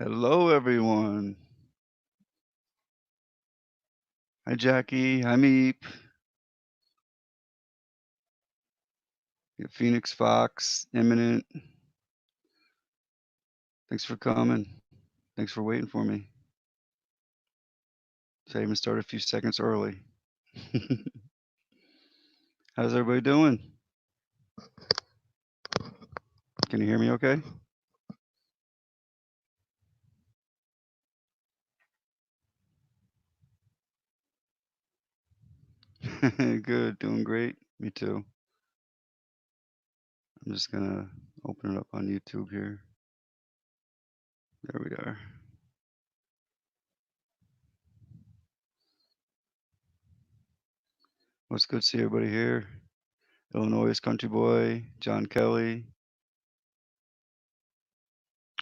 Hello, everyone. Hi, Jackie. Hi, Meep. Phoenix Fox, Imminent. Thanks for coming. Thanks for waiting for me. So I even started a few seconds early. How's everybody doing? Can you hear me okay? Good, doing great. Me too. I'm just gonna open it up on YouTube here. There we are. Well, it's good to see everybody here. Illinois Country Boy, John Kelly.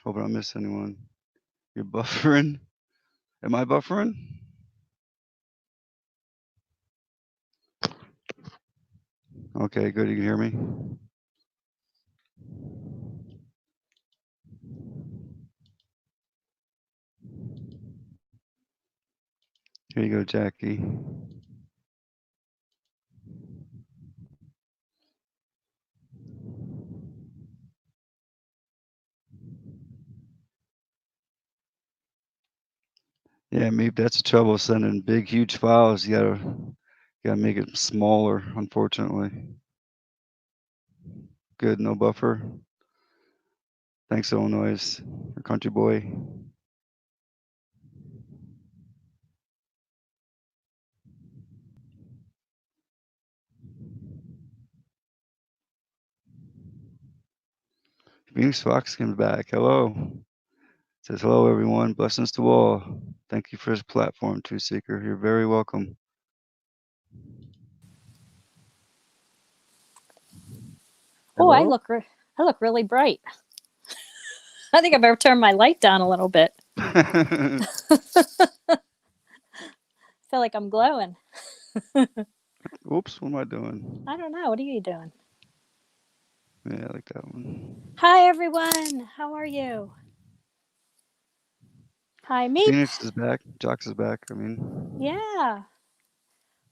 Hope I don't miss anyone. You're buffering? Am I buffering? Okay, good. You can hear me? Here you go, Jackie. Yeah, maybe that's the trouble sending big, huge files. You gotta make it smaller, unfortunately. Good, no buffer. Thanks, Illinois, or Country Boy. Phoenix Fox comes back. Hello. Says hello, everyone. Blessings to all. Thank you for his platform, True Seeker. You're very welcome. Oh, I look really bright. I think I better turn my light down a little bit. I feel like I'm glowing. Oops, what am I doing? I don't know. What are you doing? Yeah, I like that one. Hi, everyone. How are you? Hi, Meep. Phoenix is back. Jocks is back. Yeah.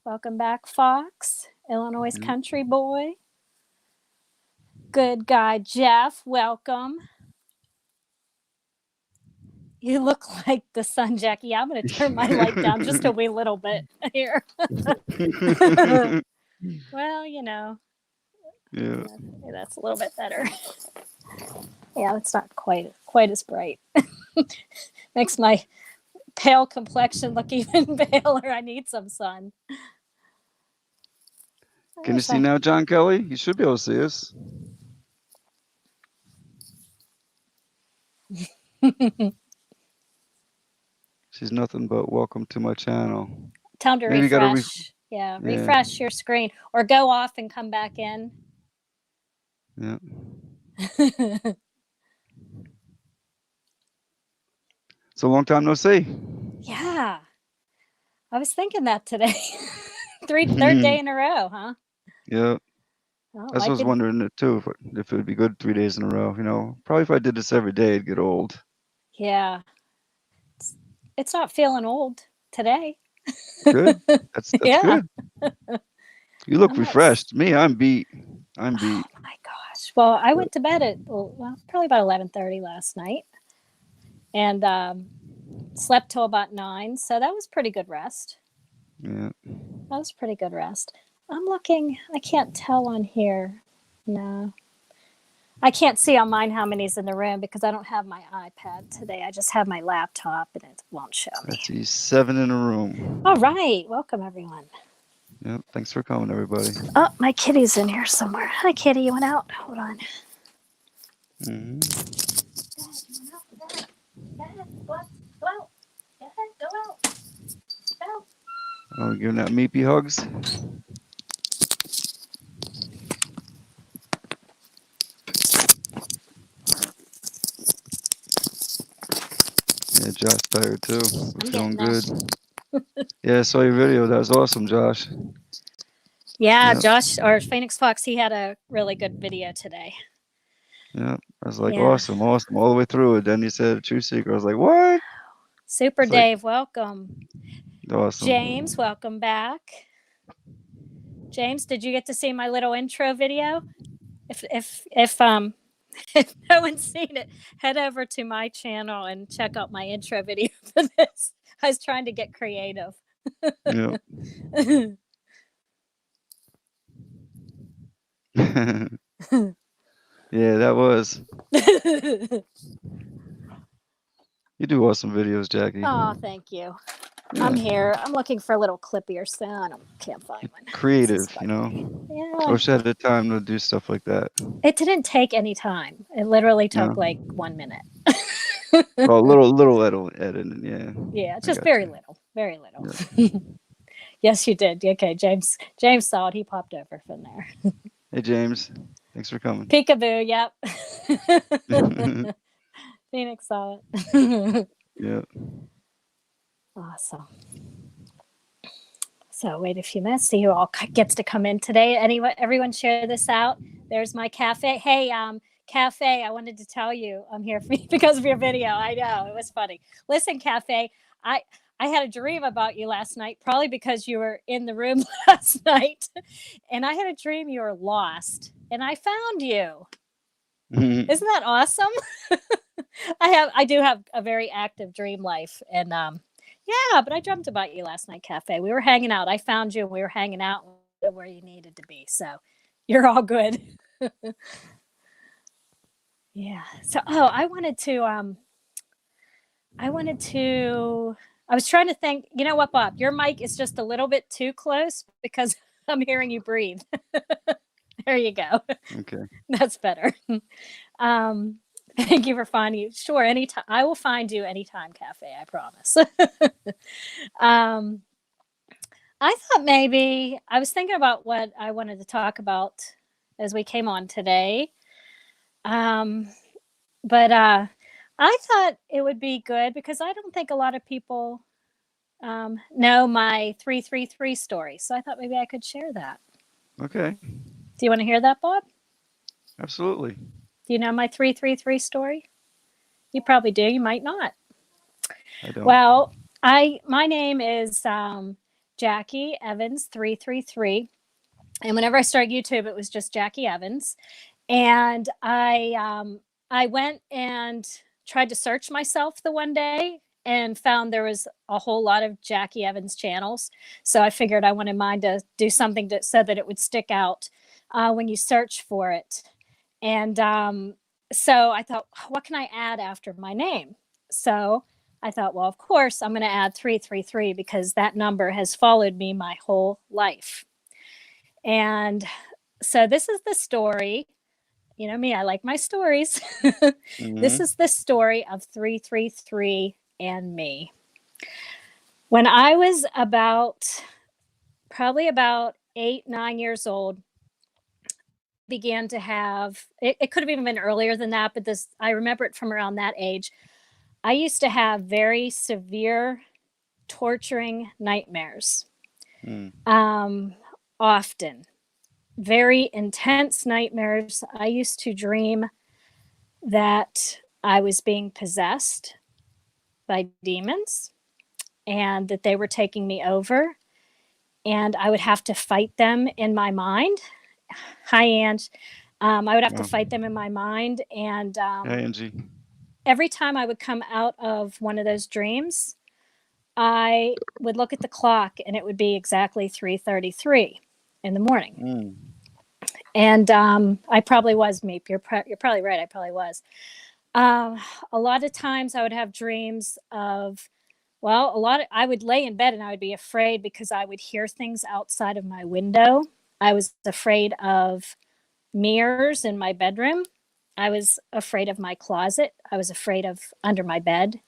Welcome back, Fox. Illinois Country Boy. Good guy, Jeff. Welcome. You look like the sun, Jackie. I'm going to turn my light down just a wee little bit here. Well, you know. Yeah. That's a little bit better. Yeah, it's not quite as bright. Makes my pale complexion look even paler. I need some sun. Can you see now, John Kelly? You should be able to see us. She's nothing but welcome to my channel. Time to refresh. Refresh your screen or go off and come back in. Yeah. It's a long time no see. Yeah. I was thinking that today. Third day in a row, huh? Yeah. I was wondering it too, if it would be good 3 days in a row. Probably if I did this every day, it'd get old. Yeah. It's not feeling old today. Good. That's good. You look refreshed. Me, I'm beat. Oh my gosh. Well, I went to bed at probably about 11:30 last night, and slept till about 9. So that was pretty good rest. Yeah. That was pretty good rest. I'm looking. I can't tell on here. No. I can't see on mine how many's in the room because I don't have my iPad today. I just have my laptop and it won't show me. I see 7 in a room. All right. Welcome, everyone. Yep. Thanks for coming, everybody. Oh, my kitty's in here somewhere. Hi, kitty. You went out? Hold on. Mm-hmm. Go ahead. Go out. Go out. Go ahead. Go out. Go. Oh, giving out meepy hugs. Yeah, Josh tired too. We're feeling good. Yeah, I saw your video. That was awesome, Josh. Yeah, Josh or Phoenix Fox, he had a really good video today. Yeah. I was like, Yeah. awesome, awesome, all the way through it. Then he said Truth Seeker. I was like, what? Super It's like Dave, welcome. James, awesome. welcome back. James, did you get to see my little intro video? If if no one's seen it, head over to my channel and check out my intro video for this. I was trying to get creative. Yeah. Yeah, that was. You do awesome videos, Jackie. Oh, thank you. I'm Yeah. here. I'm looking for a little clippier sound. I can't find one. This is Creative, you know. funny. I Yeah. wish I had the time to do stuff like that. It didn't take any time. It literally took No. like 1 minute. Oh, little editing. Yeah. Yeah, I just got very you. little. Very little. Yeah. Yes, you did. Okay, James saw it. He popped over from there. Hey, James. Thanks for coming. Peekaboo, yep. Phoenix saw it. Yeah. Awesome. So wait a few minutes, see who all gets to come in today. Anyone, everyone share this out. There's my cafe. Hey, Cafe, I wanted to tell you I'm here for you because of your video. I know, it was funny. Listen, Cafe, I I had a dream about you last night, probably because you were in the room last night. And I had a dream you were lost and I found you. Isn't that awesome? I do have a very active dream life, and yeah, but I dreamt about you last night, Cafe. We were hanging out. I found you, and we were hanging out where you needed to be. So you're all good. Yeah. So I wanted to. I was trying to think. You know what, Bob? Your mic is just a little bit too close because I'm hearing you breathe. There you go. Okay. That's better. Thank you for finding you. Sure, anytime. I will find you anytime, Cafe. I promise. um, I thought maybe I was thinking about what I wanted to talk about as we came on today. Um, but I thought it would be good because I don't think a lot of people know my 333 story. So I thought maybe I could share that. Okay. Do you want to hear that, Bob? Absolutely. Do you know my 333 story? You probably do. You might not. I don't. Well, my name is Jackie Evans 333, and whenever I started YouTube, it was just Jackie Evans, and I went and tried to search myself the one day and found there was a whole lot of Jackie Evans channels. So I figured I wanted mine to do something so that it would stick out when you search for it. And so I thought, what can I add after my name? So I thought, well, of course, I'm going to add 333 because that number has followed me my whole life. And so this is the story. You know me, I like my stories. This is the story of 333 and me. When I was probably about 8, 9 years old, began to have it could have even been earlier than that, but this I remember it from around that age. I used to have very severe torturing nightmares. Often very intense nightmares. I used to dream that I was being possessed by demons and that they were taking me over, and I would have to fight them in my mind. Hi, Ange. I would have to fight them in my mind. And Hey, Angie. every time I would come out of one of those dreams, I would look at the clock and it would be exactly 3:33 in the morning. And I probably was, Meep. You're probably right. I probably was. A lot of times I would have dreams of, well, I would lay in bed and I would be afraid because I would hear things outside of my window. I was afraid of mirrors in my bedroom. I was afraid of my closet. I was afraid of under my bed.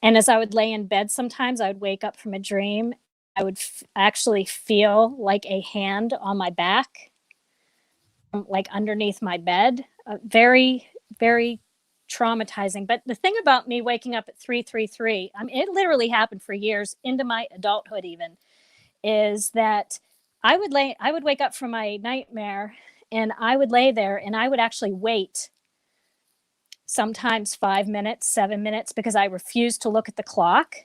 And as I would lay in bed, sometimes I would wake up from a dream. I would actually feel like a hand on my back, like underneath my bed. Very, very traumatizing. But the thing about me waking up at 3:33, I mean, it literally happened for years into my adulthood even, is that I would wake up from my nightmare and I would lay there and I would actually wait sometimes 5 minutes, 7 minutes, because I refused to look at the clock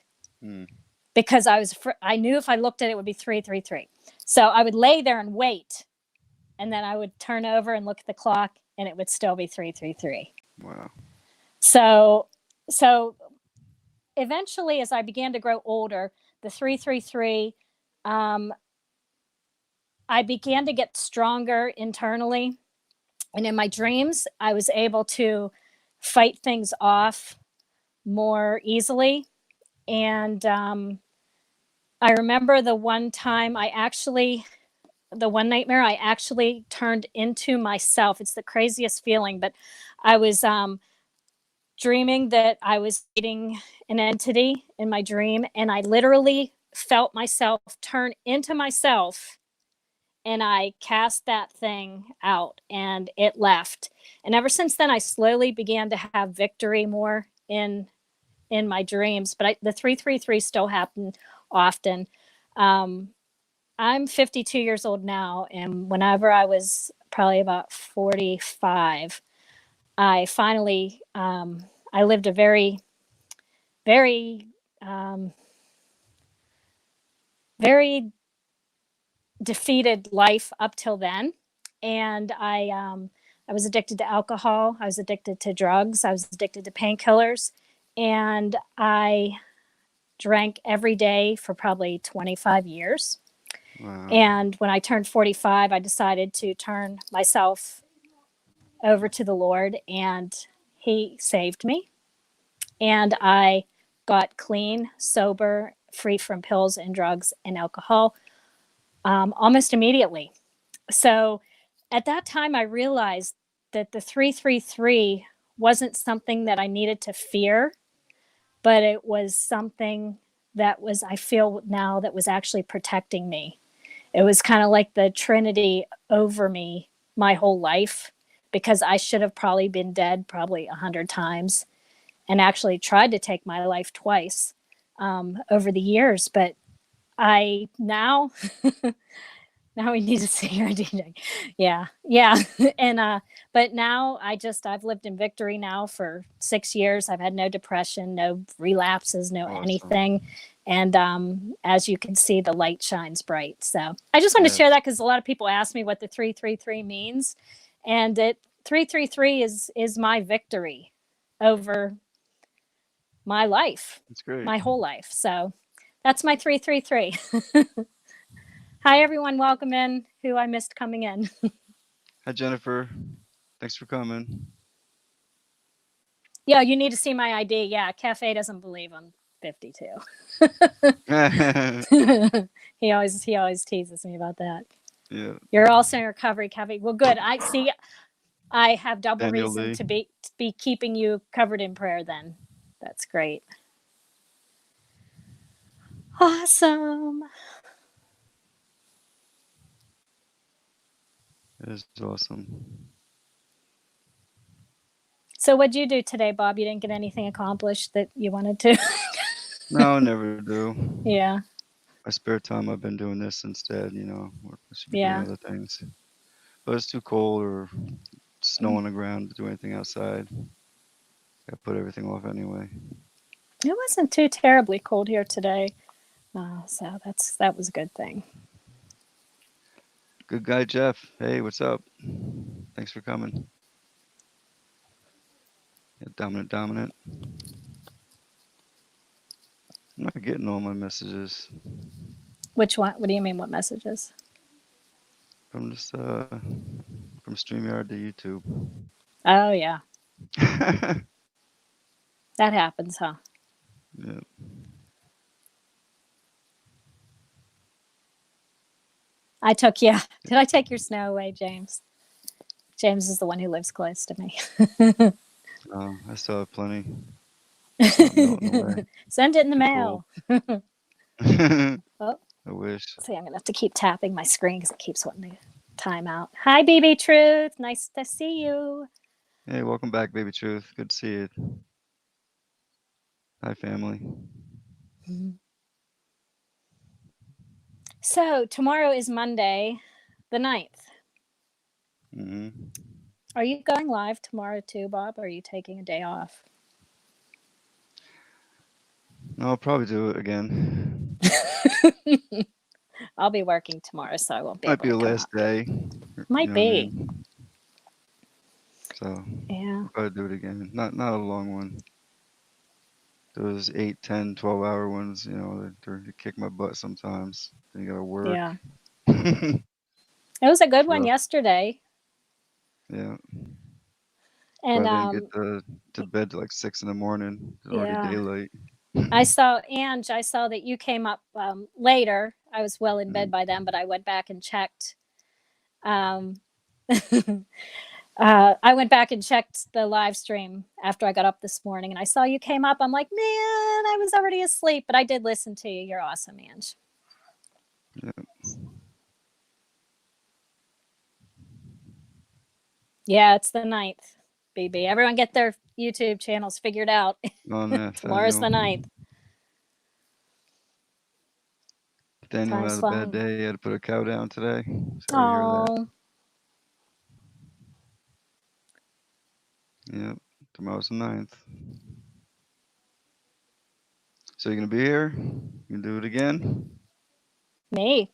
Mm. because I knew if I looked at it, it would be 3:33. So I would lay there and wait, and then I would turn over and look at the clock, and it would still be 3:33. Wow. So eventually, as I began to grow older, the 3:33, I began to get stronger internally. And in my dreams, I was able to fight things off more easily. And I remember the one nightmare, I actually turned into myself. It's the craziest feeling, but I was dreaming that I was eating an entity in my dream, and I literally felt myself turn into myself, and I cast that thing out and it left. And ever since then, I slowly began to have victory more in my dreams. But the 333 still happened often. I'm 52 years old now, and whenever I was probably about 45, I finally I lived a very very very defeated life up till then. And I was addicted to alcohol. I was addicted to drugs. I was addicted to painkillers. And I drank every day for probably 25 years. Wow. And when I turned 45, I decided to turn myself over to the Lord, and He saved me. And I got clean, sober, free from pills and drugs and alcohol almost immediately. So at that time, I realized that the 333 wasn't something that I needed to fear, but it was something that was, I feel now, that was actually protecting me. It was kind of like the Trinity over me my whole life, because I should have probably been dead probably 100 times, and actually tried to take my life twice over the years. But I now now we need to see your DJ. Yeah, yeah. And but now I've lived in victory now for 6 years. I've had no depression, no relapses, no Awesome. anything. And as you can see, the light shines bright. So I just want to share Yes. that, because a lot of people ask me what the 333 means, and it 333 is my victory over my life, That's great. my whole life. So that's my 333. Hi, everyone. Welcome in who I missed coming in. Hi, Jennifer. Thanks for coming. Yeah, you need to see my ID. Yeah, Cafe doesn't believe I'm 52. Yeah. he always teases me about that. You're also in recovery, Cafe. Well, good. I see. I have double Daniel reason Lee. to be keeping you covered in prayer. Then, that's great. Awesome. It is awesome. So, what'd you do today, Bob? You didn't get anything accomplished that you wanted to? No, never do. Yeah. My spare time, I've been doing this instead. I should be doing Yeah. other things. But it's too cold or snow on the ground to do anything outside. I put everything off anyway. It wasn't too terribly cold here today. So that was a good thing. Good guy, Jeff. Hey, what's up? Thanks for coming. Yeah, dominant. I'm not getting all my messages Which one? What do you mean? What messages? from this from StreamYard to YouTube. Oh yeah, that happens, huh? Yeah. I took yeah. Did I take your snow away, James? James is the one who lives close to me. I still have plenty. It's not melting away. Send it in the Too cold. mail. Oh, I wish. see, I'm gonna have to keep tapping my screen because it keeps wanting to time out. Hi, BB Truth. Nice to see you. Hey, welcome back, Baby Truth. Good to see you. Hi, family. So tomorrow is Monday, the 9th. Hmm. Are you going live tomorrow too, Bob? Or are you taking a day off? No, I'll probably do it again. I'll be working tomorrow, so I won't be Might able be to the come last up. day. You Might know what I be. mean? So Yeah. I'll probably do it again. Not a long one. Those 8, 10, 12 hour ones, they kick my butt sometimes. Then you gotta work. Yeah. It's It was a good one rough. yesterday. Yeah. And But I didn't get to bed till like 6 in the morning. It's already yeah. daylight. I saw Ange, I saw that you came up later. I was well in bed Mm, by then, but I went back and checked. Um, I went back and checked the live stream after I got up this morning, and I saw you came up. I'm like, man, I was already asleep, but I did listen to you. You're awesome, Ange. yeah. Yeah, it's the ninth, BB. Everyone get their YouTube channels figured out. Oh, Tomorrow's Nathaniel. the ninth. Daniel Time's had a bad flying. day. He had to put a cow down today. Sorry to hear that. Oh, Yep. Tomorrow's the 9th. So you gonna be here? You gonna do it again? me.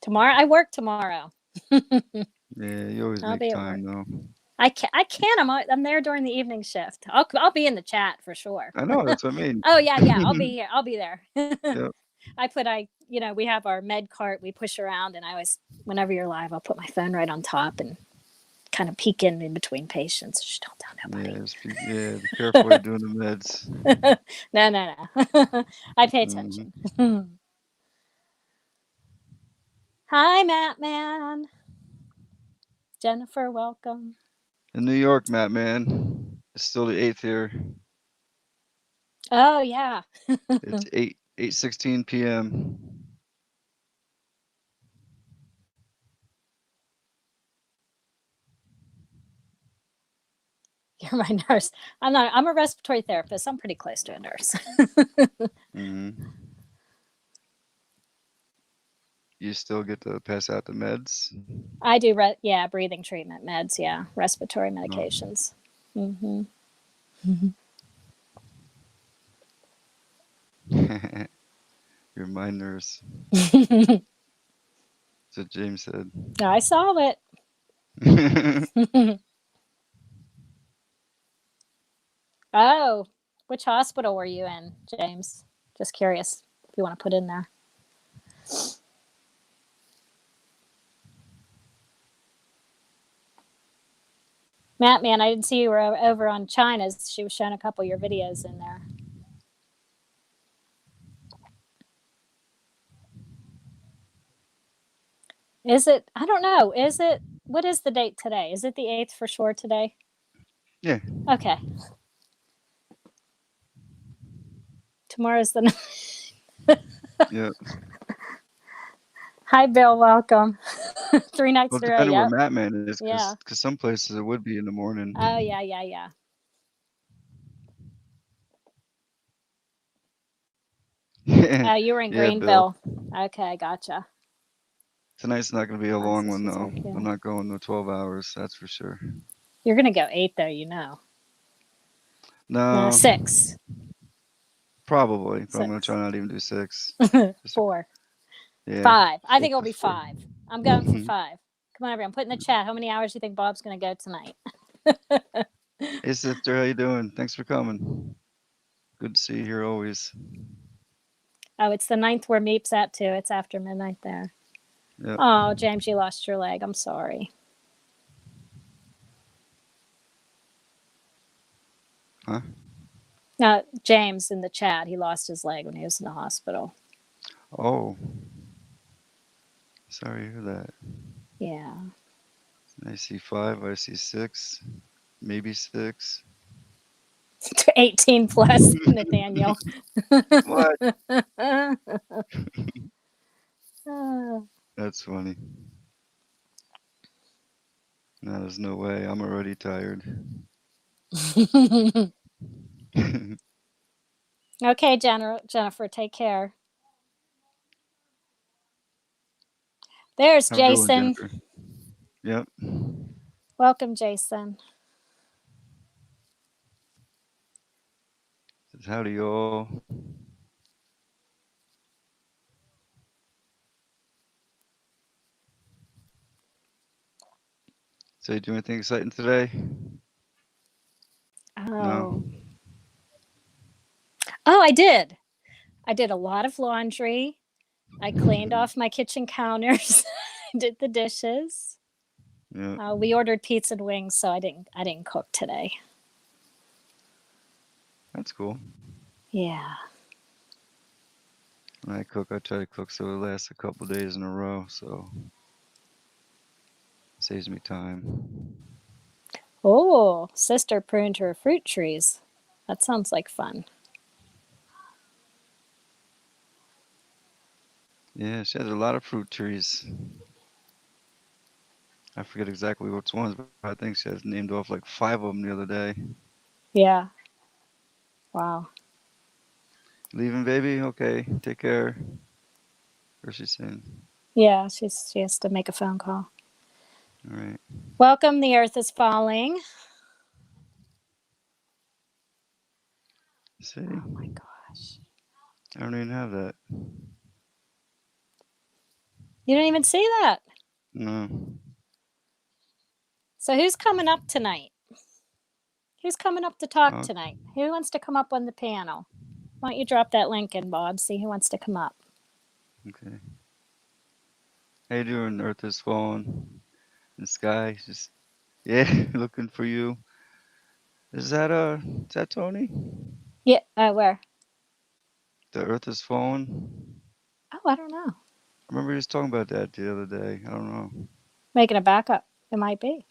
Tomorrow, I work tomorrow. Yeah, you always I'll make be at time work. though. I can. I can. I'm there during the evening shift. I'll be in the chat for sure. I know, that's what I mean. Oh yeah, yeah. I'll be here. I'll be there. Yep. We have our med cart we push around, and I always, whenever you're live, I'll put my phone right on top and kind of peek in between patients. Just don't tell Yeah, nobody. be careful while you're doing the meds. No, no, no. I pay Hmm. attention. Hi, Matt Man. Jennifer, welcome. In New York, Matt, man, it's still the 8th here. Oh yeah. It's 8:16 p.m. You're my nurse. I'm not. I'm a respiratory therapist. I'm pretty close to a nurse. Hmm. You still get to pass out the meds. I do. Yeah, breathing treatment meds. Yeah, respiratory No. medications. Mm-hmm. You're my nurse. That's what James said. I saw it. Oh, which hospital were you in, James? Just curious. If you want to put in there. Matt, man, I didn't see you were over on China's. She was showing a couple of your videos in there. Is it? I don't know. Is it? What is the date today? Is it the 8th for sure today? Yeah. Okay. Tomorrow's the. Yeah. Hi, Bill. Welcome. 3 nights Well, in a row. depending where Yep. Madman is, Yeah. because some places it would be in the Oh, morning. yeah, yeah, yeah. Oh, you were in Yeah, Bill. Greenville. Okay, gotcha. Tonight's not going to be a I long see one, she's though. like, yeah. I'm not going to 12 hours, that's for sure. You're gonna go 8 though, you know. No, 6. probably, but I'm going to 6. try not even do 6. Just 4. yeah, 5. I think 6 it'll is be 4. 5. I'm going for 5. Come on, everyone. Put in the chat how many hours you think Bob's gonna go tonight. Hey, sister, how you doing? Thanks for coming. Good to see you here always. Oh, it's the 9th where Meep's at too. It's after midnight there. Yep. Oh, James, you lost your leg. I'm sorry. Huh? No, James in the chat, he lost his leg when he was in the hospital. Oh, sorry to hear that. Yeah. I see 5. I see 6. Maybe 6. 18 plus, Nathaniel. What? That's funny. No, there's no way. I'm already tired. Okay, Jennifer, take care. There's Have a good one, Jason. Jennifer. Yep. Welcome, Jason. Says, howdy, y'all. So, you do anything exciting today? No? Oh. Oh, I did. I did a lot of laundry. I cleaned off my kitchen counters. Did the dishes. Yeah, We ordered pizza and wings, so I didn't cook today. that's cool. Yeah. When I cook, I try to cook so it lasts a couple days in a row, so it saves me time. Oh, sister pruned her fruit trees. That sounds like fun. Yeah, she has a lot of fruit trees. I forget exactly which ones, but I think she has named off like 5 of them the other day. Yeah. Wow. Leaving, baby? Okay, take care. Where's she saying? Yeah, she has to make a phone call. All right. Welcome, the earth is falling. See? Oh my gosh. I don't even have that. You don't even see that. No. So who's coming up tonight? Who's coming up to talk Oh, tonight? Who wants to come up on the panel? Why don't you drop that link in, Bob? See who wants to come up. okay. How you doing? Earth is falling. The sky just yeah, looking for you. Is that Tony? Yeah, where? The Earth is falling. Oh, I don't know. I remember he was talking about that the other day. I don't know. Making a backup. It might be.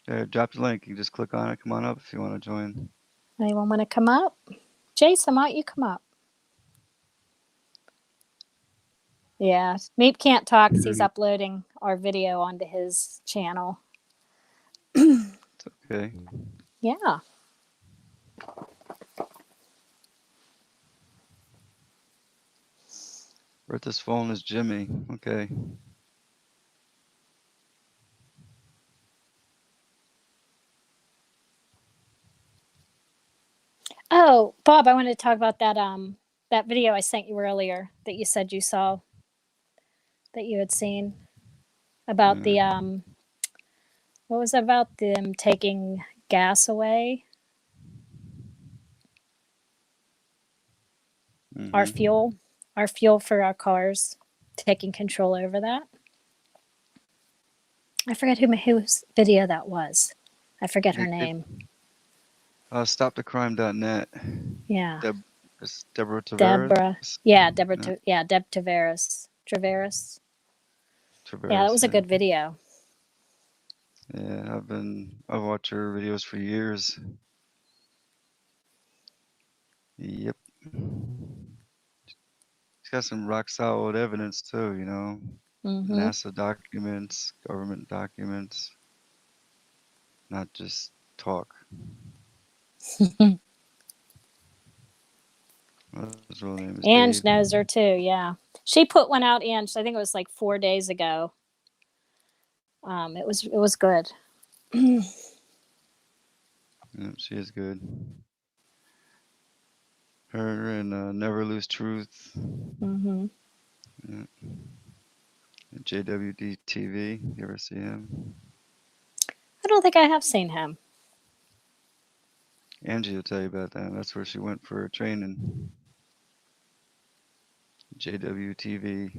Yeah, drop the link. You just click on it. Come on up if you want to join. Anyone want to come up? Jason, why don't you come up? Yeah, Meep can't talk because he's uploading our video onto his channel. It's okay. Yeah. Earth is falling is Jimmy. Okay. Oh, Bob, I wanted to talk about that video I sent you earlier that you said you saw, that you had seen, about Yeah. the what was it about them taking gas away, our Mhm. fuel, our fuel for our cars, taking control over that. I forget whose video that was. I forget her They could name. stopthecrime.net. Yeah, Deb, it's Deborah Deborah. Tavares. Yeah, Deborah. Yeah, Yeah, Deb Tavares. Tavares. Yeah, that Tavares. was a Yeah. good video. Yeah, I've watched her videos for years. Yep. She's got some rock solid evidence too, you know. Mm-hmm. NASA documents, government documents, not just talk. His real name is Dave. Ange knows her too. Yeah, she put one out. Ange, I think it was like 4 days ago. It was good. Yep, she is good. Her and Never Lose Truth. Mm-hmm. Yeah. JWD TV. You ever see him? I don't think I have seen him. Angie will tell you about that. That's where she went for training. JWTV.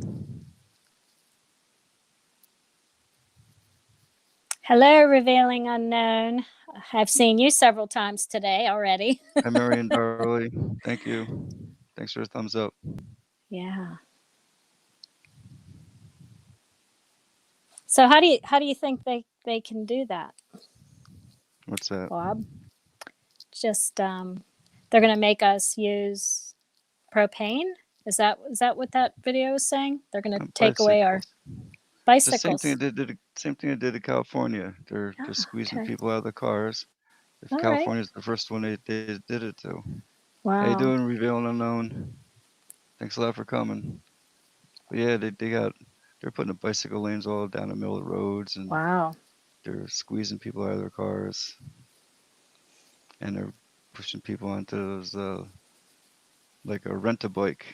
Hello, revealing unknown. I've seen you several times today already. Hi, Marion Darley. Thank you. Thanks for the thumbs up. Yeah. So how do you think they can do that, What's that? Bob? Just they're going to make us use propane. Is that what that video is saying? They're going to take away our Bicycles. The same thing bicycles. they did. Same thing they did to California. They're Oh, squeezing okay. people out of the cars. If All right. California's the first one they did it to. How you Wow. doing, Revealing Unknown? Thanks a lot for coming. But yeah, they're putting the bicycle lanes all down the middle of the roads, and Wow. they're squeezing people out of their cars, and they're pushing people onto those like a rent-a-bike.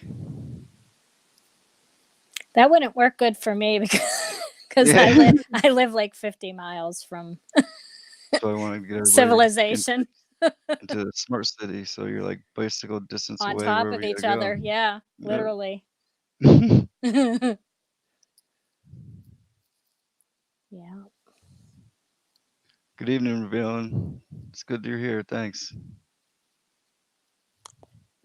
That wouldn't work good for me because Yeah, I live like 50 miles from so I want to get everybody civilization. into the smart city, so you're like bicycle distance On away top wherever of you each gotta other. Yeah, go. literally. Yep. Yeah. Good evening, Valen. It's good you're here. Thanks.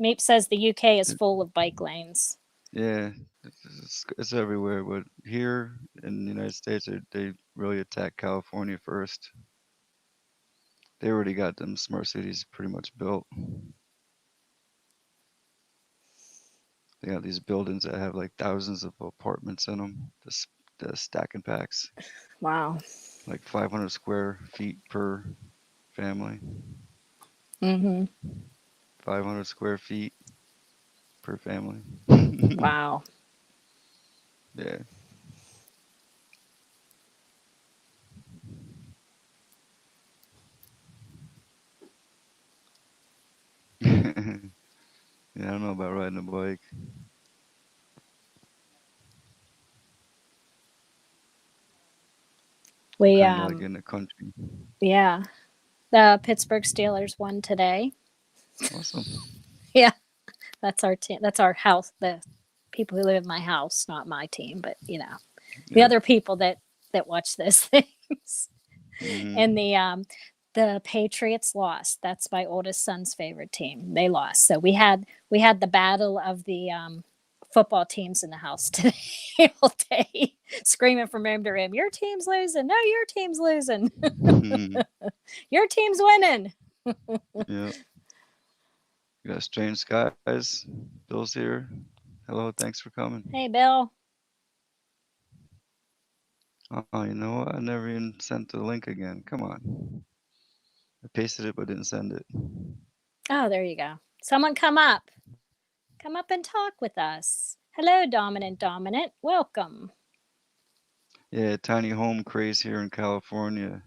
Meep says the UK is It- full of bike lanes. yeah, it's everywhere, but here in the United States, they really attack California first. They already got them smart cities pretty much built. They got these buildings that have like thousands of apartments in them, the stacking packs, Wow. like 500 square feet per family, Mm-hmm. 500 square feet per family. Wow. Yeah. Yeah, I don't know about riding a bike. We Kind of like in the country. yeah. The Pittsburgh Steelers won today. Awesome. Yeah, that's our team. That's our house. The people who live in my house, not my team, but the Yep. other people that watch those things. And Hmm. the Patriots lost. That's my oldest son's favorite team. They lost. So we had the battle of the football teams in the house today all day, screaming from room to room. Your team's losing. No, your team's losing. Your team's winning. Yep. We got strange skies. Bill's here. Hello. Thanks for coming. Hey, Bill. Oh, you know what? I never even sent the link again. Come on. I pasted it but didn't send it. Oh, there you go. Someone come up. Come up and talk with us. Hello, Dominant Dominant. Welcome. Yeah, tiny home craze here in California.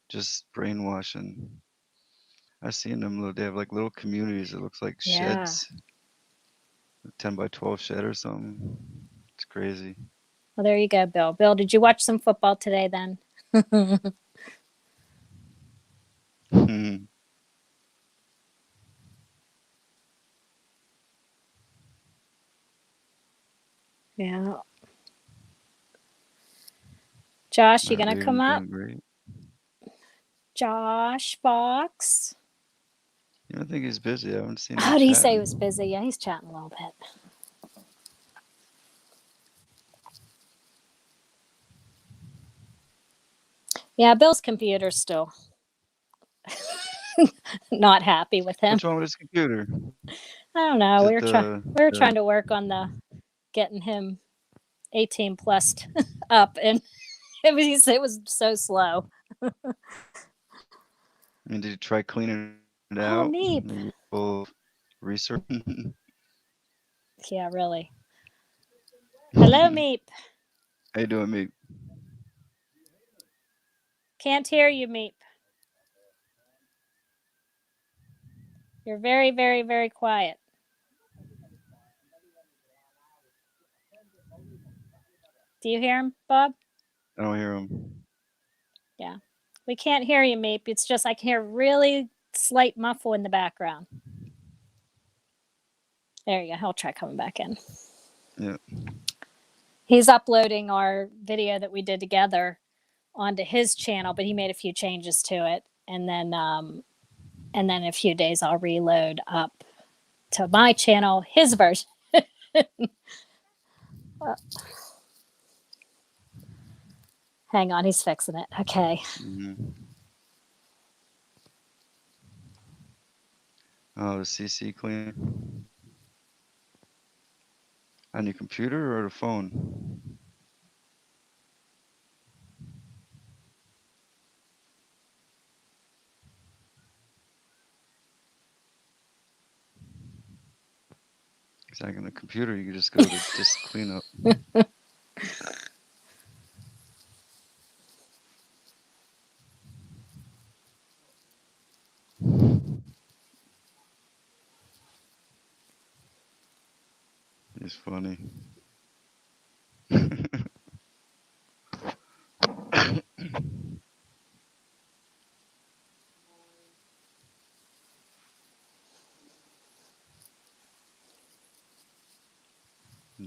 Just brainwashing. I seen them little. They have like little communities. It looks like Yeah. sheds, a 10 by 12 shed or something. It's crazy. Well, there you go, Bill. Bill, did you watch some football today then? Yeah. Josh, you My gonna come baby's up? doing great. Josh Fox. You don't think he's busy? I haven't seen him Oh, did he say he was chatting. busy? Yeah, he's chatting a little bit. Yeah, Bill's computer's still not happy with him. What's wrong with his computer? I don't know. Is We it were trying the we were the? trying to work on the getting him 18 plus up, and it was so slow. I mean, did you try cleaning it Oh, out? Meep. Maybe full of research. Yeah, really. Hello, Meep. How you doing, me? Can't hear you, Meep. You're very, very, very quiet. Do you hear him, Bob? I don't hear him. Yeah. We can't hear you, Meep. It's just I can hear really slight muffle in the background. There you go. He'll try coming back in. Yeah. He's uploading our video that we did together onto his channel, but he made a few changes to it. And then in a few days I'll reload up to my channel his version. Hang on, he's fixing it. Okay. Hmm. Oh, the CC clean on your computer or the phone? It's like on a computer, you can just go to disk cleanup. It's funny.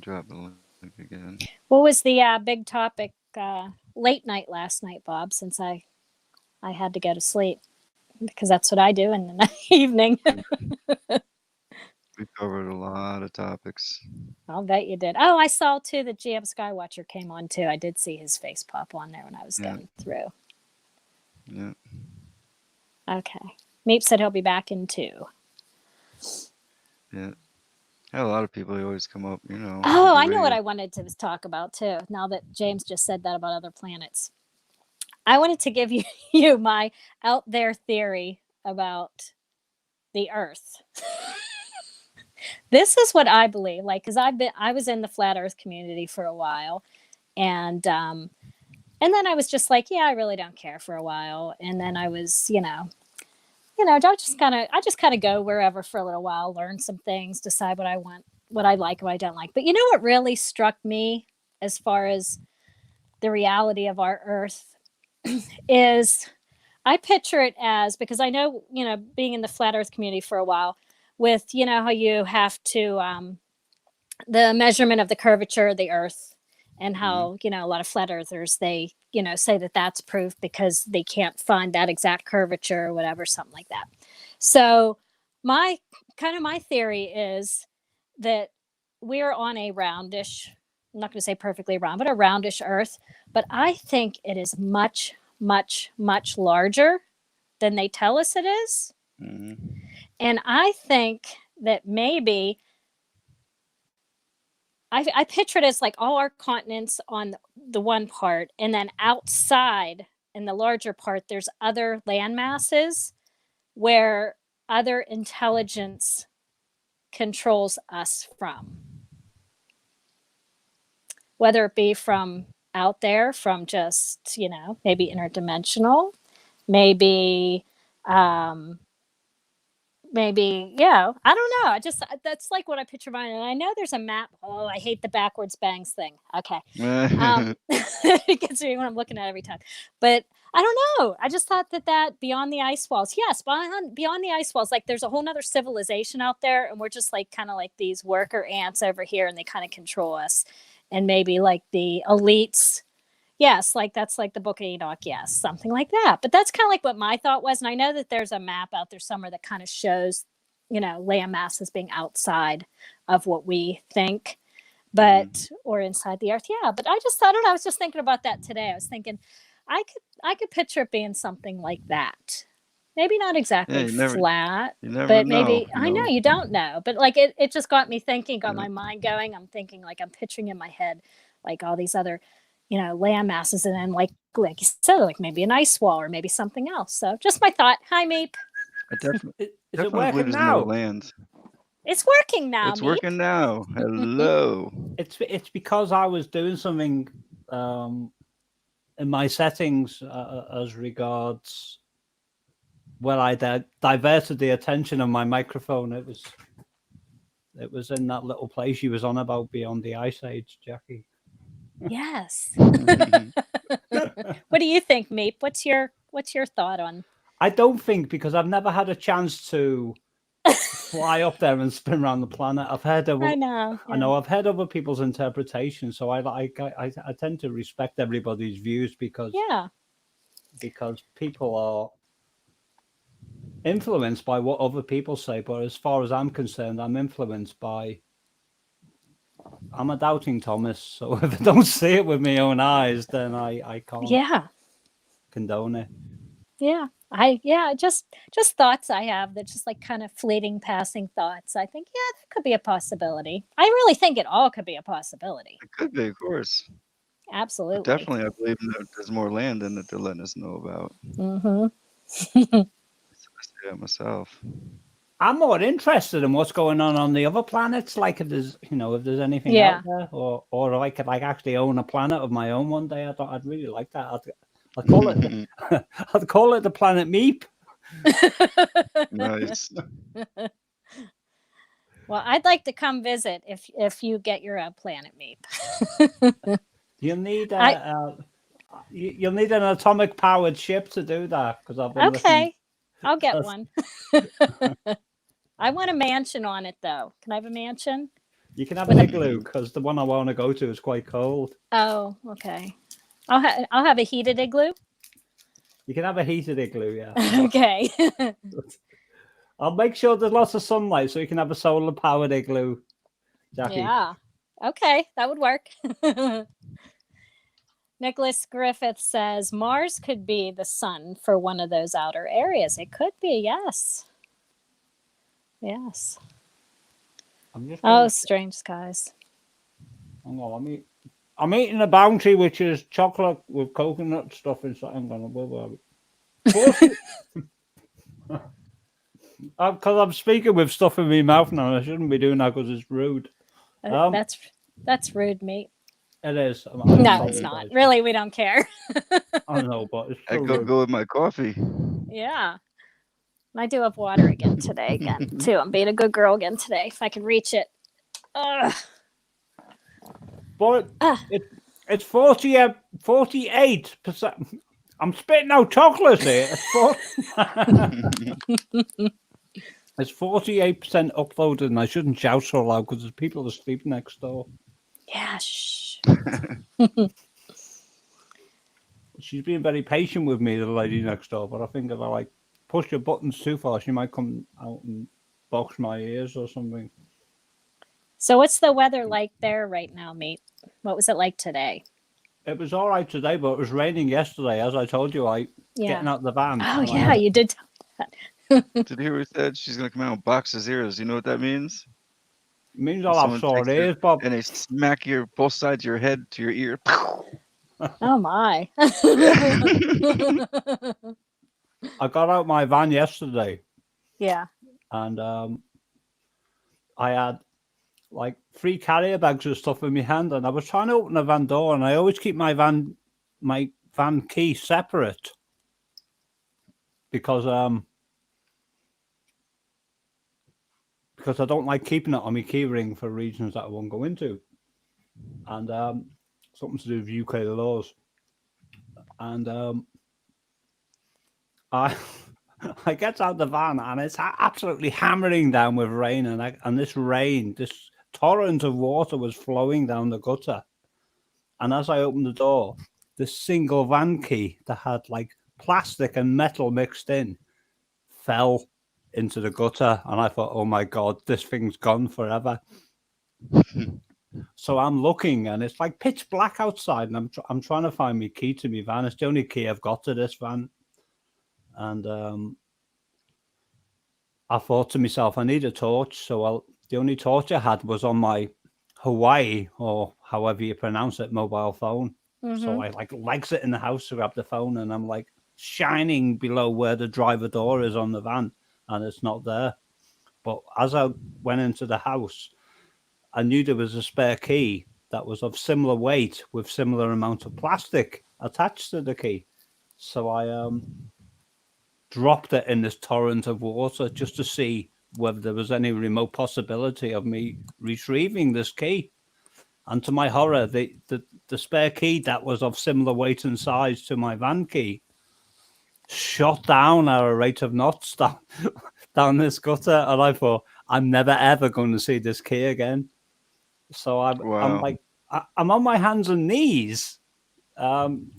Drop the link again. What was the big topic late night last night, Bob? Since I had to go to sleep because that's what I do in the evening. We covered a lot of topics. I'll bet you did. Oh, I saw too that GM Skywatcher came on too. I did see his face pop on there when I was Yeah, going through. yeah, Okay. Meep said he'll be back in 2. yeah. Had a lot of people. They always come up. Oh, Get I know ready what to. I wanted to talk about too. Now that James just said that about other planets, I wanted to give you my out there theory about the Earth. This is what I believe, like, because I was in the flat Earth community for a while, and then I was just like, yeah, I really don't care for a while, and then I was, I just kind of go wherever for a little while, learn some things, decide what I want, what I like, what I don't like. But you know what really struck me as far as the reality of our Earth is I picture it as, because I know, being in the flat Earth community for a while, with how you have to the measurement of the curvature of the Earth, and Hmm. how a lot of flat earthers, they say that that's proof because they can't find that exact curvature or whatever, something like that. So my my theory is that we're on a roundish, I'm not going to say perfectly round, but a roundish Earth. But I think it is much, much, much larger than they tell us it is. Hmm. And I think that maybe I picture it as like all our continents on the one part, and then outside in the larger part, there's other land masses where other intelligence controls us from, whether it be from out there, from just, maybe interdimensional, maybe um, I don't know, I just, that's like what I picture mine. And I know there's a map. Oh, I hate the backwards bangs thing. Okay. It gets me when I'm looking at it every time. But I don't know, I just thought that beyond the ice walls, yes, beyond the ice walls, like there's a whole nother civilization out there, and we're just like kind of like these worker ants over here, and they kind of control us. And maybe like the elites. Yes, like that's like the Book of Enoch. Yes, something like that. But that's kind of like what my thought was. And I know that there's a map out there somewhere that kind of shows, land masses being outside of what we think, Hmm. but or inside the Earth. Yeah, but I don't know. I was just thinking about that today. I was thinking, I could picture it being something like that. Maybe not Yeah, exactly you never, flat, you never but know. maybe, I know you don't know. But like it just got me thinking, got Yeah, my mind going. I'm thinking, like, I'm picturing in my head like all these other, land masses, and then like you said, like maybe an ice wall or maybe something else. So just my thought. Hi, Meep. I definitely, Is it definitely believe working there's more now? land. It's working now, It's Meep. working now. Hello. It's because I was doing something in my settings as regards. Well, I diverted the attention of my microphone. It was in that little place you was on about beyond the ice age, Jackie. Yes. Hmm. What do you think, Meep? What's your thought on? I don't think, because I've never had a chance to fly up there and spin around the planet. I know. I Yeah. know I've heard other people's interpretations, so I tend to respect everybody's views Yeah. because people are influenced by what other people say. But as far as I'm concerned, I'm a doubting Thomas. So if I don't see it with my own eyes, then I can't Yeah. condone it. Yeah. Just thoughts I have that just like kind of fleeting passing thoughts. I think, yeah, that could be a possibility. I really think it all could be a possibility. It could be, of course. But Absolutely. definitely, I believe that there's more land than that they're letting us know about. Mhm. I say that myself. I'm more interested in what's going on the other planets. Like if there's, if there's anything out there, or if I could like actually own a planet of my own one day. I'd really like that. I'd call it, I'd call it the planet Meep. Nice. Well, I'd like to come visit if you get your planet Meep. You'll need you'll need an atomic powered ship to do that, because I've been Okay, I'll get one. I want a mansion on it, though. Can I have a mansion? You can have an igloo, because the one I want to go to is quite cold. Oh, okay. I'll have a heated igloo. You can have a heated igloo, yeah. Okay. I'll make sure there's lots of sunlight so you can have a solar powered igloo, Jackie. Yeah. Okay, that would work. Nicholas Griffith says Mars could be the sun for one of those outer areas. It could be, yes. Yes. Strange skies. Hang on, I'm eating a Bounty, which is chocolate with coconut stuff inside. I'm gonna because I'm speaking with stuff in my mouth now. I shouldn't be doing that because it's rude. That's rude, mate. It is. No, it's not. Really, we don't care. I know, but it's I could go with my coffee. Yeah. I do have water again today, too. I'm being a good girl again today, if I can reach it. Ugh. But it's 48%. I'm spitting out chocolate here. It's 48% uploaded, and I shouldn't shout so loud because there's people asleep next door. Yeah, shh. She's being very patient with me, the lady next door, but I think if I push the buttons too far, she might come out and box my ears or something. So what's the weather like there right now, mate? What was it like today? It was all right today, but it was raining yesterday. As I told you, getting out the van. Oh, yeah, you did tell me that. Did you hear what he said? She's going to come out and box his ears. You know what that means? It means I'll have sore ears, Bob. And they smack both sides of your head to your ear. Oh, my. I got out my van yesterday. Yeah. And I had 3 carrier bags of stuff in my hand, and I was trying to open the van door, and I always keep my van key separate because I don't like keeping it on my key ring for reasons that I won't go into, and something to do with UK laws. And I get out the van, and it's absolutely hammering down with rain, and this torrent of water was flowing down the gutter. And as I opened the door, this single van key that had plastic and metal mixed in fell into the gutter. And I thought, oh my God, this thing's gone forever. So I'm looking, and it's pitch black outside, and I'm trying to find my key to my van. It's the only key I've got to this van. And I thought to myself, I need a torch. So the only torch I had was on my Hawaii, or however you pronounce it, mobile phone. Mm-hmm. So I legs it in the house to grab the phone, and I'm shining below where the driver door is on the van, and it's not there. But as I went into the house, I knew there was a spare key that was of similar weight with similar amount of plastic attached to the key. So I dropped it in this torrent of water just to see whether there was any remote possibility of me retrieving this key. And to my horror, the spare key that was of similar weight and size to my van key shot down at a rate of knots down this gutter. And I thought, I'm never, ever going to see this key again. So I'm on my hands and knees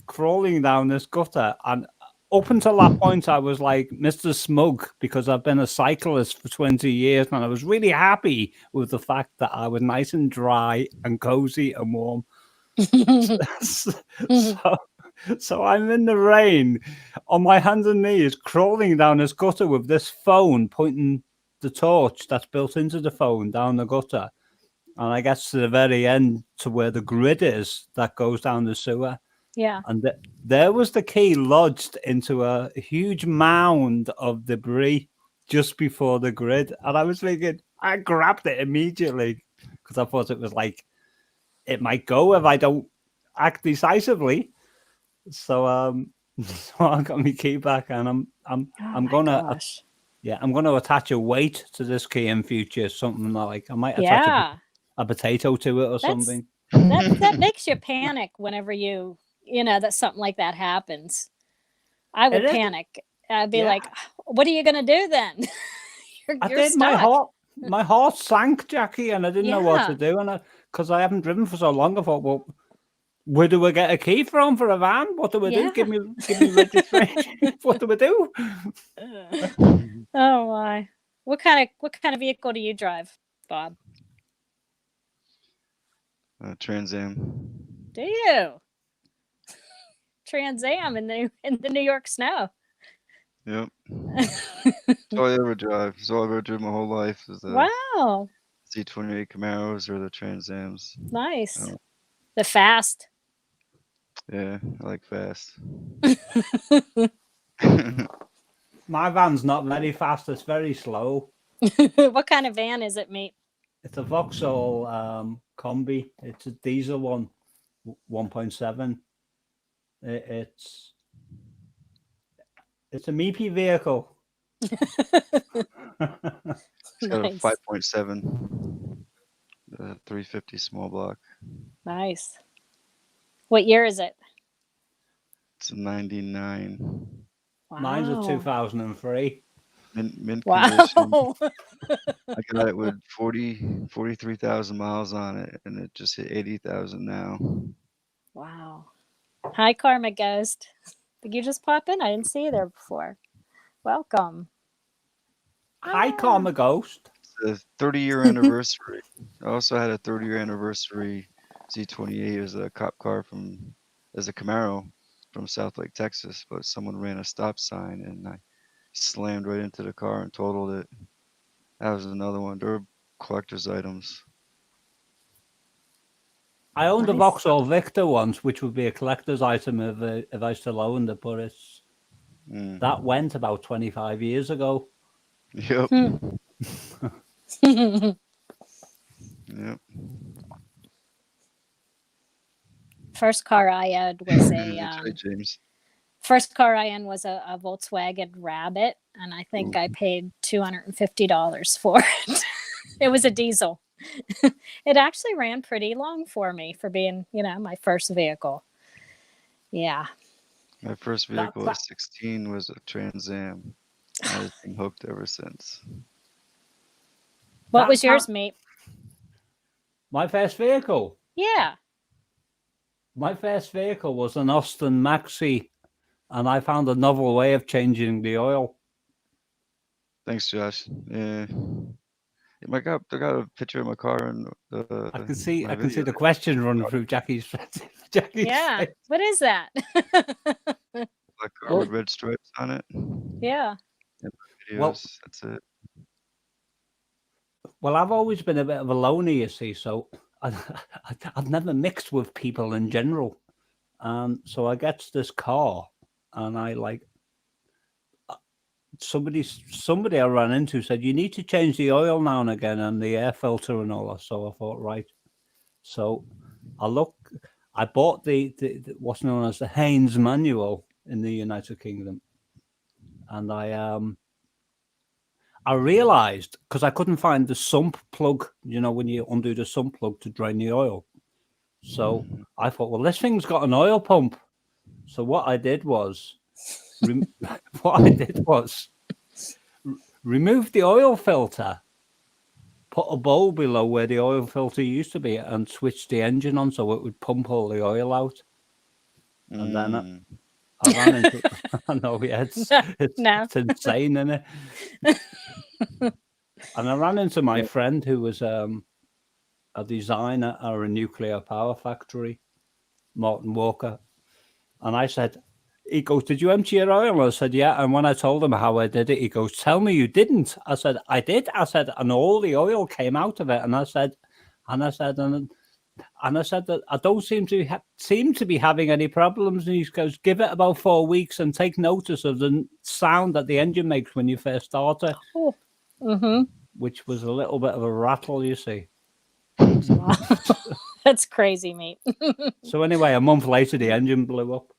crawling down this gutter. And up until that point, I was like Mr. Smug, because I've been a cyclist for 20 years, and I was really happy with the fact that I was nice and dry and cozy and warm. So I'm in the rain on my hands and knees, crawling down this gutter with this phone pointing the torch that's built into the phone down the gutter. And I get to the very end to where the grid is that goes down the sewer. Yeah. And there was the key lodged into a huge mound of debris just before the grid, and I was thinking, I grabbed it immediately because I thought it was like it might go if I don't act decisively. So so I got my key back, and I'm Oh my gonna gosh. I'm gonna attach a weight to this key in future, something like I might attach Yeah. a potato to it or That's something. that makes you panic whenever you know that something like that happens. I would It is, panic. I'd be yeah. like, what are you gonna do then? I you're did. stuck. My heart sank, Jackie, and I didn't know what to Yeah. do, and because I haven't driven for so long, I thought, well, where do we get a key from for a van? What do we do? Yeah. Give me registration. What do we do? Oh my. What kind of vehicle do you drive, Bob? Trans Am. Do you? Trans Am in the New York snow. Yep. That's all I ever drive. That's all I've ever driven my whole life is the Wow. Z28 Camaros or the Trans Ams. Nice. Oh. The fast. Yeah, I like fast. My van's not very fast. It's very slow. What kind of van is it, mate? It's a Vauxhall Combi. It's a diesel one, 1.7. It's a meepy vehicle. It's got Nice. a 5.7, 350 small block. Nice. What year is it? It's a 99. Wow. Mine's a 2003. Mint Wow. condition. I got it with 43,000 miles on it, and it just hit 80,000 now. Wow. Hi, Karma Ghost. Did you just pop in? I didn't see you there before. Welcome. Hi, Karma Ghost. It's a 30-year anniversary. I also had a 30-year anniversary Z28 as a cop car as a Camaro from South Lake, Texas, but someone ran a stop sign and I slammed right into the car and totaled it. That was another one. They're collector's items. I owned a Nice. Vauxhall Victor once, which would be a collector's item if I still owned it, but that went about 25 years ago. Yep. Yep. First car I owned was That's right, James. first car I owned was a Volkswagen Rabbit, and I think I paid $250 for it. It was a diesel. It actually ran pretty long for me for being, my first vehicle. Yeah. My first vehicle at 16 was a Trans Am. I've been hooked ever since. What was yours, mate? My first vehicle? Yeah. My first vehicle was an Austin Maxi, and I found a novel way of changing the oil. Thanks, Josh. Yeah. I got a picture of my car and I can see the question running through Jackie's Yeah. face. What is that? Black car with red stripes on it. Yeah. Videos. Well, that's it. Well, I've always been a bit of a loner, you see, so I've never mixed with people in general. So I get this car, and I somebody I ran into said, you need to change the oil now and again and the air filter and all that. So I thought, right. So I bought the what's known as the Haynes manual in the United Kingdom. And I realized, because I couldn't find the sump plug, when you undo the sump plug to drain the oil. So I thought, well, this thing's got an oil pump. So what I did was, remove the oil filter, put a bowl below where the oil filter used to be, and switch the engine on so it would pump all the oil out. And then I ran into. I know, yeah, it's insane, isn't it? And I ran into my friend who was a designer at a nuclear power factory, Martin Walker. And I said, he goes, did you empty your oil? I said, yeah. And when I told him how I did it, he goes, tell me you didn't. I said, I did. I said, and all the oil came out of it. And I said, and And I said that I don't seem to be having any problems. And he goes, give it about 4 weeks and take notice of the sound that the engine makes when you first start it. Oh. Mm-hmm. Which was a little bit of a rattle, you see. Wow. That's crazy, mate. So anyway, a month later, the engine blew up.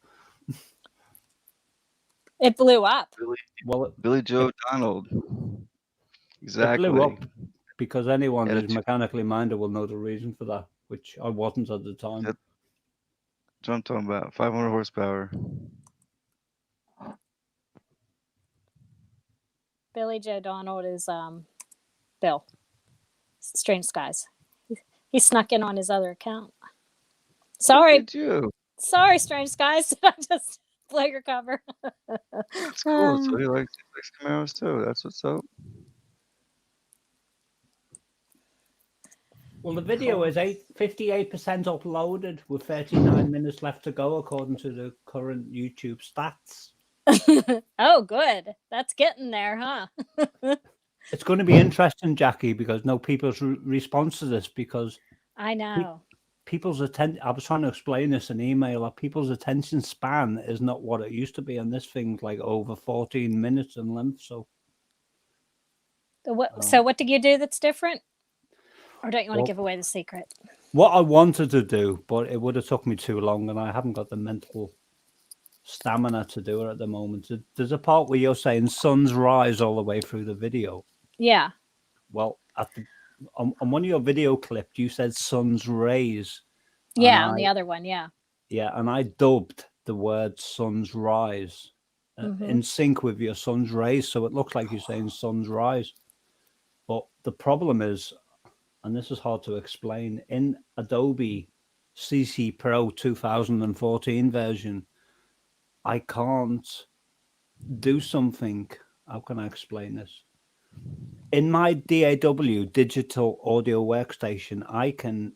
It blew up. Billy Joe Donald. Exactly. It blew up because anyone Yeah, who's mechanically minded will know the reason for that, which I wasn't at the time. That's what I'm talking about. 500 horsepower. Billy Joe Donald is Bill. Strange Skies. He snuck in on his other account. Sorry. Did you? Sorry, Strange Skies. I just blow your cover. That's cool. So he likes Camaros too. That's what's up. Well, the video is 58% uploaded with 39 minutes left to go, according to the current YouTube stats. Oh, good. That's getting there, huh? It's going to be interesting, Jackie, because people's response to this, because I know. People's attention. I was trying to explain this in email. People's attention span is not what it used to be, and this thing's like over 14 minutes in length. So what do you do that's different? Or don't you want to give away the secret? What I wanted to do, but it would have took me too long, and I haven't got the mental stamina to do it at the moment. There's a part where you're saying "suns rise" all the way through the video. Yeah. Well, on one of your video clips, you said "suns raise." Yeah, on the other one, yeah. Yeah, and I dubbed the word "suns rise" in sync with your "suns raise," so it looks like you're saying "suns rise." But the problem is, and this is hard to explain, in Adobe CC Pro 2014 version, I can't do something. How can I explain this? In my DAW, digital audio workstation, I can,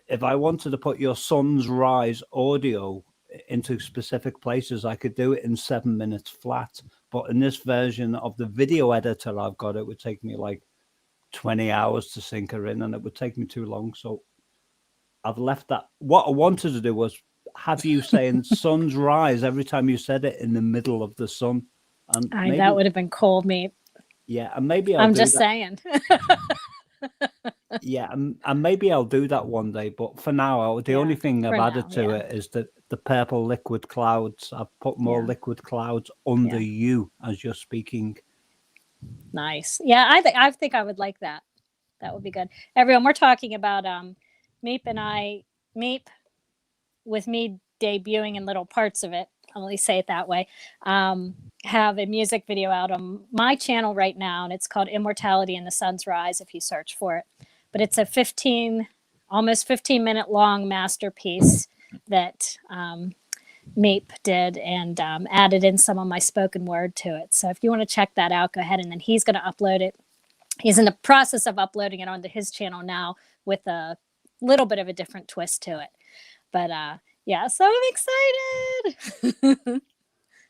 if I wanted to put your Sun's Rise audio into specific places, I could do it in 7 minutes flat. But in this version of the video editor I've got, it would take me like 20 hours to sync her in, and it would take me too long. So I've left that. What I wanted to do was have you saying "sun's rise" every time you said it in the middle of the sun. And maybe, that would have been cool, mate. Yeah, and maybe I'm just saying. Yeah, and maybe I'll do that one day. But for now, the only thing I've added to it is the purple liquid clouds. I've put more liquid clouds under you as you're speaking. Nice. Yeah, I think I would like that. That would be good. Everyone, we're talking about Meep with me debuting in little parts of it. I'll only say it that way. Have a music video out on my channel right now, and it's called Immortality in the Sun's Rise if you search for it. But it's a almost 15-minute long masterpiece that Meep did, and added in some of my spoken word to it. So if you want to check that out, go ahead, and then he's going to upload it. He's in the process of uploading it onto his channel now with a little bit of a different twist to it. But yeah, so I'm excited.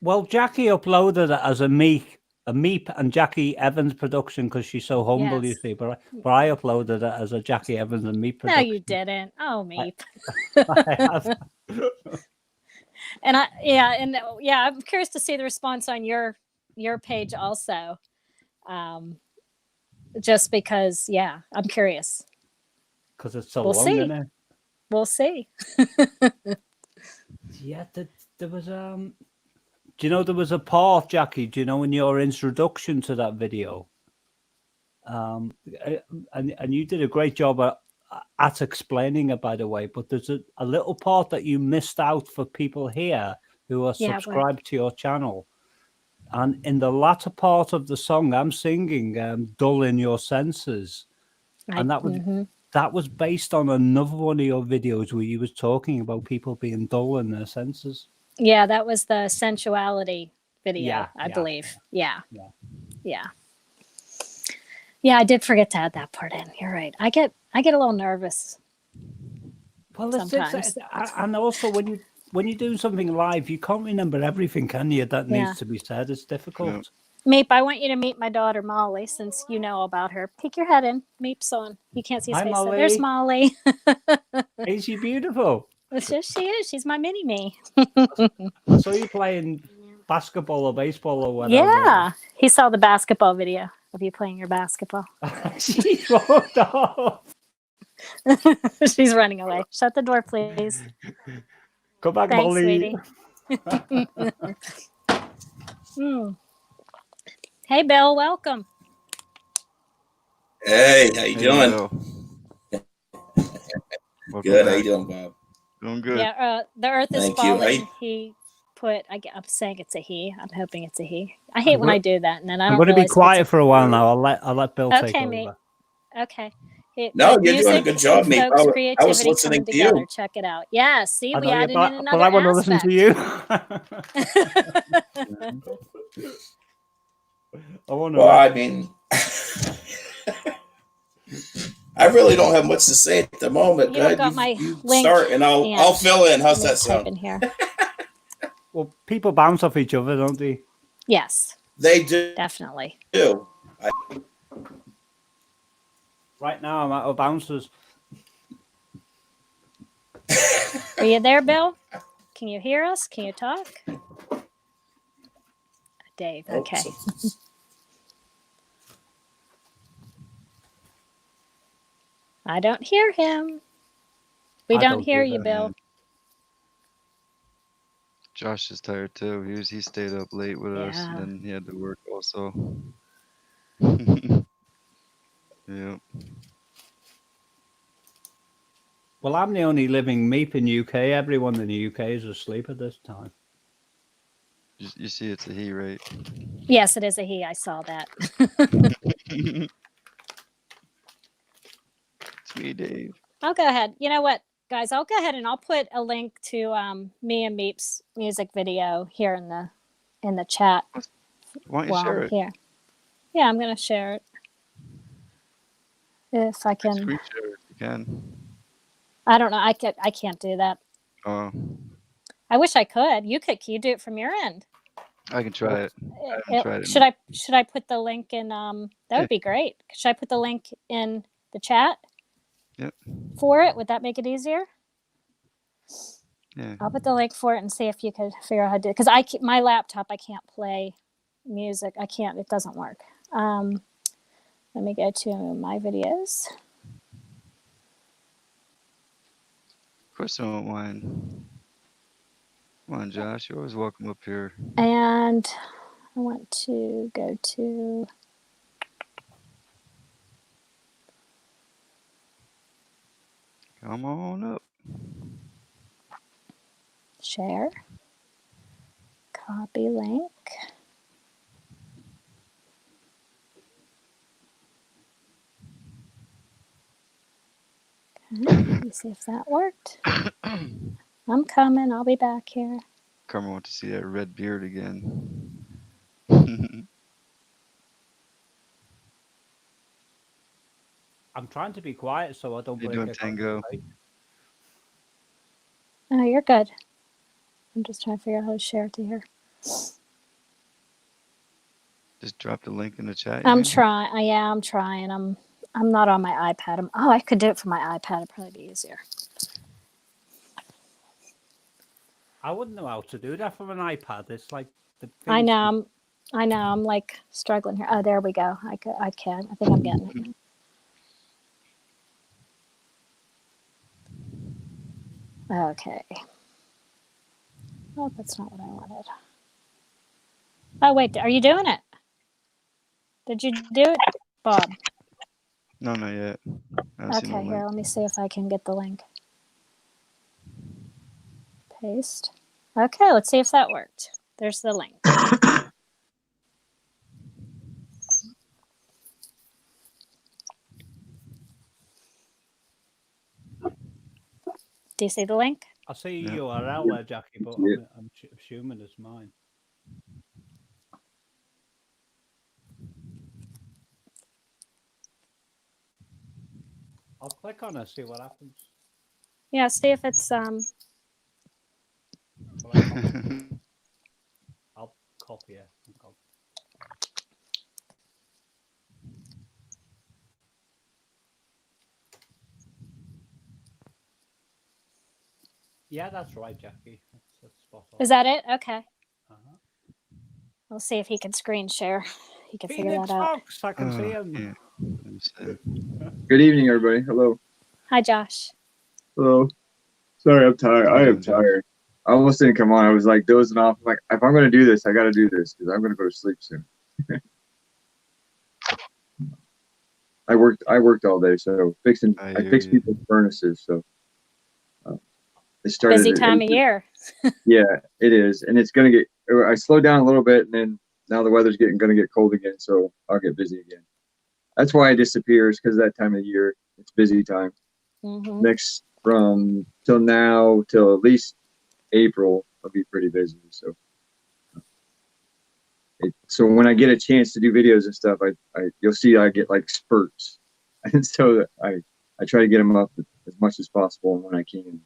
Well, Jackie uploaded it as a Meep and Jackie Evans production because she's so humble, you see. But I uploaded it as a Jackie Evans and Meep production. No, you didn't. Oh, Meep. I have. And I'm curious to see the response on your page also. Just because, I'm curious. Because it's so long, isn't it? We'll see. Yeah, there was do you know there was a part, Jackie? Do you know in your introduction to that video? And you did a great job at explaining it, by the way. But there's a little part that you missed out for people here who are subscribed to your channel. And in the latter part of the song, I'm singing "Dull in Your Senses," and that was based on another one of your videos where you was talking about people being dull in their senses. Yeah, that was the sensuality video, I believe. Yeah. Yeah, I did forget to add that part in. You're right. I get a little nervous. Well, sometimes. And also when you're doing something live, you can't remember everything, can you? That needs to be said. It's difficult. Meep, I want you to meet my daughter Molly, since you know about her. Peek your head in. Meep's on. You can't see his Hi, face. So there's Molly. Molly. Is she beautiful? She is. She's my mini me. I saw you playing basketball or baseball or whatever. Yeah. He saw the basketball video of you playing your basketball. She walked off. She's running away. Shut the door, please. Come back, Thanks, Molly. sweetie. Hey, Bill. Welcome. Hey, how you Hey, doing? Bill. Welcome Good. How back. you doing, Bob? Doing good. Yeah, the earth is Thank you. falling. He put, I'm saying it's a he. I'm hoping it's a he. I hate when I do that, and then I I'm don't going to be realize if quiet it's for a while now. I'll let Bill take Okay, over. mate. Okay. No, Put you're doing a music good job, and mate. folks' I was creativity listening coming to you. together. Check it out. Yeah, see, I we know, added but, in but another I want to listen aspect. to you. I want to. Well, I mean, I really don't have much to say at the moment. You Go don't ahead, got my you link. start, and I'll fill in. How's that Type sound? in here. Well, people bounce off each other, don't they? Yes, They do. definitely. Right now, I'm out of bouncers. Are you there, Bill? Can you hear us? Can you talk? Dave, okay. I don't hear him. We don't hear you, Bill. Josh is tired too. He stayed up late with us, Yeah. and then he had to work also. Yeah. Well, I'm the only living meep in UK. Everyone in the UK is asleep at this time. You see, it's a he, right? Yes, it is a he. I saw that. It's me, Dave. I'll go ahead. You know what, guys? I'll go ahead and I'll put a link to me and Meep's music video here in the chat. Why don't you share it? Here. Yeah, I'm gonna share it. If I can. Screen share it if you can. I don't know. I can't do that. Oh. I wish I could. You could. Can you do it from your end? I can try it. I haven't tried it. Should I put the link in? That would be great. Should I put the link in the chat? Yep. For it, would that make it easier? Yeah. I'll put the link for it and see if you could figure out how to do it. Because my laptop, I can't play music. I can't. It doesn't work. Let me go to my videos. Of course I don't mind. Come on, Josh. You're always welcome up here. And I want to go to Come on up. share, copy link. Okay, let me see if that worked. I'm coming. I'll be back here. Carmen wants to see that red beard again. I'm trying to be quiet so I don't You're break doing a tango. Oh, you're good. I'm just trying to figure out how to share it to here. Just drop the link in the chat. I'm trying. Yeah, I'm trying. I'm not on my iPad. I could do it from my iPad. It'd probably be easier. I wouldn't know how to do that from an iPad. It's like the. I know. I'm like struggling here. Oh, there we go. I can. I think I'm getting it. Okay. Oh, that's not what I wanted. Oh, wait. Are you doing it? Did you do it, Bob? No, not yet. Okay, here. Let me see if I can get the link. Paste. Okay, let's see if that worked. There's the link. Do you see the link? I see URL there, Jackie, but I'm assuming it's mine. I'll click on it, see what happens. Yeah, see if it's I'll copy it. Yeah, that's right, Jackie. That's spot on. Is that it? Okay. Uh-huh. We'll see if he can screen share. He can figure Phoenix that out. Fox, I can see him. Yeah. Let me see. Good evening, everybody. Hello. Hi, Josh. Hello. Sorry, I'm tired. How you I am doing, Josh? tired. I almost didn't come on. I was like dozing off. I'm like, if I'm going to do this, I got to do this because I'm going to go to sleep soon. I worked all day, so I I hear fixed you. people's furnaces. So it started. Busy time of year. Yeah, it is, and it's going to get. I slowed down a little bit, and then now the weather's going to get cold again, so I'll get busy again. That's why I disappear, is because that time of year it's busy time. Mm-hmm. Next from till now till at least April, I'll be pretty busy. So when I get a chance to do videos and stuff, you'll see I get like spurts, and so I try to get them up as much as possible when I can.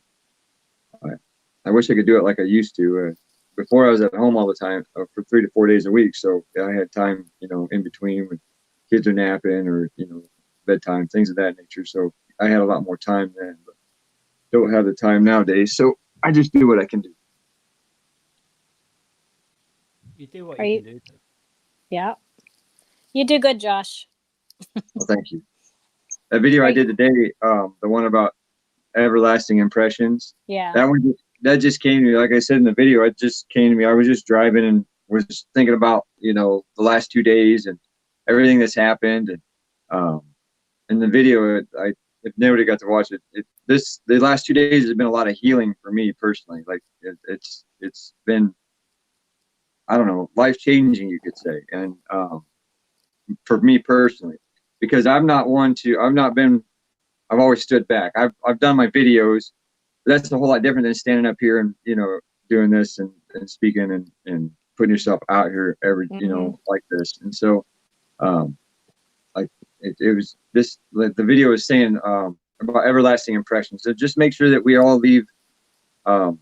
I wish I could do it like I used to. Before I was at home all the time for 3 to 4 days a week, so I had time, in between when kids are napping or bedtime, things of that nature. So I had a lot more time then, but don't have the time nowadays. So I just do what I can do. You do what Are you you- can do. Yeah. You do good, Josh. Well, thank you. That video I did today, the one about everlasting impressions, Yeah. that just came to me. Like I said in the video, it just came to me. I was just driving and was thinking about, the last 2 days and everything that's happened. And in the video, if nobody got to watch it, the last 2 days has been a lot of healing for me personally. Like it's been, I don't know, life changing, you could say. And for me personally, because I've always stood back. I've done my videos. That's a whole lot different than standing up here and, doing this and speaking and putting yourself out here like this. And so, like it was this, the video is saying, about everlasting impressions. So just make sure that we all leave, the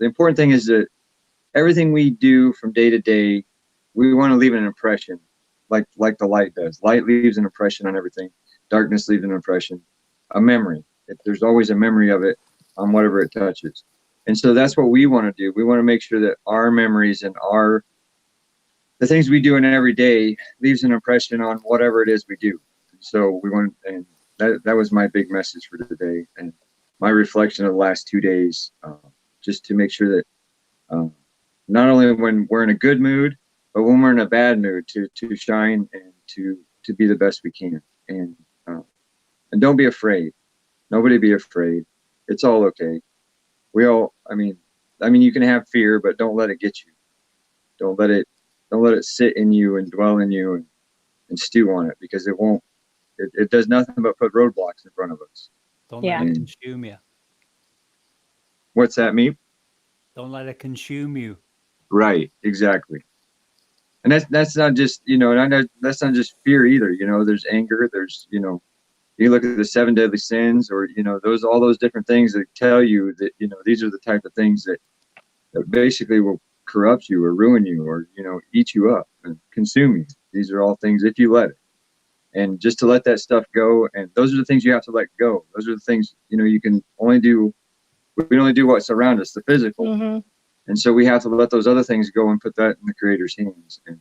important thing is that everything we do from day to day, we want to leave an impression, like the light does. Light leaves an impression on everything. Darkness leaves an impression, a memory. There's always a memory of it on whatever it touches. And so that's what we want to do. We want to make sure that our memories and the things we do in every day leaves an impression on whatever it is we do. So and that was my big message for today, and my reflection of the last 2 days, just to make sure that not only when we're in a good mood, but when we're in a bad mood, to shine and to be the best we can. And don't be afraid. Nobody be afraid. It's all okay. I mean, you can have fear, but don't let it get you. Don't let it sit in you and dwell in you and stew on it, because it won't. It does nothing but put roadblocks in front of us. Don't Yeah. let it consume you. What's that mean? Don't let it consume you. Right. Exactly. And that's not just, that's not just fear either. There's anger. There's, you look at the 7 deadly sins, or, all those different things that tell you that, these are the type of things that basically will corrupt you or ruin you or, eat you up and consume you. These are all things, if you let it. And just to let that stuff go. And those are the things you have to let go. Those are the things, we can only do what's around us, the physical. Mm-hmm. And so we have to let those other things go and put that in the Creator's hands. And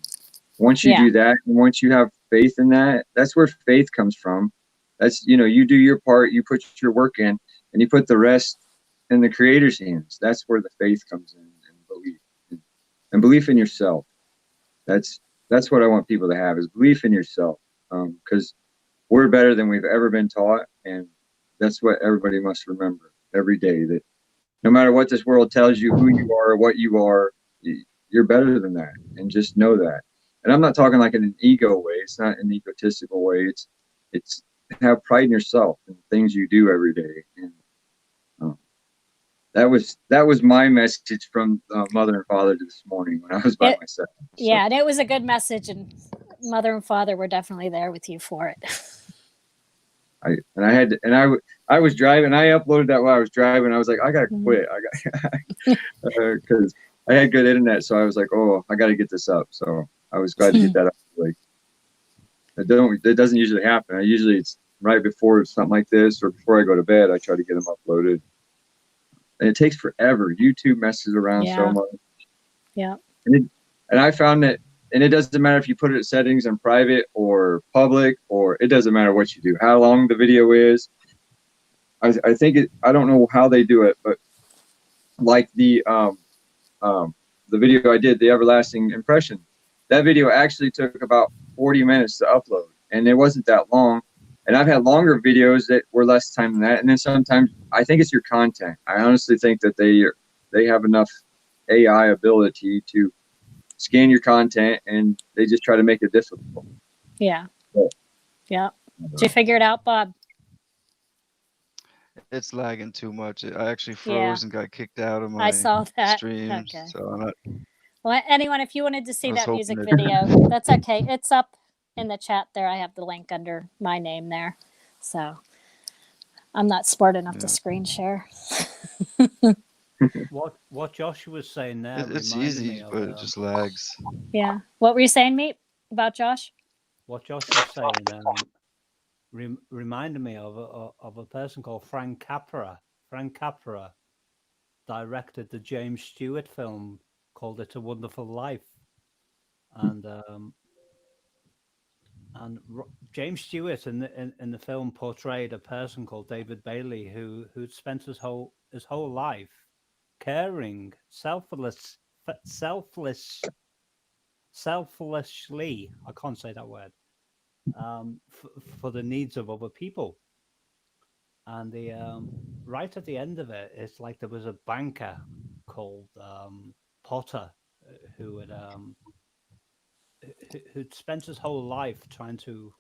once you do that, and once you have faith in that, that's where faith comes from. That's, you do your part, you put your work in, and you put the rest in the Creator's hands. That's where the faith comes in, and belief. And belief in yourself. That's what I want people to have, is belief in yourself. Because we're better than we've ever been taught. And that's what everybody must remember every day, that no matter what this world tells you, who you are or what you are, you're better than that. And just know that. And I'm not talking like in an ego way. It's not an egotistical way. It's have pride in yourself and things you do every day. And that was my message from Mother and Father this morning when I was by myself. So. Yeah, and it was a good message, and Mother and Father were definitely there with you for it. I was driving. I uploaded that while I was driving. I was like, I gotta quit. Because I had good internet, so I was like, oh, I gotta get this up. So I was glad to get that up. Like, it doesn't usually happen. It's right before something like this, or before I go to bed. I try to get them uploaded. and it takes forever. YouTube messes around so Yeah. much. Yeah. And I found that, and it doesn't matter if you put it settings in private or public, or it doesn't matter what you do, how long the video is. I think I don't know how they do it, but like the video I did, the everlasting impression, that video actually took about 40 minutes to upload, and it wasn't that long. And I've had longer videos that were less time than that. And then sometimes I think it's your content. I honestly think that they have enough AI ability to scan your content, and they just try to make it difficult. Yeah. But, Yeah. Did you figure it out, Bob? It's lagging too much. I actually Yeah. froze and got kicked out of I my saw that. stream. Okay. So I'm not, Well, anyone, if you wanted to I see was that music hoping video, that's okay. It's up in the chat there. I have the link under my name there. So I'm not smart enough to Yeah. screen share. What Josh was saying there it's reminded me easy, of but it just lags. Yeah. What were you saying, Meat, about Josh? what Josh was saying. Reminded me of a person called Frank Capra. Frank Capra directed the James Stewart film called "It's a Wonderful Life," and James Stewart in the film portrayed a person called David Bailey who'd spent his whole life caring selflessly. I can't say that word. For the needs of other people. And the right at the end of it, it's like there was a banker called Potter who'd spent his whole life trying to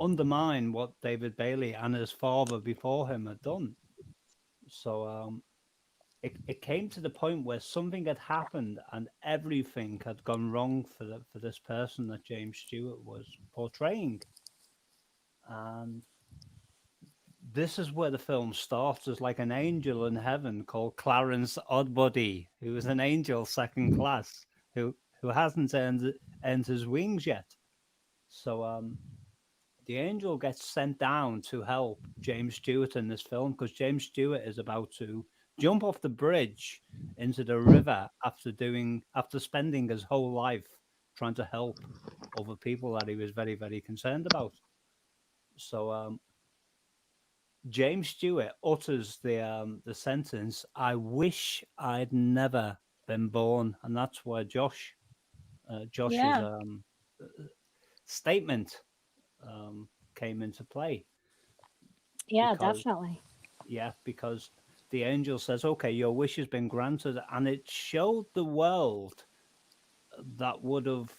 undermine what David Bailey and his father before him had done. So it came to the point where something had happened and everything had gone wrong for this person that James Stewart was portraying. And this is where the film starts, as like an angel in heaven called Clarence Oddbody, who is an angel second class, who hasn't earned his wings yet. So the angel gets sent down to help James Stewart in this film, because James Stewart is about to jump off the bridge into the river after spending his whole life trying to help other people that he was very, very concerned about. So James Stewart utters the sentence, "I wish I'd never been born," and that's where Josh's statement came into play. Yeah, definitely. Yeah, because the angel says, "Okay, your wish has been granted," and it showed the world that would have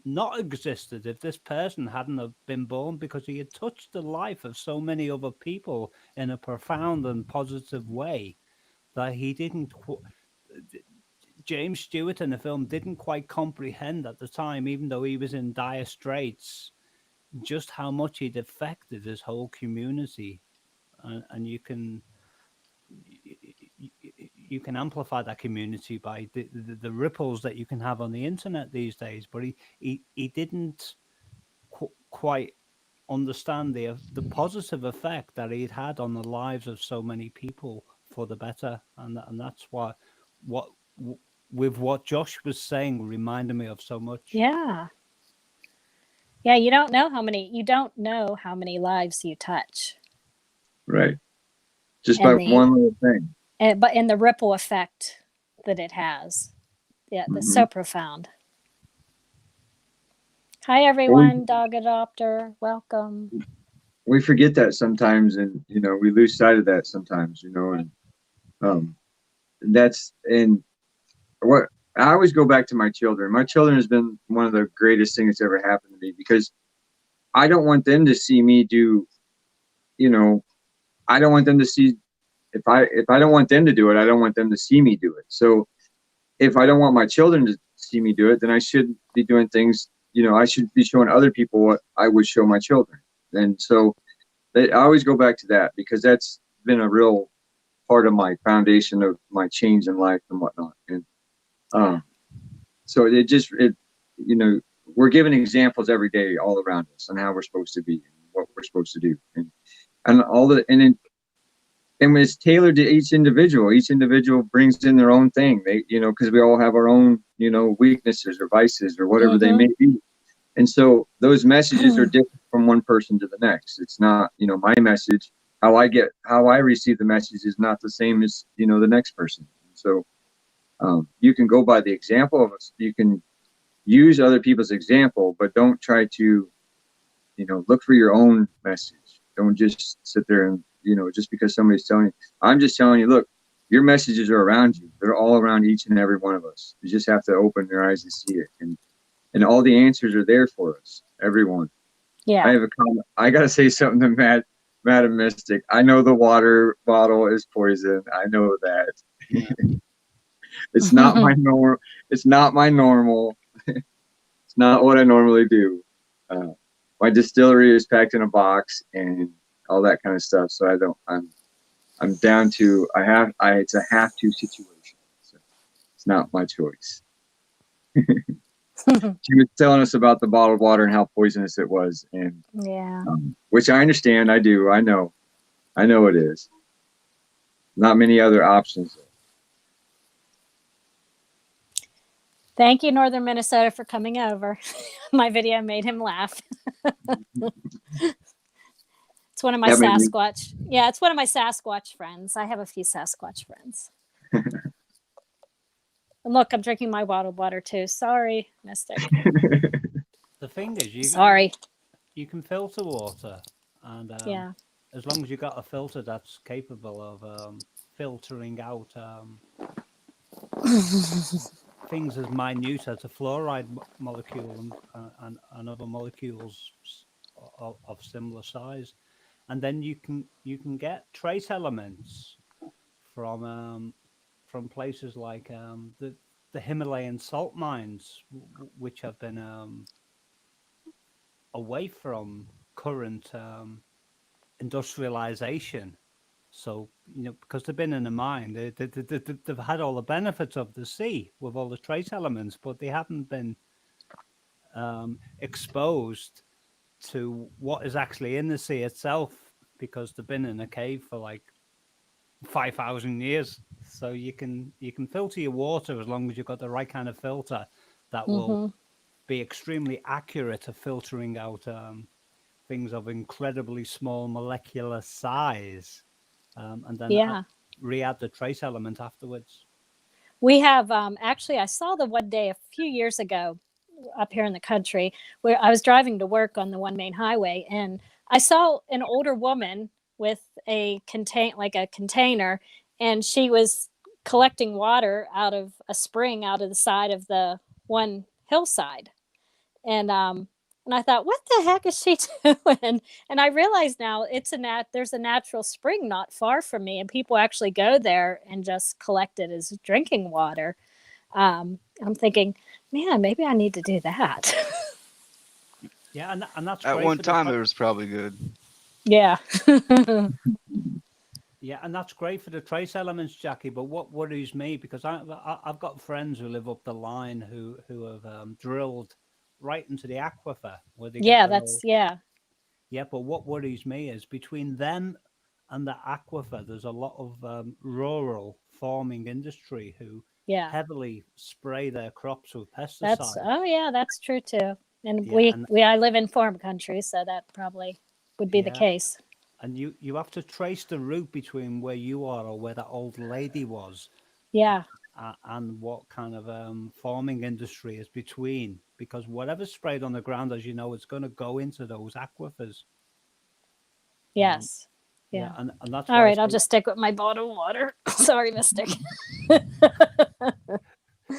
not existed if this person hadn't have been born, because he had touched the life of so many other people in a profound and positive way that he didn't. James Stewart in the film didn't quite comprehend at the time, even though he was in dire straits, just how much he'd affected his whole community, and you can amplify that community by the ripples that you can have on the internet these days. But he didn't quite understand the positive effect that he'd had on the lives of so many people for the better, and that's what Josh was saying reminded me of so much. Yeah. Yeah, you don't know how many lives you touch. Right. Just by one little thing. But in the ripple effect that it has. Yeah, that's so profound. Hi, everyone. Dog adopter. Welcome. We forget that sometimes, and, we lose sight of that sometimes, and what I always go back to my children. My children has been one of the greatest things that's ever happened to me, because I don't want them to see me do, I don't want them to see, if I don't want them to do it, I don't want them to see me do it. So if I don't want my children to see me do it, then I shouldn't be doing things, I should be showing other people what I would show my children. And so I always go back to that, because that's been a real part of my foundation of my change in life and whatnot. And so we're given examples every day all around us on how we're supposed to be and what we're supposed to do, and and it's tailored to each individual. Each individual brings in their own thing. They, because we all have our own, weaknesses or vices or whatever they may be. And so those messages are different from one person to the next. It's not, my message, how I receive the message is not the same as, the next person. So you can go by the example of us. You can use other people's example, but don't try to, look for your own message. Don't just sit there and, just because somebody's telling you. I'm just telling you, look, your messages are around you. They're all around each and every one of us. You just have to open your eyes and see it. And all the answers are there for us, everyone. Yeah. I have a comment. I got to say something to Matt and Mystic. I know the water bottle is poison. I know that. It's not my norm. It's not my normal. It's not what I normally do. My distillery is packed in a box and all that kind of stuff. So I'm down to, it's a have to situation. So it's not my choice. She was telling us about the bottled water and how poisonous it was, and which I understand. I do. I know it is. Not many other options. Thank you, Northern Minnesota, for coming over. My video made him laugh. It's one of my Sasquatch. Yeah, it's one of my Sasquatch friends. I have a few Sasquatch friends. And look, I'm drinking my bottled water too. Sorry, Mystic. The thing is, you can filter water, and as long as you've got a filter that's capable of filtering out things as minute as a fluoride molecule and other molecules of similar size, and then you can get trace elements from places like the Himalayan salt mines, which have been away from current industrialization. So, because they've been in a mine, they've had all the benefits of the sea with all the trace elements, but they haven't been exposed to what is actually in the sea itself, because they've been in a cave for like 5,000 years. So you can filter your water as long as you've got the right kind of filter that will be extremely accurate at filtering out things of incredibly small molecular size, and then re-add the trace element afterwards. We have actually, I saw the one day a few years ago up here in the country where I was driving to work on the one main highway, and I saw an older woman with a container, and she was collecting water out of a spring out of the side of the one hillside. And I thought, what the heck is she doing? And I realize now there's a natural spring not far from me, and people actually go there and just collect it as drinking water. I'm thinking, man, maybe I need to do that. Yeah, and that's at great one time it was probably good. Yeah. Yeah, and that's great for the trace elements, Jackie. But what worries me, because I've got friends who live up the line who have drilled right into the aquifer where they yeah. But what worries me is between them and the aquifer, there's a lot of rural farming industry who heavily spray their crops with pesticides. That's true too. And I live in farm country, so that probably would be the case. And you have to trace the route between where you are or where that old lady was. Yeah. And what kind of farming industry is between, because whatever's sprayed on the ground, as you know, it's going to go into those aquifers. Yes. And that's all right. I'll just stick with my bottled water. Sorry, Mystic.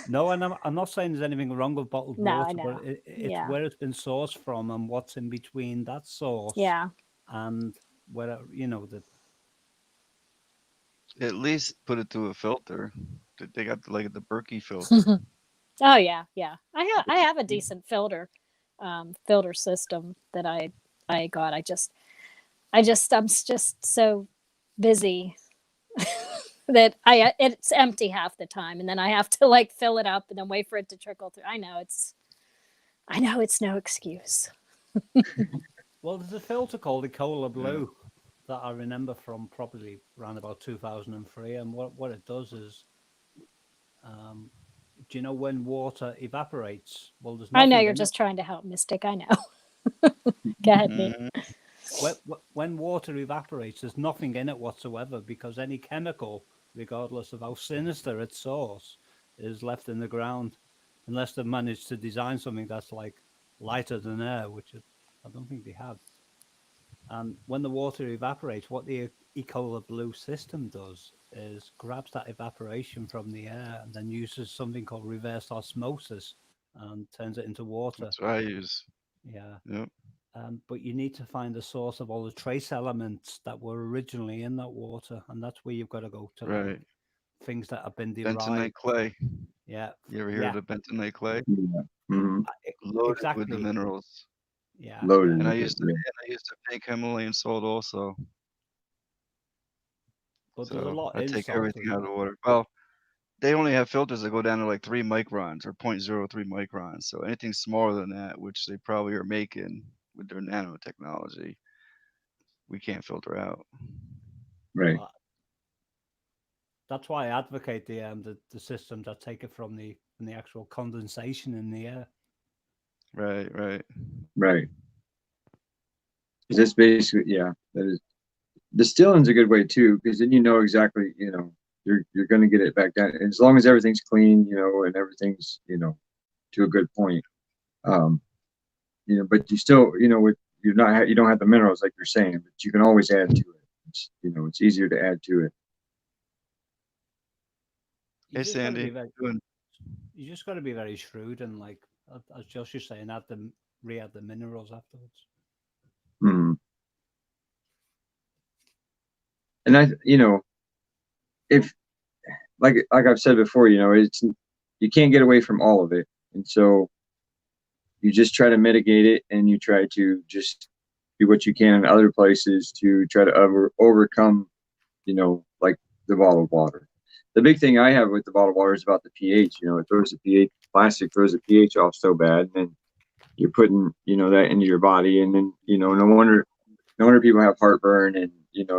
No, and I'm not saying there's anything wrong with bottled water, but it's where it's been sourced from and what's in between that source. Yeah. And where At least put it through a filter. They got the Berkey filter. Oh yeah. I have a decent filter system that I got. I'm just so busy that it's empty half the time, and then I have to fill it up and then wait for it to trickle through. I know it's no excuse. Well, there's a filter called Ecola Blue. that I remember from probably around about 2003. And what it does is, do you know when water evaporates? Well, there's I know nothing you're in it. just trying to help, Mystic. I know. Go ahead, Nate. Mhm. When water evaporates, there's nothing in it whatsoever, because any chemical, regardless of how sinister its source, is left in the ground, unless they've managed to design something that's like lighter than air, which I don't think they have. And when the water evaporates, what the Ecola Blue system does is grabs that evaporation from the air and then uses something called reverse osmosis and turns it into water. That's what I use. Yeah. Yep. But you need to find the source of all the trace elements that were originally in that water, and that's where you've got to go to, like Right. things that have been derived. Bentonite clay. Yeah, You ever hear of yeah, the bentonite clay? Yeah. Hmm. Loaded with the exactly. minerals. Yeah, Loaded yeah. And I with it. used to Yeah. and I used to make Himalayan salt also. But there's a So lot I in take salt everything as out of the well. water. Well, they only have filters that go down to like 3 microns or 0.03 microns. So anything smaller than that, which they probably are making with their nanotechnology, we can't filter out. Right. Well, that's why I advocate the system that take it from the actual condensation in the air. Right, right. Right. 'Cause that's basically, yeah, that is, distilling's a good way too, because then you know exactly, you're going to get it back down. And as long as everything's clean, and everything's, to a good point. Um, but you still, you don't have the minerals like you're saying, but you can always add to it. It's easier to add to it. You Hey just got to be Sandy, very, doing you just got to be very shrewd and, like, as Josh is saying, re-add the minerals afterwards. Mhm. And if like I've said before, you can't get away from all of it, and so you just try to mitigate it, and you try to just do what you can in other places to try to overcome, like the bottled water. The big thing I have with the bottled water is about the pH. It throws the pH, plastic throws the pH off so bad, and then you're putting, that into your body, and then, no wonder people have heartburn, and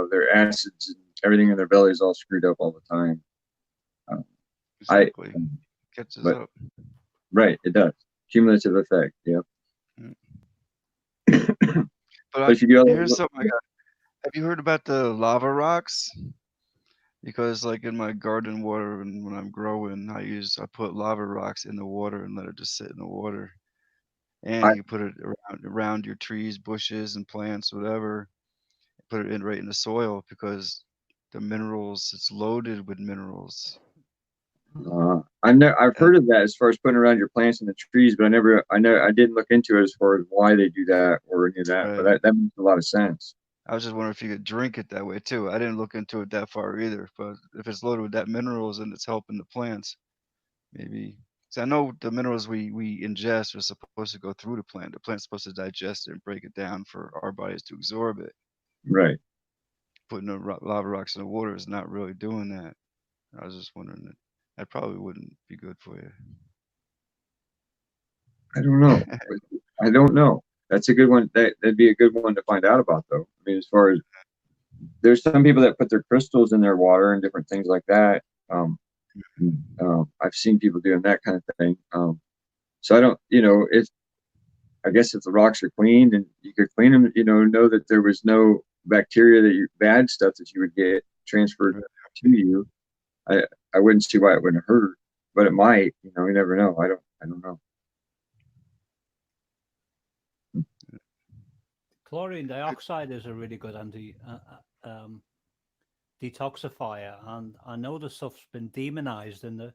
their acids and everything in their belly is all screwed up all the time. I, exactly. Catches but up. right, it does, cumulative effect. Yeah. Mm. But But if you go, here's something I got. Have you heard about the lava rocks? Because like in my garden water and when I'm growing, I put lava rocks in the water and let it just sit in the water. And I, you put it around your trees, bushes, and plants, whatever. Put it in right in the soil because the minerals, it's loaded with minerals. I've And heard of that as far as putting around your plants and the trees, but I didn't look into it as far as why they do that or any of that. But right. that makes a lot of sense. I was just wondering if you could drink it that way too. I didn't look into it that far either, but if it's loaded with that minerals and it's helping the plants, maybe. So I know the minerals we ingest are supposed to go through the plant. The plant's supposed to digest it and break it down for our bodies to absorb it. Right. Putting the lava rocks in the water is not really doing that. I was just wondering that probably wouldn't be good for you. I don't know. I don't know. That's a good one. That'd be a good one to find out about, though. I mean, as far as there's some people that put their crystals in their water and different things like that. I've seen people doing that kind of thing. So I don't, I guess if the rocks are cleaned and you could clean them, know that there was no bacteria bad stuff that you would get transferred to you. I wouldn't see why it wouldn't hurt, but it might. You never know. I don't know. Chlorine dioxide is a really good um, detoxifier, and I know the stuff's been demonized in the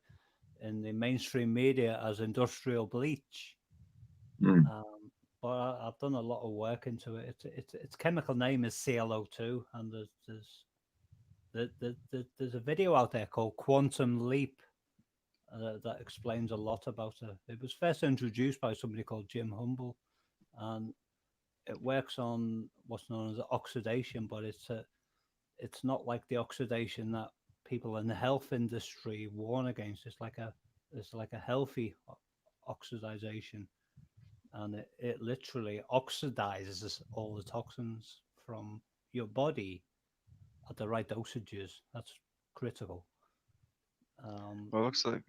mainstream media as industrial bleach. Mm. But I've done a lot of work into it. Its chemical name is ClO2, and there's a video out there called Quantum Leap that explains a lot about it. It was first introduced by somebody called Jim Humble, and it works on what's known as oxidation, but it's not like the oxidation that people in the health industry warn against. It's like a healthy oxidization, and it literally oxidizes all the toxins from your body at the right dosages. That's critical. Well, it looks like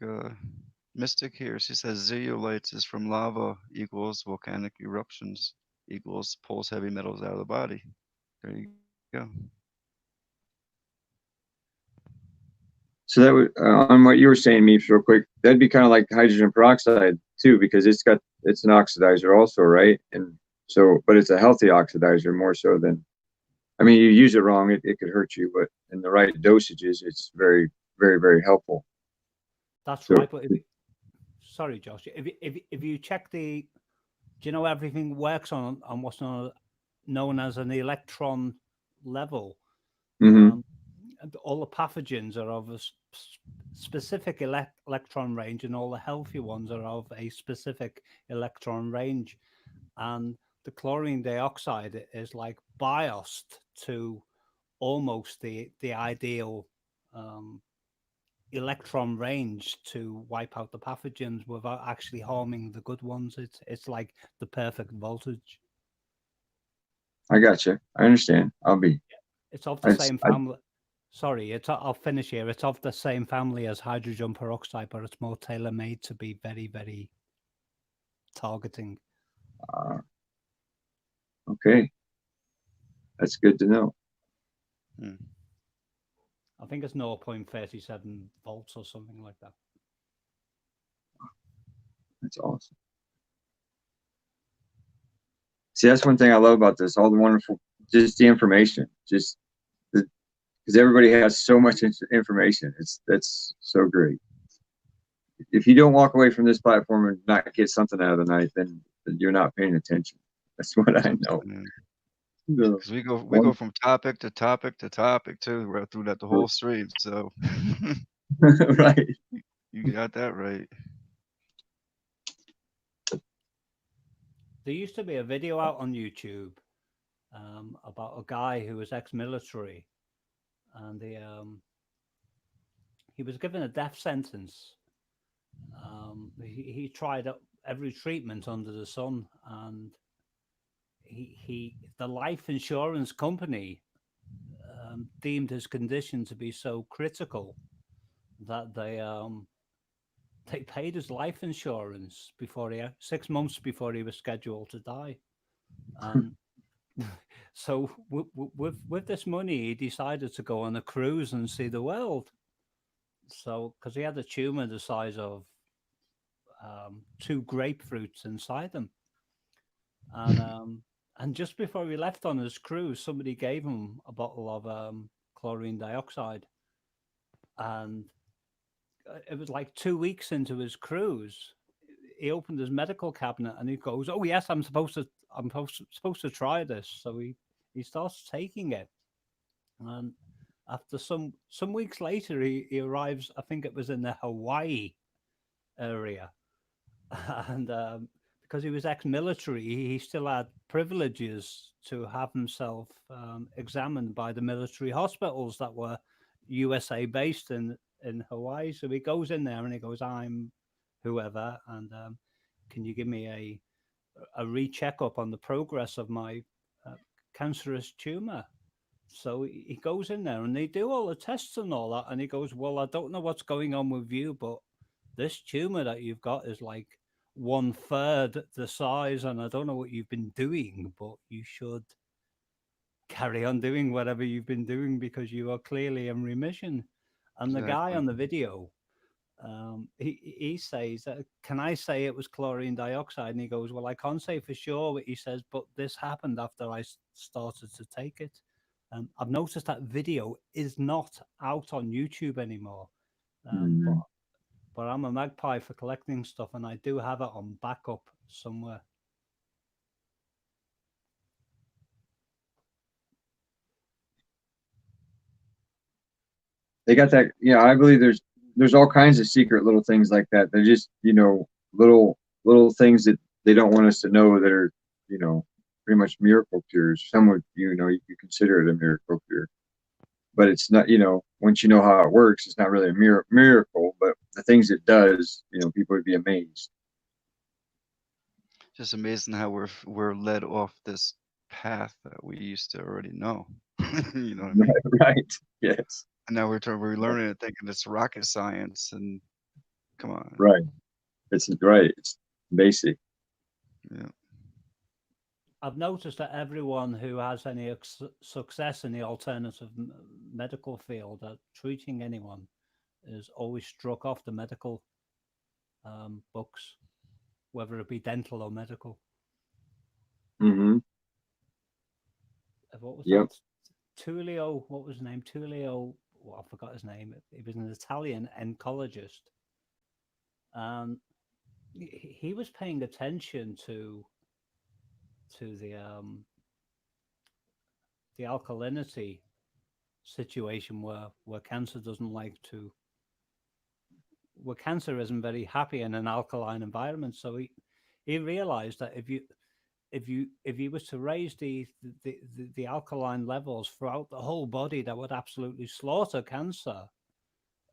Mystic here. She says zeolites is from lava equals volcanic eruptions equals pulls heavy metals out of the body. There you go. So that would, on what you were saying, Meeps, real quick, that'd be kind of like hydrogen peroxide too, because it's an oxidizer also, right? And so, but it's a healthy oxidizer more so than, I mean, you use it wrong, it could hurt you, but in the right dosages, it's very, very, very helpful. That's So, right. But sorry, Josh, if you check do you know everything works on what's known as an electron level? mhm. And all the pathogens are of a specific electron range, and all the healthy ones are of a specific electron range. And the chlorine dioxide is like biased to almost the ideal electron range to wipe out the pathogens without actually harming the good ones. It's like the perfect voltage. I got you. I understand. It's of the same family. Sorry, I'll finish here. It's of the same family as hydrogen peroxide, but it's more tailor-made to be very, very targeting. Okay. That's good to know. I think it's 0.37 volts or something like that. That's awesome. See, that's one thing I love about this, all the wonderful, just the information, just because everybody has so much information. That's so great. If you don't walk away from this platform and not get something out of the night, then you're not paying attention. That's what I know. Because we go from topic to topic to topic too, right through the whole stream. So right. You got that right. There used to be a video out on YouTube about a guy who was ex-military, and he was given a death sentence. He tried every treatment under the sun, and the life insurance company deemed his condition to be so critical that they paid his life insurance 6 months before he was scheduled to die. And so with this money, he decided to go on a cruise and see the world. So, because he had a tumor the size of 2 grapefruits inside him, and just before he left on his cruise, somebody gave him a bottle of chlorine dioxide, and it was like 2 weeks into his cruise, he opened his medical cabinet and he goes, "Oh yes, I'm supposed to try this." So he starts taking it, and after some weeks later, he arrives. I think it was in the Hawaii area, and because he was ex-military, he still had privileges to have himself examined by the military hospitals that were USA based in Hawaii. So he goes in there and he goes, "I'm whoever, and can you give me a recheck-up on the progress of my cancerous tumor?" So he goes in there and they do all the tests and all that, and he goes, "Well, I don't know what's going on with you, but this tumor that you've got is like 1/3 the size, and I don't know what you've been doing, but you should carry on doing whatever you've been doing because you are clearly in remission." And the guy on the video, he says, "Can I say it was chlorine dioxide?" And he goes, "Well, I can't say for sure," but he says, "But this happened after I started to take it." I've noticed that video is not out on YouTube anymore, but I'm a magpie for collecting stuff, and I do have it on backup somewhere. They got that. Yeah, I believe there's all kinds of secret little things like that. They're just, little things that they don't want us to know that are, pretty much miracle cures. Some would, you consider it a miracle cure, but it's not, once you know how it works, it's not really a miracle, but the things it does, people would be amazed. Just amazing how we're led off this path that we used to already know. You know what I mean? Right. Yes. And now we're learning it, thinking it's rocket science, and come on. Right. It's right. It's basic. Yeah. I've noticed that everyone who has any success in the alternative medical field at treating anyone is always struck off the medical books, whether it be dental or medical. Mm-hmm. What was Yep. that? Tullio, what was his name? Tullio, well, I forgot his name. He was an Italian oncologist. He was paying attention to the alkalinity situation where cancer doesn't like to, where cancer isn't very happy in an alkaline environment. So he realized that if you was to raise the alkaline levels throughout the whole body, that would absolutely slaughter cancer.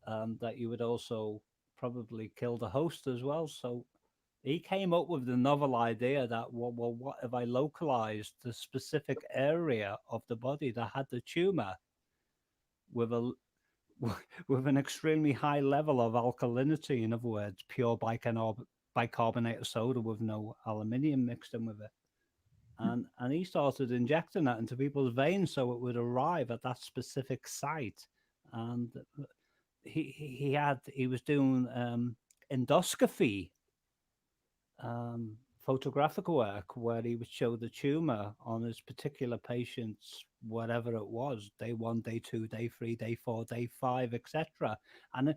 That you would also probably kill the host as well. So he came up with the novel idea that, well, what if I localized the specific area of the body that had the tumor with a with an extremely high level of alkalinity? In other words, pure bicarbonate of soda with no aluminium mixed in with it. And he started injecting that into people's veins so it would arrive at that specific site. And he was doing endoscopy, photographic work, where he would show the tumor on his particular patients, whatever it was, day 1, day 2, day 3, day 4, day 5, etc. And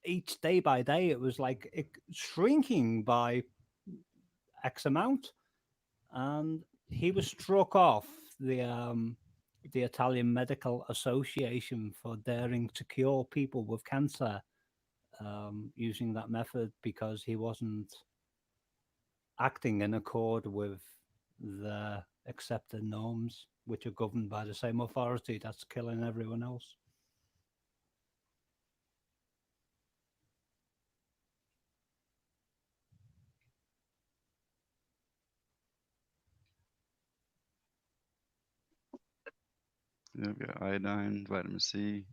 each day by day, it was like shrinking by X amount. And he was struck off the Italian Medical Association for daring to cure people with cancer using that method, because he wasn't acting in accord with the accepted norms, which are governed by the same authority that's killing everyone else. Yeah, we got iodine, vitamin C.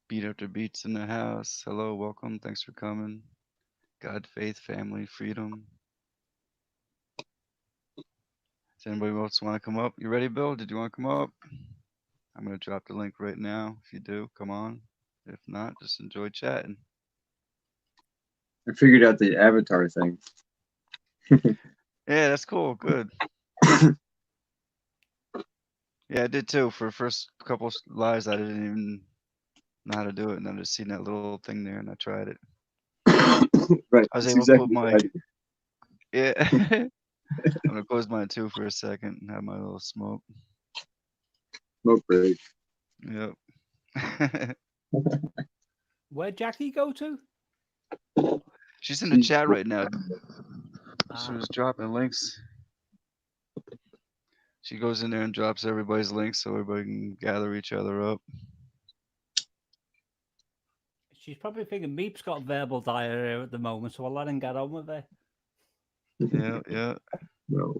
Beat after beats in the house. Hello, welcome. Thanks for coming. God, faith, family, freedom. Does anybody else want to come up? You ready, Bill? Did you want to come up? I'm going to drop the link right now. If you do, come on. If not, just enjoy chatting. I figured out the avatar thing. Yeah, that's cool. Good. Yeah, I did too. For the first couple lives, I didn't even know how to do it, and I just seen that little thing there, and I tried it. Right. I was That's able to exactly put my what I did. yeah. I'm gonna close mine too for a second and have my little smoke. Smoke break. Yep. Where'd Jackie go to? She's in the chat right now. Ah. She was dropping links. She goes in there and drops everybody's links so everybody can gather each other up. She's probably thinking Meep's got verbal diarrhea at the moment, so I'll let him get on with it. Yeah, yeah. No.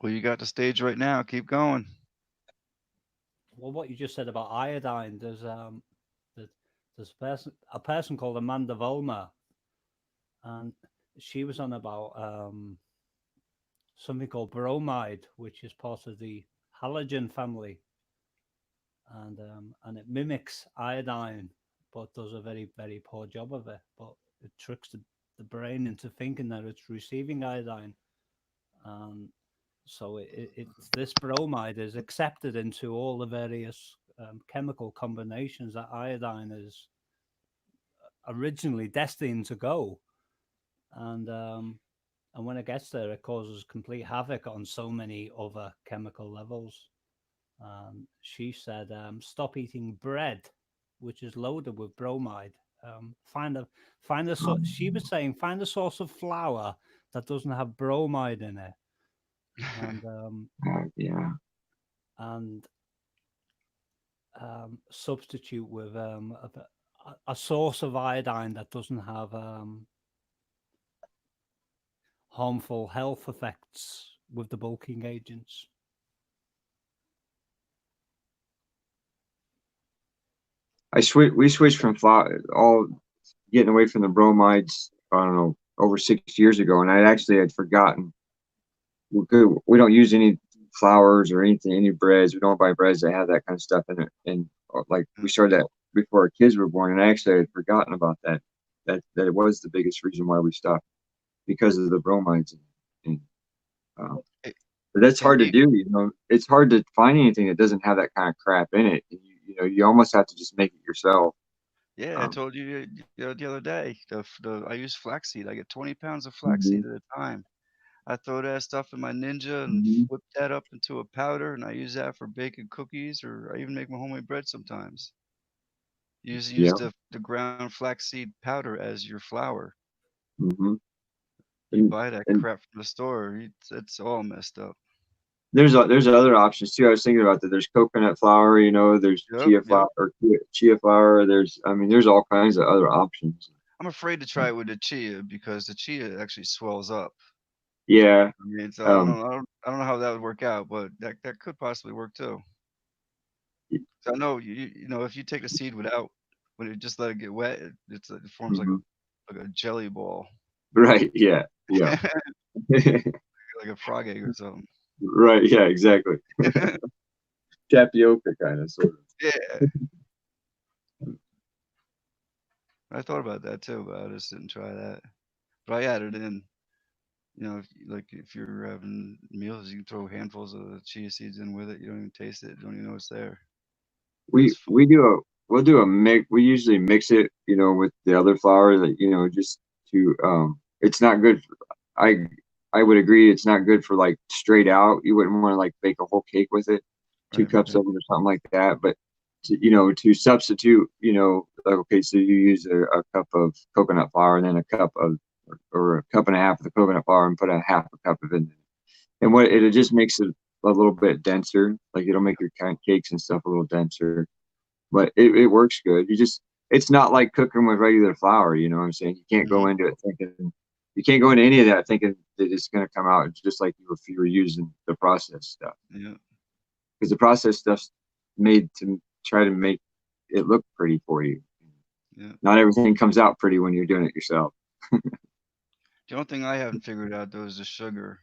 Well, you got the stage right now. Keep going. Well, what you just said about iodine, there's a person called Amanda Vollmer, and she was on about something called bromide, which is part of the halogen family, and it mimics iodine, but does a very, very poor job of it. But it tricks the brain into thinking that it's receiving iodine. So this bromide is accepted into all the various chemical combinations that iodine is originally destined to go. And when it gets there, it causes complete havoc on so many other chemical levels. She said, stop eating bread, which is loaded with bromide. She was saying, find a source of flour that doesn't have bromide in it. And Yeah. and substitute with a source of iodine that doesn't have harmful health effects with the bulking agents. We switched from all getting away from the bromides, I don't know, over 6 years ago, and I actually had forgotten. We don't use any flours or anything, any breads. We don't buy breads that have that kind of stuff in it. And like we started that before our kids were born, and I actually had forgotten about that. That it was the biggest reason why we stopped, because of the bromides. And Hey, but that's hey, hard to Nate, do. It's hard to find anything that doesn't have that kind of crap in it. You almost have to just make it yourself. yeah, I Um, told you the other day. I use flaxseed. I get 20 pounds of mhm, flaxseed at a time. I throw that stuff in my Ninja and mhm. whip that up into a powder, and I use that for baking cookies, or I even make my homemade bread sometimes. Use Yeah. the ground flaxseed powder as your flour. hmm You And buy that and crap from the store, it's all messed up. there's other options too. I was thinking about that. There's coconut flour, there's Yep, yep. chia flour. There's all kinds of other options. I'm afraid to try it with the chia because the chia actually swells up. Yeah. I mean, so Um, I don't know how that would work out, but that could possibly work too. So I know if you take the seed when you just let it get wet, it forms mhm. like a jelly ball, Right. Yeah. Yeah. like a frog egg or something. Right. Yeah. Exactly. Tapioca kind of sort of. Yeah, I thought about that too, but I just didn't try that. But I added in, if you're having meals, you can throw handfuls of the chia seeds in with it. You don't even taste it. You don't even know it's there. It's We full. do we'll do a mix. We usually mix it, with the other flour that, just to it's not good. I I would agree it's not good for like straight out. You wouldn't want to like bake a whole cake with it, two Right, cups right. of it or something like that. But to substitute, like, okay, so you use a cup of coconut flour and then a cup of or a cup and a half of the coconut flour and put a half a cup of it in. And what it just makes it a little bit denser. Like it'll make your cakes and stuff a little denser, but it works good. It's not like cooking with regular flour. You know what I'm saying? Hmm. You can't go into any of that thinking that it's going to come out just like if you were using the processed stuff, Yeah, because the processed stuff's made to try to make it look pretty for you. yeah. Not everything comes out pretty when you're doing it yourself. The only thing I haven't figured out though is the sugar,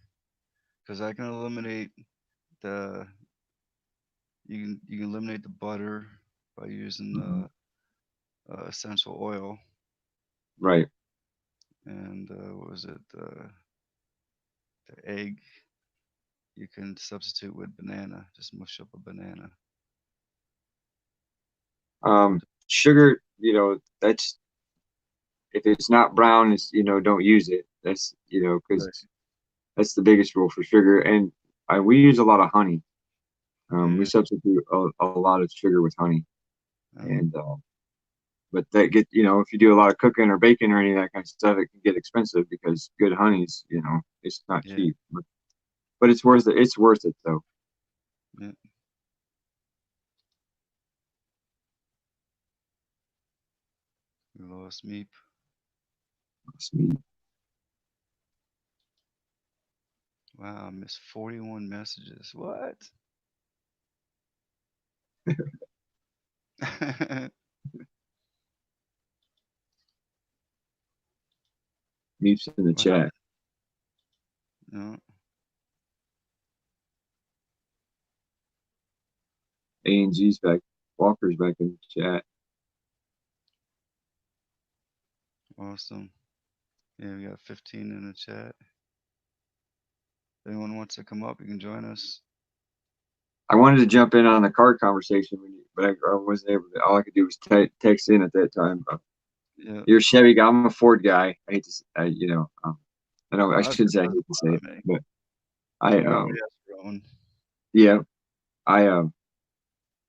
because I can eliminate the you can eliminate the butter by using Mhm. essential oil, Right. and what was it, the egg you can substitute with banana. Just mush up a banana. Um, Sugar, that's if it's not brown, don't use it. That's because Right. that's the biggest rule for sugar. And we use a lot of honey. We Yeah. substitute a lot of sugar with honey, Oh, and but that if you do a lot of cooking or baking or any of that kind of stuff, it can get expensive because good honey's it's not yeah. cheap, but it's worth it. It's worth it though. Yeah. We lost Meep. Sweet. Wow, I missed 41 messages. What? Meeps in the What happened? chat. No. A&G's back. Walker's back in the chat. Awesome. Yeah, we got 15 in the chat. If anyone wants to come up, you can join us. I wanted to jump in on the card conversation, but I wasn't able to. All I could do was text in at that time. Yeah. You're a Chevy guy. I'm a Ford guy. I hate to, I know I That shouldn't say I hate doesn't to say it, bother me. but I, Everybody has their own. yeah, I,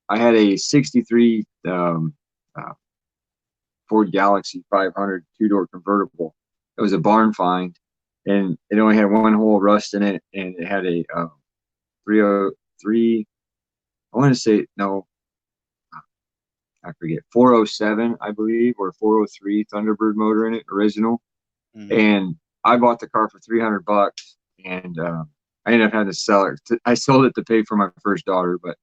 I had a '63 uh, Ford Galaxy 500 two-door convertible. It was a barn find, and it only had one hole rust in it, and it had a 303. I want to say no, I forget, 407, I believe, or 403 Thunderbird motor in it, original. Hmm. And I bought the car for $300, and I ended up having to sell it. I sold it to pay for my first daughter, but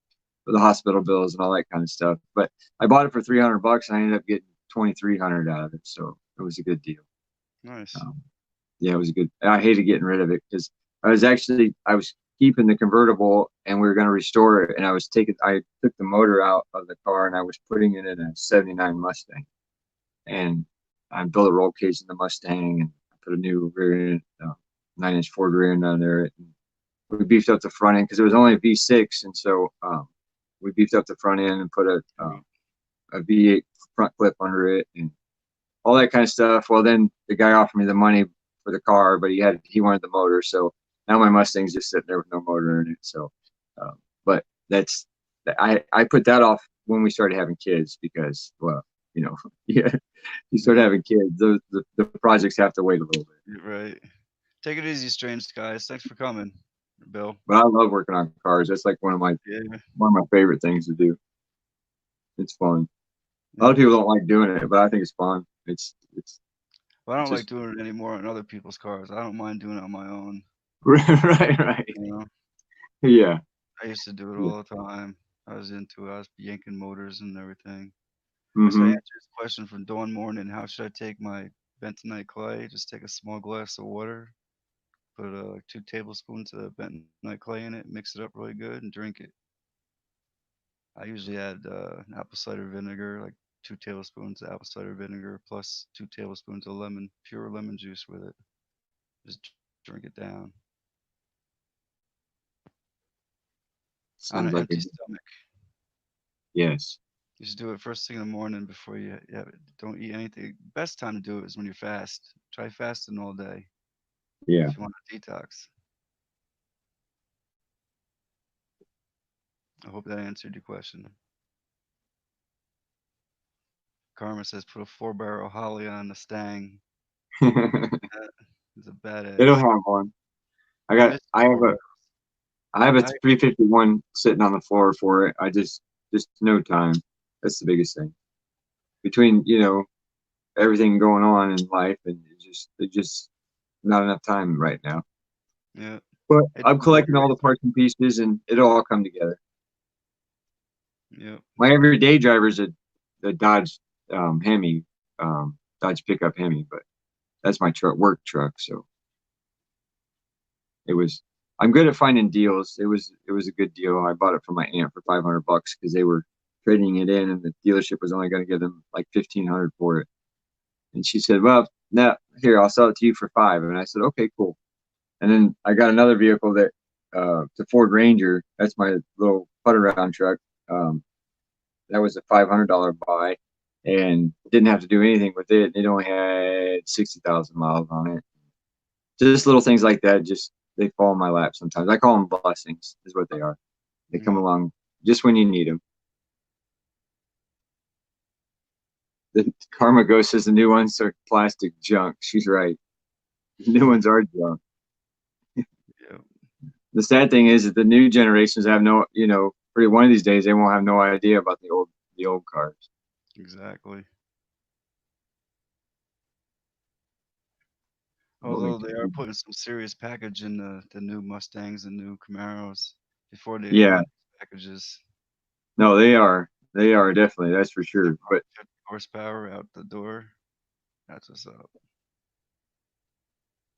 for the hospital bills and all that kind of stuff. But I bought it for $300, and I ended up getting $2,300 out of it, so it was a good deal. Nice. Yeah, it was a good. I hated getting rid of it because I was keeping the convertible, and we were going to restore it, and I took the motor out of the car, and I was putting it in a '79 Mustang, and I built a roll cage in the Mustang, and I put a new rear end, 9-inch Ford rear end on there. And we beefed up the front end because it was only a V6, and so we beefed up the front end and put a V8 front clip under it and all that kind of stuff. Well, then the guy offered me the money for the car, but he wanted the motor, so now my Mustang's just sitting there with no motor in it. So, but I put that off when we started having kids because, well, yeah, you start having kids, the projects have to wait a little bit. Right. Take it easy, strange guys. Thanks for coming, Bill. But I love working on cars. That's like one of my favorite things to do. It's fun. A lot of people don't like doing it, but I think it's fun. Well, I don't like doing it anymore on other people's cars. I don't mind doing it on my own. Right. Yeah. I used to do it all the time. I was into it. I was yanking motors and everything. Mm-hmm. So I answered this question from Dawn Morning. How should I take my bentonite clay? Just take a small glass of water, put 2 tablespoons of bentonite clay in it, mix it up really good, and drink it. I usually add apple cider vinegar, like 2 tablespoons of apple cider vinegar plus 2 tablespoons of pure lemon juice with it. Just drink it down on an empty stomach. Yes. You should do it first thing in the morning before you don't eat anything. Best time to do it is when you're fast. Try fasting all day. Yeah. If you want to detox. I hope that answered your question. Karma says put a 4-barrel Holly on the Stang. It's a badass. They don't have one. I have a 351 sitting on the floor for it. I just no time. That's the biggest thing. Between everything going on in life, and it's just not enough time right now. Yeah. But I'm collecting all the parts and pieces, and it'll all come together. Yeah. My everyday driver is a Dodge Hemi, Dodge pickup Hemi, but that's my work truck. So I'm good at finding deals. It was a good deal. I bought it from my aunt for $500 because they were trading it in, and the dealership was only going to give them like $1,500 for it. And she said, "Well, no, here, I'll sell it to you for $5." And I said, "Okay, cool." And then I got another vehicle the Ford Ranger. That's my little putt around truck. That was a $500 buy, and didn't have to do anything with it. It only had 60,000 miles on it. Just little things like that. They fall in my lap sometimes. I call them blessings, is what they are. They come along just when you need them. The Karma Ghost says the new ones are plastic junk. She's right. The new ones are junk. Yeah. The sad thing is that the new generations have pretty one of these days they won't have no idea about the old cars. Exactly. Although they are putting some serious package in the new Mustangs and new Camaros before they packages. No, they are. They are definitely. That's for sure. But 50 horsepower out the door. That's what's up.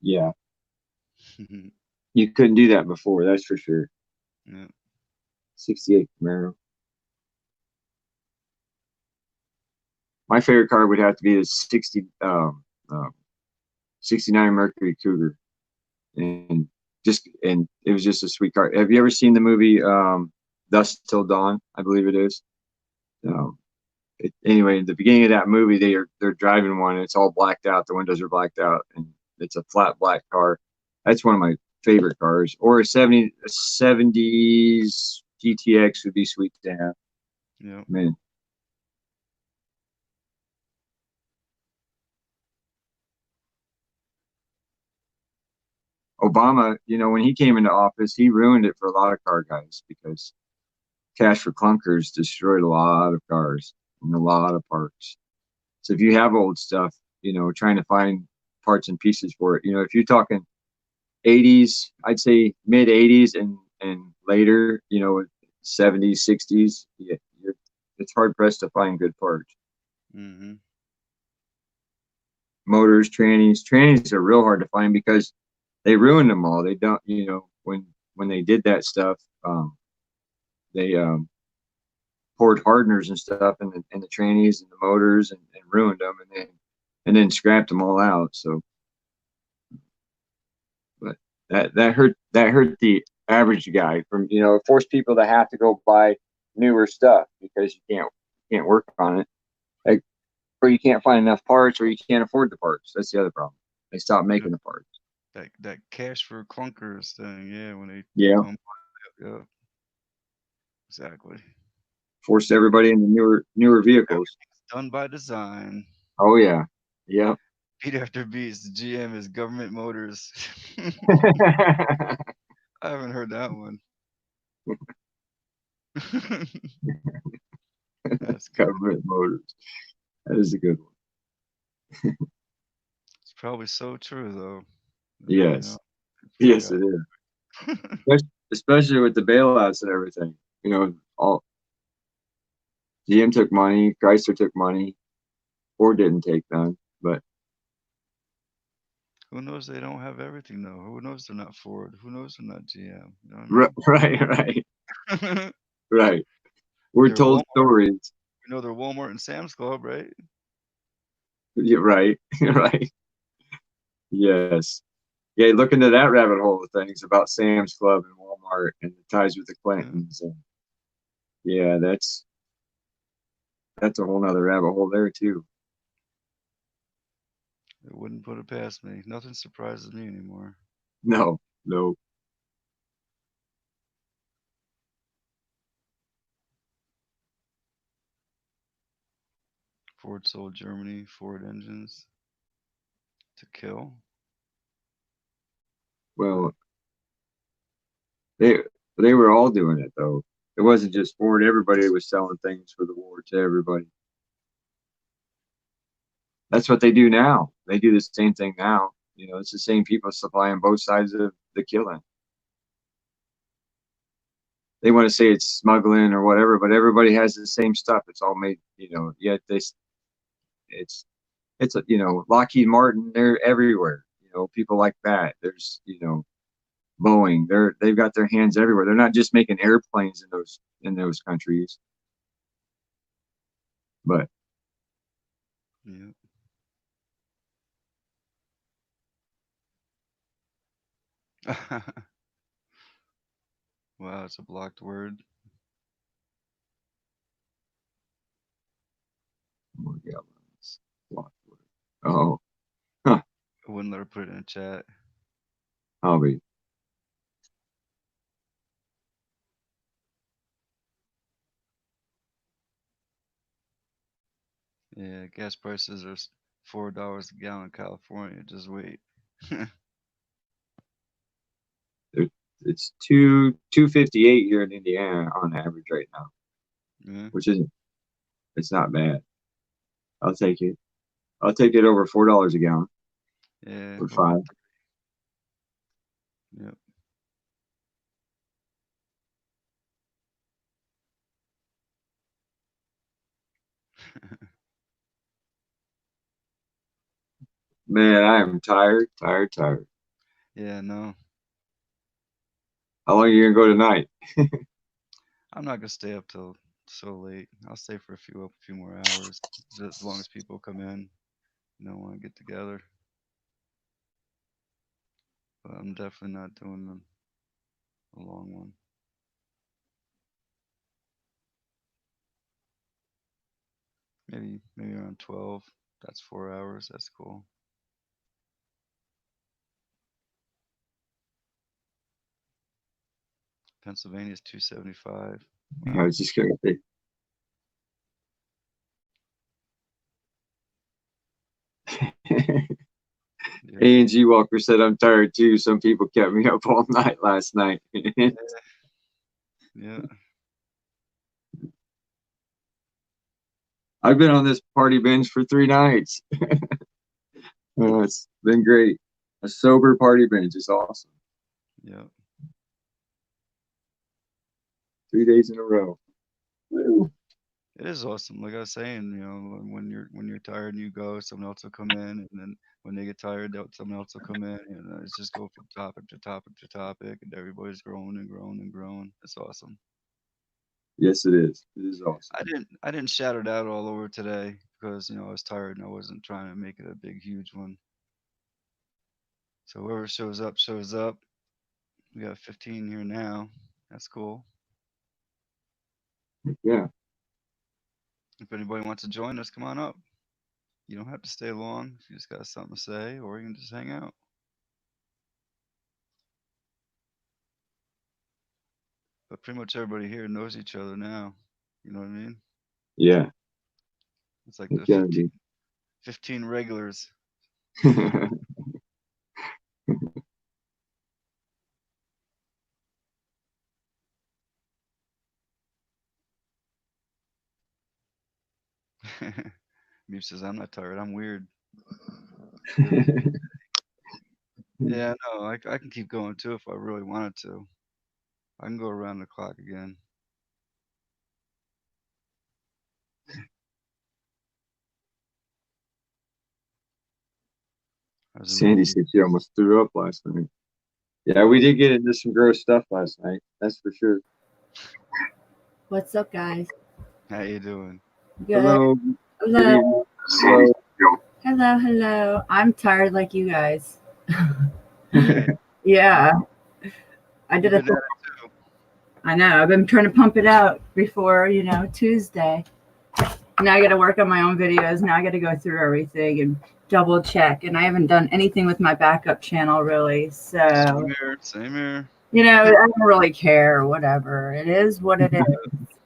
Yeah. You couldn't do that before. That's for sure. Yeah. 68 Camaro. My favorite car would have to be the 69 Mercury Cougar, and it was just a sweet car. Have you ever seen the movie Dusk Till Dawn? I believe it is. Anyway, in the beginning of that movie, they're driving one, and it's all blacked out. The windows are blacked out, and it's a flat black car. That's one of my favorite cars. Or a 70s GTX would be sweet to have. Yeah. Man. Obama, when he came into office, he ruined it for a lot of car guys because cash for clunkers destroyed a lot of cars and a lot of parts. So if you have old stuff, trying to find parts and pieces for it. You know, if you're talking 80s, I'd say mid 80s and later, you know, 70s, 60s, yeah, it's hard pressed to find good parts. Mm-hmm. Motors, trannies are real hard to find because they ruined them all. They don't, you know, when they did that stuff, they poured hardeners and stuff in the trannies and the motors and ruined them, and then scrapped them all out. So, but that hurt the average guy, from, you know, forced people to have to go buy newer stuff because you can't work on it, like, or you can't find enough parts, or you can't afford the parts. That's the other problem. They stopped making the parts. That cash for clunkers thing, yeah, when they Yeah, don't buy it, yeah, exactly. forced everybody into newer vehicles. Done by design. Oh yeah, yeah. Beat after beats, the GM is government motors. I haven't heard that one. That's good. Government motors. That is a good one. It's probably so true, though. You Yes, know, yes, forgot. it is. Especially with the bailouts and everything. You know, all GM took money, Chrysler took money, Ford didn't take none. But Who knows they don't have everything, though? Who knows they're not Ford? Who knows they're not GM? You know what right, I mean? right. We're They're told Walmart. stories. You know, they're Walmart and Sam's Club, right? Yeah, right, right. Yes. Yeah, look into that rabbit hole of things about Sam's Club and Walmart and the ties with the Yeah. Clintons. And yeah, that's a whole nother rabbit hole there too. It wouldn't put it past me. Nothing surprises me anymore. No, no. Ford sold Germany Ford engines to kill. Well, they they were all doing it though. It wasn't just Ford. Everybody was selling things for the war to everybody. That's what they do now. They do the same thing now. You know, it's the same people supplying both sides of the killing. They want to say it's smuggling or whatever, but everybody has the same stuff. It's all made, you know, yet it's it's a, you know, Lockheed Martin, they're everywhere. You know, people like that. There's, you know, Boeing, they've got their hands everywhere. They're not just making airplanes in those countries. But Yeah. Wow, it's a blocked word. more gallons. Oh, huh. I wouldn't let her put it in the chat. I'll be. Yeah, gas prices are $4 a gallon in California. Just wait. It's 258 here in Indiana on average right now, Yeah. which isn't, it's not bad. I'll take it. I'll take it over $4 a gallon Yeah. or five. Yep. Man, I am tired, tired, tired. Yeah, no. How long are you gonna go tonight? I'm not gonna stay up till so late. I'll stay for a few more hours, as long as people come in, you know, want to get together. But I'm definitely not doing a long one. Maybe around 12. That's 4 hours. That's cool. Pennsylvania's 275. I Wow. was just gonna say. Yeah. A&G Walker said I'm tired too. Some people kept me up all night last night. Yeah. I've been on this party binge for 3 nights. been great. A sober party bench is awesome. Yeah. 3 days in a row. Woo. It is awesome. Like I was saying, when you're tired and you go, someone else will come in, and then when they get tired, someone else will come in, and it's just go from topic to topic to topic, and everybody's growing and growing and growing. It's awesome. Yes, it is. It is awesome. I didn't shout it out all over today because I was tired and I wasn't trying to make it a big huge one. So whoever shows up shows up. We got 15 here now. That's cool. Yeah. If anybody wants to join us, come on up. You don't have to stay long if you just got something to say, or you can just hang out. But pretty much everybody here knows each other now. You know what I mean? Yeah. It's like It the can be. 15 regulars. Meep says, I'm not tired. I'm weird. Yeah, no, I can keep going too if I really wanted to. I can go around the clock again. Sandy said she almost threw up last night. Yeah, we did get into some gross stuff last night. That's for sure. What's up, guys? How you doing? Good. Hello. Hello. So, Hello, hello. I'm tired like you guys. Yeah. I did You've a been at it too. I know. I've been trying to pump it out before, Tuesday. Now I got to work on my own videos. Now I got to go through everything and double check. And I haven't done anything with my backup channel really. So, Same here. I don't really care or whatever. It is what it is.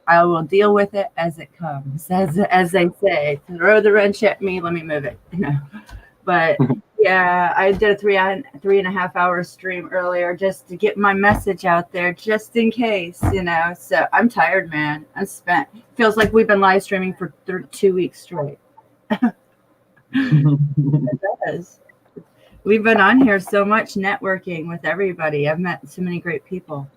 I will deal with it as it comes, as they say. Throw the wrench at me, let me move it. But yeah, I did a 3.5 hour stream earlier just to get my message out there, just in case, So I'm tired, man. I'm spent. Feels like we've been live streaming for 2 weeks straight. It does. We've been on here so much networking with everybody. I've met so many great people.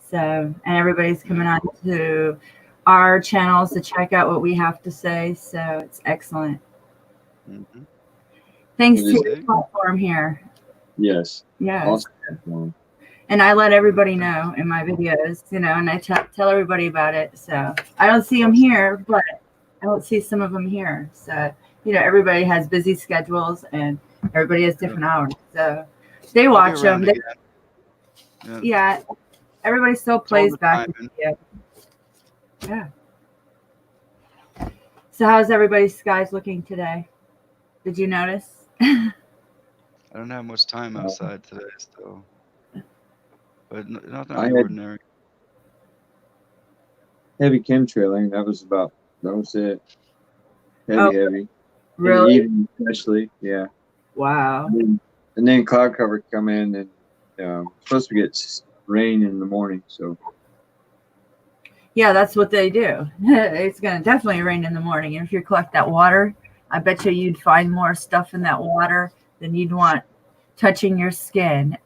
So, and everybody's coming on to our channels to check out what we have to say. So it's excellent. Mm-hmm. Thanks to your platform here. Yes. Yes. Awesome. And I let everybody know in my videos, and I tell everybody about it. So I don't see them here, but I don't see some of them here. So, everybody has busy schedules and everybody has different hours. So they watch them. Yeah. Everybody still plays back. Yeah. So how's everybody's skies looking today? Did you notice? I don't have much time outside today still. But nothing ordinary. Heavy chemtrailing. That was it. Heavy. Really? Even especially, yeah. Wow. And then cloud cover come in and supposed to get rain in the morning, so. Yeah, that's what they do. It's going to definitely rain in the morning. And if you collect that water, I bet you'd find more stuff in that water than you'd want touching your skin.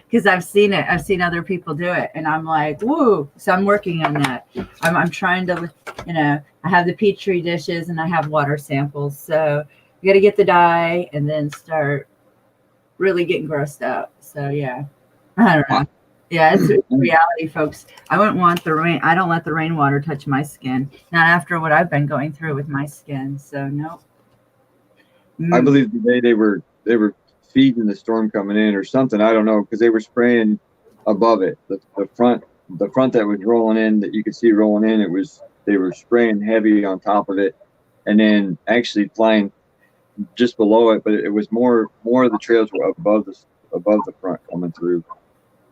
Because I've seen it. I've seen other people do it. And I'm like, woo. So I'm working on that. I'm trying to, I have the Petri dishes and I have water samples. So you got to get the dye and then start really getting grossed out. So, yeah. I don't know. Yeah, it's reality, folks. I wouldn't want the rain. I don't let the rainwater touch my skin. Not after what I've been going through with my skin. So no. I believe today they were feeding the storm coming in or something. I don't know, because they were spraying above it. The front that was rolling in, that you could see rolling in, they were spraying heavy on top of it, and then actually flying just below it. But it was more of the trails were above the front coming through.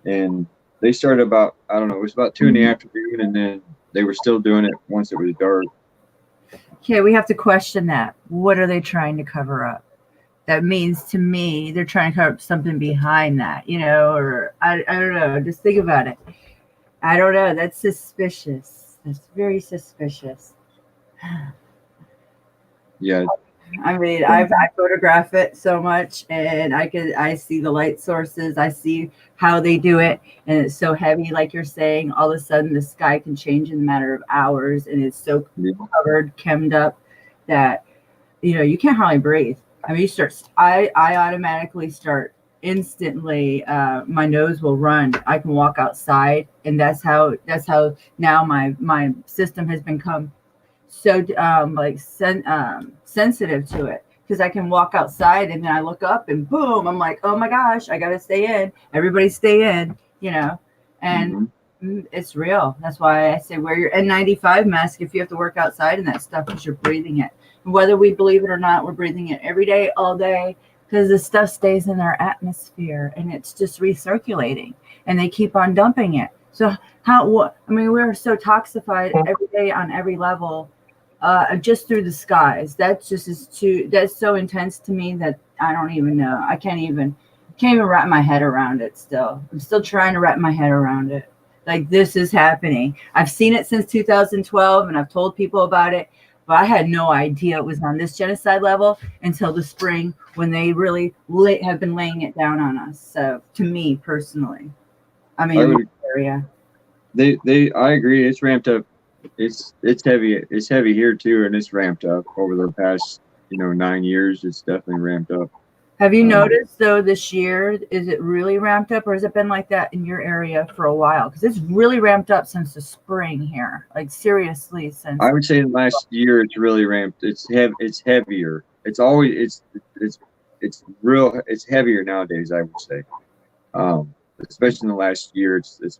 And they started about, I don't know, it was about 2 in the afternoon, and then they were still doing it once it was dark. Okay, we have to question that. What are they trying to cover up? That means to me they're trying to cover up something behind that, or I don't know. Just think about it. I don't know. That's suspicious. That's very suspicious. Yeah, I mean, I photograph it so much, and I see the light sources, I see how they do it, and it's so heavy, like you're saying. All of a sudden, the sky can change in a matter of hours, and it's so covered, chemmed up that you can't hardly breathe. I mean, I automatically start instantly. My nose will run. I can walk outside, and that's how now my system has become so sensitive to it, because I can walk outside and then I look up and boom, I'm like, oh my gosh, I gotta stay in. Everybody stay in, and it's real. That's why I say wear your N95 mask if you have to work outside and that stuff, because you're breathing it. And whether we believe it or not, we're breathing it every day, all day, because the stuff stays in our atmosphere and it's just recirculating, and they keep on dumping it. So we're so toxified every day on every level. Just through the skies. That's so intense to me that I don't even know. I can't even wrap my head around it still. I'm still trying to wrap my head around it. Like, this is happening. I've seen it since 2012 and I've told people about it, but I had no idea it was on this genocide level until the spring, when they really have been laying it down on us. So to me personally, I mean, in my area. I agree. It's ramped up. It's heavy. It's heavy here too, and it's ramped up over the past 9 years. It's definitely ramped up. Have you noticed though this year, is it really ramped up, or has it been like that in your area for a while? Because it's really ramped up since the spring here. Like, seriously, since I would say in the last year it's really ramped. It's heavier. It's always it's real. It's heavier nowadays, I would say. Especially in the last year, it's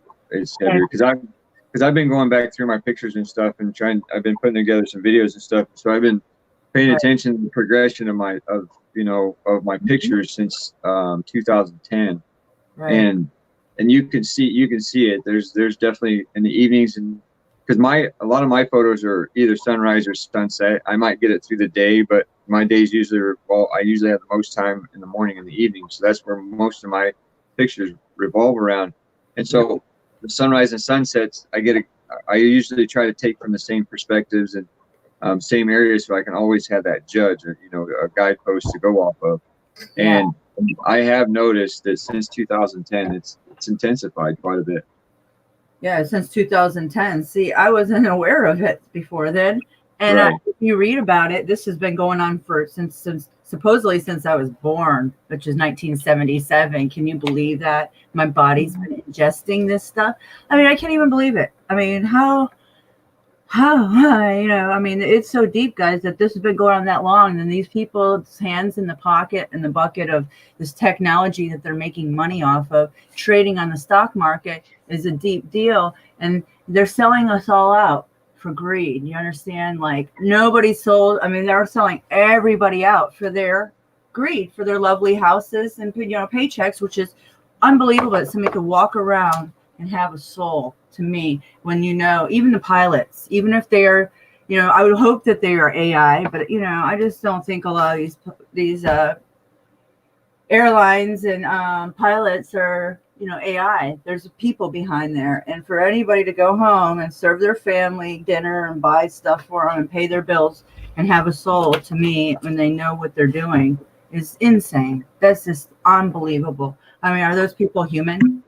heavier, because I've been going back through my pictures and stuff and I've been putting together some videos and stuff. So I've been paying attention to the progression of my pictures since 2010. Right. And you can see it. There's definitely in the evenings, and because a lot of my photos are either sunrise or sunset. I might get it through the day, but my days usually I usually have the most time in the morning and the evening. So that's where most of my pictures revolve around. And so the sunrise and sunsets, I usually try to take from the same perspectives and same areas, so I can always have that judge, or a guidepost to go off of. And I have noticed that since 2010, it's intensified quite a bit. Yeah, since 2010. See, I wasn't aware of it before then. And if you read about it, this has been going on since supposedly since I was born, which is 1977. Can you believe that? My body's been ingesting this stuff. I mean, I can't even believe it. I mean, how, I mean, it's so deep, guys, that this has been going on that long. And these people's hands in the pocket and the bucket of this technology that they're making money off of, trading on the stock market, is a deep deal. And they're selling us all out for greed. You understand? Like, nobody sold. I mean, they're selling everybody out for their greed, for their lovely houses and paychecks, which is unbelievable that somebody could walk around and have a soul. To me, when even the pilots, even if they're, I would hope that they are AI, but I just don't think a lot of these airlines and pilots are AI. There's people behind there, and for anybody to go home and serve their family dinner and buy stuff for them and pay their bills and have a soul, to me, when they know what they're doing, is insane. That's just unbelievable. I mean, are those people human?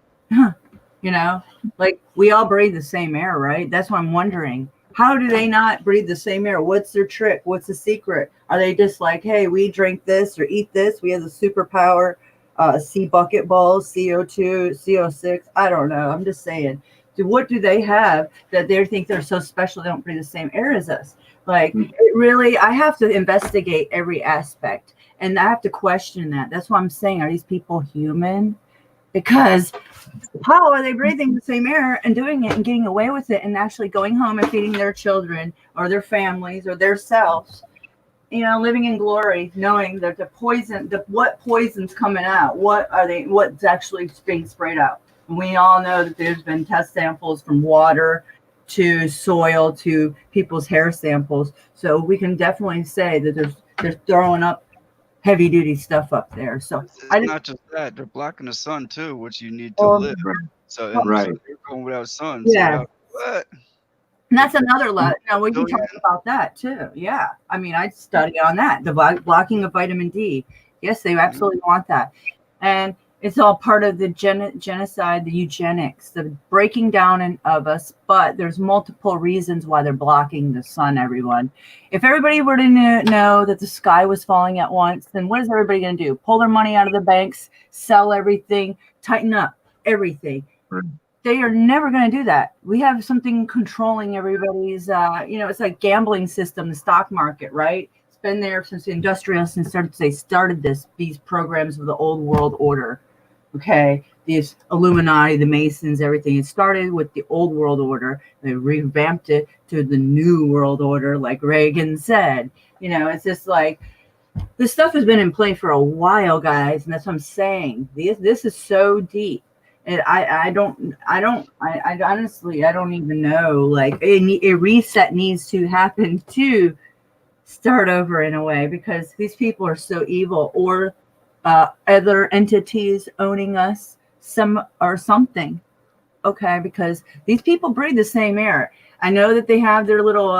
Like, we all breathe the same air, right? That's what I'm wondering. How do they not breathe the same air? What's their trick? What's the secret? Are they just like, hey, we drink this or eat this, we have the superpower, sea bucket balls, CO2, CO6? I don't know. I'm just saying. What do they have that they think they're so special they don't breathe the same air as us? Like, it really, I have to investigate every aspect, and I have to question that. That's what I'm saying. Are these people human? Because how are they breathing the same air and doing it and getting away with it and actually going home and feeding their children or their families or their selves, living in glory, knowing that what poison's coming out, what's actually being sprayed out? And we all know that there's been test samples from water to soil to people's hair samples. So we can definitely say that they're throwing up heavy duty stuff up there. So it's not just that, they're blocking the sun too, which you need to live. So, so you're going without sun. Yeah. So what? And that's another level. Now we can talk about that too. Yeah. I mean, I'd study on that. The blocking of vitamin D. Yes, they absolutely want that. And it's all part of the genocide, the eugenics, the breaking down of us. But there's multiple reasons why they're blocking the sun, everyone. If everybody were to know that the sky was falling at once, then what is everybody going to do? Pull their money out of the banks, sell everything, tighten up everything. Right. They are never going to do that. We have something controlling everybody's, it's like gambling system, the stock market, right? It's been there since the industrialists started these programs of the old world order. Okay, these Illuminati, the Masons, everything. It started with the old world order. They revamped it to the new world order, like Reagan said. It's just like this stuff has been in play for a while, guys, and that's what I'm saying. This is so deep. And I honestly, I don't even know. Like a reset needs to happen to start over in a way, because these people are so evil, or other entities owning us, some or something. Okay, because these people breathe the same air. I know that they have their little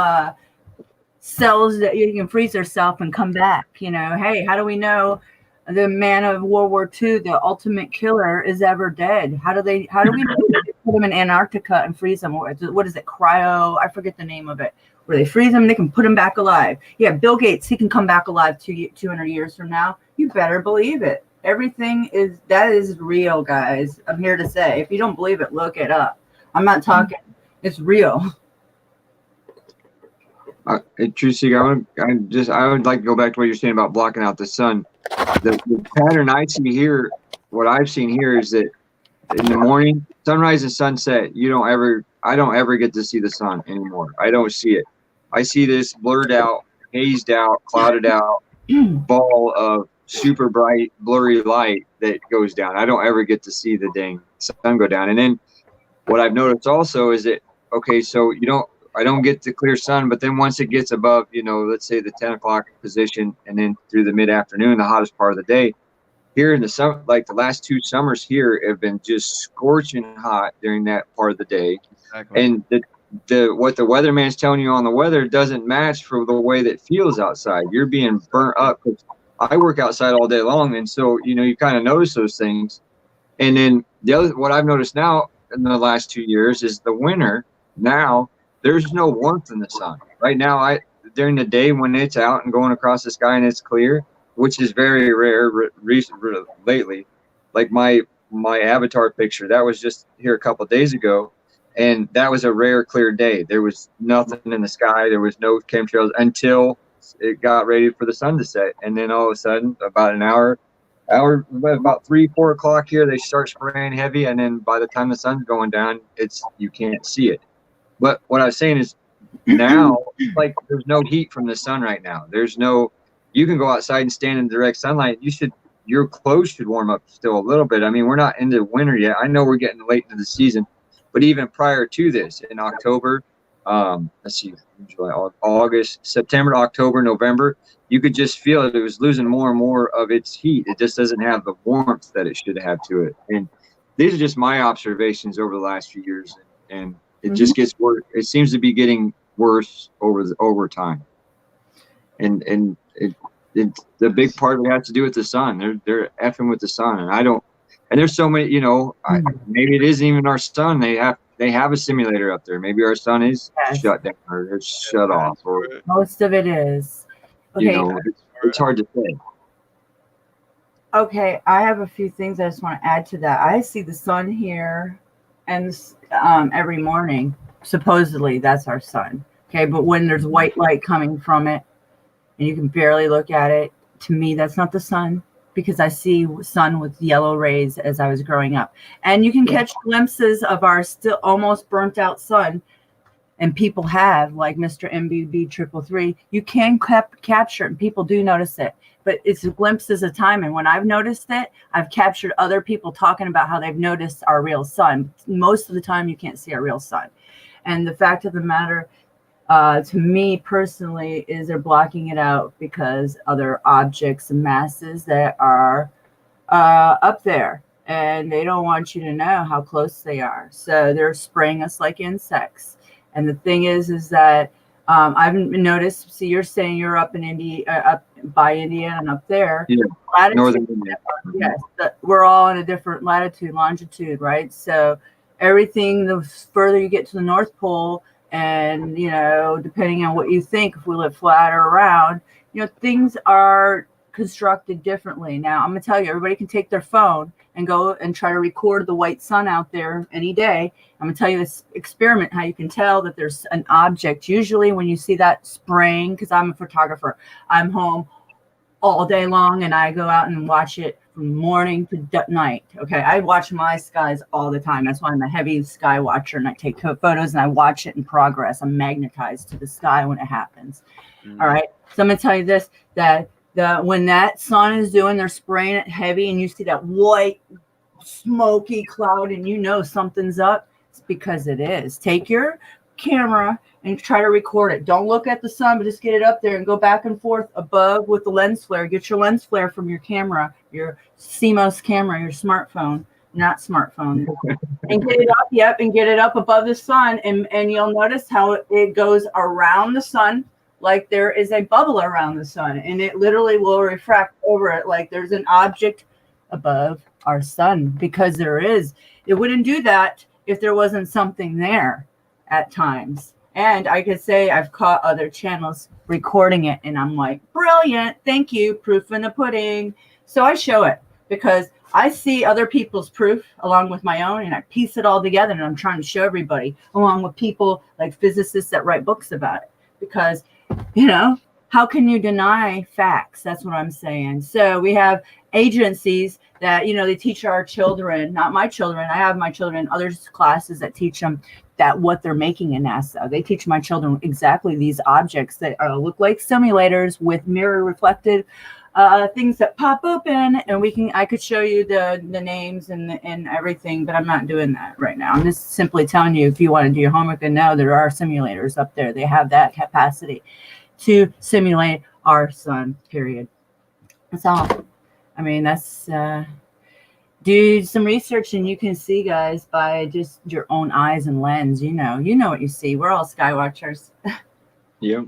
cells that you can freeze yourself and come back. Hey, how do we know the man of World War II, the ultimate killer, is ever dead? How do we know they put him in Antarctica and freeze him? What is it? Cryo? I forget the name of it. Where they freeze him, they can put him back alive. Yeah, Bill Gates, he can come back alive 200 years from now. You better believe it. Everything that is real, guys. I'm here to say, if you don't believe it, look it up. I'm not talking. It's real. Tracy, I would like to go back to what you're saying about blocking out the sun. The pattern I see here, what I've seen here, is that in the morning, sunrise and sunset, I don't ever get to see the sun anymore. I don't see it. I see this blurred out, hazed out, clouded out ball of super bright, blurry light that goes down. I don't ever get to see the dang sun go down. And then what I've noticed also is that, okay, so I don't get the clear sun, but then once it gets above, let's say the 10 o'clock position, and then through the mid-afternoon, the hottest part of the day, here in the summer, like the last 2 summers here have been just scorching hot during that part of the day. Exactly. And what the weatherman's telling you on the weather doesn't match for the way that feels outside. You're being burnt up. I work outside all day long, and so you kind of notice those things. And then what I've noticed now in the last 2 years is the winter. Now there's no warmth in the sun right now. During the day when it's out and going across the sky and it's clear, which is very rare lately. Like my avatar picture, that was just here a couple of days ago, and that was a rare clear day. There was nothing in the sky. There was no chemtrails until it got ready for the sun to set, and then all of a sudden, about an hour, about 3-4 o'clock here, they start spraying heavy, and then by the time the sun's going down, you can't see it. But what I was saying is, now, like, there's no heat from the sun right now. You can go outside and stand in direct sunlight. Your clothes should warm up still a little bit. I mean, we're not into winter yet. I know we're getting late into the season, but even prior to this, in October, let's see, July, August, September, October, November, you could just feel it was losing more and more of its heat. It just doesn't have the warmth that it should have to it. And these are just my observations over the last few years, and it just gets worse. It seems to be getting worse over time. And the big part of it has to do with the sun. They're effing with the sun, and there's so many. Maybe it isn't even our sun. They have a simulator up there. Maybe our sun is shut down or it's shut off, or most of it is. Okay. It's hard to say. Okay, I have a few things I just want to add to that. I see the sun here, and every morning, supposedly that's our sun. Okay, but when there's white light coming from it, and you can barely look at it, to me that's not the sun, because I see sun with yellow rays as I was growing up. And you can catch glimpses of our still almost burnt out sun, and people have, like Mr. MBB 333. You can capture it, and people do notice it, but it's glimpses of time. And when I've noticed it, I've captured other people talking about how they've noticed our real sun. Most of the time, you can't see our real sun. And the fact of the matter, to me personally, is they're blocking it out because other objects and masses that are up there, and they don't want you to know how close they are. So they're spraying us like insects. And the thing is that I've noticed. See, you're saying you're up in India, up by India, and up there. Yeah, Latitude, northern India. yes, we're all in a different latitude, longitude, right? So everything, the further you get to the North Pole, and depending on what you think, if we live flat or round, things are constructed differently. Now, I'm gonna tell you, everybody can take their phone and go and try to record the white sun out there any day. I'm gonna tell you this experiment, how you can tell that there's an object. Usually when you see that spraying, because I'm a photographer, I'm home all day long and I go out and watch it from morning to night. Okay, I watch my skies all the time. That's why I'm a heavy sky watcher, and I take photos and I watch it in progress. I'm magnetized to the sky when it happens. All right, so I'm gonna tell you this, that when that sun is doing, they're spraying it heavy and you see that white smoky cloud and something's up, it's because it is. Take your camera and try to record it. Don't look at the sun, but just get it up there and go back and forth above with the lens flare. Get your lens flare from your camera, your CMOS camera, your smartphone, not smartphone, and get it up. Yep, and get it up above the sun, and you'll notice how it goes around the sun, like there is a bubble around the sun, and it literally will refract over it like there's an object above our sun, because there is. It wouldn't do that if there wasn't something there at times. And I could say I've caught other channels recording it, and I'm like, brilliant, thank you, proof in the pudding. So I show it because I see other people's proof along with my own, and I piece it all together, and I'm trying to show everybody, along with people like physicists that write books about it. Because, how can you deny facts? That's what I'm saying. So we have agencies that, they teach our children, not my children. I have my children in other classes that teach them that what they're making in NASA. They teach my children exactly these objects that look like simulators with mirror reflected things that pop open, and I could show you the names and everything, but I'm not doing that right now. I'm just simply telling you, if you want to do your homework, and know there are simulators up there. They have that capacity to simulate our sun, period. That's all. I mean, that's do some research, and you can see, guys, by just your own eyes and lens. You know what you see. We're all sky watchers. Yeah.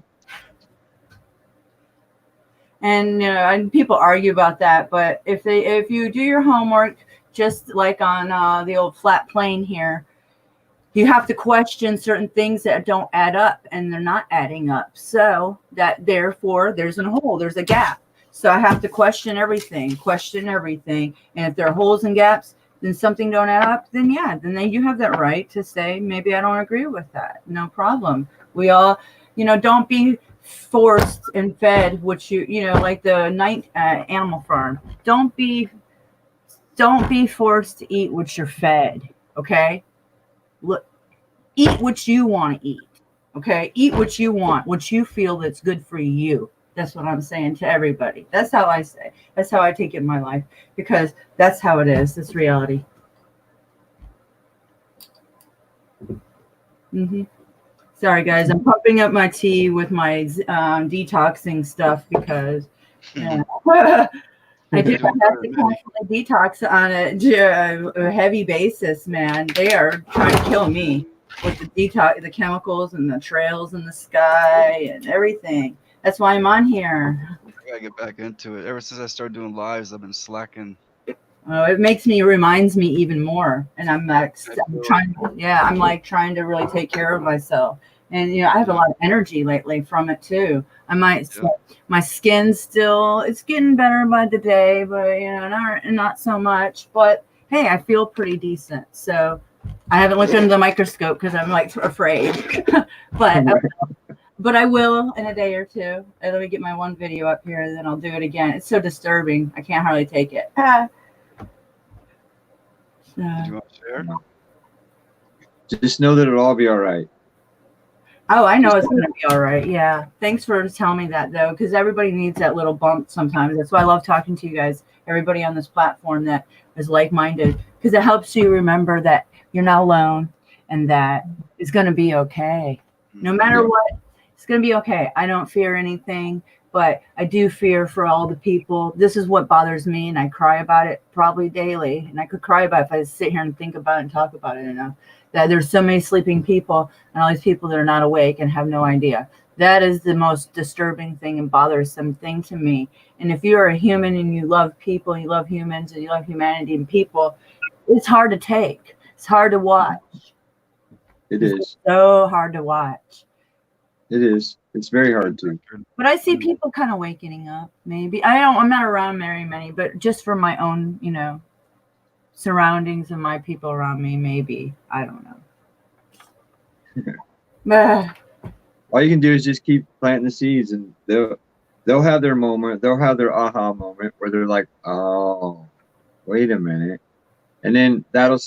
And people argue about that, but if you do your homework, just like on the old flat plane here, you have to question certain things that don't add up, and they're not adding up. So that therefore there's a hole, there's a gap. So I have to question everything. And if there are holes and gaps, then something don't add up, then you have that right to say, maybe I don't agree with that. No problem. We all, don't be forced and fed what like the night Animal Farm. Don't be forced to eat what you're fed. Okay. Look, eat what you want to eat. Okay. Eat what you want, what you feel that's good for you. That's what I'm saying to everybody. That's how I say. That's how I take it in my life, because that's how it is. It's reality. Sorry, guys. I'm pumping up my tea with my detoxing stuff because I do have to constantly detox on a heavy basis, man. They are trying to kill me with the chemicals and the trails in the sky and everything. That's why I'm on here. I gotta get back into it. Ever since I started doing lives, I've been slacking. Oh, it reminds me even more. And I'm trying to really take care of myself. And, I have a lot of energy lately from it too. My skin's it's getting better by the day, but, not so much. But hey, I feel pretty decent. So I haven't looked under the microscope because I'm afraid, but I will in a day or two. Let me get my one video up here, and then I'll do it again. It's so disturbing. I can't hardly take it. Do you want to share? Just know that it'll all be all right. Oh, I know it's going to be all right. Yeah. Thanks for telling me that, though, because everybody needs that little bump sometimes. That's why I love talking to you guys, everybody on this platform that is like-minded, because it helps you remember that you're not alone and that it's going to be okay. No matter what, it's going to be okay. I don't fear anything, but I do fear for all the people. This is what bothers me, and I cry about it probably daily. And I could cry about it if I sit here and think about it and talk about it enough. that there's so many sleeping people and all these people that are not awake and have no idea. That is the most disturbing thing and bothersome thing to me. And if you're a human and you love people, you love humans, and you love humanity and people, it's hard to take. It's hard to watch. It's so hard to watch. It is. It's very hard to. But I see people kind of wakening up. Maybe I'm not around very many, but just for my own, surroundings and my people around me, maybe I don't know. All you can do is just keep planting the seeds, and they'll have their moment. They'll have their aha moment where they're like, "Oh, wait a minute," and then that'll,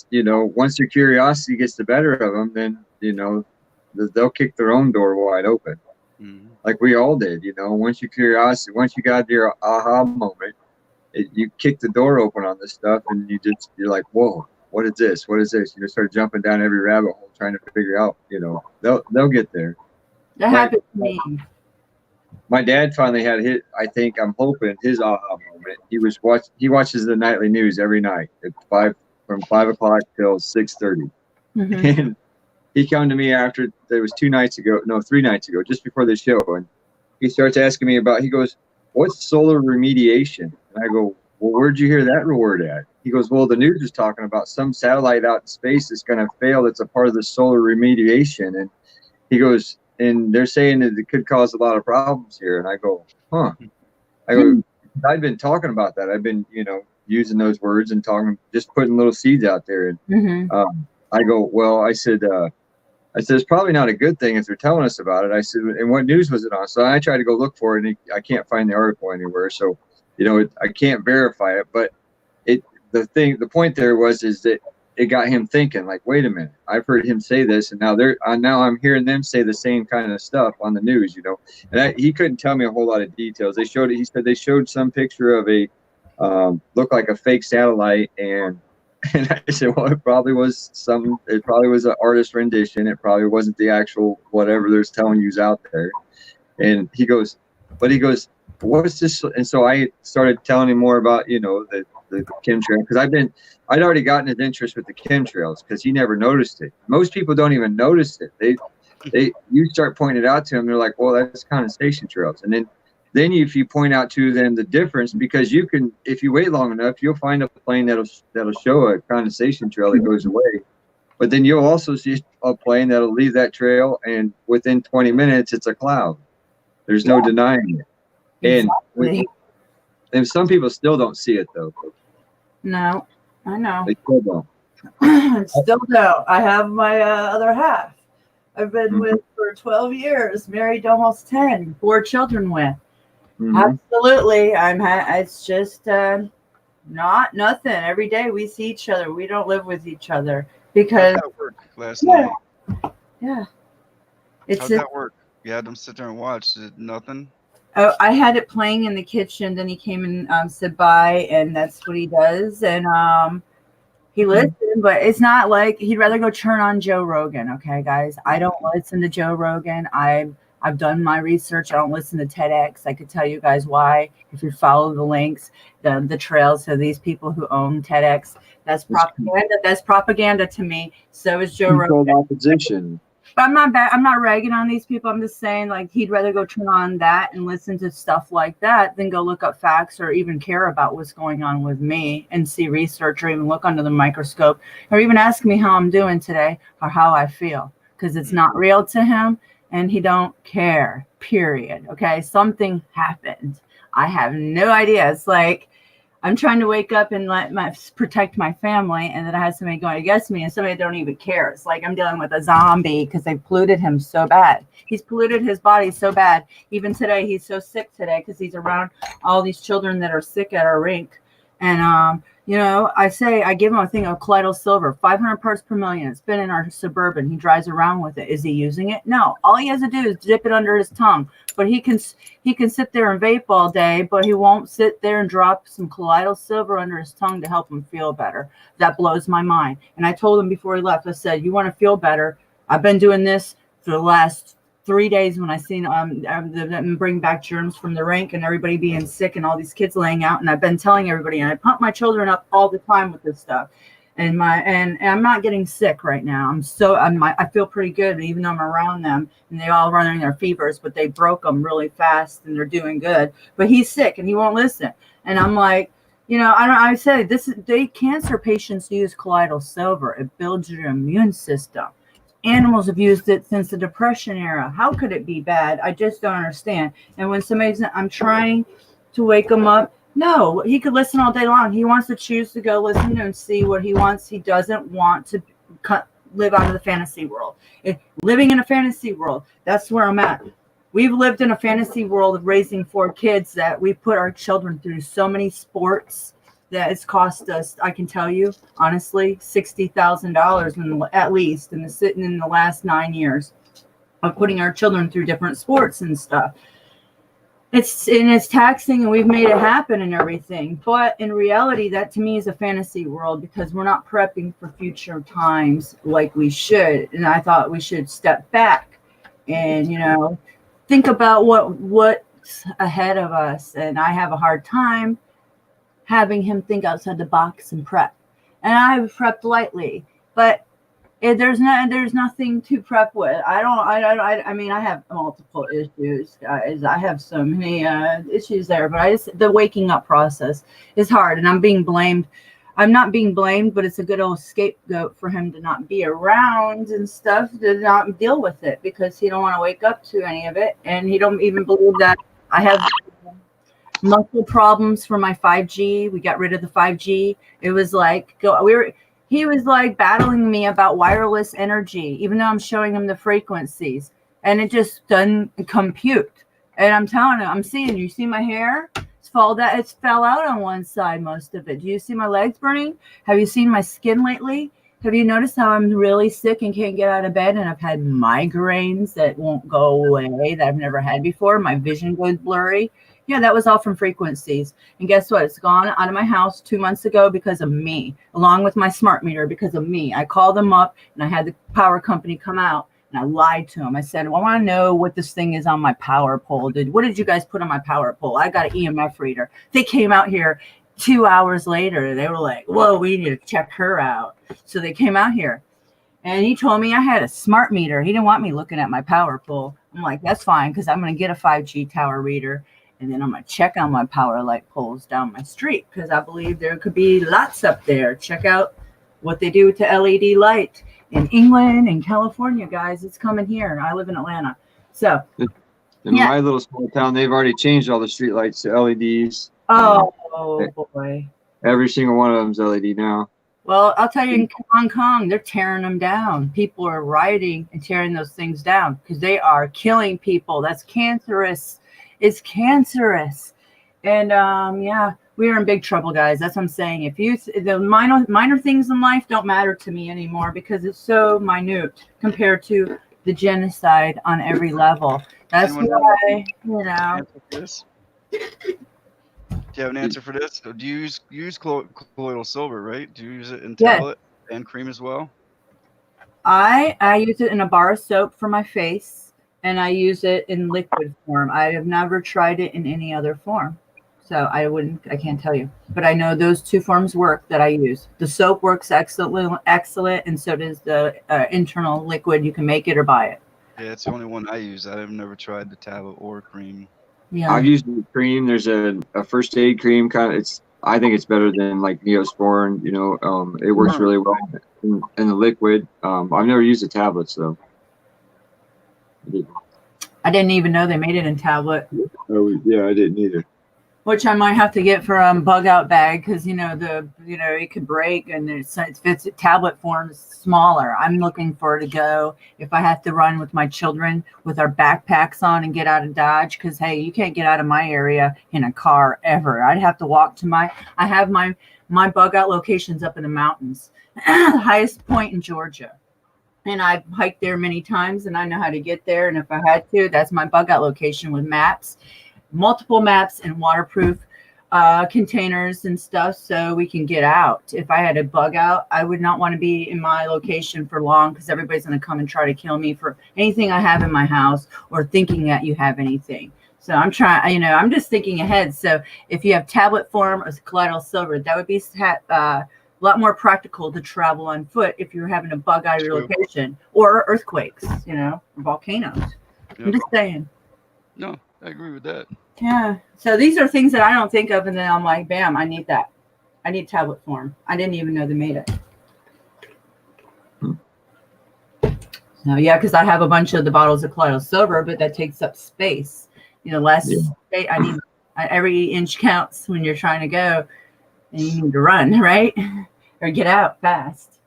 once their curiosity gets the better of them, then they'll kick their own door wide open, like we all did. Once you got your aha moment, you kick the door open on this stuff, and you're like, "Whoa, what is this? What is this?" You start jumping down every rabbit hole trying to figure out. They'll get there. That happened to me. My dad finally had I'm hoping his aha moment. He watches the nightly news every night at from 5 o'clock till 6:30. And he came to me after, there was 3 nights ago, just before the show, and he starts asking me he goes, "What's solar remediation?" And I go, "Well, where'd you hear that word at?" He goes, "Well, the news is talking about some satellite out in space that's going to fail. That's a part of the solar remediation." And he goes, "And they're saying that it could cause a lot of problems here." And I go, "Huh." I go, "I've been talking about that. I've been, using those words and just putting little seeds out there." And I go, "Well," I said, "It's probably not a good thing if they're telling us about it." I said, "And what news was it on?" So I tried to go look for it, and I can't find the article anywhere. So, I can't verify it. But the point there is that it got him thinking, like, wait a minute, I've heard him say this, and now I'm hearing them say the same kind of stuff on the news, And he couldn't tell me a whole lot of details. He said they showed some picture of a looked like a fake satellite, and I said, well, it probably was an artist rendition. It probably wasn't the actual whatever they're telling you's out there. And he goes, what is this? And so I started telling him more about, the chemtrail, because I'd already gotten his interest with the chemtrails because he never noticed it. Most people don't even notice it. You start pointing it out to them, they're like, well, that's condensation trails. And then if you point out to them the difference, because if you wait long enough, you'll find a plane that'll show a condensation trail that goes away. But then you'll also see a plane that'll leave that trail, and within 20 minutes, it's a cloud. There's no denying it. And some people still don't see it, though. No, I know. They still don't. Still don't. I have my other half. I've been with for 12 years, married almost 10, 4 children with. Absolutely. It's just nothing. Every day we see each other. We don't live with each other because. How'd that work last night? Yeah. How'd that work? You had them sit there and watch. Nothing? Oh, I had it playing in the kitchen. Then he came and said bye, and that's what he does. And he listened, but it's not like he'd rather go turn on Joe Rogan. Okay, guys, I don't listen to Joe Rogan. I've done my research. I don't listen to TEDx. I could tell you guys why. If you follow the links, the trails of these people who own TEDx, that's propaganda. That's propaganda to me. So is Joe Rogan. Opposition. But I'm not ragging on these people. I'm just saying, like, he'd rather go turn on that and listen to stuff like that than go look up facts or even care about what's going on with me and see research or even look under the microscope or even ask me how I'm doing today or how I feel, because it's not real to him and he don't care, period. Okay, something happened. I have no idea. It's like I'm trying to wake up and protect my family, and then I have somebody going against me, and somebody don't even care. It's like I'm dealing with a zombie because they polluted him so bad. He's polluted his body so bad. Even today, he's so sick today because he's around all these children that are sick at our rink. And I give him a thing of colloidal silver, 500 parts per million. It's been in our Suburban. He drives around with it. Is he using it? No. All he has to do is dip it under his tongue. But he can sit there and vape all day, but he won't sit there and drop some colloidal silver under his tongue to help him feel better. That blows my mind. And I told him before he left, I said, you want to feel better? I've been doing this for the last 3 days when I seen them bring back germs from the rink and everybody being sick and all these kids laying out. And I've been telling everybody, and I pump my children up all the time with this stuff. And I'm not getting sick right now. I feel pretty good, even though I'm around them and they all running their fevers, but they broke them really fast and they're doing good. But he's sick and he won't listen. And I'm like, I say cancer patients use colloidal silver. It builds your immune system. Animals have used it since the Depression era. How could it be bad? I just don't understand. And when I'm trying to wake him up, no, he could listen all day long. He wants to choose to go listen and see what he wants. He doesn't want to live out of the fantasy world. Living in a fantasy world, that's where I'm at. We've lived in a fantasy world of raising 4 kids that we put our children through so many sports that it's cost us, I can tell you, honestly, $60,000 at least in the last 9 years of putting our children through different sports and stuff. It's taxing, and we've made it happen and everything. But in reality, that to me is a fantasy world because we're not prepping for future times like we should. And I thought we should step back and, think about what's ahead of us. And I have a hard time having him think outside the box and prep. And I've prepped lightly, but there's nothing to prep with. I mean, I have multiple issues, guys. I have so many issues there, but the waking up process is hard, and I'm being blamed. I'm not being blamed, but it's a good old scapegoat for him to not be around and stuff, to not deal with it because he don't want to wake up to any of it, and he don't even believe that I have muscle problems for my 5G. We got rid of the 5G. It was like he was like battling me about wireless energy, even though I'm showing him the frequencies, and it just doesn't compute. And I'm telling him, you see my hair? It fell out on one side, most of it. Do you see my legs burning? Have you seen my skin lately? Have you noticed how I'm really sick and can't get out of bed? And I've had migraines that won't go away that I've never had before. My vision goes blurry. Yeah, that was all from frequencies. And guess what? It's gone out of my house 2 months ago because of me, along with my smart meter because of me. I called them up and I had the power company come out and I lied to them. I said, well, I want to know what this thing is on my power pole. What did you guys put on my power pole? I got an EMF reader. They came out here 2 hours later. They were like, whoa, we need to check her out. So they came out here. And he told me I had a smart meter. He didn't want me looking at my power pole. I'm like, that's fine because I'm going to get a 5G tower reader. And then I'm going to check on my power light poles down my street because I believe there could be lots up there. Check out what they do to LED light in England and California, guys. It's coming here. I live in Atlanta. So in my little small town, they've already changed all the street lights to LEDs. Oh, boy. Every single one of them's LED now. Well, I'll tell you, in Hong Kong, they're tearing them down. People are rioting and tearing those things down because they are killing people. That's cancerous. It's cancerous. And we are in big trouble, guys. That's what I'm saying. The minor things in life don't matter to me anymore because it's so minute compared to the genocide on every level. That's why, Do you have an answer for this? Do you use colloidal silver, right? Do you use it in tablet and cream as well? I use it in a bar of soap for my face, and I use it in liquid form. I have never tried it in any other form. So I can't tell you. But I know those two forms work that I use. The soap works excellent, and so does the internal liquid. You can make it or buy it. Yeah, it's the only one I use. I've never tried the tablet or cream. Yeah. I've used the cream. There's a first aid cream I think it's better than like Neosporin. It works really well in the liquid. I've never used the tablets though. I didn't even know they made it in tablet. Oh yeah, I didn't either. Which I might have to get for a bug out bag because it could break and it's tablet form is smaller. I'm looking for it to go if I have to run with my children with our backpacks on and get out of Dodge because hey, you can't get out of my area in a car ever. I'd have to walk to I have my bug out locations up in the mountains, the highest point in Georgia. And I've hiked there many times and I know how to get there. And if I had to, that's my bug out location with maps. Multiple maps and waterproof containers and stuff so we can get out. If I had a bug out, I would not want to be in my location for long because everybody's going to come and try to kill me for anything I have in my house or thinking that you have anything. So I'm trying, I'm just thinking ahead. So if you have tablet form or colloidal silver, that would be lot more practical to travel on foot if you're having to bug out of your True. location, or earthquakes, volcanoes. I'm Yep. just saying. No, I agree with that. Yeah. So these are things that I don't think of, and then I'm like, bam, I need that. I need tablet form. I didn't even know they made it. So yeah, because I have a bunch of the bottles of Colloidal silver, but that takes up space. Less space. I need every inch counts when you're trying to go, and you need to run, right, or get out fast.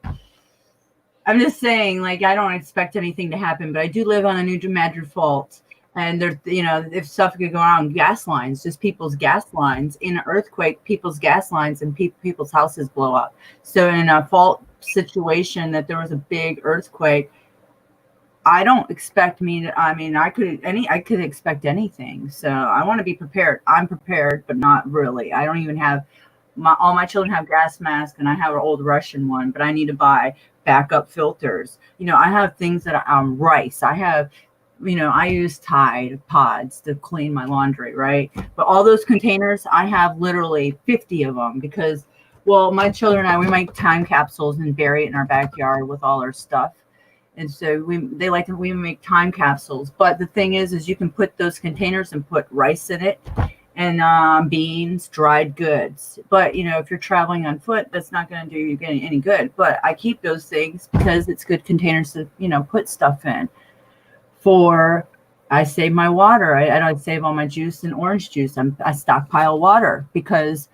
I'm just saying, like, I don't expect anything to happen, but I do live on a New Madrid fault. And there, if stuff could go on gas lines, just people's gas lines in an earthquake, people's gas lines and people's houses blow up. So in a fault situation that there was a big earthquake, I don't expect I could expect anything. So I want to be prepared. I'm prepared, but not really. I don't even have all my children have gas masks, and I have an old Russian one, but I need to buy backup filters. I have things that rice. I have, I use Tide pods to clean my laundry, right? But all those containers, I have literally 50 of them because, well, my children and I, we make time capsules and bury it in our backyard with all our stuff. And so we make time capsules. But the thing is you can put those containers and put rice in it and beans, dried goods. But, if you're traveling on foot, that's not going to do you any good. But I keep those things because it's good containers to, put stuff in. I save my water. I don't save all my juice and orange juice. I stockpile water because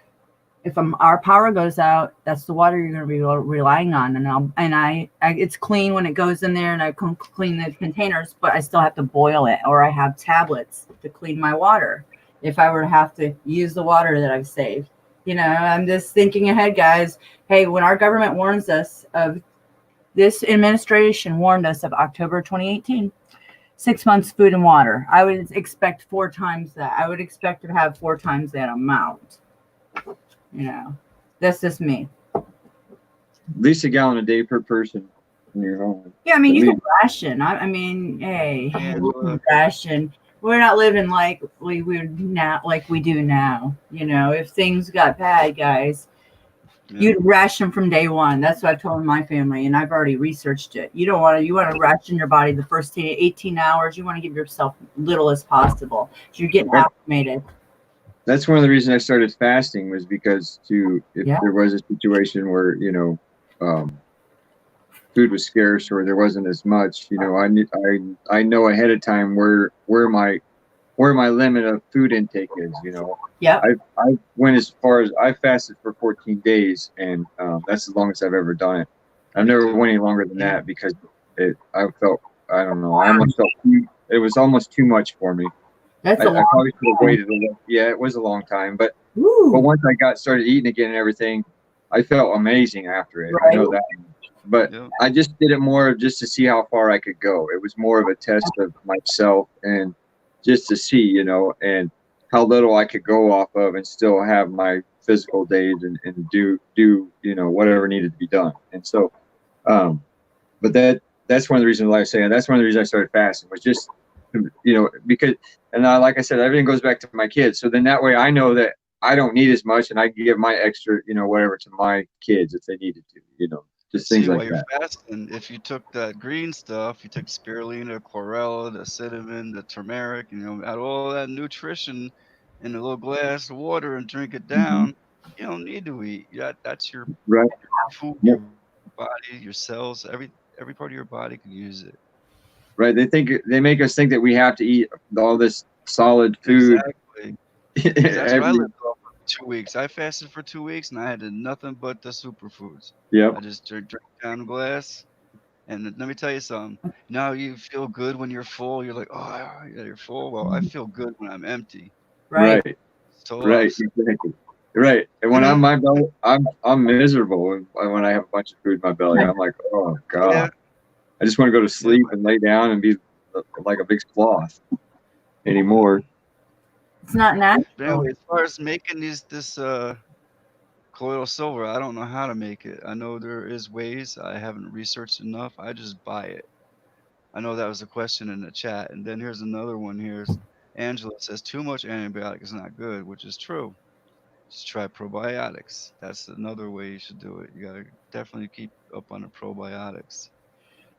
if our power goes out, that's the water you're going to be relying on. And it's clean when it goes in there, and I can clean the containers, but I still have to boil it, or I have tablets to clean my water if I were to have to use the water that I've saved. I'm just thinking ahead, guys. Hey, when our government warns us of this administration warned us of October 2018. 6 months food and water. I would expect 4 times that. I would expect to have 4 times that amount. That's just me. At least a gallon a day per person in your home. Yeah, you can ration. Hey, you can ration. We're not living like we do now. If things got bad, guys, you'd ration from day one. That's what I've told my family, and I've already researched it. You want to ration your body the first 18 hours. You want to give yourself little as possible. So you're getting acclimated. That's one of the reasons I started fasting, was because if there was a situation where food was scarce or there wasn't as much, I know ahead of time where my limit of food intake is. Yeah. I went as far as I fasted for 14 days, and that's the longest I've ever done it. I've never went any longer than that because I almost felt it was almost too much for me. That's I probably should have waited a little. Yeah, it was a long time, but once I started eating again and everything, I felt amazing after it. Right. I know that. But I just did it more just to see how far I could go. It was more of a test of myself, and just to see, and how little I could go off of and still have my physical days and do whatever needed to be done. And so, but that's one of the reasons, like I say, that's one of the reasons I started fasting, was just, because, and like I said, everything goes back to my kids. So then that way I know that I don't need as much, and I can give my extra, whatever to my kids if they needed to, just things like that. You're fasting, if you took that green stuff, you took spirulina, the chlorella, the cinnamon, the turmeric, add all that nutrition in a little glass of water and drink it down, you don't need to eat. That's your food, your body, your cells, every part of your body can use it. Right. They make us think that we have to eat all this solid food. Exactly. That's what I lived off for 2 weeks. I fasted for 2 weeks, and I had nothing but the superfoods. Yep. I just drank down a glass. And let me tell you something. Now you feel good when you're full. You're like, oh, yeah, you're full. Well, I feel good when I'm empty. Right. So right. Exactly. Right. And when I'm my belly, I'm miserable when I have a bunch of food in my belly. I'm like, oh God. Yeah. I just want to go to sleep and lay down and be like a big sloth anymore. It's not natural. But anyway, as far as making this colloidal silver, I don't know how to make it. I know there is ways. I haven't researched enough. I just buy it. I know that was a question in the chat. And then here's another one. Here's Angela says too much antibiotic is not good, which is true. Just try probiotics. That's another way you should do it. You gotta definitely keep up on the probiotics,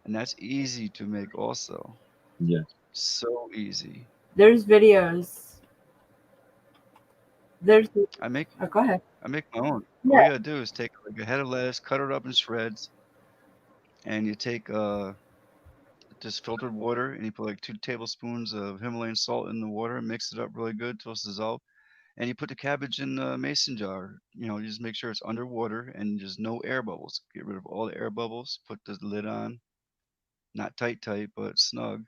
and that's easy to make also. Yeah. So easy. There's videos. There's. I make Oh, go ahead. I make my own. All Yeah. you gotta do is take like a head of lettuce, cut it up in shreds, and you take just filtered water, and you put like 2 tablespoons of Himalayan salt in the water, and mix it up really good till it's dissolved. And you put the cabbage in a mason jar. You just make sure it's underwater and just no air bubbles. Get rid of all the air bubbles. Put the lid on, not tight, but snug.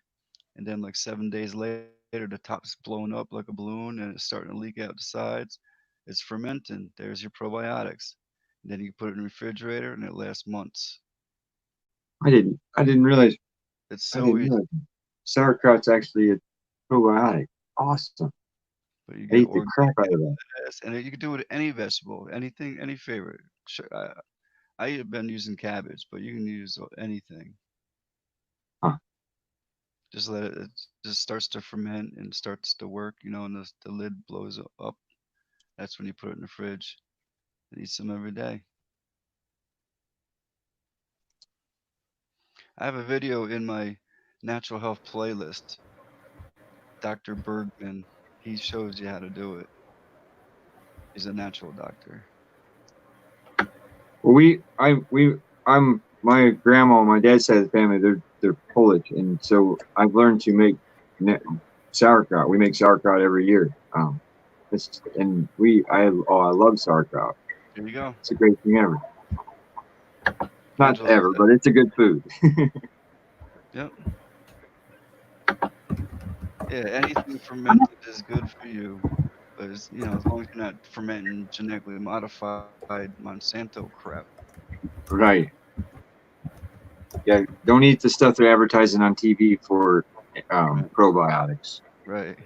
And then like 7 days later, the top's blown up like a balloon and it's starting to leak out the sides. It's fermenting. There's your probiotics. And then you put it in the refrigerator and it lasts months. I didn't realize. It's I so didn't easy. realize sauerkraut's actually a probiotic. Awesome. But you I get eat the organic crap out of that. and you can do it with any vegetable, anything, any favorite. Sure, I have been using cabbage, but you can use anything. Huh. Just let it just starts to ferment and starts to work, and the lid blows up. That's when you put it in the fridge and eat some every day. I have a video in my natural health playlist. Dr. Bergman, he shows you how to do it. He's a natural doctor. Well, I'm my grandma on my dad's side of the family. They're Polish, and so I've learned to make sauerkraut. We make sauerkraut every year. I love sauerkraut. Here you go. It's a great thing ever. Not Angela's ever, like but it's a good food. Yep. Yeah, anything fermented is good for you. But as long as you're not fermenting genetically modified Monsanto crap. Right. Yeah. Don't eat the stuff they're advertising on TV for probiotics. Right.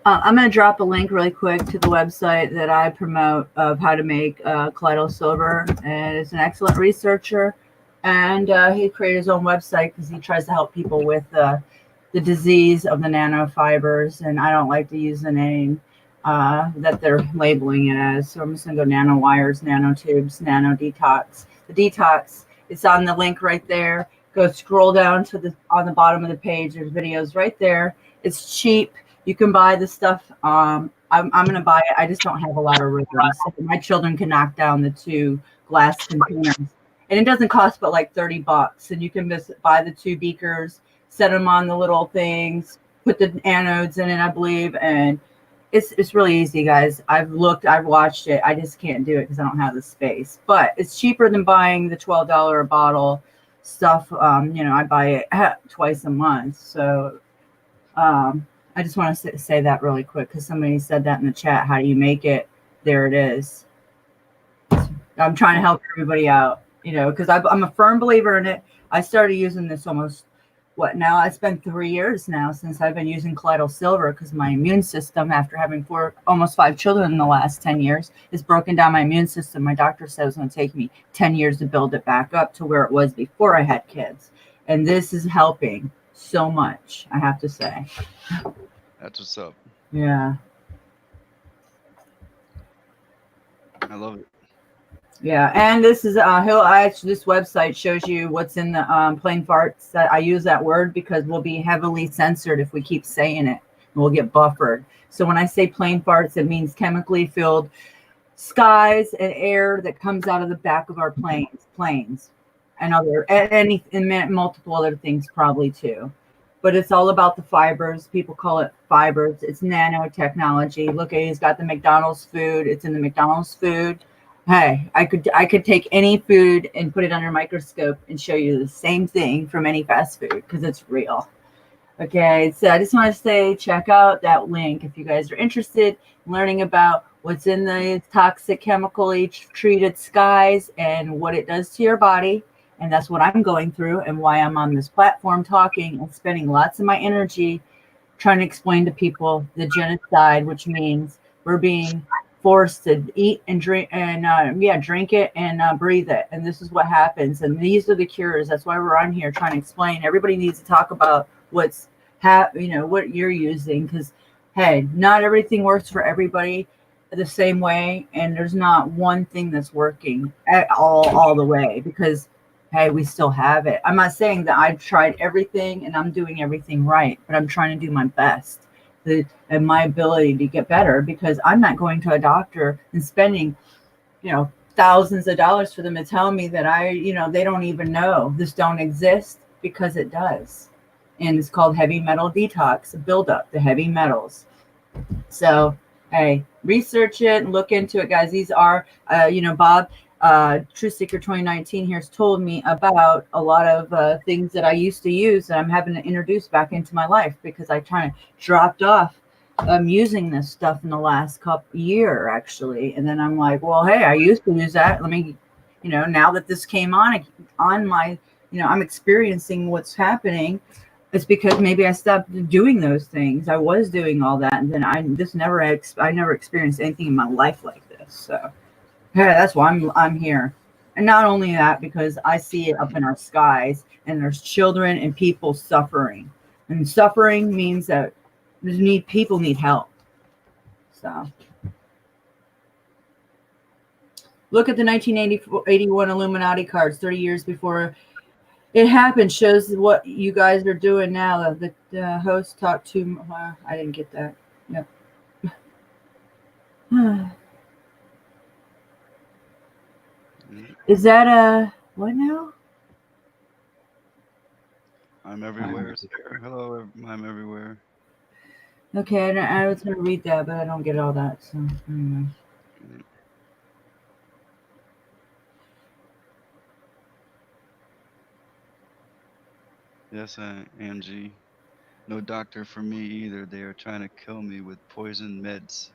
I'm going to drop a link really quick to the website that I promote of how to make colloidal silver. And it's an excellent researcher. And he created his own website because he tries to help people with the disease of the nanofibers. And I don't like to use the name that they're labeling it as. So I'm just going to go nanowires, nanotubes, nano detox. The detox, it's on the link right there. Go scroll down to on the bottom of the page. There's videos right there. It's cheap. You can buy the stuff. I'm going to buy it. I just don't have a lot of room. So my children can knock down the 2 glass containers. And it doesn't cost but like $30. And you can just buy the 2 beakers, set them on the little things, put the anodes in it, I believe. And it's really easy, guys. I've watched it. I just can't do it because I don't have the space. But it's cheaper than buying the $12 a bottle stuff. I buy it twice a month. So I just want to say that really quick because somebody said that in the chat. How do you make it? There it is. I'm trying to help everybody out, because I'm a firm believer in it. I started using this it's been 3 years now since I've been using colloidal silver because my immune system, after having almost 5 children in the last 10 years, is broken down my immune system. My doctor said it's going to take me 10 years to build it back up to where it was before I had kids. And this is helping so much, I have to say. That's what's up. Yeah. I love it. Yeah, and this is this website shows you what's in the plain farts. That I use that word because we'll be heavily censored if we keep saying it. We'll get buffered. So when I say plain farts, it means chemically filled skies and air that comes out of the back of our planes, and multiple other things probably too. But it's all about the fibers. People call it fibers. It's nanotechnology. Look, he's got the McDonald's food. It's in the McDonald's food. Hey, I could take any food and put it under a microscope and show you the same thing from any fast food because it's real. Okay, so I just want to say check out that link if you guys are interested in learning about what's in the toxic chemically treated skies and what it does to your body. And that's what I'm going through and why I'm on this platform talking and spending lots of my energy trying to explain to people the genocide, which means we're being forced to eat and drink and drink it and breathe it. And this is what happens. And these are the cures. That's why we're on here trying to explain. Everybody needs to talk about what you're using, because hey, not everything works for everybody the same way, and there's not one thing that's working at all the way, because hey, we still have it. I'm not saying that I've tried everything and I'm doing everything right, but I'm trying to do my best and my ability to get better, because I'm not going to a doctor and spending, thousands of dollars for them to tell me that they don't even know this don't exist, because it does. And it's called heavy metal detox, build up the heavy metals. So, hey, research it and look into it, guys. These are, Bob, Truth Seeker 2019 here has told me about a lot of things that I used to use that I'm having to introduce back into my life, because I kind of dropped off using this stuff in the last couple year, actually. And then I'm like, well, hey, I used to use that. Let me, now that this came on my, I'm experiencing what's happening. It's because maybe I stopped doing those things. I was doing all that, and then I never experienced anything in my life like this. So, yeah, that's why I'm here. And not only that, because I see it up in our skies, and there's children and people suffering, and suffering means that people need help. So, look at the 1981 Illuminati cards, 30 years before it happened, shows what you guys are doing now. The host talked to. I didn't get that. Yep. Is that what now? I'm everywhere. Is here. Hello, I'm everywhere. Okay, and I was going to read that, but I don't get all that. So anyway. Yes, Angie. No doctor for me either. They are trying to kill me with poison meds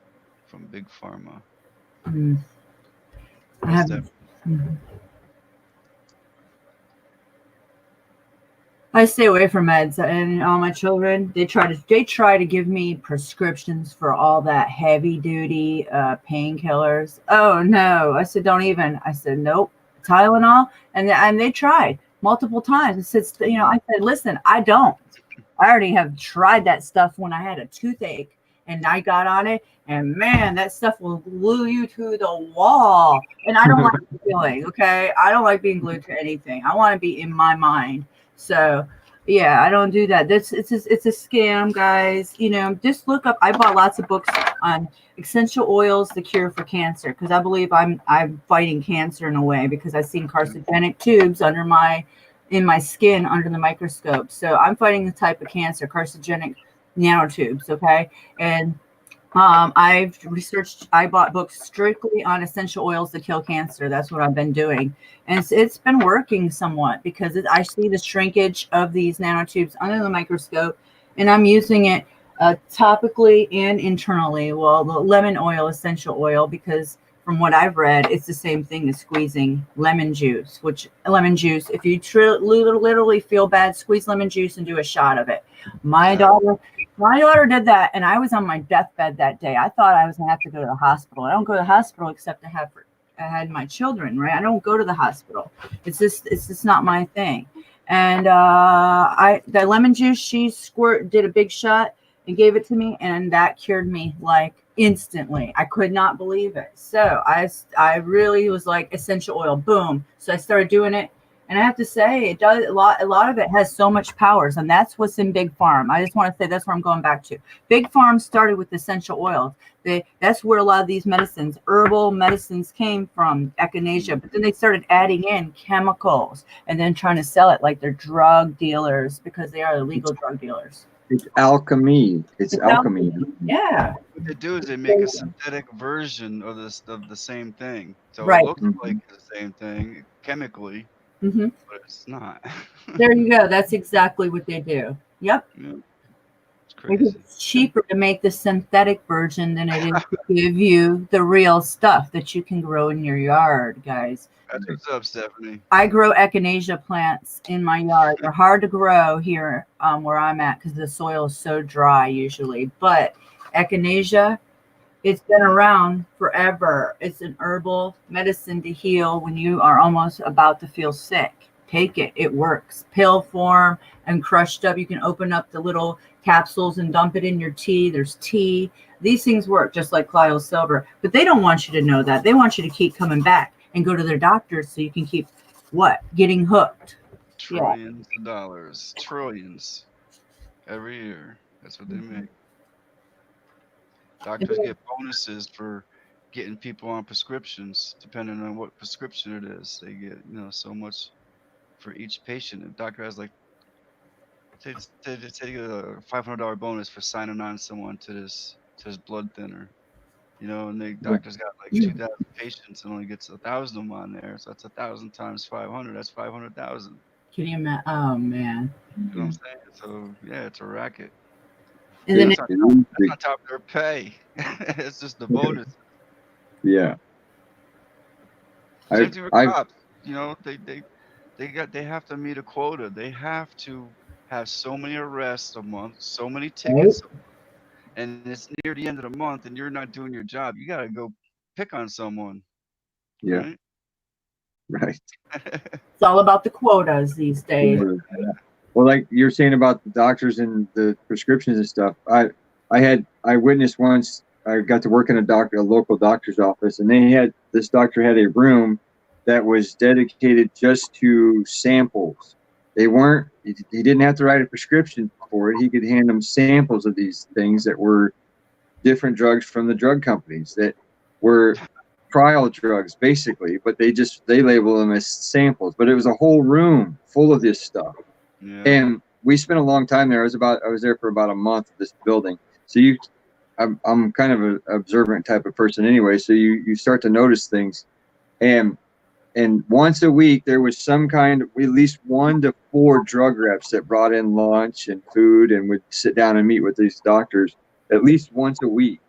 from Big Pharma. I haven't. I stay away from meds, and all my children, they try to give me prescriptions for all that heavy duty painkillers. Oh no, I said don't even. I said nope, Tylenol, and they tried multiple times. I said, I said, listen, I already have tried that stuff when I had a toothache, and I got on it, and man, that stuff will glue you to the wall. And I don't like the feeling. Okay, I don't like being glued to anything. I want to be in my mind. So, yeah, I don't do that. It's a scam, guys. Just look up. I bought lots of books on essential oils, the cure for cancer, because I believe I'm fighting cancer in a way, because I've seen carcinogenic tubes in my skin under the microscope. So I'm fighting the type of cancer, carcinogenic nanotubes. Okay, and I bought books strictly on essential oils that kill cancer. That's what I've been doing. And it's been working somewhat, because I see the shrinkage of these nanotubes under the microscope, and I'm using it topically and internally. Well, the lemon oil, essential oil, because from what I've read, it's the same thing as squeezing lemon juice, if you literally feel bad, squeeze lemon juice and do a shot of it. My daughter did that, and I was on my deathbed that day. I thought I was going to have to go to the hospital. I don't go to the hospital except I had my children, right? I don't go to the hospital. It's just not my thing. And the lemon juice, she did a big shot and gave it to me, and that cured me like instantly. I could not believe it. So I really was like, essential oil, boom. So I started doing it. And I have to say, it does a lot of it has so much powers, and that's what's in Big Farm. I just want to say that's where I'm going back to. Big Farm started with essential oils. That's where a lot of these herbal medicines came from, echinacea. But then they started adding in chemicals and then trying to sell it like they're drug dealers, because they are illegal drug dealers. It's alchemy. It's alchemy. Yeah. What they do is they make a synthetic version of the same thing. So Right. It looks like the same thing chemically, but it's not. There you go. That's exactly what they do. Yep. Yeah. It's crazy. It's cheaper to make the synthetic version than it is to give you the real stuff that you can grow in your yard, guys. That's what's up, Stephanie. I grow echinacea plants in my yard. They're hard to grow here where I'm at, because the soil is so dry usually. But echinacea, it's been around forever. It's an herbal medicine to heal when you are almost about to feel sick. Take it. It works. Pill form and crushed up. You can open up the little capsules and dump it in your tea. There's tea. These things work just like Clio Silver, but they don't want you to know that. They want you to keep coming back and go to their doctors so you can keep what? Getting hooked. Trillions of dollars. Trillions. Every year. That's what they make. Doctors get bonuses for getting people on prescriptions, depending on what prescription it is. They get, so much for each patient. If doctor has like, say they get a $500 bonus for signing on someone to this blood thinner, and the doctor's got like 2,000 patients and only gets 1,000 of them on there. So that's 1,000 times 500. That's 500,000. Can you imagine? Oh man. You know what I'm saying? So yeah, it's a racket. And then That's on top of their pay. It's just the bonus. Yeah. Same thing with cops. They have to meet a quota. They have to have so many arrests a month, so many tickets, and it's near the end of the month, and you're not doing your job. You gotta go pick on someone. Yeah. Right. it's all about the quotas these days. Well, like you're saying about the doctors and the prescriptions and stuff, I witnessed once. I got to work in a local doctor's office, and this doctor had a room that was dedicated just to samples. He didn't have to write a prescription for it. He could hand them samples of these things that were different drugs from the drug companies that were trial drugs basically, but they label them as samples. But it was a whole room full of this stuff. Yeah. And we spent a long time there. I was there for about a month at this building. So I'm kind of an observant type of person anyway. So you start to notice things, and once a week there was some kind of at least 1 to 4 drug reps that brought in lunch and food and would sit down and meet with these doctors at least once a week.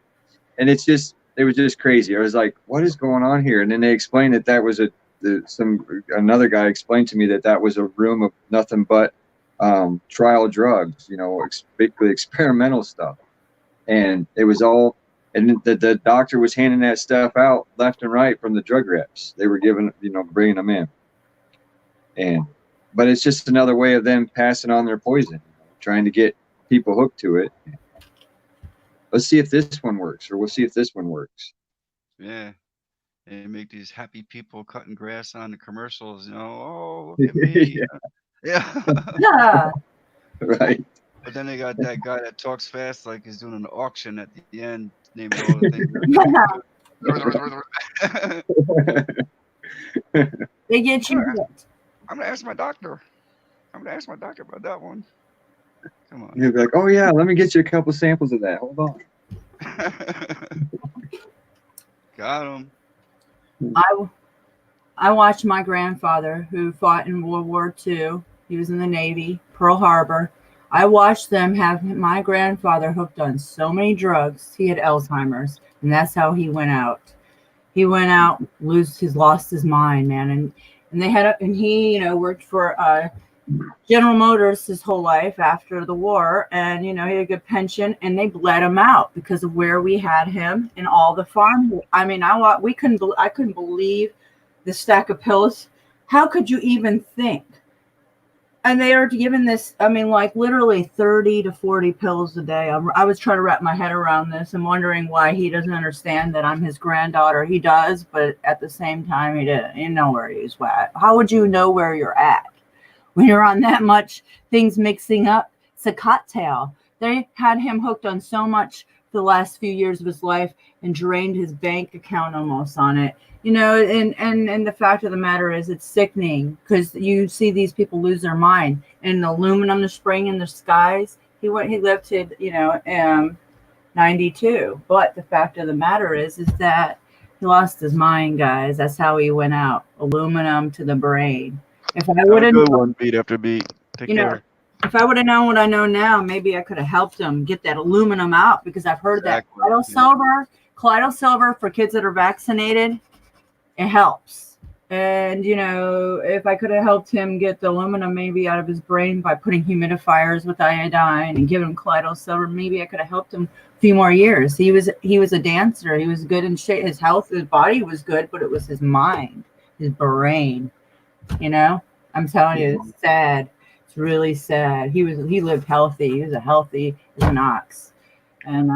And it was just crazy. I was like, what is going on here? And then they explained that was another guy explained to me that was a room of nothing but trial drugs, basically experimental stuff. And it was all, and the doctor was handing that stuff out left and right from the drug reps. They were bringing them in. But it's just another way of them passing on their poison, trying to get people hooked to it. Let's see if this one works, or we'll see if this one works. Yeah. And make these happy people cutting grass on the commercials, oh, look at me. Yeah. Right. But then they got that guy that talks fast like he's doing an auction at the end, naming all the things. They get you hooked. I'm gonna ask my doctor. About that one. Come on. He'll be like, oh yeah, let me get you a couple samples of that. Hold on. Got him. I watched my grandfather, who fought in World War II. He was in the Navy, Pearl Harbor. I watched them have my grandfather hooked on so many drugs. He had Alzheimer's, and that's how he went out. He went out, lost his mind, man. And he, worked for General Motors his whole life after the war, and he had a good pension, and they bled him out because of where we had him and all the farm. I mean, I couldn't believe the stack of pills. How could you even think? And they are given this, literally 30 to 40 pills a day. I was trying to wrap my head around this and wondering why he doesn't understand that I'm his granddaughter. He does, but at the same time, he didn't know where he was at. How would you know where you're at when you're on that much things mixing up? It's a cocktail. They had him hooked on so much for the last few years of his life and drained his bank account almost on it. And the fact of the matter is, it's sickening because you see these people lose their mind. And the aluminum they're spraying in the skies. He lived to 92. But the fact of the matter is that he lost his mind, guys. That's how he went out. Aluminum to the brain. If I would have one beat after beat. Take care. If I would have known what I know now, maybe I could have helped him get that aluminum out, because I've heard that colloidal silver for kids that are vaccinated, it helps. And, if I could have helped him get the aluminum maybe out of his brain by putting humidifiers with iodine and giving him colloidal silver, maybe I could have helped him a few more years. He was a dancer. He was good in shape. His health, his body was good, but it was his mind, his brain, I'm telling you, it's sad. It's really sad. He lived healthy. He was healthy as an ox. And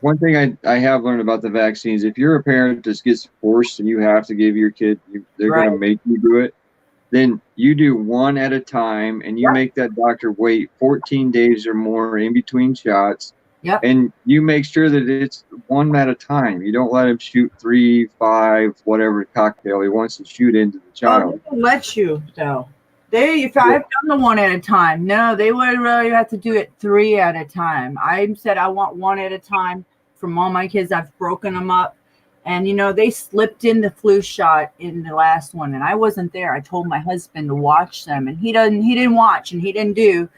one thing I have learned about the vaccines, if you're a parent that gets forced and you have to give your kid, they're Right. going to make you do it, then you do one at a time, and you make that doctor wait 14 days or more in between shots. Yep. And you make sure that it's one at a time. You don't let him shoot 3, 5, whatever cocktail he wants to shoot into the child. They let you though. If I've done the one at a time, no, they would really have to do it 3 at a time. I said I want 1 at a time from all my kids. I've broken them up, and they slipped in the flu shot in the last one, and I wasn't there. I told my husband to watch them, and he didn't watch, and he didn't do.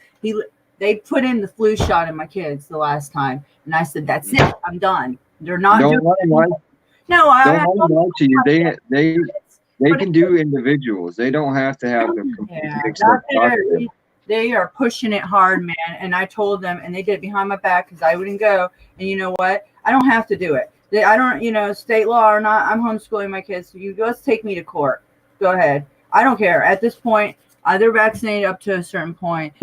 They put in the flu shot in my kids the last time, and I said, "That's it. I'm done." They're not Don't doing let them lie. No, I Don't let them lie to you. They But can do individuals. They don't have to have them completely mixed up. They are pushing it hard, man. And I told them, and they did it behind my back because I wouldn't go. And you know what? I don't have to do it. I don't, state law or not. I'm homeschooling my kids. So you just take me to court. Go ahead. I don't care. At this point, they're vaccinated up to a certain point.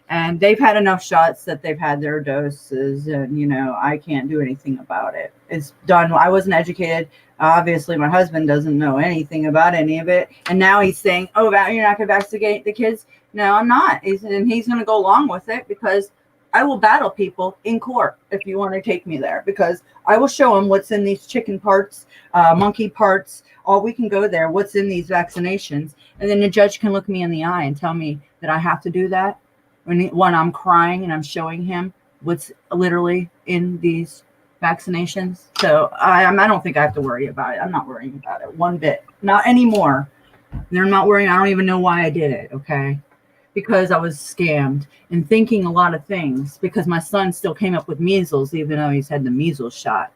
And they've had enough shots that they've had their doses. And, I can't do anything about it. It's done. I wasn't educated. Obviously, my husband doesn't know anything about any of it. And now he's saying, oh, you're not going to vaccinate the kids? No, I'm not. He's going to go along with it because I will battle people in court if you want to take me there, because I will show them what's in these chicken parts, monkey parts. All we can go there, what's in these vaccinations. And then the judge can look me in the eye and tell me that I have to do that when I'm crying and I'm showing him what's literally in these vaccinations. So I don't think I have to worry about it. I'm not worrying about it one bit, not anymore. They're not worrying. I don't even know why I did it. Okay. Because I was scammed and thinking a lot of things, because my son still came up with measles, even though he's had the measles shot.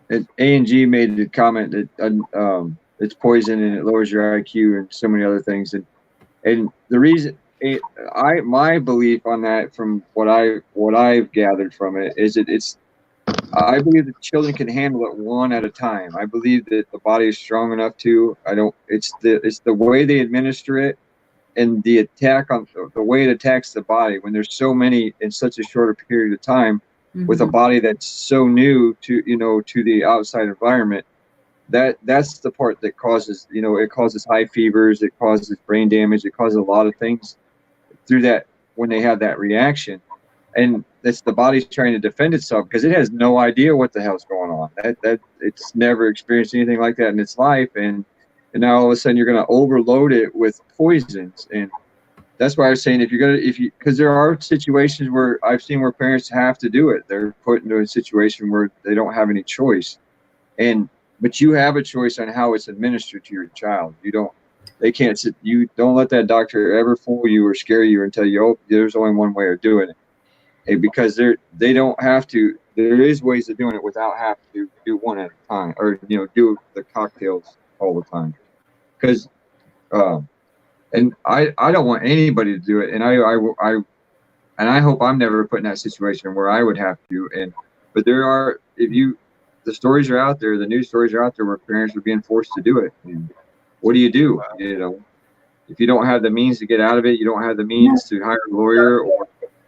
A&G made the comment that it's poison and it lowers your IQ and so many other things. And the reason my belief on that, from what I've gathered from it, is I believe that children can handle it one at a time. I believe that the body is strong enough to. It's the way they administer it and the attack on the way it attacks the body when there's so many in such a shorter period of time, with a body that's so new to the outside environment. That's the part that causes it causes high fevers, it causes brain damage, it causes a lot of things through that when they have that reaction. And that's the body's trying to defend itself because it has no idea what the hell's going on. That it's never experienced anything like that in its life, and now all of a sudden you're going to overload it with poisons. And that's why I was saying because there are situations where I've seen where parents have to do it. They're put into a situation where they don't have any choice, but you have a choice on how it's administered to your child. They can't sit. You don't let that doctor ever fool you or scare you and tell you, oh, there's only one way of doing it. And because they don't have to. There is ways of doing it without having to do one at a time, or do the cocktails all the time. Because, and I don't want anybody to do it, and I hope I'm never put in that situation where I would have to. But the stories are out there, the news stories are out there where parents are being forced to do it. And what do? If you don't have the means to get out of it, you don't have the means to hire a lawyer or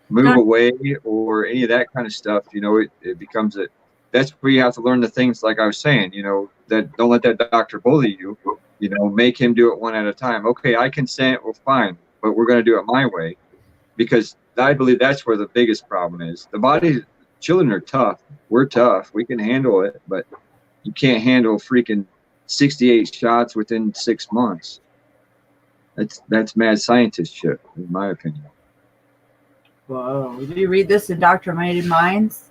move away or any of that kind of stuff. It becomes that's where you have to learn the things like I was saying. That don't let that doctor bully you. Make him do it one at a time. Okay, I consent. Well, fine, but we're going to do it my way, because I believe that's where the biggest problem is. Children are tough. We're tough. We can handle it, but you can't handle freaking 68 shots within 6 months. That's mad scientist shit, in my opinion. Whoa! Did you read this in Dr. Mighty Minds?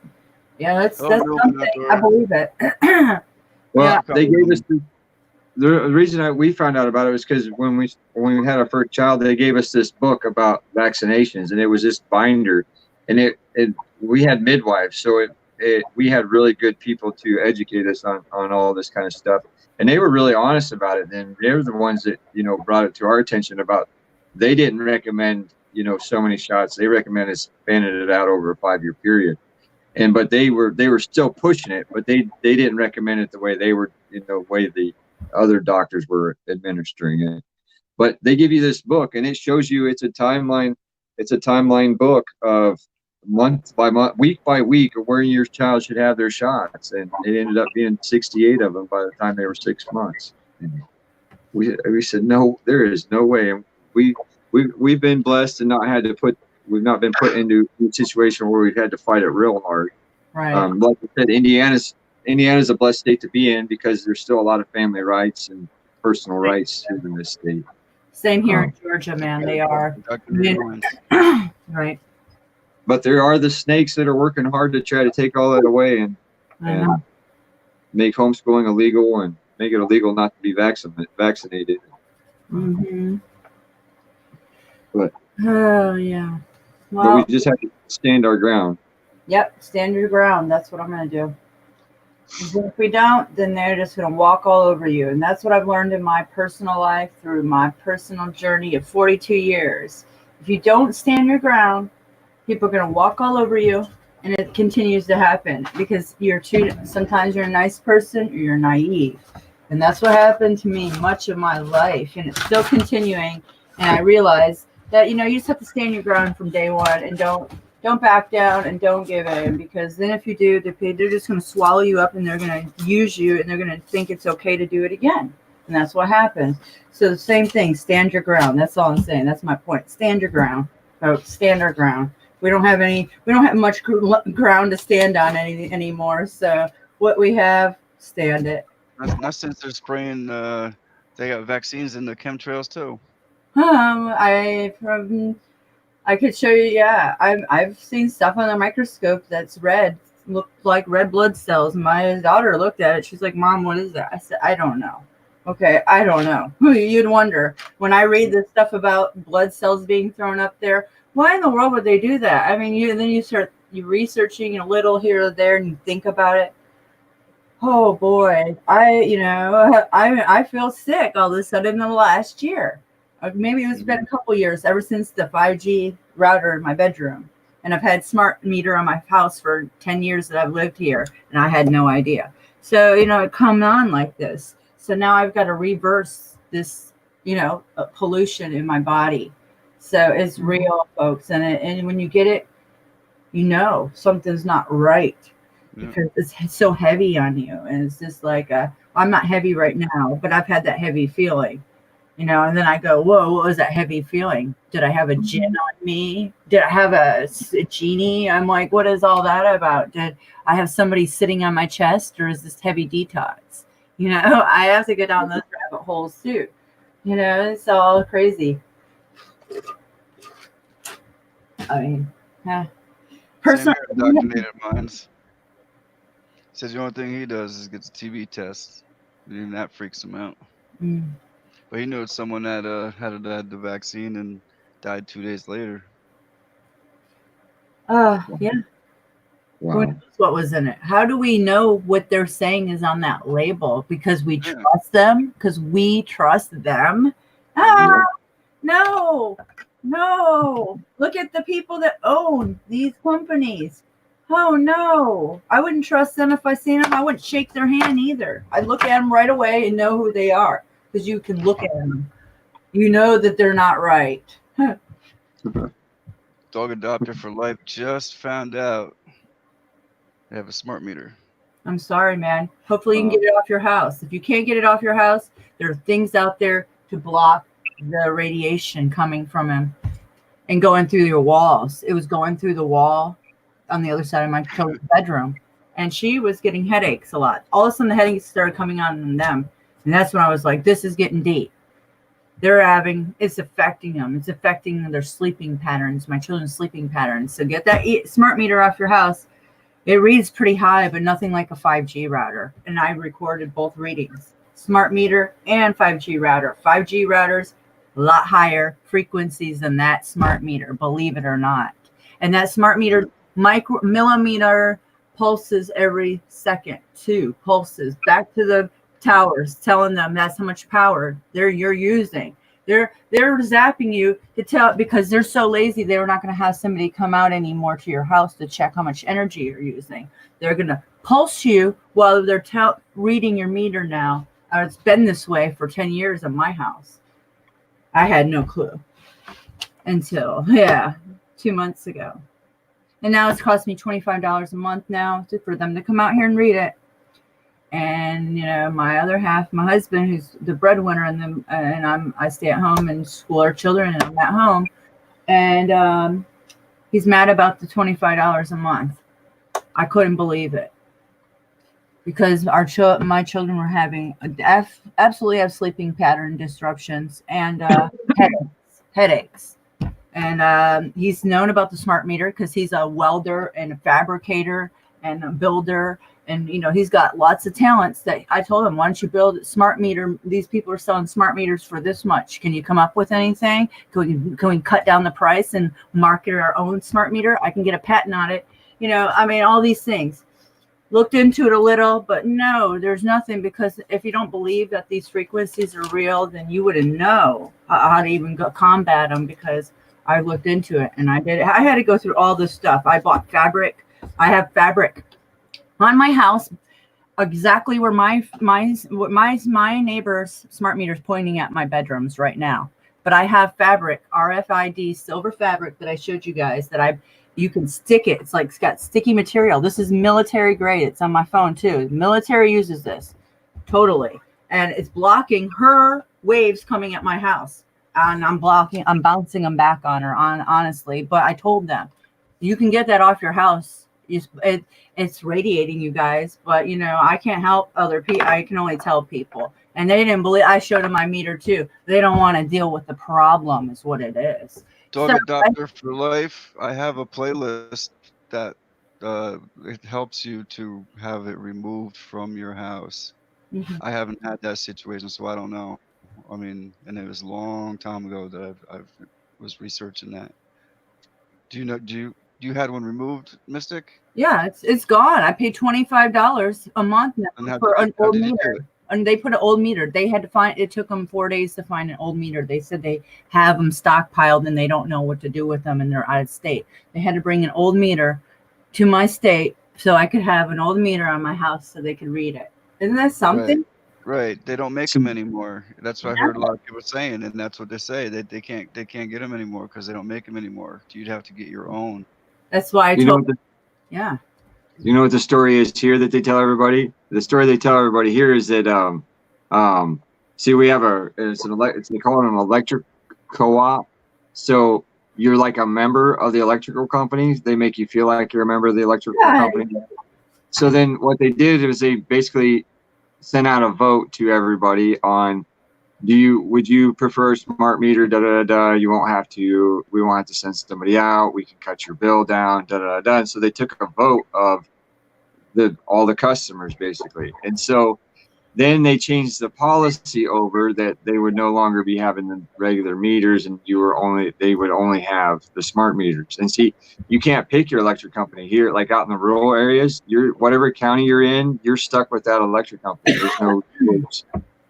Yeah, that's no, something. I believe it. Well, they gave us the reason we found out about it was because when we had our first child, they gave us this book about vaccinations, and it was this binder, and we had midwives, so we had really good people to educate us on all this kind of stuff, and they were really honest about it. And they were the ones that brought it to our attention about they didn't recommend so many shots. They recommended spanning it out over a 5-year period, but they were still pushing it, but they didn't recommend it the way they were way other doctors were administering it. But they give you this book, and it shows you it's a timeline. It's a timeline book of month by month, week by week, of where your child should have their shots, and it ended up being 68 of them by the time they were 6 months. And we said, no, there is no way. And we've been blessed and we've not been put into a situation where we've had to fight it real hard. Right. Like I said, Indiana's a blessed state to be in because there's still a lot of family rights and personal rights in this state. Same here in Georgia, man. They are. Right. But there are the snakes that are working hard to try to take all that away and make homeschooling illegal and make it illegal not to be vaccinated. Mm-hmm. But oh yeah. Well, but we just have to stand our ground. Yep, stand your ground. That's what I'm going to do. If we don't, then they're just going to walk all over you. And that's what I've learned in my personal life through my personal journey of 42 years. If you don't stand your ground, people are going to walk all over you. And it continues to happen because sometimes you're a nice person or you're naive. And that's what happened to me much of my life. And it's still continuing. And I realized that, you just have to stand your ground from day one and don't back down and don't give in, because then if you do, they're just going to swallow you up and they're going to use you and they're going to think it's okay to do it again. And that's what happens. So the same thing, stand your ground. That's all I'm saying. That's my point. Stand your ground, folks. Stand our ground. We don't have much ground to stand on anymore. So what we have, stand it. Not since they're spraying, they got vaccines in the chemtrails too. I could show you. Yeah, I've seen stuff on the microscope that's red, looked like red blood cells. My daughter looked at it. She's like, "Mom, what is that?" I said, "I don't know." Okay, I don't know. You'd wonder when I read this stuff about blood cells being thrown up there. Why in the world would they do that? I mean, then you start researching a little here or there, and you think about it. Oh boy, I feel sick all of a sudden in the last year. Maybe it's been a couple years ever since the 5G router in my bedroom. And I've had smart meter on my house for 10 years that I've lived here, and I had no idea. So, it come on like this. So now I've got to reverse this, pollution in my body. So it's real, folks. And when you get it, something's not right because it's so heavy on you. And it's just like, I'm not heavy right now, but I've had that heavy feeling. And then I go, whoa, what was that heavy feeling? Did I have a djinn on me? Did I have a genie? I'm like, what is all that about? Did I have somebody sitting on my chest, or is this heavy detox? I have to go down those rabbit holes too. It's all crazy. I mean, personally, Indoctrinated minds. Says the only thing he does is gets a TB test. Even that freaks him out. But he knows someone that had the vaccine and died 2 days later. yeah. Wow. Who knows what was in it? How do we know what they're saying is on that label? Because we trust them? Because we trust them? No. Look at the people that own these companies. Oh, no. I wouldn't trust them if I seen them. I wouldn't shake their hand either. I'd look at them right away and know who they are. Because you can look at them. You know that they're not right. Dog adopter for life just found out they have a smart meter. I'm sorry, man. Hopefully you can get it off your house. If you can't get it off your house, there are things out there to block the radiation coming from him and going through your walls. It was going through the wall on the other side of my children's bedroom. And she was getting headaches a lot. All of a sudden the headaches started coming on them. And that's when I was like, this is getting deep. It's affecting them. It's affecting their sleeping patterns, my children's sleeping patterns. So get that smart meter off your house. It reads pretty high, but nothing like a 5G router. And I recorded both readings, smart meter and 5G router. 5G routers, a lot higher frequencies than that smart meter, believe it or not. And that smart meter, millimeter pulses every second, 2 pulses back to the towers, telling them that's how much power you're using. They're zapping you to tell, because they're so lazy they're not going to have somebody come out anymore to your house to check how much energy you're using. They're going to pulse you while they're reading your meter now It's been this way for 10 years in my house. I had no clue until 2 months ago. And now it's cost me $25 a month now for them to come out here and read it. And my other half, my husband, who's the breadwinner, and I stay at home and school our children, and I'm at home. And he's mad about the $25 a month. I couldn't believe it because my children were having absolutely have sleeping pattern disruptions and headaches. And he's known about the smart meter because he's a welder and a fabricator and a builder. And, he's got lots of talents that I told him, why don't you build a smart meter? These people are selling smart meters for this much. Can you come up with anything? Can we cut down the price and market our own smart meter? I can get a patent on it. All these things. Looked into it a little, but no, there's nothing, because if you don't believe that these frequencies are real, then you wouldn't know how to even combat them, because I looked into it and I did it. I had to go through all this stuff. I bought fabric. I have fabric on my house, exactly where my neighbor's smart meter is pointing at my bedrooms right now. But I have fabric, RFID silver fabric that I showed you guys that you can stick it. It's got sticky material. This is military grade. It's on my phone too. The military uses this totally, and it's blocking her waves coming at my house. And I'm bouncing them back on her, honestly. But I told them, you can get that off your house. It's radiating, you guys, but I can't help other people. I can only tell people, and they didn't believe. I showed them my meter too. They don't want to deal with the problem, is what it is. Dog Adopter for Life. I have a playlist that it helps you to have it removed from your house. Mm-hmm. I haven't had that situation, so I don't know. And it was a long time ago that I was researching that. Do you had one removed, Mystic? Yeah, it's gone. I paid $25 a month now for an old meter. And they put an old meter. They had to find. It took them 4 days to find an old meter. They said they have them stockpiled and they don't know what to do with them, and they're out of state. They had to bring an old meter to my state so I could have an old meter on my house so they could read it. Isn't that something? Right. They don't make them anymore. That's what I heard a lot of people saying, and that's what they say. They can't get them anymore because they don't make them anymore. You'd have to get your own. That's why I told them. Yeah. You know what the story is here that they tell everybody? The story they tell everybody here is that see, we have they call it an electric co-op. So you're like a member of the electrical companies. They make you feel like you're a member of the electrical company. So then what they did is they basically sent out a vote to everybody on, would you prefer a smart meter? We won't have to send somebody out. We can cut your bill down. And so they took a vote of all the customers basically. And so then they changed the policy over that they would no longer be having the regular meters, and they would only have the smart meters. And see, you can't pick your electric company here, like out in the rural areas. Whatever county you're in, you're stuck with that electric company. There's no choice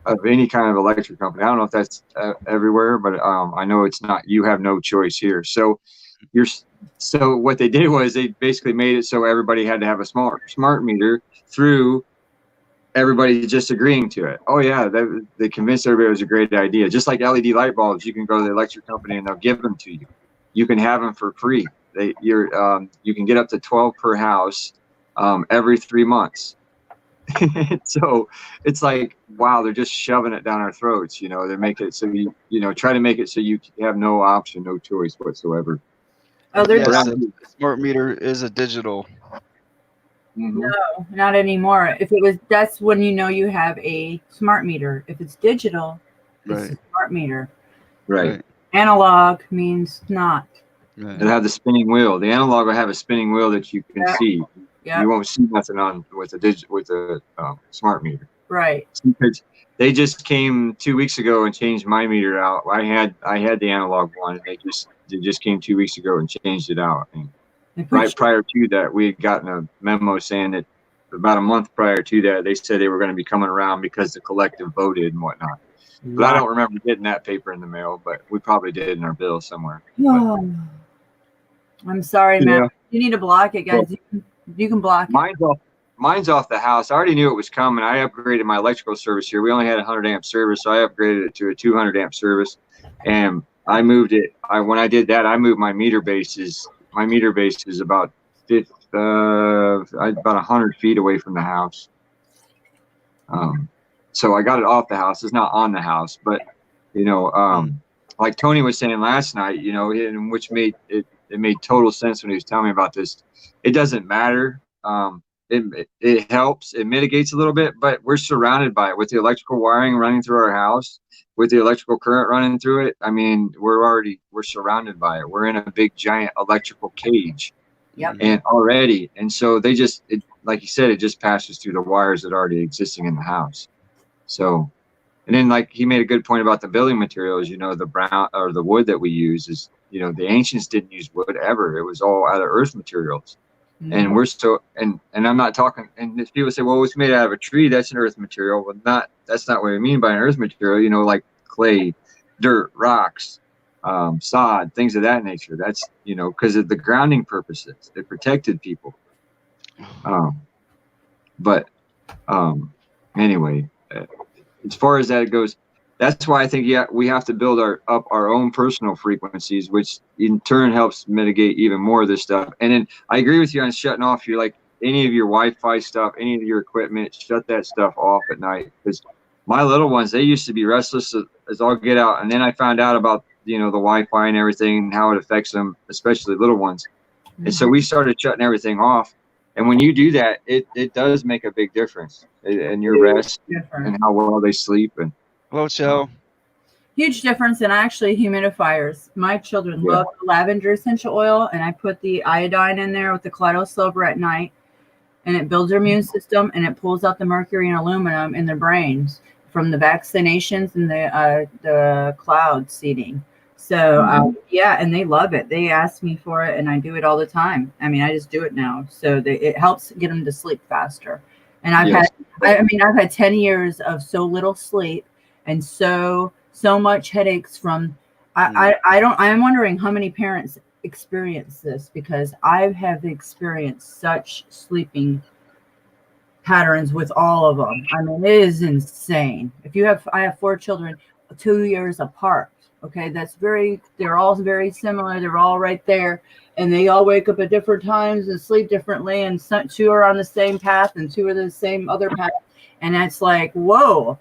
of any kind of electric company. I don't know if that's everywhere, but I know it's not. You have no choice here. So so what they did was they basically made it so everybody had to have a smart meter through everybody just agreeing to it. Oh yeah, they convinced everybody it was a great idea. Just like LED light bulbs, you can go to the electric company and they'll give them to you. You can have them for free. You can get up to 12 per house every 3 months. So it's like, wow, they're just shoving it down our throats. They make it so try to make it so you have no option, no choice whatsoever. Oh, the smart meter is a digital. Mm-hmm. No, not anymore. That's when you have a smart meter. If it's digital, it's a smart meter. Right. Analog means not. Right. It'll have the spinning wheel. The analog will have a spinning wheel that you can see. Yeah. You won't see nothing on with a smart meter. Right. Because they just came 2 weeks ago and changed my meter out. I had the analog one. They just came 2 weeks ago and changed it out. And right prior to that, we had gotten a memo saying that about a month prior to that, they said they were going to be coming around because the collective voted and whatnot. But I don't remember getting that paper in the mail, but we probably did in our bill somewhere. Oh, I'm sorry, man. You need to block it, guys. You can block it. mine's off the house. I already knew it was coming. I upgraded my electrical service here. We only had a 100 amp service, so I upgraded it to a 200 amp service, and I moved it. When I did that, I moved my meter bases. My meter base is about 100 feet away from the house. So I got it off the house. It's not on the house, but you know, like Tony was saying last night, you know, which made it made total sense when he was telling me about this. It doesn't matter. It helps. It mitigates a little bit, but we're surrounded by it with the electrical wiring running through our house, with the electrical current running through it. I mean, we're surrounded by it. We're in a big giant electrical cage. Yep. And so they just, like you said, it just passes through the wires that are already existing in the house. So, and then like he made a good point about the building materials, you know, the brown or the wood that we use is, you know, the ancients didn't use wood ever. It was all out of earth materials. Mm-hmm. And we're so, and I'm not talking, and if people say, well, it's made out of a tree, that's an earth material. Well, that's not what I mean by an earth material, you know, like clay, dirt, rocks, sod, things of that nature. That's, you know, because of the grounding purposes, it protected people. Anyway, as far as that goes, that's why I think we have to build up our own personal frequencies, which in turn helps mitigate even more of this stuff. And then I agree with you on shutting off your, like, any of your Wi-Fi stuff, any of your equipment. Shut that stuff off at night, because my little ones, they used to be restless as all get out, and then I found out about, you know, the Wi-Fi and everything and how it affects them, especially little ones. Mm-hmm. And so we started shutting everything off. And when you do that, it does make a big difference in your rest and how well they sleep. And hello, Joe. Huge difference. And actually humidifiers. My children love lavender essential oil, and I put the iodine in there with the Kaleido silver at night, and it builds their immune system, and it pulls out the mercury and aluminum in their brains from the vaccinations and the cloud seeding. So and they love it. They ask me for it, and I do it all the time. I mean, I just do it now. So it helps get them to sleep faster. And I've had 10 years of so little sleep and so much headaches from. I'm wondering how many parents experience this, because I have experienced such sleeping patterns with all of them. I mean, it is insane. I have 4 children, 2 years apart. Okay, they're all very similar. They're all right there, and they all wake up at different times and sleep differently, and 2 are on the same path and 2 are the same other path. And it's like, whoa.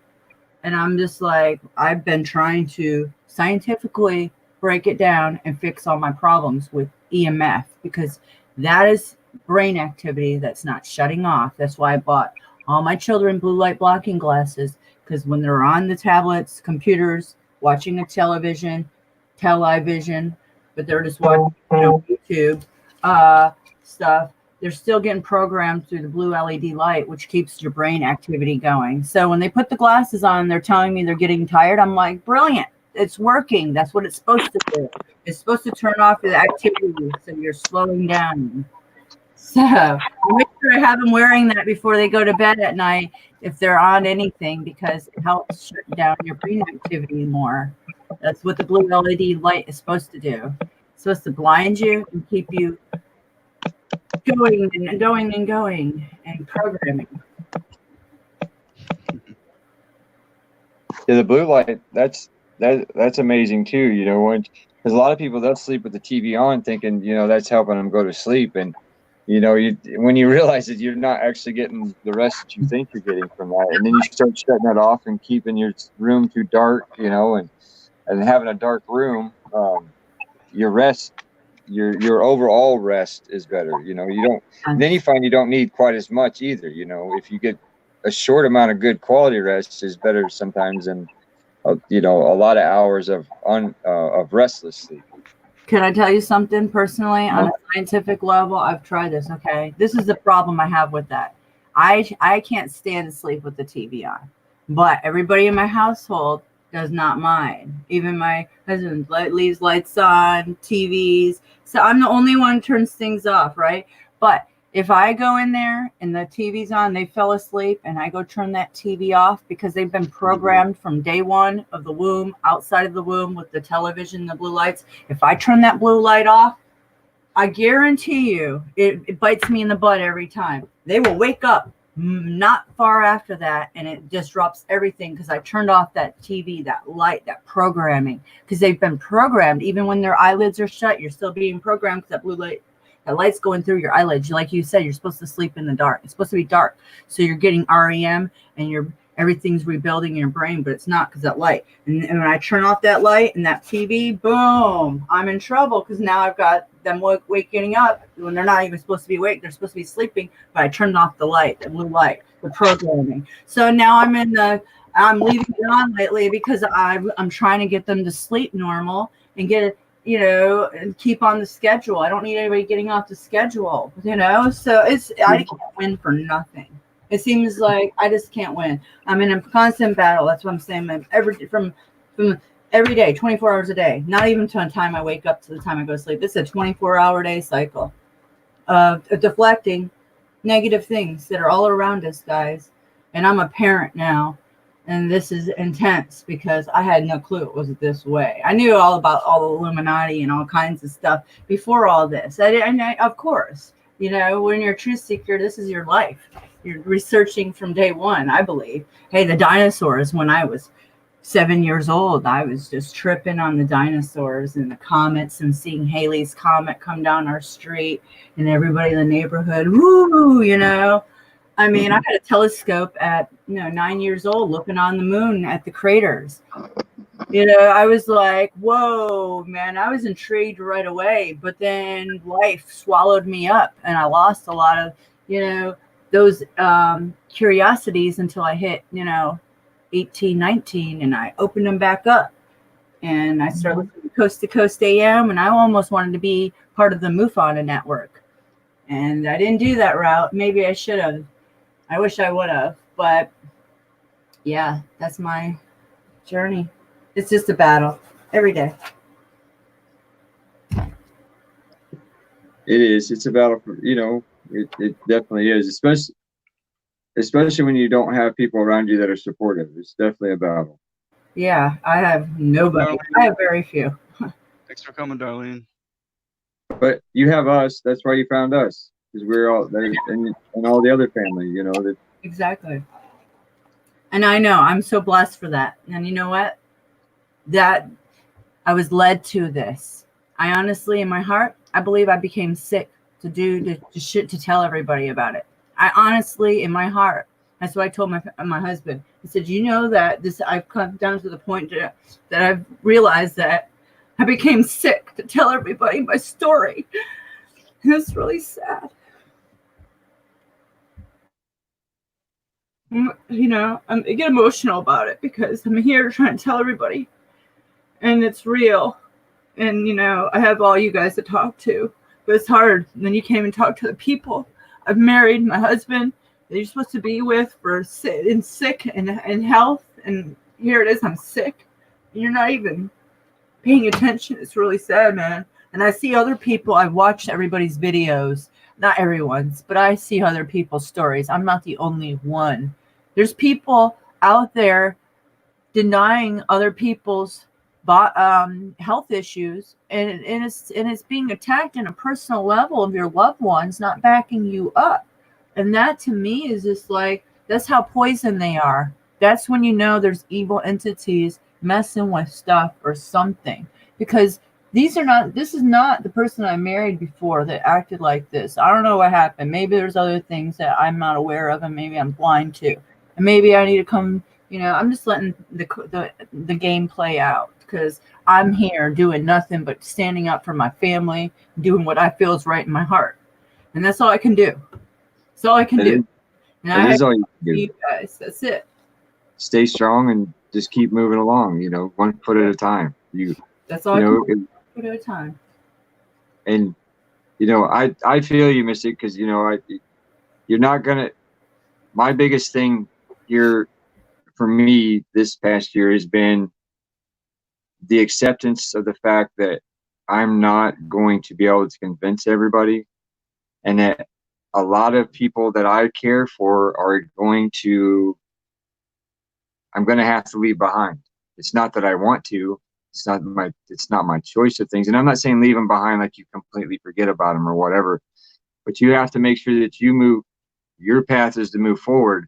And I'm just like, I've been trying to scientifically break it down and fix all my problems with EMF, because that is brain activity that's not shutting off. That's why I bought all my children blue light blocking glasses, because when they're on the tablets, computers, watching a television, but they're just watching YouTube stuff, they're still getting programmed through the blue LED light, which keeps your brain activity going. So when they put the glasses on, they're telling me they're getting tired. I'm like, brilliant. It's working. That's what it's supposed to do. It's supposed to turn off the activity so you're slowing down. So I make sure I have them wearing that before they go to bed at night if they're on anything, because it helps shut down your brain activity more. That's what the blue LED light is supposed to do. It's supposed to blind you and keep you going and going and going and programming. Yeah, the blue light, that's amazing too, you know, because a lot of people, they'll sleep with the TV on thinking, you know, that's helping them go to sleep. And you know, when you realize that you're not actually getting the rest that you think you're getting from that, and then you start shutting it off and keeping your room too dark, you know, and having a dark room, your rest, your overall rest is better. You know, you don't. And then you find you don't need quite as much either. You know, if you get a short amount of good quality rest is better sometimes than, you know, a lot of hours of restless sleep. Can I tell you something personally on a scientific level? I've tried this. Okay. This is the problem I have with that. I can't stand to sleep with the TV on, but everybody in my household does not mind. Even my husband leaves lights on, TVs. So I'm the only one who turns things off. Right. But if I go in there and the TV's on, they fell asleep, and I go turn that TV off because they've been programmed from day one of the womb, outside of the womb with the television, the blue lights. If I turn that blue light off, I guarantee you, it bites me in the butt every time. They will wake up not far after that, and it disrupts everything because I turned off that TV, that light, that programming, because they've been programmed. Even when their eyelids are shut, you're still being programmed because that blue light, that light's going through your eyelids. Like you said, you're supposed to sleep in the dark. It's supposed to be dark, so you're getting REM, and everything's rebuilding in your brain, but it's not because that light. And when I turn off that light and that TV, boom, I'm in trouble because now I've got them waking up when they're not even supposed to be awake. They're supposed to be sleeping, but I turned off the light, the blue light, the programming. So now I'm leaving it on lately because I'm trying to get them to sleep normal and and keep on the schedule. I don't need anybody getting off the schedule, so I can't win for nothing. It seems like I just can't win. I'm in a constant battle. That's what I'm saying. From every day, 24 hours a day, not even to the time I wake up to the time I go to sleep. This is a 24-hour day cycle of deflecting negative things that are all around us, guys. And I'm a parent now, and this is intense because I had no clue it was this way. I knew all about all the Illuminati and all kinds of stuff before all this. Of course, when you're a truth seeker, this is your life. You're researching from day one, I believe. Hey, the dinosaurs, when I was 7 years old, I was just tripping on the dinosaurs and the comets and seeing Halley's Comet come down our street and everybody in the neighborhood, woo, I mean, I had a telescope at 9 years old looking on the moon at the craters. I was like, whoa, man, I was intrigued right away. But then life swallowed me up and I lost a lot of, those curiosities until I hit, 18, 19, and I opened them back up. And I started listening to Coast to Coast AM, and I almost wanted to be part of the MUFON network. And I didn't do that route. Maybe I should have. I wish I would have. But yeah, that's my journey. It's just a battle every day. It is. It's a battle for, it definitely is, especially when you don't have people around you that are supportive. It's definitely a battle. Yeah, I have nobody. I have very few. Thanks for coming, Darlene. But you have us. That's why you found us, because we're all there, and all the other family. That Exactly. And I know I'm so blessed for that. And you know what? That I was led to this. I honestly, in my heart, I believe I became sick to tell everybody about it. I honestly, in my heart, that's what I told my husband. I said, that I've come down to the point that I've realized that I became sick to tell everybody my story. And it's really sad. I get emotional about it because I'm here trying to tell everybody, and it's real. And I have all you guys to talk to, but it's hard. And then you can't even talk to the people I've married, my husband that you're supposed to be with for sick and health, and here it is, I'm sick, and you're not even paying attention. It's really sad, man. And I see other people. I've watched everybody's videos, not everyone's, but I see other people's stories. I'm not the only one. There's people out there denying other people's health issues, and it's being attacked in a personal level of your loved ones not backing you up. And that to me is just like, that's how poison they are. That's when there's evil entities messing with stuff or something, because this is not the person I married before that acted like this. I don't know what happened. Maybe there's other things that I'm not aware of, and maybe I'm blind to, and maybe I need to come. I'm just letting the game play out, because I'm here doing nothing but standing up for my family, doing what I feel is right in my heart, and that's all I can do. That's all I can do. And that is all you can do. You guys, that's it. Stay strong and just keep moving along. 1 foot at a time. That's all. One foot at a time. And I feel you, Mystic, because you're not gonna. My biggest thing here for me this past year has been the acceptance of the fact that I'm not going to be able to convince everybody, and that a lot of people that I care for I'm going to have to leave behind. It's not that I want to, it's not my choice of things. And I'm not saying leave them behind like you completely forget about them or whatever, but you have to make sure that your path is to move forward.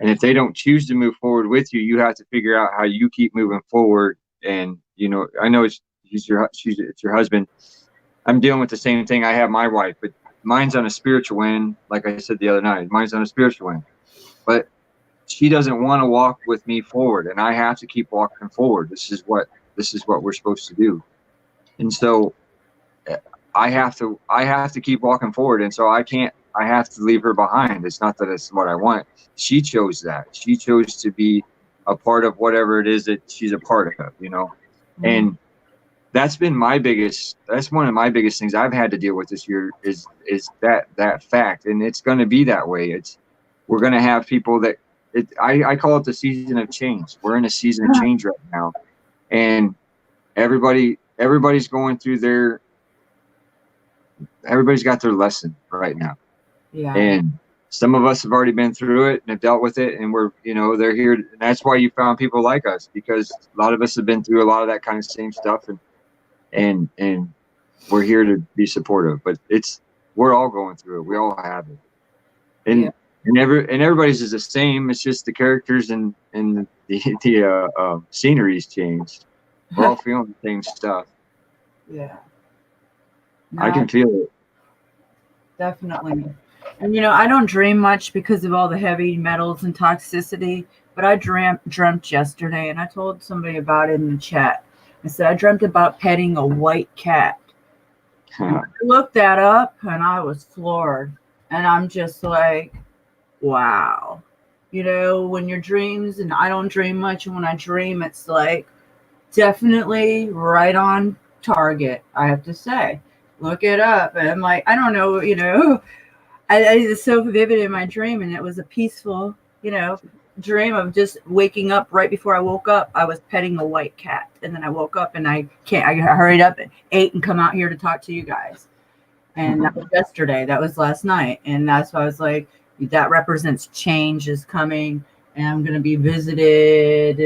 And if they don't choose to move forward with you, you have to figure out how you keep moving forward. And, I know it's your husband. I'm dealing with the same thing. I have my wife, but mine's on a spiritual end. Like I said the other night, mine's on a spiritual end, but she doesn't want to walk with me forward, and I have to keep walking forward. This is what we're supposed to do. And so I have to keep walking forward. And so I have to leave her behind. It's not that it's what I want. She chose that. She chose to be a part of whatever it is that she's a part of, and that's one of my biggest things I've had to deal with this year is that fact. And it's going to be that way. We're going to have people that I call it the season of change. We're in a season of change right now, and everybody's going through everybody's got their lesson right now. Yeah. And some of us have already been through it and have dealt with it, and we're, they're here. And that's why you found people like us, because a lot of us have been through a lot of that kind of same stuff, and we're here to be supportive. But we're all going through it. We all have it. And everybody's is the same. It's just the characters and the scenery's changed. We're all feeling the same stuff. Yeah. I can feel it. Definitely. And I don't dream much because of all the heavy metals and toxicity, but I dreamt yesterday, and I told somebody about it in the chat. I said I dreamt about petting a white cat. I looked that up, and I was floored. And I'm just like, wow. When your dreams, and I don't dream much, and when I dream, it's like definitely right on target, I have to say. Look it up. And I'm like, I don't know, I was so vivid in my dream, and it was a peaceful, dream of just waking up. Right before I woke up, I was petting a white cat, and then I woke up and I hurried up and ate and come out here to talk to you guys. And that was yesterday. That was last night. And that's why I was like, that represents change is coming, and I'm going to be visited,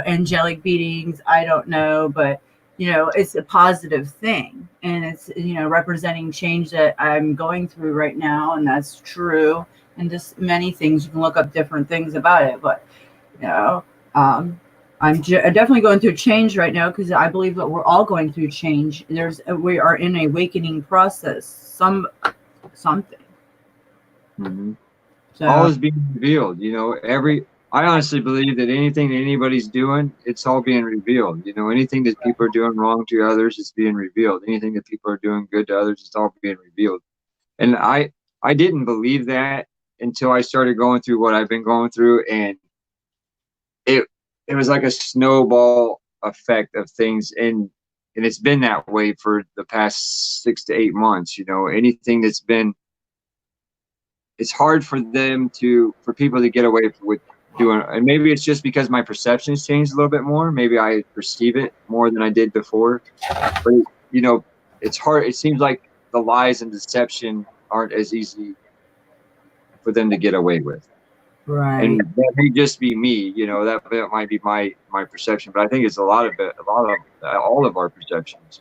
angelic beatings. I don't know, but it's a positive thing, and it's, representing change that I'm going through right now. And that's true. And just many things, you can look up different things about it, but, I'm definitely going through change right now, because I believe that we're all going through change. We are in a awakening process, something. Mm-hmm. So, all is being revealed. I honestly believe that anything that anybody's doing, it's all being revealed. Anything that people are doing wrong to others, it's being revealed. Anything that people are doing good to others, it's all being revealed. And I didn't believe that until I started going through what I've been going through, and it was like a snowball effect of things, and it's been that way for the past 6 to 8 months. Anything that's been, it's hard for people to get away with doing, and maybe it's just because my perception's changed a little bit more. Maybe I perceive it more than I did before, but it's hard. It seems like the lies and deception aren't as easy for them to get away with. right. And that may just be me, that might be my perception, but I think it's all of our perceptions.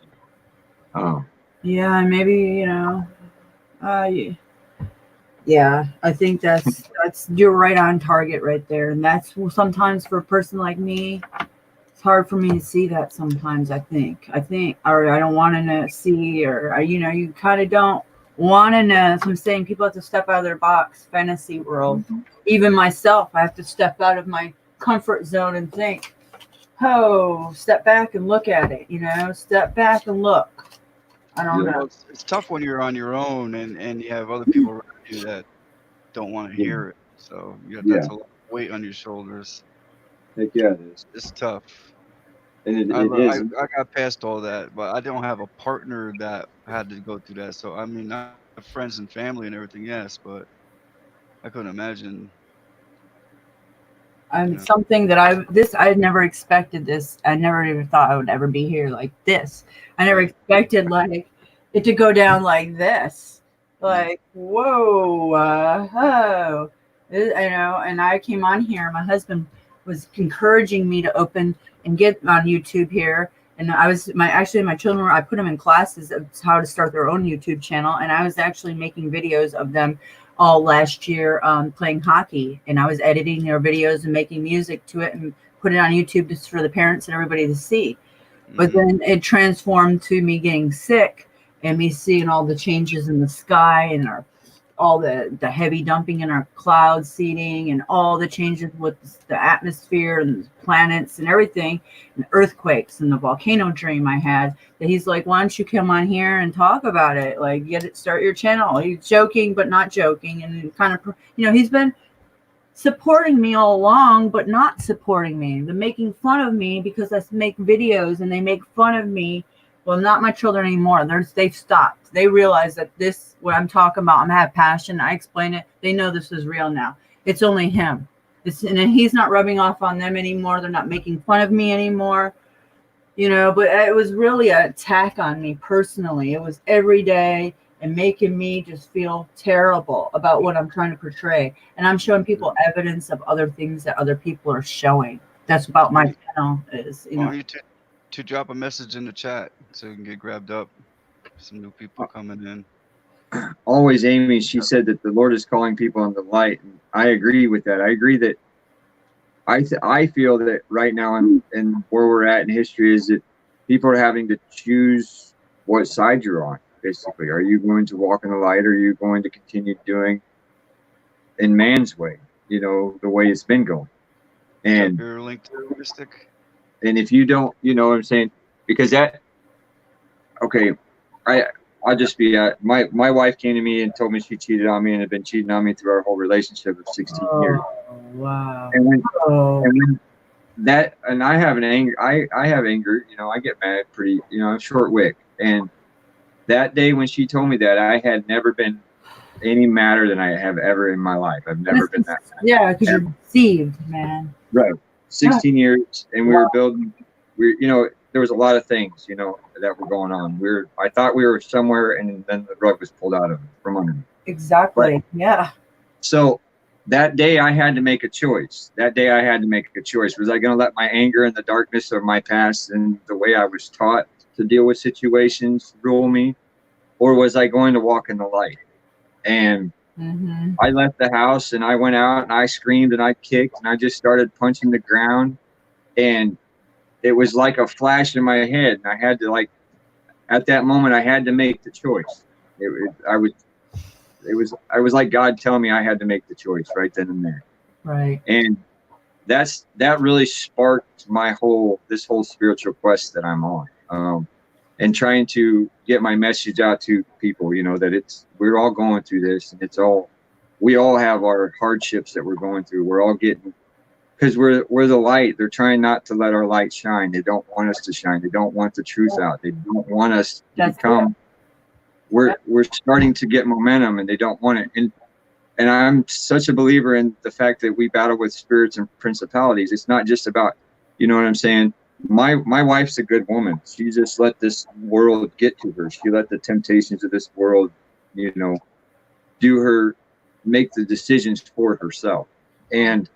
Yeah, maybe, yeah, I think that's you're right on target right there. And that's sometimes for a person like me, it's hard for me to see that sometimes. I think, or I don't want to see, or, you kind of don't want to know. So I'm saying people have to step out of their box, fantasy world. Mm-hmm. Even myself, I have to step out of my comfort zone and think, step back and look at it, step back and look. I don't know. It's tough when you're on your own and you have other people around you that don't want to hear it. So that's a lot of weight on your shoulders. Heck yeah, it is. It's tough. And I got past all that, but I don't have a partner that had to go through that. So I mean, I have friends and family and everything, yes, but I couldn't imagine. Something that I never expected this. I never even thought I would ever be here like this. I never expected like it to go down like this. Like, whoa, and I came on here. My husband was encouraging me to open and get on YouTube here. And I was my children I put them in classes of how to start their own YouTube channel, and I was actually making videos of them all last year playing hockey, and I was editing their videos and making music to it and put it on YouTube just for the parents and everybody to see. But then it transformed to me getting sick and me seeing all the changes in the sky and all the heavy dumping in our cloud seeding and all the changes with the atmosphere and the planets and everything, and earthquakes and the volcano dream I had, that he's like, why don't you come on here and talk about it? Like, start your channel. He's joking, but not joking. And kind of, he's been supporting me all along, but not supporting me. They're making fun of me because I make videos and they make fun of me. Well, not my children anymore. They've stopped. They realize that what I'm talking about, I have passion. I explain it. They know this is real now. It's only him. And he's not rubbing off on them anymore. They're not making fun of me anymore. But it was really an attack on me personally. It was every day and making me just feel terrible about what I'm trying to portray. And I'm showing people evidence of other things that other people are showing. That's about my channel is, Why don't you to drop a message in the chat so you can get grabbed up? Some new people coming in. Always Amy, she said that the Lord is calling people in the light. And I agree with that. I agree that I feel that right now in where we're at in history is that people are having to choose what side you're on. Basically, are you going to walk in the light, or are you going to continue doing in man's way, the way it's been going? And your link to the stick. And if you don't, what I'm saying, because I'll just be my wife came to me and told me she cheated on me and had been cheating on me through our whole relationship of 16 years. Wow. And when I have anger, I have anger, I get mad pretty, I'm short-wicked. And that day when she told me that, I had never been any madder than I have ever in my life. I've never been that mad. Yeah, because you're deceived, man. Right. 16 years, and we were building, there was a lot of things, that were going on. I thought we were somewhere, and then the rug was pulled out from under me. Exactly. Yeah. So that day I had to make a choice. Was I going to let my anger and the darkness of my past and the way I was taught to deal with situations rule me, or was I going to walk in the light? And I left the house and I went out and I screamed and I kicked and I just started punching the ground, and it was like a flash in my head, and I had to at that moment I had to make the choice. I was like God telling me I had to make the choice right then and there. Right. And that really sparked this whole spiritual quest that I'm on, and trying to get my message out to people, that we're all going through this, and we all have our hardships that we're going through. We're all getting, because we're the light. They're trying not to let our light shine. They don't want us to shine. They don't want the truth out. They don't want us to become. We're starting to get momentum, and they don't want it. And I'm such a believer in the fact that we battle with spirits and principalities. It's not just about, what I'm saying. My wife's a good woman. She just let this world get to her. She let the temptations of this world, make the decisions for herself. And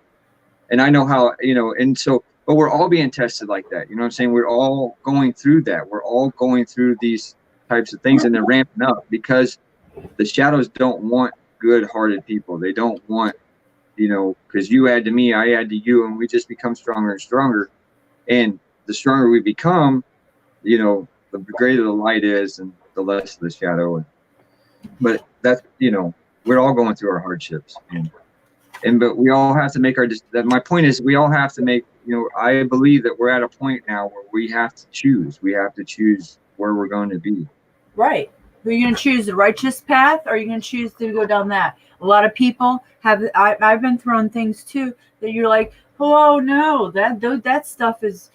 I know how, and so, but we're all being tested like that. You know what I'm saying? We're all going through that. We're all going through these types of things, and they're ramping up because the shadows don't want good-hearted people. They don't want, because you add to me, I add to you, and we just become stronger and stronger. And the stronger we become, the greater the light is and the less the shadow. But that's, we're all going through our hardships. But we all have to make my point is we all have to make, I believe that we're at a point now where we have to choose. We have to choose where we're going to be. Right. Are you going to choose the righteous path, or are you going to choose to go down that? A lot of people I've been thrown things too that you're like, oh no, that stuff is,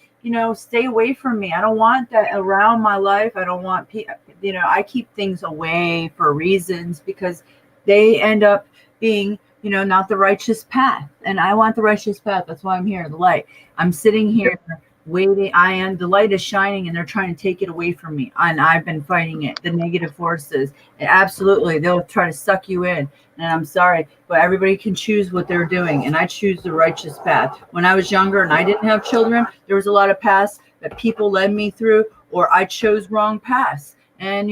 stay away from me. I don't want that around my life. I don't want I keep things away for reasons because they end up being, not the righteous path. And I want the righteous path. That's why I'm here, the light. I'm sitting here waiting. The light is shining, and they're trying to take it away from me. And I've been fighting it. The negative forces, absolutely, they'll try to suck you in. And I'm sorry, but everybody can choose what they're doing, and I choose the righteous path. When I was younger and I didn't have children, there was a lot of paths that people led me through, or I chose wrong paths. And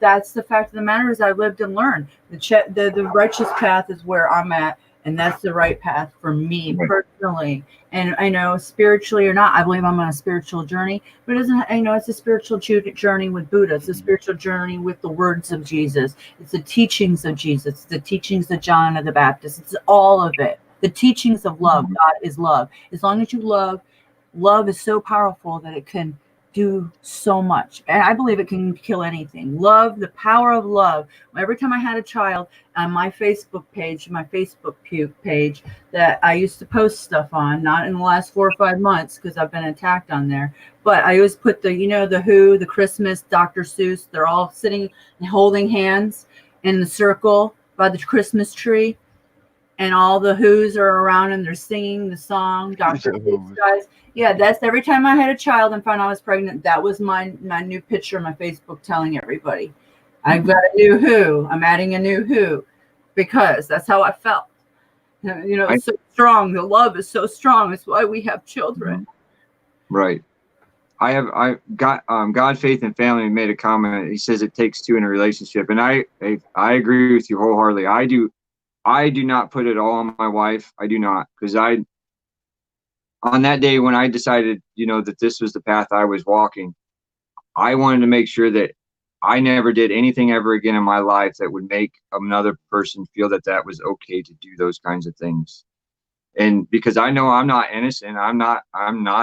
that's the fact of the matter, is I lived and learned. The righteous path is where I'm at, and that's the right path for me personally. And I know, spiritually or not, I believe I'm on a spiritual journey, but it doesn't, it's a spiritual journey with Buddha. It's a spiritual journey with the words of Jesus. It's the teachings of Jesus. It's the teachings of John of the Baptist. It's all of it. The teachings of love. God is love. As long as you love is so powerful that it can do so much. And I believe it can kill anything. Love, the power of love. Every time I had a child, on my Facebook page, that I used to post stuff on, not in the last 4 or 5 months because I've been attacked on there, but I always put the Who, the Christmas, Dr. Seuss, they're all sitting and holding hands in the circle by the Christmas tree, and all the Who's are around and they're singing the song, Dr. Seuss guys. Yeah, that's every time I had a child and found out I was pregnant, that was my new picture on my Facebook telling everybody, I've got a new Who. I'm adding a new Who, because that's how I felt. It's so strong. The love is so strong. It's why we have children. Right. I got God, Faith, and Family made a comment. He says it takes two in a relationship, and I agree with you wholeheartedly. I do not put it all on my wife. I do not, because on that day when I decided, that this was the path I was walking, I wanted to make sure that I never did anything ever again in my life that would make another person feel that was okay to do those kinds of things. And because I know I'm not innocent, I'm not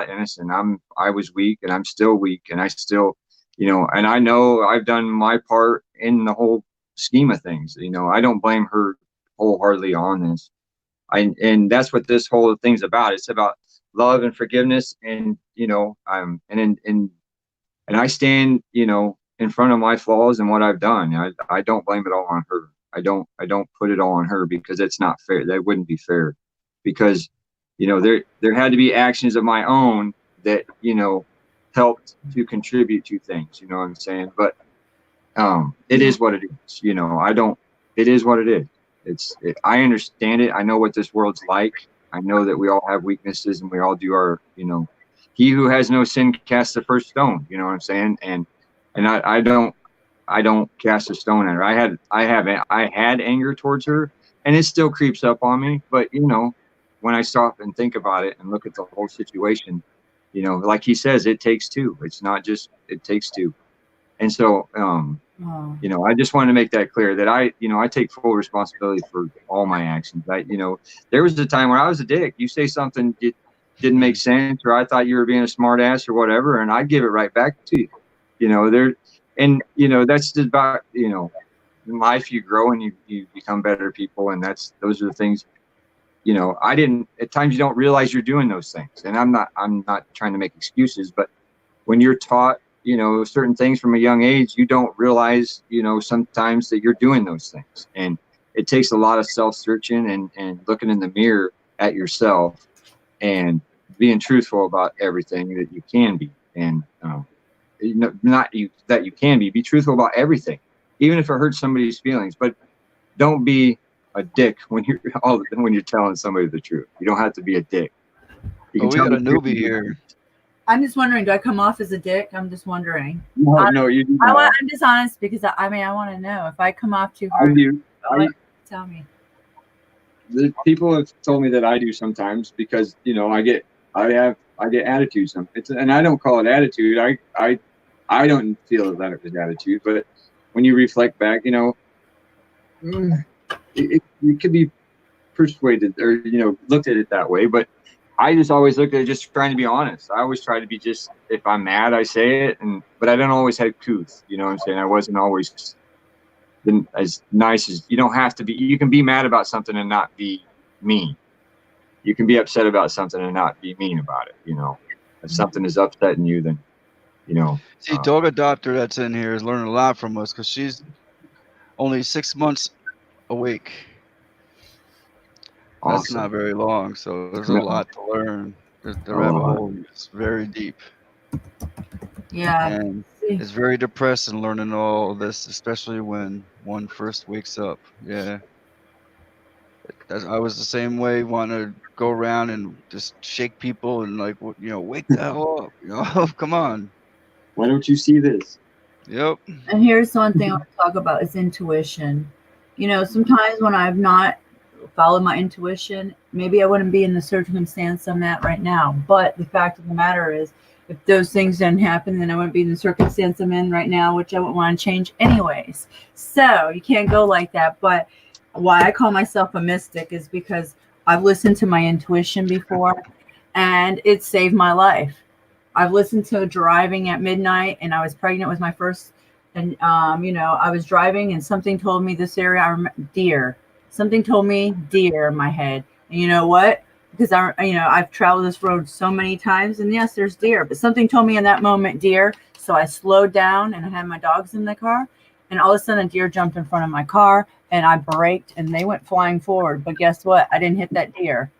innocent. I was weak, and I'm still weak, and I still, and I know I've done my part in the whole scheme of things. I don't blame her wholeheartedly on this. And that's what this whole thing's about. It's about love and forgiveness, and and I stand, in front of my flaws and what I've done. I don't blame it all on her. I don't put it all on her, because it's not fair. That wouldn't be fair, because there had to be actions of my own that helped to contribute to things. You know what I'm saying? But it is what it is. It is what it is. I understand it. I know what this world's like. I know that we all have weaknesses, and we all do our, he who has no sin casts the first stone. You know what I'm saying? And I don't cast a stone at her. I had anger towards her, and it still creeps up on me. But when I stop and think about it and look at the whole situation, like he says, it takes two. It's not just, it takes two. And so, I just wanted to make that clear, that I take full responsibility for all my actions. There was a time when I was a dick. You say something that didn't make sense, or I thought you were being a smart ass or whatever, and I'd give it right back to you. That's just about, in life you grow and you become better people. And those are the things, at times you don't realize you're doing those things. And I'm not trying to make excuses, but when you're taught, certain things from a young age, you don't realize, sometimes that you're doing those things. And it takes a lot of self-searching and looking in the mirror at yourself and being truthful about everything that you can be. And, not you that you can be truthful about everything, even if it hurts somebody's feelings. But don't be a dick when you're telling somebody the truth. You don't have to be a dick. We got a newbie here. I'm just wondering, do I come off as a dick? I'm just wondering. No, you do not. I'm dishonest, because I want to know if I come off too hard. Tell me. The people have told me that I do sometimes, because I get attitude sometimes, and I don't call it attitude. I don't feel that it was attitude, but when you reflect back, it could be persuaded or looked at it that way. But I just always look at it just trying to be honest. I always try to be just, if I'm mad, I say it, but I don't always have couth. You know what I'm saying? I wasn't always as nice as, you don't have to be. You can be mad about something and not be mean. You can be upset about something and not be mean about it. If something is upsetting you, then See, dog adopter that's in here is learning a lot from us, because she's only 6 months awake. Awesome. That's not very long, so there's a lot to learn. The rabbit Oh, hole is very deep, Yeah. and See, it's very depressing learning all this, especially when one first wakes up. Yeah, I was the same way, want to go around and just shake people and like, wake the hell up. Come on. why don't you see this? Yep. and here's one thing I want to talk about is intuition. Sometimes when I've not followed my intuition, maybe I wouldn't be in the circumstance I'm at right now. But the fact of the matter is, if those things didn't happen, then I wouldn't be in the circumstance I'm in right now, which I wouldn't want to change anyways. So you can't go like that. But why I call myself a mystic is because I've listened to my intuition before, and it saved my life. I've listened to driving at midnight, and I was pregnant with my first, and I was driving, and something told me this area. I remember deer. Something told me deer in my head, and you know what? Because I've traveled this road so many times, and yes, there's deer, but something told me in that moment deer. So I slowed down, and I had my dogs in the car, and all of a sudden a deer jumped in front of my car, and I braked, and they went flying forward. But guess what? I didn't hit that deer.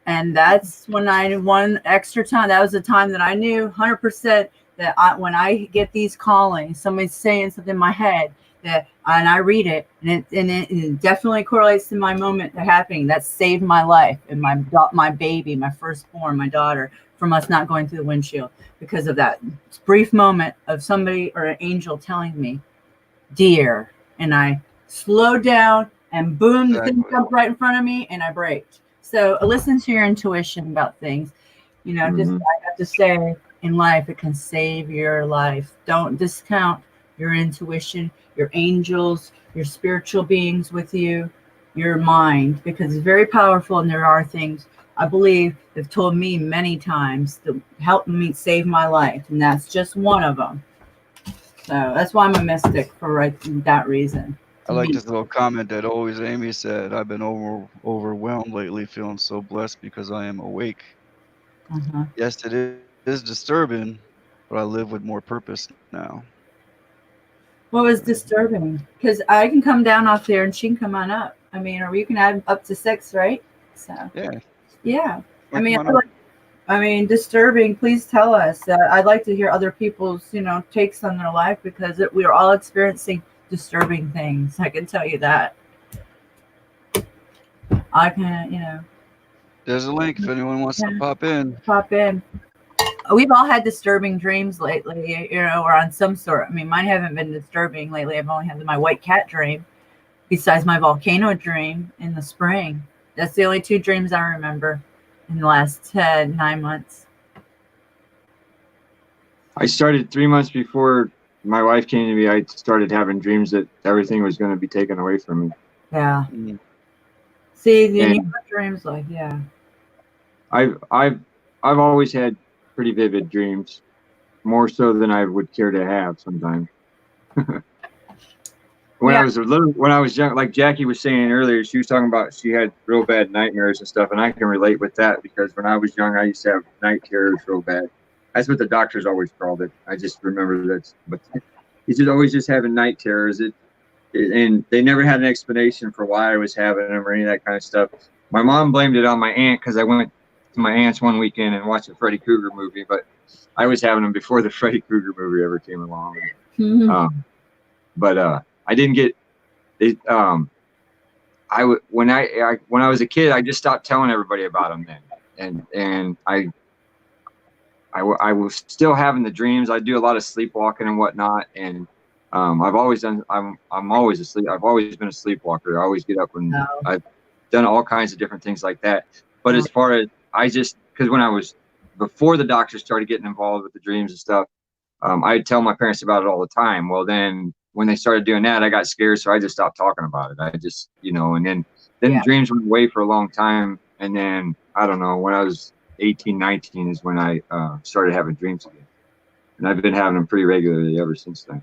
And that's when I one extra time. That was the time that I knew 100% that when I get these callings, somebody's saying something in my head and I read it, and it definitely correlates to my moment that happening. That saved my life and my baby, my firstborn, my daughter, from us not going through the windshield because of that brief moment of somebody or an angel telling me, "Dear," and I slowed down, and boom, the thing Exactly. jumped right in front of me, and I braked. So listen to your intuition about things. Just Mhm. I have to say, in life, it can save your life. Don't discount your intuition, your angels, your spiritual beings with you, your mind, because it's very powerful. And there are things I believe have told me many times to help me save my life, and that's just one of them. So that's why I'm a mystic for that reason. I To like me. this little comment that always Amy said. I've been overwhelmed lately, feeling so blessed because I am awake. Uh-huh. Yes, it is disturbing, but I live with more purpose now. What was disturbing? Because I can come down off there and she can come on up. I mean, or you can add up to 6, right? So, Yeah. yeah. I Come mean, on up. disturbing. Please tell us. I'd like to hear other people's, takes on their life because we are all experiencing disturbing things. I can tell you that. I can, There's a link if anyone wants to yeah, pop in. pop in. We've all had disturbing dreams lately, or on some sort. I mean, mine haven't been disturbing lately. I've only had my white cat dream, besides my volcano dream in the spring. That's the only 2 dreams I remember in the last 9 months. I started 3 months before my wife came to me. I started having dreams that everything was going to be taken away from me. Yeah. Mm. See, then you And have dreams yeah. I've always had pretty vivid dreams, more so than I would care to have sometimes. Yeah. When I was young, like Jackie was saying earlier, she was talking about she had real bad nightmares and stuff, and I can relate with that because when I was young, I used to have night terrors real bad. That's what the doctors always called it. I just remember that, but he's always just having night terrors. And they never had an explanation for why I was having them or any of that kind of stuff. My mom blamed it on my aunt because I went to my aunt's one weekend and watched a Freddy Krueger movie, but I was having them before the Freddy Krueger movie ever came along. But I didn't get it. When I was a kid, I just stopped telling everybody about them then, and I was still having the dreams. I do a lot of sleepwalking and whatnot, and I've always done. I'm always asleep. I've always been a sleepwalker. I always get up when No. I've done all kinds of different things like that. But as far as because when I was before the doctors started getting involved with the dreams and stuff, I'd tell my parents about it all the time. Well, then when they started doing that, I got scared, so I just stopped talking about it. I just, and then Yeah. dreams went away for a long time, and then I don't know, when I was 18, 19 is when I started having dreams again, and I've been having them pretty regularly ever since then.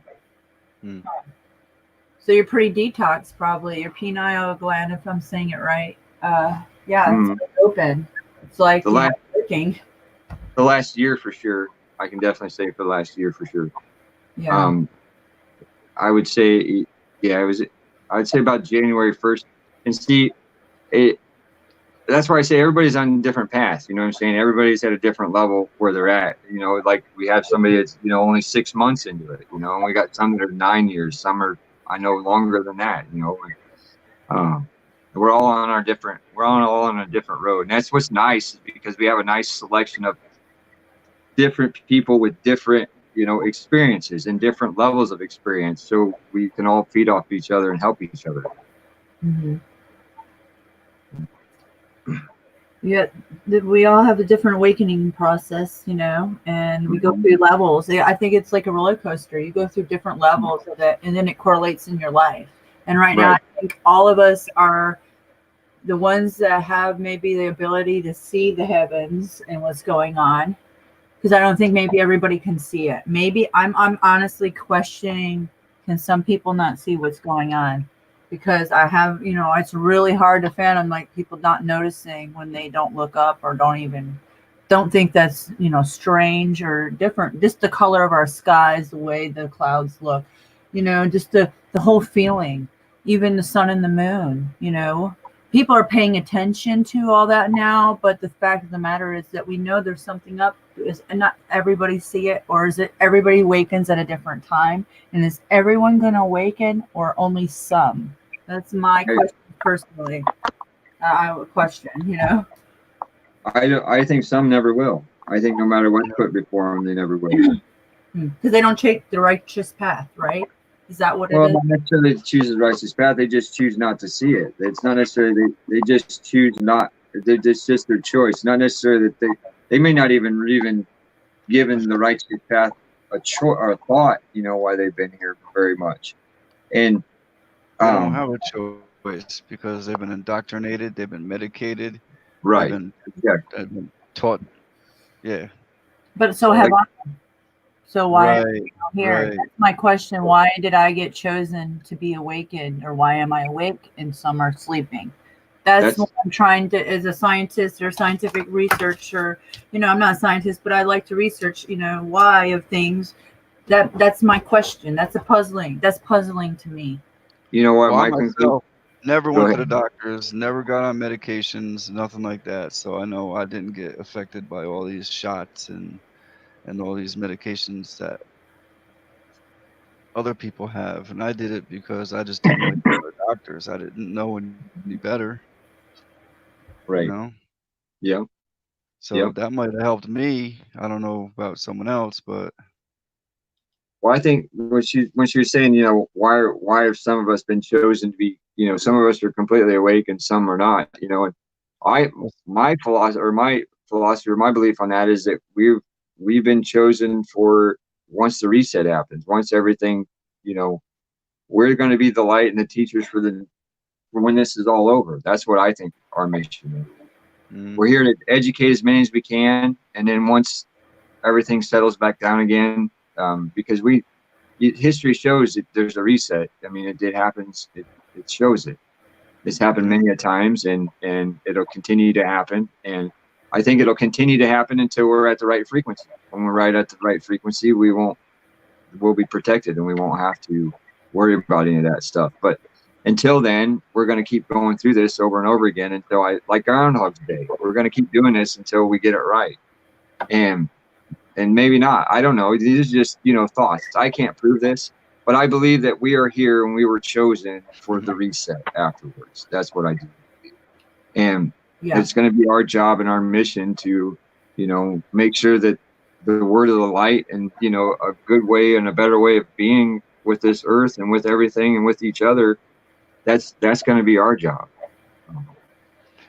Mm. So you're pretty detox, probably. Your pineal gland, if I'm saying it right. Yeah, it's open. It's like working. The last year for sure. I can definitely say for the last year for sure. Yeah. I would say, yeah, I'd say about January 1st. And see, that's why I say everybody's on different paths. You know what I'm saying? Everybody's at a different level where they're at. You know, like we have somebody that's, you know, only 6 months into it, you know, and we got some that are 9 years, some are, I know, longer than that, you know. We're all on our different, we're all on a different road. And that's what's nice, is because we have a nice selection of different people with different, you know, experiences and different levels of experience. So we can all feed off each other and help each other. Mm-hmm. Yeah, we all have a different awakening process, you know, and we go through levels. I think it's like a roller coaster. You go through different levels of it, and then it correlates in your life. And right now, I think all of us are the ones that have maybe the ability to see the heavens and what's going on, because I don't think maybe everybody can see it. Maybe I'm honestly questioning, can some people not see what's going on? Because I have, you know, it's really hard to fathom, like, people not noticing when they don't look up or don't think that's, you know, strange or different. Just the color of our skies, the way the clouds look, you know, just the whole feeling, even the sun and the moon, you know. People are paying attention to all that now, but the fact of the matter is that we know there's something up. And not everybody see it, or is it everybody awakens at a different time? And is everyone going to awaken, or only some? That's my question personally. I would question, you know. I think some never will. I think no matter what's put before them, they never will. Because they don't take the righteous path, right? Is that what it is? Not necessarily to choose the righteous path. They just choose not to see it. It's not necessarily they just choose not. It's just their choice. Not necessarily that they may not even given the righteous path a choice or a thought. You know, why they've been here very much, and they don't have a choice because they've been indoctrinated. They've been medicated. Right. They've been taught. Yeah. But so have I. So why am I here? Right. That's my question. Why did I get chosen to be awakened, or why am I awake and some are sleeping? That's what I'm trying to, as a scientist or scientific researcher. You know, I'm not a scientist, but I like to research, you know, why of things. That's my question. That's puzzling to me. You know what, well, myself never went to the doctors, never got on medications, nothing like that. So I know I didn't get affected by all these shots and all these medications that other people have. And I did it because I just didn't like the doctors. I didn't know any better. Right. You know? Yeah. So that might have helped me. I don't know about someone else, but well, I think when she was saying, you know, why have some of us been chosen to be, you know, some of us are completely awake and some are not, you know, and my philosophy or my belief on that is that we've been chosen for once the reset happens, once everything, you know, we're going to be the light and the teachers for when this is all over. That's what I think our mission is. We're here to educate as many as we can, and then once everything settles back down again, because history shows that there's a reset. I mean, it happens. It shows it. It's happened many a times, and it'll continue to happen. And I think it'll continue to happen until we're at the right frequency. When we're right at the right frequency, we'll be protected, and we won't have to worry about any of that stuff. But until then, we're going to keep going through this over and over again until like Groundhog's Day. We're going to keep doing this until we get it right. And maybe not. I don't know. These are just, you know, thoughts. I can't prove this, but I believe that we are here and we were chosen for the reset afterwards. That's what I do. And it's going to be our job and our mission to, you know, make sure that the word of the light and, you know, a good way and a better way of being with this earth and with everything and with each other, that's going to be our job.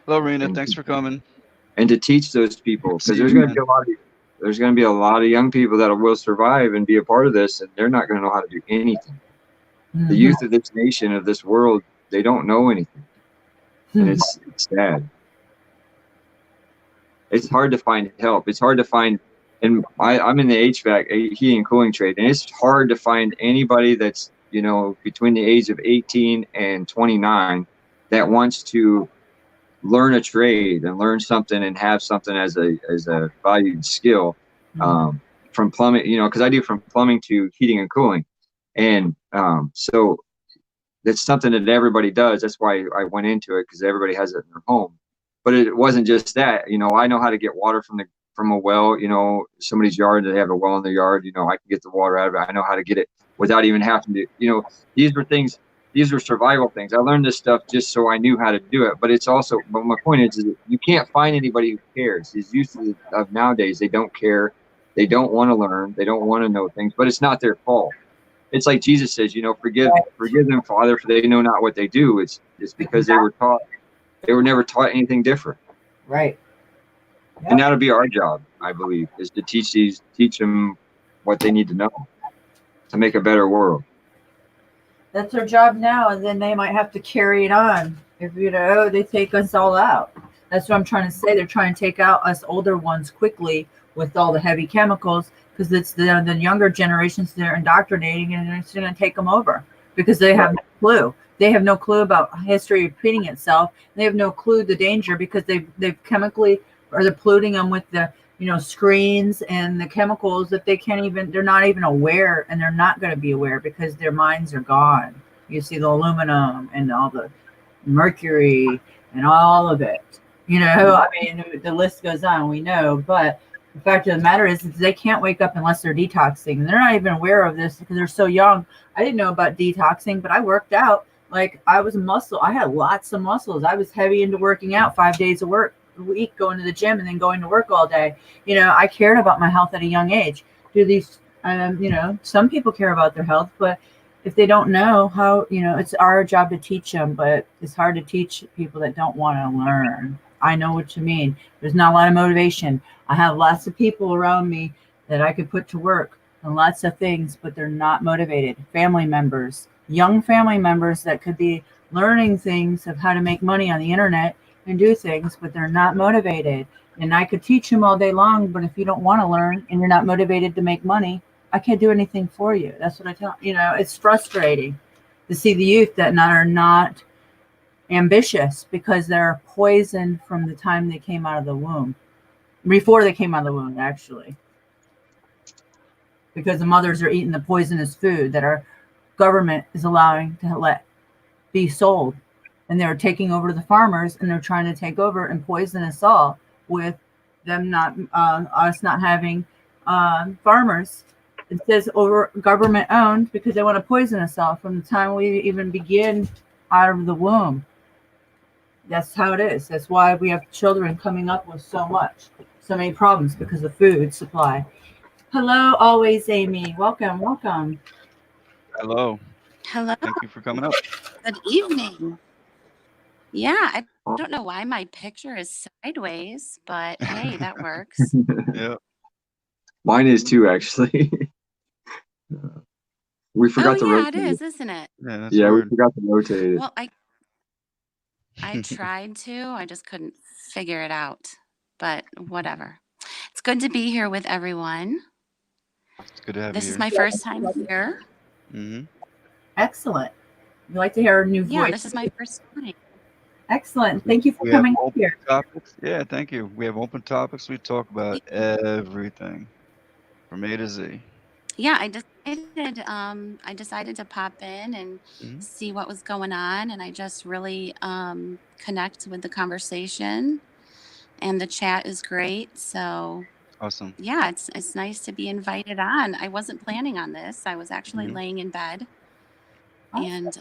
Hello, Rena. Thanks for coming. And to teach those people, because there's going to be a lot of young people that will survive and be a part of this, and they're not going to know how to do anything. The youth of this nation, of this world, they don't know anything, and it's sad. It's hard to find help. It's hard to find, and I'm in the HVAC, heating and cooling trade, and it's hard to find anybody that's, you know, between the age of 18 and 29 that wants to learn a trade and learn something and have something as a valued skill, from plumbing, you know, because I do from plumbing to heating and cooling. And so that's something that everybody does. That's why I went into it, because everybody has it in their home. But it wasn't just that. I know how to get water from a well. Somebody's yard, they have a well in their yard. I can get the water out of it. I know how to get it without even having to. These were things. These were survival things. I learned this stuff just so I knew how to do it. But it's also. But my point is that you can't find anybody who cares. These youth of nowadays, they don't care. They don't want to learn. They don't want to know things. But it's not their fault. It's like Jesus says, forgive them, Father, for they know not what they do. It's because they were never taught anything different. Right. Yep. And that'll be our job, I believe, is to teach them what they need to know to make a better world. That's their job now, and then they might have to carry it on if they take us all out. That's what I'm trying to say. They're trying to take out us older ones quickly with all the heavy chemicals, because it's the younger generations they're indoctrinating, and it's going to take them over because they have no clue. They have no clue about history repeating itself. They have no clue the danger, because they've chemically, or they're polluting them with the screens and the chemicals that they're not even aware, and they're not going to be aware because their minds are gone. You see the aluminum and all the mercury and all of it. I mean, the list goes on, we know, but the fact of the matter is they can't wake up unless they're detoxing. And they're not even aware of this because they're so young. I didn't know about detoxing, but I worked out. Like, I was a muscle. I had lots of muscles. I was heavy into working out 5 days a week, going to the gym and then going to work all day. I cared about my health at a young age. Some people care about their health, but if they don't know how, it's our job to teach them, but it's hard to teach people that don't want to learn. I know what you mean. There's not a lot of motivation. I have lots of people around me that I could put to work on lots of things, but they're not motivated. Family members, young family members that could be learning things of how to make money on the internet and do things, but they're not motivated. And I could teach them all day long, but if you don't want to learn and you're not motivated to make money, I can't do anything for you. That's what I tell it's frustrating to see the youth that are not ambitious, because they're poisoned from the time they came out of the womb. Before they came out of the womb, actually. Because the mothers are eating the poisonous food that our government is allowing to let be sold. And they're taking over the farmers, and they're trying to take over and poison us all with them us not having farmers. It says over government owned, because they want to poison us all from the time we even begin out of the womb. That's how it is. That's why we have children coming up with so many problems, because of food supply. Hello, always, Amy. Welcome. Hello. Hello. Thank you for coming up. Good evening. Yeah, I don't know why my picture is sideways, but hey, that works. Yeah. Mine is too, actually. We forgot to rotate it is, isn't it? Yeah, that's we weird. forgot to rotate it. Well, I tried to. I just couldn't figure it out. But whatever. It's good to be here with everyone. It's good to have This you is here. my first time here. Mm-hmm. Excellent. We like to hear a new voice. Yeah, this is my first time. Excellent. Thank you for We have coming open here. topics. Yeah, thank you. We have open topics. We talk about everything from A to Z. Yeah, I decided to pop in and see what was going on, and I just really connect with the conversation, and the chat is great. So Awesome. yeah, it's nice to be invited on. I wasn't planning on this. I was actually laying in bed and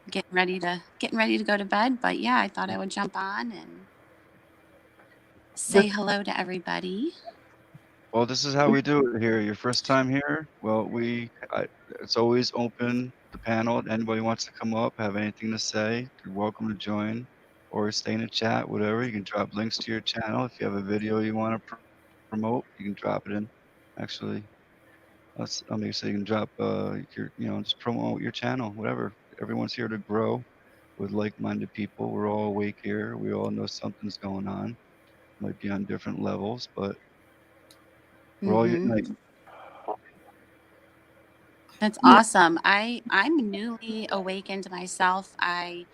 getting ready to go to bed. But yeah, I thought I would jump on and say hello to everybody. Well, this is how we do it here. Your first time here? Well, it's always open, the panel. Anybody wants to come up, have anything to say, you're welcome to join or stay in the chat, whatever. You can drop links to your channel. If you have a video you want to promote, you can drop it in. Actually, I'll make so you can drop just promote your channel, whatever. Everyone's here to grow with like-minded people. We're all awake here. We all know something's going on. Might be on different levels, but we're all united. That's awesome. I'm newly awakened myself. I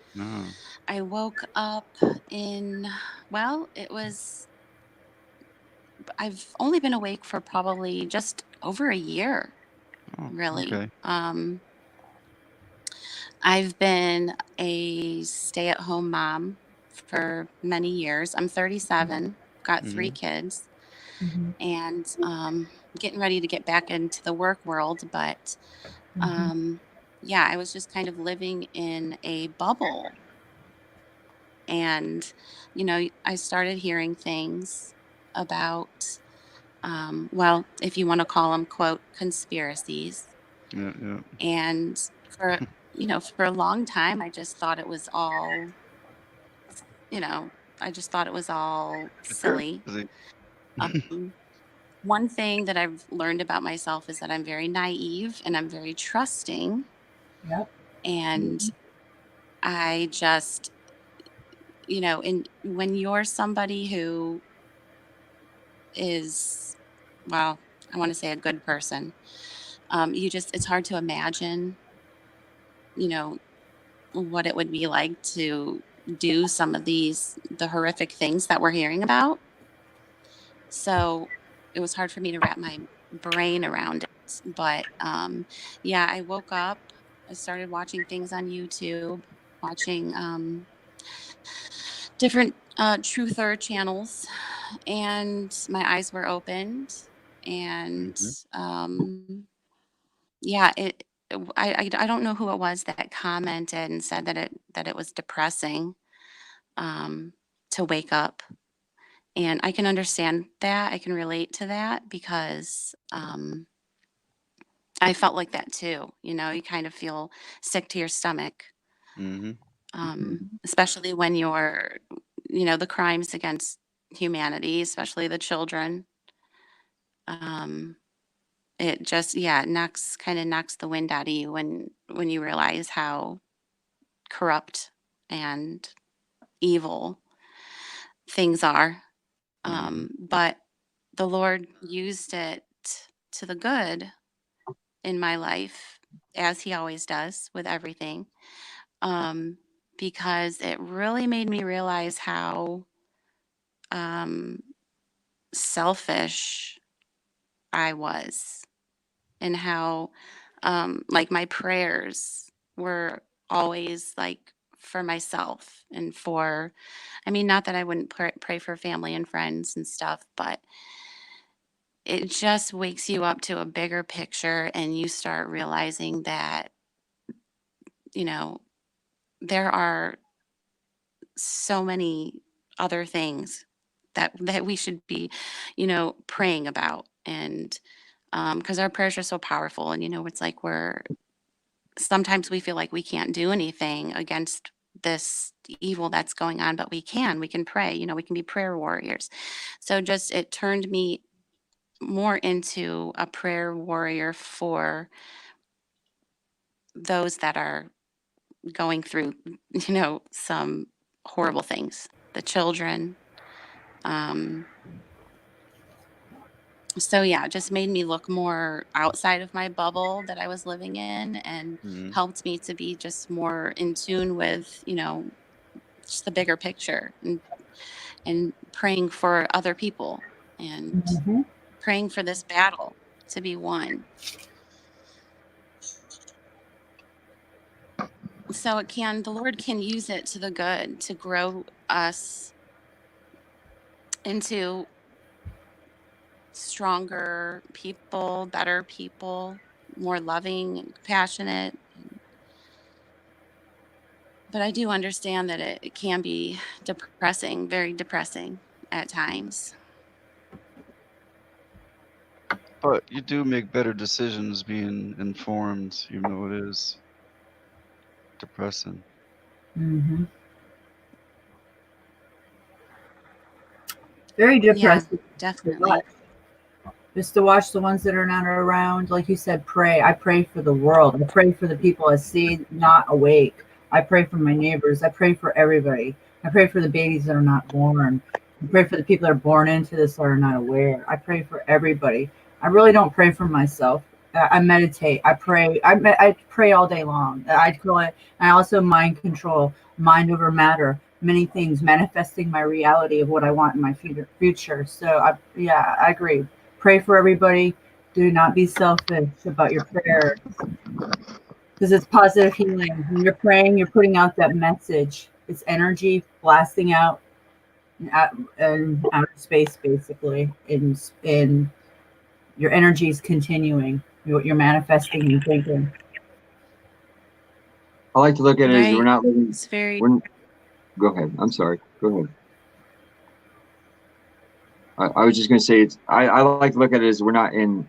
woke up I've only been awake for probably just over a year, really. Okay. I've been a stay-at-home mom for many years. I'm 37, got 3 Mhm. kids, Mm-hmm. and getting ready to get back into the work world. But Mm-hmm. yeah, I was just kind of living in a bubble. And, I started hearing things about, well, if you want to call them, quote, conspiracies. Yeah, yeah. And for, for a long time, I just thought it was all, you know, I just thought it was all silly. Conspiracy. Um, One thing that I've learned about myself is that I'm very naive and I'm very trusting. Yep. And I just, and when you're somebody who is, well, I want to say a good person, it's hard to imagine, you know, what it would be like to do some of the horrific things that we're hearing about. So it was hard for me to wrap my brain around it. But yeah, I woke up, I started watching things on YouTube, watching different truther channels, and my eyes were opened. And Mhm. yeah, I don't know who it was that commented and said that it was depressing um, to wake up. And I can understand that. I can relate to that because I felt like that too. You kind of feel sick to your stomach, Mhm. especially when the crimes against humanity, especially the children. Um, it just, yeah, it knocks the wind out of you when you realize how corrupt and evil things are. Mhm. But the Lord used it to the good in my life, as He always does with everything, um, because it really made me realize how um, selfish I was, and how like my prayers were always like for myself and for, I mean, not that I wouldn't pray for family and friends and stuff, but it just wakes you up to a bigger picture, and you start realizing that, you know, there are so many other things that we should be, praying about. And because our prayers are so powerful, and it's like we're sometimes we feel like we can't do anything against this evil that's going on, but we can pray, we can be prayer warriors. So just it turned me more into a prayer warrior for those that are going through, some horrible things, the children. Um, so yeah, it just made me look more outside of my bubble that I was living in, and Mhm. helped me to be just more in tune with, just the bigger picture, and praying for other people, and Mm-hmm. praying for this battle to be won. So the Lord can use it to the good to grow us into stronger people, better people, more loving and compassionate. But I do understand that it can be depressing, very depressing at times. But you do make better decisions being informed, even though it is depressing. Mm-hmm. Very Yeah, depressing to watch. definitely. Just to watch the ones that are not around. Like you said, pray. I pray for the world. I pray for the people I see not awake. I pray for my neighbors. I pray for everybody. I pray for the babies that are not born. I pray for the people that are born into this that are not aware. I pray for everybody. I really don't pray for myself. I meditate. I pray. I pray all day long. I call it. I also mind control, mind over matter. Many things, manifesting my reality of what I want in my future. So yeah, I agree. Pray for everybody. Do not be selfish about your prayer because it's positive healing. When you're praying, you're putting out that message. It's energy blasting out and outer space, basically. In your energy is continuing. You're manifesting and thinking. I like to look at it as we're Right. not living. It's very Go ahead. I'm sorry. Go ahead. I was just going to say I like to look at it as we're not in.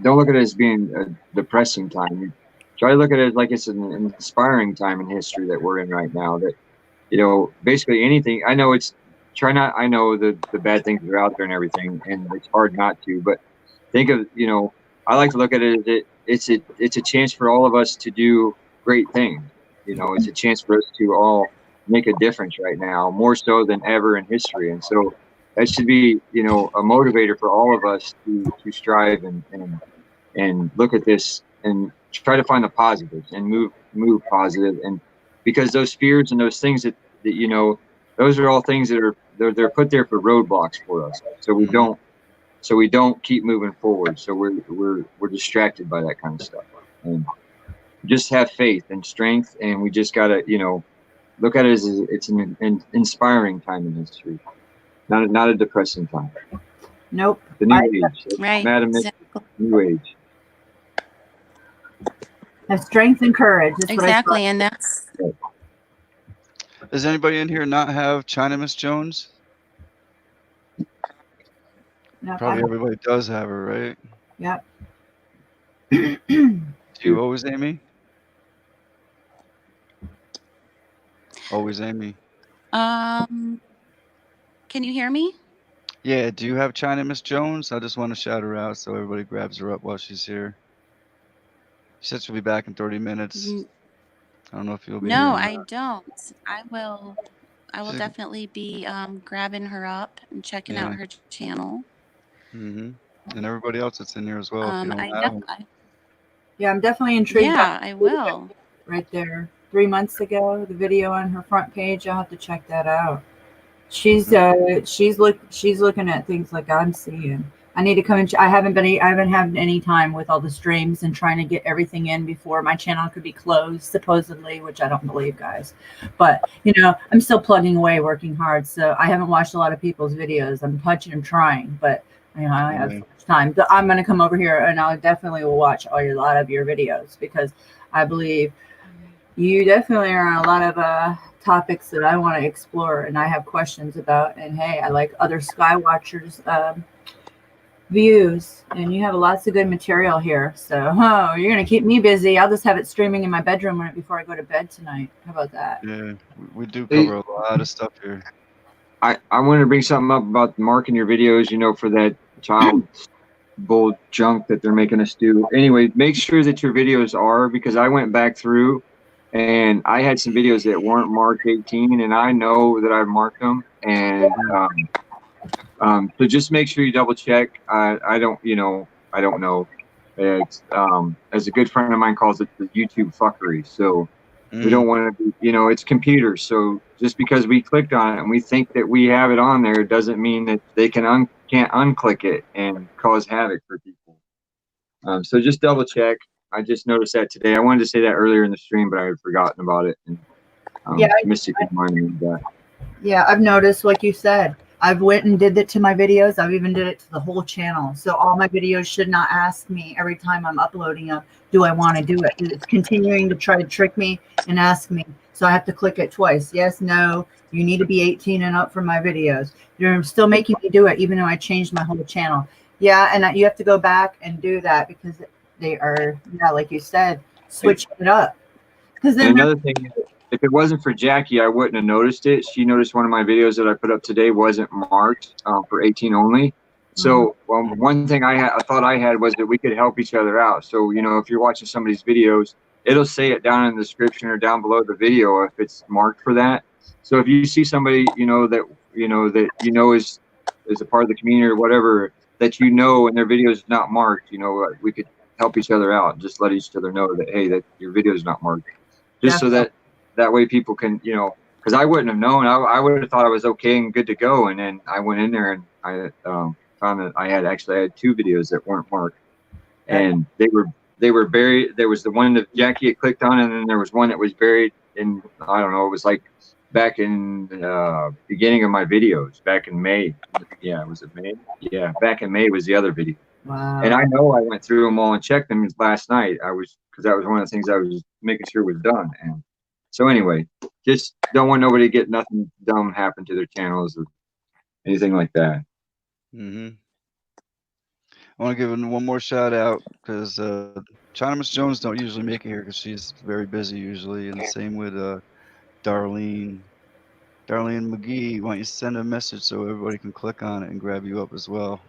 Don't look at it as being a depressing time. Try to look at it like it's an inspiring time in history that we're in right now. That, you know, basically anything. I know it's I know the bad things that are out there and everything, and it's hard not to. But think of, you know, I like to look at it as it's a chance for all of us to do great things. You know, it's a chance for us to all make a difference right now, more so than ever in history. And so that should be, you know, a motivator for all of us to strive and look at this and try to find the positives and move positive. And because those fears and those things that you know, those are all things that are they're put there for roadblocks for us, so we don't keep moving forward. So we're distracted by that kind of stuff. And just have faith and strength, and we just gotta, you know, look at it as it's an inspiring time in history, not a depressing time. Nope. The new age, right. Madam Exactly. New age. Have strength and courage. That's Exactly, and that's Does anybody in here not have China Miss Jones? No, Probably everybody does have her, right? Yep. Do you always, Amy? Always, Amy. can you hear me? Yeah, do you have China Miss Jones? I just want to shout her out so everybody grabs her up while she's here. She said she'll be back in 30 minutes. I don't know if you'll be No, here. I don't. I will She's- definitely be grabbing her up and checking out her channel. And everybody else that's in here as well. If you don't have. Yeah, I'm definitely intrigued. Yeah, I will. Right there. 3 months ago, the video on her front page. I'll have to check that out. She's looking at things like I'm seeing. I need to come in. I haven't had any time with all the streams and trying to get everything in before my channel could be closed, supposedly, which I don't believe, guys. But you know, I'm still plugging away, working hard. So I haven't watched a lot of people's videos. I'm trying, but you know, I don't have so much time. But I'm gonna come over here and I definitely will watch a lot of your videos because I believe you definitely are on a lot of topics that I want to explore and I have questions about. And hey, I like other Skywatchers views, and you have lots of good material here. So you're gonna keep me busy. I'll just have it streaming in my bedroom before I go to bed tonight. How about that? Yeah, we do cover a lot of stuff here. I wanted to bring something up about marking your videos, you know, for that child bull junk that they're making us do. Anyway, make sure that your videos are, because I went back through and I had some videos that weren't marked 18, and I know that I've marked them. And so just make sure you double check. I don't know. It's as a good friend of mine calls it, the YouTube fuckery. So we don't want to be, you know, it's computers. So just because we clicked on it and we think that we have it on there doesn't mean that they can't unclick it and cause havoc for people. So just double check. I just noticed that today. I wanted to say that earlier in the stream, but I had forgotten about it. And Mystic reminded me of that. Yeah, I've noticed, like you said, I've went and did it to my videos. I've even did it to the whole channel. So all my videos should not ask me every time I'm uploading them, do I want to do it? It's continuing to try to trick me and ask me. So I have to click it twice. Yes, no, you need to be 18 and up for my videos. You're still making me do it, even though I changed my whole channel. Yeah, and you have to go back and do that because they are, like you said, switching it up. Because then another thing, if it wasn't for Jackie, I wouldn't have noticed it. She noticed one of my videos that I put up today wasn't marked for 18 only. So one thing I thought I had was that we could help each other out. So, you know, if you're watching somebody's videos, it'll say it down in the description or down below the video if it's marked for that. So if you see somebody, is a part of the community or whatever, that and their video is not marked, we could help each other out. Just let each other know that, hey, that your video is not marked. Just so that way people can, because I wouldn't have known. I would have thought I was okay and good to go. And then I went in there and I found that I had 2 videos that weren't marked, and they were buried. There was the one that Jackie had clicked on, and then there was one that was buried in, I don't know, it was like back in beginning of my videos back in May. Yeah, was it May? Yeah, back in May was the other video. Wow. And I know I went through them all and checked them last night. Because that was one of the things I was making sure was done. And so anyway, just don't want nobody to get nothing dumb happen to their channels or anything like that. Mm-hmm. I want to give one more shout out because China Miss Jones don't usually make it here because she's very busy usually, and the same with Darlene. Darlene McGee, why don't you send a message so everybody can click on it and grab you up as well?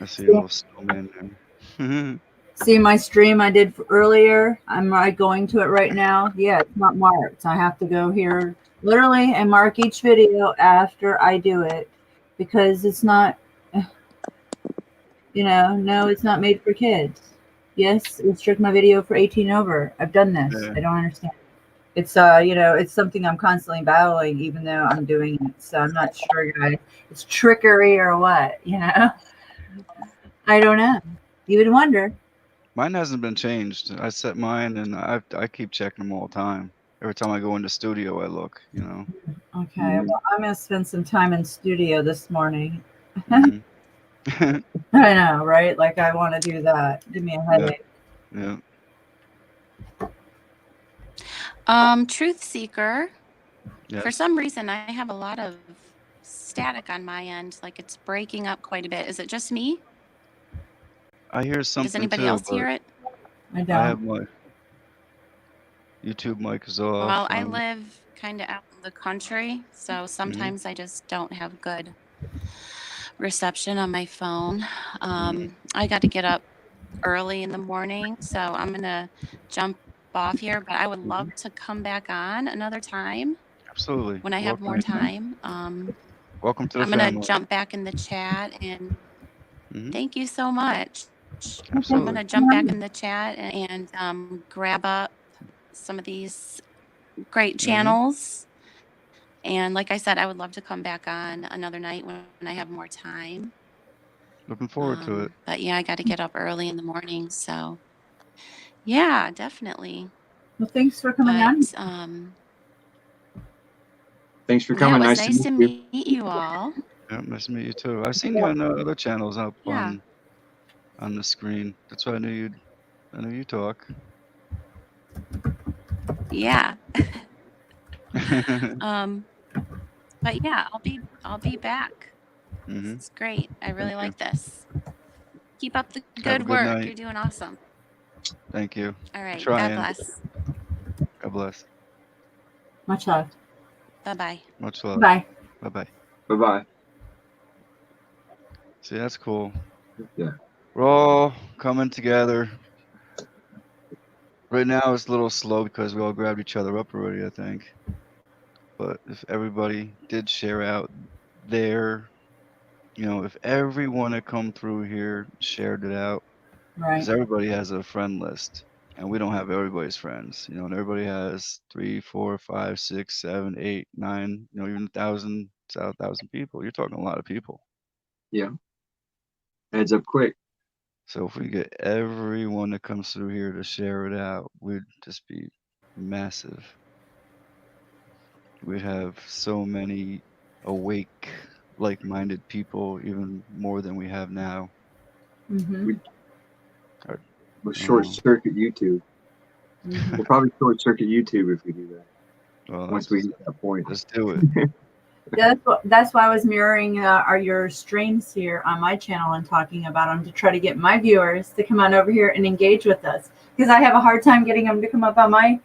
I see a little snowman there. See my stream I did earlier? I'm going to it right now. Yeah, it's not marked. I have to go here literally and mark each video after I do it because it's not, no, it's not made for kids. Yes, restrict my video for 18 over. I've done this. Yeah. I don't understand. It's it's something I'm constantly battling even though I'm doing it. So I'm not sure, guys. It's trickery or what, I don't know. You would wonder. Mine hasn't been changed. I set mine and I keep checking them all the time. Every time I go into studio, I look, Okay, well, I'm going to spend some time in studio this morning. Mhm. I know, right? Like, I want to do that. Give me a headache. Yeah. Truth Seeker. Yes. For some reason, I have a lot of static on my end. Like it's breaking up quite a bit. Is it just me? I hear something Does anybody too, else but hear it? I I don't. have my YouTube mic is off. Well, I live kind of out in the country, so sometimes I just don't have good reception on my phone. I got to get up early in the morning, so I'm going to jump off here, but I would love to come back on another time Absolutely. when I have more time. Welcome to the I'm going family. to jump back in the chat and thank you so much. I'm Absolutely. going to jump back in the chat and grab up some of these great channels. And like I said, I would love to come back on another night when I have more time. Looking forward to it. But yeah, I got to get up early in the morning. So yeah, definitely. Well, thanks for coming on. Thanks for Yeah, coming. it was Nice to meet you all. Yeah, nice to meet you too. I've seen you on other channels up Yeah. on the screen. That's why I knew you talk. Yeah. But yeah, I'll be back. It's great. I really like this. Keep up the good work. night. You're doing awesome. Thank you. All right. Trying. God bless. God bless. Much love. Bye-bye. Much love. Bye. Bye-bye. Bye-bye. See, that's cool. Yeah. We're all coming together. Right now it's a little slow because we all grabbed each other up already, I think. But if everybody did share out there, if everyone that come through here shared it out, Right. because everybody has a friend list, and we don't have everybody's friends, and everybody has 3, 4, 5, 6, 7, 8, 9, even 1,000 people. You're talking a lot of people. Yeah. Heads up quick. So if we get everyone that comes through here to share it out, we'd just be massive. We'd have so many awake, like-minded people, even more than we have now. We'll short circuit YouTube. We'll probably short circuit YouTube if we do that. Well, once we hit that point. Let's do it. Yeah, that's why I was mirroring your streams here on my channel and talking about them to try to get my viewers to come on over here and engage with us, because I have a hard time getting them to come up on my,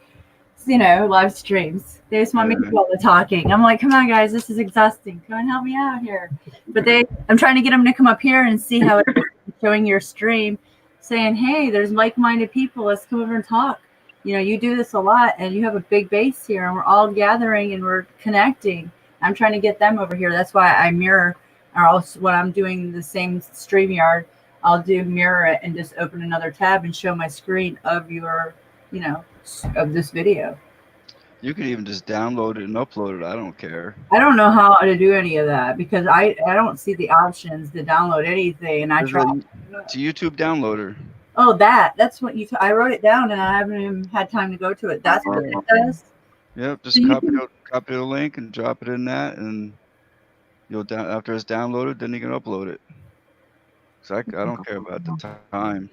live streams. They just want me to do all the talking. I'm like, come on, guys, this is exhausting. Come and help me out here. But I'm trying to get them to come up here and see how it's showing your stream, saying, hey, there's like-minded people. Let's come over and talk. You do this a lot, and you have a big base here, and we're all gathering and we're connecting. I'm trying to get them over here. That's why I mirror, or else when I'm doing the same StreamYard, I'll do mirror it and just open another tab and show my screen of your, of this video. You could even just download it and upload it. I don't care. I don't know how to do any of that because I don't see the options to download anything, and I There's try. it's a YouTube downloader. Oh, that's what you. I wrote it down, and I haven't even had time to go to it. That's what it does. Yep, So just you copy can, the link and drop it in that, and you'll down after it's downloaded, then you can upload it. So I don't care about the time.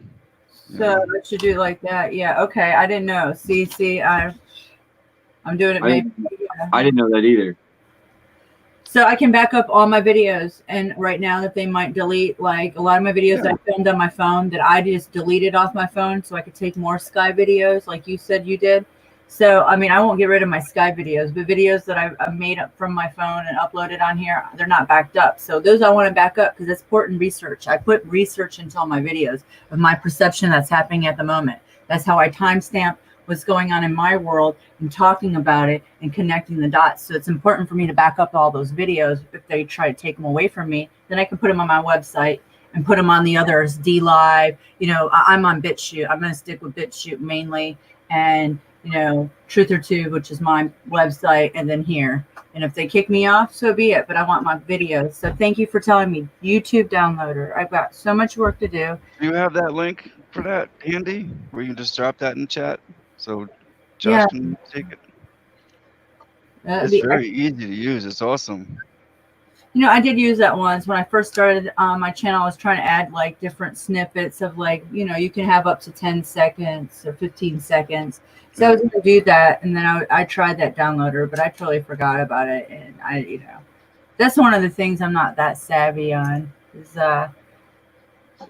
You so know? it should do like that. Yeah. Okay. I didn't know. See, I'm doing it. Maybe. I didn't know that either. So I can back up all my videos, and right now that they might delete, like a lot of my videos that I filmed on my phone that I just deleted off my phone so I could take more Sky videos like you said you did. So, I mean, I won't get rid of my Sky videos, but videos that I've made up from my phone and uploaded on here, they're not backed up. So those I want to back up because it's important research. I put research into all my videos of my perception that's happening at the moment. That's how I timestamp what's going on in my world and talking about it and connecting the dots. So it's important for me to back up all those videos. If they try to take them away from me, then I can put them on my website and put them on the others, DLive. You know, I'm on BitChute. I'm going to stick with BitChute mainly. And, you know, Truth or Tube, which is my website, and then here. And if they kick me off, so be it. But I want my videos. So thank you for telling me. YouTube downloader. I've got so much work to do. Do you have that link for that handy where you can just drop that in chat so Josh Yeah. can take it? It's very easy to use. It's awesome. You know, I did use that once when I first started my channel. I was trying to add like different snippets of like, you know, you can have up to 10 seconds or 15 seconds. So I was going to do that. And then I tried that downloader, but I totally forgot about it. And you know, that's one of the things I'm not that savvy on is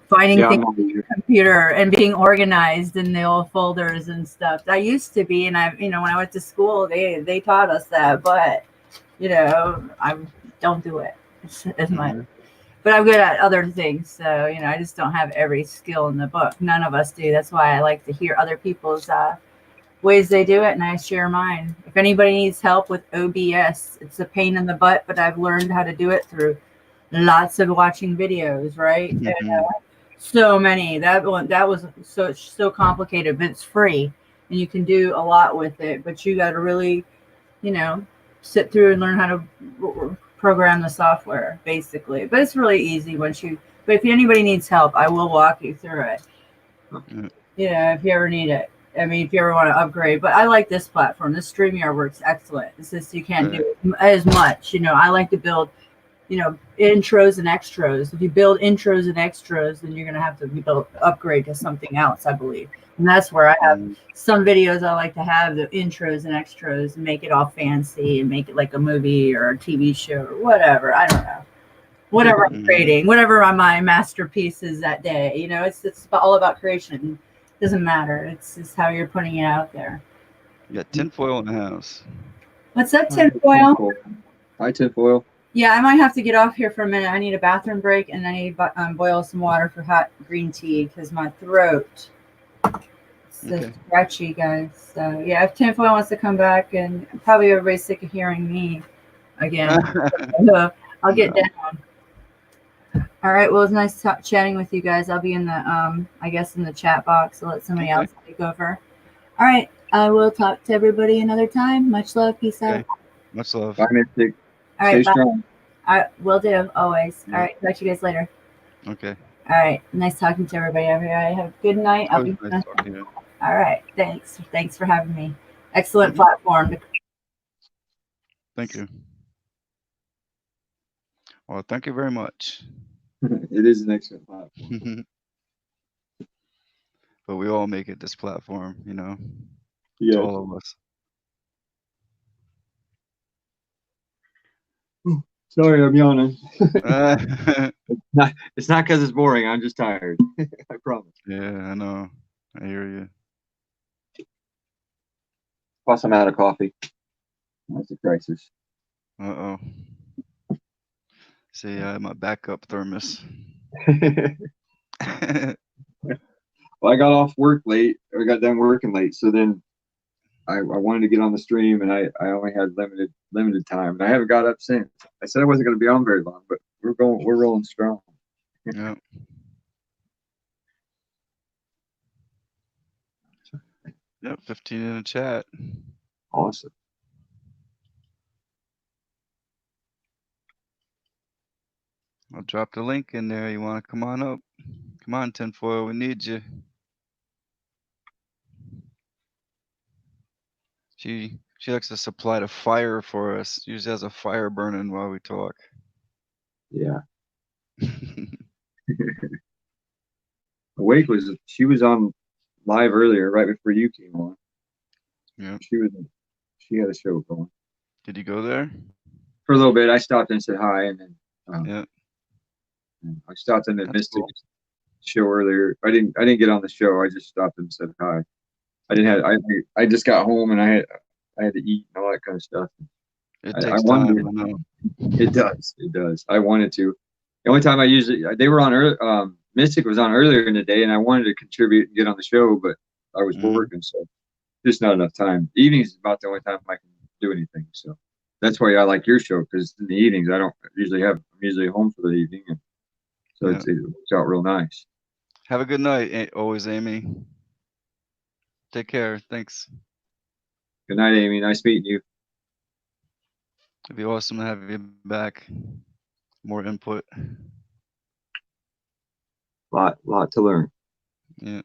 finding things on your computer and being organized in the old folders and stuff. I used to be, and you know, when I went to school, they taught us that, but you know, I don't do it as much. But I'm good at other things, so you know, I just don't have every skill in the book. None of us do. That's why I like to hear other people's ways they do it, and I share mine. If anybody needs help with OBS, it's a pain in the butt, but I've learned how to do it through lots of watching videos, right? And, so many. That was so complicated, but it's free, and you can do a lot with it. But you got to really, you know, sit through and learn how to program the software, basically. But it's really easy once you. But if anybody needs help, I will walk you through it. You know, if you ever need it. I mean, if you ever want to upgrade. But I like this platform. This StreamYard works excellent. It's just you can't do as much. You know, I like to build, you know, intros and extras. If you build intros and extras, then you're going to have to upgrade to something else, I believe. And that's where I have some videos I like to have the intros and extras and make it all fancy and make it like a movie or a TV show or whatever. I don't know. Whatever I'm creating, whatever my masterpiece is that day. You know, it's all about creation. It doesn't matter. It's just how you're putting it out there. You got tinfoil in the house. What's up, tinfoil? Hi, tinfoil. Yeah, I might have to get off here for a minute. I need a bathroom break, and I need to boil some water for hot green tea because my throat is scratchy, guys. So, yeah, if tinfoil wants to come back, and probably everybody's sick of hearing me again, I'll get down. All right, well, it's nice chatting with you guys. I'll be in the, I guess, in the chat box. I'll let somebody else take over. All right, I will talk to everybody another time. Much love. Peace out. Much love. Bye, Mystic. All right, Stay strong. All right, will do, always. All right, talk to you guys later. Okay. All right, nice talking to everybody. Everybody have a good night. I'll be nice talking to you. All right, thanks for having me. Excellent platform. Thank you. Well, thank you very much. It is an excellent platform. But we all make it this platform, you know. Yeah. To all of us. Sorry, I'm yawning. It's not because it's boring. I'm just tired. I promise. Yeah, I know. I hear you. Plus, I'm out of coffee. That's a crisis. Uh-oh. See, I have my backup thermos. Well, I got off work late, or got done working late, so then I wanted to get on the stream, and I only had limited time, and I haven't got up since. I said I wasn't going to be on very long, but we're rolling strong. Yeah. Yep, 15 in the chat. Awesome. I'll drop the link in there. You want to come on up? Come on, tinfoil. We need you. She likes to supply the fire for us. Usually has a fire burning while we talk. Yeah. Awake she was on live earlier, right before you came on. Yeah. She had a show going. Did you go there? For a little bit, I stopped and said hi, and then Yeah. I stopped in the That's Mystic cool. show earlier. I didn't get on the show. I just stopped and said hi. I didn't have. I just got home and I had to eat and all that kind of stuff. It I takes wanted time. I know. It does. It does. I wanted to. The only time they were on Mystic was on earlier in the day, and I wanted to contribute and get on the show, but I was working, so just not enough time. Evenings is about the only time I can do anything. So that's why I like your show, because in the evenings I'm usually home for the evening, and so it works out real nice. Have a good night, always, Amy. Take care. Thanks. Good night, Amy. Nice meeting you. It'd be awesome to have you back. More input. Lot to learn. Yeah.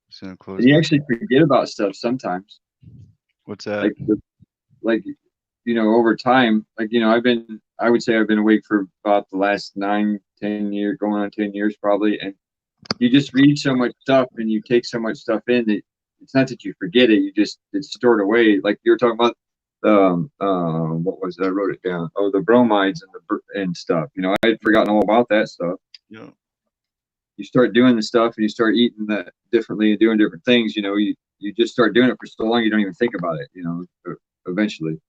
Just gonna close. And you actually forget about stuff sometimes. What's that? Like over time, I would say I've been awake for about the last 9-10 years, going on 10 years probably, and you just read so much stuff and you take so much stuff in that it's not that you forget it, it's stored away. Like you were talking about what was it? I wrote it down. Oh, the bromides and stuff. I had forgotten all about that stuff. Yeah. You start doing the stuff and you start eating that differently and doing different things, you just start doing it for so long you don't even think about it, eventually. It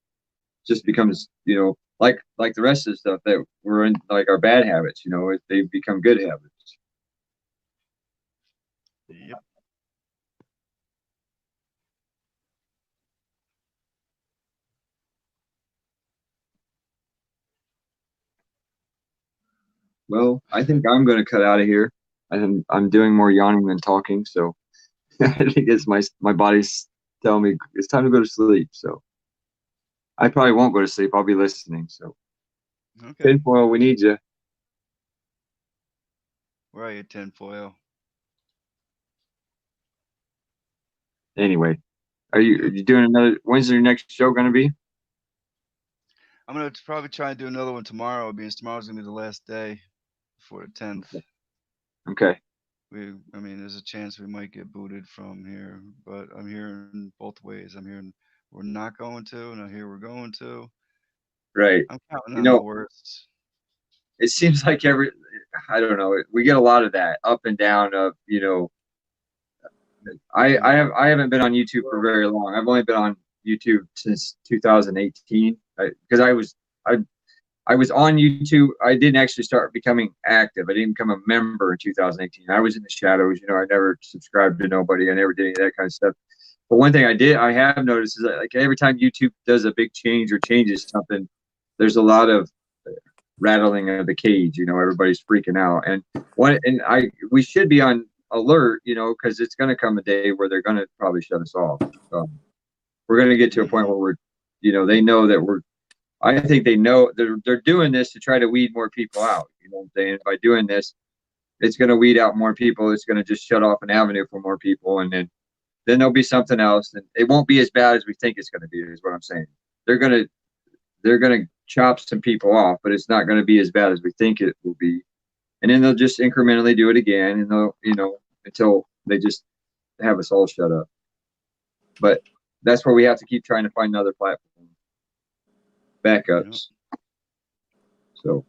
just becomes, like the rest of the stuff that we're in, like our bad habits, they become good habits. Yep. Well, I think I'm going to cut out of here. I'm doing more yawning than talking, so I think it's my body's telling me it's time to go to sleep. So I probably won't go to sleep. I'll be listening. So, Okay. tinfoil, we need you. Where are you, tinfoil? Anyway, are you doing another? When's your next show going to be? I'm gonna probably try and do another one tomorrow, because tomorrow's gonna be the last day before the 10th. Okay. I mean, there's a chance we might get booted from here, but I'm hearing both ways. I'm hearing we're not going to, and I hear we're going to. Right. I'm counting on the worst. It seems like I don't know. We get a lot of that up and down of, I haven't been on YouTube for very long. I've only been on YouTube since 2018 because I was on YouTube. I didn't actually start becoming active. I didn't become a member in 2018. I was in the shadows. I never subscribed to nobody. I never did any of that kind of stuff. But one thing I have noticed is that, like, every time YouTube does a big change or changes something, there's a lot of rattling of the cage. Everybody's freaking out, and we should be on alert, because it's going to come a day where they're going to probably shut us off. We're going to get to a point where we're, they know that I think they know they're doing this to try to weed more people out. You know what I'm saying? By doing this, it's going to weed out more people. It's going to just shut off an avenue for more people, and then there'll be something else, and it won't be as bad as we think it's going to be. Is what I'm saying. They're going to chop some people off, but it's not going to be as bad as we think it will be. And then they'll just incrementally do it again, and they'll, until they just have us all shut up. But that's where we have to keep trying to find another platform, backups. Yep. So,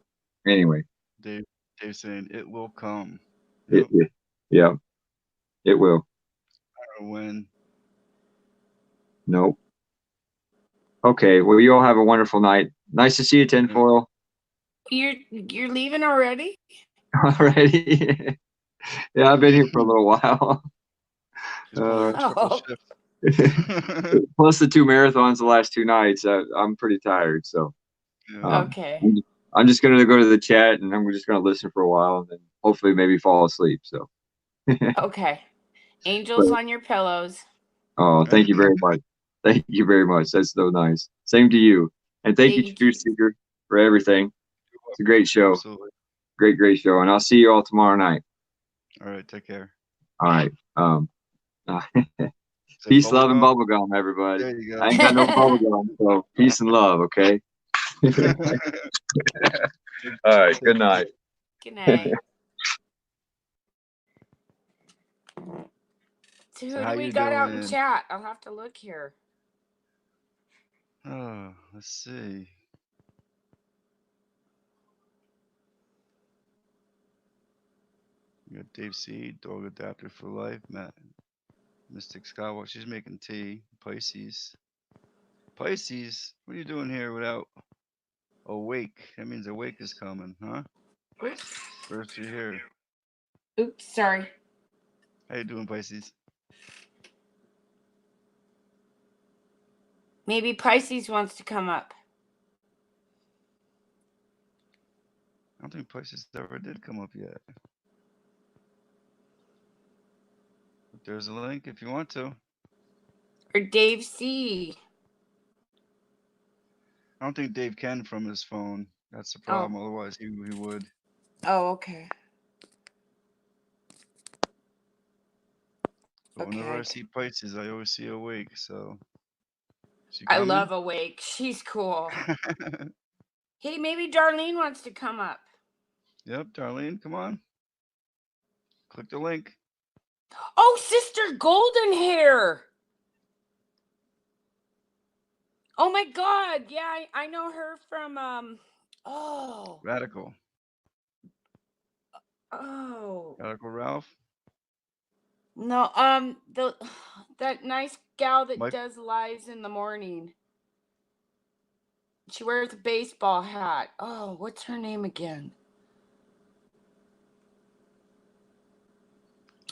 anyway, Dave saying it will come. Yep. Yeah, it will. I don't know when. Nope. Okay. Well, you all have a wonderful night. Nice to see you, tinfoil. You're leaving already? Already. Yeah, I've been here for a little while. Plus the 2 marathons the last 2 nights. I'm pretty tired, so okay. I'm just gonna go to the chat and I'm just gonna listen for a while and then hopefully maybe fall asleep. So okay. Angels on your pillows. Oh, thank you very much. Thank you very much. That's so nice. Same to you. And thank you, Thank Truth Seeker, for everything. It's a great show. Absolutely. Great show. And I'll see you all tomorrow night. All right. Take care. All right. Is that Peace, bubble love, and gum? bubble gum, everybody. There you I go. ain't got no bubble gum, so peace and love, okay? All right. Good night. Good night. So So who how do we you got out in doing? chat? I'll have to look here. Oh, let's see. We got Dave C, Dog Adapter for Life, Matt, Mystic Skywatch. She's making tea. Pisces. Pisces, what are you doing here without awake? That means awake is coming, huh? Oops. First you're here. Oops, sorry. How you doing, Pisces? Maybe Pisces wants to come up. I don't think Pisces ever did come up yet. But there's a link if you want to. Or Dave C. I don't think Dave can from his phone. That's the problem. Otherwise, he would. Oh, okay. But whenever I Okay. see Pisces, I always see awake. So, she I coming? love Awake. She's cool. Hey, maybe Darlene wants to come up. Yep, Darlene, come on. Click the link. Oh, Sister Golden Hair. Oh my God. Yeah, I know her from Radical. Oh. Radical Ralph. No, that nice gal that Mike. does lives in the morning. She wears a baseball hat. Oh, what's her name again?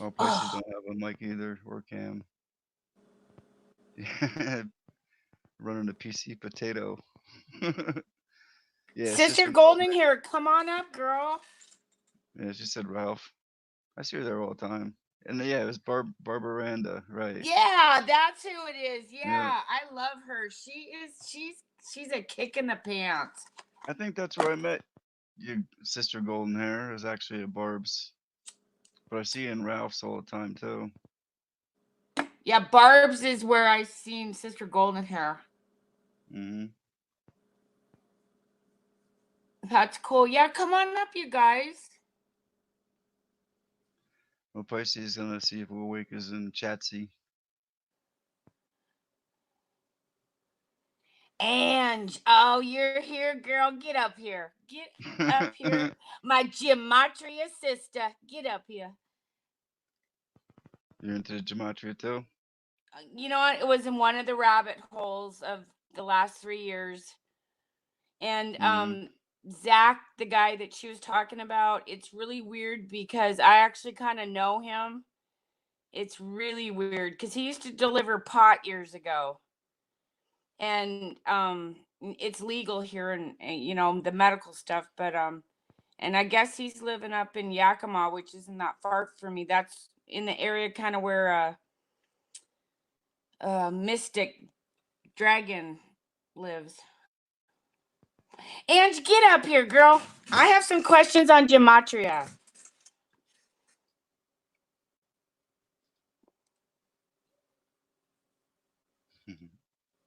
Oh, Pisces don't have a mic either or cam. Running a PC potato. Yeah, Sister Golden Hair, come on up, girl. Yeah, she said Ralph. I see her there all the time. And yeah, it was Barbaranda, right? Yeah, that's who it is. Yeah, Yeah. I love her. She's a kick in the pants. I think that's where I met your sister Golden Hair. It was actually at Barb's. But I see you in Ralph's all the time too. Yeah, Barb's is where I seen Sister Golden Hair. Mm-hmm. That's cool. Yeah, come on up, you guys. Well, Pisces is gonna see if Awake is in Chatsy. Ange, oh, you're here, girl. Get up here. Get up here. My gematria sister. Get up here. You're into the gematria too? You know what? It was in one of the rabbit holes of the last 3 years. And Zach, the guy that she was talking about, it's really weird because I actually kind of know him. It's really weird because he used to deliver pot years ago. And it's legal here and you know the medical stuff, but and I guess he's living up in Yakima, which isn't that far from me. That's in the area kind of where Mystic Dragon lives. Ange, get up here, girl. I have some questions on gematria.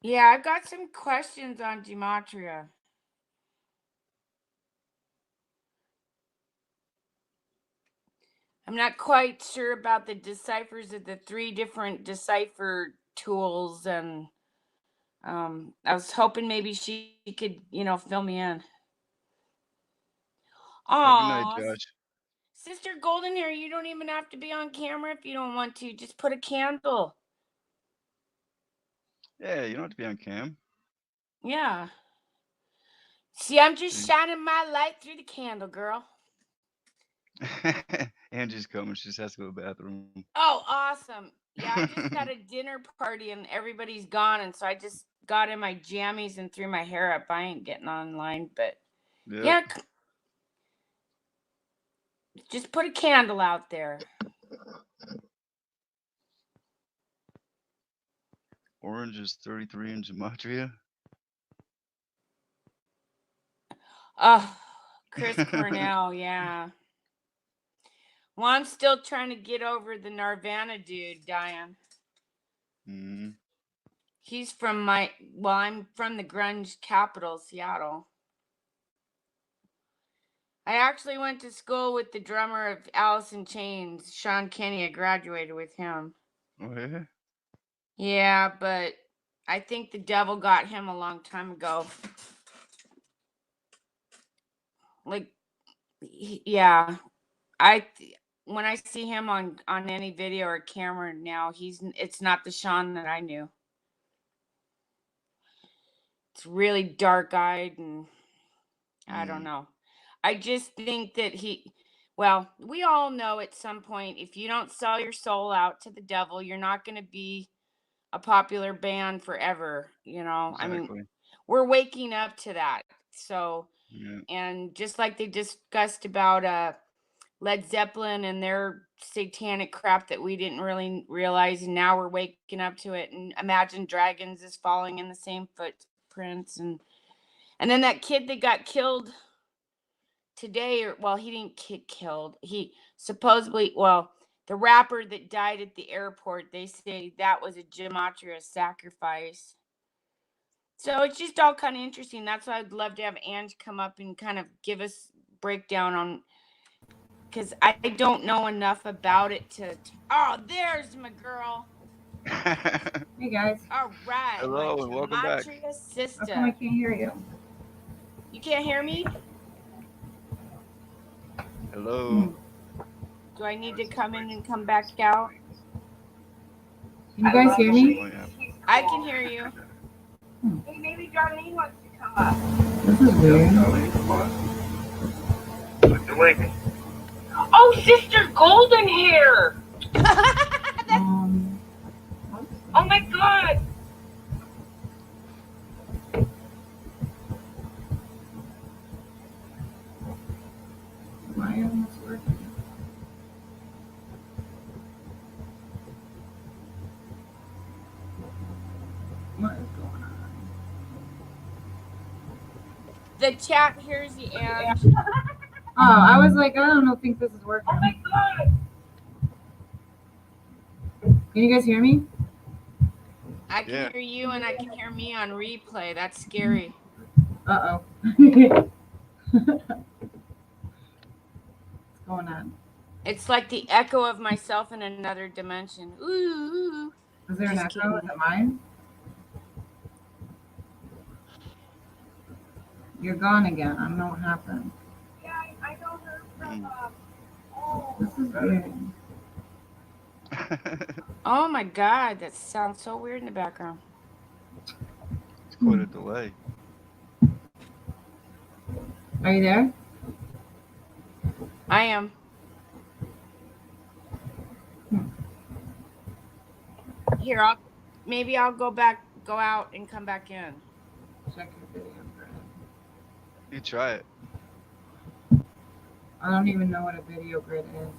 Yeah, I've got some questions on gematria. I'm not quite sure about the deciphers of the 3 different decipher tools, and I was hoping maybe she could, you know, fill me in. Have a good night, Aw, Josh. Sister Golden Hair, you don't even have to be on camera if you don't want to. Just put a candle. Yeah, you don't have to be on cam. Yeah. See, I'm just shining my light through the candle, girl. Angie's coming. She just has to go to the bathroom. Oh, awesome. Yeah, I just had a dinner party and everybody's gone, and so I just got in my jammies and threw my hair up. I ain't getting online, but yeah, just put a candle out there. Orange is 33 in gematria. Oh, Chris Cornell, yeah. Well, I'm still trying to get over the Nirvana dude, Diane. Mhm. He's from I'm from the grunge capital, Seattle. I actually went to school with the drummer of Alice in Chains, Sean Kinney. I graduated with him. Oh yeah. Yeah, but I think the devil got him a long time ago. Like, yeah, when I see him on any video or camera now, it's not the Sean that I knew. It's really dark-eyed, and I don't know. I just think that we all know at some point, if you don't sell your soul out to the devil, you're not going to be a popular band forever. I mean, Exactly. we're waking up to that. So, Yeah. and just like they discussed about Led Zeppelin and their satanic crap that we didn't really realize, and now we're waking up to it. And Imagine Dragons is following in the same footprints, and then that kid that got killed today, he didn't get killed. He supposedly, the rapper that died at the airport, they say that was a gematria sacrifice. So it's just all kind of interesting. That's why I'd love to have Ange come up and kind of give us breakdown on, because I don't know enough about it oh, there's my girl. Hey guys. All right. Hello and welcome back. Gematria How come I sister. can't hear you? You can't hear me? Hello. Do I need to come in and come back out? Can you guys hear me? Oh, yeah. I can hear you. Hey, maybe Darlene wants to come up. This is weird. Oh, Sister Golden Hair! Oh my God! Why isn't this working? What is going on? The chat hears you, Ange. Oh, I was like, I don't think this is working. Oh my God! Can you guys hear me? I can hear you, and I can hear me on replay. That's scary. Uh-oh. What's going on? It's like the echo of myself in another dimension. Ooh. Is there an Just echo? Is it mine? You're gone again. I don't know what happened. Yeah, I know her from, This is weird. Oh my God, that sounds so weird in the background. It's quite a delay. Are you there? I am. Here, maybe I'll go out and come back in. Check your video grid. You try it. I don't even know what a video grid is.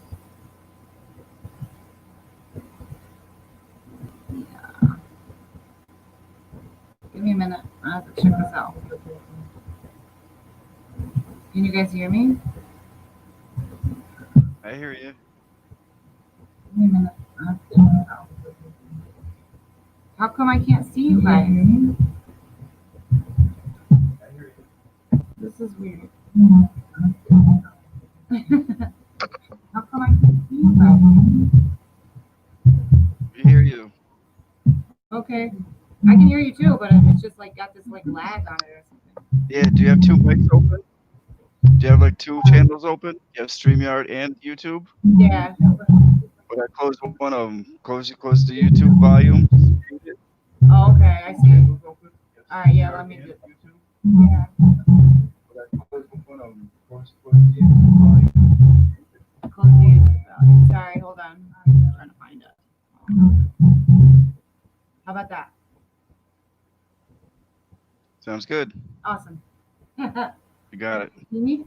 Yeah. Give me a minute. I have to check this out. Can you guys hear me? I hear you. Give me a minute. I have to check this out. How come I can't see you guys? This is weird. How come I can't see you guys? We hear you. Okay. I can hear you too, but it's just like got this like lag on it or something. Yeah, do you have two mics open? Do you have like two channels open? You have StreamYard and YouTube? Yeah. But I close one of them. Close the YouTube volume. Oh, okay, I see. All right, yeah, let me do it. Yeah. Close the YouTube volume. Sorry, hold on. I'm trying to find it. How about that? Sounds good. Awesome. You got it. Me?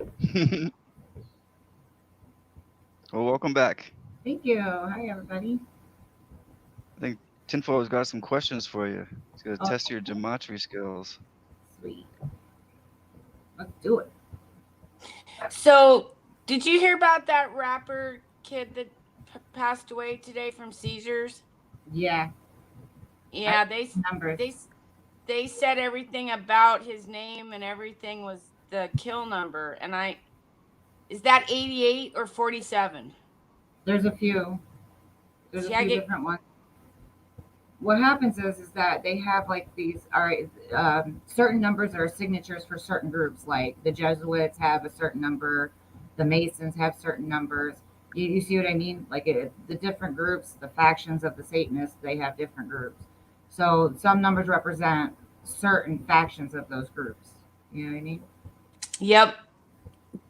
Well, welcome back. Thank you. Hi, everybody. I think Tinfoil's got some questions for you. He's going to Oh. test your gematria skills. Sweet. Let's do it. So, did you hear about that rapper kid that passed away today from seizures? Yeah. Yeah, Numbers. they said everything about his name and everything was the kill number, and is that 88 or 47? There's a few. There's a See, I few get different ones. What happens is that they have like these certain numbers are signatures for certain groups. Like the Jesuits have a certain number, the Masons have certain numbers. You see what I mean? Like the different groups, the factions of the Satanists, they have different groups. So some numbers represent certain factions of those groups. You know what I mean? Yep,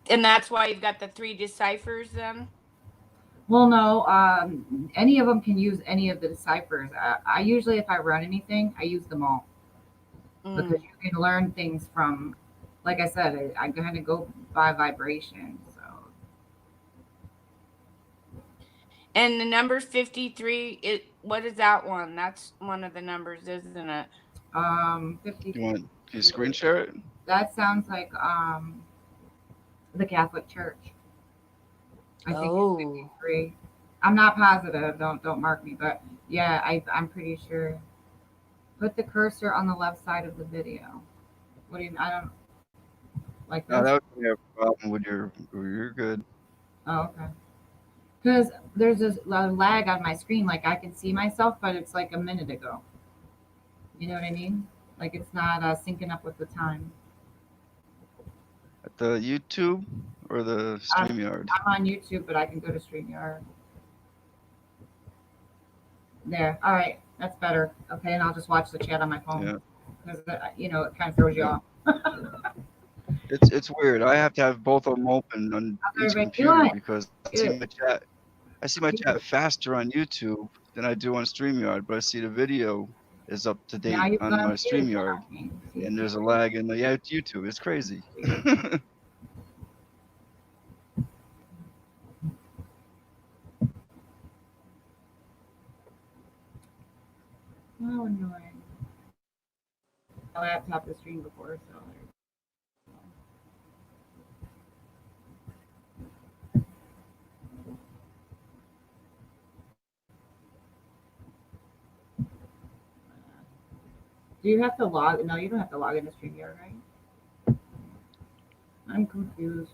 and that's why you've got the 3 deciphers then. Well, no, any of them can use any of the deciphers. I usually, if I run anything, I use them all. Because you can learn things from, like I said, I kind of go by vibration. So, And the number 53, what is that one? That's one of the numbers, isn't it? 50. Can you screen share it? That sounds like the Catholic Church. I think it's 53. I'm not positive. Don't mark me, but yeah, I'm pretty sure. Put the cursor on the left side of the video. What do you? I don't like No, this. that would be a problem with you're good. Oh, okay. Because there's a lag on my screen. Like I can see myself, but it's like a minute ago. You know what I mean? Like it's not syncing up with the time. At the YouTube or the StreamYard? I'm on YouTube, but I can go to StreamYard. There. All right. That's better. Okay. And I'll just watch the chat on my phone. Because, it kind of throws you off. It's weird. I have to have both of them open on each computer because I see my chat faster on YouTube than I do on StreamYard, but I see the video is up to date on my StreamYard, and there's a lag in the YouTube. It's crazy. Oh, annoying. My laptop has streamed before, so. Do you have to log? No, you don't have to log into StreamYard, right? I'm confused.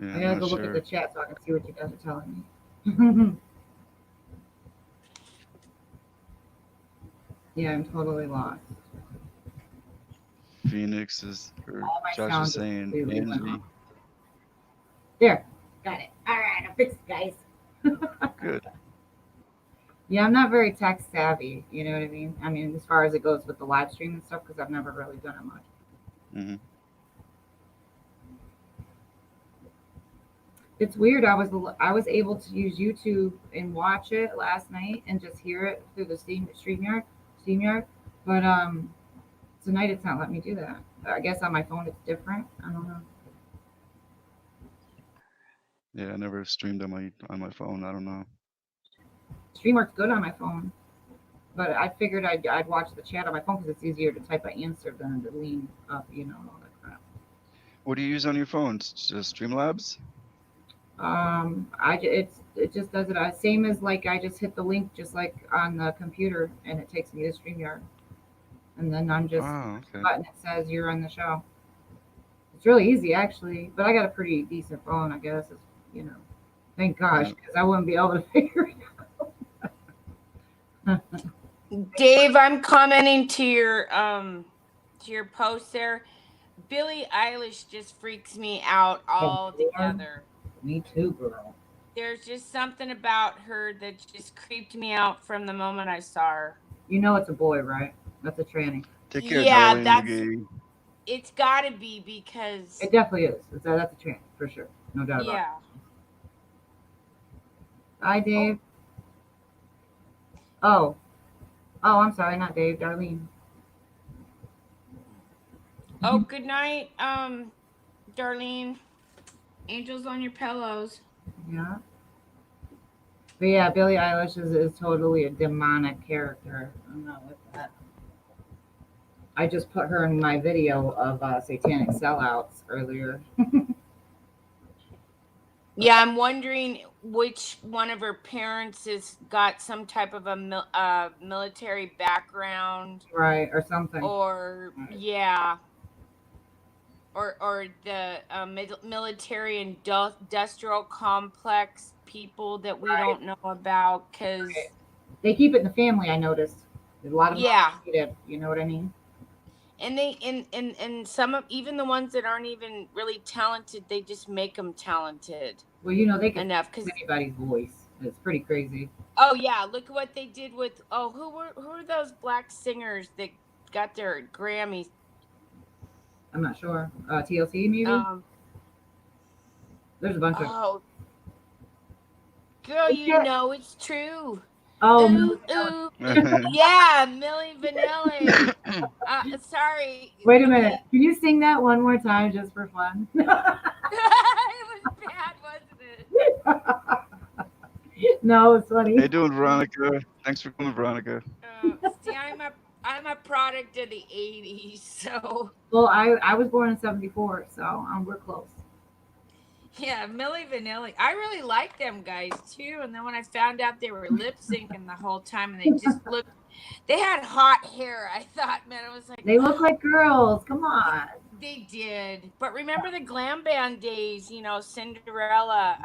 Yeah, I gotta go look at the chat so I can see what you guys are telling me. Yeah, I'm totally lost. Phoenix or Josh is saying Angie. There, got it. All right, I fixed it, guys. Good. Yeah, I'm not very tech savvy. You know what I mean? I mean, as far as it goes with the live stream and stuff, because I've never really done it much. Mm-hmm. It's weird. I was able to use YouTube and watch it last night and just hear it through the StreamYard. But tonight it's not letting me do that. I guess on my phone it's different. I don't know. Yeah, I never streamed on my phone. I don't know. Stream works good on my phone, but I figured I'd watch the chat on my phone because it's easier to type an answer than to lean up, and all that crap. What do you use on your phone? Just Streamlabs? It just does it same as like I just hit the link just like on the computer and it takes me to StreamYard, and then I'm just button that says you're on the show. It's really easy actually, but I got a pretty decent phone, I guess. It's, thank gosh, because I wouldn't be able to figure it out. Dave, I'm commenting to your post there. Billie Eilish just freaks me out altogether. Me too, girl. There's just something about her that just creeped me out from the moment I saw her. It's a boy, right? That's a tranny. Take care, it's got to be because it definitely is. That's a tranny for sure, no doubt about it. Hi, Dave. Oh, I'm sorry, not Dave, Darlene. Oh, good night, Darlene. Angels on your pillows. Yeah. But yeah, Billie Eilish is totally a demonic character. I'm not with that. I just put her in my video of satanic sellouts earlier. Yeah, I'm wondering which one of her parents has got some type of a military background, Right, or something. or Right. yeah, or the military industrial complex people that we Right. don't know about, because Right. They keep it in the family, I noticed. There's a lot of them yeah, related, you know what I mean? and they and some of even the ones that aren't even really talented, they just make them talented Well, you know, they can enough. fix Because anybody's voice. It's pretty crazy. oh yeah, look at what they did with who were those black singers that got their Grammys? I'm not sure. TLC maybe? Um There's a bunch of oh girl, you yeah. know it's true. Oh, Ooh ooh ooh yeah, Millie Vanilli. Sorry, wait a minute. okay. Can you sing that one more time just for fun? It was bad, wasn't it? No, it's funny. How you doing, Veronica? Thanks for coming, Veronica. See, I'm a product of the '80s, so Well, I was born in '74, so we're close. yeah, Millie Vanilli. I really like them guys too. And then when I found out they were lip syncing the whole time, and they just looked, they had hot hair. I thought, man, I was like, They look like girls. Come on. they did. But remember the glam band days? You know, Cinderella.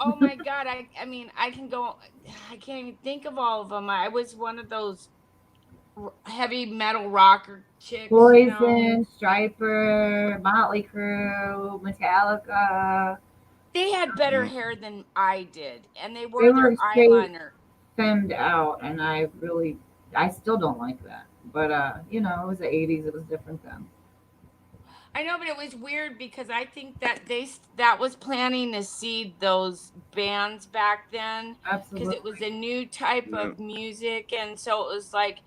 Oh my God. I mean, I can't even think of all of them. I was one of those heavy metal rocker chicks. Poison, Striper, Motley Crue, Metallica. They had better hair than I did, and they wore their straight eyeliner femmed out, and I still don't like that. But you know, it was the '80s; it was different then. I know, but it was weird because I think that that was planting to seed those bands back then, because Absolutely. it was a new type of music, and so it was like,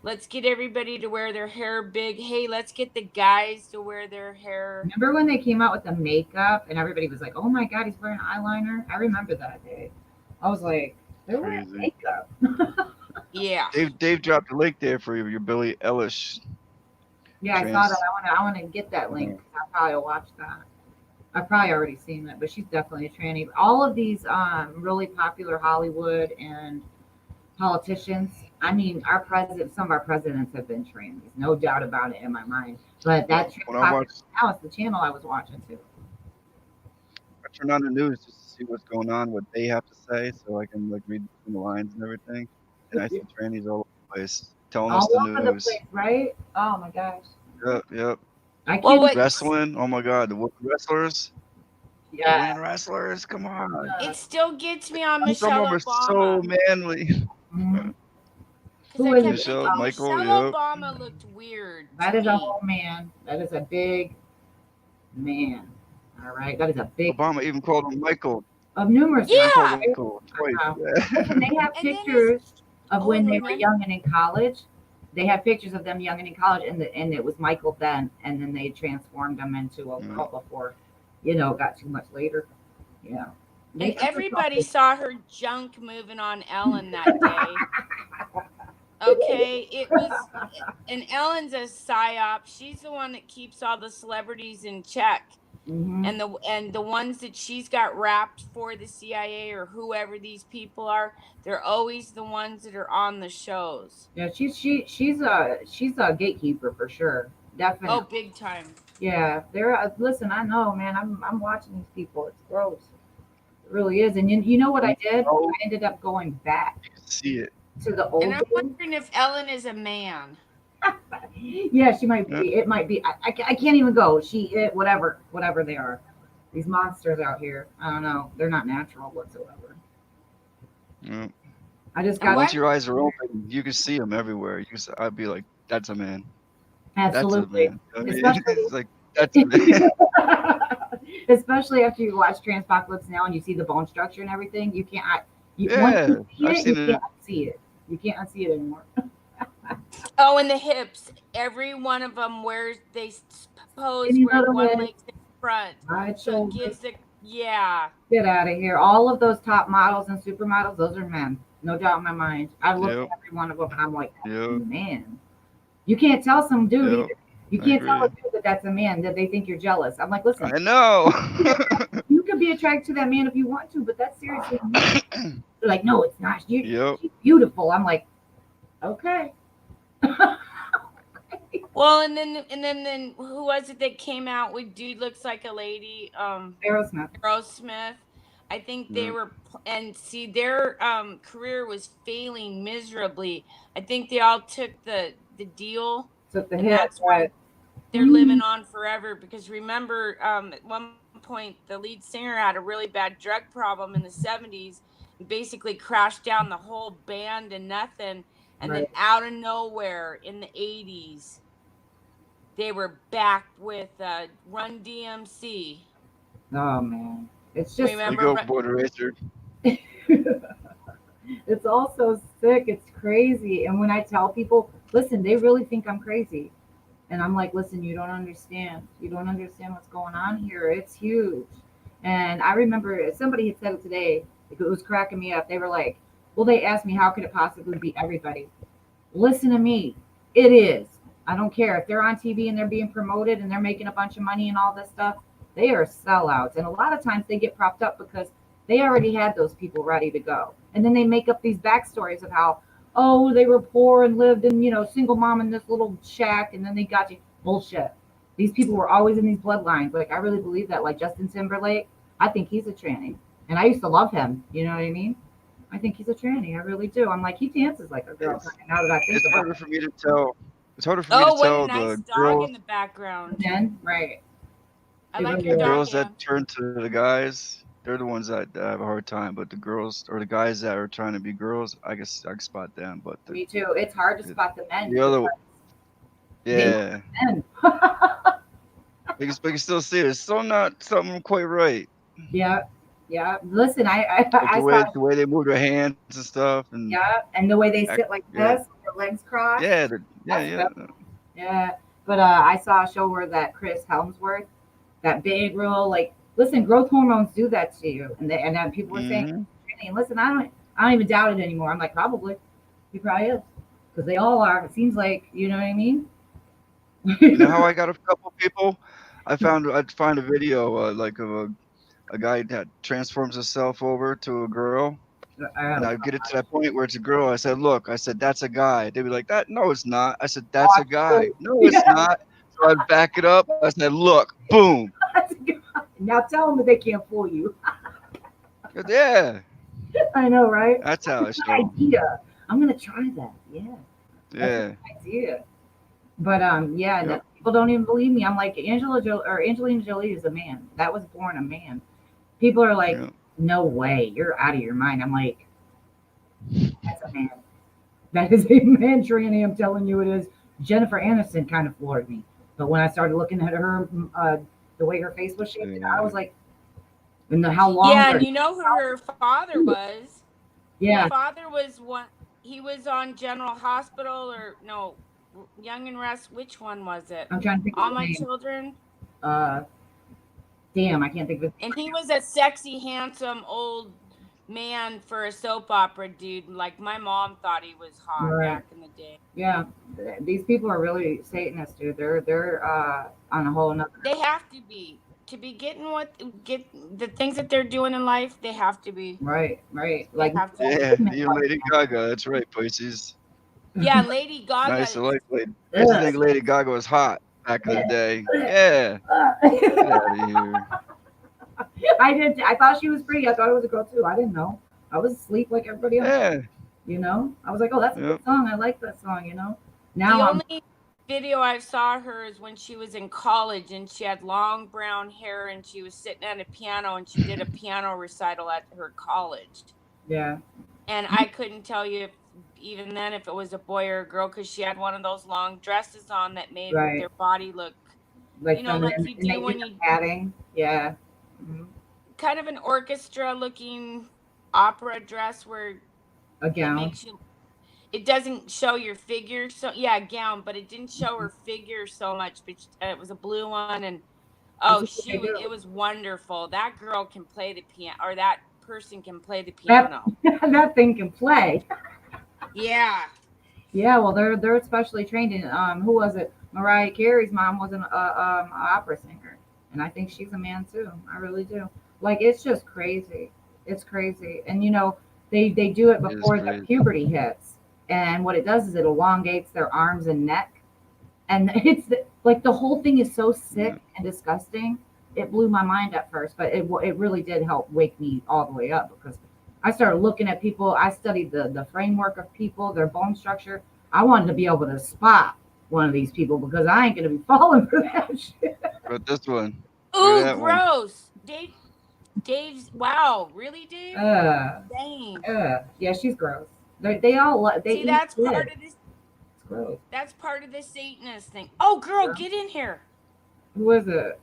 let's get everybody to wear their hair big. Hey, let's get the guys to wear their hair. Remember when they came out with the makeup, and everybody was like, "Oh my God, he's wearing eyeliner." I remember that day. I was like, "They're wearing makeup." Yeah. Dave dropped a link there for your Billie Eilish. Yeah, I saw that. I want to get that link. I'll probably watch that. I've probably already seen that, but she's definitely a tranny. All of these really popular Hollywood and politicians. I mean, some of our presidents have been trannies, no doubt about it in my mind. But that's now it's the channel I was watching too. I turn on the news just to see what's going on, what they have to say, so I can like read between the lines and everything. And I see trannies all over the place telling us the news. All over the place, right? Oh my gosh. Yep. I can't wrestling. Oh my God, the wrestlers. Yeah. Women wrestlers. Come on. It still gets me on Some Michelle of them Obama. are so manly. Mm-hmm. Michelle Obama looked weird. That is a whole man. That is a big man. All right. That is a big. Obama even called him Michael. Of numerous. Yeah. Michael twice. And they have pictures of when they were young and in college. They have pictures of them young and in college, and it was Michael then, and then they transformed him into a girl before, got too much later. Yeah. And everybody saw her junk moving on Ellen that day. Okay, it was, and Ellen's a psyop. She's the one that keeps all the celebrities in check. Mm-hmm. And the ones that she's got wrapped for the CIA or whoever these people are, they're always the ones that are on the shows. Yeah, she's a gatekeeper for sure, definitely. Oh, big time. Yeah, listen, I know, man. I'm watching these people. It's gross. It really is. And you know what I did? I ended up going back. You can see it. To the old. And I'm wondering if Ellen is a man. Yeah, she might be. It might be. I can't even go. Whatever they are. These monsters out here. I don't know. They're not natural whatsoever. Yeah. I just got. Once your eyes are open, you can see them everywhere. I'd be like, "That's a man." Absolutely. That's a man. I mean, Especially, it's like that's a man. Especially after you watch Transpocalypse Now and you see the bone structure and everything, you can't. Once you see it, you can't see it. You can't unsee it anymore. Oh, and the hips. Every one of them they pose where one leg's in front. Right, so it gives the, yeah. Get out of here. All of those top models and supermodels, those are men. No doubt in my mind. I looked Yep. at every one of them and I'm like, Yep. man. You can't tell some dude Yep. either. You I can't tell a agree. dude that that's a man, that they think you're jealous. I'm like, listen, I know. you could be attracted to that man if you want to, but that's seriously a man. They're like, no, it's not. Yep. She's beautiful. I'm like, okay. Well, and then who was it that came out with Dude Looks Like a Lady? Aerosmith. Aerosmith. I think they Yep. were, and see, their career was failing miserably. I think they all took the deal, Took the and hit, that's why right? they're living on forever. Because remember, at one point, the lead singer had a really bad drug problem in the 70s, and basically crashed down the whole band and nothing. And then Right. out of nowhere in the 80s, they were back with Run DMC. Oh man, it's just We Remember? go border racer. it's all so sick. It's crazy. And when I tell people, listen, they really think I'm crazy. And I'm like, listen, you don't understand. You don't understand what's going on here. It's huge. And I remember somebody had said it today. It was cracking me up. They were like, well, they asked me, how could it possibly be everybody? Listen to me. It is. I don't care if they're on TV and they're being promoted and they're making a bunch of money and all this stuff. They are sellouts. And a lot of times they get propped up because they already had those people ready to go. And then they make up these backstories of how, oh, they were poor and lived in, single mom in this little shack. And then they got you. Bullshit. These people were always in these bloodlines. Like, I really believe that. Like Justin Timberlake, I think he's a tranny. And I used to love him. You know what I mean? I think he's a tranny. I really do. I'm like, he dances like a girl. Now that I think It's about harder for me to tell. It's harder for me Oh, to what a tell nice the dog girls, in the background. it. Then, right. I It like really your the is. dog, girls yeah. that turn to the guys. They're the ones that have a hard time. But the girls or the guys that are trying to be girls, I guess I can spot them. But Me too. It's hard to the, spot the men the other, because they yeah, men. we can still see it. It's still not something quite right. Yeah, yeah. Listen, Like I saw, the way they move their hands and stuff, and yeah, and the way they act, sit like yeah, this, with their legs crossed. yeah, That's yeah. real. Yeah. But I saw a show where that Chris Helmsworth, that big role, like, listen, growth hormones do that to you, and then people were saying, Hmm. and listen, I don't even doubt it anymore. I'm like, probably, he probably is, because they all are. It seems like, you know what I mean? You know how I got a couple people? I'd find a video like of a guy that transforms himself over to a girl, and Oh, I'd get it to that point where it's a girl. I said, "Look," I said, "That's a guy." They'd be like, "That? No, it's not." I said, "That's a guy." true. No, it's Yeah. not. So I'd back it up. I said, "Look, boom." Now tell them that they can't fool you. Yeah, I know, right? that's how I That's a show. good idea. I'm gonna try that. Yeah, that's a Yeah, good idea. But yeah, no, yep. people don't even believe me. I'm like, Angelina Jolie is a man. That was born a man. People are like, Yep. no way, you're out of your mind. I'm like, that's a man. That is a man, Tranny. I'm telling you, it is. Jennifer Aniston kind of floored me, but when I started looking at her, the way her face was shaped, I was Yeah. like, and how long? Yeah, and you know who her father was? Her Yeah, father was one. He was on General Hospital, or no, Young and Rest. Which one was it? I'm trying to think All of My his name. Children. Damn, I can't think of his And he was a sexy, handsome old man for a soap opera dude. Like my mom thought he was hot Right. back in the day. Yeah, these people are really Satanists, dude. They're on a whole another. They have to be get the things that they're doing in life. They have to be. Right. They Like, have to. Yeah, even Lady Gaga. That's right, Pisces. Yeah, Lady Gaga. Nice. I like Lady. I used to think Lady Gaga was hot back in the day. Yeah. Get out of here. I did. I thought she was pretty. I thought it was a girl too. I didn't know. I was asleep like everybody else. Yeah. You know. I was like, oh, that's a Yep. good song. I like that song. You know. The Now I'm. only video I saw her is when she was in college and she had long brown hair and she was sitting at a piano and she did a piano recital at her college. Yeah. And I couldn't tell you even then if it was a boy or a girl because she had one of those long dresses on that made Right. their body look, Like, you know, like you do when you padding. Yeah. Mhm. kind of an orchestra looking opera dress where A it gown. makes you. It doesn't show your figure, so yeah, a gown, but it didn't show her figure so much. But it was a blue one, and That's what they do. it was wonderful. That girl can play the piano, or that person can play the piano. That thing can play. Yeah. Yeah, well, they're especially trained in. Who was it? Mariah Carey's mom was an opera singer, and I think she's a man too. I really do. Like, it's just crazy. It's crazy, and they do it It is before the crazy. puberty hits, and what it does is it elongates their arms and neck, and it's like the whole thing is so sick and disgusting. It blew my mind at first, but it really did help wake me all the way up, because I started looking at people. I studied the framework of people, their bone structure. I wanted to be able to spot one of these people, because I ain't gonna be falling for that shit. But this one. Look at Ooh, that one. gross. Dave's. Wow, really, Dave? Dang. Yeah, she's gross. They all they See, eat that's shit. part of this. It's gross. That's part of the Satanist thing. Oh, girl, get in here. Who is it?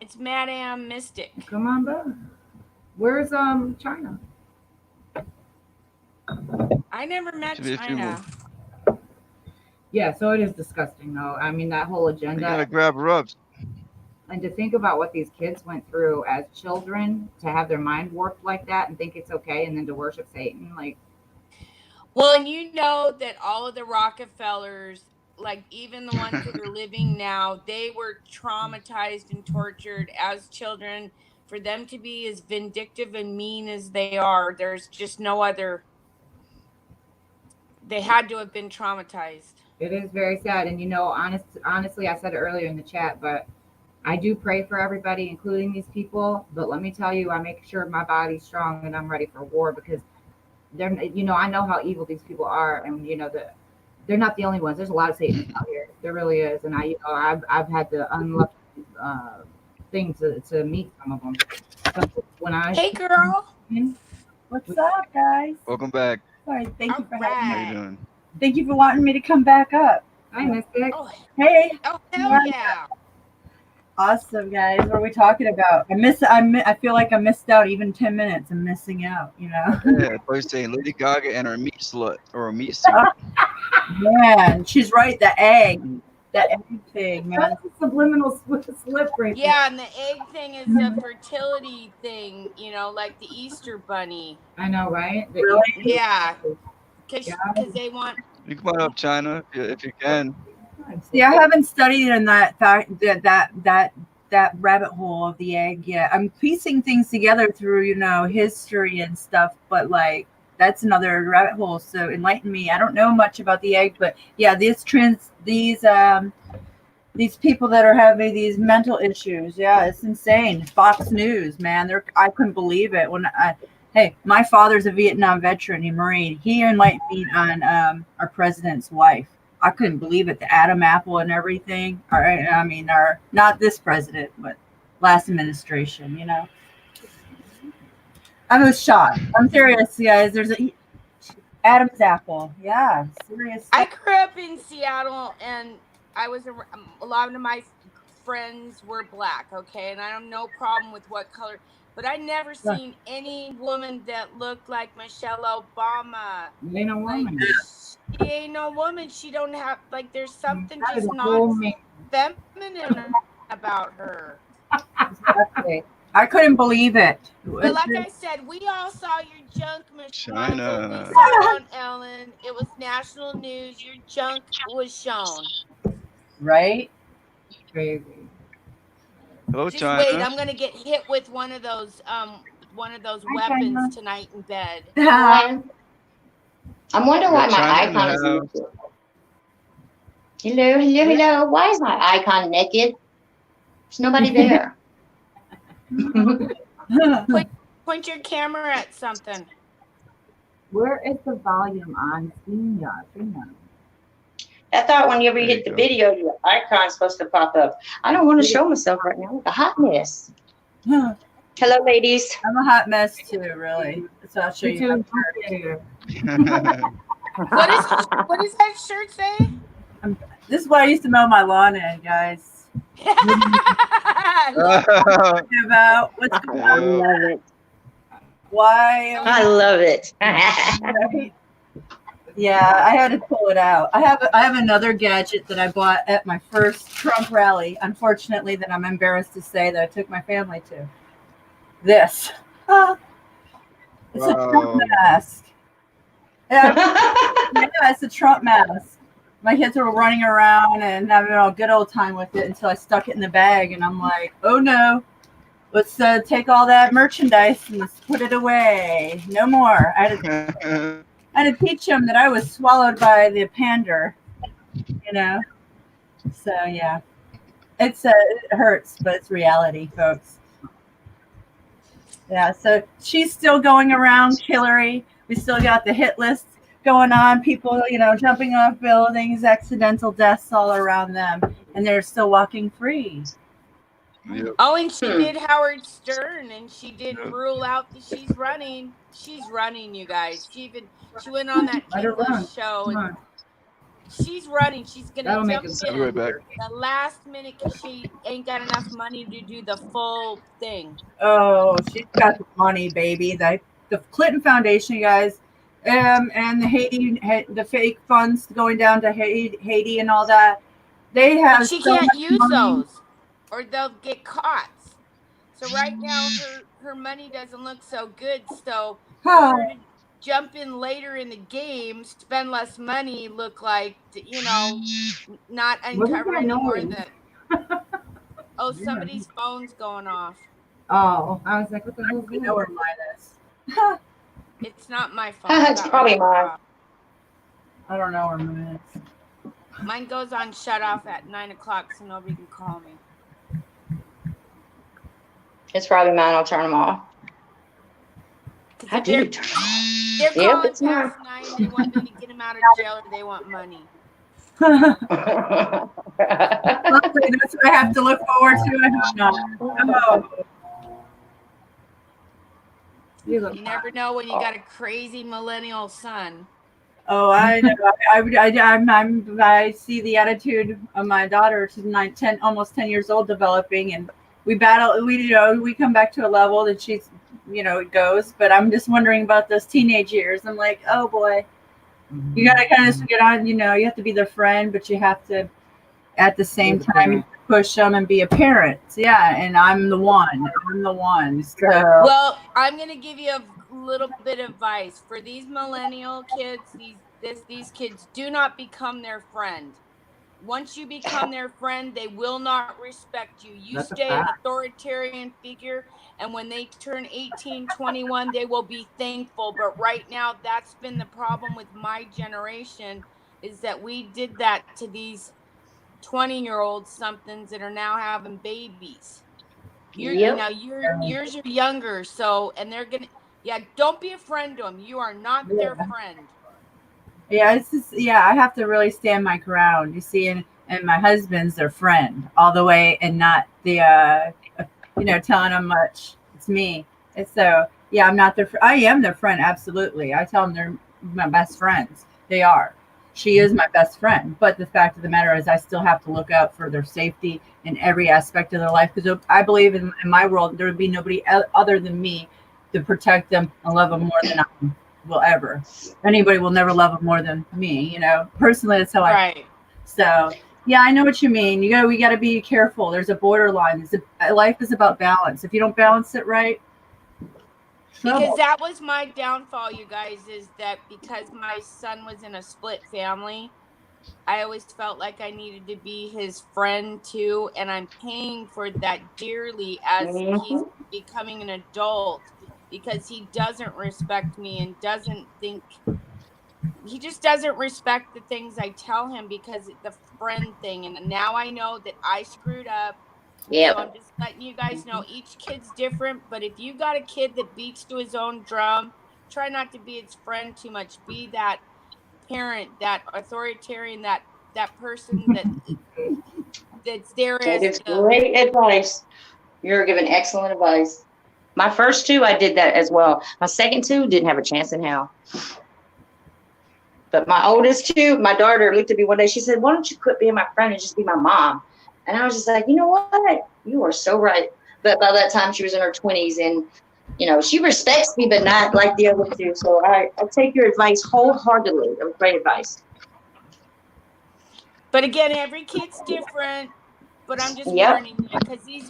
It's Madame Mystic. Come on back. Where's China? I never met Should be a few China. Yeah, so it is disgusting though. I mean, that whole You gotta agenda, grab her up. and to think about what these kids went through as children, to have their mind warped like that and think it's okay, and then to worship Satan, like. Well, and you know that all of the Rockefellers, like even the ones that are living now, they were traumatized and tortured as children. For them to be as vindictive and mean as they are, there's just no other. They had to have been traumatized. It is very sad, and honestly, I said it earlier in the chat, but I do pray for everybody, including these people. But let me tell you, I make sure my body's strong and I'm ready for war, because they're, I know how evil these people are, and they're not the only ones. There's a lot of Satanists out here. There really is, and I've had the unlucky thing to meet some of them. So when Hey, girl. What's up, guys? Welcome back. Sorry, thank you for having How me. you doing? Thank you for wanting me to come back up. Hi, Mystic. Oh, Hey. oh, hell yeah. Awesome, guys. What are we talking about? I feel like I missed out even 10 minutes. I'm missing out, Yeah, I was saying Lady Gaga and her meat slut or a meat suit. Man, she's right. The egg. That egg thing, man. That's a subliminal slip right there. Yeah, and the egg thing is a fertility thing, like the Easter bunny. I know, right? Really? Yeah, because they want. You come on up, China, if you can. See, I haven't studied in that rabbit hole of the egg yet. I'm piecing things together through, history and stuff, but like that's another rabbit hole. So enlighten me. I don't know much about the egg, but yeah, these people that are having these mental issues, yeah, it's insane. Fox News, man, I couldn't believe it hey, my father's a Vietnam veteran, a Marine. He enlightened me on our president's wife. I couldn't believe it. The Adam apple and everything. Not this president, but last administration, I was shocked. I'm serious, guys. There's Adam's apple. Yeah, serious. I grew up in Seattle, and a lot of my friends were black, okay? And I have no problem with what color. But I never seen any woman that looked like Michelle Obama. She ain't no woman. She ain't no woman. She don't have, there's something just not feminine about her. Exactly. I couldn't believe it. But like I said, we all saw your junk, Michelle. China. We saw it on Ellen. It was national news. Your junk was shown. Right? Crazy. Hello, Just China. wait, I'm gonna get hit with one of those weapons tonight in bed. I'm wondering why my China icon is naked. Hello. Why is my icon naked? There's nobody there. Point your camera at something. Where is the volume on Senior? I thought whenever you hit the video, your icon's supposed to pop up. I don't want to show myself right now. Like a hot mess. Hello, ladies. I'm a hot mess too, really. So I'll show you. What does that shirt say? This is what I used to mow my lawn in, guys. About what's going on? I love it. Why? I love it. Yeah, I had to pull it out. I have another gadget that I bought at my first Trump rally. Unfortunately, that I'm embarrassed to say that I took my family to. This. It's a Trump mask. Yeah, it's a Trump mask. My kids were running around and having a good old time with it until I stuck it in the bag, and I'm like, oh no, let's take all that merchandise and let's put it away. No more. I had to teach them that I was swallowed by the pander, you know. So yeah, it hurts, but it's reality, folks. Yeah, so she's still going around, Hillary. We still got the hit list going on. People, jumping off buildings, accidental deaths all around them, and they're still walking free. Yep. Oh, and she did Howard Stern, and she didn't rule out that she's running. She's running, you guys. She went on that English show, and she's running. She's gonna jump in Right back. the last minute because she ain't got enough money to do the full thing. Oh, she's got the money, baby. The Clinton Foundation, you guys, and the fake funds going down to Haiti and all that. They have. But she can't use those, or they'll get caught. So right now, her money doesn't look so good. So for her to jump in later in the game, spend less money, look like not uncover any more than. Oh, somebody's phone's going off. Oh, I was like, what the hell? You know where mine is. It's not my phone. It's probably mine. I don't know where mine is. Mine goes on shut off at 9 o'clock, so nobody can call me. It's probably mine. I'll turn them off. How do you turn them off? They're calling past 9. They want me to get them out of jail, or they want money. That's what I have to look forward to. I hope not. You never know when you got a crazy millennial son. Oh, I know. I see the attitude of my daughter. She's 10, almost 10 years old, developing, and we battle. We come back to a level that she's, it goes. But I'm just wondering about those teenage years. I'm like, oh boy, you got to kind of get on. You have to be their friend, but you have to, at the same time, push them and be a parent. Yeah, and I'm the one. So. Well, I'm going to give you a little bit of advice for these millennial kids. These kids, do not become their friend. Once you become their friend, they will not respect you. You stay an authoritarian figure, and when they turn 18, 21, they will be thankful. But right now, that's been the problem with my generation, is that we did that to these 20-year-old somethings that are now having babies. Yours are younger, so, and they're gonna, don't be a friend to them. You are not their friend. Yeah, it's just, I have to really stand my ground, you see, and my husband's their friend all the way, and not the telling them much. It's me. And so I'm not I am their friend, absolutely. I tell them they're my best friends. They are. She is my best friend, but the fact of the matter is I still have to look out for their safety in every aspect of their life, because I believe in my world there would be nobody other than me to protect them and love them more than I will ever. Anybody will never love them more than me, personally. That's how I so I know what you mean. We got to be careful. There's a borderline. Life is about balance. If you don't balance it right, because that was my downfall, you guys, is that because my son was in a split family, I always felt like I needed to be his friend too, and I'm paying for that dearly as he's becoming an adult, because he doesn't respect me and he just doesn't respect the things I tell him, because it's the friend thing. And now I know that I screwed up. Yeah. So I'm just letting you guys know each kid's different, but if you got a kid that beats to his own drum, try not to be its friend too much. Be that parent, that authoritarian, that person that's there. That is great advice. You're giving excellent advice. My first two, I did that as well. My second two didn't have a chance in hell. But my oldest two, my daughter looked at me one day. She said, "Why don't you quit being my friend and just be my mom?" And I was just like, you know what? You are so right. But by that time, she was in her 20s, and she respects me, but not like the other two. So I take your advice wholeheartedly. That was great advice. But again, every kid's different. But I'm just warning you, because these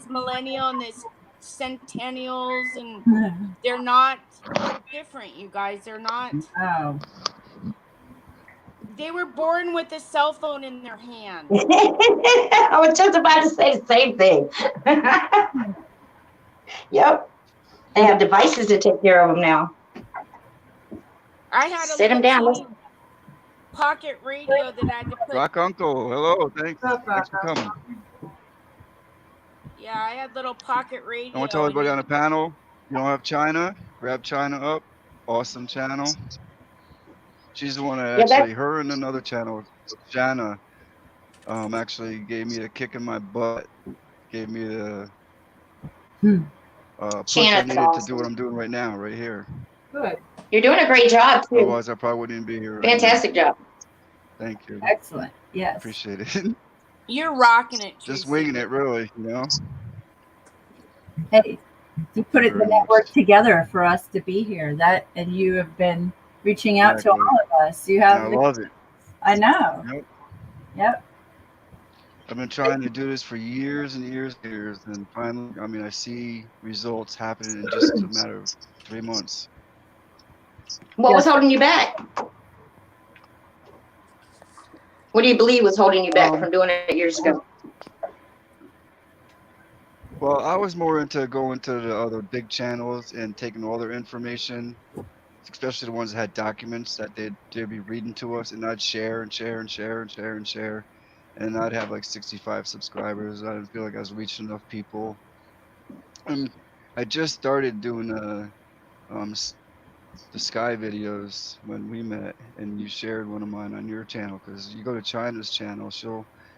millennial and this centennials, and they're different, you guys. They're not. Oh. They were born with a cell phone in their hand. I was just about to say the same thing. Yep. They have devices to take care of them now. I had a Sit them down. little pocket radio that I had to put. Rock Uncle, hello, thanks for coming. Yeah, I had little pocket radio. I want to tell everybody on the panel, you don't have China, grab China up. Awesome channel. She's the one that actually, her and another channel, Jana, actually gave me a kick in my butt. Gave me the push I needed to do what I'm doing right now, right here. Good. You're doing a great job, too. Otherwise, I probably wouldn't even be here. Fantastic job. Thank you. Excellent. Yes. Appreciate it. You're rocking it. Just winging it, really, you know? Hey, you put it the network together for us to be here. That, and you have been reaching out to all of us. You have. I love it. I know. Yep. Yep. I've been trying to do this for years and years and years, and finally, I mean, I see results happening in just a matter of 3 months. What was holding you back? What do you believe was holding you back from doing it years ago? Well, I was more into going to the other big channels and taking all their information, especially the ones that had documents that they'd be reading to us, and I'd share and share and share and share and share. And I'd have like 65 subscribers. I didn't feel like I was reaching enough people. And I just started doing the Sky videos when we met, and you shared one of mine on your channel, because you go to China's channel, she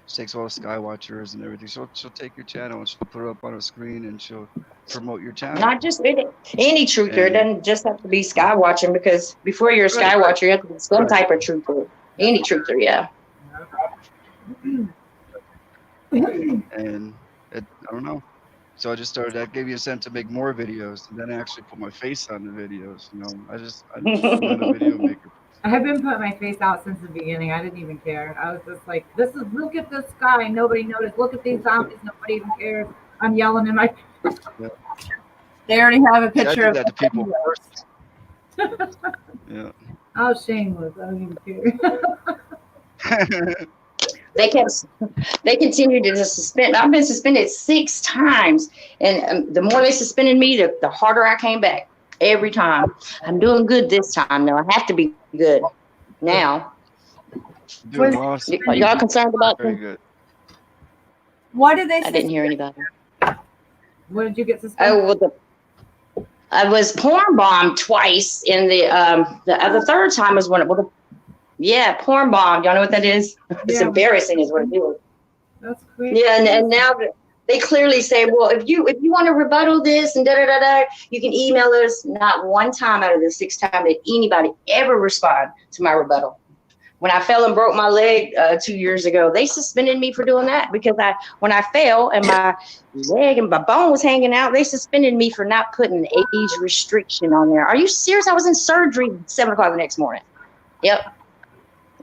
takes all the Skywatchers and everything. She'll take your channel and she'll put it up on her screen and she'll promote your channel. Not just any truther. It doesn't just have to be Skywatching, because before you're a Skywatcher, you have to be some type of truther. Any truther, yeah. And I don't know. So I just started. That gave me a sense to make more videos, and then I actually put my face on the videos. You know, I'm not a video maker. I have been putting my face out since the beginning. I didn't even care. I was just like, look at this sky. Nobody noticed. Look at these zombies. Nobody even cares. I'm yelling in my. Yeah. They already have a picture of that to people first. Yeah. Oh, shameless. I don't even care. They continued to suspend. I've been suspended 6 times, and the more they suspended me, the harder I came back every time. I'm doing good this time, though. I have to be good now. Doing awesome. Y'all concerned about Very good. Why did they? I didn't hear anybody. What did you get suspended? Oh, well, I was porn bombed twice. In the third time was when it was. Yeah, porn bomb. Y'all know what that is? It's embarrassing, is what it is. That's crazy. Yeah, and now they clearly say, well, if you want to rebuttal this and you can email us. Not one time out of the 6 times did anybody ever respond to my rebuttal. When I fell and broke my leg 2 years ago, they suspended me for doing that, because when I fell and my leg and my bone was hanging out, they suspended me for not putting an age restriction on there. Are you serious? I was in surgery at 7 o'clock the next morning. Yep.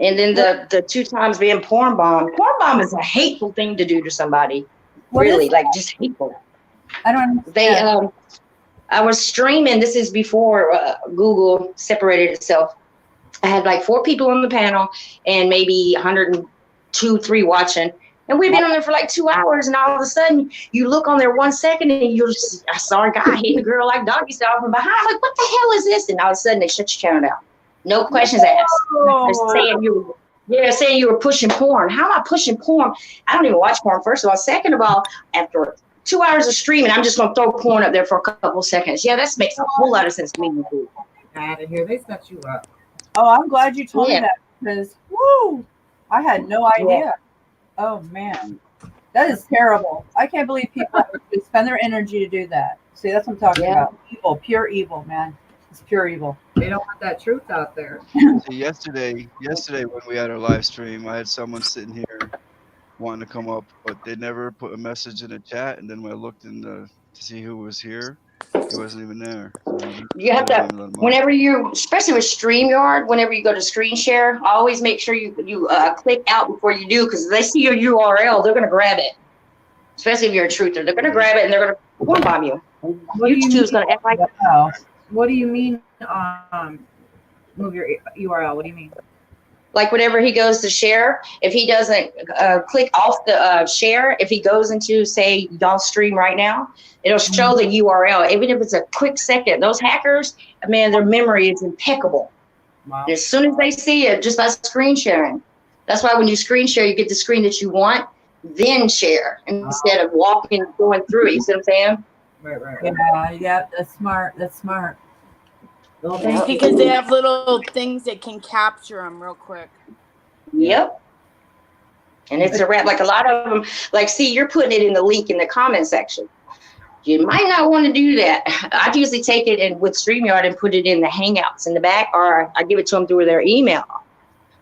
And then the 2 times being porn bomb. Porn bomb is a hateful thing to do to somebody. Really, like just hateful. I don't understand. I was streaming. This is before Google separated itself. I had like 4 people on the panel and maybe 102, 3 watching. And we've been on there for like 2 hours, and all of a sudden you look on there 1 second and I saw a guy hitting a girl like doggy style from behind. I'm like, what the hell is this? And all of a sudden they shut your channel down. No questions asked. They're saying you were pushing porn. How am I pushing porn? I don't even watch porn, first of all. Second of all, after 2 hours of streaming, I'm just going to throw porn up there for a couple seconds. Yeah, that makes a whole lot of sense to me. Out of here. They set you up. Oh, I'm glad you told me that, because, I had no idea. Yeah. Oh, man. That is terrible. I can't believe people spend their energy to do that. See, that's what I'm talking about. Evil, pure evil, man. It's pure evil. They don't want that truth out there. See, yesterday when we had our live stream, I had someone sitting here wanting to come up, but they never put a message in the chat. And then when I looked to see who was here, he wasn't even there. So you have to, whenever you, especially with StreamYard, whenever you go to screen share, always make sure you click out before you do, because if they see your URL, they're going to grab it. Especially if you're a truther, they're going to grab it and they're going to porn bomb you. What do you YouTube's mean? gonna act like Wow. What do you mean? Move your URL. What do you mean? like whenever he goes to share, if he doesn't click off the share, if he goes into, say, y'all stream right now, it'll show the URL, even if it's a quick second. Those hackers, man, their memory is impeccable. Wow. And as soon as they see it, just by screen sharing. That's why when you screen share, you get the screen that you want, then share instead of walking, going through it. You see what I'm saying? Right. Yeah, that's smart. That's smart. Well, because they have little things that can capture them real quick. Yep. And it's a wrap. Like a lot of them, like, see, you're putting it in the link in the comment section. You might not want to do that. I usually take it in with StreamYard and put it in the Hangouts in the back, or I give it to them through their email.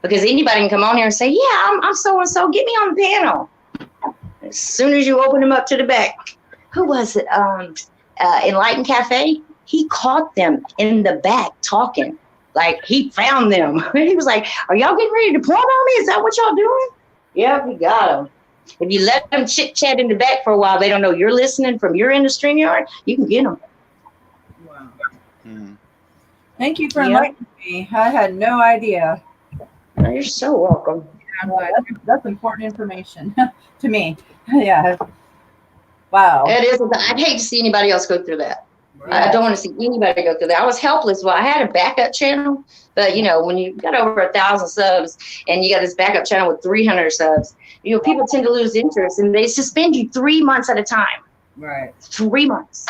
Because anybody can come on here and say, yeah, I'm so-and-so, get me on the panel. As soon as you open them up to the back. Who was it? Enlightened Cafe? He caught them in the back talking. Like, he found them. He was like, are y'all getting ready to point on me? Is that what y'all doing? Yeah, we got them. If you let them chit-chat in the back for a while, they don't know you're listening from your end of StreamYard, you can get them. Wow. Thank you for enlightening me. I had no idea. Oh, you're so welcome. That's important information to me. Yeah. Wow. It is. I'd hate to see anybody else go through that. I don't want to see anybody go through that. I was helpless. Well, I had a backup channel, but when you got over 1,000 subs and you got this backup channel with 300 subs, people tend to lose interest and they suspend you 3 months at a time. Right. 3 months.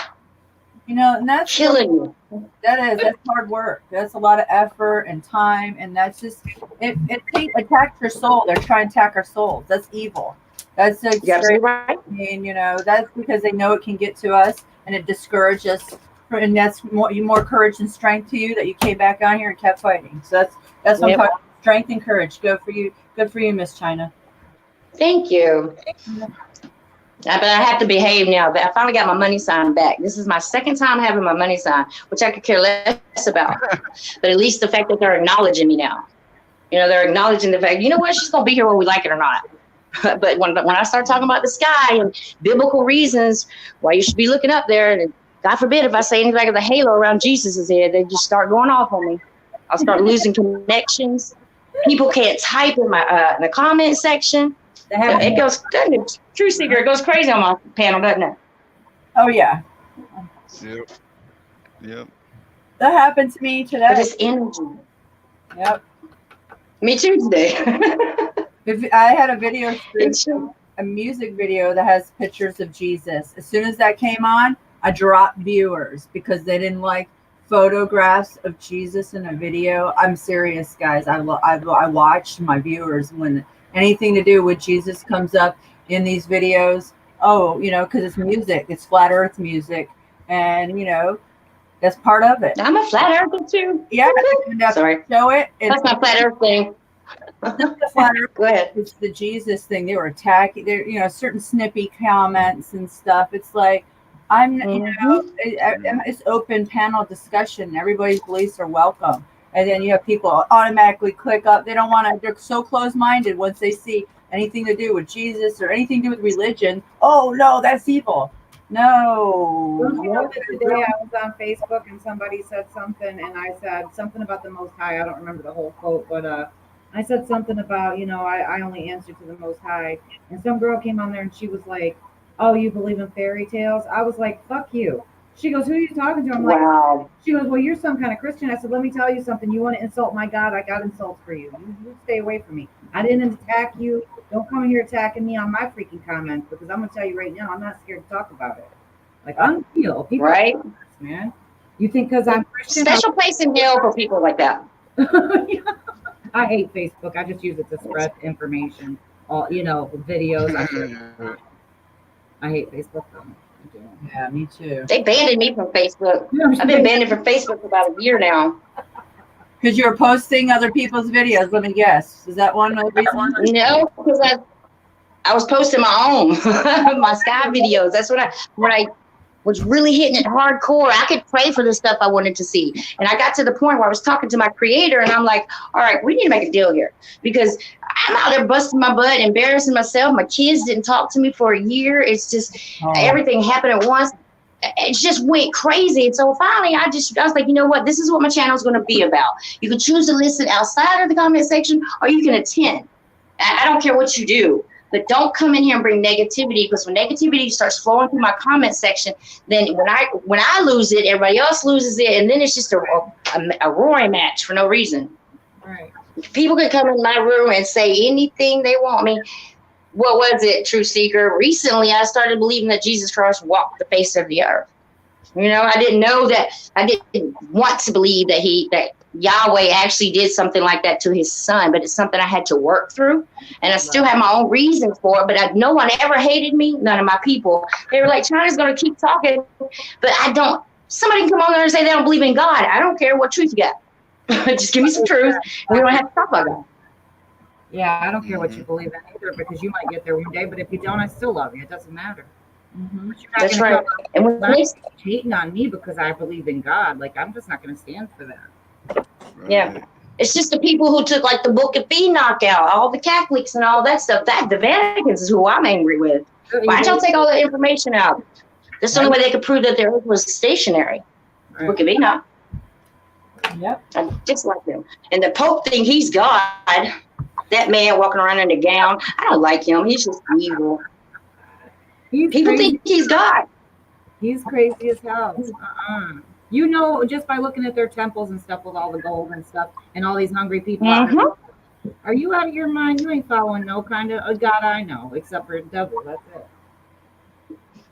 And that's killing you. That's hard work. That's a lot of effort and time, and that's just it attacks your soul. They're trying to attack our souls. That's evil. That's absolutely right. I mean, that's because they know it can get to us, and it discourages us. And that's more courage and strength to you that you came back on here and kept fighting. So that's what I'm talking about. Strength and courage. Good for you. Good for you, Miss China. Thank you. But I have to behave now. But I finally got my money sign back. This is my second time having my money sign, which I could care less about. But at least the fact that they're acknowledging me now. They're acknowledging the fact, what, she's going to be here whether we like it or not. But when I start talking about the sky and biblical reasons why you should be looking up there, and God forbid if I say anything like the halo around Jesus' head, they just start going off on me. I'll start losing connections. People can't type in the comment section. It goes, doesn't it? True Seeker, it goes crazy on my panel, doesn't it? Oh, yeah. Yep. That happened to me today. This energy. Yep. Me too today. I had a video, a music video that has pictures of Jesus. As soon as that came on, I dropped viewers because they didn't like photographs of Jesus in a video. I'm serious, guys. I watched my viewers when anything to do with Jesus comes up in these videos. Oh, because it's music. It's flat earth music. And, that's part of it. I'm a flat earther too. Yeah. Sorry. Show it. That's my flat earth thing. Go ahead. It's the Jesus thing. They were attacking. There, certain snippy comments and stuff. It's like it's open panel discussion. Everybody's beliefs are welcome, and then you have people automatically click up. They don't want to. They're so close-minded once they see anything to do with Jesus or anything to do with religion. Oh no, that's evil. No. Today I was on Facebook and somebody said something, and I said something about the Most High. I don't remember the whole quote, but I said something about, I only answer to the Most High. And some girl came on there and she was like, oh, you believe in fairy tales? I was like, fuck you. She goes, who are you talking to? I'm like, wow. She goes, well, you're some kind of Christian. I said, let me tell you something. You want to insult my God? I got insults for you. You stay away from me. I didn't attack you. Don't come in here attacking me on my freaking comments, because I'm going to tell you right now, I'm not scared to talk about it. Like, unreal. People right? Man. You think because I'm Christian? Special place in hell for people like that. I hate Facebook. I just use it to spread information. All videos. I hate Facebook. Yeah, me too. They banned me from Facebook. I've been banned from Facebook for about a year now. Because you're posting other people's videos. Let me guess. Is that one of the reasons? No, because I was posting my own, my sky videos. That's when I was really hitting it hardcore. I could pray for the stuff I wanted to see. And I got to the point where I was talking to my creator and I'm like, all right, we need to make a deal here, because I'm out there busting my butt, embarrassing myself. My kids didn't talk to me for a year. It's just everything happened at once. it just went crazy. And so finally, I was like, you know what? This is what my channel is going to be about. You can choose to listen outside of the comment section, or you can attend. I don't care what you do, but don't come in here and bring negativity, because when negativity starts flowing through my comment section, then when I lose it, everybody else loses it, and then it's just a roaring match for no reason. Right. People can come in my room and say anything they want. I mean, what was it, True Seeker? Recently, I started believing that Jesus Christ walked the face of the earth. You know, I didn't know that. I didn't want to believe that Yahweh actually did something like that to his son, but it's something I had to work through, and I still have my own reasons for it. But no one ever hated me. None of my people. They were like, China's going to keep talking, but I don't. Somebody can come on there and say they don't believe in God. I don't care what truth you got. Just give me some truth, and we don't have to talk about God. Yeah, I don't care what you believe in either, because you might get there one day, but if you don't, I still love you. It doesn't matter. Mm-hmm. That's right. And when they hating on me because I believe in God, like, I'm just not going to stand for that. Yeah. It's just the people who took like the Book of Enoch out, all the Catholics and all that stuff. That the Vatican's is who I'm angry with. Why'd y'all take all the information out? That's the only way they could prove that the earth was stationary. The Book of Enoch. Yep. I just like him. And the Pope think he's God. That man walking around in a gown. I don't like him. He's just evil. People think he's God. He's crazy as hell. You know, just by looking at their temples and stuff with all the gold and stuff and all these hungry people. Are you out of your mind? You ain't following no kind of a God I know, except for the devil. That's it.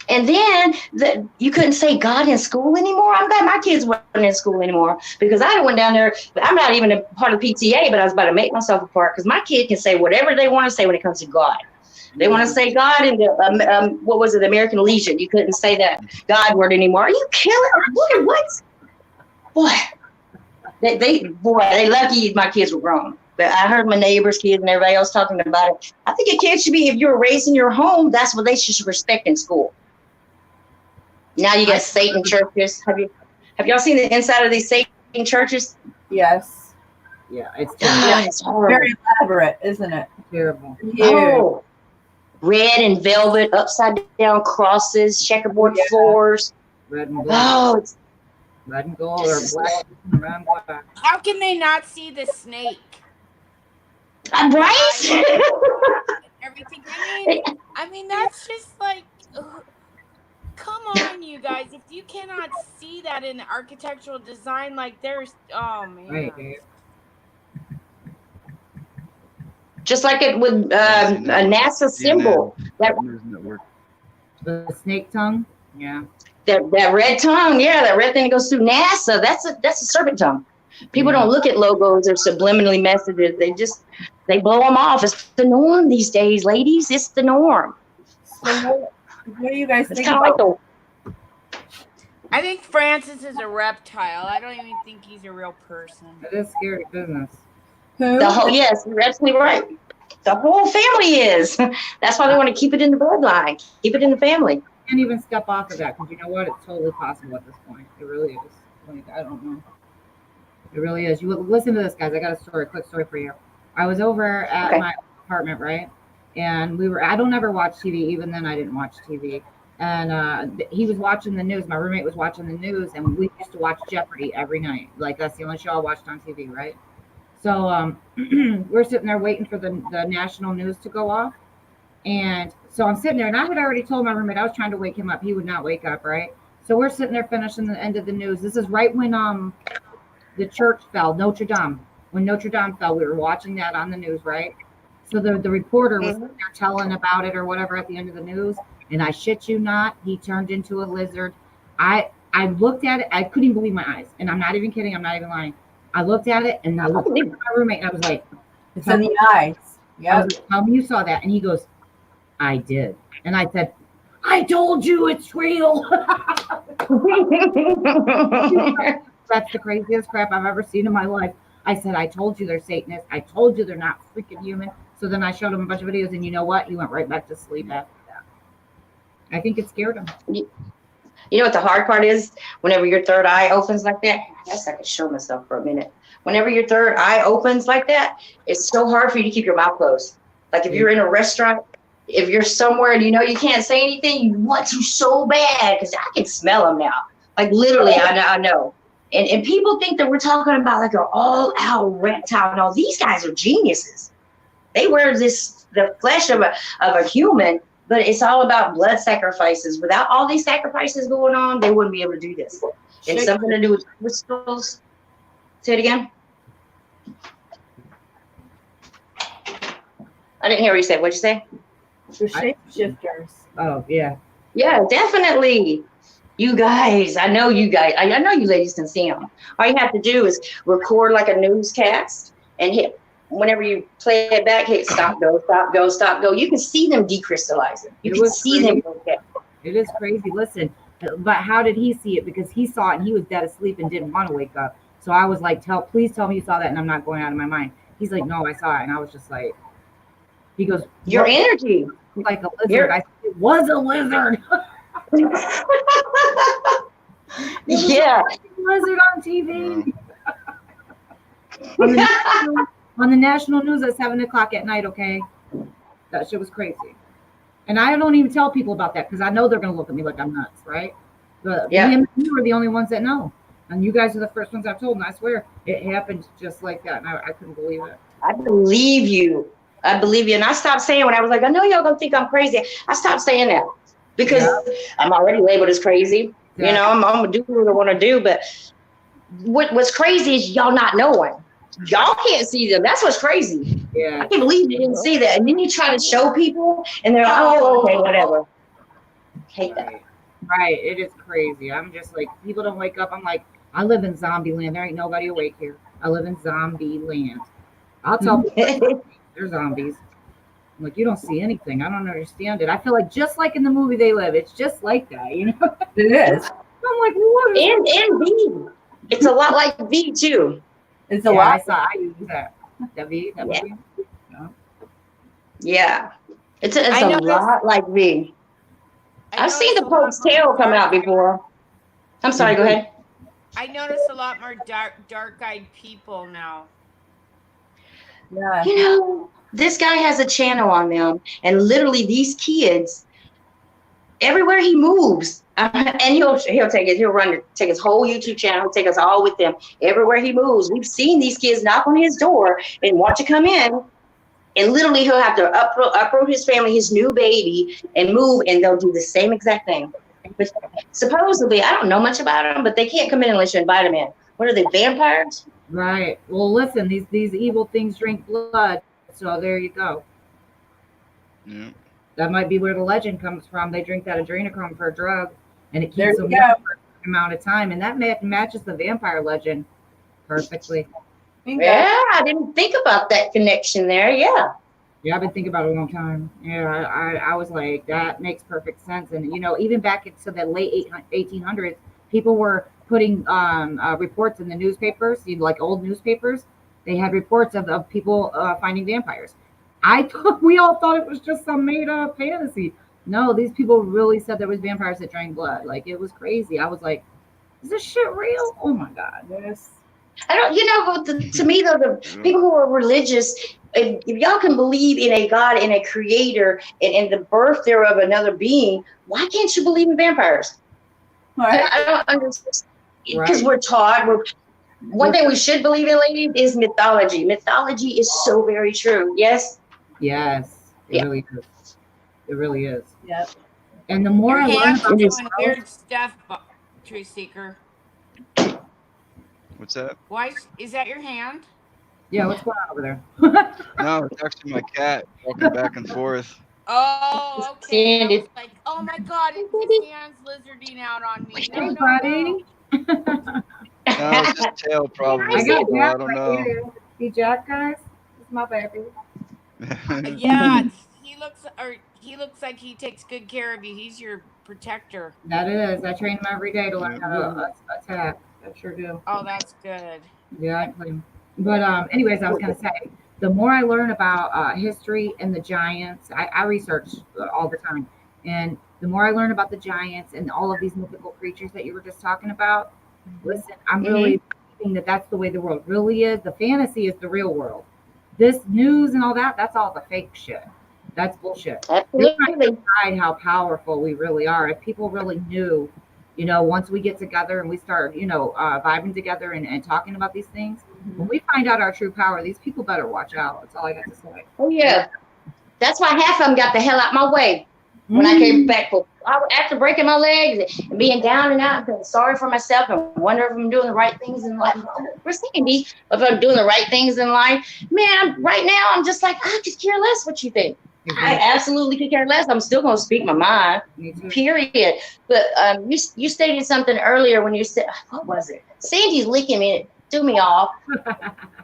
And then you couldn't say God in school anymore. I'm glad my kids weren't in school anymore, because I went down there. I'm not even a part of PTA, but I was about to make myself a part, because my kid can say whatever they want to say when it comes to God. They want to say God in the what was it, American Legion? You couldn't say that God word anymore. Are you killing? What? Boy, they lucky my kids were grown. But I heard my neighbors' kids and everybody else talking about it. I think a kid should be, if you're raised in your home, that's what they should respect in school. Now you got Satan churches. Have y'all seen the inside of these Satan churches? Yes. Yeah, it's horrible. Very elaborate, isn't it? Terrible. Oh, red and velvet, upside down crosses, checkerboard floors. Red and gold. Oh, it's red and gold or black and red and black. How can they not see the snake? Right? Everything. I mean, that's just like. Come on, you guys. If you cannot see that in the architectural design, like there's, oh man. Right. Just like it with a NASA symbol. The snake tongue? Yeah. That red tongue, yeah, that red thing that goes through NASA, that's a serpent tongue. People don't look at logos or subliminally messages. They blow them off. It's the norm these days, ladies. It's the norm. So what do you guys think about? I think Francis is a reptile. I don't even think he's a real person. It is scary business. Yes, you're absolutely right. The whole family is. That's why they want to keep it in the bloodline, keep it in the family. You can't even step off of that, because you know what? It's totally possible at this point. It really is. Like, I don't know. It really is. You listen to this, guys. I got a quick story for you. I was over at my apartment, right? And I don't ever watch TV. Even then, I didn't watch TV. And he was watching the news. My roommate was watching the news, and we used to watch Jeopardy every night. Like, that's the only show I watched on TV, right? So we're sitting there waiting for the national news to go off. And so I'm sitting there, and I had already told my roommate I was trying to wake him up. He would not wake up, right? So we're sitting there finishing the end of the news. This is right when the church fell, Notre Dame. When Notre Dame fell, we were watching that on the news, right? So the reporter was there telling about it or whatever at the end of the news, and I shit you not, he turned into a lizard. I looked at it, I couldn't even believe my eyes, and I'm not even kidding, I'm not even lying. I looked at it, and I looked at my roommate, and I was like, it's in the eyes. Yeah. Like, tell me you saw that. And he goes, I did. And I said, I told you it's real. That's the craziest crap I've ever seen in my life. I said, I told you they're Satanists. I told you they're not freaking human. So then I showed him a bunch of videos, and you know what? He went right back to sleep after that. I think it scared him. You know what the hard part is? Whenever your third eye opens like that, I guess I could show myself for a minute. Whenever your third eye opens like that, it's so hard for you to keep your mouth closed. Like if you're in a restaurant if you're somewhere and you know you can't say anything, you want to so bad because I can smell them now. Like literally, I know. And people think that we're talking about like an all-out reptile. No, these guys are geniuses. They wear the flesh of a human, but it's all about blood sacrifices. Without all these sacrifices going on, they wouldn't be able to do this. It's something to do with crystals. Say it again. I didn't hear what you said. What'd you say? The shapeshifters. Oh, yeah. Yeah, definitely. You guys, I know you guys, I know you ladies can see them. All you have to do is record like a newscast and hit, whenever you play it back, hit stop, go, stop, go, stop, go. You can see them decrystallizing. You can see them. It is crazy. Listen, but how did he see it? Because he saw it and he was dead asleep and didn't want to wake up. So I was like, please tell me you saw that and I'm not going out of my mind. He's like, no, I saw it. And I was just like, he goes, your energy. Like a lizard. I said, it was a lizard. Yeah. Lizard on TV. on the national news at 7:00 at night, okay? That shit was crazy. And I don't even tell people about that because I know they're going to look at me like I'm nuts, right? But me and you are the only ones that know. And you guys are the first ones I've told. And I swear it happened just like that. And I couldn't believe it. I believe you. I believe you. And I stopped saying when I was like, I know y'all going to think I'm crazy. I stopped saying that because I'm already labeled as crazy. You know, I'm going to do what I want to do. But what's crazy is y'all not knowing. Y'all can't see them. That's what's crazy. Yeah. I can't believe you didn't see that. And then you try to show people and they're like, oh, okay, whatever. Hate that. Right. It is crazy. I'm just like, people don't wake up. I'm like, I live in zombie land. There ain't nobody awake here. I live in zombie land. I'll tell people they're zombies. I'm like, you don't see anything. I don't understand it. I feel like just like in the movie They Live, it's just like that, you know? It is. I'm like, what? And V. It's a lot like V too. It's a lot. I use that. That V. That yeah. movie. Yeah. It's a lot like V. I've seen the Pope's tail come out before. I'm sorry, go ahead. I notice a lot more dark-eyed people now. Yeah. You know, this guy has a channel on them, and literally these kids, everywhere he moves, and he'll take it. He'll take his whole YouTube channel. He'll take us all with him everywhere he moves. We've seen these kids knock on his door and want to come in, and literally he'll have to uproot his family, his new baby, and move, and they'll do the same exact thing. But supposedly, I don't know much about them, but they can't come in unless you invite them in. What are they, vampires? Right. Well, listen, these evil things drink blood. So there you go. Yeah. That might be where the legend comes from. They drink that adrenochrome for a drug, and it keeps them for a amount of time, and that matches the vampire legend perfectly. Yeah, I didn't think about that connection there. Yeah. Yeah, I've been thinking about it a long time. Yeah, I was like, that makes perfect sense. And you know, even back into the late 1800s, people were putting reports in the newspapers, like old newspapers. They had reports of people finding vampires. We all thought it was just some made up fantasy. No, these people really said there was vampires that drank blood. Like, it was crazy. I was like, is this shit real? Oh my God. Yes. I don't, you know, to me though, the people who are religious, if y'all can believe in a God and a creator and the birth thereof another being, why can't you believe in vampires? Right. I don't understand. Because we're taught. One thing we should believe in, ladies, is mythology. Mythology is so very true. Yes? Yes. It really is. It really is. Yep. And the more I learn about doing weird stuff, Truth Seeker. What's that? Why is that your hand? Yeah, what's going on over there? No, it's actually my cat walking back and forth. Oh, okay. I was like, oh my God, his hand's lizarding out on me. No, buddy. No, it's just tail probably. I got I don't know. See Jack, guys? It's my baby. Yeah, he looks like he takes good care of you. He's your protector. That is. I train him every day to learn how to attack. I sure do. Oh, that's good. Yeah, I play him. But anyways, I was gonna say, the more I learn about history and the giants, I research all the time, and the more I learn about the giants and all of these mythical creatures that you were just talking about, listen, I'm really thinking that's the way the world really is. The fantasy is the real world. This news and all that, that's all the fake shit. That's bullshit. You're trying Absolutely. to hide how powerful we really are. If people really knew, once we get together and we start, vibing together and talking about these things, when we find out our true power, these people better watch out. That's all I got to say. Oh yeah, that's why half of them got the hell out my way when I came back. After breaking my legs and being down and out, feeling sorry for myself and wondering if I'm doing the right things in life. We're saying me if I'm doing the right things in life. Man, right now I'm just like, I could care less what you think. I absolutely could care less. I'm still gonna speak my mind. Period. But you stated something earlier when you said, what was it? Sandy's licking me. It threw me off.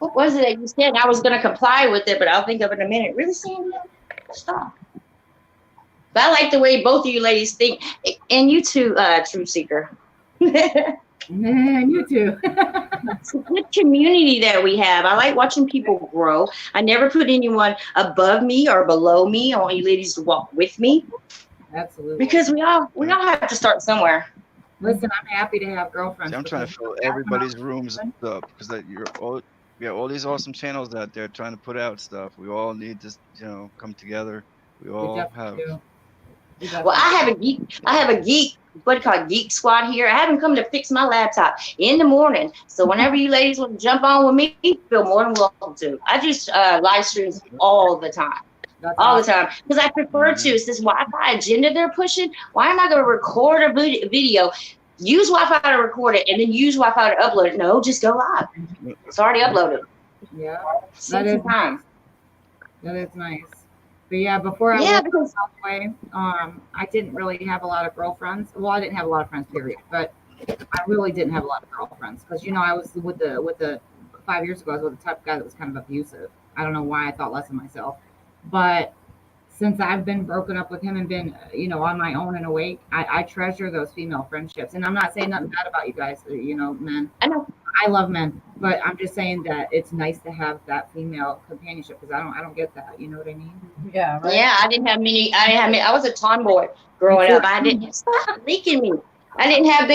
What was it that you said? I was gonna comply with it, but I'll think of it in a minute. Really, Sandy? Stop. But I like the way both of you ladies think, and you too, Truth Seeker. And you too. It's a good community that we have. I like watching people grow. I never put anyone above me or below me. I want you ladies to walk with me. Absolutely. Because we all have to start somewhere. Listen, I'm happy to have girlfriends. See, I'm trying to fill everybody's rooms up because we have all these awesome channels out there trying to put out stuff. We all need to, come together. We all have. Well, I have a geek, what do you call it, geek squad here. I haven't come to fix my laptop in the morning. So whenever you ladies want to jump on with me, feel more than welcome to. I do live streams all the time. All the time. Because I prefer to. It's this Wi-Fi agenda they're pushing. Why am I going to record a video, use Wi-Fi to record it, and then use Wi-Fi to upload it? No, just go live. It's already uploaded. Yeah. That is nice. That is nice. But yeah, before I went away, I didn't really have a lot of girlfriends. Well, I didn't have a lot of friends, period. But I really didn't have a lot of girlfriends because I was with the 5 years ago. I was with the type of guy that was kind of abusive. I don't know why I thought less of myself, but since I've been broken up with him and been on my own and awake, I treasure those female friendships. And I'm not saying nothing bad about you guys, men. I know. I love men, but I'm just saying that it's nice to have that female companionship because I don't get that. You know what I mean? Yeah. Right. Yeah, I didn't have many. I was a tomboy growing up. I didn't stop licking me. I didn't have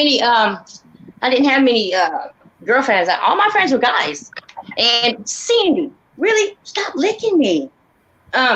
many girlfriends. All my friends were guys. And Sandy, really stop licking me.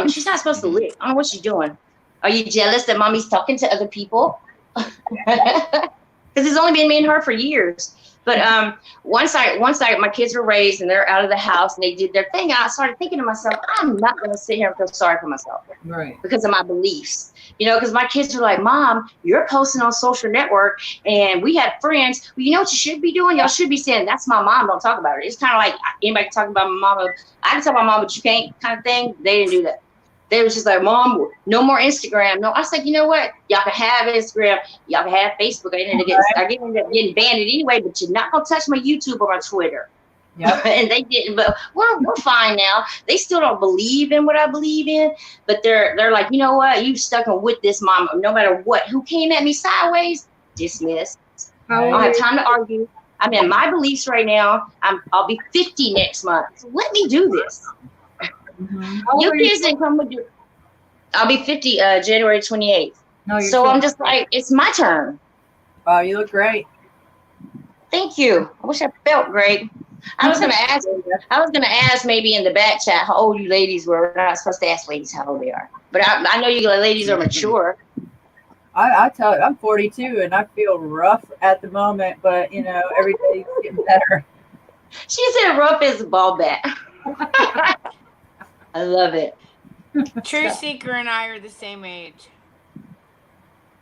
She's not supposed to lick. I don't know what she's doing. Are you jealous that mommy's talking to other people? Because it's only been me and her for years. But once my kids were raised and they're out of the house and they did their thing, I started thinking to myself, I'm not going to sit here and feel sorry for myself. Right. Because of my beliefs. Because my kids were like, Mom, you're posting on social network and we had friends. Well, you know what you should be doing? Y'all should be saying, that's my mom. Don't talk about her. It's kind of like anybody can talk about my mom. I can talk about my mom, but you can't kind of thing. They didn't do that. They was just like, Mom, no more Instagram. No, I was like, you know what? Y'all can have Instagram. Y'all can have Facebook. I ended up getting banned anyway, but you're not going to touch my YouTube or my Twitter. Yep. And they didn't, but we're fine now. They still don't believe in what I believe in, but they're like, you know what? You stuck with this mom no matter what. Who came at me sideways? Dismissed. I don't have time to argue. I'm in my beliefs right now. I'll be 50 next month. So let me do this. Your kids didn't come with you. I'll be 50 January 28th. No, so I'm just like, it's my turn. Wow, you look great. Thank you. I wish I felt great. I was gonna ask maybe in the back chat how old you ladies were. We're not supposed to ask ladies how old they are, but I know you ladies are mature. I tell you, I'm 42 and I feel rough at the moment, but every day's getting better. She said rough as a ball bat. I love it. True Seeker and I are the same age.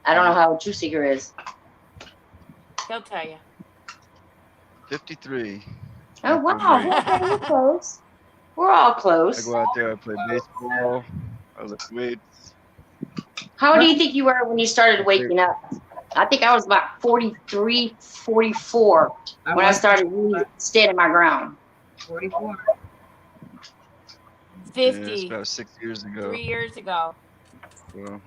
I don't know how old True Seeker is. He'll tell you. 53. Oh, wow. We're close. We're all close. I go out there, I play baseball, I lift weights. How old do you think you were when you started waking up? I think I was about 43, 44 when I started really standing my ground. 44. 50. Yeah, it's about 6 years ago. 3 years ago. So.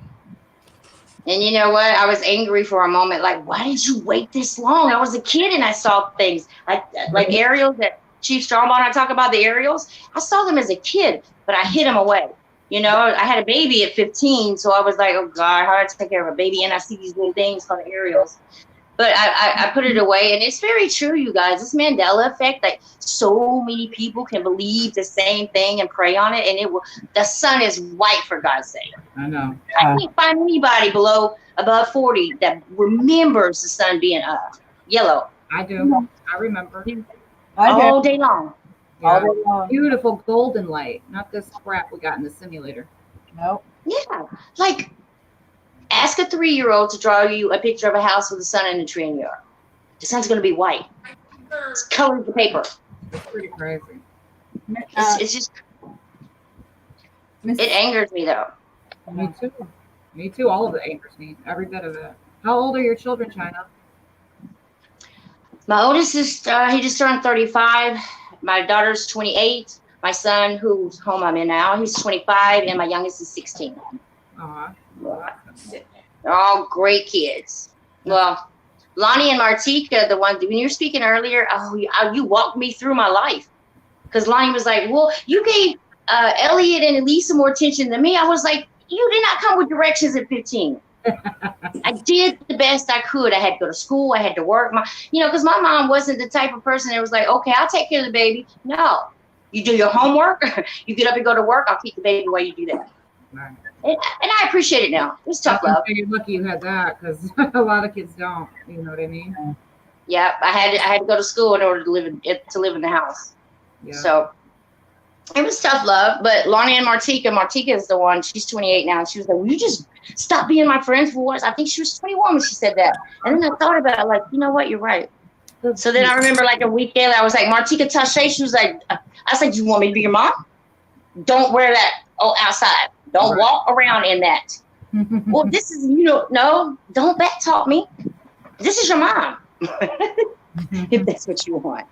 And you know what? I was angry for a moment. Like, why did you wait this long? I was a kid and I saw things like aerials that Chief Strongbow and I talk about, the aerials. I saw them as a kid, but I hid them away. I had a baby at 15, so I was like, oh God, how do I take care of a baby? And I see these little things called aerials. but I put it away, and it's very true, you guys. This Mandela effect, like so many people can believe the same thing and pray on it, and the sun is white, for God's sake. I know. I can't find anybody above 40 that remembers the sun being yellow. I do. I remember. All day long. Yeah. Beautiful golden light, not this crap we got in the simulator. Nope. Yeah, like ask a 3-year-old to draw you a picture of a house with a sun and a tree in the yard. The sun's going to be white. It's colored the paper. It's pretty crazy. It's just, it angers me though. Me too. Me too. All of it angers me. Every bit of it. How old are your children, China? My oldest is, he just turned 35. My daughter's 28. My son, whose home I'm in now, he's 25, and my youngest is 16. They're all great kids. Well, Lonnie and Martika, the one, when you were speaking earlier, you walked me through my life. Because Lonnie was like, well, you gave Elliot and Elisa more attention than me. I was like, you did not come with directions at 15. I did the best I could. I had to go to school. I had to work. Because my mom wasn't the type of person that was like, okay, I'll take care of the baby. No. You do your homework. You get up and go to work. I'll keep the baby while you do that. Right. And I appreciate it now. It's tough love. You're lucky you had that, because a lot of kids don't. You know what I mean? Yeah, I had to go to school in order to live in the house. Yeah. So it was tough love. But Lonnie and Martika is the one. She's 28 now. And she was like, will you just stop being my friends for once? I think she was 21 when she said that. And then I thought about it, like, you know what? You're right. So then I remember, like, a week later, I was like, Martika Tache. She was like, I was like, do you want me to be your mom? Don't wear that outside. Don't walk around in that. Well, this is, no, don't back talk me. This is your mom. If that's what you want.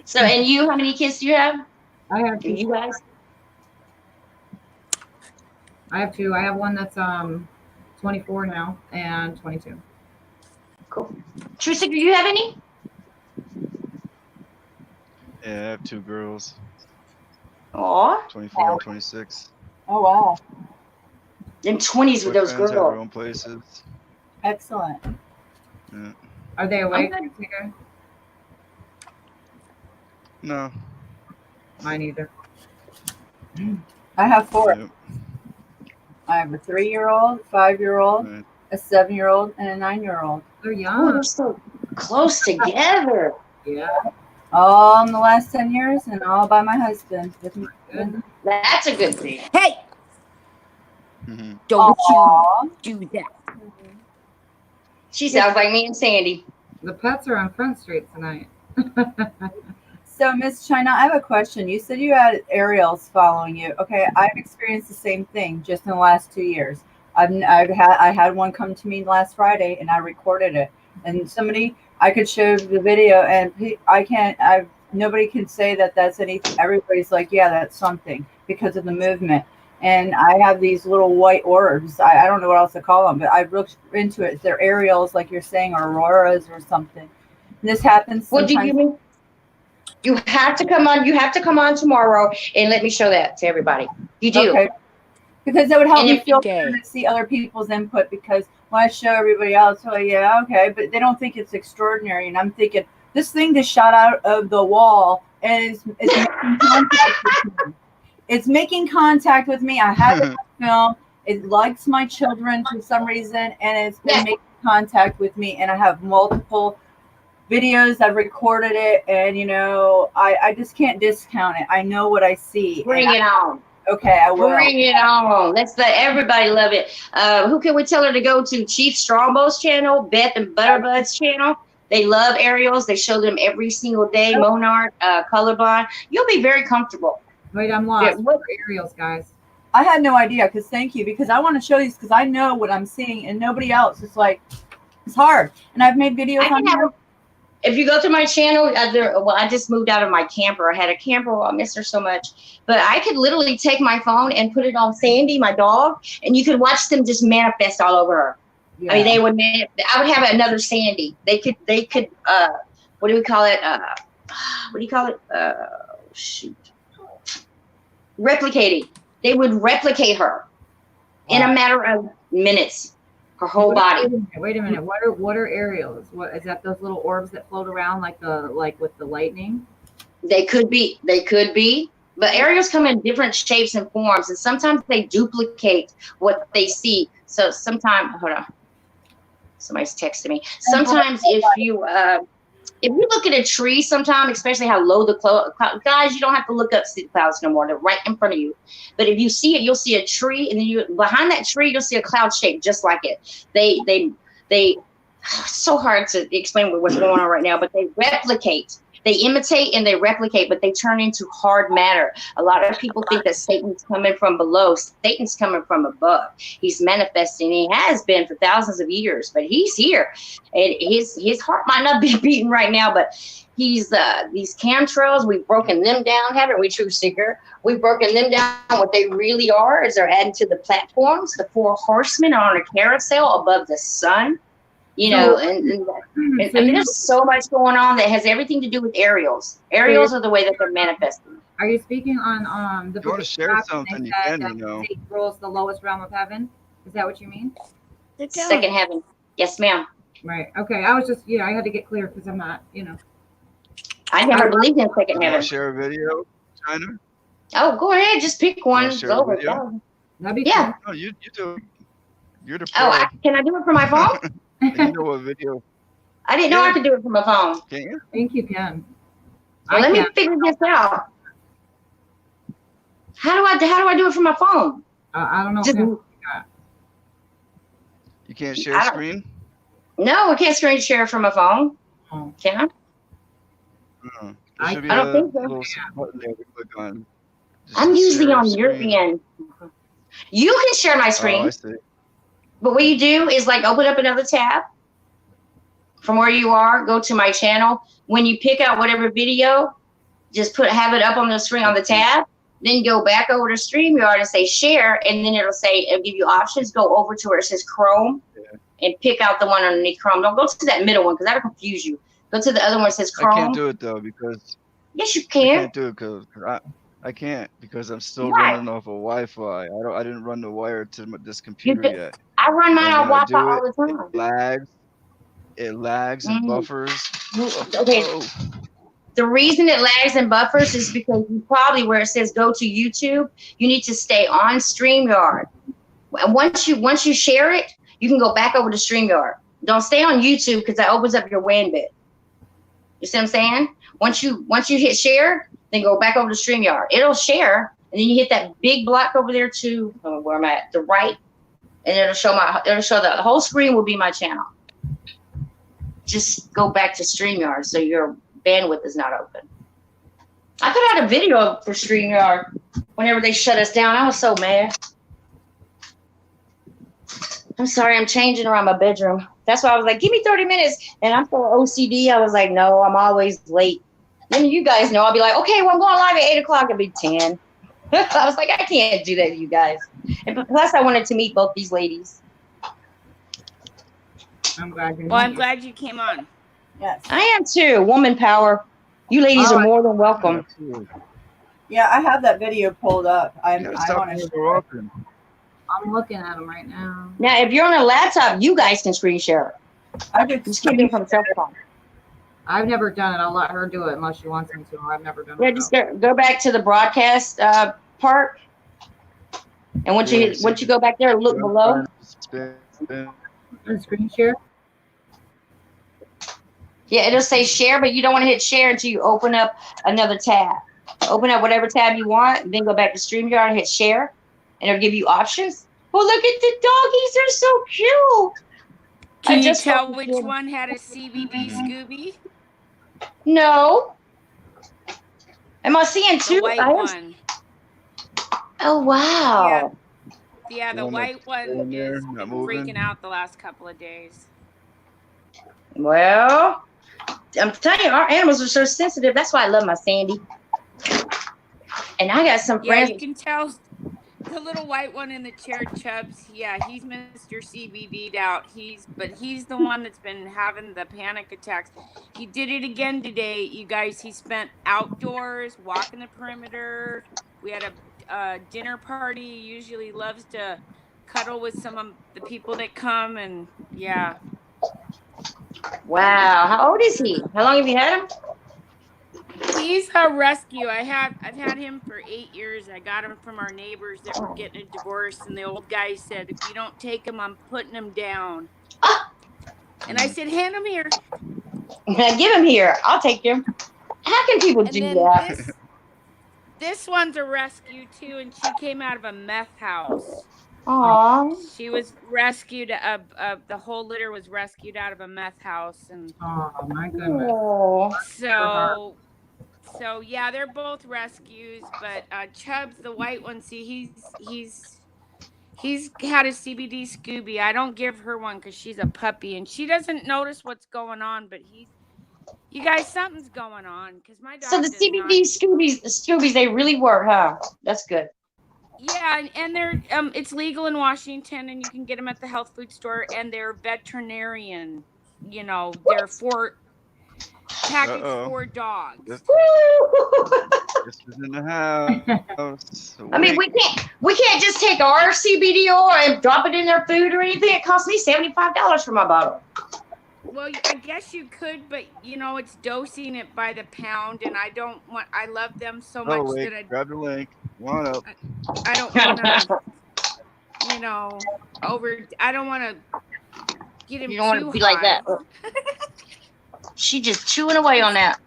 So, and you, how many kids do you have? I have 2. You guys? I have 2. I have one that's 24 now and 22. Cool. Trisha, do you have any? Yeah, I have 2 girls. Aw. 24 and 26. Oh, wow. In 20s with those girls. Have their own places. Excellent. Yeah. Are they awake? No. Mine either. I have 4. Yep. I have a 3-year-old, 5-year-old, Right. a 7-year-old, and a 9-year-old. They're Oh, young. they're so close together. Yeah. All in the last 10 years, and all by my husband. With me. That's a good thing. Hey, Mm-hmm. don't Aw. you do that. She sounds like me and Sandy. The pets are on Front Street tonight. So, Miss China, I have a question. You said you had aerials following you. Okay, I've experienced the same thing just in the last 2 years. I had one come to me last Friday, and I recorded it. And I could show the video, and nobody can say that that's anything. Everybody's like, yeah, that's something because of the movement. And I have these little white orbs. I don't know what else to call them, but I've looked into it. They're aerials, like you're saying, or auroras or something. And this happens sometimes. What do you mean? You have to come on. You have to come on tomorrow and let me show that to everybody. You do. Okay. Because that would help And me if- feel Okay. better to see other people's input, because when I show everybody else, oh yeah, okay, but they don't think it's extraordinary. And I'm thinking, this thing just shot out of the wall and it's making contact with me. It's making contact with me. I have it on film. It likes my children for some reason, and it's been making contact with me. And I have multiple videos. I've recorded it, and I just can't discount it. I know what I see. Bring it on. Okay, I will. Bring it on. Let's let everybody love it. Who can we tell her to go to? Chief Strongbow's channel, Beth and Butterbud's channel. They love aerials. They show them every single day. Monarch, Colorblind. You'll be very comfortable. Wait, I'm lost. Yeah, what- Aerials, guys. I had no idea, because thank you, because I want to show these, because I know what I'm seeing and nobody else. It's like, it's hard. And I've made videos on here. If you go to my channel, I just moved out of my camper. I had a camper. Oh, I miss her so much. But I could literally take my phone and put it on Sandy, my dog, and you could watch them just manifest all over her. Yeah. I mean, I would have another Sandy. They could, what do we call it? Shoot. Replicating. They would replicate her in a matter of minutes. her whole body. Wait a minute. What are aerials? What is that? Those little orbs that float around like with the lightning? They could be. They could be. But aerials come in different shapes and forms, and sometimes they duplicate what they see. So sometimes, hold on, somebody's texting me. Sometimes if you look at a tree, sometimes, especially how low the cloud, guys, you don't have to look up to see the clouds no more. They're right in front of you. But if you see it, you'll see a tree, and then behind that tree, you'll see a cloud shape just like it. They it's so hard to explain what's going on right now, but they replicate. They imitate and they replicate, but they turn into hard matter. A lot of people think that Satan's coming from below. Satan's coming from above. He's manifesting. He has been for thousands of years, but he's here. And his heart might not be beating right now, but he's these chemtrails, we've broken them down, haven't we, True Seeker? We've broken them down. What they really are is they're adding to the platforms. The 4 horsemen are on a carousel above the sun. You know, and I mean, there's so much going on that has everything to do with aerials. Aerials are the way that they're manifesting. Are you speaking on the? If you want to share something, you can, you know. Satan rules the lowest realm of heaven. Is that what you mean? Second heaven. Yes, ma'am. Right. Okay. I was just, I had to get clear because I'm not, I never believed in second You heaven. want to share a video, China? Oh, go ahead. Just pick one. share a Go with video? That'd be Yeah. No, you do. You're the pro. Oh, can I do it from my phone? You know what video? I didn't know I could do it from my phone. Can you? I think you can. Well, let me figure this out. How do I do it from my phone? I don't know. Just- You can't share screen? No, I can't screen share from my phone. Oh. Can I? There I should be don't a think so. little button there to click on. Just I'm to usually share on your screen. end. You can share my Oh, screen, I see. but what you do is like open up another tab from where you are, go to my channel. When you pick out whatever video, just have it up on the screen on the tab. Then go back over to StreamYard and say share, and then it'll give you options. Go over to where it says Chrome and pick out the one underneath Chrome. Don't go to that middle one because that'll confuse you. Go to the other one that says Chrome. I can't do it though because Yes, you I can. can't do it because I can't because I'm still Why? running off of Wi-Fi. I didn't run the wire to this computer yet. I run mine And on when I Wi-Fi do all the it, time. it lags and buffers. Okay. Oh. The reason it lags and buffers is because you probably, where it says go to YouTube, you need to stay on StreamYard. And once you share it, you can go back over to StreamYard. Don't stay on YouTube because that opens up your WAN bit. You see what I'm saying? Once you hit share, then go back over to StreamYard. It'll share, and then you hit that big block over there to where I'm at, the right, and it'll show the whole screen will be my channel. Just go back to StreamYard so your bandwidth is not open. I put out a video for StreamYard whenever they shut us down. I was so mad. I'm sorry, I'm changing around my bedroom. That's why I was like, give me 30 minutes. And I'm so OCD. I was like, no, I'm always late. Then you guys know, I'll be like, okay, well, I'm going live at 8 o'clock. It'll be 10. I was like, I can't do that to you guys. And plus, I wanted to meet both these ladies. I'm glad you're Well, I'm glad you came on. Yes. I am too. Woman power. You ladies are more than welcome. Yeah, I have that video pulled up. I want to. Often. I'm looking at them right now. Now, if you're on a laptop, you guys can screen share it. I just Just keep it from cell phone. I've never done it. I'll let her do it unless she wants me to. I've never done Yeah, it. just go back to the broadcast part. And once you go back there, look below. Screen share. Yeah, it'll say share, but you don't want to hit share until you open up another tab. Open up whatever tab you want, then go back to StreamYard and hit share, and it'll give you options. Oh, look at the doggies. They're so cute. Can you tell which one had a CBD Scooby? No. Am I seeing two? The white one. Oh, wow. Yeah, the white one is freaking out the last couple of days. Well, I'm telling you, our animals are so sensitive. That's why I love my Sandy. And I got some friends. Yeah, you can tell the little white one in the chair, Chubbs. Yeah, he's Mr. CBD'd out. He's the one that's been having the panic attacks. He did it again today, you guys. He spent outdoors, walking the perimeter. We had a dinner party. He usually loves to cuddle with some of the people that come, and yeah. Wow. How old is he? How long have you had him? He's a rescue. I've had him for 8 years. I got him from our neighbors that were getting a divorce, and the old guy said, "If you don't take him, I'm putting him down." And I said, "Hand him here." Give him here. I'll take him. How can people And do then that? this one's a rescue too, and she came out of a meth house. Aww. She was rescued. The whole litter was rescued out of a meth house, and Oh my goodness. Oh. so yeah, they're both rescues. But Chubbs, the white one, see, he's had a CBD Scooby. I don't give her one because she's a puppy and she doesn't notice what's going on. But you guys, something's going on because my dog. So the does not. CBD Scoobies, they really work, huh? That's good. Yeah, and they're it's legal in Washington, and you can get them at the health food store, and they're veterinarian. You know, they're packaged for dogs. This is in the house. I mean, we can't just take our CBD oil and drop it in their food or anything. It costs me $75 for my bottle. Well, I guess you could, but you know, it's dosing it by the pound, and I don't want. I love them so much that I grab the link. One up. I don't want to, you know, I don't want to get him. You don't want to be like that. She just chewing away on that.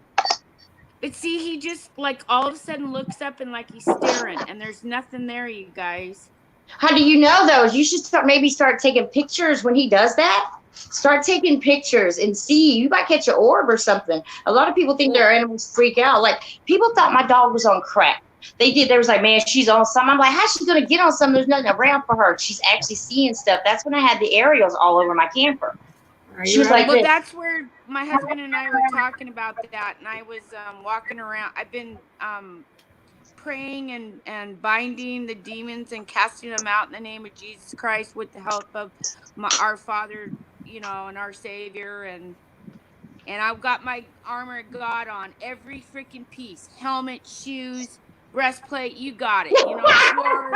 But see, he just like all of a sudden looks up and like he's staring, and there's nothing there, you guys. How do you know those? You should start taking pictures when he does that. Start taking pictures and see. You might catch an orb or something. A lot of people think their animals freak out. Like, people thought my dog was on crack. They was like, man, she's on something. I'm like, how's she going to get on something? There's nothing around for her. She's actually seeing stuff. That's when I had the aerials all over my camper. She was like, well, that's where my husband and I were talking about that. And I was walking around. I've been praying and binding the demons and casting them out in the name of Jesus Christ with the help of our Father, you know, and our Savior, and I've got my armor of God on, every freaking piece, helmet, shoes, breastplate, you got it, you know, sword.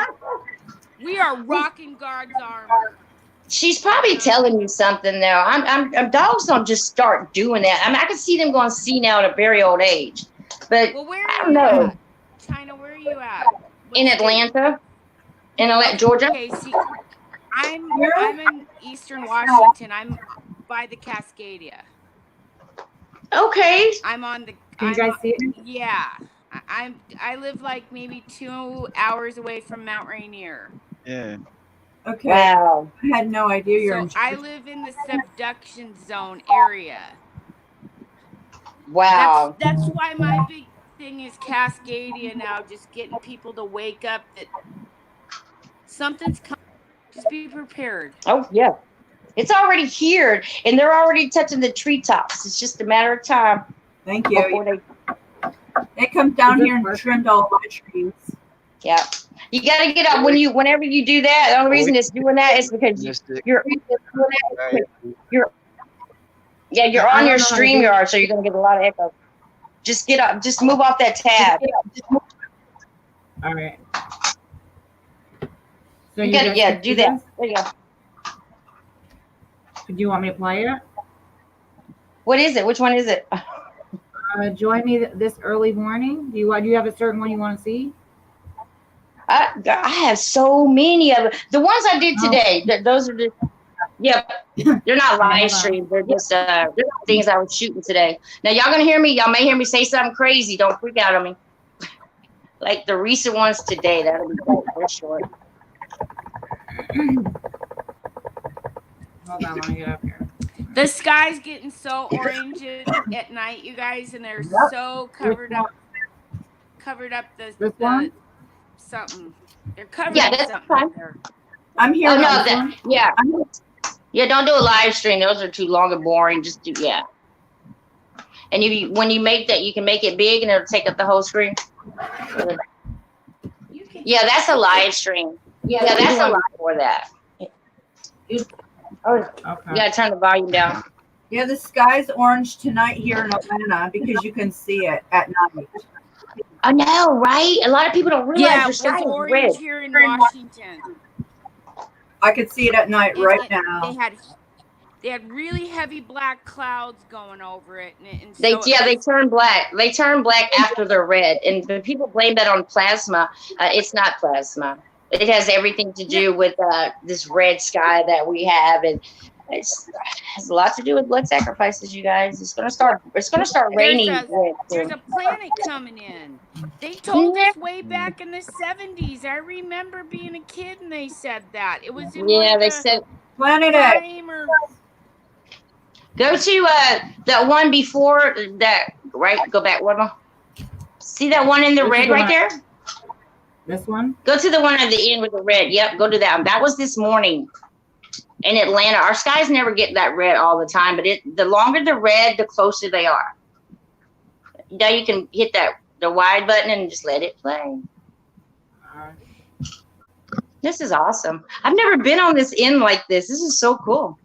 We are rocking God's armor. She's probably telling you something though. I'm dogs don't just start doing that. I mean, I can see them going senile at a very old age, but well, where I don't know. At? China, where are you at? In Atlanta, Georgia. Okay, see, I'm in Eastern Washington. I'm by the Cascadia. Okay. I'm on the. Can you guys see it? Yeah, I live like maybe 2 hours away from Mount Rainier. Yeah. Okay. Wow. I had no idea you're in. I live in the subduction zone area. Wow. That's why my big thing is Cascadia now, just getting people to wake up that something's coming. Just be prepared. Oh yeah. It's already here, and they're already touching the treetops. It's just a matter of time. Thank you. They come down here and trimmed all my trees. Yeah. You got to get up whenever you do that. The only reason it's doing that is because you're on your StreamYard, so you're going to get a lot of echo. Just get up. Just move off that tab. All right. So you gotta, do that. There you go. Do you want me to play it? What is it? Which one is it? Join me this early morning. Do you have a certain one you want to see? I have so many of them. The ones I did today, those are just, they're not live streams. They're just things I was shooting today. Now, y'all going to hear me. Y'all may hear me say something crazy. Don't freak out on me. Like the recent ones today, that'll be real short. Hold on, let me get up here. The sky's getting so orange at night, you guys, and they're so covered up the something. They're covering that's something fine. there. I'm here. Oh, no, yeah, don't do a live stream. Those are too long and boring. Just do, And when you make that, you can make it big and it'll take up the whole screen. Yeah, that's a live stream. Yeah, that's a lot for that. Okay. You gotta turn the volume down. Yeah, the sky's orange tonight here in Atlanta because you can see it at night. I know, right? A lot of people don't realize your sky is orange red. here in Washington. I could see it at night And right now. they had really heavy black clouds going over it, and They so they turn black. They turn black after they're red, and when people blame that on plasma, it's not plasma. It has everything to do with this red sky that we have, and it has a lot to do with blood sacrifices. You guys, it's gonna start raining. There's a planet coming in. They told us way back in the 70s. I remember being a kid, and they said that it was in they said Planet X. Go to the one before that, right? Go back one more. See that one in the red right there? This one? Go to the one at the end with the red. Yep, go to that one. That was this morning in Atlanta. Our skies never get that red all the time, but the longer the red, the closer they are. Now you can hit the wide button and just let it play. This is awesome. I've never been on this end like this. This is so cool.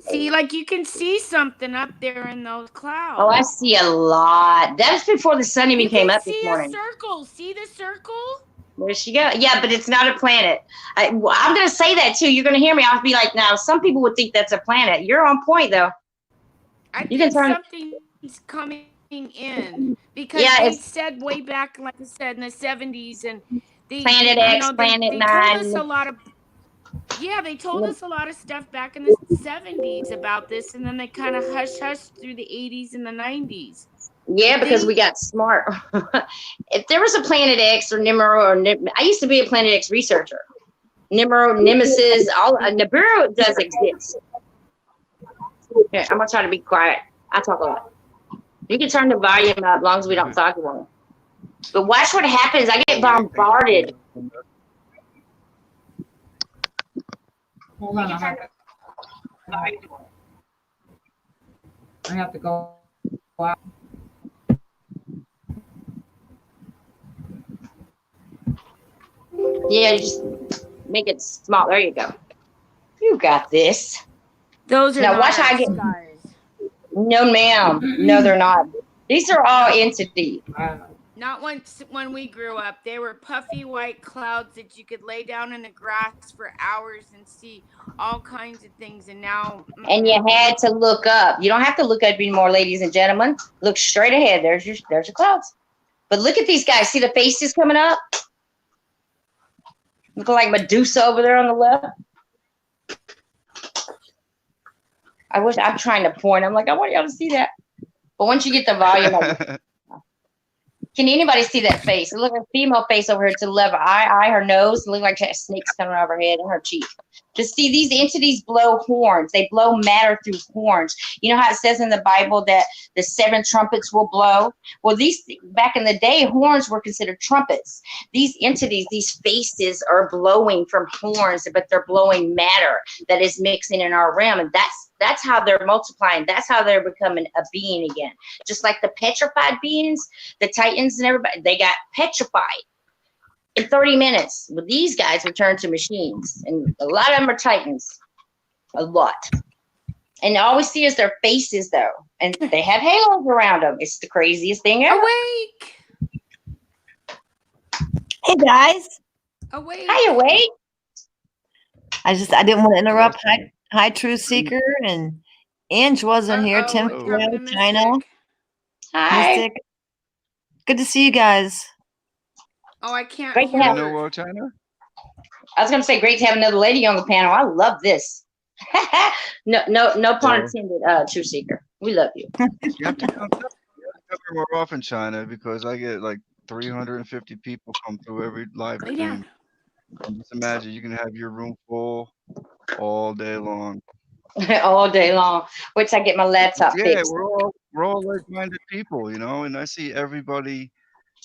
See, like you can see something up there in those clouds. Oh, I see a lot. That's before the sun even came up this morning. See a circle. See the circle? There she go. Yeah, but it's not a planet. I'm going to say that too. You're going to hear me. I'll be like, now, some people would think that's a planet. You're on point, though. I think something's coming in because they said way back, like I said, in the 70s, and Planet X, Planet 9. Told us a lot of. Yeah, they told us a lot of stuff back in the 70s about this, and then they kind of hush through the 80s and the 90s. Yeah, because we got smart. If there was a Planet X or Nibiru, I used to be a Planet X researcher. Nibiru, Nemesis, Nibiru does exist. Here, I'm going to try to be quiet. I talk a lot. You can turn the volume up as long as we don't talk about it. But watch what happens. I get bombarded. Hold on, I have to go out. Yeah, just make it small. There you go. You got this. Those are now watch how I get. No, ma'am. No, they're not. These are all entities. Not when we grew up. They were puffy white clouds that you could lay down in the grass for hours and see all kinds of things. And now. And you had to look up. You don't have to look up anymore, ladies and gentlemen. Look straight ahead. There's your clouds. But look at these guys. See the faces coming up? Looking like Medusa over there on the left. I'm trying to point. I'm like, I want y'all to see that. But once you get the volume up, can anybody see that face? It looks like a female face over here to the left. Eye, her nose. It looks like she has snakes coming out of her head and her cheek. To see these entities blow horns. They blow matter through horns. You know how it says in the Bible that the 7 trumpets will blow? Well, these back in the day, horns were considered trumpets. These entities, these faces are blowing from horns, but they're blowing matter that is mixing in our realm. And that's how they're multiplying. That's how they're becoming a being again. Just like the petrified beings, the Titans and everybody, they got petrified in 30 minutes. But these guys return to machines. And a lot of them are Titans. A lot. And all we see is their faces, though. And they have halos around them. It's the craziest thing ever. Awake! Hey, guys. Awake. Hi, Awake. I didn't want to interrupt. Hi, Truth Seeker, and Ange wasn't here. Tim from China. Hi. Mystic. Good to see you guys. Oh, I can't. Great to have China. I was going to say, great to have another lady on the panel. I love this. no pun intended, Truth Seeker. We love you. You have to come more often, China, because I get like 350 people come through every live stream. Just imagine you can have your room full all day long. All day long. Which I get my laptop fixed. We're all like-minded people, you know, and I see everybody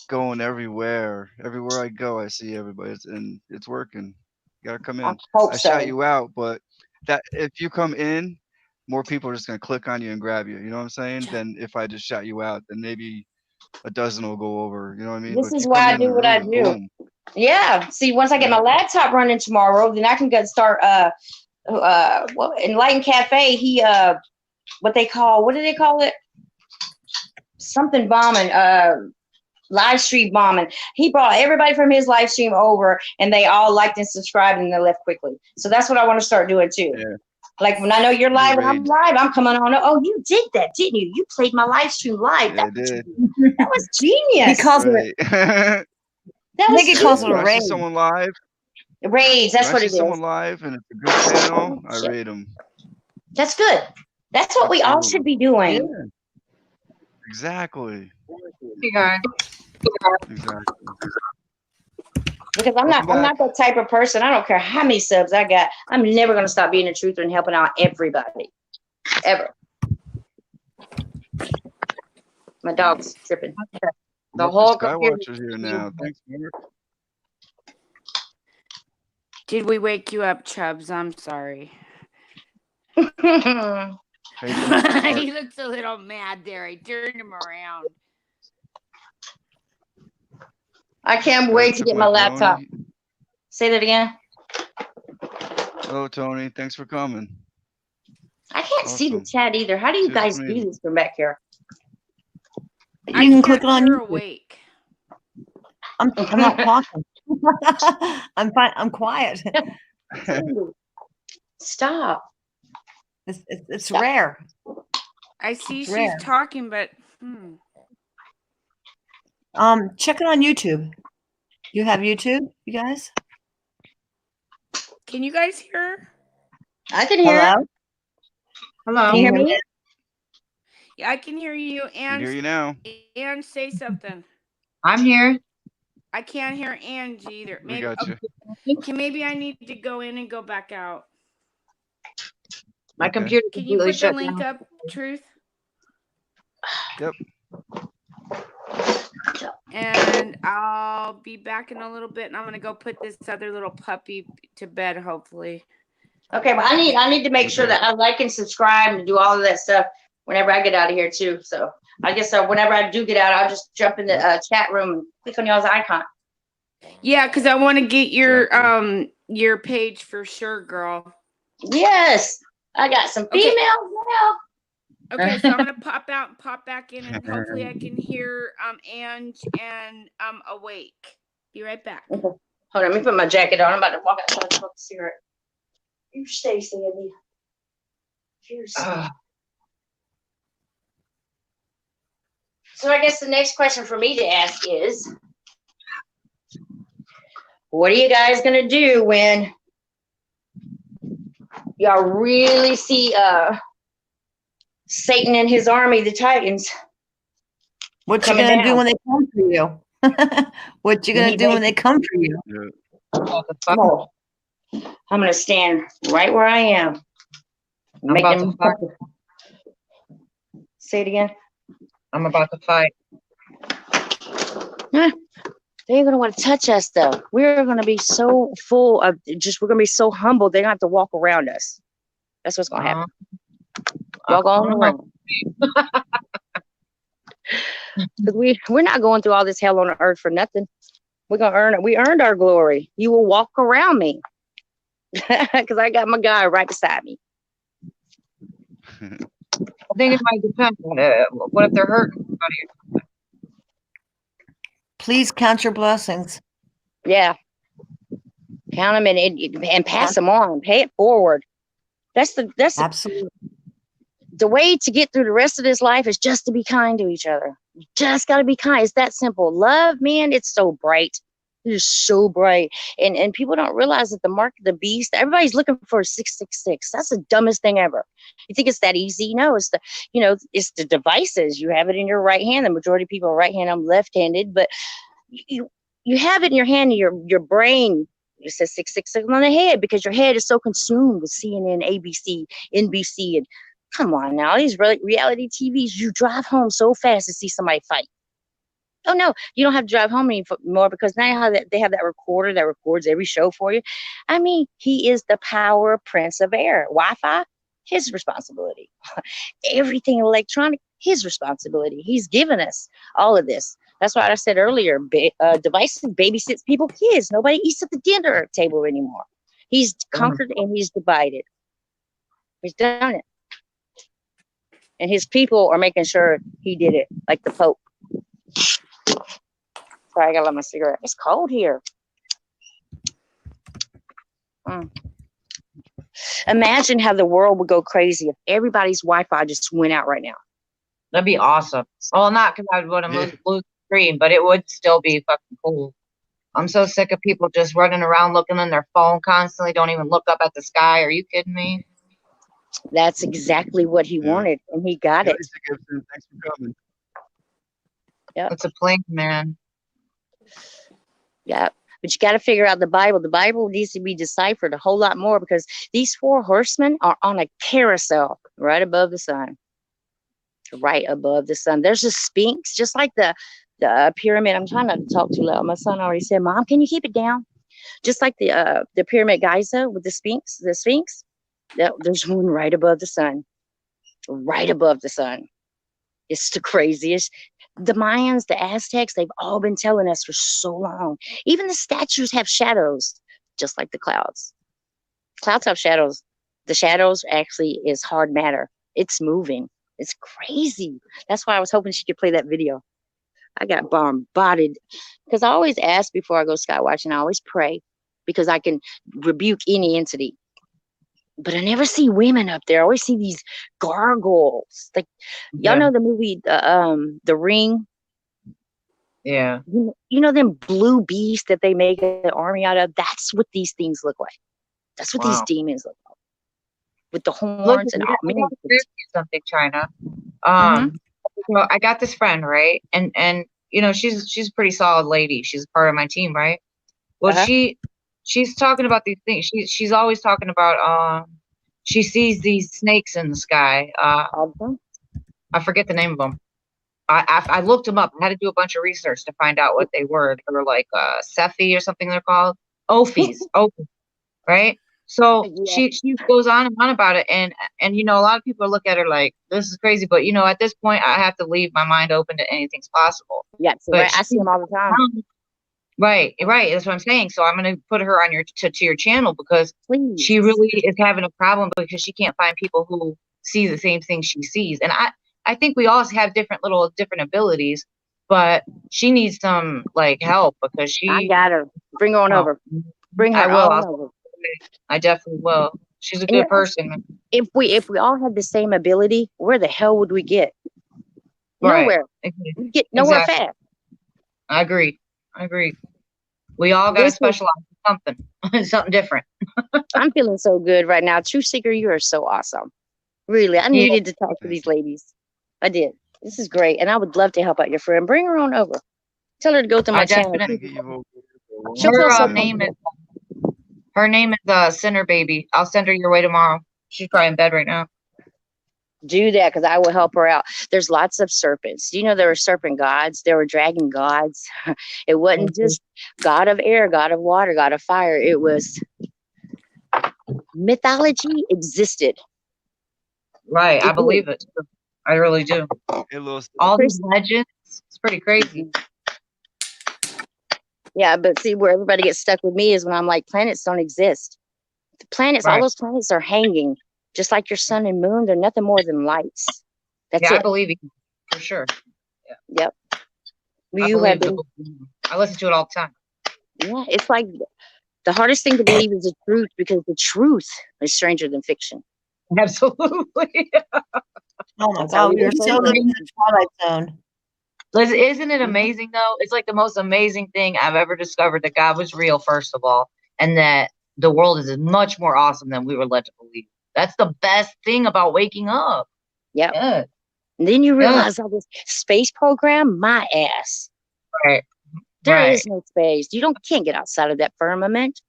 going everywhere. Everywhere I go, I see everybody, and it's working. You gotta come in. I shout you out, but that if you come in, more people are just gonna click on you and grab you. You know what I'm saying? Then if I just shout you out, then maybe a dozen will go over. You know what I mean? This is why I do what I do. Boom. Yeah. See, once I get my laptop running tomorrow, then I can go start. Enlightened Cafe. He what do they call it? Something bombing. live stream bombing. He brought everybody from his live stream over, and they all liked and subscribed, and they left quickly. So that's what I want to start doing too. Yeah. Like when I know you're live and I'm raids. live, I'm coming on. Oh, you did that, didn't you? You played my live stream live. Yeah, I did. That was genius. He calls it. Right. That I was think he calls it When a I see raid. someone live, raids. That's when I what see it is. someone live and it's a good channel, I Shit. raid them. That's good. That's what we all Absolutely. should be doing. Yeah. Exactly. Hey guys. Exactly. Because I'm Welcome not that type of person. I don't care how many subs I got. I'm never gonna stop being a truther and helping out everybody. Ever. My dog's tripping. The whole computer. Skywatchers here now. Thanks, Mark. Did we wake you up, Chubbs? I'm sorry. Hey, thanks, He looks a little mad there. I turned him around. I can't Mark. wait to get my laptop. Say that again. Hello, Tony. Thanks for coming. I can't see the Awesome. chat either. How do you Cheers, guys Tony. do this from back here? You can click it on You're YouTube. awake. I'm not talking. I'm fine. I'm quiet. Stop. It's rare. I see It's she's rare. talking, but Check it on YouTube. You have YouTube, you guys? can you guys hear? I can hear. Hello? Hello. Can you hear me? Yeah, I can hear you. I can And hear you now. and say something. I'm here. I can't hear Angie either. We Maybe got you. maybe I need to go in and go back out. My Okay. computer Can you completely put the shut link down. up, Truth? Yep. And I'll be back in a little bit, and I'm gonna go put this other little puppy to bed, hopefully. Okay, but I need to make sure Okay. that I like and subscribe and do all of that stuff whenever I get out of here too. So I guess whenever I do get out, I'll just jump in the chat room and click on y'all's icon. Yeah, because I want to get your Exactly. your page for sure, girl. Yes, I got some Okay. females now. Okay, so I'm gonna pop out and pop back in, and hopefully I can hear Ange and awake. Be right back. Okay. Hold on, let me put my jacket on. I'm about to walk outside and smoke a cigarette. You stay, Sandy. Cheers. So I guess the next question for me to ask is, what are you guys gonna do when y'all really see Satan and his army, the Titans? What you coming gonna do down? when they come for you? What you gonna do when they come for you? Yeah. Oh, I'm gonna stand right where I am. Make about them to fight. Say it again. I'm about to fight. They ain't gonna want to touch us though. We're gonna be so full of we're gonna be so humble, they're gonna have to walk around us. That's what's gonna happen. Y'all go on alone. Because we're not going through all this hell on earth for nothing. We're gonna earn it. We earned our glory. You will walk around me. Because I got my guy right beside me. I think it might depend. What if they're hurting somebody? Please count your blessings. Yeah. Count them and pass them on. Pay it forward. That's Absolutely. the way to get through the rest of this life is just to be kind to each other. You just got to be kind. It's that simple. Love, man, it's so bright. It is so bright. And people don't realize that the mark of the beast, everybody's looking for 666. That's the dumbest thing ever. You think it's that easy? No, it's it's the devices. You have it in your right hand. The majority of people are right-handed. I'm left-handed, but you have it in your hand, and your brain, it says 666 on the head because your head is so consumed with CNN, ABC, NBC, and come on now, these reality TVs, you drive home so fast to see somebody fight. Oh no, you don't have to drive home anymore because now they have that recorder that records every show for you. I mean, he is the power prince of air. Wi-Fi, his responsibility. Everything electronic, his responsibility. He's given us all of this. That's why I said earlier, devices babysits people, kids. Nobody eats at the dinner table anymore. He's conquered and he's divided. He's done it. And his people are making sure he did it, like the Pope. Sorry, I gotta light my cigarette. It's cold here. Imagine how the world would go crazy if everybody's Wi-Fi just went out right now. That'd be awesome. Well, not because I would want to blue screen, but it would still be fucking cool. I'm so sick of people just running around looking on their phone constantly, don't even look up at the sky. Are you kidding me? That's exactly what he wanted, and he got it. Gibson, thanks for coming. Yeah, it's a plan, man. Yeah, but you got to figure out the Bible. The Bible needs to be deciphered a whole lot more because these 4 horsemen are on a carousel right above the sun. Right above the sun. There's a Sphinx, just like the pyramid. I'm trying not to talk too loud. My son already said, "Mom, can you keep it down?" Just like the pyramid Giza with the Sphinx. The Sphinx. There's one right above the sun. Right above the sun. It's the craziest. The Mayans, the Aztecs, they've all been telling us for so long. Even the statues have shadows, just like the clouds. Clouds have shadows. The shadows actually is hard matter. It's moving. It's crazy. That's why I was hoping she could play that video. I got bombarded because I always ask before I go skywatching. I always pray because I can rebuke any entity. But I never see women up there. I always see these gargoyles. Like y'all know the movie The Ring? Yeah. You know them blue beasts that they make an army out of? That's what these things look like. That's what these demons look like. With the horns and all. Something, China. Mm-hmm. Well, I got this friend, right? And you know, she's a pretty solid lady. She's part of my team, right? Well, she's talking about these things. She's always talking about she sees these snakes in the sky. I forget the name of them. I looked them up. I had to do a bunch of research to find out what they were. They were like Cephi or something they're called. Ophies. Ophies, right? So she goes on and on about it, and you know, a lot of people look at her like this is crazy, but you know, at this point I have to leave my mind open to anything's possible. Yeah, so right. I see them all the time. Right. That's what I'm saying. So I'm going to put her on your to your channel because she really is having a problem because she can't find people who see the same thing she sees. And I think we all have different abilities, but she needs some like help because she. I got her. Bring her on over. Bring her on over. I definitely will. She's a good person. If we all had the same ability, where the hell would we get? Nowhere. We'd get nowhere fast. I agree. We all got to specialize in something different. I'm feeling so good right now. True Seeker, you are so awesome. Really, I needed to talk to these ladies. I did. This is great, and I would love to help out your friend. Bring her on over. Tell her to go to my channel. Her name is Sinner Baby. I'll send her your way tomorrow. She's probably in bed right now. Do that because I will help her out. There's lots of serpents. Do you know there were serpent gods? There were dragon gods. It wasn't just God of air, God of water, God of fire. It was mythology existed. Right. I believe it. I really do. All these legends. It's pretty crazy. Yeah, but see where everybody gets stuck with me is when I'm like, planets don't exist. The planets, all those planets are hanging. Just like your sun and moon, they're nothing more than lights. That's it. I believe you for sure. Yeah. Yep. I listen to it all the time. Yeah, it's like the hardest thing to believe is the truth because the truth is stranger than fiction. Absolutely. Oh my God, we are so living in the Twilight Zone. Listen, isn't it amazing though? It's like the most amazing thing I've ever discovered that God was real, first of all, and that the world is much more awesome than we were led to believe. That's the best thing about waking up. Yep. Yeah. And then you realize all this space program, my ass. Right. There is no space. You can't get outside of that firmament.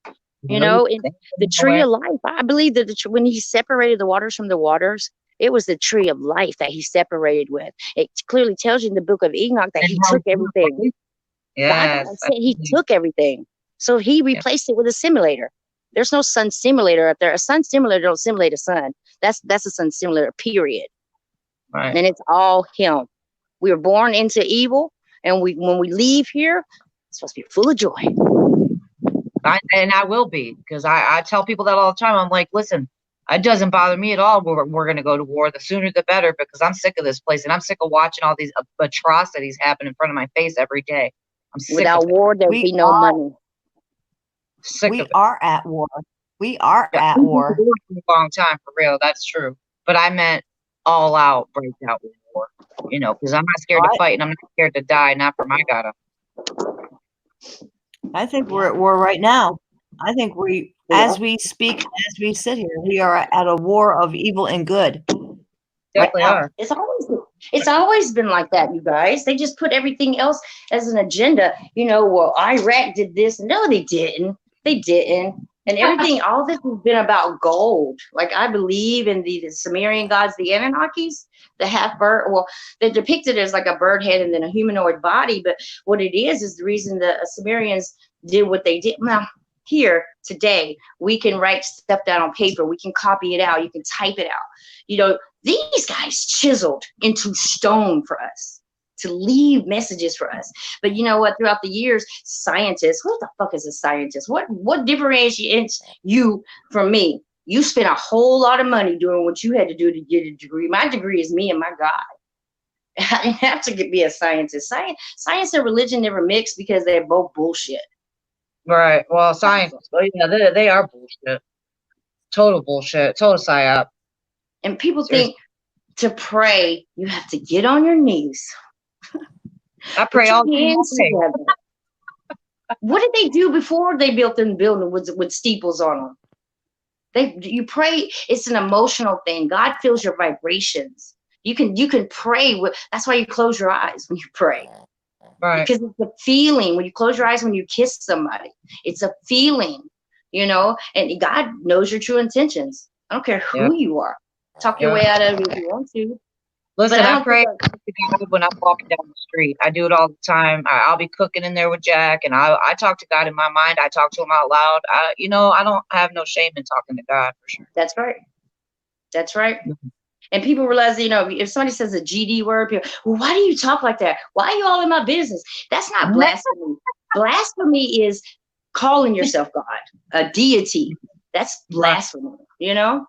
You know, in the tree of life. I believe that when he separated the waters from the waters, it was the tree of life that he separated with. It clearly tells you in the book of Enoch that he took everything. Yes. He took everything. So he replaced it with a simulator. There's no sun simulator up there. A sun simulator don't simulate a sun. That's a sun simulator, period. Right. And it's all him. We were born into evil, and when we leave here, it's supposed to be full of joy. I will be, because I tell people that all the time. I'm like, listen, it doesn't bother me at all. We're going to go to war. The sooner the better, because I'm sick of this place, and I'm sick of watching all these atrocities happen in front of my face every day. I'm sick Without of it. war, there'd We be no are money. Sick we of it. are at war. We are Yeah, at we've been war. war for a long time, for real. That's true. But I meant all out, break out war. You know, because I'm not scared to What? fight and I'm not scared to die. Not for my God. I think we're at war right now. I think as we speak, as we sit here, we are at a war of evil and good. Definitely Now, are. it's always been like that, you guys. They just put everything else as an agenda. You know, well, Iraq did this. No, they didn't. They didn't. And everything, all this has been about gold. Like I believe in the Sumerian gods, the Anunnakis, the half bird. Well, they're depicted as like a bird head and then a humanoid body. But what it is the reason the Sumerians did what they did. Now, here today, we can write stuff down on paper. We can copy it out. You can type it out. You know, these guys chiseled into stone for us to leave messages for us. But you know what? Throughout the years, scientists, what the fuck is a scientist? What differentiates you from me? You spent a whole lot of money doing what you had to do to get a degree. My degree is me and my God. I didn't have to be a scientist. Science and religion never mix because they're both bullshit. Right. Well, science. Well, yeah, they are bullshit. Total bullshit. Total psyop. And people think to pray, you have to get on your knees. I pray all the hands together. What did they do before they built the building with steeples on them? You pray. It's an emotional thing. God feels your vibrations. You can pray. That's why you close your eyes when you pray. Right. Because it's a feeling. When you close your eyes when you kiss somebody, it's a feeling, you know. And God knows your true intentions. I don't care who you are. Talk your way out of it if you want to. Listen, But I pray to God when I'm walking down the street. I do it all the time. I'll be cooking in there with Jack, and I talk to God in my mind. I talk to him out loud. I don't have no shame in talking to God, for sure. That's right. That's right. And people realize, you know, if somebody says a GD word, people, well, why do you talk like that? Why are you all in my business? That's not blasphemy. Blasphemy is calling yourself God, a deity. That's blasphemy, you know?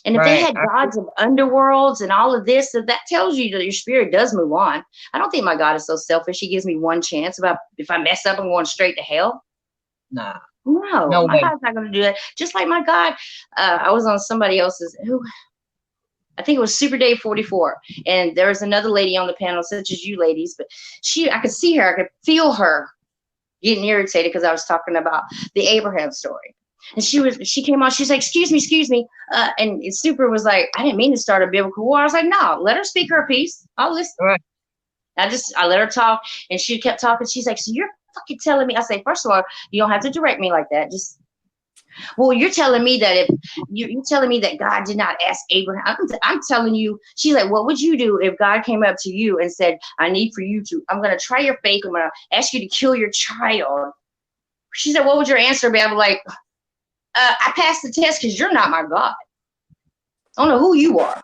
And if they had gods of underworlds and all of this, that tells you that your spirit does move on. I don't think my God is so selfish. He gives me one chance about if I mess up, I'm going straight to hell. Nah. No, my God's not going to do that. Just like my God, I was on somebody else's, I think it was Super Day 44. And there was another lady on the panel, such as you ladies, but I could see her, I could feel her getting irritated because I was talking about the Abraham story. And she came on, she's like, excuse me. And Super was like, I didn't mean to start a biblical war. I was like, no, let her speak her piece. I'll listen. Right. I let her talk, and she kept talking. She's like, so you're fucking telling me? I say, first of all, you don't have to direct me like that. Well, you're telling me that if you're telling me that God did not ask Abraham, I'm telling you, she's like, what would you do if God came up to you and said, I'm going to try your faith. I'm going to ask you to kill your child. She said, what would your answer be? I'm like, I passed the test because you're not my God. I don't know who you are.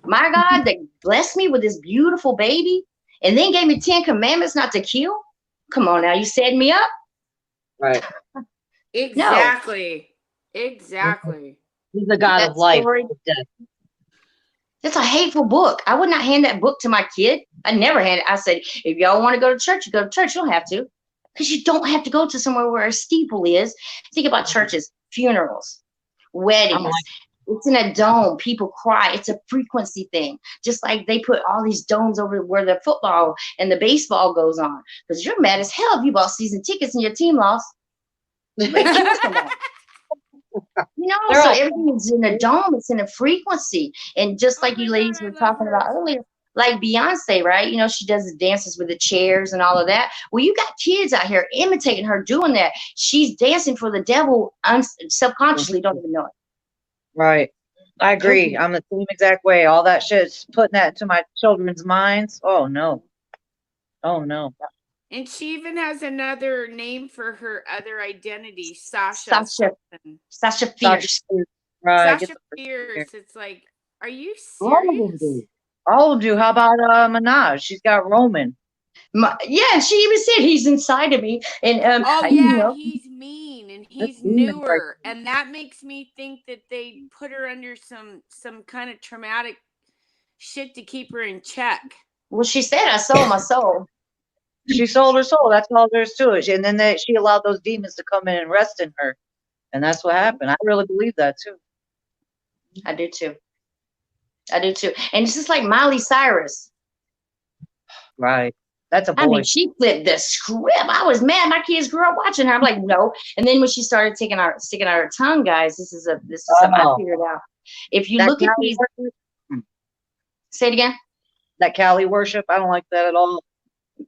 My God that blessed me with this beautiful baby and then gave me 10 commandments not to kill. Come on now, you set me up. Right. Exactly. No. Exactly. He's the God of life. That's a hateful book. I would not hand that book to my kid. I never hand it. I said, if y'all want to go to church, you go to church. You don't have to. Because you don't have to go to somewhere where a steeple is. Think about churches, funerals, weddings. It's in a dome. People cry. It's a frequency thing. Just like they put all these domes over where the football and the baseball goes on. Because you're mad as hell if you bought season tickets and your team lost. You know, so everything is in a dome. It's in a frequency. And just like you ladies were talking about earlier, like Beyonce, right? You know, she does the dances with the chairs and all of that. Well, you got kids out here imitating her doing that. She's dancing for the devil subconsciously, don't even know it. Right. I agree. I'm the same exact way. All that shit's putting that into my children's minds. Oh, no. Oh, no. And she even has another name for her other identity, Sasha Fierce. Right. Sasha Fierce. It's like, are you serious? All of you. How about Minaj? She's got Roman. Yeah, she even said he's inside of me. And he's mean and he's newer, and that makes me think that they put her under some kind of traumatic shit to keep her in check. Well, she said, I sold my soul. she sold her soul. That's all there is to it. And then she allowed those demons to come in and rest in her. And that's what happened. I really believe that too. I do too. And it's just like Miley Cyrus. Right. That's a boy. I mean, she flipped the script. I was mad. My kids grew up watching her. I'm like, no. And then when she started sticking out her tongue, guys, this is something I figured out. If you look at these, say it again. That Cali worship, I don't like that at all.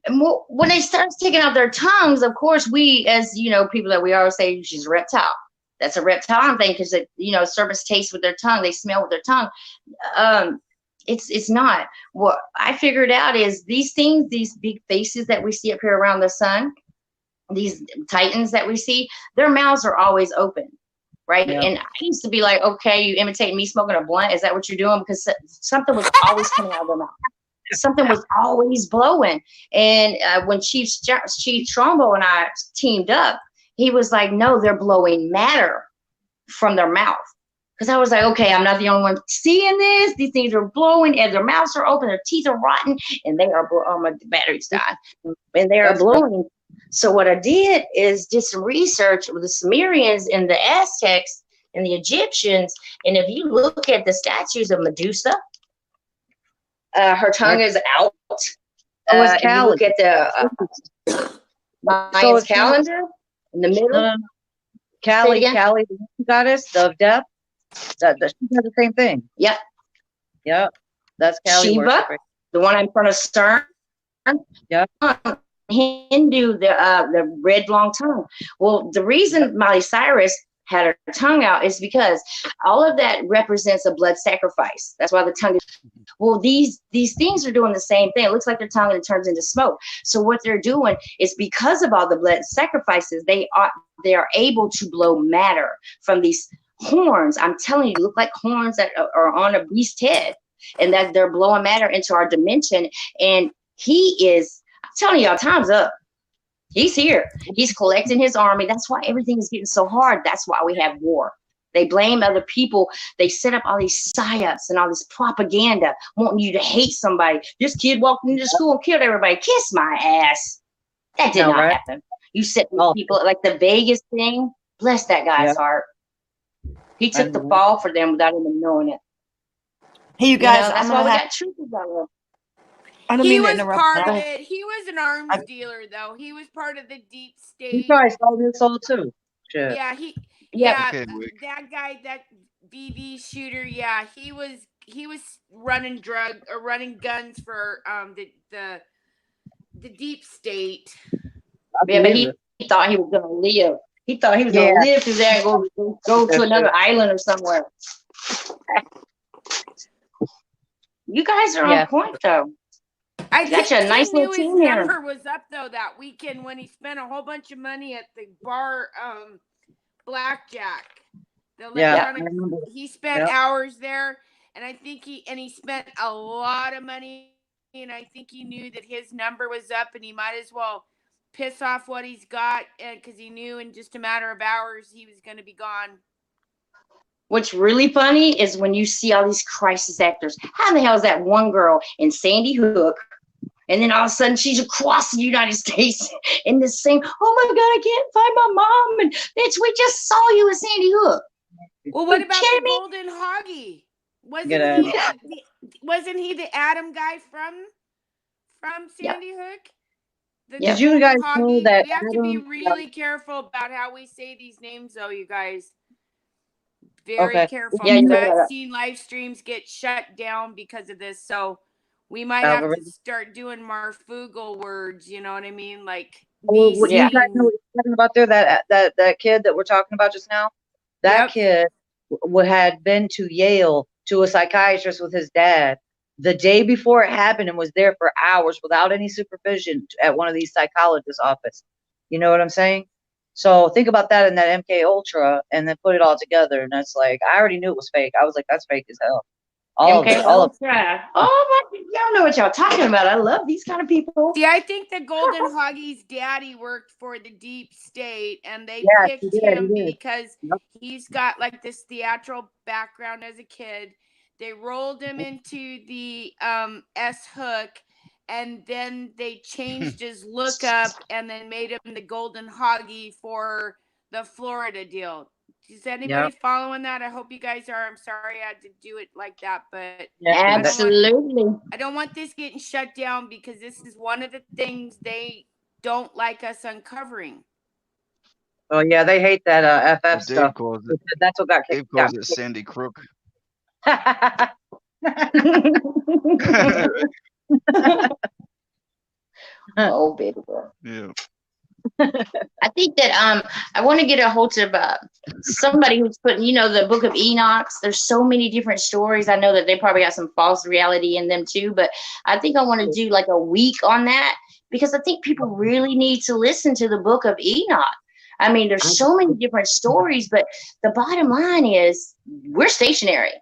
And when they start sticking out their tongues, of course, we, as people that we always say, she's a reptile. That's a reptile thing because serpents taste with their tongue, they smell with their tongue. It's not. What I figured out is these things, these big faces that we see up here around the sun, these titans that we see, their mouths are always open, right? Yeah. And I used to be like, okay, you imitate me smoking a blunt. Is that what you're doing? Because something was always coming out of their mouth. Something was always blowing. And when Chief Strombo and I teamed up, he was like, no, they're blowing matter from their mouth. Because I was like, okay, I'm not the only one seeing this. These things are blowing and their mouths are open, their teeth are rotten, and they are my battery's dying. And they are blowing. So what I did is did some research with the Sumerians and the Aztecs and the Egyptians. And if you look at the statues of Medusa, her tongue is out. If you look at the Mayan's calendar in the middle. Kali, the goddess of death. That she does the same thing. Yep. Yep. That's Kali. Shiva, the one in front of Stern. Yep. Hindu, the red long tongue. Well, the reason Miley Cyrus had her tongue out is because all of that represents a blood sacrifice. That's why the tongue is. Well, these things are doing the same thing. It looks like their tongue and it turns into smoke. So what they're doing is because of all the blood sacrifices, they are able to blow matter from these horns. I'm telling you, look like horns that are on a beast's head, and that they're blowing matter into our dimension. And he is, I'm telling y'all, time's up. He's here. He's collecting his army. That's why everything is getting so hard. That's why we have war. They blame other people. They set up all these psyops and all this propaganda wanting you to hate somebody. This kid walked into school and killed everybody. Kiss my ass. That did not happen. You set people like the Vegas thing. Bless that guy's heart. He took the fall for them without even knowing it. Hey, you guys, that's why we got troopers out there. I don't He mean to was interrupt. part of it. He was an arms dealer, though. He was part of the deep state. He probably sold his soul too. Shit. Yeah, Okay, that guy, that BB shooter. Yeah, he was running guns for the deep state. Yeah, but he thought he was gonna live. He thought he was gonna live through there and go to another island or somewhere. You guys are on point, though. I got you a nice knew little his team here. number was up though that weekend when he spent a whole bunch of money at the bar, blackjack. The electronic. He spent hours there, and I think he spent a lot of money. And I think he knew that his number was up, and he might as well piss off what he's got, because he knew in just a matter of hours he was going to be gone. What's really funny is when you see all these crisis actors. How the hell is that one girl in Sandy Hook, and then all of a sudden she's across the United States in this same, oh my God, I can't find my mom, and bitch, we just saw you in Sandy Hook. Well, what about the Golden Hoggy? Wasn't he the Adam guy from Sandy Hook? Did you guys know that we have to be really careful about how we say these names, though, you guys. Very careful. Yeah, I've seen live streams get shut down because of this, so we might have to start doing Marfugal words. You know what I mean? Like, you guys know what you're talking about there? That kid that we're talking about just now. That kid had been to Yale to a psychiatrist with his dad the day before it happened and was there for hours without any supervision at one of these psychologists' office. You know what I'm saying? So think about that in that MK Ultra, and then put it all together. And that's like, I already knew it was fake. I was like, that's fake as hell. All MK of it. All of it. Ultra. Oh my, y'all know what y'all talking about. I love these kind of people. See, I think the Golden Hoggy's daddy worked for the deep state, and they picked him because he's got like this theatrical background as a kid. They rolled him into the S Hook, and then they changed his lookup and then made him the golden hoggy for the Florida deal. Is anybody Yep. following that? I hope you guys are. I'm sorry I had to do it like that, but Yeah, Absolutely. I don't want this getting shut down because this is one of the things they don't like us uncovering. Oh yeah, they hate that FF Well, stuff. Dave calls it. That's what got Dave kicked calls out. it Sandy Crook. Oh, baby girl. Yeah. I think that I want to get a hold of somebody who's putting, the Book of Enoch. There's so many different stories. I know that they probably got some false reality in them too, but I think I want to do like a week on that because I think people really need to listen to the Book of Enoch. I mean, there's so many different stories, but the bottom line is we're stationary.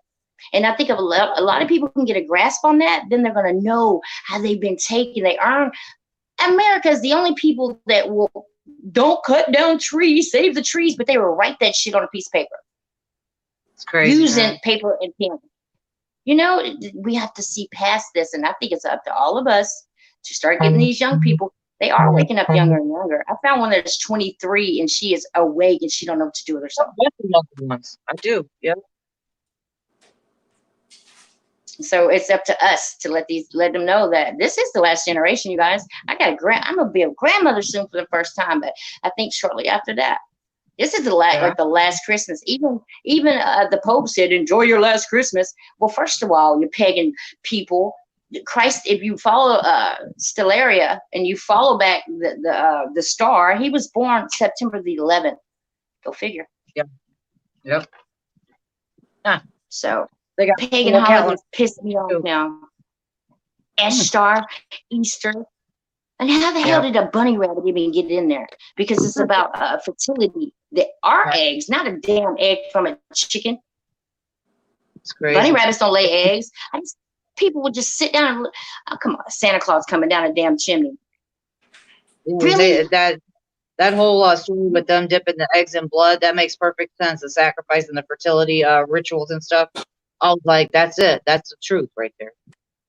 And I think a lot of people can get a grasp on that, then they're going to know how they've been taken. America is the only people that don't cut down trees, save the trees, but they will write that shit on a piece of paper. It's crazy. Using paper and pen. We have to see past this, and I think it's up to all of us to start getting these young people. They are waking up younger and younger. I found one that's 23 and she is awake and she don't know what to do with herself. I do. Yeah. So it's up to us to let them know that this is the last generation, you guys. I'm gonna be a grandmother soon for the first time, but I think shortly after that, this is the last Christmas. Even the Pope said, "Enjoy your last Christmas." Well, first of all, you pagan people, Christ. If you follow Stellaria and you follow back the star, he was born September the 11th. Go figure. Yep. Yep. So. They got pagan holidays piss me off now. Ash Star, Easter. And how the hell did a bunny rabbit even get in there? Because it's about fertility. Our eggs, not a damn egg from a chicken. It's crazy. Bunny rabbits don't lay eggs. People would just sit down and come on, Santa Claus coming down a damn chimney. Really? That whole story with them dipping the eggs in blood, that makes perfect sense. The sacrifice and the fertility rituals and stuff. I was like, that's it. That's the truth right there.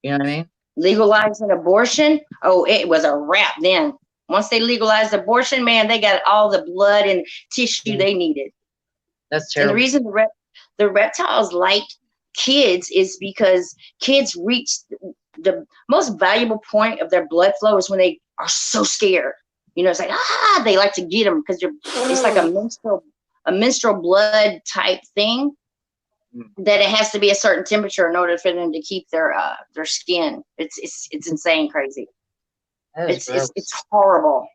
You know what I mean? Legalizing abortion. Oh, it was a wrap then. Once they legalized abortion, man, they got all the blood and tissue they needed. That's terrible. And the reason the reptiles like kids is because kids reach the most valuable point of their blood flow is when they are so scared. It's like, they like to get them because it's like a menstrual blood type thing. That it has to be a certain temperature in order for them to keep their skin. It's insane, crazy. It's horrible.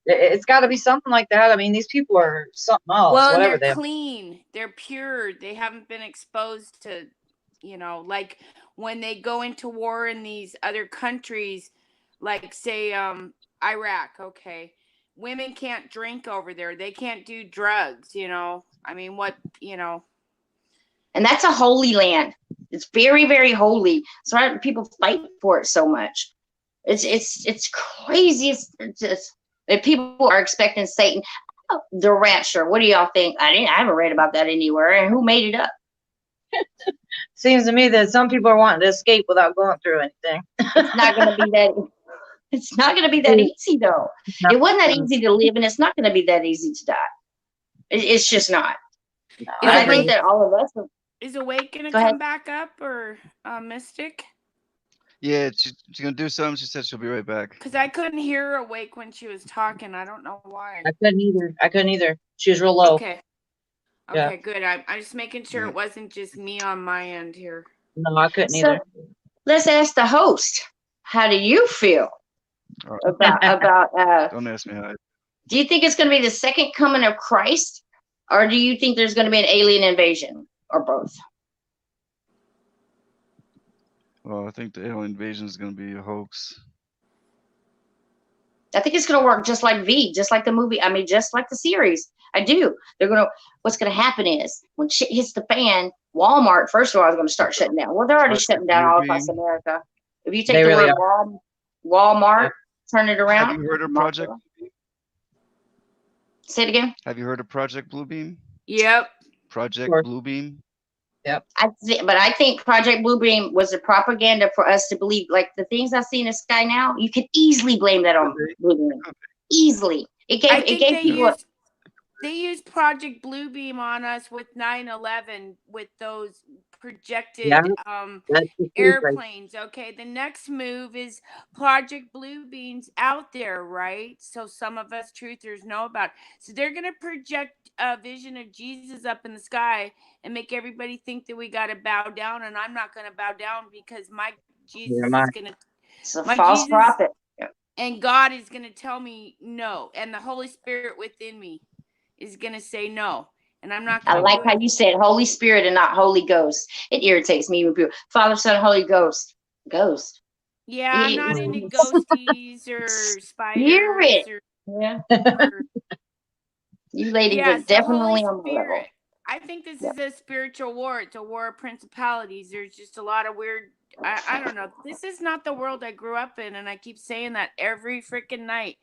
It's got to be something like that. I mean, these people are something else. Well, whatever they're clean. They're pure. They haven't been exposed to, like when they go into war in these other countries, like say Iraq. Okay, women can't drink over there. They can't do drugs. I mean, what. And that's a holy land. It's very, very holy. So why do people fight for it so much? It's crazy. It's just if people are expecting Satan, the rapture. What do y'all think? I haven't read about that anywhere. And who made it up? Seems to me that some people are wanting to escape without going through anything. It's not going to be that. It's not going to be that easy though. It wasn't that easy to live, and it's not going to be that easy to die. It's just not. I think that all of us. Is Awake gonna come back up or Mystic? Yeah, she's gonna do something. She said she'll be right back. Because I couldn't hear her Awake when she was talking. I don't know why. I couldn't either. She was real low. Okay. Okay, good. I'm just making sure it wasn't just me on my end here. No, I couldn't either. Let's ask the host. How do you feel about Don't ask me how. Do you think it's going to be the second coming of Christ, or do you think there's going to be an alien invasion, or both? Well, I think the alien invasion is going to be a hoax. I think it's going to work just like V, just like the movie. I mean, just like the series. I do. What's going to happen is when shit hits the fan, Walmart, first of all, is going to start shutting down. Well, they're already shutting down all across America. If you take the word Walmart, turn it around. Have you heard of Project? Say it again. Have you heard of Project Bluebeam? Yep. Project Bluebeam. Yep. But I think Project Bluebeam was a propaganda for us to believe, like the things I see in the sky now. You could easily blame that on Bluebeam. Easily, it I gave think people. they used Project Bluebeam on us with 9/11 with those projected Yeah. That's the truth, right? airplanes. Okay, the next move is Project Bluebeam's out there, right? So some of us truthers know about it. So they're gonna project a vision of Jesus up in the sky and make everybody think that we gotta bow down, and I'm not gonna bow down because my Jesus is gonna It's a my false Jesus prophet. and God is gonna tell me no, and the Holy Spirit within me is gonna say no, and I'm not I gonna like do how it. you said Holy Spirit and not Holy Ghost. It irritates me when people Father, Son, Holy Ghost. Ghost. Yeah, I'm not into It's ghosties or spiders spirit. or Yeah. or You ladies yeah, are so Holy definitely on my level. Spirit. I think this Yeah. is a spiritual war. It's a war of principalities. There's just a lot of weird. I don't know. This is not the world I grew up in, and I keep saying that every freaking night.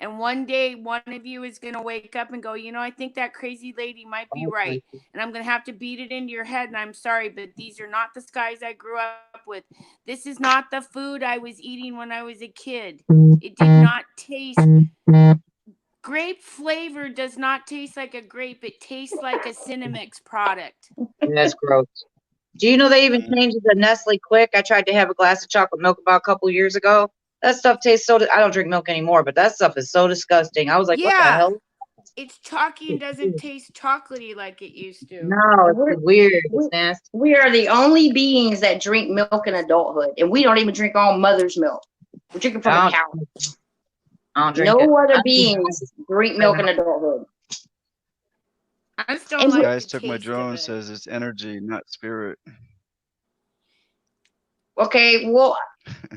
And one day, one of you is going to wake up and go, you know, I think that crazy lady might be right. And I'm going to have to beat it into your head. And I'm sorry, but these are not the skies I grew up with. This is not the food I was eating when I was a kid. It did not taste. Grape flavor does not taste like a grape. It tastes like a Cinemix product. That's gross. Do you know they even changed it to Nestle Quick? I tried to have a glass of chocolate milk about a couple years ago. That stuff tastes so. I don't drink milk anymore, but that stuff is so disgusting. I was like, what the Yeah. hell? It's chalky and doesn't taste chocolatey like it used to. No, it's weird. It's nasty. We are the only beings that drink milk in adulthood, and we don't even drink our mother's milk. We're drinking from a cow. I don't drink No it. other beings drink milk in adulthood. I just don't like Guys the took my taste of drone. it. Says it's energy, not spirit. Okay, well,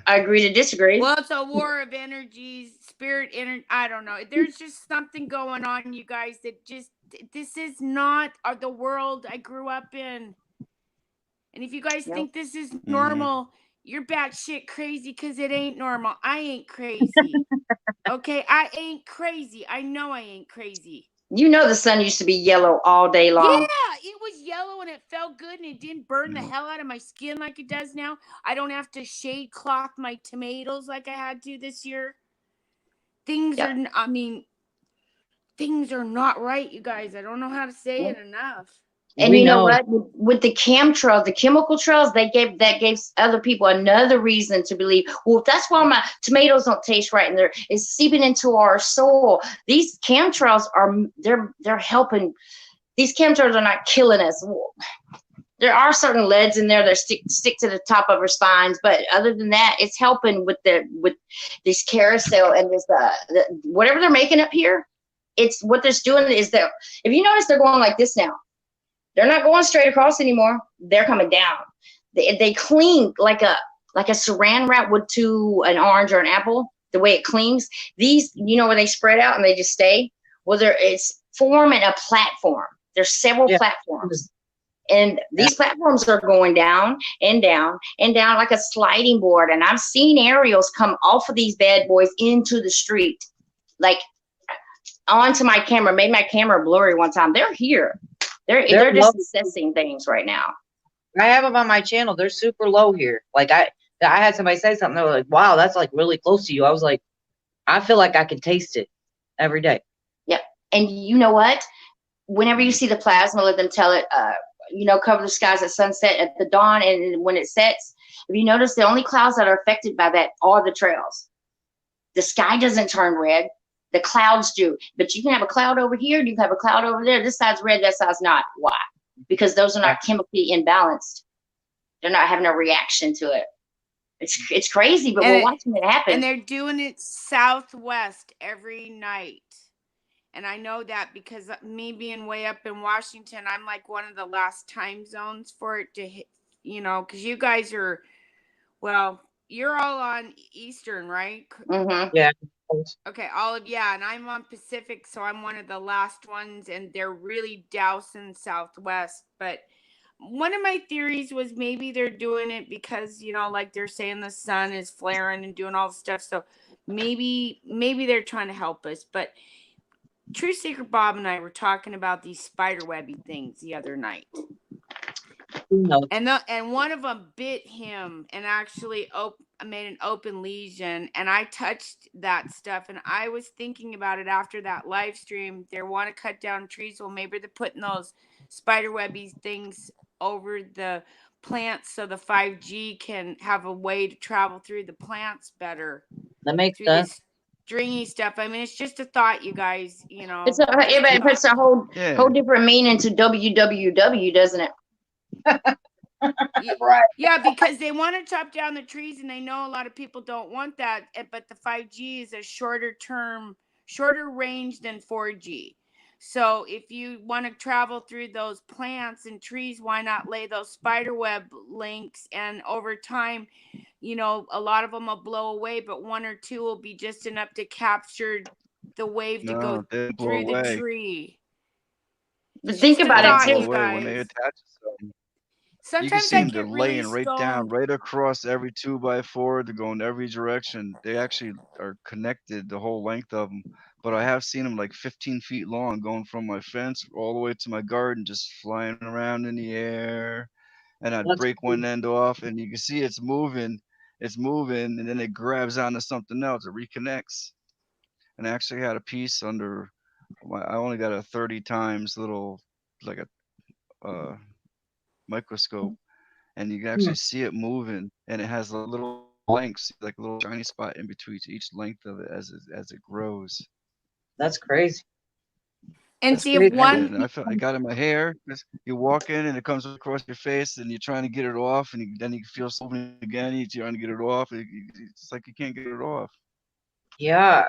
I agree to disagree. Well, it's a war of energies, spirit, energy. I don't know. There's just something going on, you guys, that just, this is not the world I grew up in. And if you guys think this is normal, you're batshit crazy because it ain't normal. I ain't crazy. Okay, I ain't crazy. I know I ain't crazy. You know the sun used to be yellow all day long. Yeah, it was yellow and it felt good and it didn't burn the hell out of my skin like it does now. I don't have to shade cloth my tomatoes like I had to this year. Things are, I mean, things are not right, you guys. I don't know how to say it enough. And you know what? With the chemtrails, the chemical trails, that gave other people another reason to believe, well, that's why my tomatoes don't taste right, and it's seeping into our soil. These chemtrails are they're helping. These chemtrails are not killing us. There are certain leads in there that stick to the top of our spines, but other than that, it's helping with this carousel and this whatever they're making up here. It's what they're doing is that if you notice, they're going like this now. They're not going straight across anymore. They're coming down. They cling like a saran wrap would to an orange or an apple. The way it clings. These, you know, where they spread out and they just stay. Well, it's forming a platform. There's several platforms, and these platforms are going down and down and down like a sliding board. And I've seen aerials come off of these bad boys into the street, like onto my camera. Made my camera blurry one time. They're here. They're just assessing things right now. I have them on my channel. They're super low here. Like I had somebody say something. They were like, "Wow, that's like really close to you." I was like, I feel like I can taste it every day. Yep. And you know what? Whenever you see the plasma, let them tell it. Cover the skies at sunset, at the dawn, and when it sets. If you notice, the only clouds that are affected by that are the trails. The sky doesn't turn red. The clouds do, but you can have a cloud over here, you can have a cloud over there. This side's red, that side's not. Why? Because those are not chemically imbalanced. They're not having a reaction to it. It's crazy, but we're watching it happen. And they're doing it southwest every night. And I know that because me being way up in Washington, I'm like one of the last time zones for it to hit, because you guys are, well, you're all on Eastern, right? Mm-hmm. Yeah. Okay, and I'm on Pacific, so I'm one of the last ones, and they're really dousing Southwest. But one of my theories was maybe they're doing it because, like they're saying the sun is flaring and doing all the stuff. So maybe they're trying to help us. But Truth Seeker Bob and I were talking about these spider webby things the other night. and one of them bit him and actually made an open lesion. And I touched that stuff, and I was thinking about it after that live stream. They want to cut down trees. Well, maybe they're putting those spiderwebby things over the plants so the 5G can have a way to travel through the plants better. That makes through sense. this stringy stuff. I mean, it's just a thought, you guys. You know, It's it puts a whole different meaning to www, doesn't it? Right. Yeah, because they want to chop down the trees, and they know a lot of people don't want that. But the 5G is a shorter range than 4G. So if you want to travel through those plants and trees, why not lay those spiderweb links? And over time, you know, a lot of them will blow away, but one or two will be just enough to capture the wave to go through the tree. But think about it too. When they attach something. Sometimes you can see I them, get they're really laying right down, right across every 2x4. They're going every direction. They actually are connected, the whole length of them. But I have seen them like 15 feet long, going from my fence all the way to my garden, just flying around in the air. And I'd break one end off, and you can see it's moving, and then it grabs onto something else. It reconnects. And I actually had a piece under. I only got a 30 times little, like a microscope, and you can actually see it moving, and it has a little lengths, like a little shiny spot in between each length of it as it grows. That's crazy. And see, one I got in my hair. You walk in, and it comes across your face, and you're trying to get it off, and then you feel something again. You're trying to get it off. It's like you can't get it off. Yeah.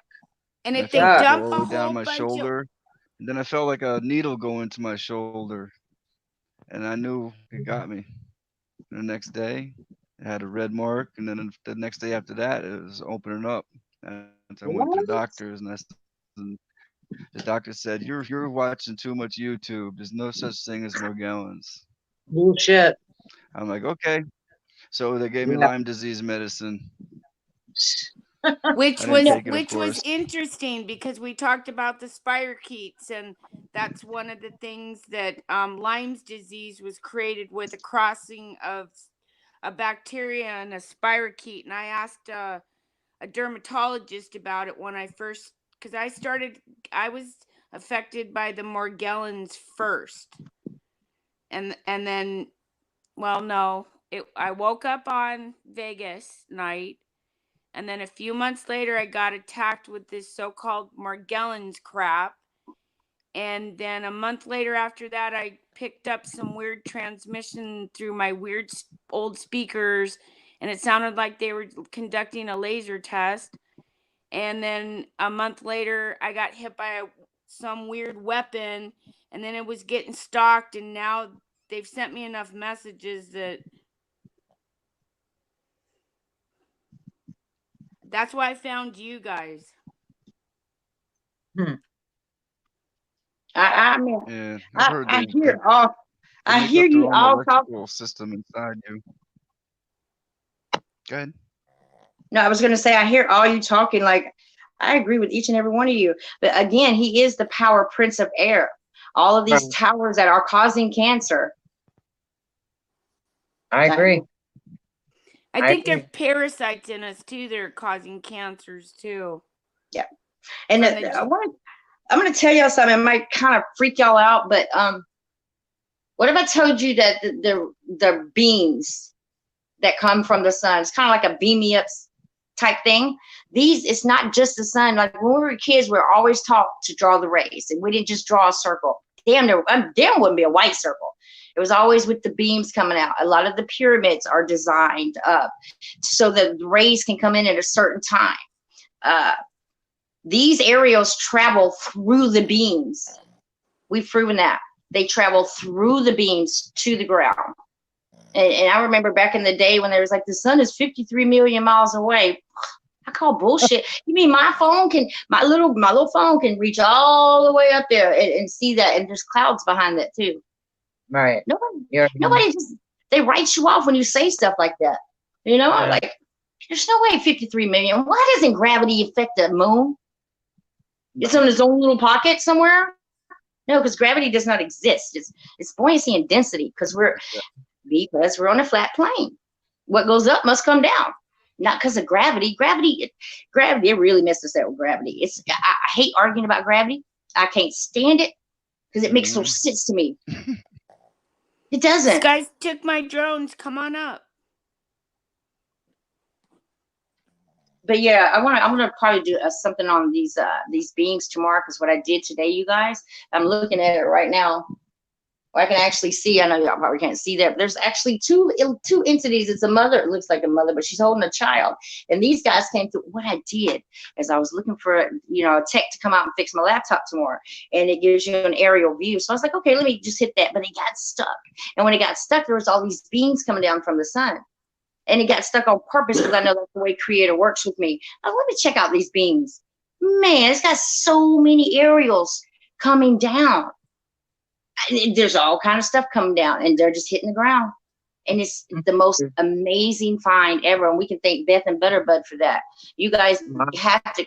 And if they dump a down whole my bunch shoulder, and then I felt like a needle go into my shoulder, and I knew it got me. And the next day, it had a red mark, and then the next day after that, it was opening up. And I went to the doctors, and the doctor said, "You're watching too much YouTube. There's no such thing as Morgellons." Bullshit. I'm like, okay. So they gave me Lyme disease medicine. Which was interesting, because we talked about the spirochetes, and that's one of the things that Lyme's disease was created with a crossing of a bacteria and a spirochete. And I asked a dermatologist about it when I first, because I was affected by the Morgellons first, and then, well, no, I woke up on Vegas night. And then a few months later, I got attacked with this so-called Morgellons crap. And then a month later after that, I picked up some weird transmission through my weird old speakers. And it sounded like they were conducting a laser test. And then a month later, I got hit by some weird weapon. And then it was getting stalked. And now they've sent me enough messages that... That's why I found you guys. I mean, yeah, I've heard I hear all. I hear you all talk. System inside you. Go ahead. No, I was going to say, I hear all you talking. Like, I agree with each and every one of you. But again, he is the power prince of air. All of these towers that are causing cancer. I agree. I think they're parasites in us too. They're causing cancers too. Yeah, and I'm going to tell y'all something. It might kind of freak y'all out, but what if I told you that the beams that come from the sun, it's kind of like a beam me up type thing. It's not just the sun. Like when we were kids, we were always taught to draw the rays, and we didn't just draw a circle. Damn, wouldn't be a white circle. It was always with the beams coming out. A lot of the pyramids are designed up so that the rays can come in at a certain time. These aerials travel through the beams. We've proven that. They travel through the beams to the ground. And I remember back in the day when there was like, the sun is 53 million miles away. I call bullshit. You mean my little phone can reach all the way up there and see that, and there's clouds behind that too. Right. Nobody they write you off when you say stuff like that. You know, like there's no way 53 million. Why doesn't gravity affect the moon? It's in its own little pocket somewhere. No, because gravity does not exist. It's buoyancy and density. Because Because we're on a flat plane. What goes up must come down. Not because of gravity. Gravity, it really messes up with gravity. I hate arguing about gravity. I can't stand it because it makes no sense to me. It doesn't. These guys took my drones. Come on up. But yeah, I'm gonna probably do something on these beings tomorrow, because what I did today, you guys, I'm looking at it right now. I can actually see. I know y'all probably can't see that, but there's actually two entities. It's a mother. It looks like a mother, but she's holding a child. And these guys came through. What I did is I was looking for a tech to come out and fix my laptop tomorrow, and it gives you an aerial view. So I was like, okay, let me just hit that. But it got stuck, and when it got stuck, there was all these beams coming down from the sun. And it got stuck on purpose because I know that's the way Creator works with me. Now, let me check out these beams. Man, it's got so many aerials coming down. There's all kind of stuff coming down, and they're just hitting the ground. And it's the most amazing find ever. And we can thank Beth and Butterbud for that. You guys have to.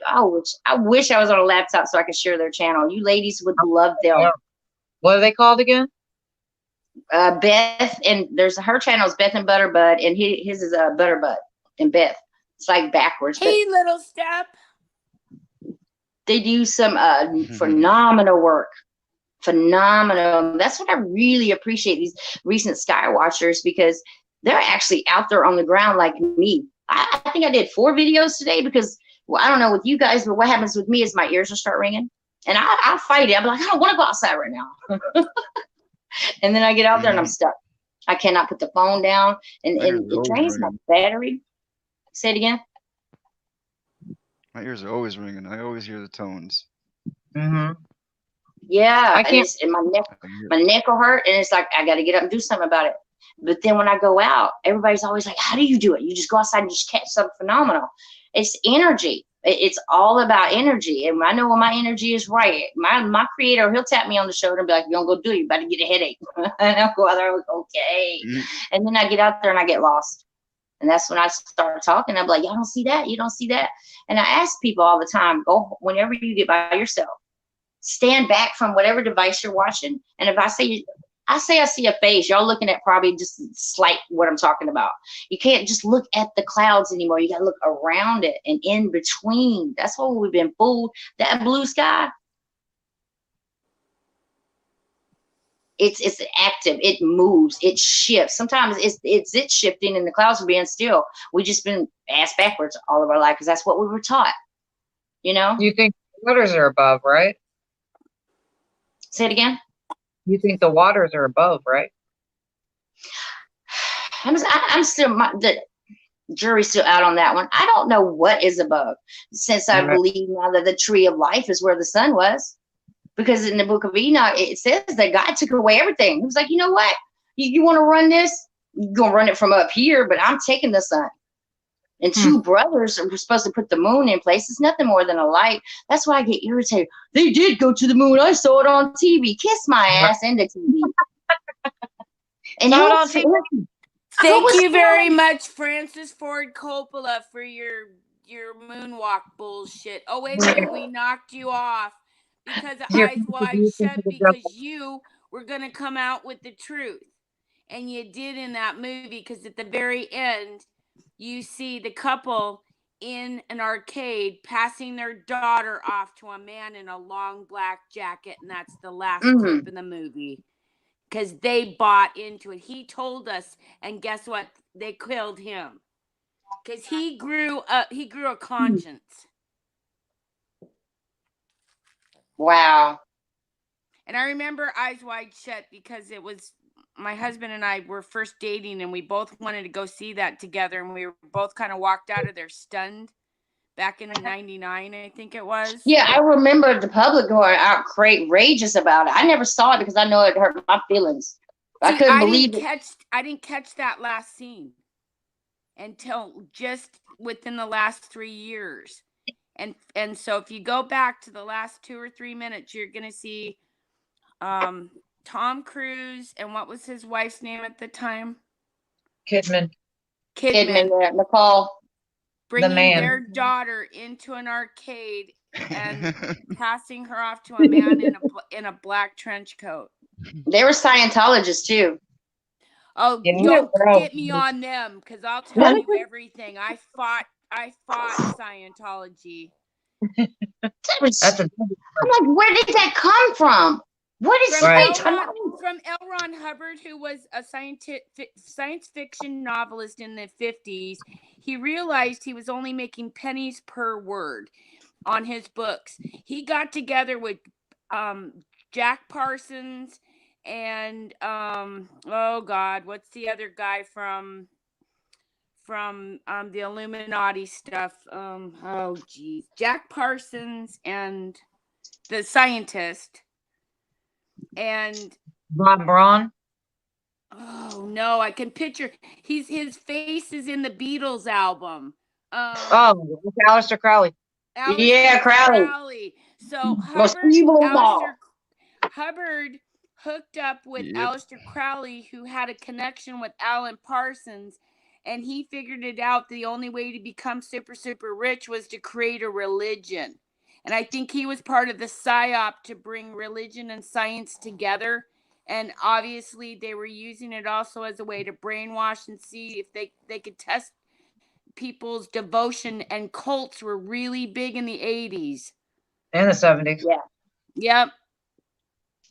I wish I was on a laptop so I could share their channel. You ladies would love them. What are they called again? Beth, and her channel is Beth and Butterbud, and his is Butterbud and Beth. It's like backwards. Hey, little step. They do some phenomenal work. Phenomenal. That's what I really appreciate, these recent Skywatchers, because they're actually out there on the ground like me. I think I did 4 videos today because, well, I don't know with you guys, but what happens with me is my ears will start ringing, and I'll fight it. I'm like, I don't want to go outside right now. And then I get out there and I'm stuck. I cannot put the phone down, and it drains my battery. Say it again. My ears are always ringing. I always hear the tones. Yeah, I can't. And my neck will hurt, and it's like I got to get up and do something about it. But then when I go out, everybody's always like, "How do you do it? You just go outside and just catch something phenomenal." It's energy. It's all about energy, and I know when my energy is right. My Creator, he'll tap me on the shoulder and be like, "You don't go do it. You about to get a headache." And I'll go out there and I'm like, okay. And then I get out there and I get lost. And that's when I start talking. I'm like, y'all don't see that? You don't see that? And I ask people all the time, go whenever you get by yourself, stand back from whatever device you're watching. And if I say I see a face, y'all looking at probably just slight what I'm talking about. You can't just look at the clouds anymore. You got to look around it and in between. That's what we've been fooled. That blue sky, it's active. It moves. It shifts. Sometimes it's shifting and the clouds are being still. We just been ass backwards all of our life because that's what we were taught. You know? You think the waters are above, right? Say it again. You think the waters are above, right? I'm still, the jury's still out on that one. I don't know what is above, since I believe now that the tree of life is where the sun was. Because in the book of Enoch, it says that God took away everything. He was like, you know what? You want to run this? You're going to run it from up here, but I'm taking the sun. And 2 brothers are supposed to put the moon in place. It's nothing more than a light. That's why I get irritated. They did go to the moon. I saw it on TV. Kiss my ass and the TV. And saw it on TV. Thank you very much, Francis Ford Coppola, for your moonwalk bullshit. Oh, wait a minute. We knocked you off because Eyes Wide Shut, because you were going to come out with the truth. And you did in that movie, because at the very end, you see the couple in an arcade passing their daughter off to a man in a long black jacket, and that's the last clip in the movie. Because they bought into it. He told us, and guess what? They killed him. Because he grew a conscience. Wow. And I remember Eyes Wide Shut because it was my husband and I were first dating, and we both wanted to go see that together, and we were both kind of walked out of there stunned back in '99, I think it was. Yeah, I remember the public going out outrageous about it. I never saw it because I know it hurt my feelings. I couldn't believe it. I didn't catch that last scene until just within the last 3 years. And so if you go back to the last 2 or 3 minutes, you're going to see Tom Cruise, and what was his wife's name at the time? Kidman. Nicole. Bringing their daughter into an arcade and passing her off to a man in a black trench coat. They were Scientologists too. Oh, Yeah, don't bro. get me on them, because I'll tell you everything. I fought Scientology. That's a I'm like, where did that come from? What is Scientology? From L. Ron Hubbard, who was a science fiction novelist in the 50s. He realized he was only making pennies per word on his books. He got together with Jack Parsons and oh God, what's the other guy from the Illuminati stuff? Oh geez, Jack Parsons and the scientist. And Bob Braun. Oh no, I can picture his face is in the Beatles album. Aleister Crowley. Yeah, Crowley. So Most evil of all. Hubbard hooked up with Aleister Crowley, who had a connection with Alan Parsons, and he figured it out. The only way to become super, super rich was to create a religion. And I think he was part of the psyop to bring religion and science together. And obviously they were using it also as a way to brainwash and see if they could test people's devotion, and cults were really big in the 80s. And the 70s. Yeah. Yep.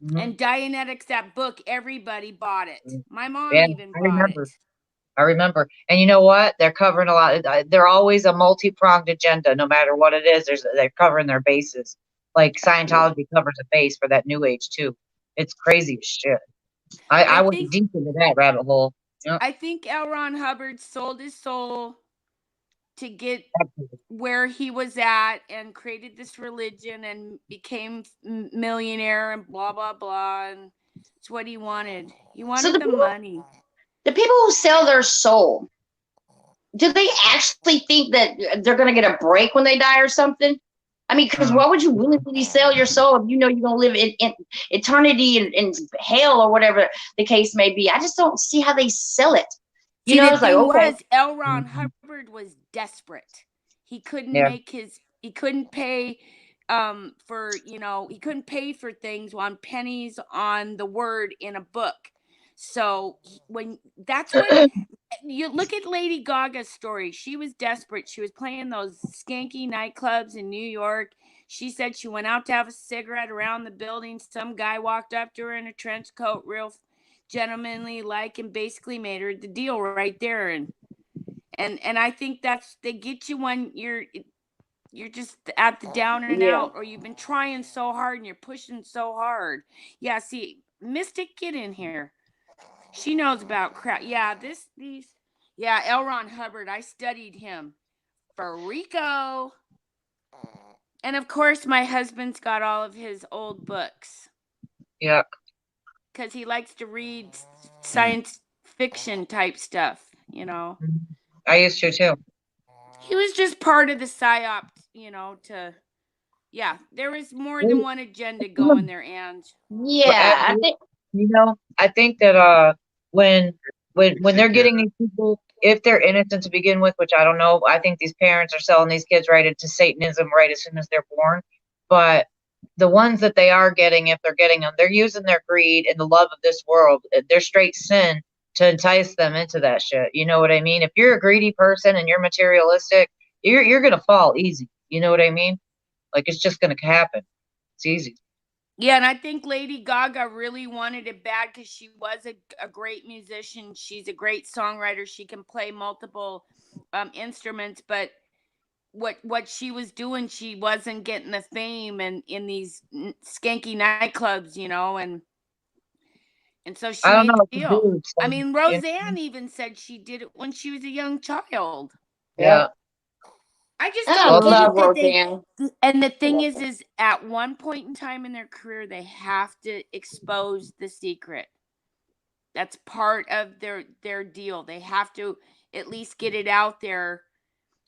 Mm-hmm. And Dianetics, that book, everybody bought it. My mom even I bought remember. it. I remember. And you know what? They're covering a lot. They're always a multi-pronged agenda, no matter what it is. They're covering their bases. Like Scientology covers a base for that new age too. It's crazy as shit. I went deep into that rabbit hole. Yep. I think L. Ron Hubbard sold his soul to get where he was at and created this religion and became millionaire and blah, blah, blah. And it's what he wanted. He wanted the money. The people who sell their soul, do they actually think that they're going to get a break when they die or something? I mean, because why would you willingly sell your soul if you know you're going to live in eternity in hell or whatever the case may be? I just don't see how they sell it. You know, it's like, okay. L. Ron Hubbard was desperate. He couldn't he couldn't pay for, he couldn't pay for things on pennies on the word in a book. So that's what you look at Lady Gaga's story. She was desperate. She was playing those skanky nightclubs in New York. She said she went out to have a cigarette around the building. Some guy walked up to her in a trench coat, real gentlemanly like, and basically made her the deal right there. And I think they get you when you're just at the down and out, or you've been trying so hard and you're pushing so hard. Yeah, see, Mystic, get in here. She knows about crap. Yeah, L. Ron Hubbard, I studied him for Rico. And of course, my husband's got all of his old books. Yeah. Because he likes to read science fiction type stuff, I used to too. He was just part of the psyop, there was more than one agenda going there, and yeah, I think that when they're getting these people, if they're innocent to begin with, which I don't know, I think these parents are selling these kids right into Satanism right as soon as they're born. But the ones that they are getting, if they're getting them, they're using their greed and the love of this world, their straight sin, to entice them into that shit. You know what I mean? If you're a greedy person and you're materialistic, you're gonna fall easy. You know what I mean? Like, it's just gonna happen. It's easy. Yeah, and I think Lady Gaga really wanted it bad because she was a great musician. She's a great songwriter. She can play multiple instruments, but what she was doing, she wasn't getting the fame and in these skanky nightclubs, and so she made the deal. I mean, Roseanne even said she did it when she was a young child. Yeah. I just don't love Roseanne. And the thing is at one point in time in their career, they have to expose the secret. That's part of their deal. They have to at least get it out there,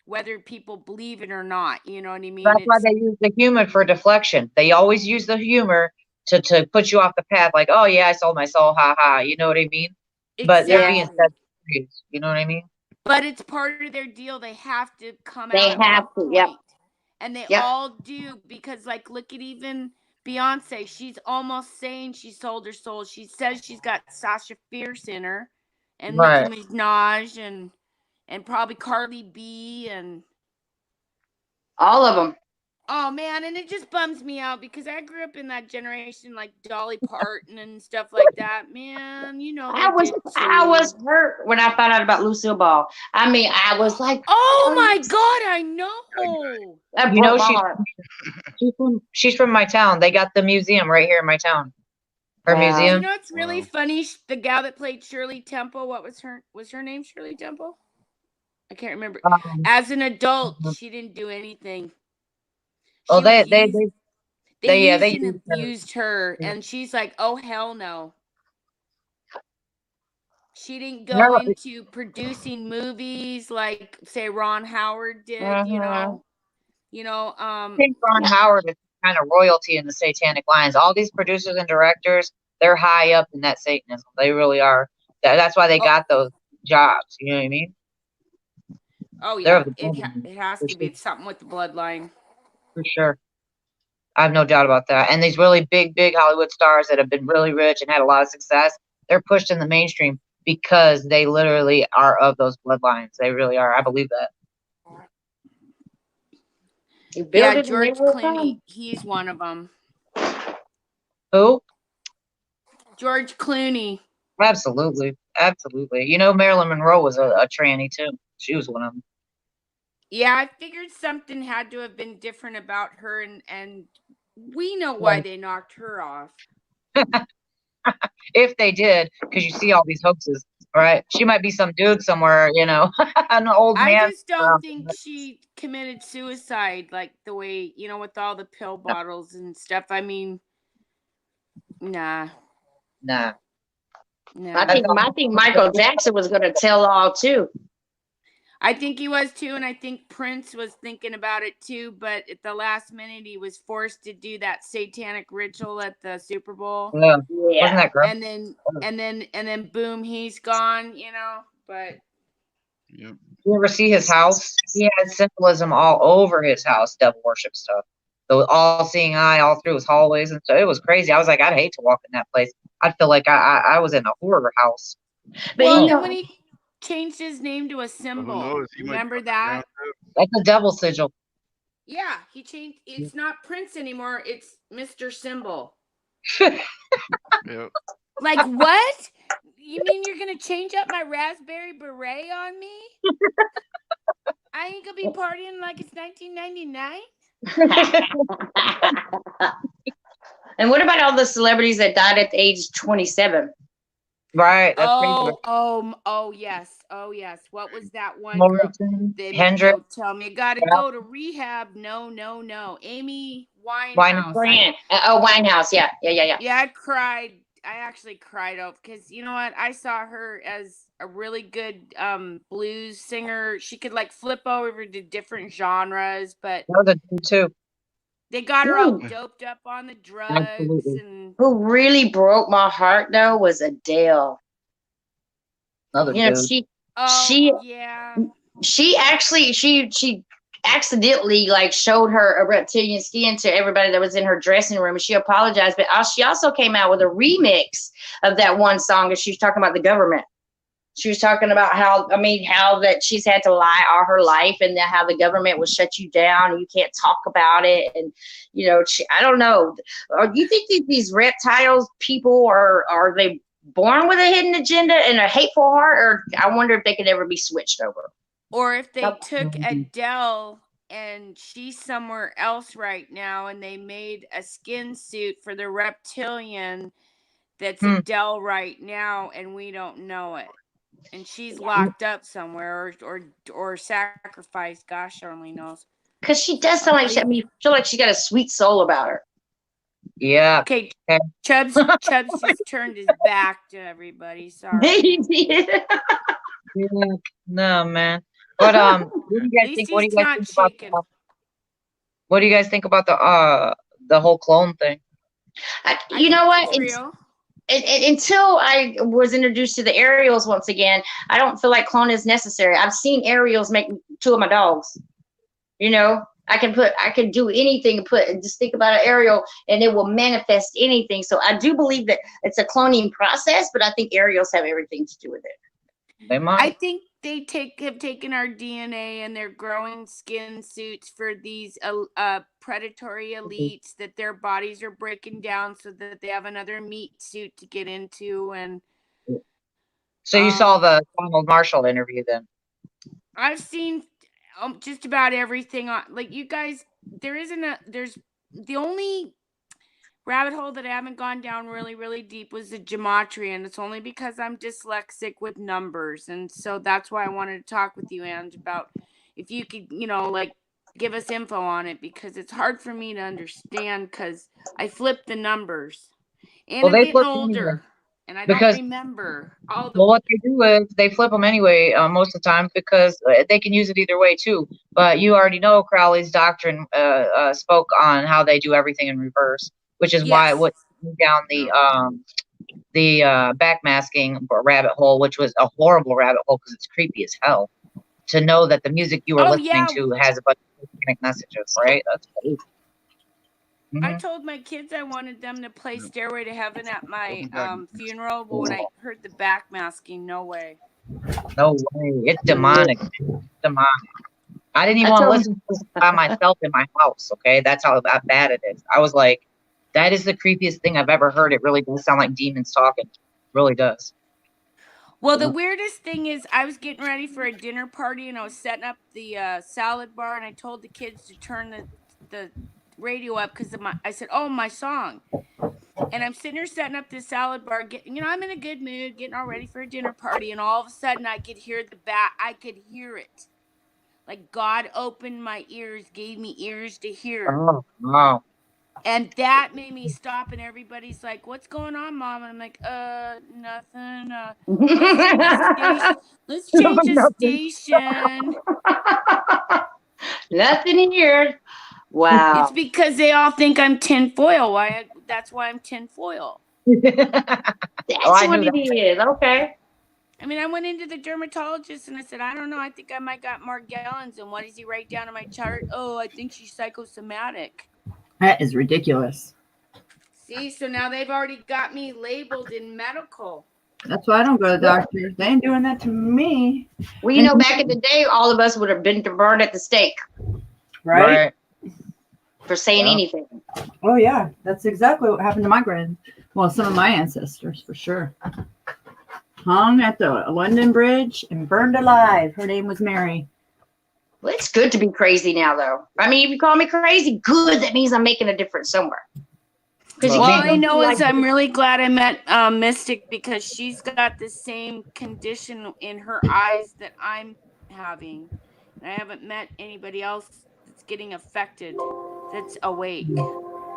whether people believe it or not. You know what I mean? That's why they use the humor for deflection. They always use the humor to put you off the path. Like, oh yeah, I sold my soul, ha ha. You know what I mean? Exactly. But they're being said serious. You know what I mean? But it's part of their deal. They have to come out. They have to, yep. And they all do, because, like, look at even Beyonce. She's almost saying she sold her soul. She says she's got Sasha Fierce in her, and Right. Nicki Minaj and probably Cardi B and All of them. oh man, and it just bums me out because I grew up in that generation, like Dolly Parton and stuff like that. Man, you know they I was did I too. was hurt when I found out about Lucille Ball. I mean, I was like, oh my God, I know. That You know, broke my heart. she's from my town. They got the museum right here in my town. Her Wow. Do you museum. know what's really funny? The gal that played Shirley Temple, what was her name? Shirley Temple? I can't remember. As an adult, she didn't do anything. Oh, She was they used, they yeah, used they and used her. abused her, and she's like, "Oh hell no." She didn't go No, into producing movies like say Ron Howard did, Mhm. I think Ron Howard is kind of royalty in the Satanic Lines. All these producers and directors, they're high up in that Satanism. They really are. That's why they got those jobs. You know what I mean? Oh They're yeah, of the bloodline, it has for to sure. be something with the bloodline. For sure. I have no doubt about that. And these really big Hollywood stars that have been really rich and had a lot of success, they're pushed in the mainstream because they literally are of those bloodlines. They really are. I believe that. You build Yeah, it and they George will Clooney, come. he's one of them. Who? George Clooney. Absolutely. Absolutely. You know, Marilyn Monroe was a tranny too. She was one of them. Yeah, I figured something had to have been different about her, and we know why they knocked her off. If they did, because you see all these hoaxes, right? She might be some dude somewhere, you know, an old I man. just don't think she committed suicide like the way, with all the pill bottles and stuff. I mean, nah. Nah. I think Michael Jackson was going to tell all too. I think he was too, and I think Prince was thinking about it too, but at the last minute he was forced to do that satanic ritual at the Super Bowl. Yeah. Wasn't that great? And then boom, he's gone, but you ever see his house? He had symbolism all over his house, devil worship stuff. The all-seeing eye all through his hallways and stuff. It was crazy. I was like, I'd hate to walk in that place. I'd feel like I was in a horror house. Well, then when he changed his name to a symbol, knows? remember that? That's a devil sigil. Yeah, he changed. It's not Prince anymore. It's Mr. Symbol. Yep. Like what? You mean you're gonna change up my raspberry beret on me? I ain't gonna be partying like it's 1999. And what about all the celebrities that died at the age 27? Right. That's Yes. Oh yes. What was that one Morrison, girl? Hendrix. Don't tell me I gotta go to rehab. No. Amy Winehouse. Winehouse. Yeah. Yeah, I cried. I actually cried out because you know what? I saw her as a really good blues singer. She could like flip over to different genres, but too. They got her all doped up on the drugs. Absolutely. And who really broke my heart though was Adele. Another dude. She accidentally like showed her reptilian skin to everybody that was in her dressing room, and she apologized, but she also came out with a remix of that one song, and she was talking about the government. She was talking about how that she's had to lie all her life, and how the government will shut you down and you can't talk about it. And I don't know. Do you think these reptiles people are they born with a hidden agenda and a hateful heart, or I wonder if they could ever be switched over? Or if they took Adele and she's somewhere else right now, and they made a skin suit for the reptilian that's Adele right now, and we don't know it. And she's locked up somewhere or sacrificed. Gosh only knows. Because she does sound like feel like she got a sweet soul about her. Yeah. Okay. Chubbs just turned his back to everybody. Sorry. No, man. But what do you guys think? What do you guys think about the whole clone thing? You know what? Until I was introduced to the Ariels once again, I don't feel like clone is necessary. I've seen Ariels make 2 of my dogs. I can do anything. Just think about an Ariel, and it will manifest anything. So I do believe that it's a cloning process, but I think Ariels have everything to do with it. They might. I think they have taken our DNA and they're growing skin suits for these predatory elites that their bodies are breaking down so that they have another meat suit to get into. And so you saw the Donald Marshall interview then? I've seen just about everything on, like, you guys. There's the only rabbit hole that I haven't gone down really, really deep was the gematria, and it's only because I'm dyslexic with numbers, and so that's why I wanted to talk with you, Ange, about if you could, like, give us info on it, because it's hard for me to understand because I flip the numbers, and I'm getting older, and I don't remember all the. Well, what they do is they flip them anyway most of the time because they can use it either way too. But you already know Crowley's doctrine spoke on how they do everything in reverse, which is why what down the backmasking rabbit hole, which was a horrible rabbit hole because it's creepy as hell. To know that the music you were listening to has a bunch of satanic messages, right? That's cool. I told my kids I wanted them to play Stairway to Heaven at my funeral, but when I heard the backmasking, no way. No way. It's demonic. Demonic. I didn't even want to listen to this by myself in my house, okay? That's how bad it is. I was like, that is the creepiest thing I've ever heard. It really does sound like demons talking. It really does. Well, the weirdest thing is I was getting ready for a dinner party, and I was setting up the salad bar, and I told the kids to turn the radio up because I said, oh, my song. And I'm sitting here setting up this salad bar, I'm in a good mood, getting all ready for a dinner party, and all of a sudden I could hear I could hear it. Like God opened my ears, gave me ears to hear. Oh, wow. And that made me stop, and everybody's like, what's going on, Mom? And I'm like, nothing. Let's change the station. Nothing here. Wow. It's because they all think I'm tinfoil. That's why I'm tinfoil. That's what it is. Okay. I mean, I went into the dermatologist and I said, I don't know. I think I might got Morgellons. And what does he write down on my chart? Oh, I think she's psychosomatic. That is ridiculous. See, so now they've already got me labeled in medical. That's why I don't go to the doctor. They ain't doing that to me. Well, back in the day, all of us would have been burned at the stake. Right? For saying anything. Oh, yeah. That's exactly what happened to my some of my ancestors, for sure. Hung at the London Bridge and burned alive. Her name was Mary. Well, it's good to be crazy now, though. I mean, if you call me crazy, good. That means I'm making a difference somewhere. Well, I know I'm really glad I met Mystic because she's got the same condition in her eyes that I'm having. And I haven't met anybody else that's getting affected that's awake.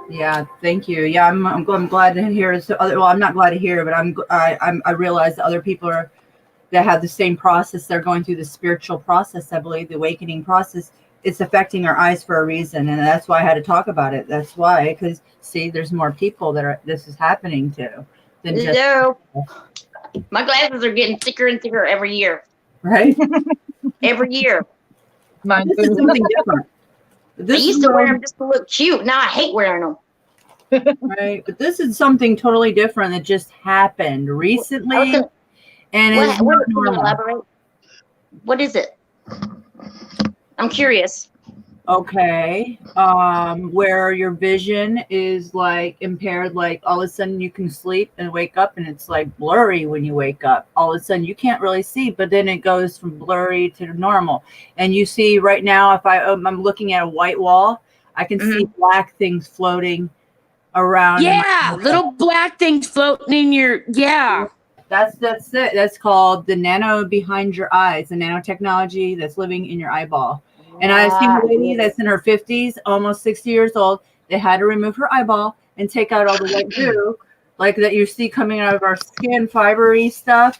Yeah, thank you. Yeah, I'm glad to hear. I'm not glad to hear, but I realize that other people that have the same process. They're going through the spiritual process. I believe the awakening process. It's affecting our eyes for a reason, and that's why I had to talk about it. That's why, because see, there's more people this is happening to than just. No, my glasses are getting thicker and thicker every year. Right. Every year. This is something different. I used to wear them just to look cute. Now I hate wearing them. Right, but this is something totally different that just happened recently, Okay. and it's not normal. Elaborate? What is it? I'm curious. Okay, where your vision is like impaired, like all of a sudden you can sleep and wake up and it's like blurry when you wake up. All of a sudden you can't really see, but then it goes from blurry to normal. And you see right now, if I'm looking at a white wall, I can see black things floating around. Yeah, little black things floating in your, That's it. That's called the nano behind your eyes, the nanotechnology that's living in your eyeball. And I've seen a lady that's in her 50s, almost 60 years old. They had to remove her eyeball and take out all the white goo, like that you see coming out of our skin, fibery stuff.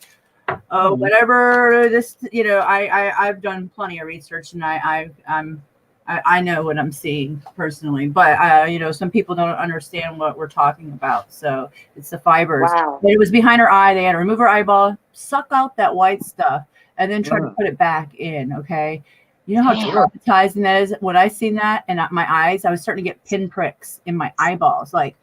Whatever this, I've done plenty of research, and I know what I'm seeing personally, but some people don't understand what we're talking about. So it's the fibers. Wow. But it was behind her eye. They had to remove her eyeball, suck out that white stuff, and then try to put it back in. Okay. You know how traumatizing that is? When I seen that and my eyes, I was starting to get pinpricks in my eyeballs. Like,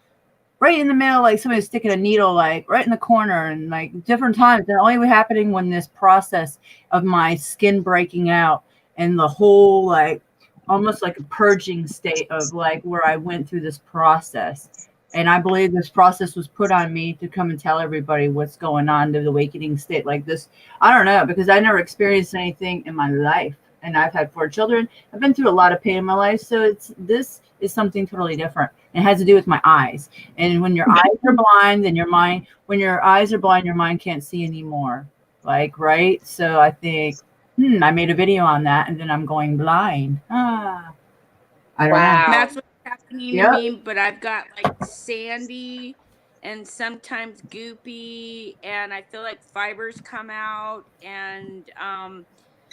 right in the middle, like somebody sticking a needle, like right in the corner, and like different times. And only happening when this process of my skin breaking out and the whole like almost like a purging state of like where I went through this process. And I believe this process was put on me to come and tell everybody what's going on, the awakening state like this. I don't know, because I never experienced anything in my life. And I've had 4 children. I've been through a lot of pain in my life. So this is something totally different. It has to do with my eyes. And when your eyes are blind, then when your eyes are blind, your mind can't see anymore. Like, right? So I think, I made a video on that, and then I'm going blind. I don't know. That's what's happening Yep. to me, but I've got like sandy and sometimes goopy, and I feel like fibers come out. And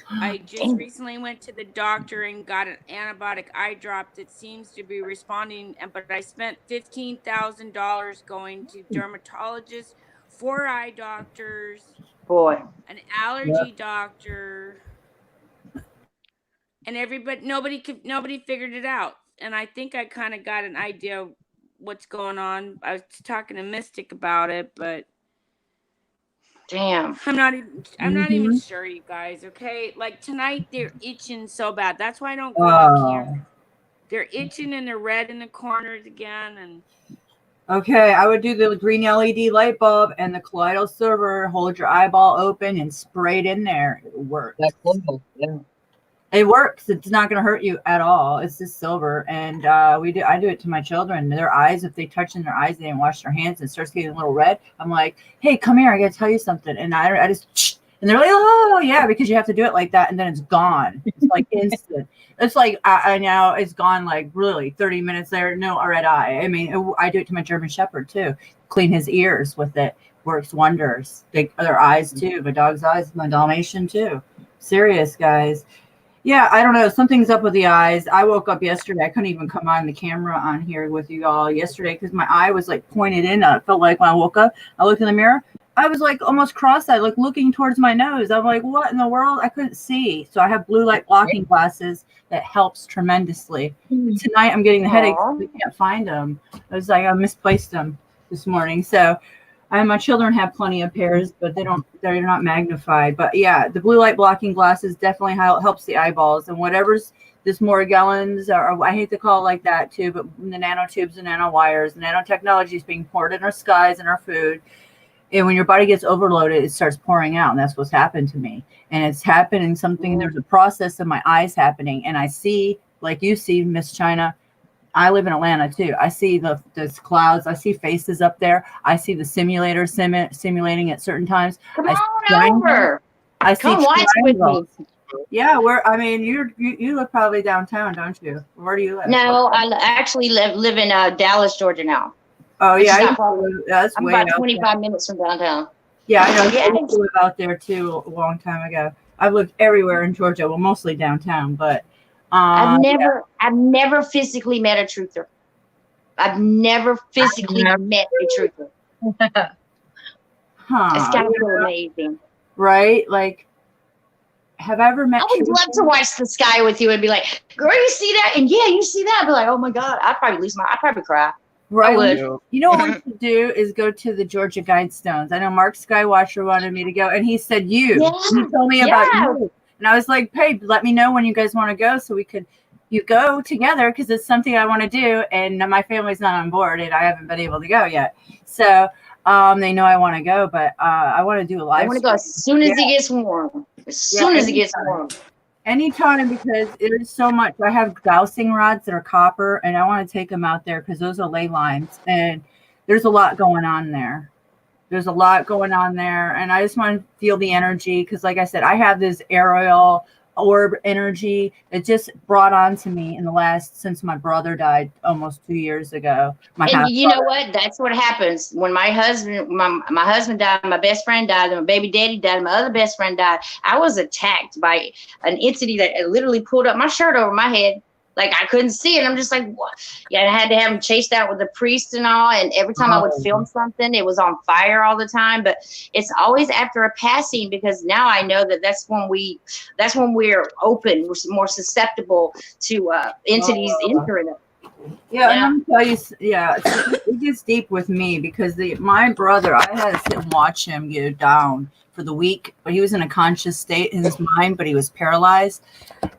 I just recently went to the doctor and got an antibiotic eye drop that seems to be responding. But I spent $15,000 going to dermatologists, 4 eye doctors, Boy, an allergy doctor, and nobody figured it out. And I think I kind of got an idea of what's going on. I was talking to Mystic about it, but damn, I'm not even sure, you guys. Okay, like tonight they're itching so bad. That's why I don't go on camera. They're itching and they're red in the corners again. And Okay, I would do the green LED light bulb and the colloidal silver. Hold your eyeball open and spray it in there. It works. Yeah. It works. It's not going to hurt you at all. It's just silver, and I do it to my children. Their eyes, if they touch in their eyes, they didn't wash their hands, and it starts getting a little red. I'm like, hey, come here. I got to tell you something. And I just, and they're like, oh yeah, because you have to do it like that, and then it's gone. It's like instant. It's like I now it's gone. Like really, 30 minutes there, no red eye. I mean, I do it to my German Shepherd too. Clean his ears with it. Works wonders. Their eyes too. My dog's eyes. My Dalmatian too. Serious, guys. Yeah, I don't know. Something's up with the eyes. I woke up yesterday. I couldn't even come on the camera on here with you all yesterday because my eye was like pointed in. I felt like when I woke up, I looked in the mirror. I was like almost cross-eyed, like looking towards my nose. I'm like, what in the world? I couldn't see. So I have blue light blocking glasses that helps tremendously. Tonight I'm getting the headaches. I can't find them. I was like, I misplaced them this morning. So my children have plenty of pairs, but they're not magnified. But yeah, the blue light blocking glasses definitely helps the eyeballs. And whatever's this Morgellons, or I hate to call it like that too, but the nanotubes and nanowires, nanotechnology is being poured in our skies and our food. And when your body gets overloaded, it starts pouring out. And that's what's happened to me. And it's happening there's a process of my eyes happening. And I see, like you see, Miss China, I live in Atlanta too. I see the clouds. I see faces up there. I see the simulator simulating at certain times. Come on over. I see Come watch with me. Yeah, you live probably downtown, don't you? Where do you live? No, I actually live in Dallas, Georgia now. Oh yeah, I'm way about out 25 there. minutes from downtown. Yeah, I know. Yeah. I used to live out there too a long time ago. I've lived everywhere in Georgia, well, mostly downtown, but I've never physically met a truther. I've never physically met a truther. It's gotta be amazing. Right? Like, have I ever met I would love to watch the sky with you and be like, girl, you see that? And yeah, you see that? I'd be like, oh my God, I'd probably cry. Right. I would. You know what we should do is go to the Georgia Guidestones. I know Mark Skywatcher wanted me to go, and he said he told me about you. And I was like, hey, let me know when you guys want to go so you go together, because it's something I want to do, and my family's not on board and I haven't been able to go yet. So they know I want to go, but I want to do a live. I want to go as soon as it gets warm. As soon as it gets warm. Anytime, because it is so much. I have dowsing rods that are copper, and I want to take them out there because those are ley lines, and there's a lot going on there. There's a lot going on there, and I just want to feel the energy because, like I said, I have this aerial orb energy that just brought on to me since my brother died almost 2 years ago. And you know what? That's what happens when my husband died, my best friend died, and my baby daddy died, and my other best friend died. I was attacked by an entity that literally pulled up my shirt over my head. Like, I couldn't see it. I'm just like, what? Yeah, I had to have him chased out with the priest and all. And every time I would film something, it was on fire all the time. But it's always after a passing, because now I know that's when we're open. We're more susceptible to entities entering it. Yeah, and let me tell you, it gets deep with me because my brother, I had to sit and watch him get down for the week, but he was in a conscious state in his mind, but he was paralyzed,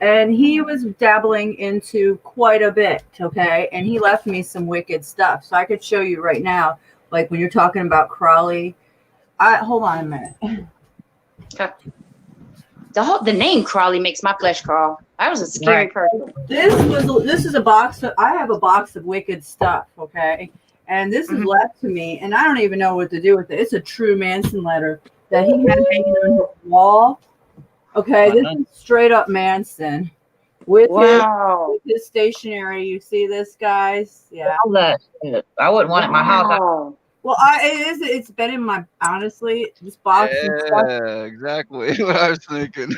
and he was dabbling into quite a bit, okay, and he left me some wicked stuff, so I could show you right now, like when you're talking about Crowley. Hold on a minute. The name Crawley makes my flesh crawl. I was a scary person. This is a box. I have a box of wicked stuff, okay? And this is left to me, and I don't even know what to do with it. It's a true Manson letter that he had hanging on his wall. Okay, this is straight up Manson with his stationery. You see this, guys? Yeah. All that shit. I wouldn't want it in my house. Well, it's been in my, honestly, this box. Yeah, exactly what I was thinking.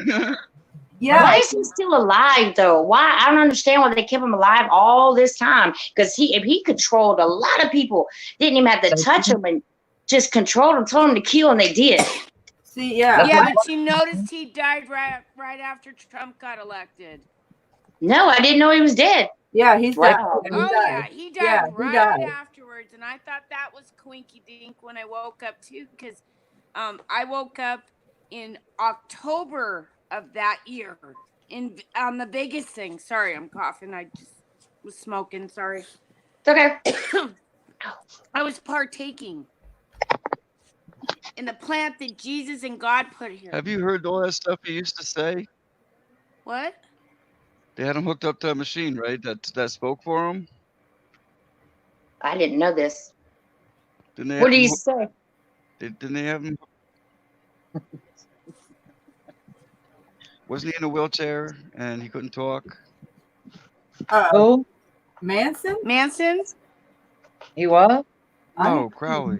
Yeah. Why is he still alive though? Why? I don't understand why they kept him alive all this time. Because if he controlled a lot of people, didn't even have to touch them and just controlled them, told them to kill, and they did. See, yeah. Yeah, but you noticed he died right after Trump got elected. No, I didn't know he was dead. Yeah, he's dead. Wow. Yeah, he died right afterwards, and I thought that was quinky dink when I woke up too, because I woke up in October of that year on the biggest thing. Sorry, I'm coughing. I just was smoking. Sorry. It's okay. I was partaking in the plant that Jesus and God put here. Have you heard all that stuff he used to say? What? They had him hooked up to a machine, right? That spoke for him. I didn't know this. What did he say? Didn't they have him? Wasn't he in a wheelchair and he couldn't talk? Oh, Manson? Manson? He was? Oh, Crowley.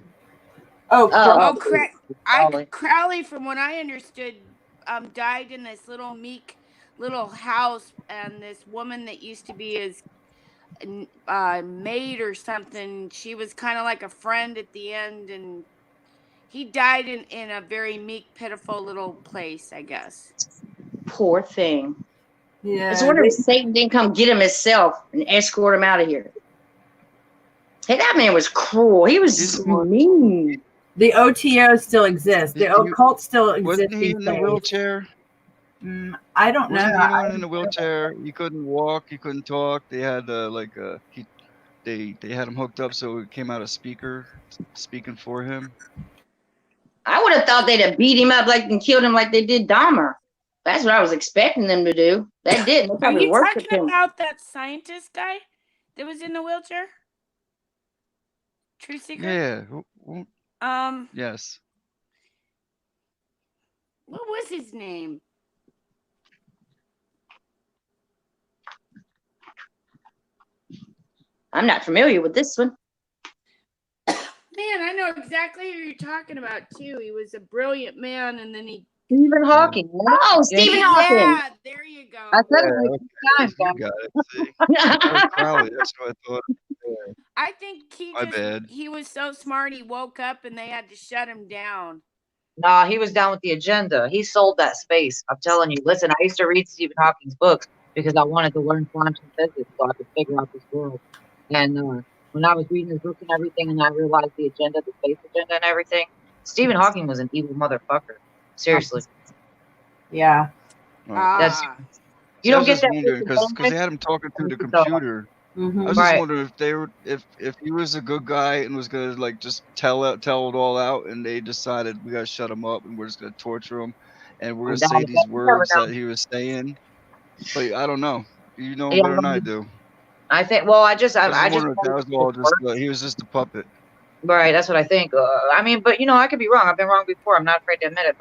Crowley, from what I understood, died in this little meek little house, and this woman that used to be his maid or something, she was kind of like a friend at the end, and he died in a very meek, pitiful little place, I guess. Poor thing. Yeah. I was wondering if Satan didn't come get him himself and escort him out of here. Hey, that man was cruel. He was mean. The OTO still exists. The occult still exists. Wasn't he in the wheelchair? I don't know. Wasn't he in a wheelchair? He couldn't walk. He couldn't talk. They had they had him hooked up so it came out a speaker speaking for him. I would have thought they'd have beat him up and killed him like they did Dahmer. That's what I was expecting them to do. They didn't. They Are you worshipped talking him. about that scientist guy that was in the wheelchair? Truth Seeker? Yeah. Yes. What was his name? I'm not familiar with this one. Man, I know exactly who you're talking about too. He was a brilliant man, and then he. Stephen Hawking. Oh, Stephen Hawking. Yeah, there you go. I said it like 2 times. You got it. See? Crowley, that's what I thought. Yeah. I think he was so smart he woke up and they had to shut him down. Nah, he was down with the agenda. He sold that space. I'm telling you. Listen, I used to read Stephen Hawking's books because I wanted to learn quantum physics so I could figure out this world. And when I was reading his books and everything, and I realized the agenda, the space agenda and everything, Stephen Hawking was an evil motherfucker. Seriously. Yeah. That's you don't get that because they had him talking through the computer. I was just wondering if if he was a good guy and was gonna just tell it all out, and they decided we gotta shut him up and we're just gonna torture him and we're gonna say these words that he was saying. But I don't know. You know better than I do. I think. Well, I just that was all just he was just a puppet. Right. That's what I think. I mean, but I could be wrong. I've been wrong before. I'm not afraid to admit it.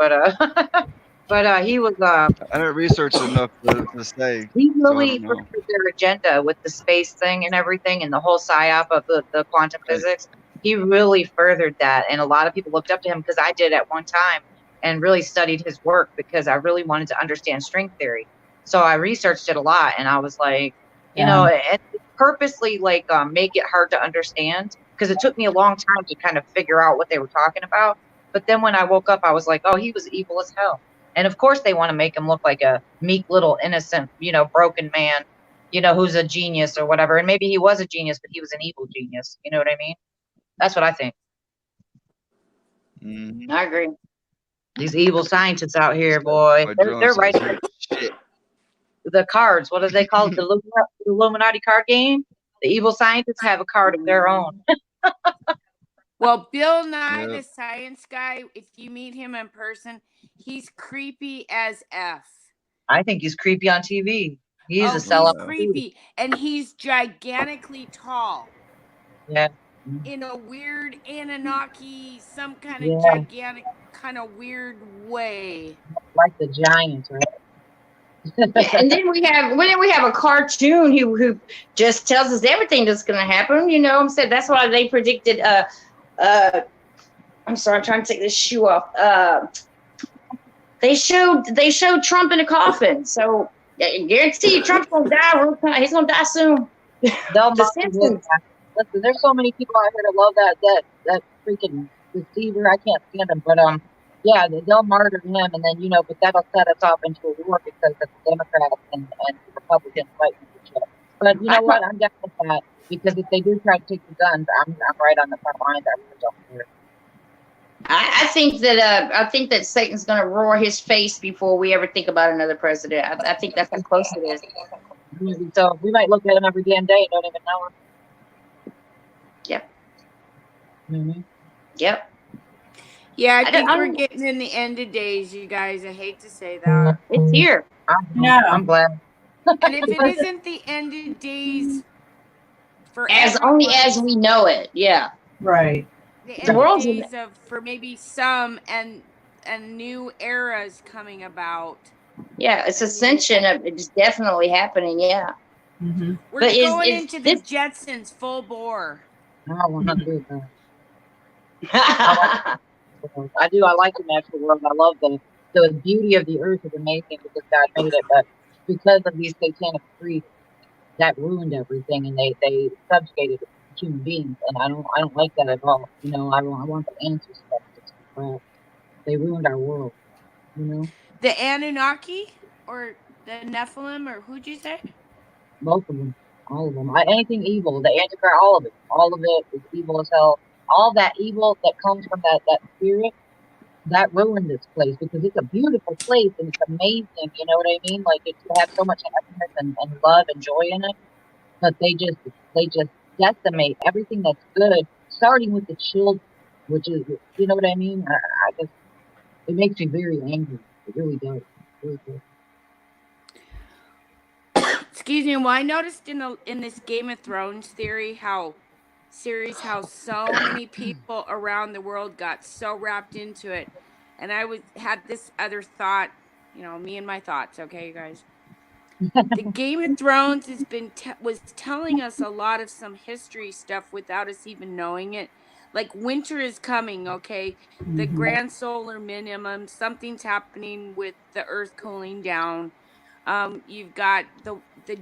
But he was. I didn't research enough to say. He really furthered their agenda with the space thing and everything, and the whole psyop of the quantum physics. He really furthered that, and a lot of people looked up to him because I did at one time, and really studied his work because I really wanted to understand string theory. So I researched it a lot, and I was like, and purposely make it hard to understand because it took me a long time to kind of figure out what they were talking about. But then when I woke up, I was like, oh, he was evil as hell. And of course they want to make him look like a meek little innocent, broken man. you know, who's a genius or whatever. And maybe he was a genius, but he was an evil genius. You know what I mean? That's what I think. I agree. These evil scientists out here, boy, My they're, drone they're says right. here shit. The cards, what do they call it? The Illuminati card game? The evil scientists have a card of their own. Well, Bill Nye, the science guy, if you meet him in person, he's creepy as F. I think he's creepy on TV. He's a He's sellout. creepy, and he's gigantically tall. Yeah. In a weird Anunnaki, some kind of Yeah. gigantic, kind of weird way. Like the Giants, right? Yeah, and then we have a cartoon who just tells us everything that's going to happen. You know, said that's why they predicted. I'm sorry, I'm trying to take this shoe off. They showed Trump in a coffin, so I guarantee you Trump's gonna die. He's gonna die soon. Listen, there's so many people out here that love that freaking deceiver. I can't stand him, but yeah, they'll murder him, and then but that'll set us off into a war because of the Democrats and Republicans fighting each other. But you know what? I'm down with that because if they do try to take the guns, I'm right on the front lines. I think that Satan's gonna roar his face before we ever think about another president. I think that's how close it is. So we might look at him every damn day and don't even know him. Yep. Mm-hmm. Yep. Yeah, I think we're getting in the end of days, you guys. I hate to say that. It's here. I'm glad. And if it isn't the end of days for only as we know it, yeah. Right. The end of days for maybe some and new eras coming about. Yeah, it's ascension. It's definitely happening. Yeah. Mm-hmm. We're going into the Jetsons full bore. I want to do that. I do. I like the natural world. I love the beauty of the earth is amazing because God made it, but because of these satanic priests, that ruined everything, and they subjugated human beings, and I don't like that at all. You know, I want the answers stuff. They ruined our world. You know, the Anunnaki or the Nephilim or who'd you say? Both of them, all of them. Anything evil, the Antichrist, all of it is evil as hell. All that evil that comes from that spirit, that ruined this place because it's a beautiful place and it's amazing. You know what I mean? Like it has so much happiness and love and joy in it, but they just decimate everything that's good, starting with the children, which is, you know what I mean? I just, it makes me very angry. It really does. It really does. Excuse me. Well, I noticed in this Game of Thrones how so many people around the world got so wrapped into it, and I had this other thought. You know, me and my thoughts. Okay, you guys. The Game of Thrones was telling us a lot of some history stuff without us even knowing it. Like winter is coming, okay? The grand solar minimum, something's happening with the earth cooling down. You've got the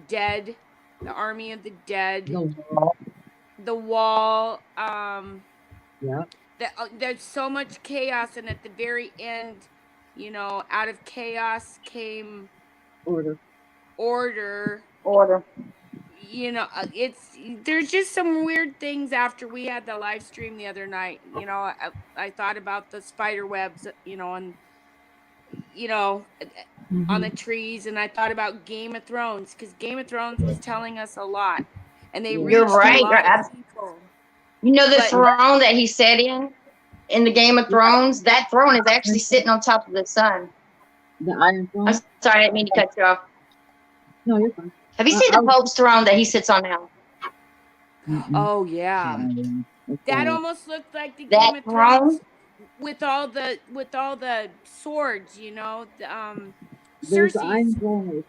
dead, the army of the dead, the wall. Yeah. There's so much chaos, and at the very end, you know, out of chaos came order. You know, there's just some weird things after we had the live stream the other night. You know, I thought about the spider webs, you know, and you know, on the trees, and I thought about Game of Thrones because Game of Thrones was telling us a lot, and they reached a lot of people. You know the throne that he sat in the Game of Thrones? That throne is actually sitting on top of the sun. The Iron Throne? I'm sorry, I didn't mean to cut you off. No, you're fine. Have you seen the Pope's throne that he sits on now? Oh yeah, that almost looked like the Game of Thrones with all the swords, you know. There's the Iron Throne.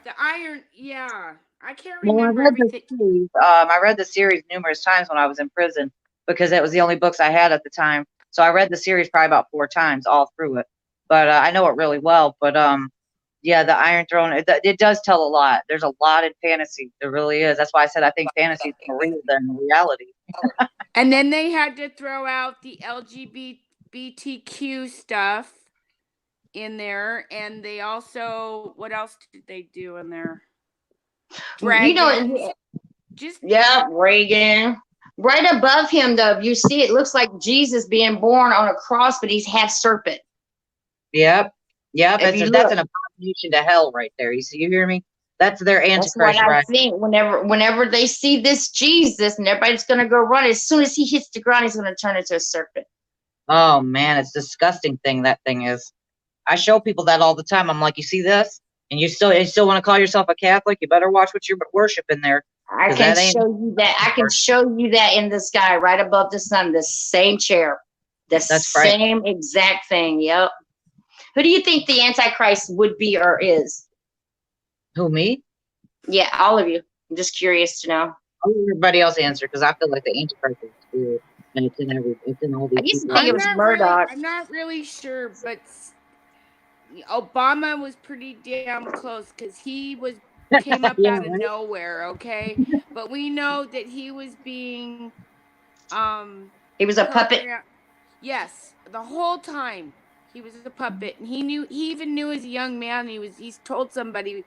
The iron, yeah. I can't remember I read everything. the series. I read the series numerous times when I was in prison because that was the only books I had at the time. So I read the series probably about 4 times all through it. But I know it really well. But yeah, the Iron Throne, it does tell a lot. There's a lot in fantasy. There really is. That's why I said I think fantasy is more real than reality. And then they had to throw out the LGBTQ stuff in there. And they also, what else did they do in there? Reagan. Just yeah, Reagan. Right above him, though, you see it looks like Jesus being born on a cross, but he's half serpent. Yep. If you That's look, an abomination to hell right there. You hear me? That's their that's what Antichrist, I right? think. Whenever they see this Jesus, and everybody's gonna go run. As soon as he hits the ground, he's gonna turn into a serpent. Oh man, it's a disgusting thing that thing is. I show people that all the time. I'm like, you see this? And you still want to call yourself a Catholic? You better watch what you're worshiping there. I can show you that. I can show you that in the sky, right above the sun, the same chair, the right. same exact thing. Yep. Who do you think the Antichrist would be or is? Who, me? Yeah, all of you. I'm just curious to know. I'll let everybody else answer because I feel like the Antichrist is spirit, and it's in all these I used to people. think it was Murdoch. I'm not really sure, but Obama was pretty damn close because he came up out of nowhere, okay? But we know that he was being he was a puppet. Yes, the whole time he was a puppet, and he even knew as a young man he's told somebody,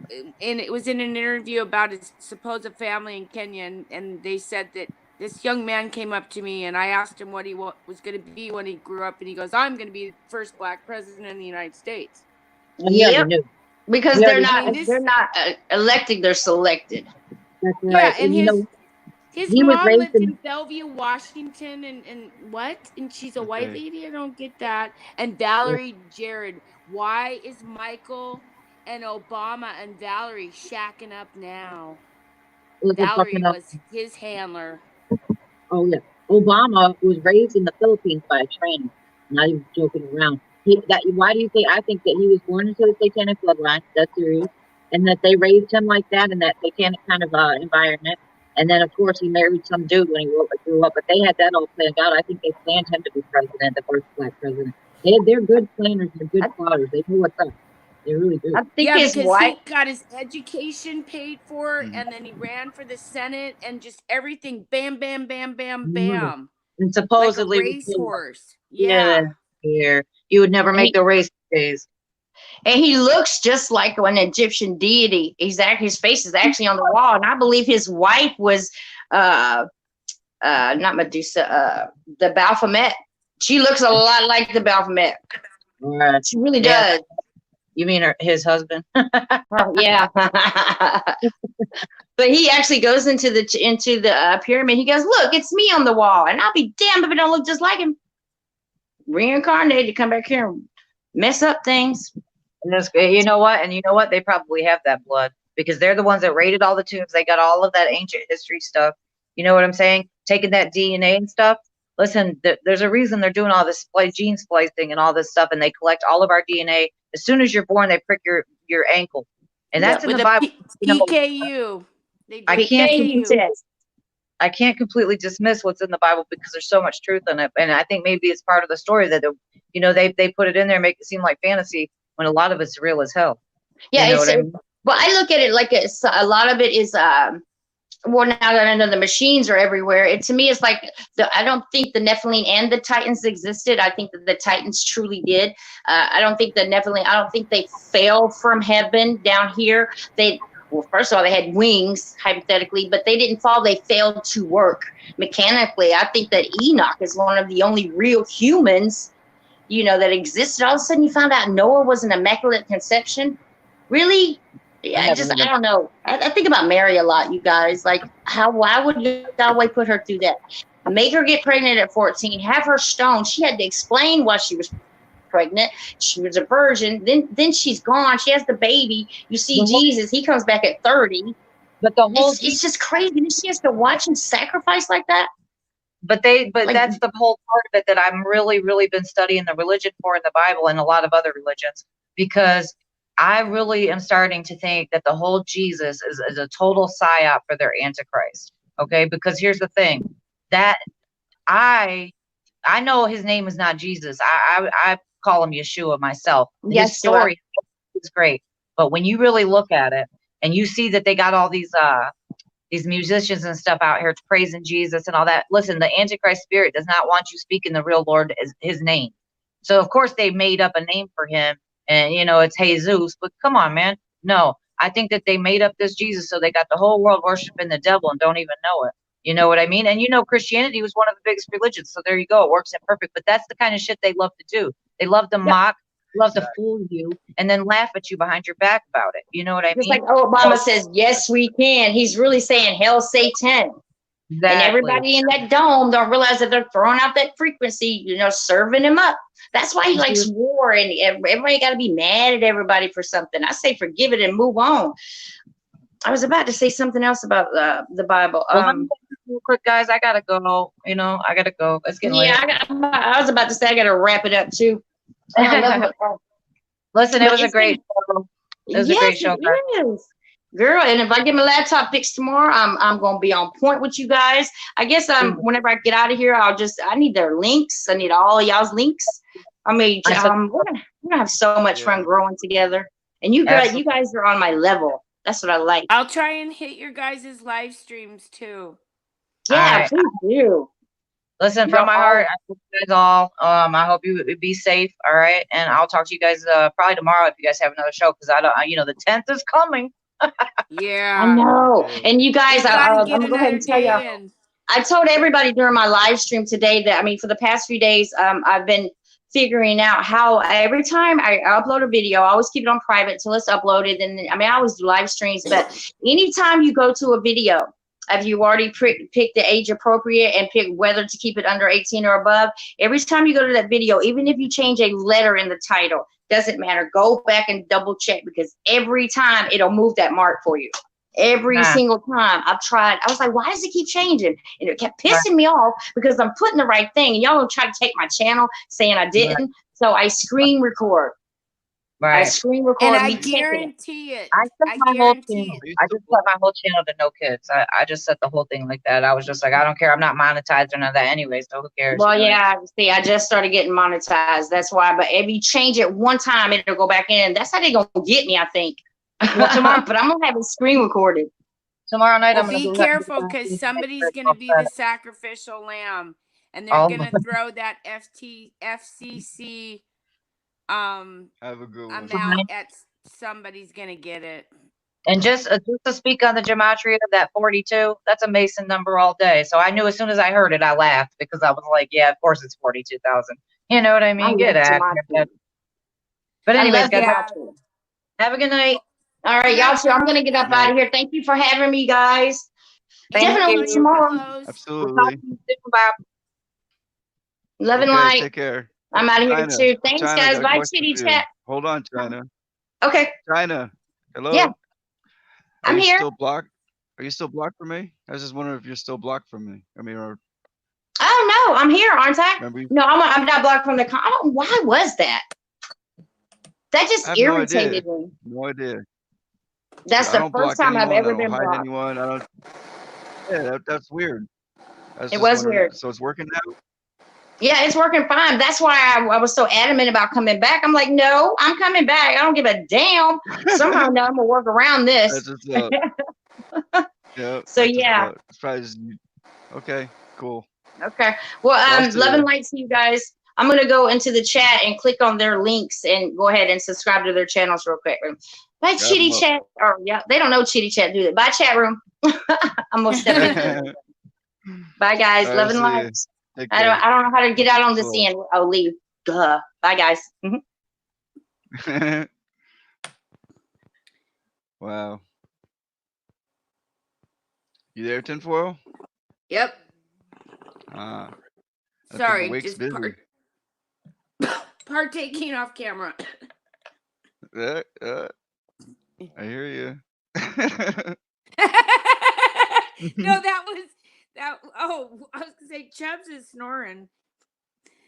and it was in an interview about his supposed family in Kenya, and they said that this young man came up to me, and I asked him what he was going to be when he grew up, and he goes, "I'm going to be the first black president in the United States." Yep. Because they're not elected; they're selected. That's right. Yeah, and his mom lived in Bellevue, Washington, and what? And she's a white lady? I don't get that. And Valerie Jared. Why is Michael and Obama and Valerie shacking up now? Valerie was his handler. Oh, yeah. Obama was raised in the Philippines by a trainer. Not even joking around. Why do you think? I think that he was born into the satanic bloodline. That's serious. And that they raised him like that in that satanic kind of environment. And then, of course, he married some dude when he grew up. But they had that all planned out. I think they planned him to be president, the first black president. They're good planners. They're good plotters. They know what's up. They really do. I think his wife he got his education paid for, and then he ran for the Senate, and just everything, bam, bam, bam, bam, bam. And supposedly, like a racehorse. Yeah. Here, you would never make the race days. And he looks just like an Egyptian deity. His face is actually on the wall, and I believe his wife was not Medusa, the Baphomet. She looks a lot like the Baphomet. She really does. You mean his husband? Yeah. But he actually goes into the pyramid. He goes, "Look, it's me on the wall," and I'll be damned if it don't look just like him. Reincarnated to come back here and mess up things. And you know what? They probably have that blood because they're the ones that raided all the tombs. They got all of that ancient history stuff. You know what I'm saying? Taking that DNA and stuff. Listen, there's a reason they're doing all this gene splicing and all this stuff, and they collect all of our DNA. As soon as you're born, they prick your ankle, and that's in the Bible. PKU. I can't completely dismiss what's in the Bible because there's so much truth in it, and I think maybe it's part of the story that they put it in there, make it seem like fantasy when a lot of it's real as hell. Yeah, you know what I mean? Well, I look at it like a lot of it is well, now that I know the machines are everywhere, to me it's like I don't think the Nephilim and the Titans existed. I think that the Titans truly did. I don't think the Nephilim. I don't think they fell from heaven down here. Well, first of all, they had wings, hypothetically, but they didn't fall. They failed to work mechanically. I think that Enoch is one of the only real humans, that existed. All of a sudden, you found out Noah was an immaculate conception. Really? I don't know. I think about Mary a lot, you guys. Like, why would Yahweh put her through that? Make her get pregnant at 14, have her stoned. She had to explain why she was pregnant. She was a virgin. Then she's gone. She has the baby. You see Jesus. He comes back at 30. But it's just crazy. Then she has to watch him sacrifice like that. But that's the whole part of it that I'm really, really been studying the religion for in the Bible and a lot of other religions, because I really am starting to think that the whole Jesus is a total psyop for their Antichrist. Okay, because here's the thing, that I know his name is not Jesus. I call him Yeshua myself. Yes, his story is great, but when you really look at it and you see that they got all these musicians and stuff out here praising Jesus and all that. Listen, the Antichrist spirit does not want you speaking the real Lord as his name. So of course they made up a name for him, and it's Jesus. But come on, man, no, I think that they made up this Jesus so they got the whole world worshiping the devil and don't even know it. You know what I mean? And Christianity was one of the biggest religions. So there you go. It works in perfect. But that's the kind of shit they love to do. They love to mock, love to fool you, and then laugh at you behind your back about it. You know what I Just mean? like Obama says, yes, we can. He's really saying hell Satan. Exactly. And everybody in that dome don't realize that they're throwing out that frequency, serving him up. That's why he likes war, and everybody got to be mad at everybody for something. I say forgive it and move on. I was about to say something else about the Bible. Real quick, guys, I gotta go. I gotta go. It's getting late. I was about to say I got to wrap it up too. Listen, it was a great show. It was a great show, guys. Girl, and if I get my laptop fixed tomorrow, I'm gonna be on point with you guys. I guess whenever I get out of here, I need their links. I need all of y'all's links. I mean, we're gonna have so much fun growing together. And you guys are on my level. That's what I like. I'll try and hit your guys' live streams too. Yeah, please do. Listen, from my heart, I hope you guys all. I hope you be safe. All right, and I'll talk to you guys probably tomorrow if you guys have another show, because I don't. The 10th is coming. Yeah, I know. And you guys, I'm gonna go ahead and tell you. I told everybody during my live stream today that for the past few days, I've been figuring out how every time I upload a video, I always keep it on private till it's uploaded. And I always do live streams, but anytime you go to a video, if you already pick the age appropriate and pick whether to keep it under 18 or above, every time you go to that video, even if you change a letter in the title, doesn't matter. Go back and double check, because every time it'll move that mark for you. Every single time I've tried, I was like, why does it keep changing? And it kept pissing me off because I'm putting the right thing. And y'all will try to take my channel saying I didn't. So I screen record. Right. I screen record. And I guarantee it. I just set my whole channel to no kids. I just set the whole thing like that. I was just like, I don't care. I'm not monetized or none of that anyway, so who cares? Well, see, I just started getting monetized. That's why. But if you change it one time, it'll go back in. That's how they're going to get me, I think. Well, tomorrow, but I'm going to have it screen recorded. Tomorrow night, I'm going to be careful, because somebody's going to be the sacrificial lamb, and they're going to throw that FCC have a good one. amount at somebody's going to get it. And just to speak on the gematria of that 42, that's a Mason number all day. So I knew as soon as I heard it, I laughed, because I was like, yeah, of course it's 42,000. You know what I mean? Get it. But anyways, guys, have a good night. All right, y'all too. I'm going to get up out of here. Thank you for having me, guys. Definitely tomorrow. Absolutely. Love and light. Take care. I'm out of here too. Thanks, guys. Bye, Chitty Chat. Hold on, China. Okay. China. Hello. Yeah. I'm here. Still blocked? Are you still blocked from me? I was just wondering if you're still blocked from me. Oh no, I'm here, aren't I? No, I'm not blocked from the. Why was that? That just irritated me. No idea. That's the first time I've ever been blocked. Anyone. I don't. Yeah, that's weird. It was weird. So it's working now. Yeah, it's working fine. That's why I was so adamant about coming back. I'm like, no, I'm coming back. I don't give a damn. Somehow I'm gonna work around this. That's what's up. Yeah. So yeah. It's probably just, okay. Cool. Okay. Well, love and light to you guys. I'm gonna go into the chat and click on their links and go ahead and subscribe to their channels real quick. Bye, Chitty Chat. Or yeah, they don't know Chitty Chat, do they? Bye, chat room. I'm gonna step in. Bye, guys. Love and light. I don't know how to get out on this end. I'll leave. Duh. Bye, guys. Wow. You there, tinfoil? Yep. Sorry, just partaking off camera. I hear you. No, that was that. Oh, I was gonna say Chubbs is snoring.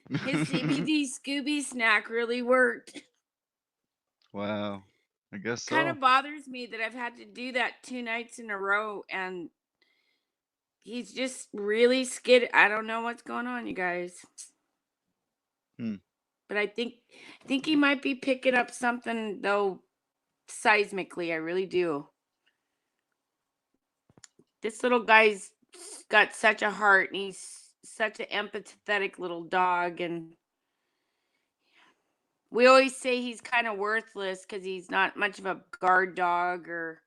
His CBD Scooby snack really worked. Wow, I guess so. Kind of bothers me that I've had to do that 2 nights in a row, and he's just really skid. I don't know what's going on, you guys. But I think he might be picking up something though, seismically. I really do. This little guy's got such a heart, and he's such an empathetic little dog, and We always say he's kind of worthless because he's not much of a guard dog, or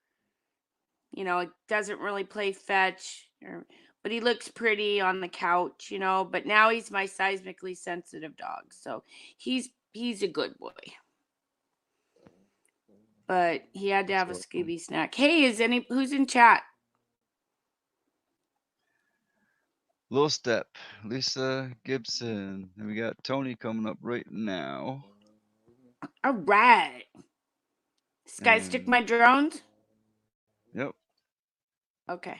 it doesn't really play fetch, but he looks pretty on the couch, but now he's my seismically sensitive dog, so he's a good boy. But he had to have a Scooby snack. Hey, who's in chat? Little Step, Lisa Gibson, and we got Tony coming up right now. All right. Sky stick my drones? Yep. Okay.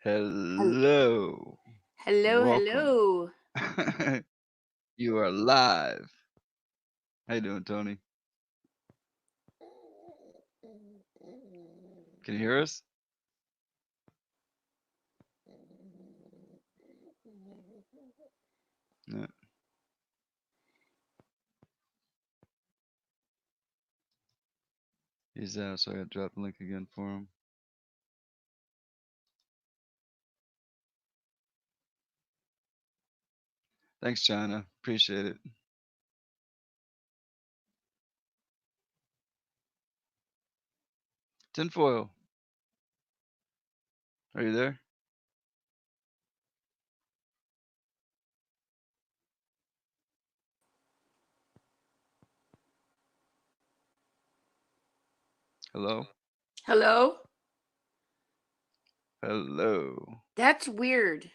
Hello. Hello. You are live. How you doing, Tony? Can you hear us? Yeah. He's out, so I gotta drop the link again for him. Thanks, China. Appreciate it. Tinfoil. Are you there? Hello? Hello? Hello. That's weird.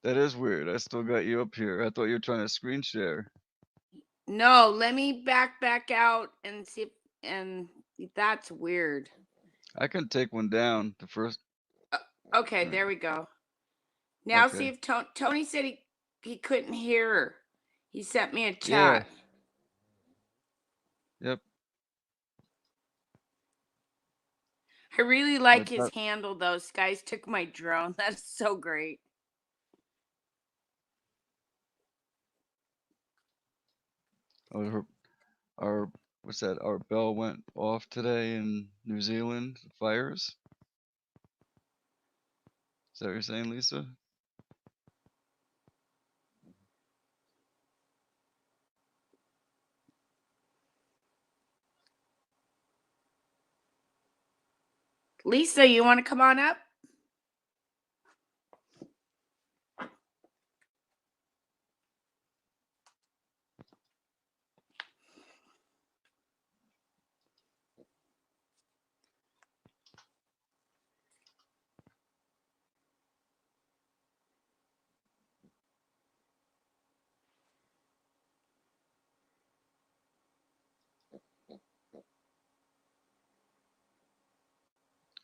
That is weird. I still got you up here. I thought you were trying to screen share. No, let me back out and see and that's weird. I can take one down. The first. Okay, there we go. Now Okay. see if Tony said he couldn't hear her. He sent me a chat. Yeah. Yep. I really like his handle though. Skies took my drone. That's so great. Our what's that? Our bell went off today in New Zealand. Fires. Is that what you're saying, Lisa? Lisa, you want to come on up?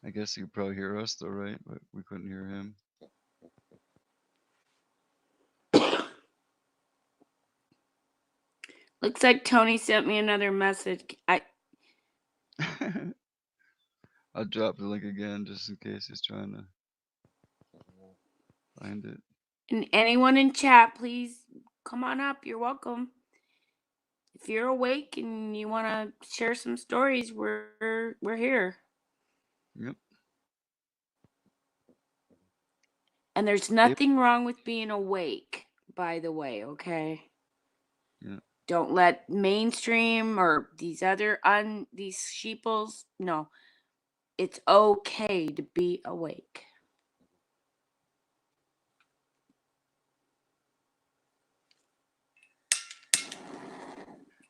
I guess you could probably hear us though, right? But we couldn't hear him. Looks like Tony sent me another message. I'll drop the link again just in case he's trying to find it. And anyone in chat, please come on up. You're welcome. If you're awake and you want to share some stories, we're here. Yep. And there's nothing wrong with being awake, by the way, okay? Yeah. Don't let mainstream or these sheeples, no. It's okay to be awake.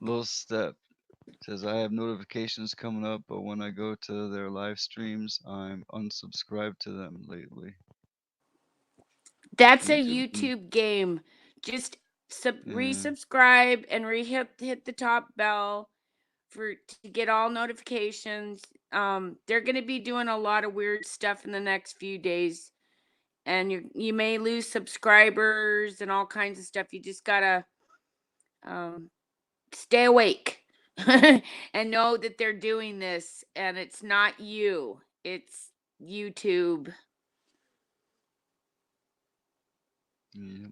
Little Step says, I have notifications coming up, but when I go to their live streams, I'm unsubscribed to them lately. That's a YouTube game. Just resubscribe and hit the top bell to get all notifications. They're going to be doing a lot of weird stuff in the next few days, and you may lose subscribers and all kinds of stuff. You just gotta stay awake and know that they're doing this, and it's not you, it's YouTube. Yep.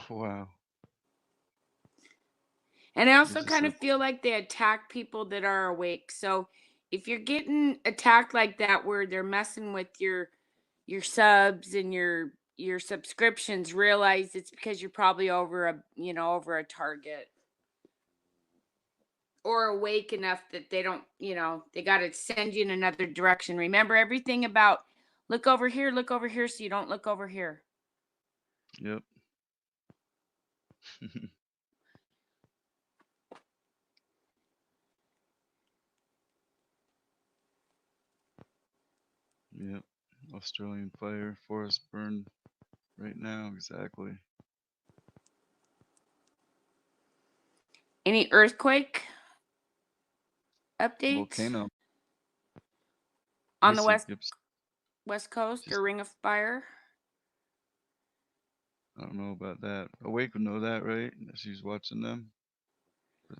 Wow. And I also kind of feel like they attack people that are awake. So if you're getting attacked like that, where they're messing with your subs and your your subscriptions, realize it's because you're probably over a target, or awake enough that they don't, they got to send you in another direction. Remember everything about look over here, so you don't look over here. Yep. Yep. Australian fire, forest burn right now, exactly. Any earthquake updates Volcano. on the Listen, west coast or Ring of Fire? I don't know about that. Awake would know that, right? She's watching them. But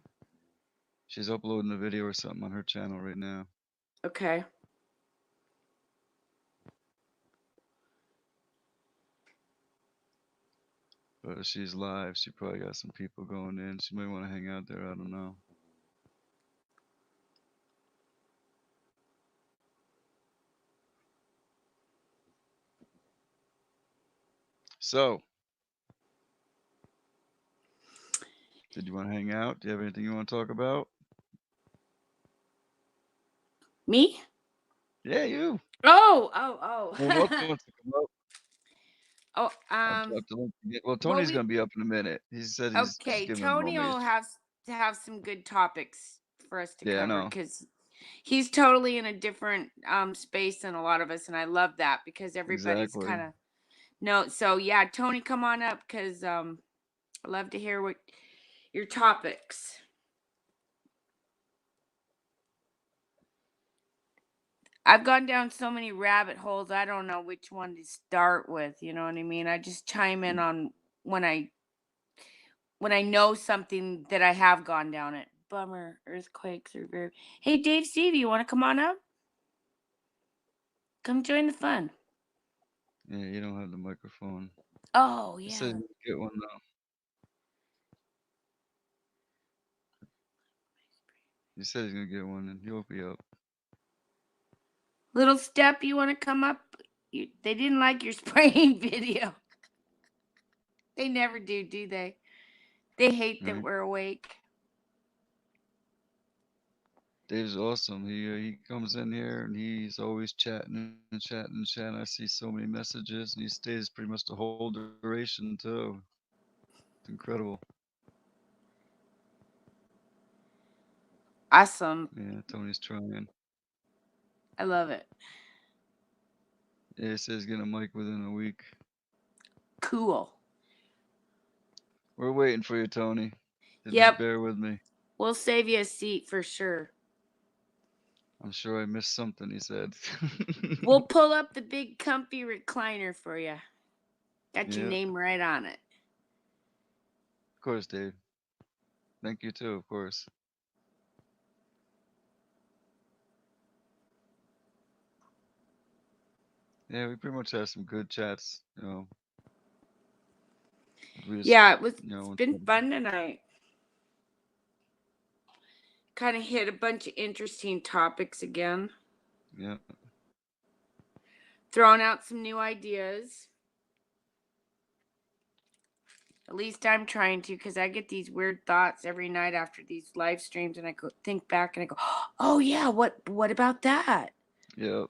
she's uploading a video or something on her channel right now. Okay. But if she's live, she probably got some people going in. She might want to hang out there. I don't know. So, did you want to hang out? Do you have anything you want to talk about? Me? Yeah, you. Oh. Well, Walter wants to come up. Oh, I'll drop the link again. Well, well, Tony's gonna be up in a minute. He said he's just okay, giving him Tony will mommies. have to have some good topics for us to Yeah, I cover, know. because he's totally in a different space than a lot of us, and I love that because everybody's Exactly. kind of no. So yeah, Tony, come on up, because I love to hear what your topics. I've gone down so many rabbit holes, I don't know which one to start with. You know what I mean? I just chime in on when I know something that I have gone down it. Bummer, earthquakes are very. Hey, Dave, Steve, you want to come on up? Come join the fun. Yeah, you don't have the microphone. Oh He said yeah. he'd get one though. He said he's gonna get one, and he'll be up. Little Step, you want to come up? They didn't like your spraying video. They never do they? They hate that Right. we're awake. Dave's awesome. He comes in here and he's always chatting and chatting and chatting. I see so many messages, and he stays pretty much the whole duration too. It's incredible. Awesome. Yeah, Tony's trying. I love it. Yeah, he says he's getting a mic within a week. Cool. We're waiting for you, Tony. Just Yep. bear with me. We'll save you a seat for sure. I'm sure I missed something, he said. We'll pull up the big comfy recliner for you. Got your Yeah. name right on it. Of course, Dave. Thank you too, of course. Yeah, we pretty much had some good chats, you know. We just, Yeah, it's you been fun tonight. Kind of hit a bunch of interesting topics again. Yeah. Throwing out some new ideas. At least I'm trying to, because I get these weird thoughts every night after these live streams, and I go think back and I go, oh yeah, what about that? Yep.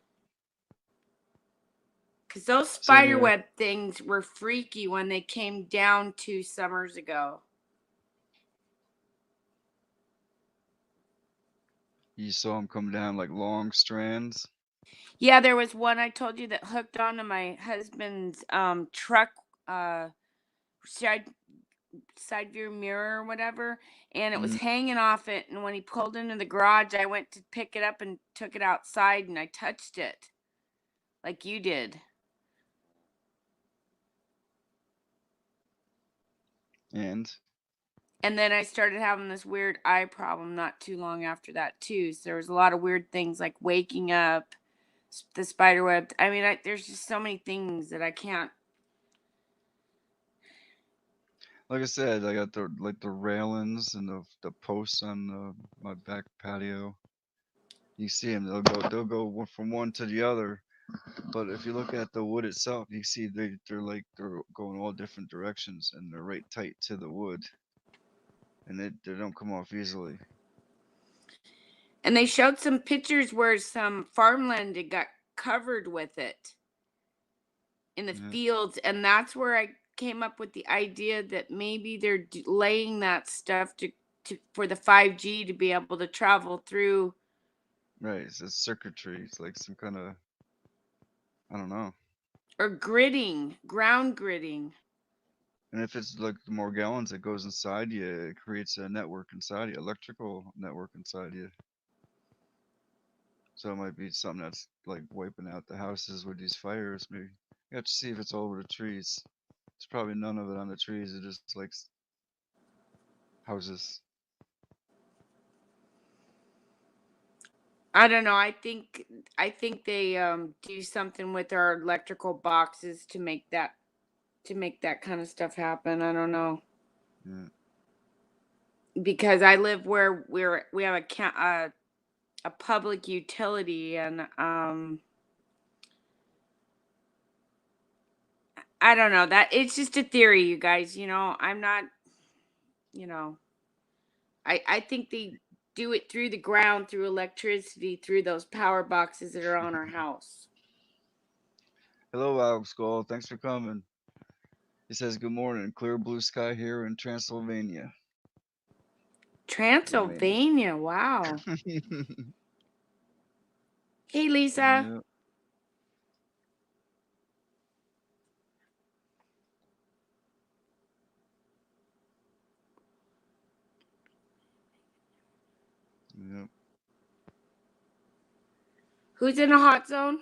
Because those spiderweb things were freaky when they came down 2 summers ago. You saw them come down like long strands. Yeah, there was one I told you that hooked onto my husband's truck side view mirror or whatever, and it was hanging off it, and when he pulled into the garage, I went to pick it up and took it outside, and I touched it like you did. And then I started having this weird eye problem not too long after that too. So there was a lot of weird things like waking up, the spider web. I mean, there's just so many things that I can't. Like I said, I got the railings and the posts on my back patio. You see them; they'll go from one to the other. But if you look at the wood itself, you see they're going all different directions, and they're right tight to the wood, and they don't come off easily. And they showed some pictures where some farmland had got covered with it in the fields, and that's where I came up with the idea that maybe they're laying that stuff to for the 5G to be able to travel through. Right, it's a circuitry. It's like some kind of, I don't know. Or gridding, ground gridding. And if it's like the more gallons that goes inside you, it creates a network inside you, electrical network inside you. So it might be something that's like wiping out the houses with these fires. Maybe you have to see if it's all over the trees. There's probably none of it on the trees. It's just like houses. I don't know. I think they do something with our electrical boxes to make that kind of stuff happen. I don't know. Yeah. Because I live where we have a public utility, and I don't know, that it's just a theory, you guys. I'm not, I think they do it through the ground, through electricity, through those power boxes that are on our house. Hello, Alex Skull. Thanks for coming. He says, good morning. Clear blue sky here in Transylvania. Transylvania, wow. Hey, Lisa. Yep. Yep. Who's in a hot zone?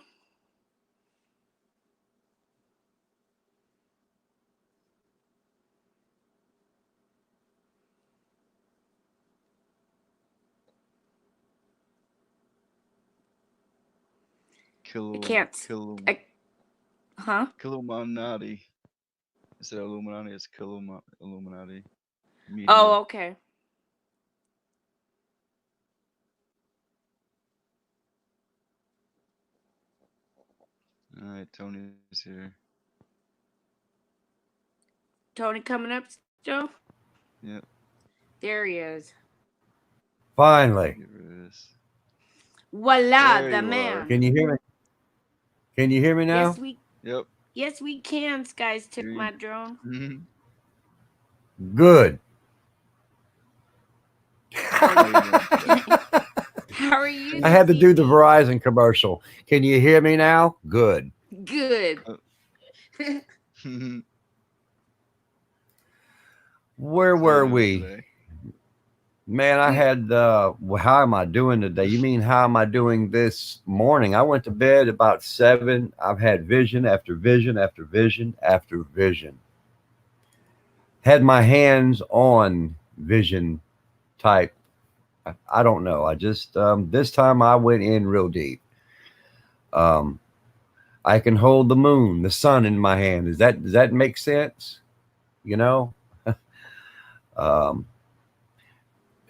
Huh? Killuminati. Instead of Illuminati, it's Illuminati. Media. Oh, okay. All right, Tony's here. Tony coming up, Joe? Yep. There he is. Finally. Here it is. Voila, There the you man. are. Can you hear me? Can you hear me now? Yep. Yes, we can. Skies took my drone. Good. How are you? I had to do the Verizon commercial. Can you hear me now? Good. Good. Where were we? Man, I had, well, how am I doing today? You mean, how am I doing this morning? I went to bed about 7. I've had vision after vision after vision after vision. Had my hands on vision type. I don't know. I just, this time I went in real deep. I can hold the moon, the sun in my hand. Does that make sense? You know?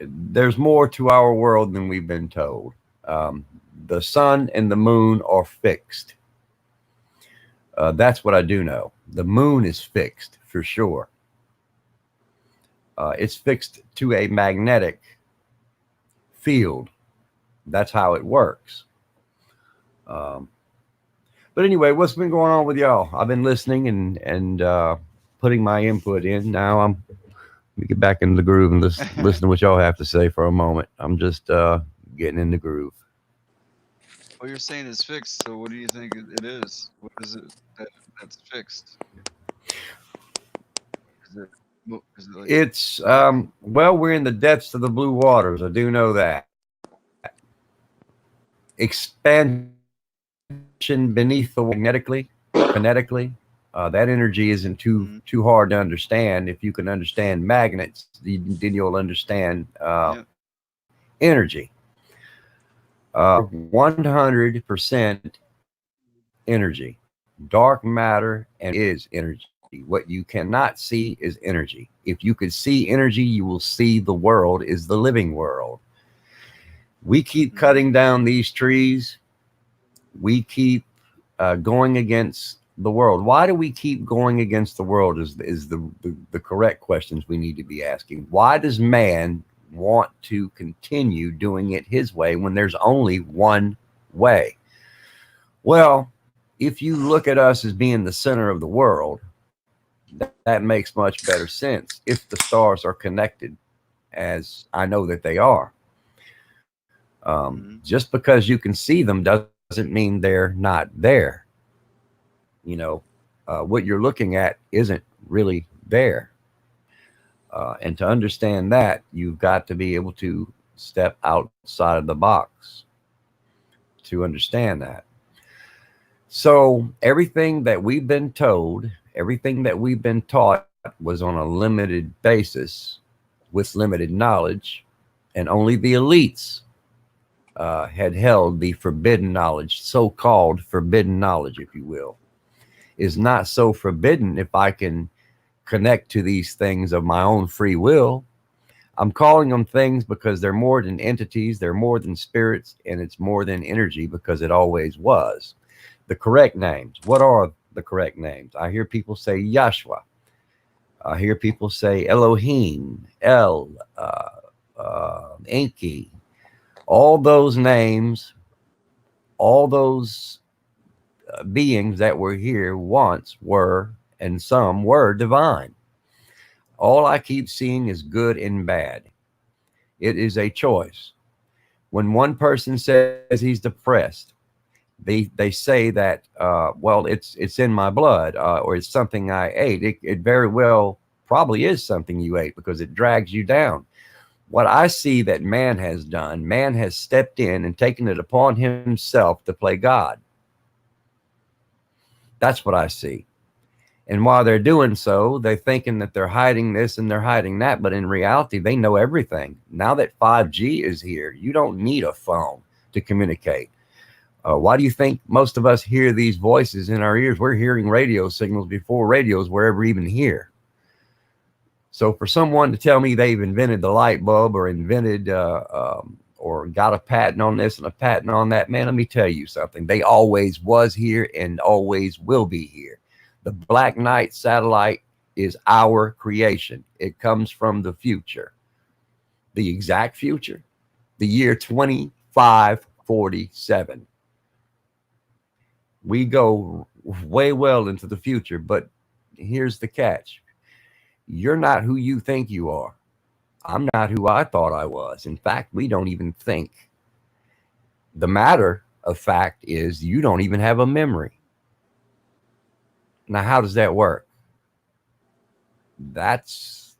There's more to our world than we've been told. The sun and the moon are fixed. That's what I do know. The moon is fixed for sure. It's fixed to a magnetic field. That's how it works. But anyway, what's been going on with y'all? I've been listening and putting my input in. Now let me get back into the groove and listen to what y'all have to say for a moment. I'm just getting in the groove. What you're saying is fixed. So what do you think it is? What is it that's fixed? Is it like It's well, we're in the depths of the blue waters. I do know that. Expansion beneath the magnetically, phonetically. That energy isn't too hard to understand. If you can understand magnets, then you'll understand energy. 100% energy. Dark matter and is energy. What you cannot see is energy. If you could see energy, you will see the world is the living world. We keep cutting down these trees. We keep going against the world. Why do we keep going against the world is the correct questions we need to be asking. Why does man want to continue doing it his way when there's only one way? Well, if you look at us as being the center of the world, that makes much better sense if the stars are connected, as I know that they are. Just because you can see them doesn't mean they're not there. You know, what you're looking at isn't really there. And to understand that, you've got to be able to step outside of the box to understand that. So everything that we've been told, everything that we've been taught was on a limited basis with limited knowledge, and only the elites had held the forbidden knowledge, so-called forbidden knowledge, if you will. Is not so forbidden if I can connect to these things of my own free will. I'm calling them things because they're more than entities, they're more than spirits, and it's more than energy because it always was. The correct names. What are the correct names? I hear people say Yahshua. I hear people say Elohim, Enki. All those names, all those beings that were here once were, and some were divine. All I keep seeing is good and bad. It is a choice. When one person says he's depressed, they say that, well, it's in my blood, or it's something I ate. It very well probably is something you ate because it drags you down. What I see that man has done, man has stepped in and taken it upon himself to play God. That's what I see. And while they're doing so, they're thinking that they're hiding this and they're hiding that. But in reality, they know everything. Now that 5G is here, you don't need a phone to communicate. Why do you think most of us hear these voices in our ears? We're hearing radio signals before radios were ever even here. So for someone to tell me they've invented the light bulb or invented or got a patent on this and a patent on that, man, let me tell you something. They always was here and always will be here. The Black Knight satellite is our creation. It comes from the future. The exact future, the year 2547. We go way well into the future, but here's the catch. You're not who you think you are. I'm not who I thought I was. In fact, we don't even think. The matter of fact is you don't even have a memory. Now, how does that work? That's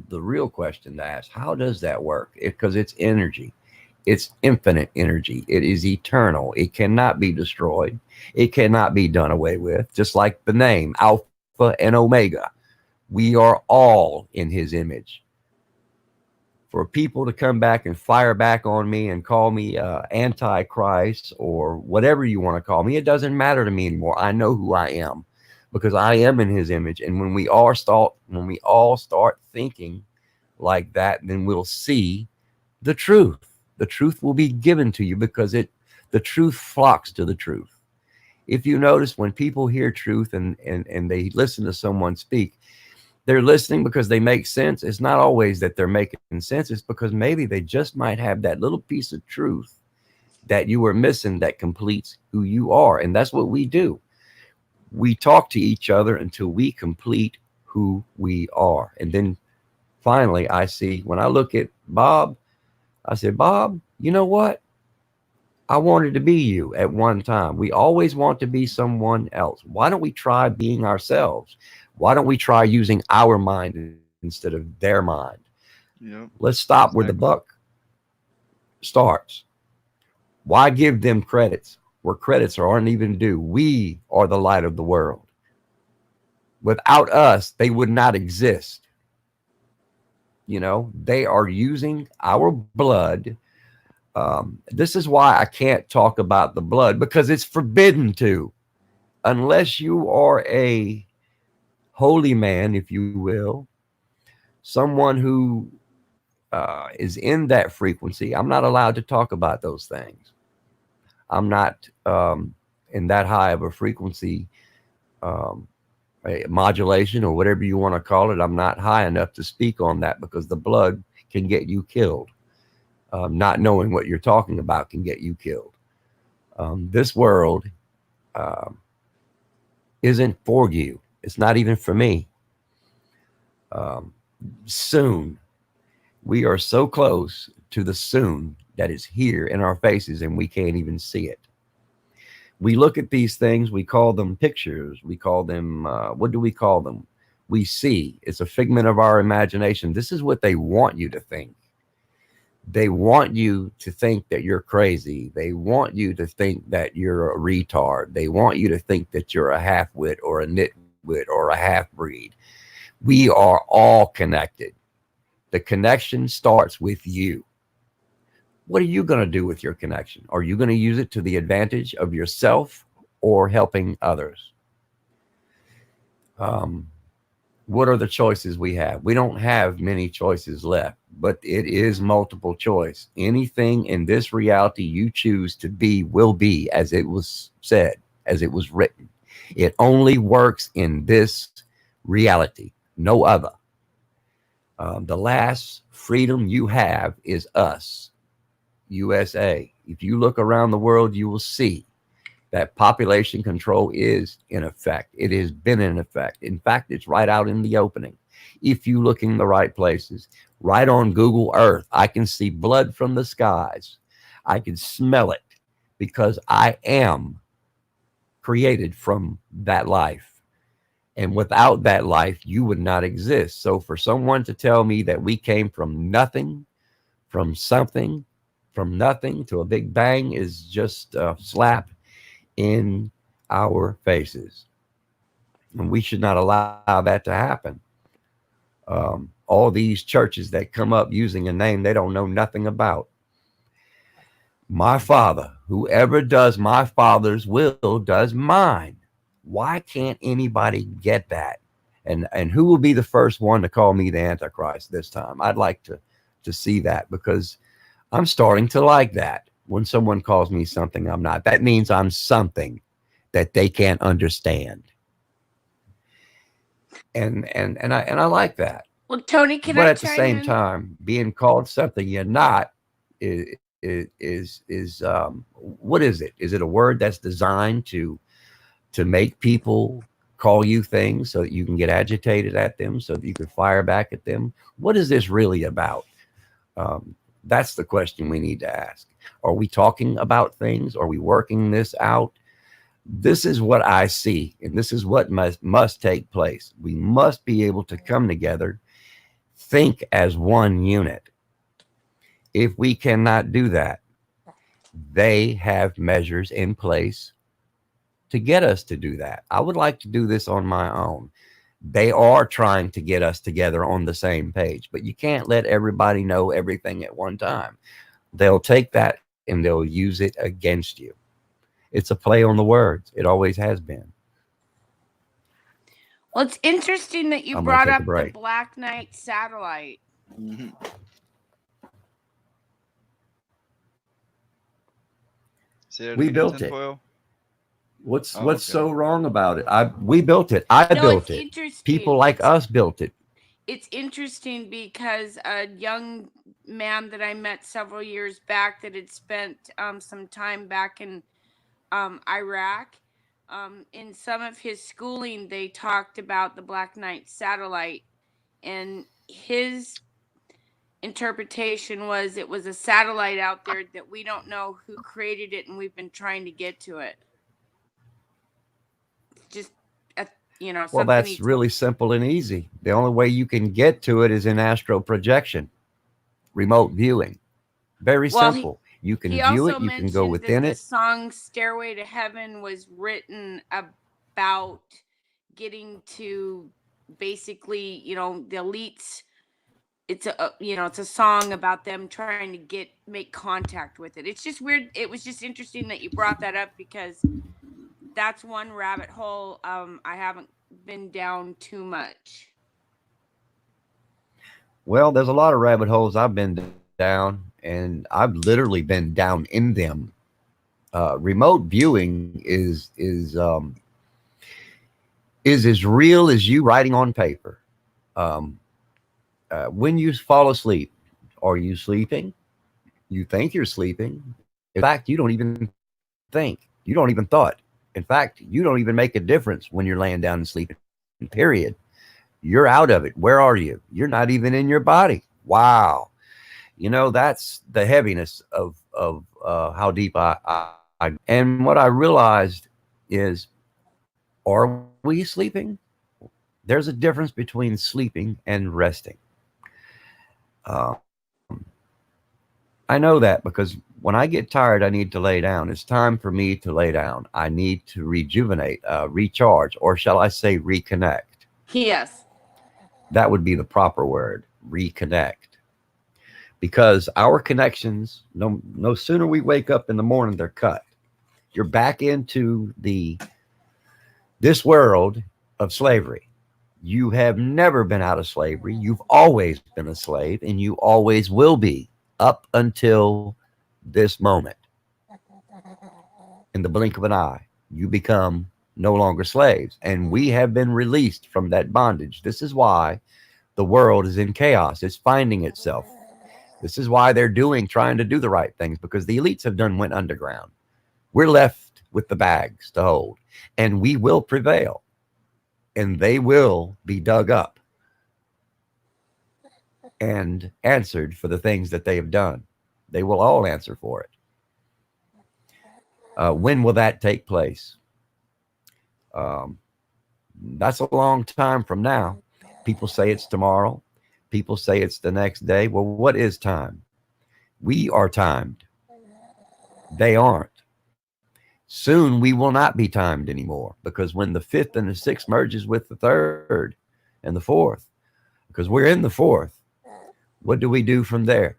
the real question to ask. How does that work? Because it's energy. It's infinite energy. It is eternal. It cannot be destroyed. It cannot be done away with. Just like the name Alpha and Omega. We are all in his image. For people to come back and fire back on me and call me Antichrist or whatever you want to call me, it doesn't matter to me anymore. I know who I am because I am in his image. And when we all start thinking like that, then we'll see the truth. The truth will be given to you because the truth flocks to the truth. If you notice, when people hear truth and they listen to someone speak, they're listening because they make sense. It's not always that they're making sense. It's because maybe they just might have that little piece of truth that you were missing that completes who you are. And that's what we do. We talk to each other until we complete who we are. And then finally, I see, when I look at Bob, I said, Bob, you know what? I wanted to be you at one time. We always want to be someone else. Why don't we try being ourselves? Why don't we try using our mind instead of their mind? Yep. Let's stop where the buck starts. Why give them credits where credits aren't even due? We are the light of the world. Without us, they would not exist. You know, they are using our blood. This is why I can't talk about the blood, because it's forbidden to, unless you are a holy man, if you will, someone who is in that frequency. I'm not allowed to talk about those things. I'm not in that high of a frequency, a modulation or whatever you want to call it. I'm not high enough to speak on that because the blood can get you killed. Not knowing what you're talking about can get you killed. This world isn't for you. It's not even for me. Soon, we are so close to the soon that is here in our faces and we can't even see it. We look at these things, we call them pictures, we call them, what do we call them? We see. It's a figment of our imagination. This is what they want you to think. They want you to think that you're crazy. They want you to think that you're a retard. They want you to think that you're a half-wit or a nitwit or a half-breed. We are all connected. The connection starts with you. What are you going to do with your connection? Are you going to use it to the advantage of yourself or helping others? What are the choices we have? We don't have many choices left, but it is multiple choice. Anything in this reality you choose to be will be, as it was said, as it was written. It only works in this reality, no other. The last freedom you have is us, USA. If you look around the world, you will see that population control is in effect. It has been in effect. In fact, it's right out in the opening. If you look in the right places, right on Google Earth, I can see blood from the skies. I can smell it because I am created from that life. And without that life, you would not exist. So for someone to tell me that we came from nothing, from something, from nothing to a big bang is just a slap in our faces. And we should not allow that to happen. All these churches that come up using a name they don't know nothing about. My Father, whoever does my Father's will does mine. Why can't anybody get that? And who will be the first one to call me the Antichrist this time? I'd like to see that, because I'm starting to like that. When someone calls me something I'm not, that means I'm something that they can't understand. And I like that. Well, Tony, can But I at the chime same in? time, being called something you're not is what is it? Is it a word that's designed to make people call you things so that you can get agitated at them, so that you can fire back at them? What is this really about? That's the question we need to ask. Are we talking about things? Are we working this out? This is what I see, and this is what must take place. We must be able to come together, think as one unit. If we cannot do that, they have measures in place to get us to do that. I would like to do this on my own. They are trying to get us together on the same page, but you can't let everybody know everything at one time. They'll take that and they'll use it against you. It's a play on the words. It always has been. Well, it's interesting that you I'm brought gonna take up a the break. Black Knight satellite. Say that We again, built it. tinfoil? What's Oh, okay. so wrong about it? We built it. I No, built it's it. interesting. People like us built it. It's interesting because a young man that I met several years back that had spent some time back in Iraq, in some of his schooling, they talked about the Black Knight satellite, and his interpretation was it was a satellite out there that we don't know who created it, and we've been trying to get to it. Just Well, that's really simple and easy. The only way you can get to it is in astral projection, remote viewing. Very simple. You can view it. You can go within the it. song Stairway to Heaven was written about getting to basically, the elites. It's a song about them trying to make contact with it. It's just weird. It was just interesting that you brought that up, because that's one rabbit hole I haven't been down too much. Well, there's a lot of rabbit holes I've been down, and I've literally been down in them. Remote viewing is as real as you writing on paper. When you fall asleep, are you sleeping? You think you're sleeping. In fact, you don't even think. You don't even thought. In fact, you don't even make a difference when you're laying down and sleeping. Period. You're out of it. Where are you? You're not even in your body. Wow. That's the heaviness of how deep I. And what I realized is, are we sleeping? There's a difference between sleeping and resting. I know that because when I get tired, I need to lay down. It's time for me to lay down. I need to rejuvenate, recharge, or shall I say reconnect? Yes. That would be the proper word, reconnect. Because our connections, no sooner we wake up in the morning, they're cut. You're back into this world of slavery. You have never been out of slavery. You've always been a slave, and you always will be up until this moment. In the blink of an eye, you become no longer slaves, and we have been released from that bondage. This is why the world is in chaos. It's finding itself. This is why they're trying to do the right things, because the elites went underground. We're left with the bags to hold, and we will prevail, and they will be dug up and answered for the things that they have done. They will all answer for it. When will that take place? That's a long time from now. People say it's tomorrow. People say it's the next day. Well, what is time? We are timed. They aren't. Soon we will not be timed anymore, because when the fifth and the sixth merges with the third and the fourth, because we're in the fourth, what do we do from there?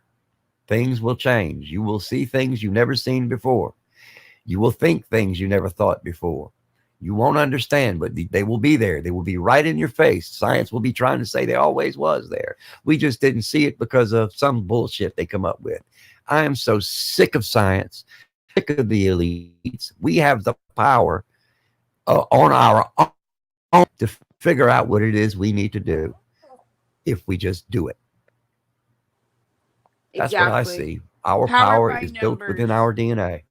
Things will change. You will see things you've never seen before. You will think things you never thought before. You won't understand, but they will be there. They will be right in your face. Science will be trying to say they always was there. We just didn't see it because of some bullshit they come up with. I am so sick of science, sick of the elites. We have the power on our own to figure out what it is we need to do if we just do it. That's what I see. Our power is built within our DNA.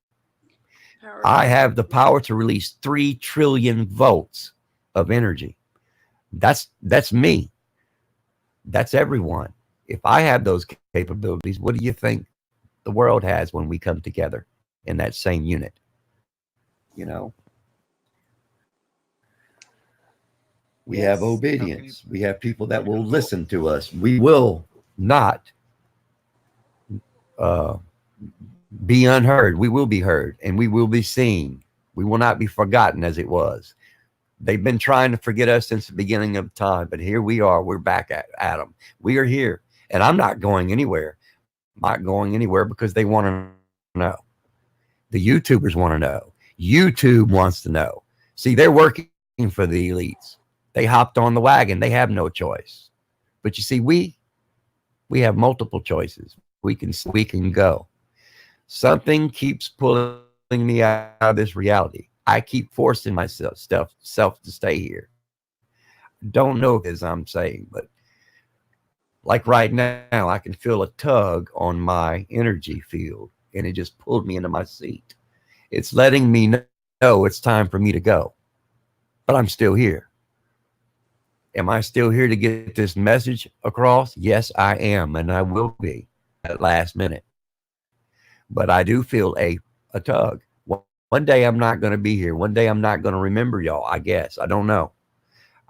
I have the power to release 3 trillion volts of energy. That's me. That's everyone. If I have those capabilities, what do you think the world has when we come together in that same unit? We have obedience. We have people that will listen to us. We will not be unheard. We will be heard, and we will be seen. We will not be forgotten as it was. They've been trying to forget us since the beginning of time, but here we are. We're back at them. We are here, and I'm not going anywhere. I'm not going anywhere because they want to know. The YouTubers want to know. YouTube wants to know. See, they're working for the elites. They hopped on the wagon. They have no choice. But you see, we have multiple choices. We can go. Something keeps pulling me out of this reality. I keep forcing myself to stay here. Don't know as I'm saying, but like right now, I can feel a tug on my energy field, and it just pulled me into my seat. It's letting me know it's time for me to go, but I'm still here. Am I still here to get this message across? Yes, I am, and I will be at last minute. But I do feel a tug. One day I'm not going to be here. One day I'm not going to remember y'all, I guess. I don't know.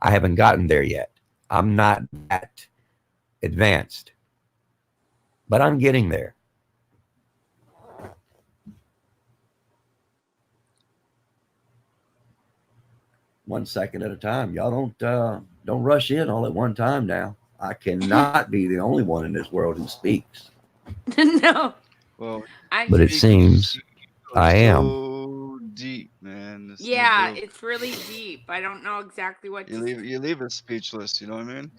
I haven't gotten there yet. I'm not that advanced. But I'm getting there. One second at a time. Y'all don't rush in all at one time now. I cannot be the only one in this world who speaks. No. Well, but it seems I am. So deep, man. Yeah, it's really deep. I don't know exactly what you leave us speechless. You know what I mean?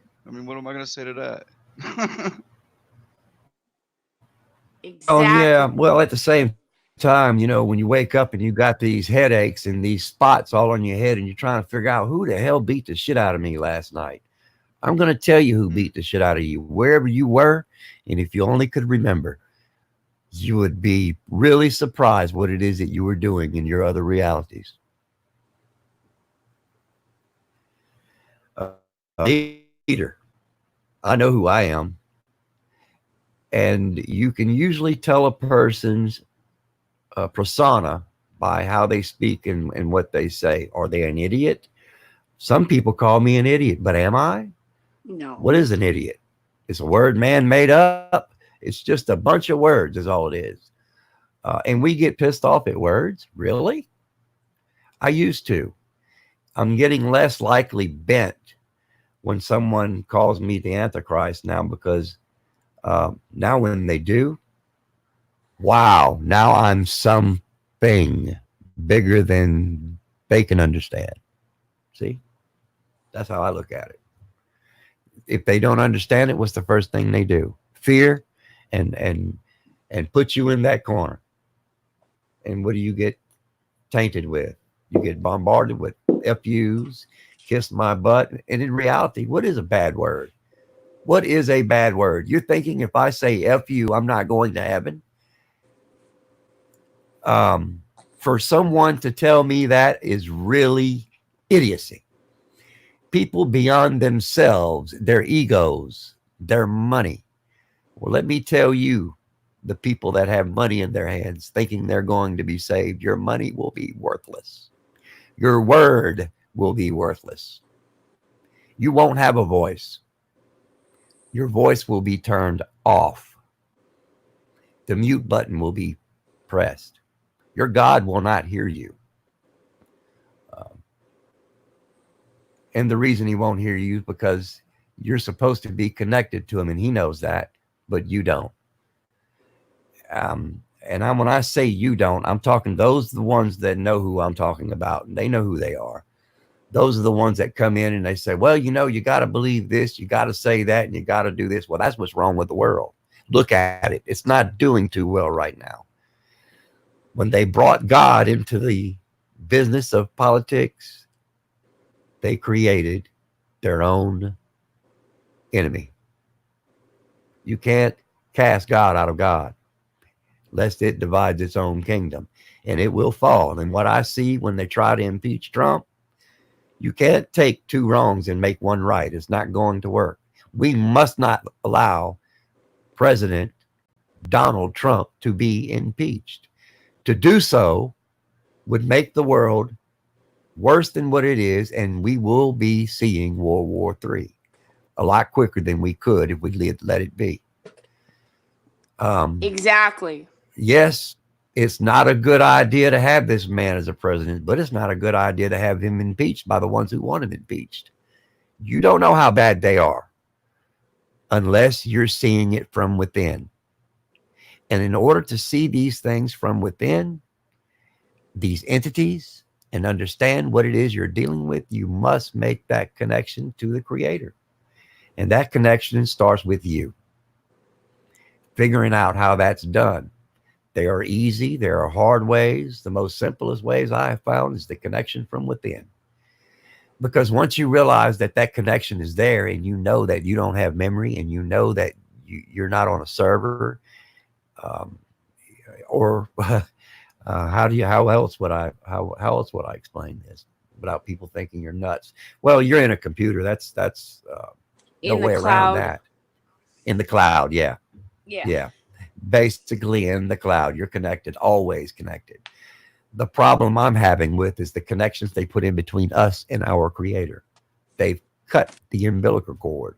What am I gonna say to that? Exactly. Yeah. Well, at the same time, you know, when you wake up and you got these headaches and these spots all on your head and you're trying to figure out who the hell beat the shit out of me last night. I'm going to tell you who beat the shit out of you, wherever you were. And if you only could remember, you would be really surprised what it is that you were doing in your other realities. Leader. I know who I am. And you can usually tell a person's persona by how they speak and what they say. Are they an idiot? Some people call me an idiot, but am I? No. What is an idiot? It's a word man made up. It's just a bunch of words is all it is. And we get pissed off at words. Really? I used to. I'm getting less likely bent when someone calls me the Antichrist now, because now when they do, wow, now I'm something bigger than they can understand. See? That's how I look at it. If they don't understand it, what's the first thing they do? Fear and put you in that corner. And what do you get tainted with? You get bombarded with FUs, kiss my butt. And in reality, what is a bad word? What is a bad word? You're thinking if I say FU, I'm not going to heaven? For someone to tell me that is really idiocy. People beyond themselves, their egos, their money. Well, let me tell you, the people that have money in their hands thinking they're going to be saved, your money will be worthless. Your word will be worthless. You won't have a voice. Your voice will be turned off. The mute button will be pressed. Your God will not hear you. And the reason he won't hear you is because you're supposed to be connected to him, and he knows that, but you don't. And when I say you don't, I'm talking those are the ones that know who I'm talking about, and they know who they are. Those are the ones that come in and they say, well, you know, you got to believe this, you got to say that, and you got to do this. Well, that's what's wrong with the world. Look at it. It's not doing too well right now. When they brought God into the business of politics, they created their own enemy. You can't cast God out of God, lest it divides its own kingdom, and it will fall. And what I see when they try to impeach Trump, you can't take two wrongs and make one right. It's not going to work. We must not allow President Donald Trump to be impeached. To do so would make the world worse than what it is, and we will be seeing World War III a lot quicker than we could if we let it be. Exactly. Yes, it's not a good idea to have this man as a president, but it's not a good idea to have him impeached by the ones who want him impeached. You don't know how bad they are unless you're seeing it from within. And in order to see these things from within, these entities, and understand what it is you're dealing with, you must make that connection to the Creator. And that connection starts with you. Figuring out how that's done. There are easy, there are hard ways. The most simplest ways I have found is the connection from within. Because once you realize that that connection is there, and you know that you don't have memory, and you know that you're not on a server, how else would I explain this without people thinking you're nuts? Well, you're in a computer. That's no way around that. In the cloud, yeah. Basically in the cloud, you're connected, always connected. The problem I'm having with is the connections they put in between us and our Creator. They've cut the umbilical cord.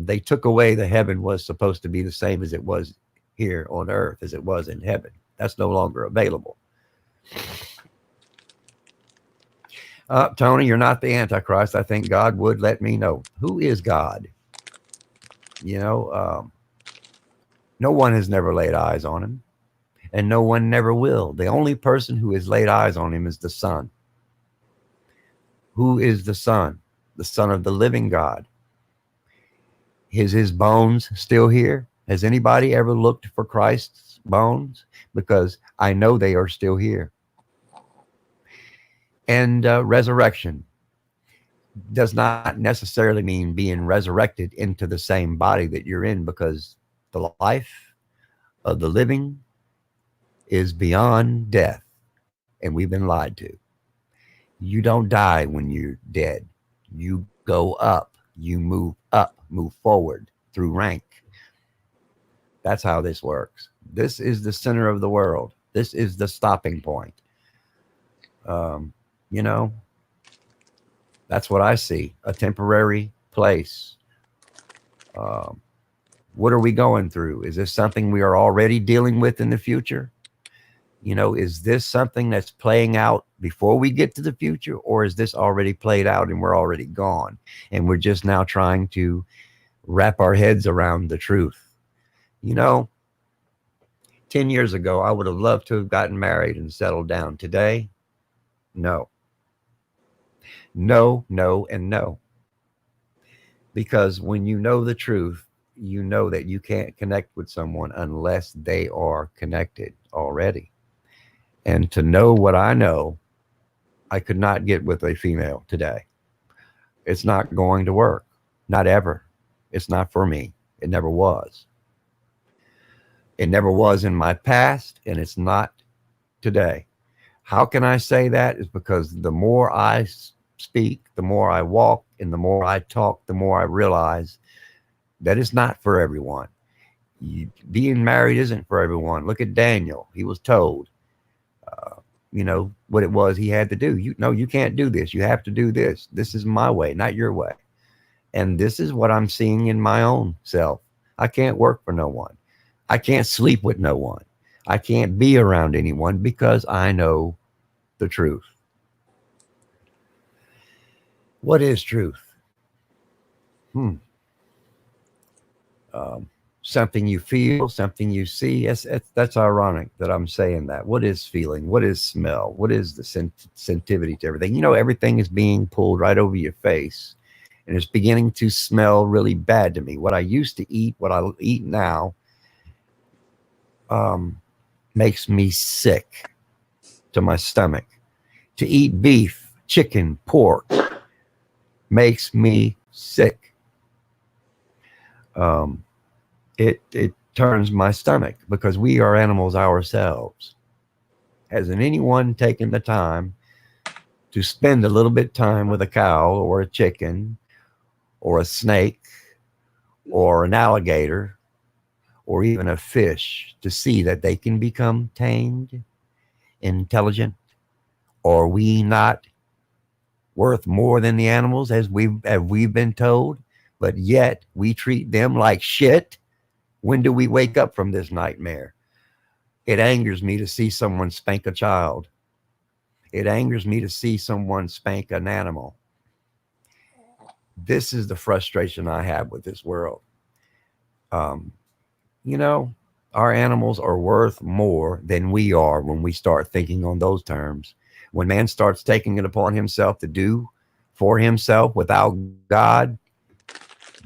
They took away the heaven was supposed to be the same as it was here on earth as it was in heaven. That's no longer available. Tony, you're not the Antichrist. I think God would let me know. Who is God? You know, no one has never laid eyes on him, and no one never will. The only person who has laid eyes on him is the Son. Who is the Son? The Son of the living God. Is his bones still here? Has anybody ever looked for Christ's bones? Because I know they are still here. And resurrection does not necessarily mean being resurrected into the same body that you're in, because the life of the living is beyond death, and we've been lied to. You don't die when you're dead. You go up, you move up, move forward through rank. That's how this works. This is the center of the world. This is the stopping point. You know, that's what I see, a temporary place. What are we going through? Is this something we are already dealing with in the future? You know, is this something that's playing out before we get to the future, or is this already played out and we're already gone and we're just now trying to wrap our heads around the truth? You know, 10 years ago, I would have loved to have gotten married and settled down. Today, no. No, no, and no. Because when you know the truth, you know that you can't connect with someone unless they are connected already. And to know what I know, I could not get with a female today. It's not going to work. Not ever. It's not for me. It never was. It never was in my past, and it's not today. How can I say that? Is because the more I speak, the more I walk, and the more I talk, the more I realize that it's not for everyone. Being married isn't for everyone. Look at Daniel. He was told, you know, what it was he had to do. You can't do this. You have to do this. This is my way, not your way. And this is what I'm seeing in my own self. I can't work for no one. I can't sleep with no one. I can't be around anyone because I know the truth. What is truth? Something you feel, something you see. That's ironic that I'm saying that. What is feeling? What is smell? What is the sensitivity to everything? You know, everything is being pulled right over your face, and it's beginning to smell really bad to me. What I used to eat, what I eat now, makes me sick to my stomach. To eat beef, chicken, pork makes me sick. It turns my stomach because we are animals ourselves. Hasn't anyone taken the time to spend a little bit of time with a cow or a chicken or a snake or an alligator or even a fish to see that they can become tamed, intelligent? Are we not worth more than the animals as we've been told, but yet we treat them like shit? When do we wake up from this nightmare? It angers me to see someone spank a child. It angers me to see someone spank an animal. This is the frustration I have with this world. You know, our animals are worth more than we are when we start thinking on those terms. When man starts taking it upon himself to do for himself without God,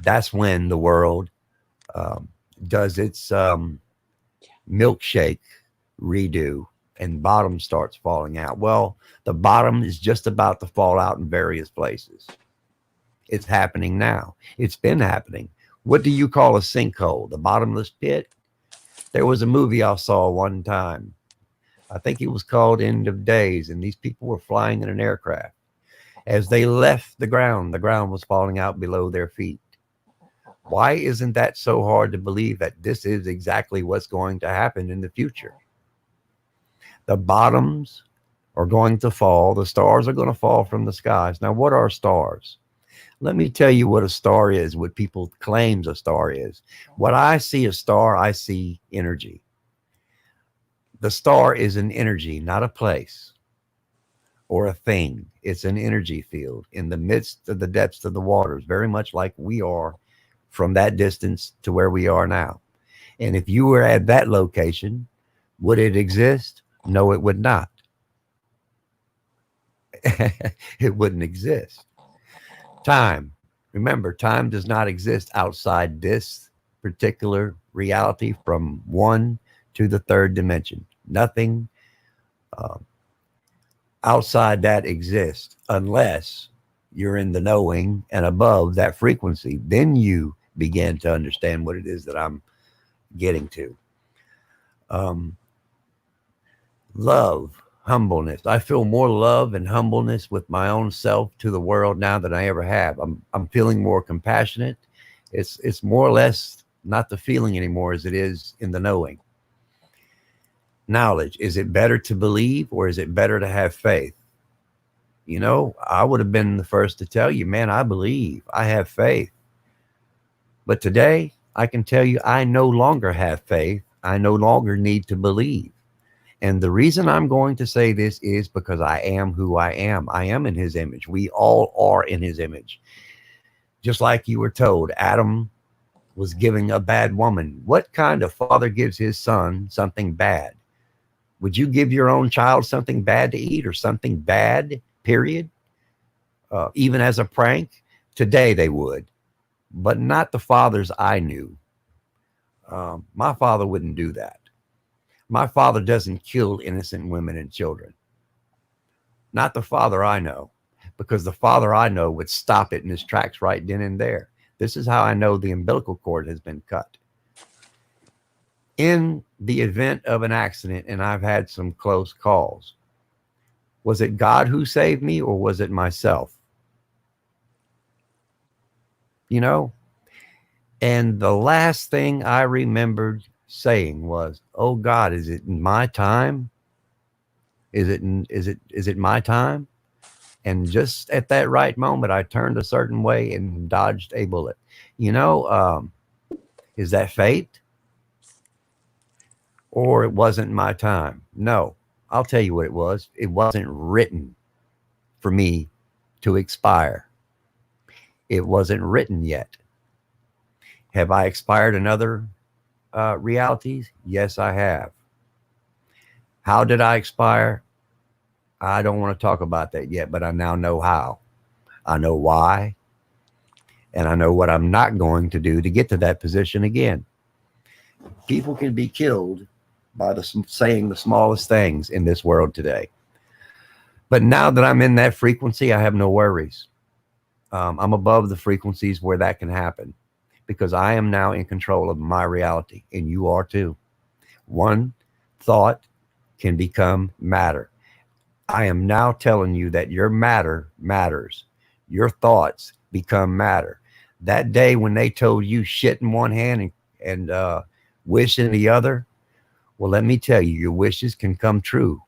that's when the world does its milkshake redo and bottom starts falling out. Well, the bottom is just about to fall out in various places. It's happening now. It's been happening. What do you call a sinkhole? The bottomless pit? There was a movie I saw one time. I think it was called End of Days, and these people were flying in an aircraft. As they left the ground was falling out below their feet. Why isn't that so hard to believe that this is exactly what's going to happen in the future? The bottoms are going to fall. The stars are going to fall from the skies. Now, what are stars? Let me tell you what a star is, what people claims a star is. What I see a star, I see energy. The star is an energy, not a place or a thing. It's an energy field in the midst of the depths of the waters, very much like we are from that distance to where we are now. And if you were at that location, would it exist? No, it would not. It wouldn't exist. Time. Remember, time does not exist outside this particular reality from 1 to the 3rd dimension. Nothing outside that exists unless you're in the knowing and above that frequency. Then you begin to understand what it is that I'm getting to. Love, humbleness. I feel more love and humbleness with my own self to the world now than I ever have. I'm feeling more compassionate. It's more or less not the feeling anymore as it is in the knowing. Knowledge. Is it better to believe or is it better to have faith? You know, I would have been the first to tell you, man, I believe, I have faith. But today I can tell you I no longer have faith. I no longer need to believe. And the reason I'm going to say this is because I am who I am. I am in his image. We all are in his image. Just like you were told, Adam was giving a bad woman. What kind of father gives his son something bad? Would you give your own child something bad to eat or something bad, period? Even as a prank? Today they would, but not the fathers I knew. My father wouldn't do that. My father doesn't kill innocent women and children. Not the father I know, because the father I know would stop it in his tracks right then and there. This is how I know the umbilical cord has been cut. In the event of an accident, and I've had some close calls, was it God who saved me or was it myself? You know? And the last thing I remembered saying was, "Oh God, is it my time? Is it my time?" And just at that right moment, I turned a certain way and dodged a bullet. You know, is that fate? Or it wasn't my time? No, I'll tell you what it was. It wasn't written for me to expire. It wasn't written yet. Have I expired in other realities? Yes, I have. How did I expire? I don't want to talk about that yet, but I now know how. I know why. And I know what I'm not going to do to get to that position again. People can be killed by saying the smallest things in this world today. But now that I'm in that frequency, I have no worries. I'm above the frequencies where that can happen because I am now in control of my reality, and you are too. One thought can become matter. I am now telling you that your matter matters. Your thoughts become matter. That day when they told you shit in one hand and wish in the other, well, let me tell you, your wishes can come true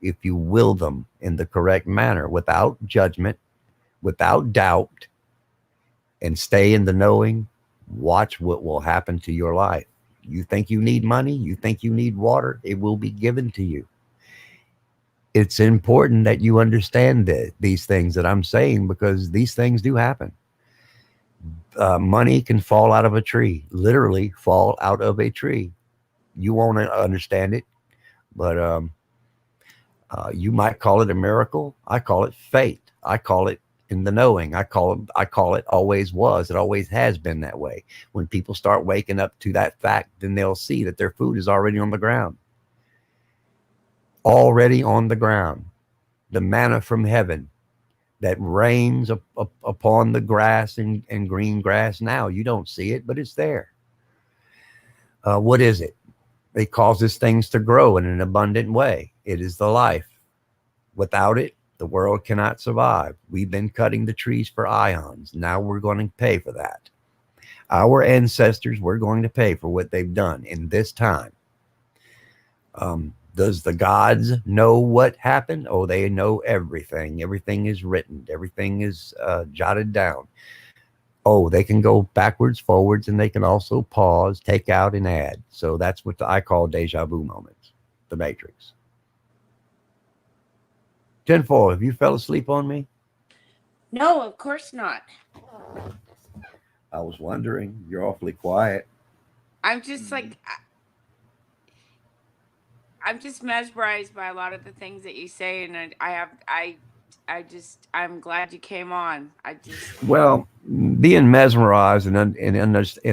if you will them in the correct manner, without judgment, without doubt, and stay in the knowing. Watch what will happen to your life. You think you need money? You think you need water? It will be given to you. It's important that you understand these things that I'm saying, because these things do happen. Money can fall out of a tree, literally fall out of a tree. You won't understand it, but you might call it a miracle. I call it fate. I call it in the knowing. I call it always was. It always has been that way. When people start waking up to that fact, then they'll see that their food is already on the ground. Already on the ground. The manna from heaven that rains upon the grass and green grass now. You don't see it, but it's there. What is it? It causes things to grow in an abundant way. It is the life. Without it, the world cannot survive. We've been cutting the trees for ions. Now we're going to pay for that. Our ancestors were going to pay for what they've done in this time. Does the gods know what happened? Oh, they know everything. Everything is written. Everything is jotted down. Oh, they can go backwards, forwards, and they can also pause, take out, and add. So that's what I call deja vu moments, the Matrix. Tenfold, have you fell asleep on me? No, of course not. I was wondering. You're awfully quiet. I'm just like, I'm just mesmerized by a lot of the things that you say, and I'm glad you came on. Well, being mesmerized and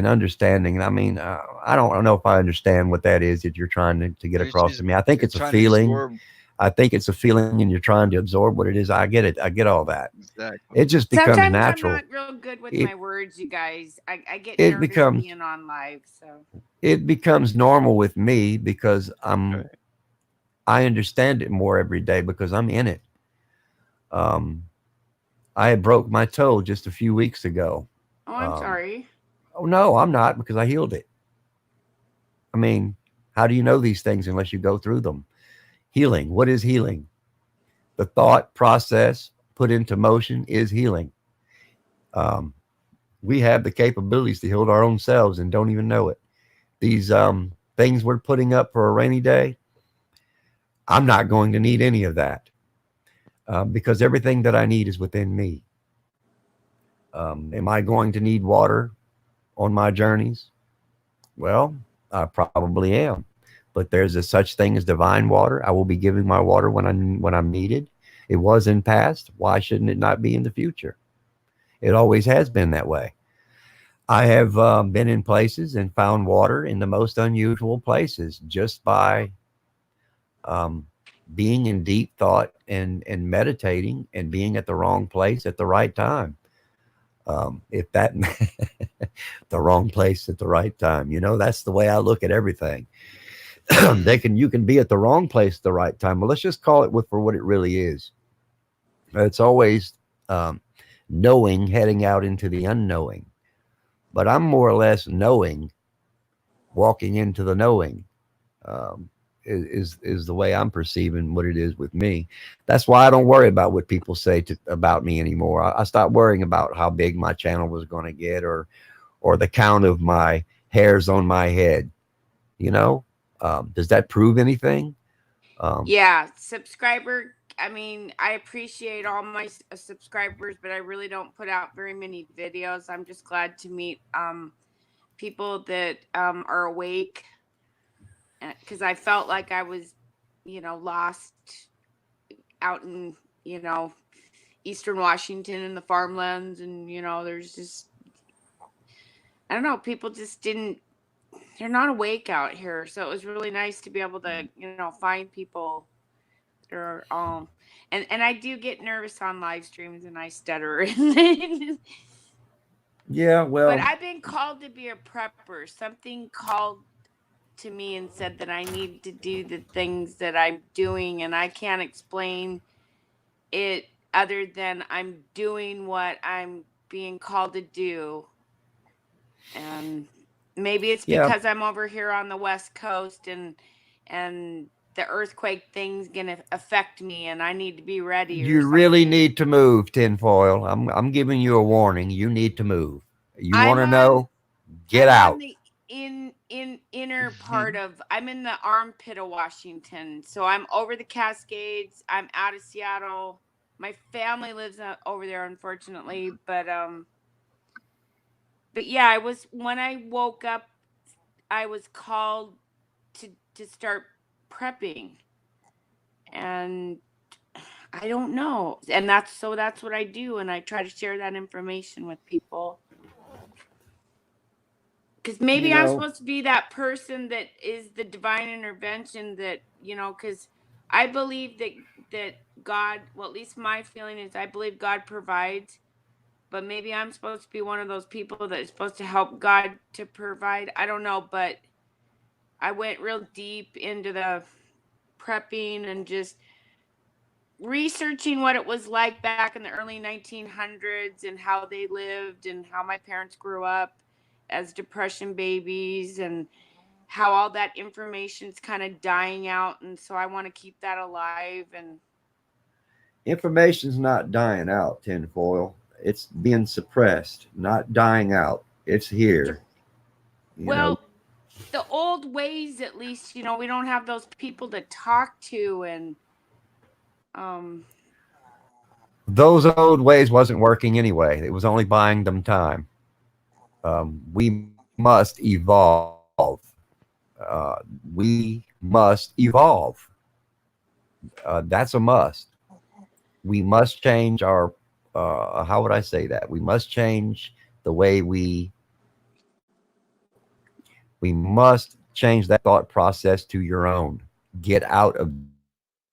understanding. I mean, I don't know if I understand what that is that you're trying to get across to me. I think it's a feeling. I think it's a feeling, and you're trying to absorb what it is. I get it. I get all that. Exactly. It just becomes Sometimes natural. I'm not real good with my words, you guys. I get It nervous becomes being on live, so it becomes normal with me because I understand it more every day because I'm in it. I had broke my toe just a few weeks ago. oh, I'm sorry. Oh no, I'm not, because I healed it. I mean, how do you know these things unless you go through them? Healing. What is healing? The thought process put into motion is healing. We have the capabilities to heal our own selves and don't even know it. These things we're putting up for a rainy day, I'm not going to need any of that because everything that I need is within me. Am I going to need water on my journeys? Well, I probably am. But there's a such thing as divine water. I will be giving my water when I'm needed. It was in past. Why shouldn't it not be in the future? It always has been that way. I have been in places and found water in the most unusual places just by being in deep thought and meditating and being at the wrong place at the right time. If that the wrong place at the right time, that's the way I look at everything. You can be at the wrong place at the right time. Well, let's just call it for what it really is. It's always knowing heading out into the unknowing, but I'm more or less knowing, walking into the knowing. Is the way I'm perceiving what it is with me. That's why I don't worry about what people say about me anymore. I stopped worrying about how big my channel was going to get or the count of my hairs on my head. Does that prove anything? Yeah, subscriber. I mean, I appreciate all my subscribers, but I really don't put out very many videos. I'm just glad to meet people that are awake, because I felt like I was, lost out in, Eastern Washington in the farmlands, and there's just, I don't know, people just they're not awake out here. So it was really nice to be able to, find people that are and I do get nervous on live streams and I stutter. Yeah, well, but I've been called to be a prepper. Something called to me and said that I need to do the things that I'm doing, and I can't explain it other than I'm doing what I'm being called to do. And maybe it's because I'm over here on the West Coast and the earthquake thing's gonna affect me and I need to be ready. You really need to move, tinfoil. I'm giving you a warning. You need to move. You want to know? Get out. In inner part of, I'm in the armpit of Washington, so I'm over the Cascades. I'm out of Seattle. My family lives over there, unfortunately, but yeah, when I woke up, I was called to start prepping, and I don't know, and that's what I do, and I try to share that information with people. Because maybe I'm supposed to be that person that is the divine intervention that, because I believe that God, well, at least my feeling is I believe God provides, but maybe I'm supposed to be one of those people that is supposed to help God to provide. I don't know, but I went real deep into the prepping and just researching what it was like back in the early 1900s and how they lived and how my parents grew up as depression babies and how all that information's kind of dying out, and so I want to keep that alive. And information's not dying out, tinfoil. It's being suppressed, not dying out. It's here. Well, the old ways, at least, we don't have those people to talk to, and those old ways wasn't working anyway. It was only buying them time. We must evolve. We must evolve. That's a must. We must change our, how would I say that? We must change the way we must change that thought process to your own. Get out of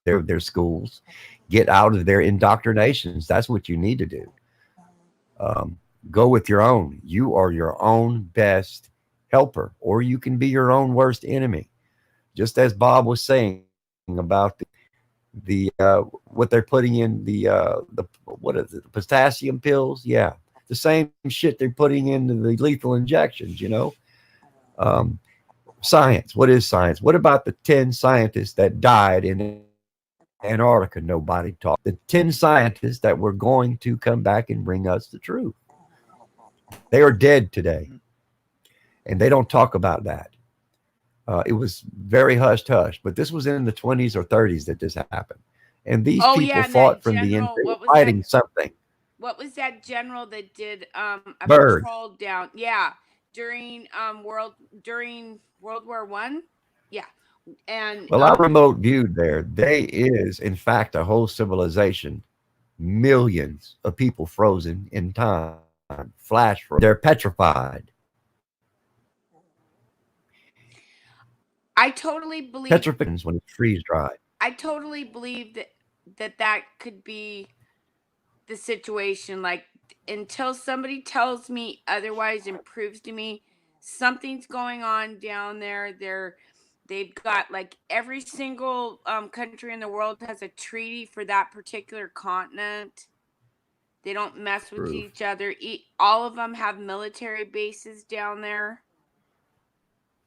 their schools, get out of their indoctrinations. That's what you need to do. Go with your own. You are your own best helper, or you can be your own worst enemy. Just as Bob was saying about the what they're putting in the what is it, the potassium pills? Yeah, the same shit they're putting into the lethal injections. You know, science. What is science? What about the 10 scientists that died in Antarctica? Nobody talked. The 10 scientists that were going to come back and bring us the truth. They are dead today, and they don't talk about that. It was very hush hush, but this was in the 20s or 30s that this happened, and these people fought from the inside, fighting something. What was that general that did a Bird. patrol down? Yeah, during World War One. Yeah, and Well, I remote viewed there. They is, in fact, a whole civilization, millions of people frozen in time, flash frozen. They're petrified. I totally believe Petrifications when it freeze dried. I totally believe that could be the situation. Like, until somebody tells me otherwise and proves to me something's going on down there. They've got, like, every single country in the world has a treaty for that particular continent. They don't mess with each other. All of them have military bases down there.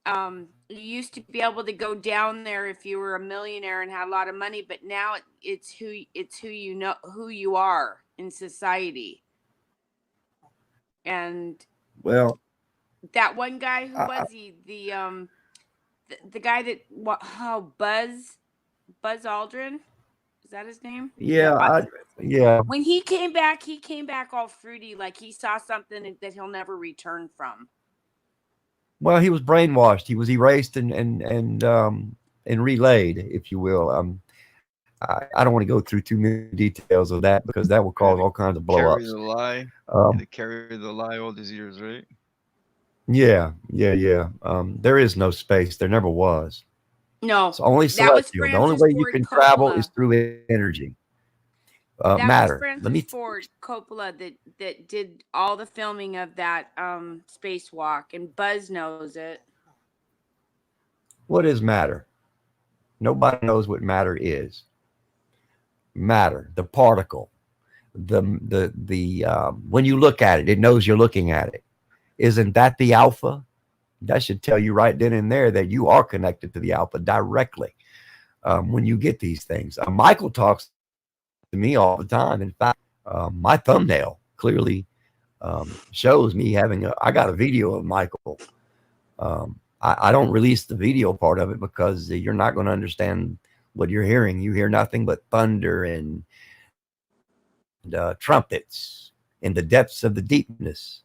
You used to be able to go down there if you were a millionaire and had a lot of money, but now it's who you know, who you are in society. And well, that one guy, who was he? The guy that Buzz Aldrin, is that his name? Yeah, yeah. When he came back all fruity, like he saw something that he'll never return from. Well, he was brainwashed. He was erased and relayed, if you will. I don't want to go through too many details of that because that will cause all kinds of blow-ups. Carry the lie. To carry the lie all these years, right? Yeah. There is no space. There never was. No, it's only celestial. The only way you can travel is through energy. Matter. Was Francis Ford Coppola that did all the filming of that spacewalk, and Buzz knows it. What is matter? Nobody knows what matter is. Matter, the particle, the when you look at it, it knows you're looking at it. Isn't that the alpha? That should tell you right then and there that you are connected to the alpha directly. When you get these things, Michael talks to me all the time. In fact, my thumbnail clearly shows me having I got a video of Michael. I don't release the video part of it because you're not going to understand what you're hearing. You hear nothing but thunder and trumpets in the depths of the deepness.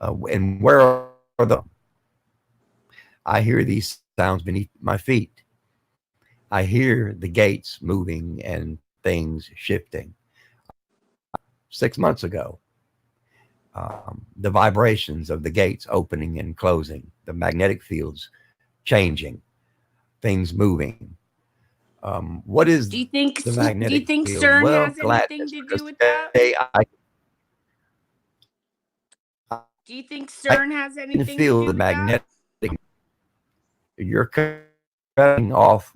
And where are them? I hear these sounds beneath my feet. I hear the gates moving and things shifting. 6 months ago, the vibrations of the gates opening and closing, the magnetic fields changing, things moving. What is do you think the magnetic do you think field? CERN Well, has anything to do with that? Do you think CERN has anything to do with magnetic that? You're cutting off.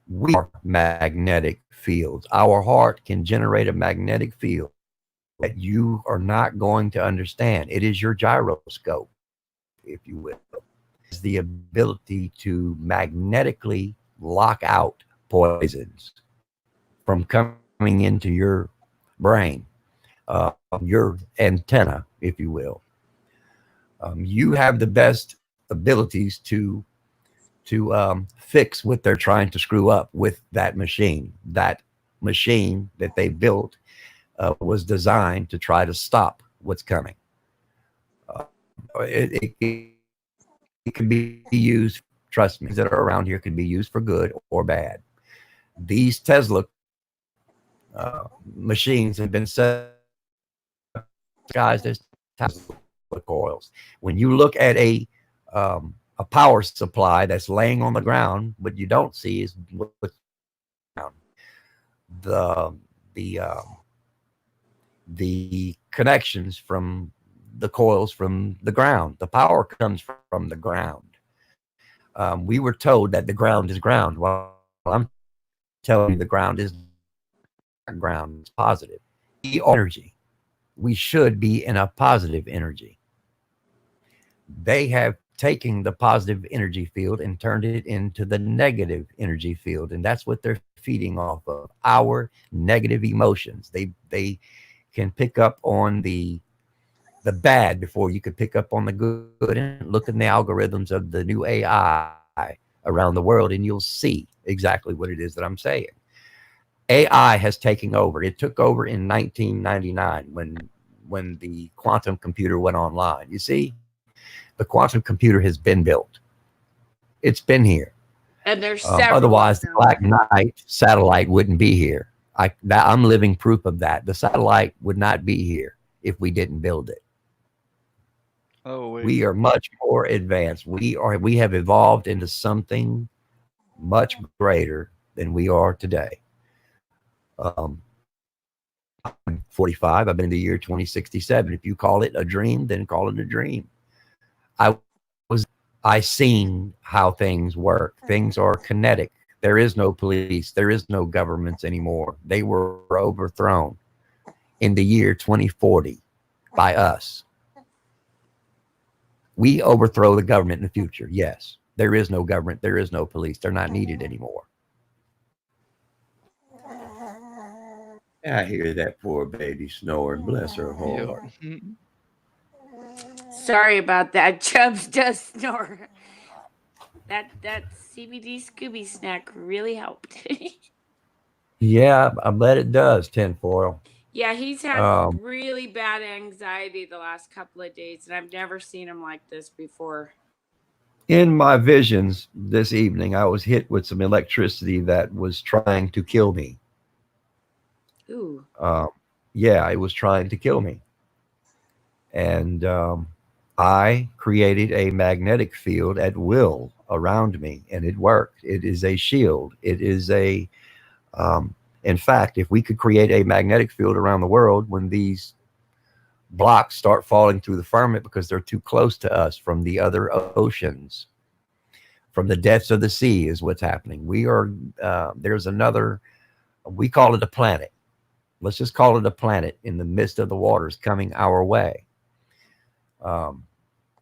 We are magnetic fields. Our heart can generate a magnetic field that you are not going to understand. It is your gyroscope, if you will. It's the ability to magnetically lock out poisons from coming into your brain, your antenna, if you will. You have the best abilities to fix what they're trying to screw up with that machine. That machine that they built was designed to try to stop what's coming. It can be used, trust me, that are around here can be used for good or bad. These Tesla machines have been set guys, there's coils. When you look at a power supply that's laying on the ground, what you don't see is what's the connections from the coils from the ground. The power comes from the ground. We were told that the ground is ground. Well, I'm telling you, the ground is ground. It's positive. The energy. We should be in a positive energy. They have taken the positive energy field and turned it into the negative energy field, and that's what they're feeding off of, our negative emotions. They can pick up on the bad before you could pick up on the good. And look at the algorithms of the new AI around the world, and you'll see exactly what it is that I'm saying. AI has taken over. It took over in 1999 when the quantum computer went online. You see, the quantum computer has been built. It's been here. And there's several. Otherwise, the Black Knight satellite wouldn't be here. I'm living proof of that. The satellite would not be here if we didn't build it. Oh, wait. We are much more advanced. We have evolved into something much greater than we are today. I'm 45. I've been in the year 2067. If you call it a dream, then call it a dream. I seen how things work. Things are kinetic. There is no police. There is no governments anymore. They were overthrown in the year 2040 by us. We overthrow the government in the future. Yes, there is no government. There is no police. They're not needed anymore. I hear that poor baby snoring. Bless her heart. Sorry about that. Chubbs does snore. That CBD Scooby snack really helped. Yeah, I bet it does, tinfoil. Yeah, he's had really bad anxiety the last couple of days, and I've never seen him like this before. In my visions this evening, I was hit with some electricity that was trying to kill me. Ooh. Yeah, it was trying to kill me. And I created a magnetic field at will around me, and it worked. It is a shield. It is a, in fact, if we could create a magnetic field around the world, when these blocks start falling through the firmament because they're too close to us from the other oceans, from the depths of the sea is what's happening. We are, there's another, we call it a planet. Let's just call it a planet in the midst of the waters coming our way.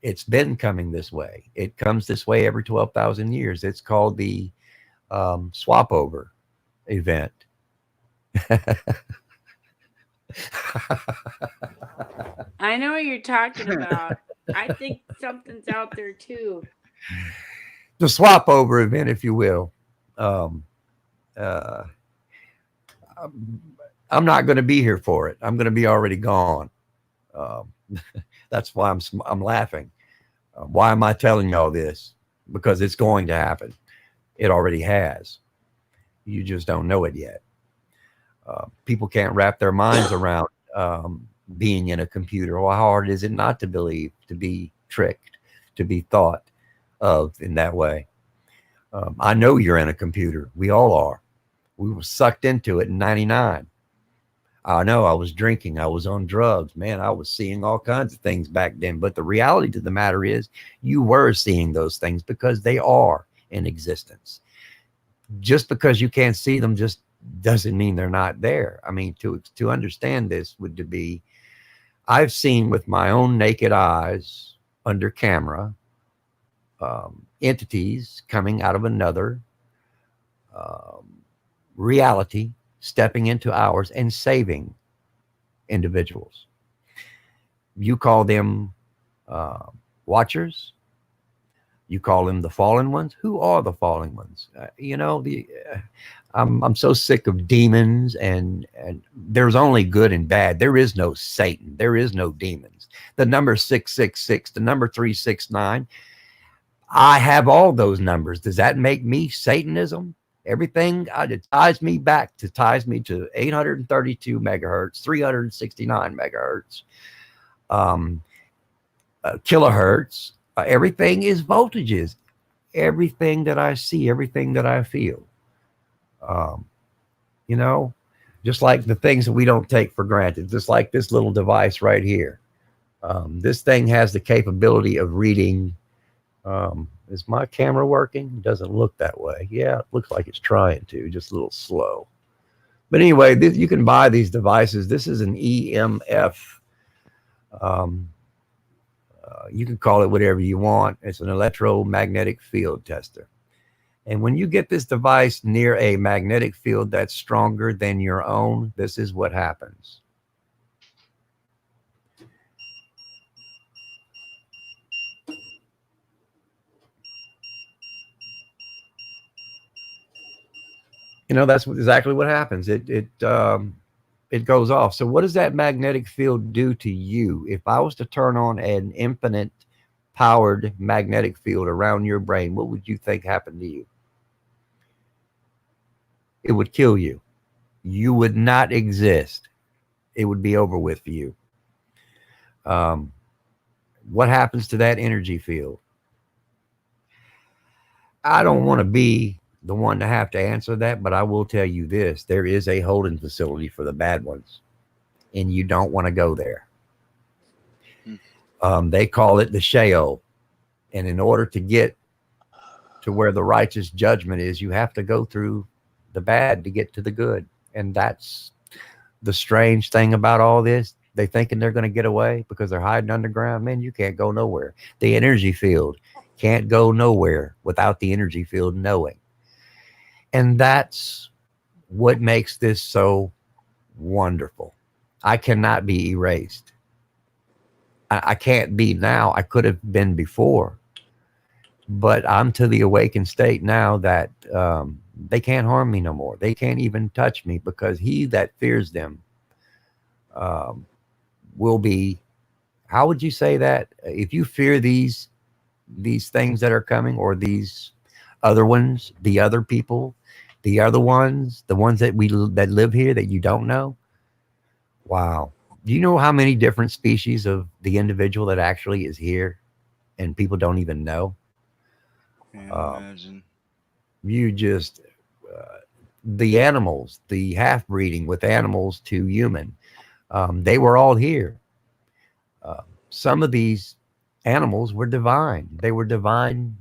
It's been coming this way. It comes this way every 12,000 years. It's called the swap over event. I know what you're talking about. I think something's out there too. The swap over event, if you will. I'm not going to be here for it. I'm going to be already gone. That's why I'm laughing. Why am I telling you all this? Because it's going to happen. It already has. You just don't know it yet. People can't wrap their minds around being in a computer. Well, how hard is it not to believe, to be tricked, to be thought of in that way? I know you're in a computer. We all are. We were sucked into it in 99. I know I was drinking. I was on drugs. Man, I was seeing all kinds of things back then. But the reality to the matter is you were seeing those things because they are in existence. Just because you can't see them just doesn't mean they're not there. I mean, to understand this would be, I've seen with my own naked eyes under camera entities coming out of another reality, stepping into ours and saving individuals. You call them watchers. You call them the fallen ones. Who are the fallen ones? I'm so sick of demons and there's only good and bad. There is no Satan. There is no demons. The number 666, the number 369. I have all those numbers. Does that make me Satanism? Everything it ties me to 832 megahertz, 369 megahertz. um, kilohertz. Everything is voltages. Everything that I see, everything that I feel. Um, you know, just like the things that we don't take for granted, just like this little device right here. This thing has the capability of reading. Is my camera working? It doesn't look that way. Yeah, it looks like it's trying to, just a little slow. But anyway, you can buy these devices. This is an EMF. You can call it whatever you want. It's an electromagnetic field tester. And when you get this device near a magnetic field that's stronger than your own, this is what happens. You know, that's exactly what happens. It goes off. So what does that magnetic field do to you? If I was to turn on an infinite powered magnetic field around your brain, what would you think happened to you? It would kill you. You would not exist. It would be over with for you. What happens to that energy field? I don't want to be the one to have to answer that, but I will tell you this. There is a holding facility for the bad ones, and you don't want to go there. They call it the Sheol. And in order to get to where the righteous judgment is, you have to go through the bad to get to the good. And that's the strange thing about all this. They thinking they're going to get away because they're hiding underground. Man, you can't go nowhere. The energy field can't go nowhere without the energy field knowing. And that's what makes this so wonderful. I cannot be erased. I can't be now. I could have been before. But I'm to the awakened state now that they can't harm me no more. They can't even touch me, because he that fears them will be, how would you say that? If you fear these things that are coming, or these other ones, the other people, the other ones, the ones that that live here that you don't know. Wow. Do you know how many different species of the individual that actually is here and people don't even know? Can't imagine. You just, the animals, the half breeding with animals to human, they were all here. Some of these animals were divine. They were divine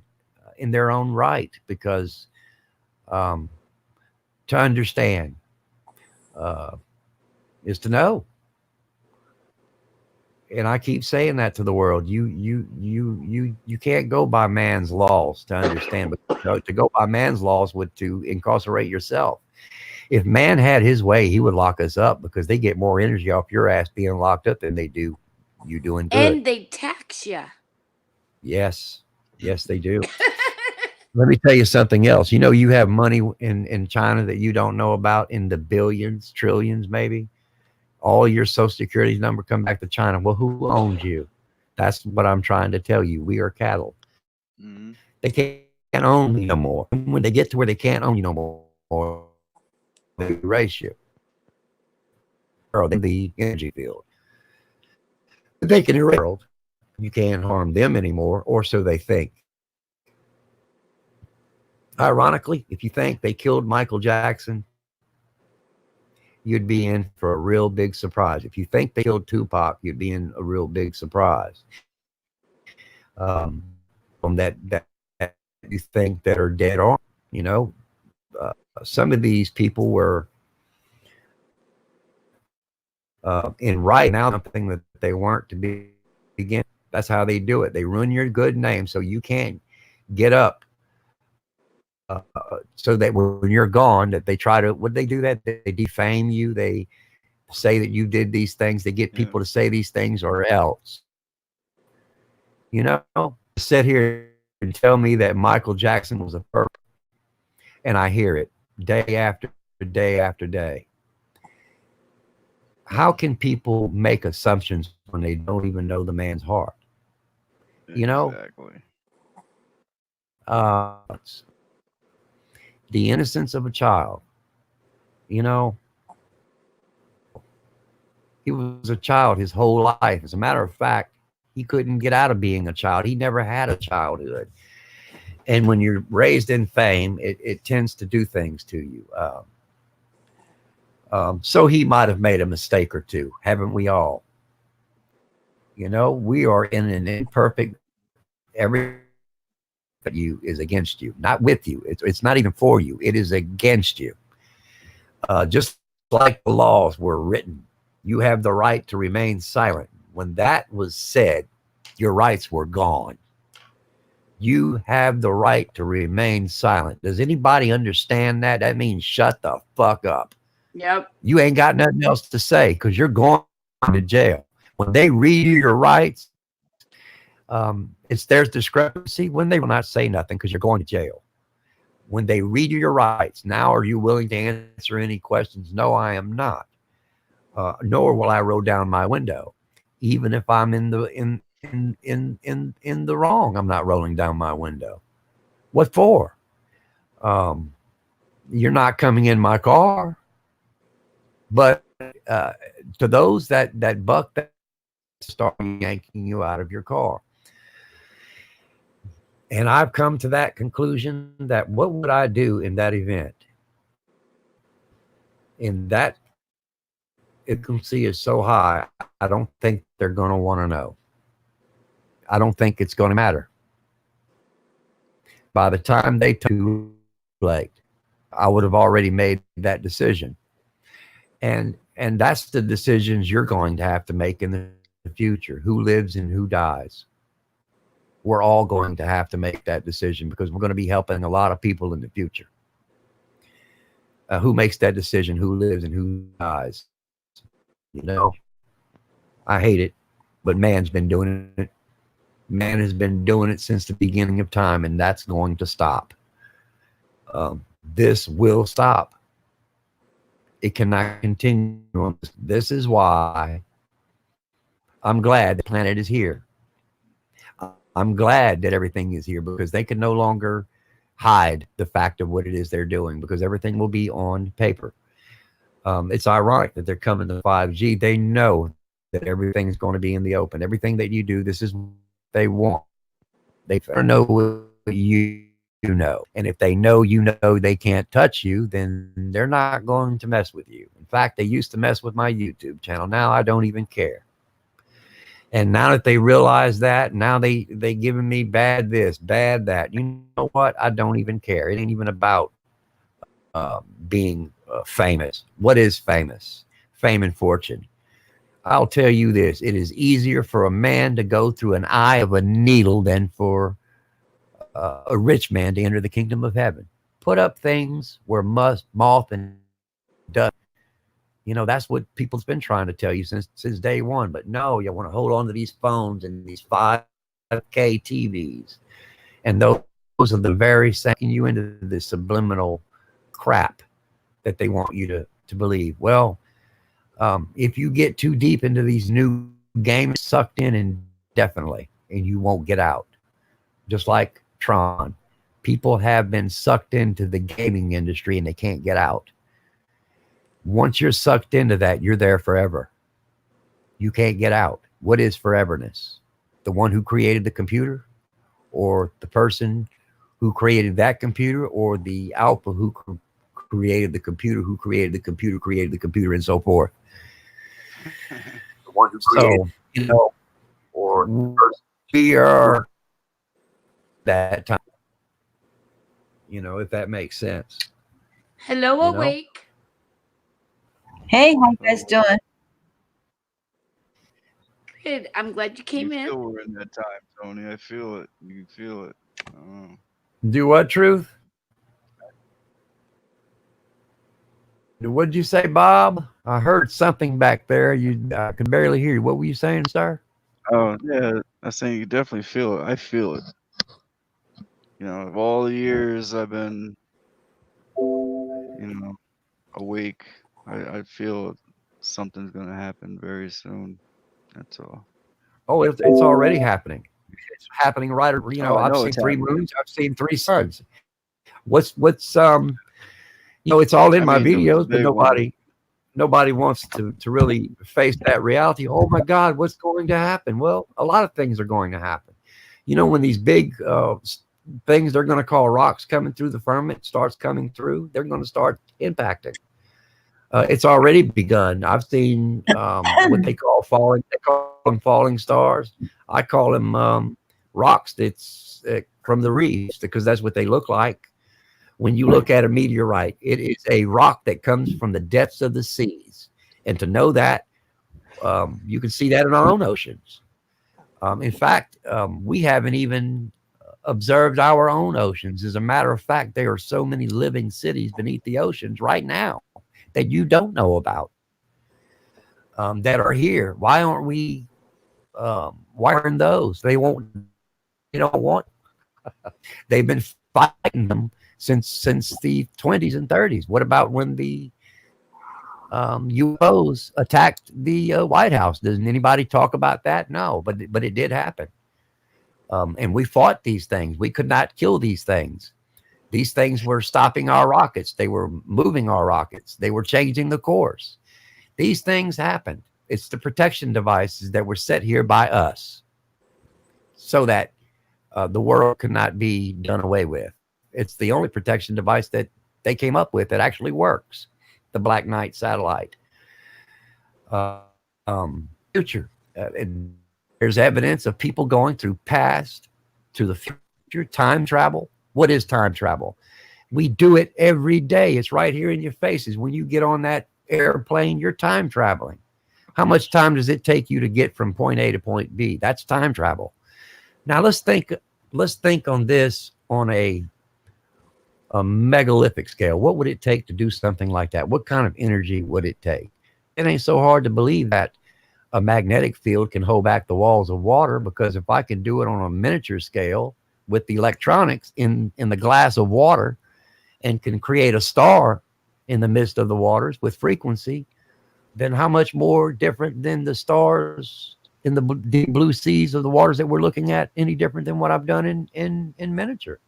in their own right, because to understand is to know. And I keep saying that to the world. You can't go by man's laws to understand, but to go by man's laws would to incarcerate yourself. If man had his way, he would lock us up, because they get more energy off your ass being locked up than they do you doing good. And they tax you. Yes, they do. Let me tell you something else. You know, you have money in China that you don't know about, in the billions, trillions, maybe. All your social security number come back to China. Well, who owns you? That's what I'm trying to tell you. We are cattle. Mm-hmm. They can't own you no more. When they get to where they can't own you no more, they erase you. Or the energy field. But they can erase the world. You can't harm them anymore, or so they think. Ironically, if you think they killed Michael Jackson, you'd be in for a real big surprise. If you think they killed Tupac, you'd be in a real big surprise. From that you think that are dead on, you know, some of these people were in right now something that they weren't to begin. That's how they do it. They ruin your good name so you can't get up. So that when you're gone, that they try to, would they do that? They defame you. They say that you did these things. They get people to say these things, or else, you know, sit here and tell me that Michael Jackson was a perp, and I hear it day after day after day. How can people make assumptions when they don't even know the man's heart? You know, exactly. The innocence of a child, you know, He was a child his whole life. As a matter of fact, he couldn't get out of being a child. He never had a childhood. And when you're raised in fame, it tends to do things to you. So he might have made a mistake or two, haven't we all? You know, we are in an imperfect, every you is against you, not with you. It's not even for you. It is against you. Just like the laws were written, you have the right to remain silent. When that was said, your rights were gone. You have the right to remain silent. Does anybody understand that? That means shut the fuck up. Yep. You ain't got nothing else to say because you're going to jail. When they read you your rights, it's there's discrepancy when they will not say nothing because you're going to jail. When they read you your rights, now are you willing to answer any questions? No, I am not. Nor will I roll down my window, even if I'm in the wrong. I'm not rolling down my window. What for? You're not coming in my car. But to those that buck, that start yanking you out of your car. And I've come to that conclusion that what would I do in that event? In that frequency is so high, I don't think they're going to want to know. I don't think it's going to matter. By the time they too late, I would have already made that decision. And that's the decisions you're going to have to make in the future. Who lives and who dies? We're all going to have to make that decision because we're going to be helping a lot of people in the future. Who makes that decision? Who lives and who dies? You know, I hate it, but man's been doing it. Man has been doing it since the beginning of time, and that's going to stop. This will stop. It cannot continue. This is why I'm glad the planet is here. I'm glad that everything is here because they can no longer hide the fact of what it is they're doing because everything will be on paper. It's ironic that they're coming to 5G. They know that everything's going to be in the open. Everything that you do, this is what they want. They know what you know. And if they know you know they can't touch you, then they're not going to mess with you. In fact, they used to mess with my YouTube channel. Now I don't even care. And now that they realize that, now they giving me bad this, bad that. You know what? I don't even care. It ain't even about being famous. What is famous? Fame and fortune. I'll tell you this. It is easier for a man to go through an eye of a needle than for a rich man to enter the kingdom of heaven. Put up things where moth and dust. You know, that's what people's been trying to tell you since day one. But no, you want to hold on to these phones and these 5K TVs. And those are the very sinking you into the subliminal crap that they want you to believe. Well, if you get too deep into these new games, sucked in indefinitely, and you won't get out. Just like Tron. People have been sucked into the gaming industry and they can't get out. Once you're sucked into that, you're there forever. You can't get out. What is foreverness? The one who created the computer, or the person who created that computer, or the alpha who created the computer, who created the computer, created the computer, and so forth. The one who created, so, you know, or we are that time. You know, if that makes sense. Hello, you know? Awake. Hey, how you guys doing? Good. I'm glad you came in. Feel we're in that time, Tony. I feel it. You feel it. Do what, Truth? What'd you say, Bob? I heard something back there. I can barely hear you. What were you saying, sir? Oh, yeah. I'm saying you definitely feel it. I feel it. You know, of all the years I've been, awake, I feel something's going to happen very soon. That's all. Oh, it's already happening. It's happening right. You know, I've seen 3 moons. I've seen 3 suns. What's it's all in my videos, but nobody wants to really face that reality. Oh my God, what's going to happen? Well, a lot of things are going to happen. You know, when these big things they're going to call rocks coming through the firmament starts coming through, they're going to start impacting. It's already begun. I've seen what they call falling. They call them falling stars. I call them rocks that's from the reefs, because that's what they look like. When you look at a meteorite, it is a rock that comes from the depths of the seas. And to know that, you can see that in our own oceans. In fact, we haven't even observed our own oceans. As a matter of fact, there are so many living cities beneath the oceans right now that you don't know about, that are here. Why aren't we wiring those? They don't want. They've been fighting them since the 20s and 30s. What about when the UFOs attacked the White House? Doesn't anybody talk about that? No, but it did happen. And we fought these things. We could not kill these things. These things were stopping our rockets. They were moving our rockets. They were changing the course. These things happened. It's the protection devices that were set here by us so that the world could not be done away with. It's the only protection device that they came up with that actually works, the Black Knight satellite. Future. There's evidence of people going through past to the future, time travel. What is time travel? We do it every day. It's right here in your faces. When you get on that airplane, you're time traveling. How much time does it take you to get from point A to point B? That's time travel. Now let's think on this on a megalithic scale. What would it take to do something like that? What kind of energy would it take? It ain't so hard to believe that a magnetic field can hold back the walls of water, because if I can do it on a miniature scale with the electronics in the glass of water and can create a star in the midst of the waters with frequency, then how much more different than the stars in the deep blue seas of the waters that we're looking at, any different than what I've done in miniature?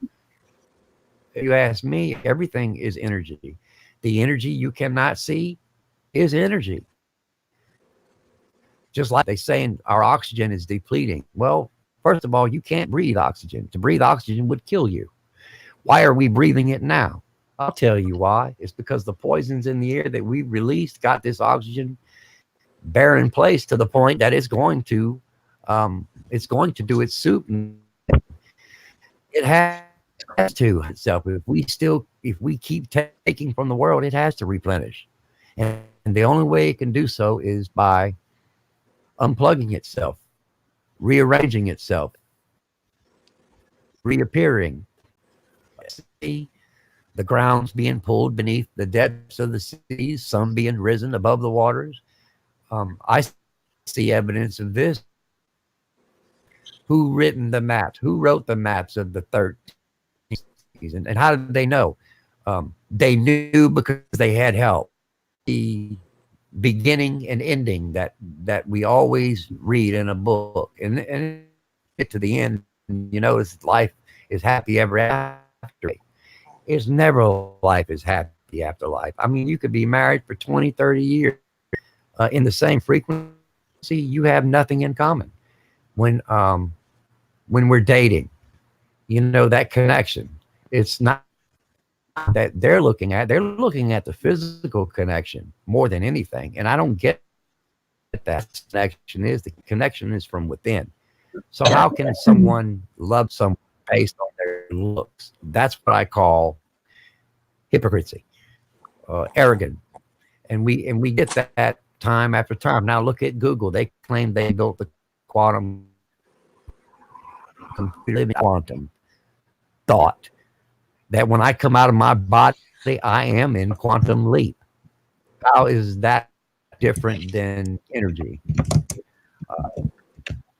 If you ask me, everything is energy. The energy you cannot see is energy. Just like they say our oxygen is depleting. Well, first of all, you can't breathe oxygen. To breathe oxygen would kill you. Why are we breathing it now? I'll tell you why. It's because the poisons in the air that we released got this oxygen bear in place to the point that it's going to do its soup. It has to itself. If we keep taking from the world, it has to replenish. And the only way it can do so is by unplugging itself, rearranging itself, reappearing. See the grounds being pulled beneath the depths of the seas, some being risen above the waters. I see evidence of this. Who written the maps? Who wrote the maps of the 13 season? And how did they know? They knew because they had help. The beginning and ending that we always read in a book, and get to the end, you notice life is happy ever after. It's never life is happy after life. I mean, you could be married for 20, 30 years in the same frequency. You have nothing in common. When we're dating, you know, that connection, it's not that they're looking at the physical connection more than anything. And I don't get that the connection is from within. So how can someone love someone based on their looks? That's what I call hypocrisy, arrogant. And we get that time after time. Now look at Google. They claim they built the quantum thought that when I come out of my body, I am in quantum leap. How is that different than energy?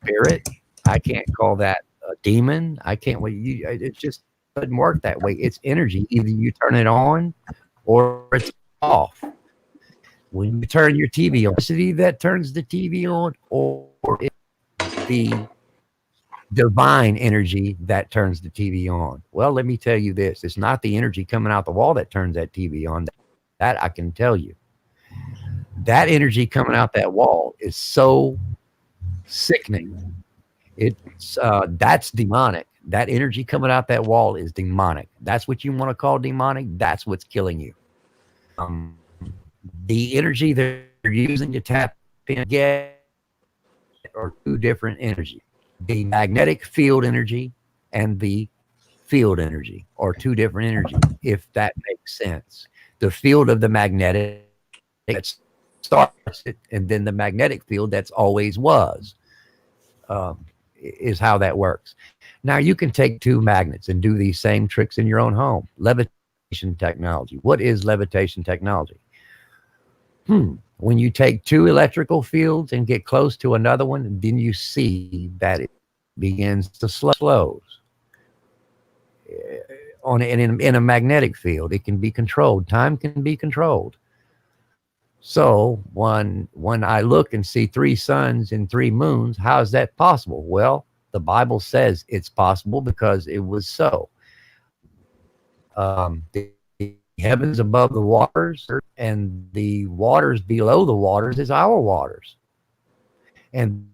Spirit, I can't call that a demon. I can't. It just doesn't work that way. It's energy. Either you turn it on or it's off. When you turn your TV on, it's the that turns the TV on, or it's the divine energy that turns the TV on. Well, let me tell you this. It's not the energy coming out the wall that turns that TV on. That I can tell you. That energy coming out that wall is so sickening. It's that's demonic. That energy coming out that wall is demonic. That's what you want to call demonic. That's what's killing you. The energy that you're using to tap in get are two different energies. The magnetic field energy and the field energy are two different energies, if that makes sense. The field of the magnetic that starts it, and then the magnetic field that's always was, is how that works. Now you can take two magnets and do these same tricks in your own home. Levitation technology. What is levitation technology? When you take two electrical fields and get close to another one, then you see that it begins to slow. In a magnetic field, it can be controlled. Time can be controlled. So when I look and see 3 suns and 3 moons, how is that possible? Well, the Bible says it's possible because it was so. The heavens above the waters and the waters below the waters is our waters. And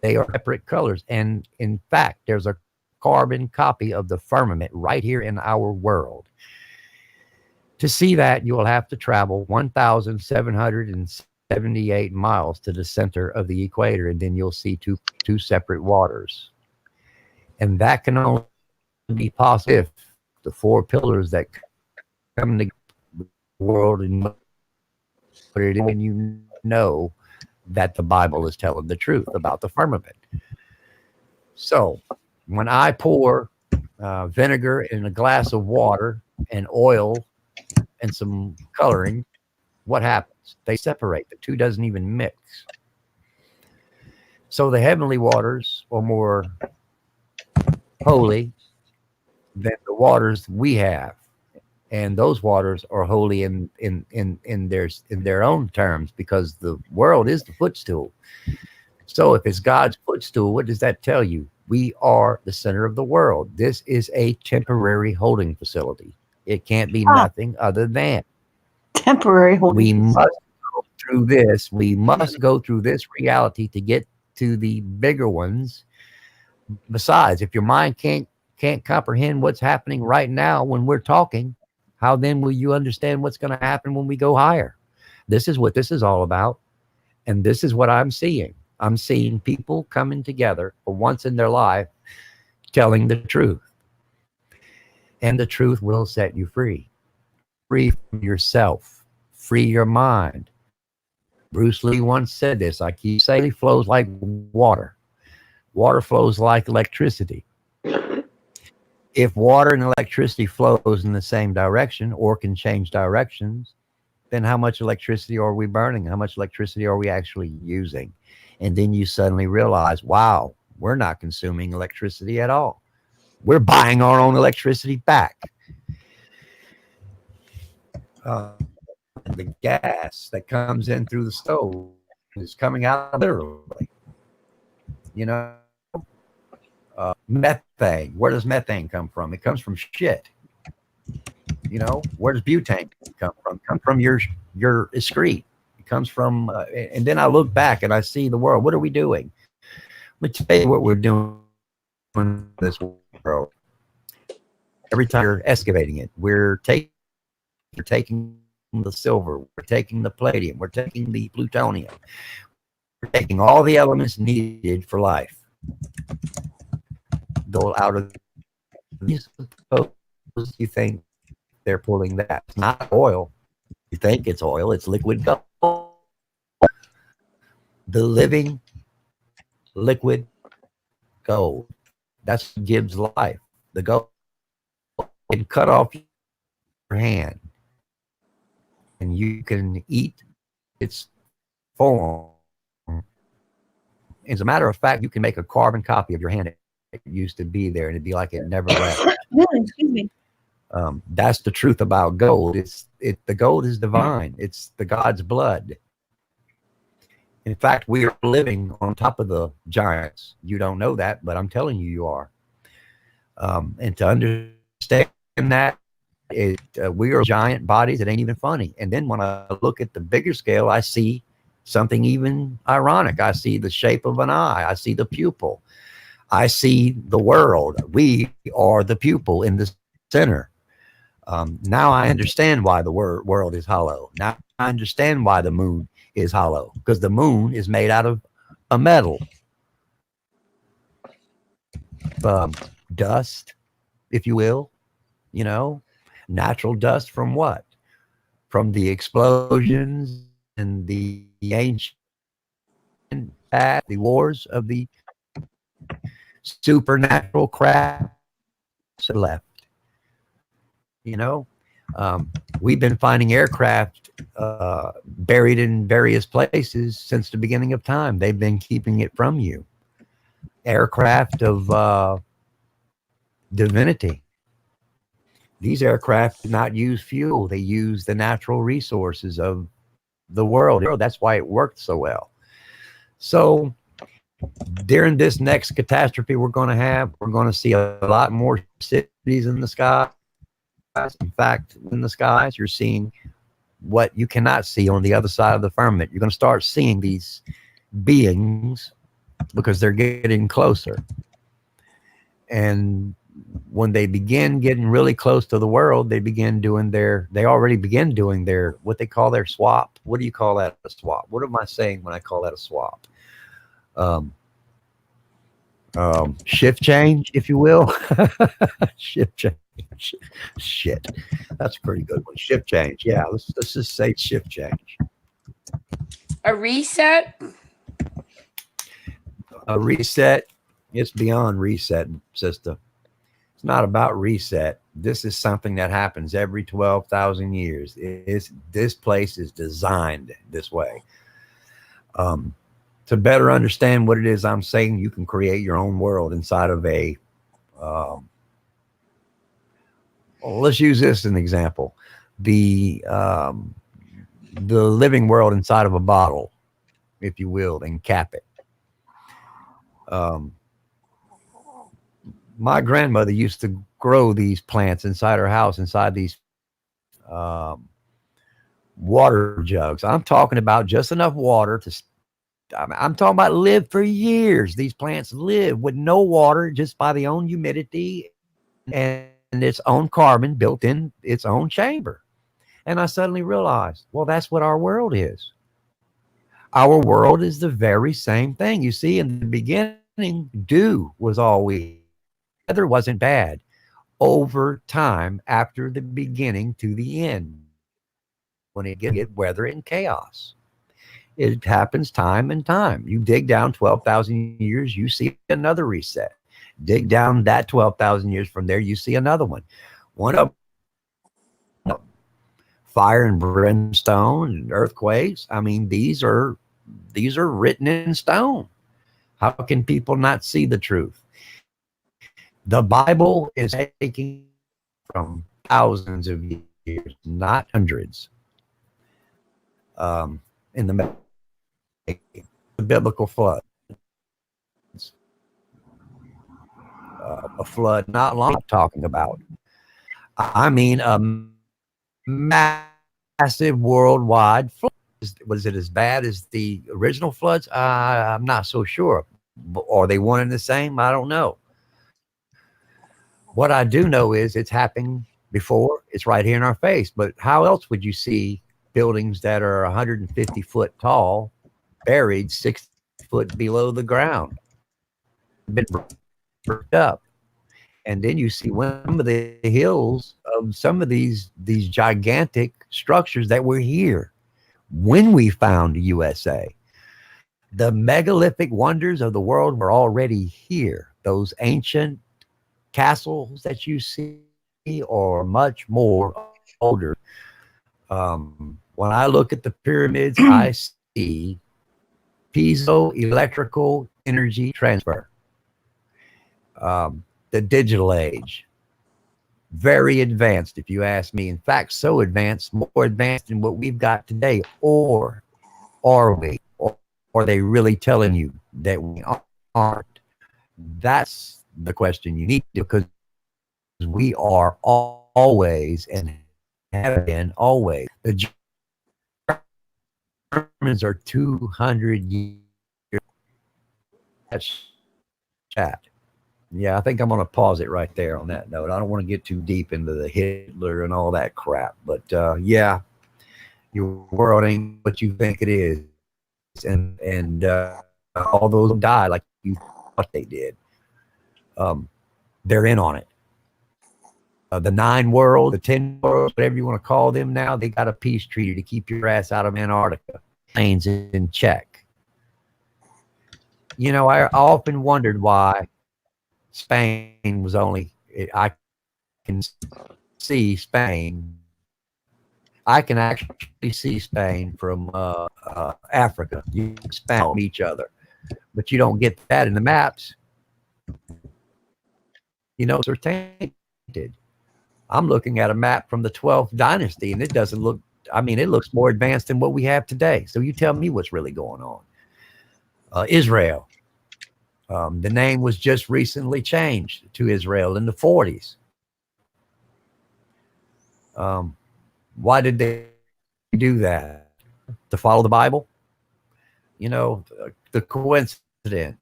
they are separate colors. And in fact, there's a carbon copy of the firmament right here in our world. To see that, you will have to travel 1,778 miles to the center of the equator, and then you'll see two separate waters. And that can only be possible if the 4 pillars that come to the world and put it in, when you know that the Bible is telling the truth about the firmament. So when I pour vinegar in a glass of water and oil and some coloring, what happens? They separate. The two doesn't even mix. So the heavenly waters are more holy than the waters we have, and those waters are holy in their own terms, because the world is the footstool. So if it's God's footstool, what does that tell you? We are the center of the world. This is a temporary holding facility. It can't be nothing other than temporary holding. We must go through this. We must go through this reality to get to the bigger ones. Besides, if your mind can't comprehend what's happening right now when we're talking, how then will you understand what's going to happen when we go higher? This is what this is all about. And this is what I'm seeing. I'm seeing people coming together for once in their life, telling the truth. And the truth will set you free. Free from yourself. Free your mind. Bruce Lee once said this. I keep saying it flows like water. Water flows like electricity. If water and electricity flows in the same direction or can change directions, then how much electricity are we burning? How much electricity are we actually using? And then you suddenly realize, wow, we're not consuming electricity at all. We're buying our own electricity back. The gas that comes in through the stove is coming out literally. You know, methane. Where does methane come from? It comes from shit. You know, where does butane come from? It comes from your excrete. It comes from, and then I look back and I see the world. What are we doing? Let me tell you what we're doing in this world. Every time you're excavating it, we're taking the silver, we're taking the palladium, we're taking the plutonium, we're taking all the elements needed for life. Go out of these. You think they're pulling that? It's not oil. You think it's oil? It's liquid gold. The living liquid gold. That's what gives life. The gold. And cut off your hand, and you can eat its form. As a matter of fact, you can make a carbon copy of your hand. It used to be there, and it'd be like it never left. Excuse me. That's the truth about gold. The gold is divine. It's the God's blood. In fact, we are living on top of the giants. You don't know that, but I'm telling you, you are. And to understand that, we are giant bodies. It ain't even funny. And then when I look at the bigger scale, I see something even ironic. I see the shape of an eye. I see the pupil. I see the world. We are the pupil in the center. Now I understand why the world is hollow. Now I understand why the moon is hollow, because the moon is made out of a metal, dust, if you will, natural dust from what? From the explosions and the ancient, the wars of the supernatural crafts left. We've been finding aircraft buried in various places since the beginning of time. They've been keeping it from you. Aircraft of divinity. These aircraft do not use fuel. They use the natural resources of the world. That's why it worked so well. So during this next catastrophe we're going to see a lot more cities in the sky. In fact, in the skies, you're seeing what you cannot see on the other side of the firmament. You're going to start seeing these beings because they're getting closer. And when they begin getting really close to the world, they already begin doing their, what they call their swap. What do you call that, a swap? What am I saying when I call that a swap? Shift change, if you will. Shift change. Shit, that's a pretty good one. Shift change. Yeah, let's just say shift change. A reset. A reset. It's beyond reset, sister. It's not about reset. This is something that happens every 12,000 years. This place is designed this way. To better understand what it is I'm saying, you can create your own world inside of a let's use this as an example. The living world inside of a bottle, if you will, and cap it. My grandmother used to grow these plants inside her house, inside these water jugs. I'm talking about just enough water to, I'm talking about live for years. These plants live with no water, just by the own humidity and its own carbon built in its own chamber. And I suddenly realized, well, that's what our world is. Our world is the very same thing. You see, in the beginning, dew was all we, weather wasn't bad. Over time, after the beginning to the end, when it gets weather and chaos, it happens time and time. You dig down 12,000 years, you see another reset. Dig down that 12,000 years from there, you see another one. One of fire and brimstone and earthquakes. I mean, these are written in stone. How can people not see the truth? The Bible is taking from thousands of years, not hundreds. In the biblical flood. A flood not long talking about. I mean, a massive worldwide flood. Was it as bad as the original floods? I'm not so sure. Are they one and the same? I don't know. What I do know is it's happening before. It's right here in our face. But how else would you see buildings that are 150 foot tall buried 6 foot below the ground, been burnt up? And then you see some of the hills of some of these gigantic structures that were here when we found the USA. The megalithic wonders of the world were already here. Those ancient castles that you see are much more older. When I look at the pyramids, I see piezoelectrical energy transfer. The digital age, very advanced, if you ask me. In fact, so advanced, more advanced than what we've got today. Or are we? Or are they really telling you that we That's the question you need to, because we are all always and have been always. The Germans are 200 years. That's that. Yeah, I think I'm going to pause it right there on that note. I don't want to get too deep into the Hitler and all that crap, but yeah, your world ain't what you think it is, and all those who die like you thought they did, they're in on it. The 9 worlds, the 10 worlds, whatever you want to call them now, they got a peace treaty to keep your ass out of Antarctica. Planes in check. You know, I often wondered why Spain was only, I can see Spain. I can actually see Spain from Africa. You spell each other, but you don't get that in the maps. You know, they're tainted. I'm looking at a map from the 12th dynasty, and it doesn't look, I mean, it looks more advanced than what we have today. So you tell me what's really going on. Israel. The name was just recently changed to Israel in the 40s. Why did they do that? To follow the Bible? You know, the coincidence.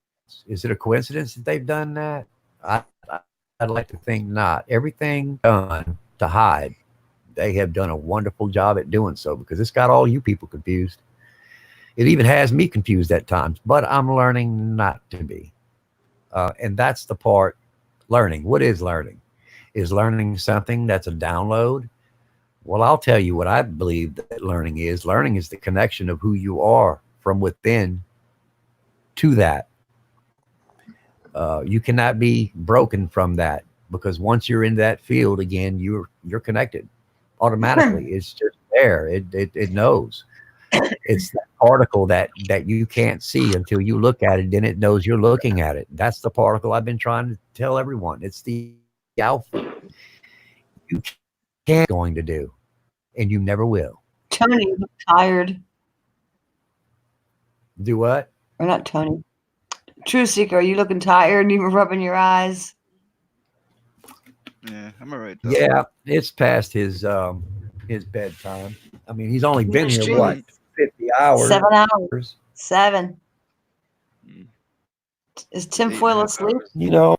Is it a coincidence that they've done that? I'd like to think not. Everything done to hide, they have done a wonderful job at doing so, because it's got all you people confused. It even has me confused at times, but I'm learning not to be. And that's the part, learning. What is learning? Is learning something that's a download? Well, I'll tell you what I believe that learning is. Learning is the connection of who you are from within to that. You cannot be broken from that, because once you're in that field again, you're connected automatically. It's just there. It knows. It's that particle that you can't see until you look at it. Then it knows you're looking at it. That's the particle I've been trying to tell everyone. It's the alpha. You can't going to do, and you never will. Tony, you look tired. Do what? Or not Tony. True Seeker, are you looking tired? You were rubbing your eyes. Yeah, I'm all right though. Yeah, it's past his bedtime. I mean, he's only been here what, 50 hours? 7 hours. 7. Is Tinfoil asleep? You know,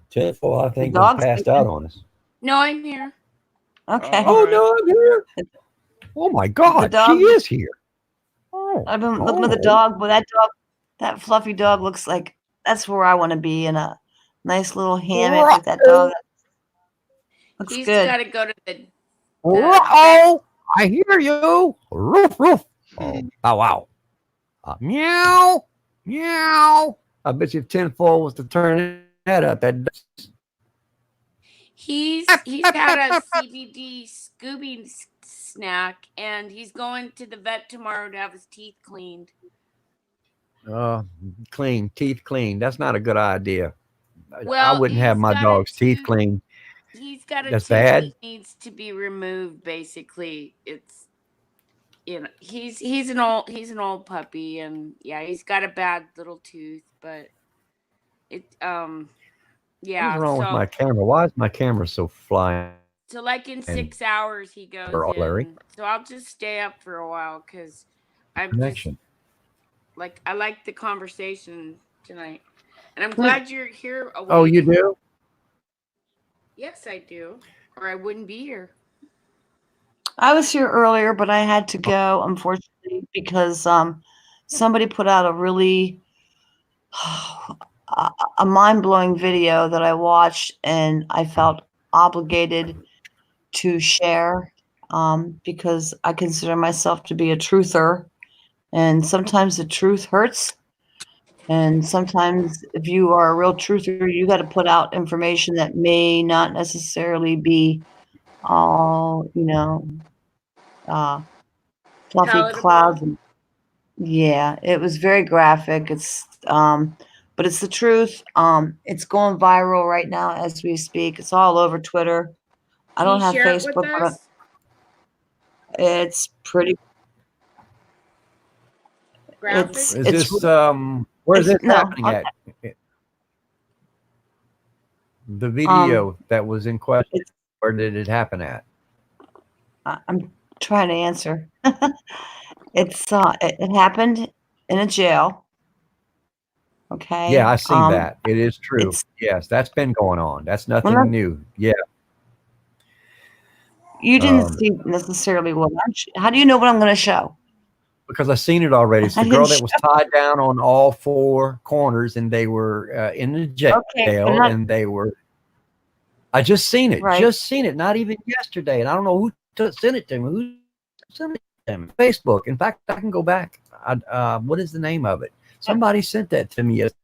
Tinfoil, I think, was passed out on us. No, I'm here. Okay. Oh no, I'm here. Oh my God, she is here. Oh, I've been looking at the dog, but that fluffy dog looks like that's where I want to be, in a nice little hammock with that dog. Looks He's good. got to go to the. Oh, I hear you. Roof, roof. Oh, bow, wow. Meow, meow. I bet you if Tinfoil was to turn that up, that. He's had a CBD Scooby snack, and he's going to the vet tomorrow to have his teeth cleaned. Clean, teeth clean. That's not a good idea. Well, I wouldn't have my dog's teeth clean. He's got a That's tooth bad. that needs to be removed. Basically, it's, you know, he's an old puppy, and yeah, he's got a bad little tooth, but it yeah. What's wrong with my camera? Why is my camera so flying? So like in 6 hours he goes Larry. in. So I'll just stay up for a while because I'm Connection. just like, I like the conversation tonight, and I'm glad you're here. Oh, you do? Yes, I do, or I wouldn't be here. I was here earlier, but I had to go, unfortunately, because somebody put out a really a mind-blowing video that I watched, and I felt obligated to share because I consider myself to be a truther, and sometimes the truth hurts. And sometimes if you are a real truther, you got to put out information that may not necessarily be all, fluffy Palatable. clouds. Yeah, it was very graphic. But it's the truth. It's going viral right now as we speak. It's all over Twitter. I don't have Share it with Facebook, but us? it's pretty. Graphic? Is this where is this happening at? The video that was in question, where did it happen at? I'm trying to answer. It happened in a jail. Okay. Yeah, I seen that. It is true. Yes, that's been going on. That's nothing new. Yeah. You didn't see necessarily what how do you know what I'm going to show? Because I seen it already. It's I the girl didn't that was tied down on all four corners, and they were in the jail, not- and they were. I just seen it. Right. Just seen it. Not even yesterday, and I don't know who sent it to me. Who sent it to me? Facebook. In fact, I can go back. What is the name of it? Somebody sent that to me yesterday.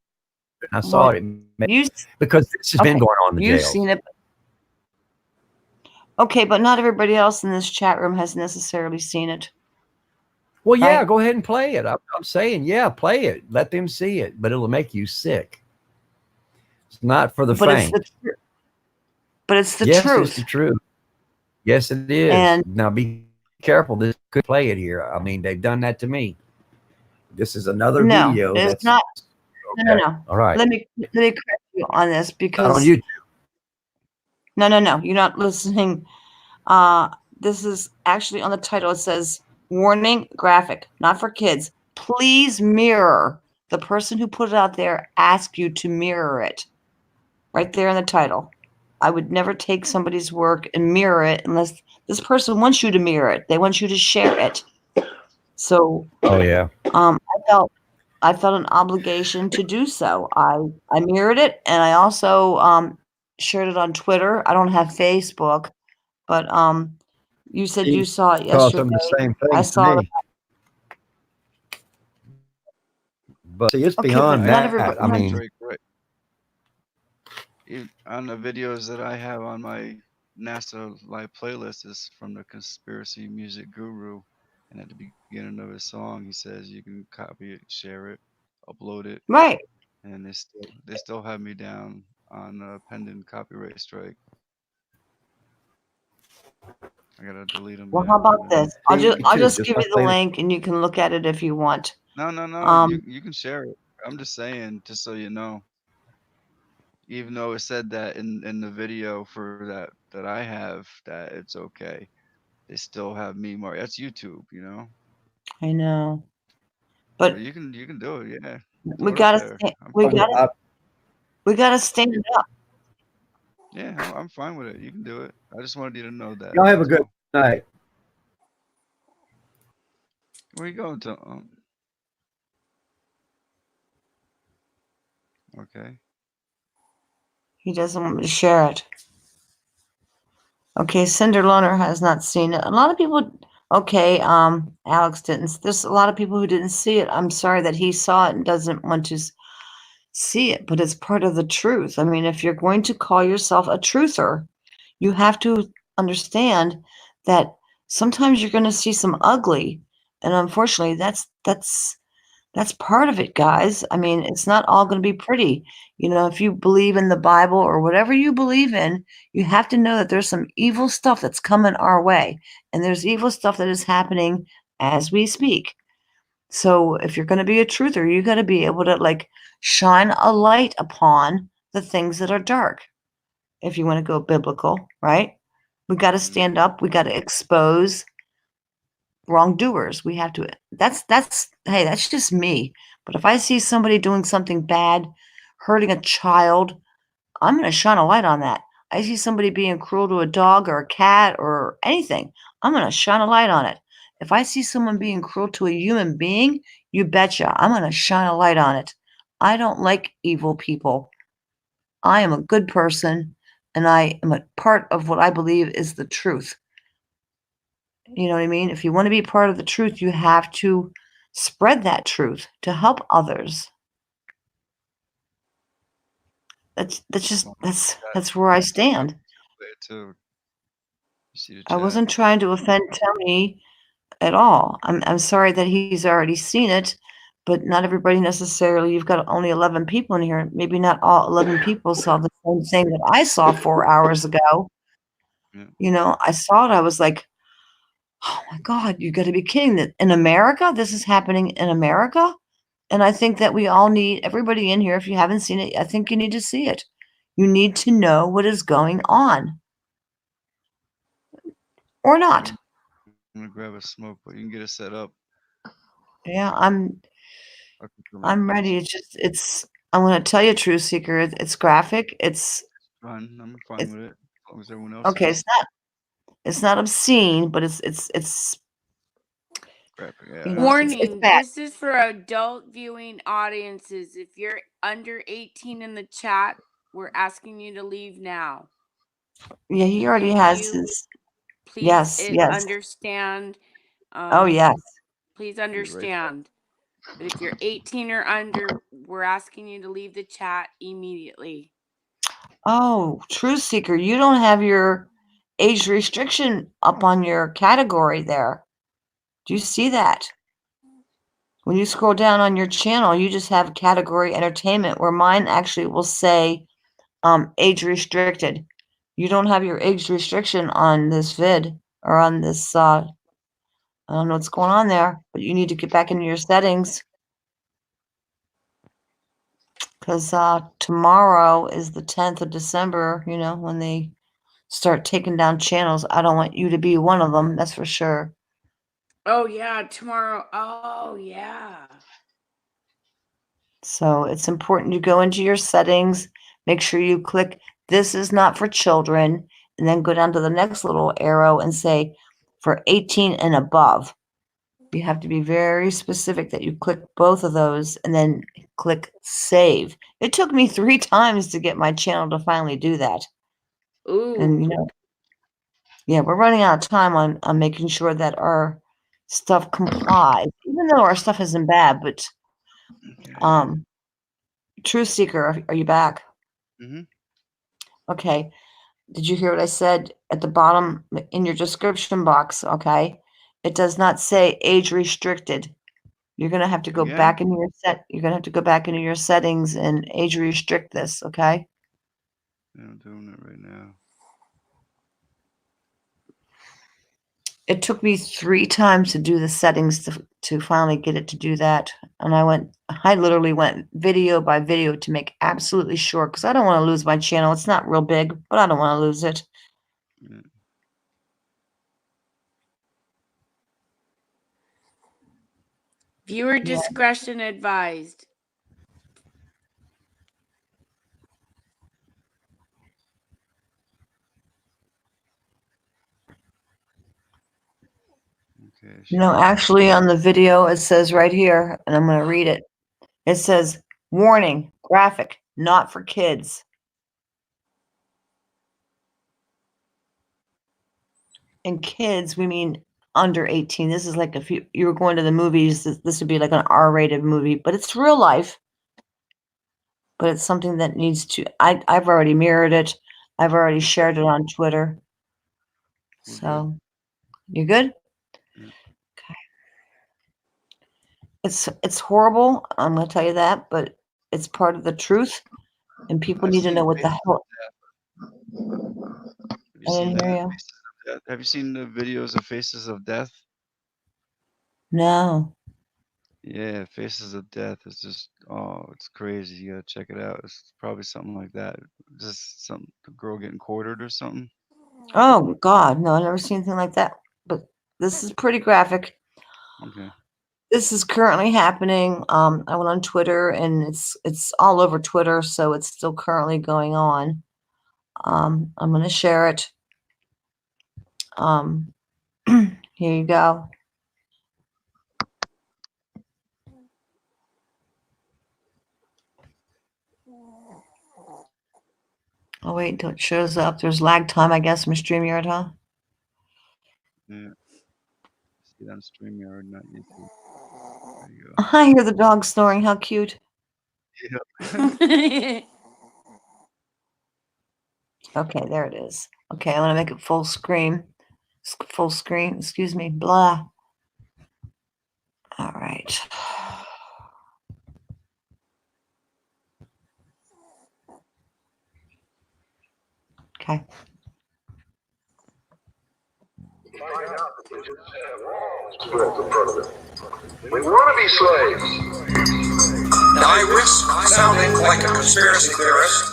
I saw it. Because this has been going on in the You've jails. seen it. Okay, but not everybody else in this chat room has necessarily seen it. Well, yeah, go ahead and play it. I'm saying, yeah, play it. Let them see it, but it'll make you sick. It's not for the faint. But it's the yes, truth. It's the truth. Yes, it is. And now be careful. This could play it here. I mean, they've done that to me. This is another video. It's not. Okay. No. All right. Let me correct you on this because on YouTube. No. You're not listening. This is actually on the title. It says warning graphic, not for kids. Please mirror. The person who put it out there asked you to mirror it. Right there in the title. I would never take somebody's work and mirror it unless this person wants you to mirror it. They want you to share it. So oh yeah. I felt an obligation to do so. I mirrored it, and I also shared it on Twitter. I don't have Facebook, but you said you saw it yesterday. The same thing I saw it. But see, it's beyond that. I mean, on the videos that I have on my NASA Live playlist is from the Conspiracy Music Guru, and at the beginning of his song, he says you can copy it, share it, upload it. Right. And they still have me down on a pending copyright strike. I gotta delete them. Well, how about this? I'll just give you the link, and you can look at it if you want. No. You can share it. I'm just saying, just so you know. Even though it said that in the video for that I have that it's okay, they still have me marked. That's YouTube, you know. I know, but so you can do it. Yeah. We gotta stand up. Yeah, I'm fine with it. You can do it. I just wanted you to know that. Y'all have a good night. Where you going to? Okay. He doesn't want me to share it. Okay, Cinder Loner has not seen it. A lot of people. Okay, Alex didn't. There's a lot of people who didn't see it. I'm sorry that he saw it and doesn't want to see it, but it's part of the truth. I mean, if you're going to call yourself a truther, you have to understand that sometimes you're going to see some ugly, and unfortunately, that's part of it, guys. I mean, it's not all going to be pretty. You know, if you believe in the Bible or whatever you believe in, you have to know that there's some evil stuff that's coming our way, and there's evil stuff that is happening as we speak. So if you're going to be a truther, you got to be able to shine a light upon the things that are dark. If you want to go biblical, right? We got to stand up. We got to expose wrongdoers. We have to. Hey, that's just me. But if I see somebody doing something bad, hurting a child, I'm going to shine a light on that. I see somebody being cruel to a dog or a cat or anything, I'm going to shine a light on it. If I see someone being cruel to a human being, you betcha, I'm going to shine a light on it. I don't like evil people. I am a good person, and I am a part of what I believe is the truth. You know what I mean? If you want to be part of the truth, you have to spread that truth to help others. That's where I stand. I wasn't trying to offend Tony at all. I'm sorry that he's already seen it, but not everybody necessarily. You've got only 11 people in here. Maybe not all 11 people saw the same thing that I saw 4 hours ago. Yeah. You know, I saw it. I was like, oh my God, you got to be kidding. That in America, this is happening in America. And I think that we all need, everybody in here, if you haven't seen it, I think you need to see it. You need to know what is going on. Or not. I'm gonna grab a smoke, but you can get it set up. Yeah, I'm ready. I'm gonna tell you, Truth Seeker, it's graphic. It's Fine. I'm fine with it. As long as everyone else okay, is. it's not obscene, but it's Graphic. Yeah. you know, it's Warning, bad. this is for adult viewing audiences. If you're under 18 in the chat, we're asking you to leave now. Yeah, he already Thank has you. his Please yes. understand. Oh yes. Please Right. understand. But if you're 18 or under, we're asking you to leave the chat immediately. Oh, Truth Seeker, you don't have your age restriction up on your category there. Do you see that? When you scroll down on your channel, you just have category entertainment, where mine actually will say age restricted. You don't have your age restriction on this vid or on this I don't know what's going on there, but you need to get back into your settings, because tomorrow is the 10th of December, you know, when they start taking down channels. I don't want you to be one of them, that's for sure. Oh, yeah, tomorrow. Oh, yeah. So it's important you go into your settings, make sure you click "This is not for children," and then go down to the next little arrow and say "For 18 and above." You have to be very specific that you click both of those and then click save. It took me 3 times to get my channel to finally do that. And, you Ooh. know, yeah, we're running out of time on making sure that our stuff complies, even though our stuff isn't bad, but Truth Seeker, are you back? Mm-hmm. Okay. Did you hear what I said at the bottom in your description box? Okay. It does not say age restricted. You're gonna have to go Again? back into your you're gonna have to go back into your settings and age restrict this, okay? Yeah, I'm doing it right now. It took me 3 times to do the settings to finally get it to do that. And I literally went video by video to make absolutely sure, because I don't want to lose my channel. It's not real big, but I don't want to lose it. Yeah. Viewer discretion advised. Okay. You know, actually on the video, it says right here, and I'm going to read it. It says, "Warning, graphic, not for kids." And kids, we mean under 18. This is like if you were going to the movies, this would be like an R-rated movie, but it's real life. But it's something that needs to, I've already mirrored it. I've already shared it on Twitter. So, you good? Yeah. Okay. It's horrible, I'm going to tell you that, but it's part of the truth, and people need to know what the hell. Have you seen that? Faces of Death? Have you seen the videos of Faces of Death? No. Yeah, Faces of Death is just it's crazy. You gotta check it out. It's probably something like that. Just some girl getting quartered or something. Oh God, no, I've never seen anything like that. But this is pretty graphic. Okay. This is currently happening. I went on Twitter, and it's all over Twitter, so it's still currently going on. I'm going to share it. Here you go. Oh wait until it shows up. There's lag time, I guess, from StreamYard, huh? Yeah. See that on StreamYard, not YouTube. There you go. I hear the dog snoring. How cute. Yeah. Okay, there it is. Okay, I'm gonna make it full screen. Full screen. Excuse me. Blah. All right. Okay. We want to be slaves. Now I risk sounding like a conspiracy theorist,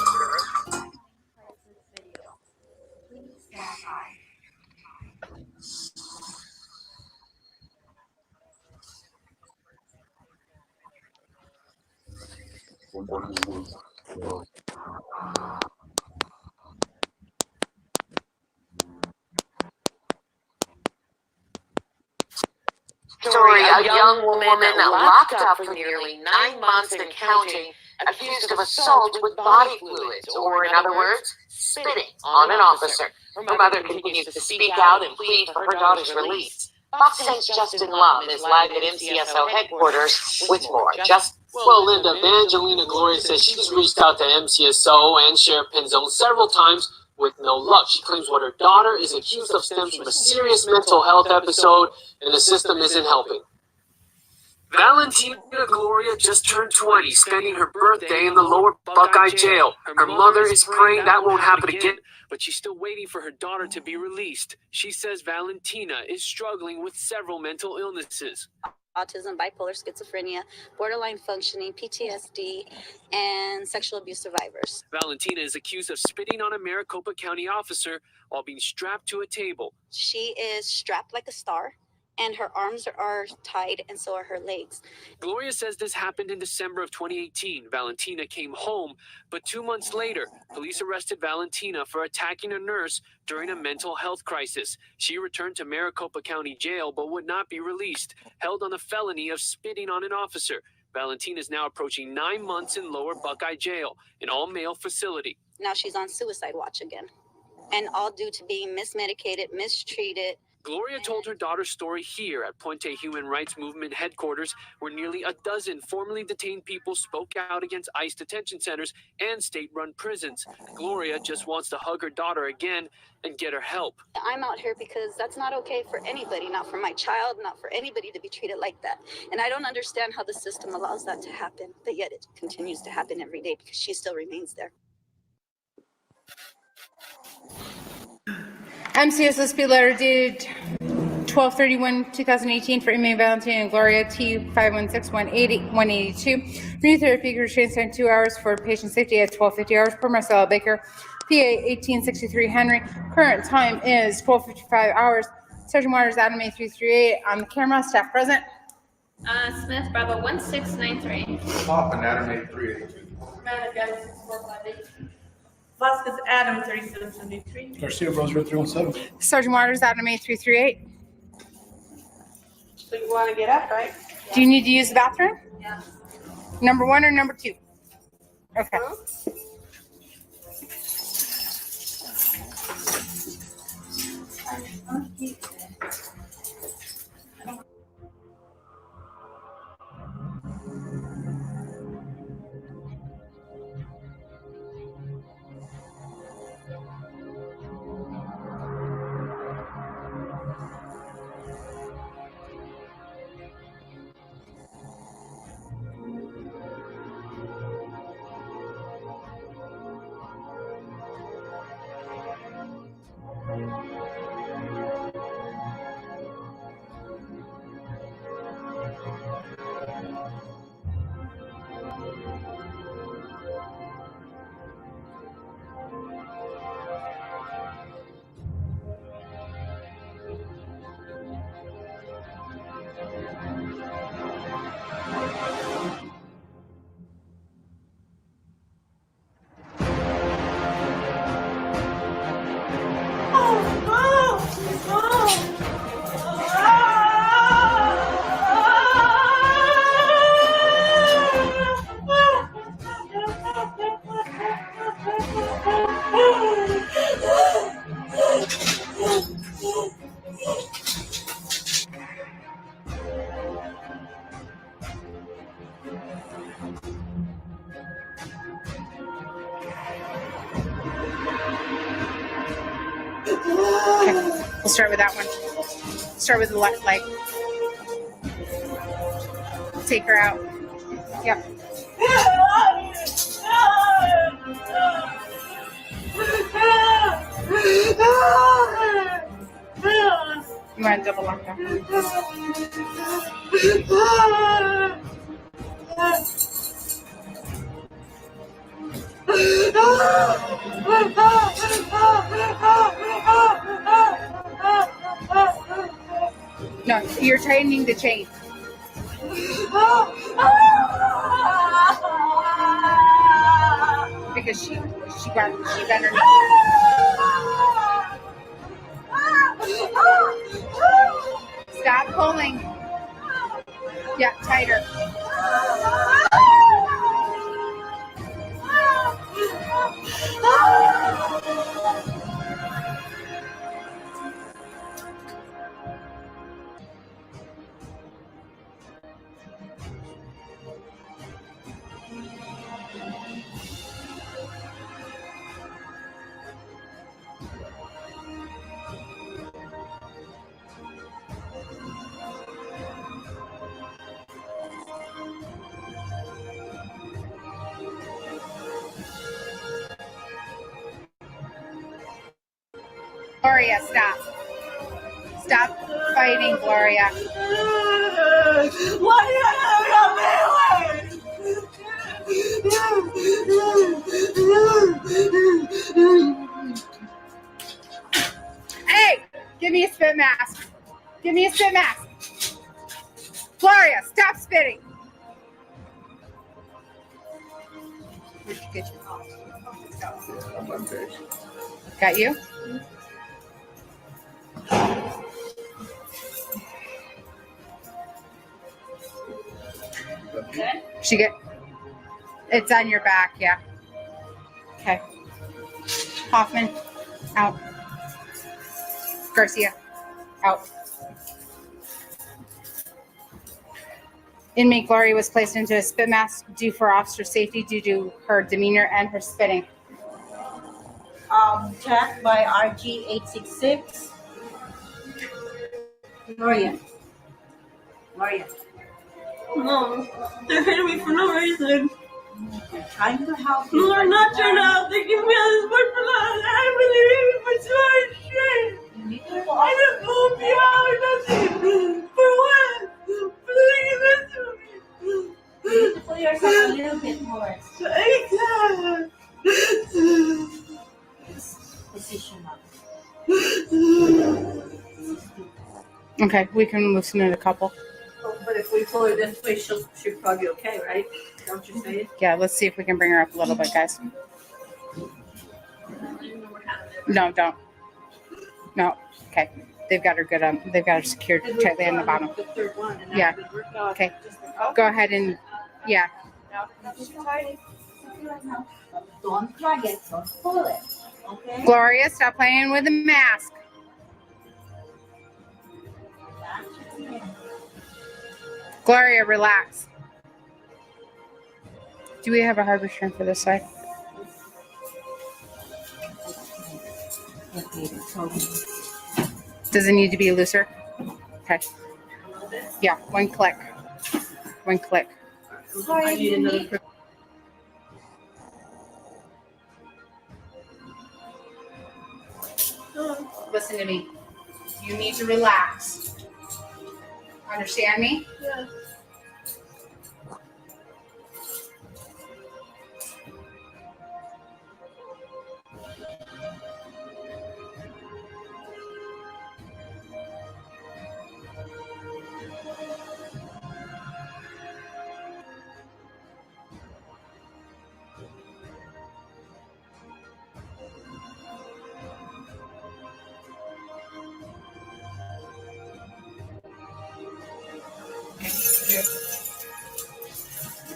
Story, a young woman locked up for nearly 9 months and counting, accused of assault with body fluids, or in other words, spitting on an officer. Her mother continues to speak out and plead for her daughter's release. Fox 10's Justin Lum is live at MCSO headquarters with more. Well, Linda, Evangelina Gloria says she's reached out to MCSO and Sheriff Penzone several times with no luck. She claims what her daughter is accused of stems from a serious mental health episode, and the system isn't helping. Valentina Gloria just turned 20, spending her birthday in the lower Buckeye jail. Her mother is praying that won't happen again, but she's still waiting for her daughter to be released. She says Valentina is struggling with several mental illnesses. Autism, bipolar schizophrenia, borderline functioning, PTSD, and sexual abuse survivors. Valentina is accused of spitting on a Maricopa County officer while being strapped to a table. She is strapped like a star, and her arms are tied, and so are her legs. Gloria says this happened in December of 2018. Valentina came home, but 2 months later, police arrested Valentina for attacking a nurse during a mental health crisis. She returned to Maricopa County Jail, but would not be released, held on a felony of spitting on an officer. Valentina is now approaching 9 months in Lower Buckeye Jail, an all-male facility. Now she's on suicide watch again, and all due to being mismedicated, mistreated. Gloria told her daughter's story here at Puente Human Rights Movement headquarters, where nearly a dozen formerly detained people spoke out against ICE detention centers and state-run prisons. Gloria just wants to hug her daughter again and get her help. I'm out here because that's not okay for anybody, not for my child, not for anybody to be treated like that. And I don't understand how the system allows that to happen, but yet it continues to happen every day because she still remains there. MCSSP letter dated 12/31/2018 for inmate Valentina Gloria T 516-182. New therapy restraints on 2 hours for patient safety at 12:50 hours per Marcella Baker, PA 1863 Henry. Current time is 12:55 hours. Sergeant Waters, Adam A338 on the camera. Staff present. Smith, Bravo 1693. Hoffman, Adam A382. Maddox, Adam 6458. Vasquez, Adam 3773. Garcia, Roosevelt 317. Sergeant Waters, Adam A338. So you want to get up, right? Do you need to use the bathroom? Yeah. Number 1 or number 2? Okay. We'll start with that one. Start with the left leg. Take her out. Yep. You want to double lock that? No, you're tightening the chain. Because she bent her knee. Stop pulling. Yeah, tighter. Gloria, stop. Stop fighting, Gloria. Why do you have Hey, give me a spit mask. Give me a spit mask. Gloria, stop spitting. Where'd you get your Got you? She get. It's on your back, yeah. Okay. Hoffman, out. Garcia, out. Inmate Gloria was placed into a spit mask due for officer safety due to her demeanor and her spitting. Checked by RG 866. Gloria. No, they're hitting me for no reason. I'm trying to help you. No, I'm not trying to help. They give me all this work for that. I really for so much shit. I didn't move me out or nothing. For what? Please listen to me. You need to pull yourself a little bit more. Position up. Okay, we can loosen it a couple. But if we pull her this way, she'll probably be okay, right? Don't you say it? Yeah, let's see if we can bring her up a little bit, guys. No, don't. No. Okay. They've got her good on. They've got her secured tightly on the bottom. Yeah. Okay. Go ahead and yeah. Don't drag it. Don't pull it. Okay. Gloria, stop playing with the mask. Gloria, relax. Do we have a hard return for this side? Does it need to be looser? Okay. Yeah, one click. One click. I need another. Listen to me. You need to relax. Understand me? Yeah.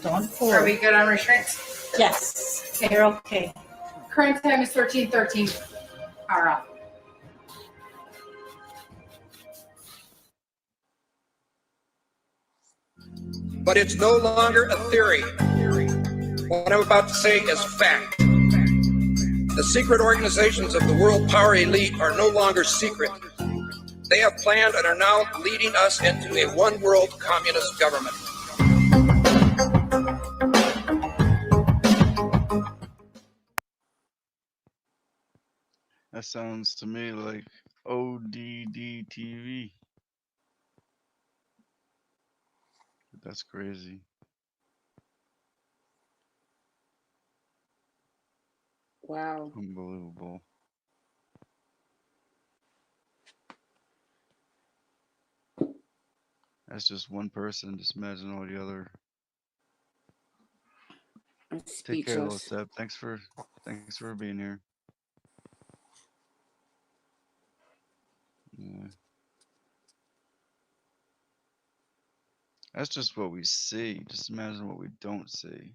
Don't pull. Are we good on restraints? Yes. Okay, you're okay. Current time is 13:13. Power off. But it's no longer a theory. What I'm about to say is fact. The secret organizations of the world power elite are no longer secret. They have planned and are now leading us into a one-world communist government. That sounds to me like ODD TV. That's crazy. Wow. Unbelievable. That's just one person. Just imagine all the other. I'm Take care, little speechless. Seb. Thanks for being here. Yeah. That's just what we see. Just imagine what we don't see.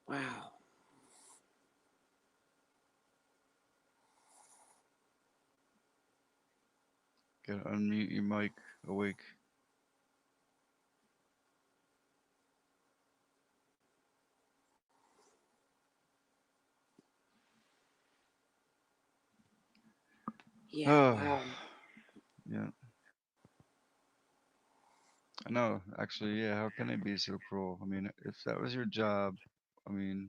Wow. Gotta unmute your mic, Awake. Yeah. Oh, Wow. yeah. I know. Actually, yeah. How can it be so cruel? I mean, if that was your job, I mean,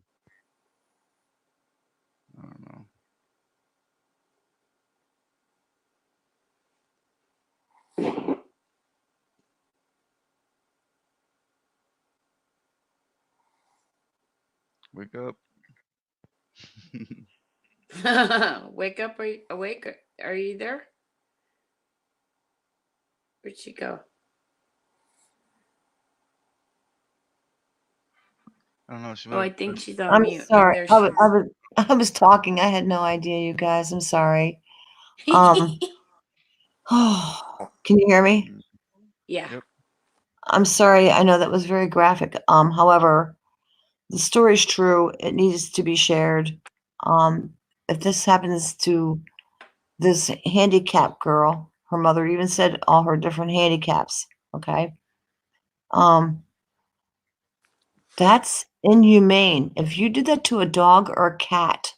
I don't know. Wake up. Wake up. Are you awake? Are you there? Where'd she go? I don't know. She Oh, might I have. think she's on I'm mute. Oh, sorry. there she is. I was talking. I had no idea, you guys. I'm sorry. Can you hear me? Yeah. Yep. I'm sorry. I know that was very graphic. However, the story's true. It needs to be shared. If this happens to this handicapped girl, her mother even said all her different handicaps. Okay. That's inhumane. If you did that to a dog or a cat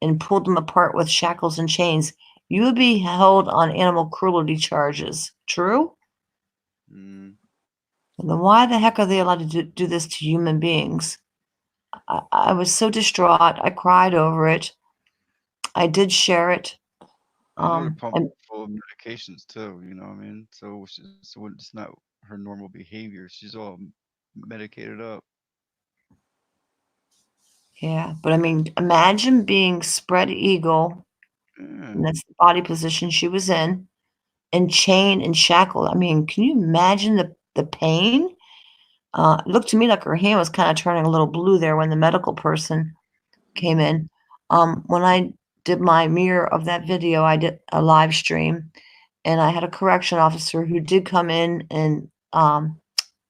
and pulled them apart with shackles and chains, you would be held on animal cruelty charges. True? Mm. And then why the heck are they allowed to do this to human beings? I was so distraught. I cried over it. I did share it. I know they're pumping And full of medications too. You know what I mean? So it's not her normal behavior. She's all medicated up. yeah, but I mean, imagine being spread eagle, Yeah. and that's the body position she was in, and chain and shackle. I mean, can you imagine the pain? It looked to me like her hand was kind of turning a little blue there when the medical person came in. When I did my mirror of that video, I did a live stream, and I had a correction officer who did come in and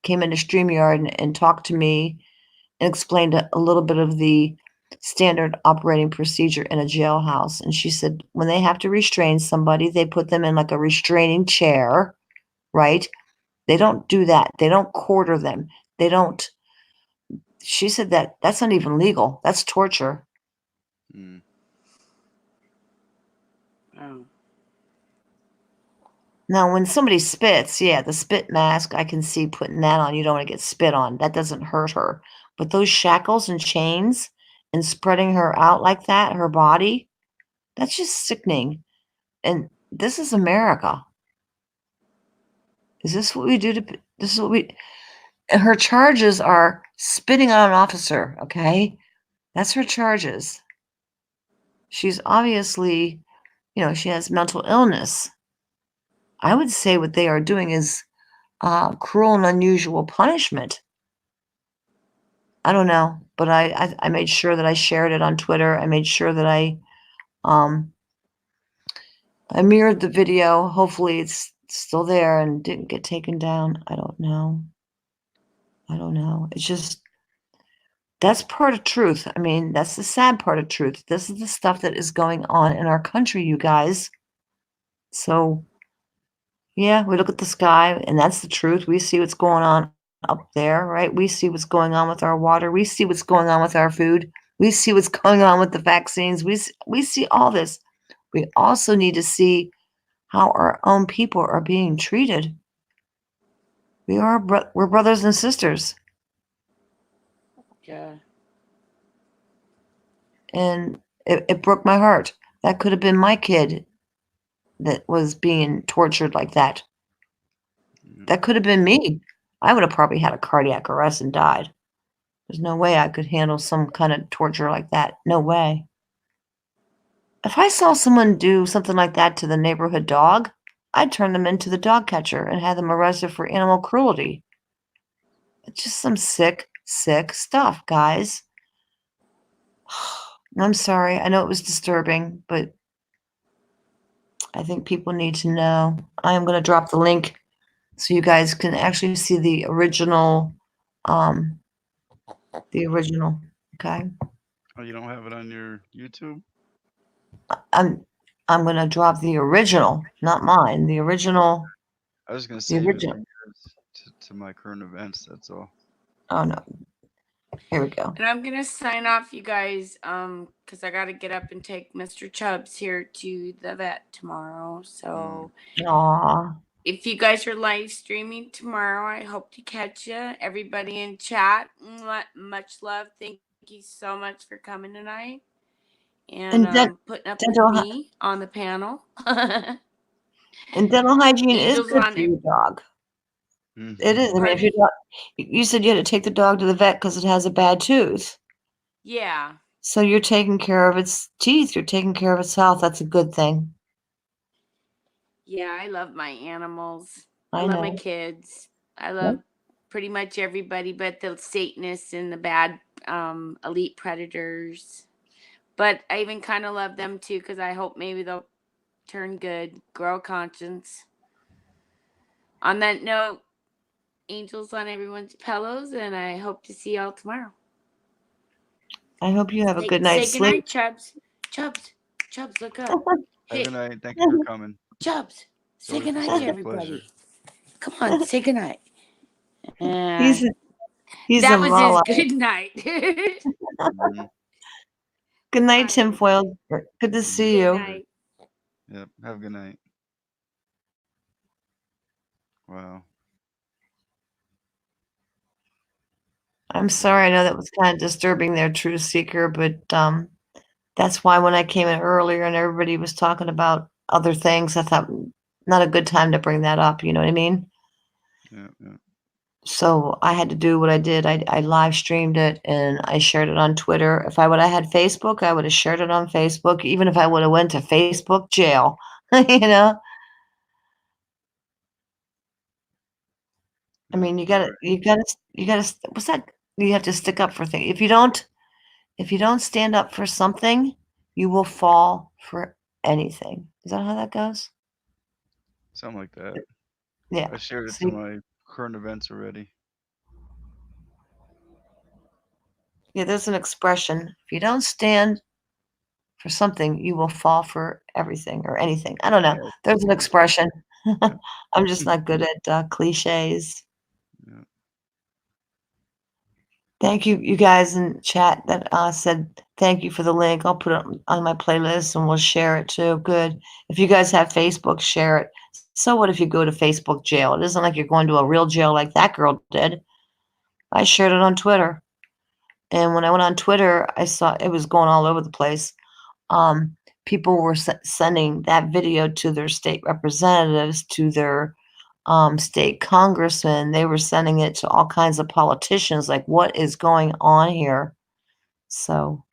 came into StreamYard and talked to me and explained a little bit of the standard operating procedure in a jailhouse. And she said when they have to restrain somebody, they put them in like a restraining chair, right? They don't do that. They don't quarter them. They don't. She said that that's not even legal. That's torture. Mm. Oh. Now, when somebody spits, yeah, the spit mask, I can see putting that on. You don't want to get spit on. That doesn't hurt her. But those shackles and chains and spreading her out like that, her body, that's just sickening. And this is America. Is this what we do to, this is what we, and her charges are spitting on an officer, okay? That's her charges. She's obviously, she has mental illness. I would say what they are doing is cruel and unusual punishment. I don't know, but I made sure that I shared it on Twitter. I made sure that I mirrored the video. Hopefully it's still there and didn't get taken down. I don't know. It's just, that's part of truth. I mean, that's the sad part of truth. This is the stuff that is going on in our country, you guys. So, yeah, we look at the sky and that's the truth. We see what's going on up there, right? We see what's going on with our water. We see what's going on with our food. We see what's going on with the vaccines. We see all this. We also need to see how our own people are being treated. We're brothers and sisters. Yeah. And it broke my heart. That could have been my kid that was being tortured like that. That could have been me. I would have probably had a cardiac arrest and died. There's no way I could handle some kind of torture like that. No way. If I saw someone do something like that to the neighborhood dog, I'd turn them into the dog catcher and have them arrested for animal cruelty. It's just some sick, sick stuff, guys. I'm sorry. I know it was disturbing, but I think people need to know. I am going to drop the link so you guys can actually see the original. The original. Okay. Oh, you don't have it on your YouTube? I'm going to drop the original, not mine. The original. I was gonna The save it original. for yours to my current events. That's all. Oh no. Here we go. And I'm gonna sign off, you guys, because I gotta get up and take Mr. Chubbs here to the vet tomorrow. So Aw. if you guys are live streaming tomorrow, I hope to catch you. Everybody in chat, much love. Thank you so much for coming tonight and putting up with me on the panel. And dental hygiene is Angels good on for your dog. Mm-hmm. It is. I mean, if your dog, you said you had to take the dog to the vet because it has a bad tooth. Yeah. So you're taking care of its teeth. You're taking care of its health. That's a good thing. Yeah, I love my animals. I love my know. kids. I love pretty much everybody but the Satanists and the bad elite predators. But I even kind of love them too because I hope maybe they'll turn good, grow a conscience. On that note, angels on everyone's pillows, and I hope to see y'all tomorrow. I hope you have a good Say night's good sleep. night, Chubbs. Chubbs, look up. Have a good night. Thank you for coming. Chubbs, say Always good night to always a everybody. pleasure. Come on, say good night. He's that a was Malak. his good night. Mhm. Good night, tinfoil. Good to see you. Night. Yep. Have a good night. Wow. I'm sorry. I know that was kind of disturbing there, Truth Seeker, but that's why when I came in earlier and everybody was talking about other things, I thought not a good time to bring that up. You know what I mean? Yeah. Yeah. So I had to do what I did. I live streamed it and I shared it on Twitter. If I would have had Facebook, I would have shared it on Facebook, even if I would have went to Facebook jail, you know? I mean, you gotta, what's that? You have to stick up for things. If you don't stand up for something, you will fall for anything. Is that how that goes? Something like that. Yeah. I shared it See? to my current events already. Yeah, there's an expression. If you don't stand for something, you will fall for everything or anything. I don't know. Yeah. There's an expression. I'm just not good at cliches. Yeah. Thank you, you guys in chat that said thank you for the link. I'll put it on my playlist and we'll share it too. Good. If you guys have Facebook, share it. So what if you go to Facebook jail? It isn't like you're going to a real jail like that girl did. I shared it on Twitter. And when I went on Twitter, I saw it was going all over the place. People were sending that video to their state representatives, to their state congressmen. They were sending it to all kinds of politicians. Like, what is going on here? So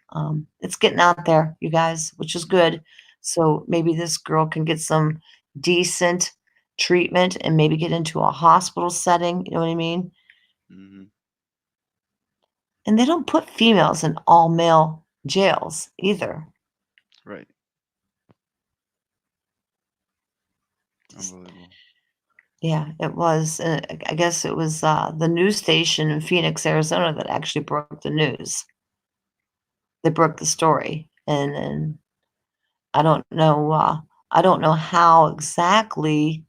it's getting out there, you guys, which is good. So maybe this girl can get some decent treatment and maybe get into a hospital setting. You know what I mean? Mm-hmm. And they don't put females in all male jails either. Right. Unbelievable. Yeah, it was. I guess it was the news station in Phoenix, Arizona that actually broke the news. They broke the story, and I don't know. I don't know how exactly.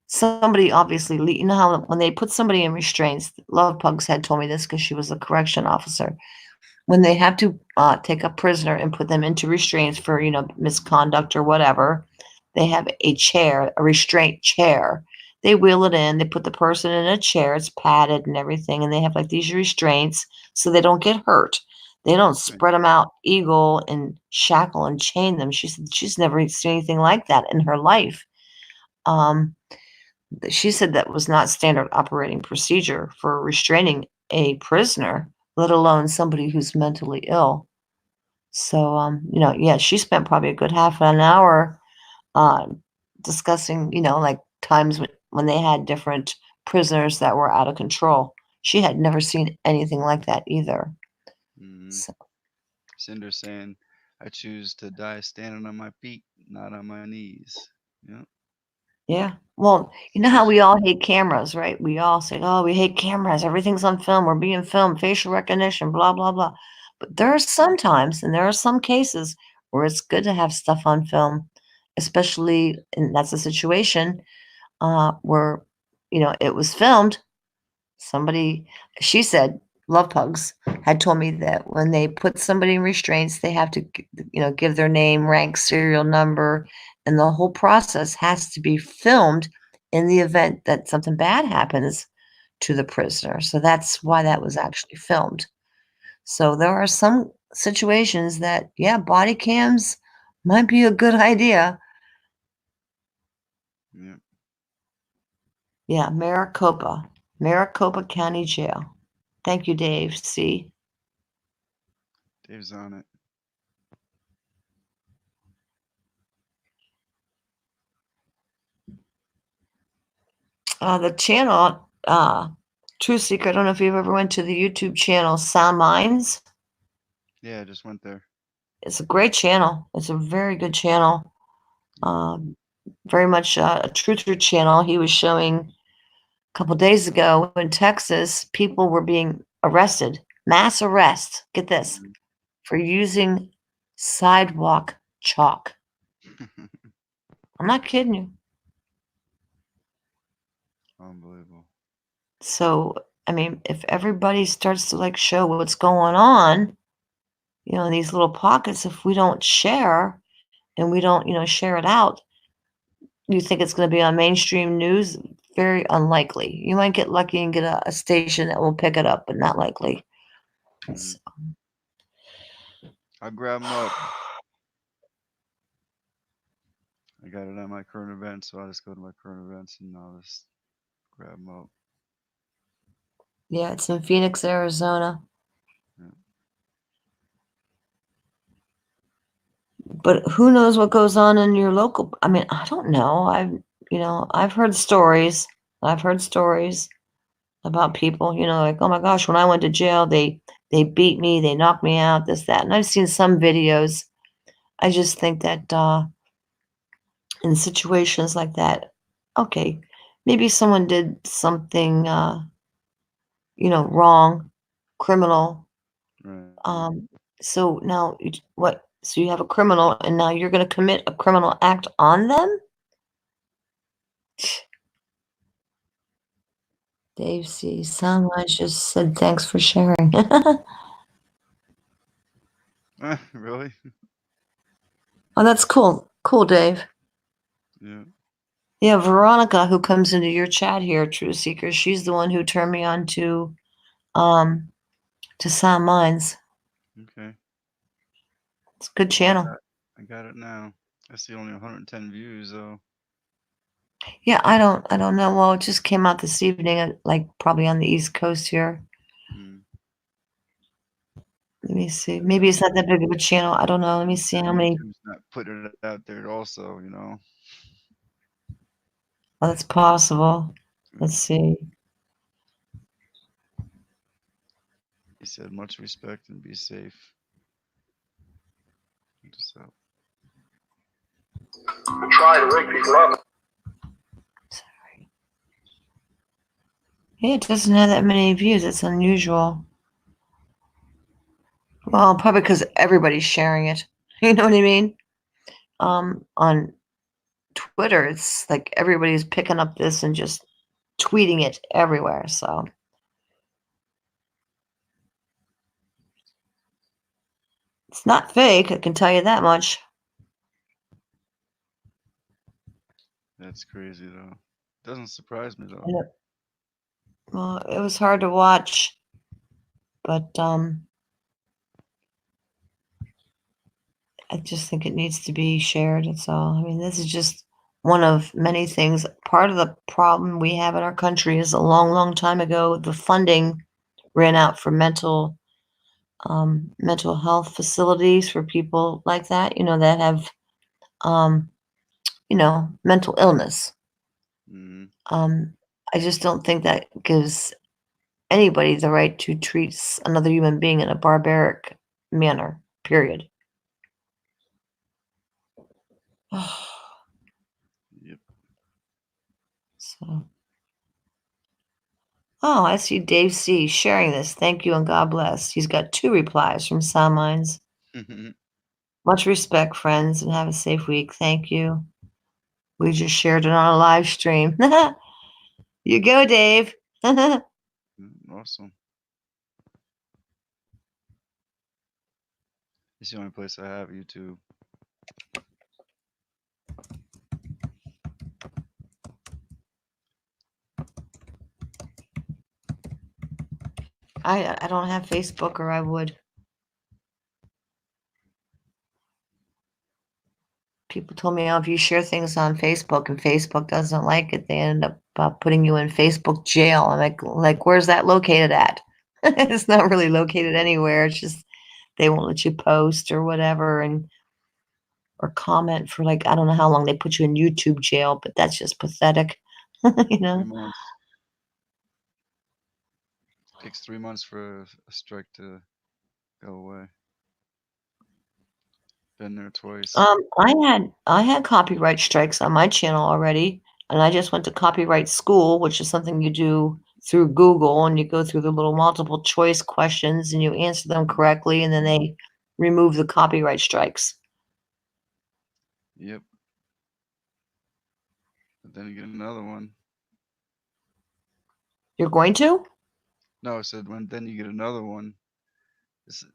Somebody obviously, you know how when they put somebody in restraints. Love Pugs had told me this because she was a correction officer. When they have to take a prisoner and put them into restraints for misconduct or whatever, they have a chair, a restraint chair. They wheel it in. They put the person in a chair. It's padded and everything, and they have like these restraints so they don't get hurt. They don't spread them out, eagle and shackle and chain them. She said she's never seen anything like that in her life. She said that was not standard operating procedure for restraining a prisoner, let alone somebody who's mentally ill. So, yeah, she spent probably a good half an hour discussing, like times when they had different prisoners that were out of control. She had never seen anything like that either. So, Cinder saying, I choose to die standing on my feet, not on my knees. Yeah. yeah. Well, you know how we all hate cameras, right? We all say, oh, we hate cameras. Everything's on film. We're being filmed, facial recognition, blah, blah, blah. But there are some times and there are some cases where it's good to have stuff on film, especially, and that's a situation where, it was filmed. Somebody, she said, Love Pugs had told me that when they put somebody in restraints, they have to, give their name, rank, serial number, and the whole process has to be filmed in the event that something bad happens to the prisoner. So that's why that was actually filmed. So there are some situations that, yeah, body cams might be a good idea. Yeah. Yeah, Maricopa County Jail. Thank you, Dave. See? Dave's on it. The channel, Truth Seeker, I don't know if you've ever went to the YouTube channel Sound Minds. Yeah, I just went there. It's a great channel. It's a very good channel. Very much a truther channel. He was showing a couple days ago in Texas, people were being arrested, mass arrest, get this, for using sidewalk chalk. I'm not kidding you. Unbelievable. So, I mean, if everybody starts to show what's going on, in these little pockets, if we don't share and we don't, share it out, you think it's going to be on mainstream news? Very unlikely. You might get lucky and get a station that will pick it up, but not likely. So. I'll grab them up. I got it at my current event, so I'll just go to my current events and I'll just grab them up. Yeah, it's in Phoenix, Arizona. Yeah. But who knows what goes on in your local? I mean, I don't know. I've heard stories. I've heard stories about people, like, oh my gosh, when I went to jail, they beat me, they knocked me out, this, that. And I've seen some videos. I just think that in situations like that, okay, maybe someone did something, wrong, criminal. Right. So now what? So you have a criminal and now you're going to commit a criminal act on them? Dave C. Someone just said thanks for sharing. Really? Oh, that's cool. Cool, Dave. Yeah. Yeah, Veronica, who comes into your chat here, Truth Seeker, she's the one who turned me on to Sound Minds. Okay. It's a good channel. I got it now. I see only 110 views though. Yeah, I don't know. Well, it just came out this evening, probably on the East Coast here. Let me see. Maybe it's not that big of a channel. I don't know. Let me see how many. YouTube's not putting it out there also, Oh, that's possible. Let's see. He said much respect and be safe. So. Try to wake people up. Yeah, it doesn't have that many views. It's unusual. Well, probably because everybody's sharing it. You know what I mean? On Twitter, it's like everybody's picking up this and just tweeting it everywhere. So it's not fake, I can tell you that much. That's crazy though. Doesn't surprise me though. Well, it was hard to watch, but I just think it needs to be shared. That's all. I mean, this is just one of many things. Part of the problem we have in our country is a long, long time ago, the funding ran out for mental mental health facilities for people like that, that have, mental illness. I just don't think that gives anybody the right to treat another human being in a barbaric manner, period. Yep. So. Oh, I see Dave C. sharing this. Thank you and God bless. He's got 2 replies from Sound Minds. Much respect, friends, and have a safe week. Thank you. We just shared it on a live stream. You go, Dave. Awesome. It's the only place I have YouTube. I don't have Facebook, or I would. People told me, oh, if you share things on Facebook and Facebook doesn't like it, they end up putting you in Facebook jail. I'm like, where's that located at? It's not really located anywhere. It's just they won't let you post or whatever, or comment for I don't know how long they put you in YouTube jail, but that's just pathetic. 3 months. Takes 3 months for a strike to go away. Been there twice. I had copyright strikes on my channel already, and I just went to copyright school, which is something you do through Google, and you go through the little multiple choice questions and you answer them correctly, and then they remove the copyright strikes. Yep. But then you get another one. You're going to? No, I said then you get another one.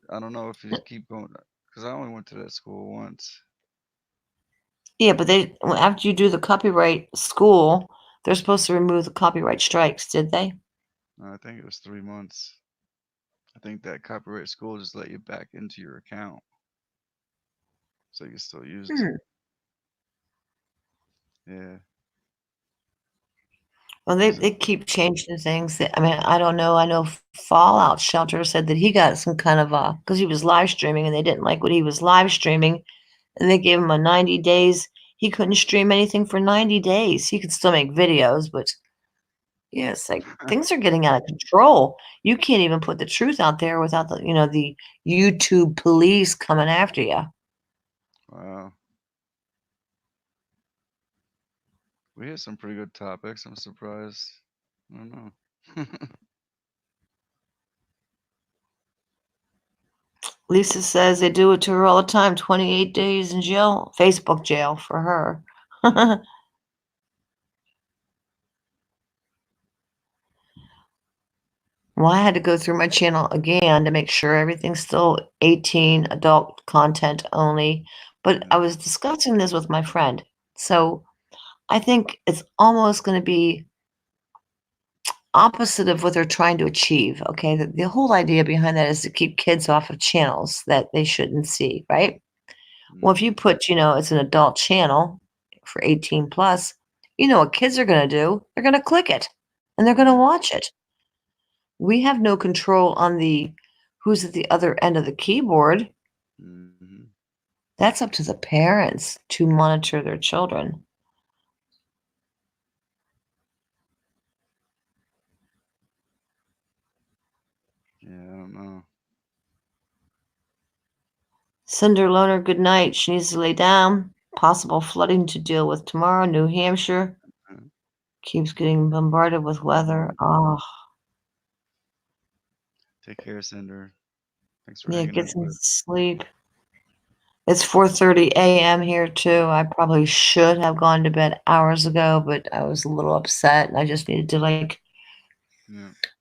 I don't know if you keep going, because I only went to that school once. Yeah, but after you do the copyright school, they're supposed to remove the copyright strikes, did they? I think it was 3 months. I think that copyright school just let you back into your account, so you can still use it. Yeah. Well, they keep changing things. I don't know. I know Fallout Shelter said that he got some kind of because he was live streaming and they didn't like what he was live streaming, and they gave him a 90 days. He couldn't stream anything for 90 days. He could still make videos, but yeah, it's like things are getting out of control. You can't even put the truth out there without the YouTube police coming after you. Wow. We had some pretty good topics. I'm surprised. I don't know. Lisa says they do it to her all the time. 28 days in jail, Facebook jail for her. Well, I had to go through my channel again to make sure everything's still 18 adult content only. But I was discussing this with my friend. So I think it's almost going to be opposite of what they're trying to achieve. Okay. The whole idea behind that is to keep kids off of channels that they shouldn't see, right? Well, if you put, it's an adult channel for 18 plus, what kids are going to do? They're going to click it and they're going to watch it. We have no control on who's at the other end of the keyboard. That's up to the parents to monitor their children. Yeah, I don't know. Cinder Loner, good night. She needs to lay down. Possible flooding to deal with tomorrow. New Hampshire keeps getting bombarded with weather. Oh. Take care, Cinder. Thanks for Yeah, hanging get out some with. sleep. It's 4:30 a.m. here too. I probably should have gone to bed hours ago, but I was a little upset and I just needed to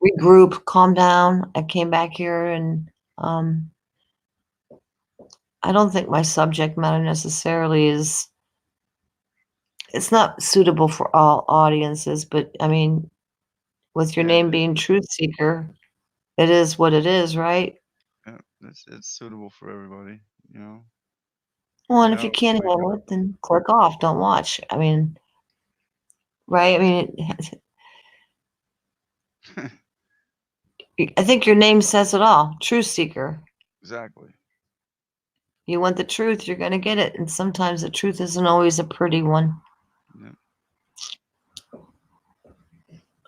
regroup, calm down. I came back here and I don't think my subject matter necessarily it's not suitable for all audiences, but I mean, with your name being Truth Seeker, it is what it is, right? Yeah, it's suitable for everybody, Well, and if you can't handle it, then click off. Don't watch. I mean, right? I mean, I think your name says it all. Truth Seeker. Exactly. You want the truth, you're going to get it. And sometimes the truth isn't always a pretty one. Yeah.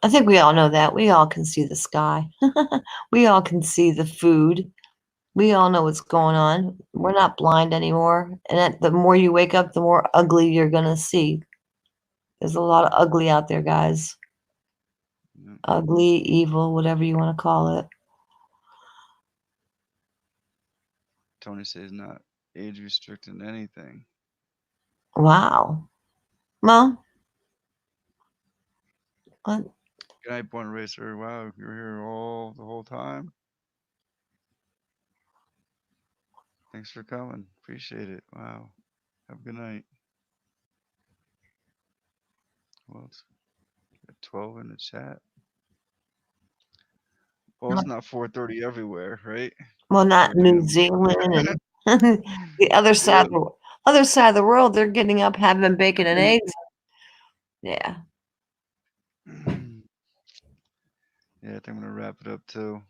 I think we all know that. We all can see the sky. We all can see the food. We all know what's going on. We're not blind anymore. And the more you wake up, the more ugly you're going to see. There's a lot of ugly out there, guys. Yeah. Ugly, evil, whatever you want to call it. Tony says not age restricting anything. Wow. Well, what? Good night, Born Racer. Wow, you're here the whole time. Thanks for coming. Appreciate it. Wow. Have a good night. Well, it's got 12 in the chat. Well, it's not 4:30 everywhere, right? Well, not 4:30 New in Zealand and the other side, yeah. other side of the world. They're getting up, having bacon and eggs. Yeah. Yeah, I think I'm gonna wrap it up too.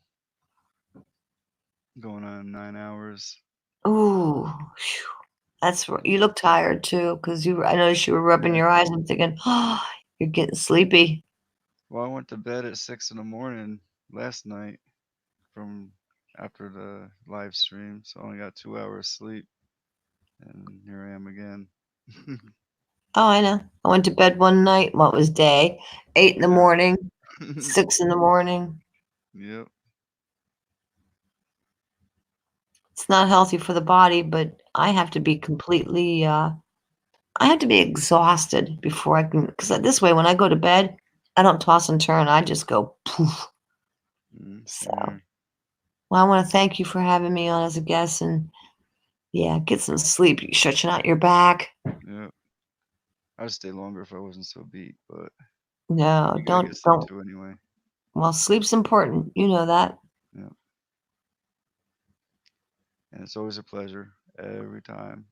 Going on 9 hours. Ooh, phew. That's you look tired too, because I noticed you were rubbing Yeah. your eyes. I'm thinking, oh, you're getting sleepy. Well, I went to bed at 6 in the morning last night from after the live stream, so I only got 2 hours sleep, and here I am again. Oh, I know. I went to bed one night. What was day? 8 in the Yeah. morning, 6 in the morning. Yep. It's not healthy for the body, but I have to be completely. I have to be exhausted before I can. Because this way, when I go to bed, I don't toss and turn. I just go poof. So, well, I want to thank you for having me on as a guest, and yeah, get some sleep. You're stretching out your back. Yep. I'd stay longer if I wasn't so beat, but No, you gotta get some don't. too anyway. Well, sleep's important. You know that. Yeah. And it's always a pleasure every time.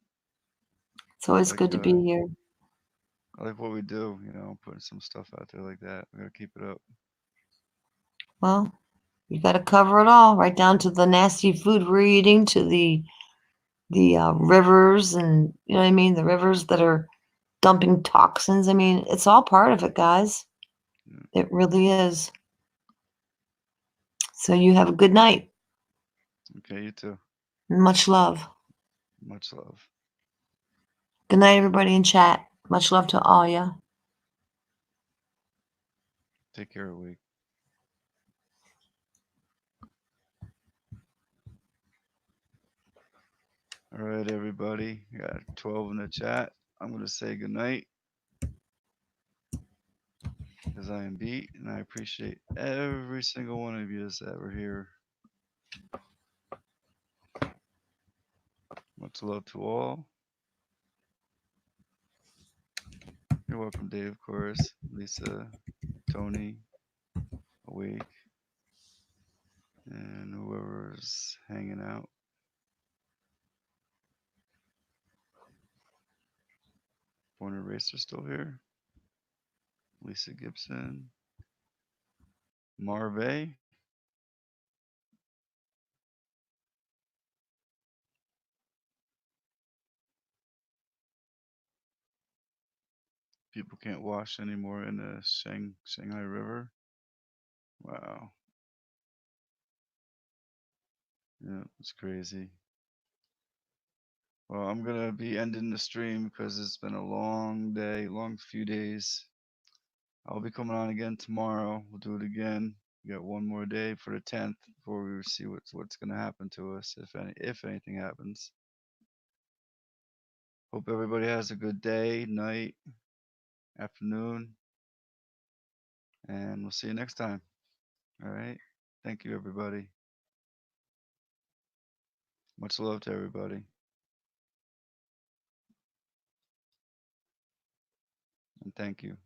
It's always good to be here. I like what we do, putting some stuff out there like that. We gotta keep it up. Well, you got to cover it all, right down to the nasty food we're eating, to the rivers, and you know what I mean, the rivers that are dumping toxins. I mean, it's all part of it, guys. Yeah. It really is. So you have a good night. Okay, you too. Much love. Much love. Good night, everybody in chat. Much love to all ya. Take care, week. All right, everybody. We got 12 in the chat. I'm gonna say good night because I am beat, and I appreciate every single one of you that were here. Much love to all. You're welcome, Dave, of course. Lisa, Tony, Awake, and whoever's hanging out. Born Eraser still here. Lisa Gibson. Marve. People can't wash anymore in the Shanghai River. Wow. Yeah, it's crazy. Well, I'm gonna be ending the stream because it's been a long day, long few days. I'll be coming on again tomorrow. We'll do it again. We got one more day for the 10th before we see what's gonna happen to us, if anything happens. Hope everybody has a good day, night, afternoon, and we'll see you next time. All right. Thank you, everybody. Much love to everybody. And thank you.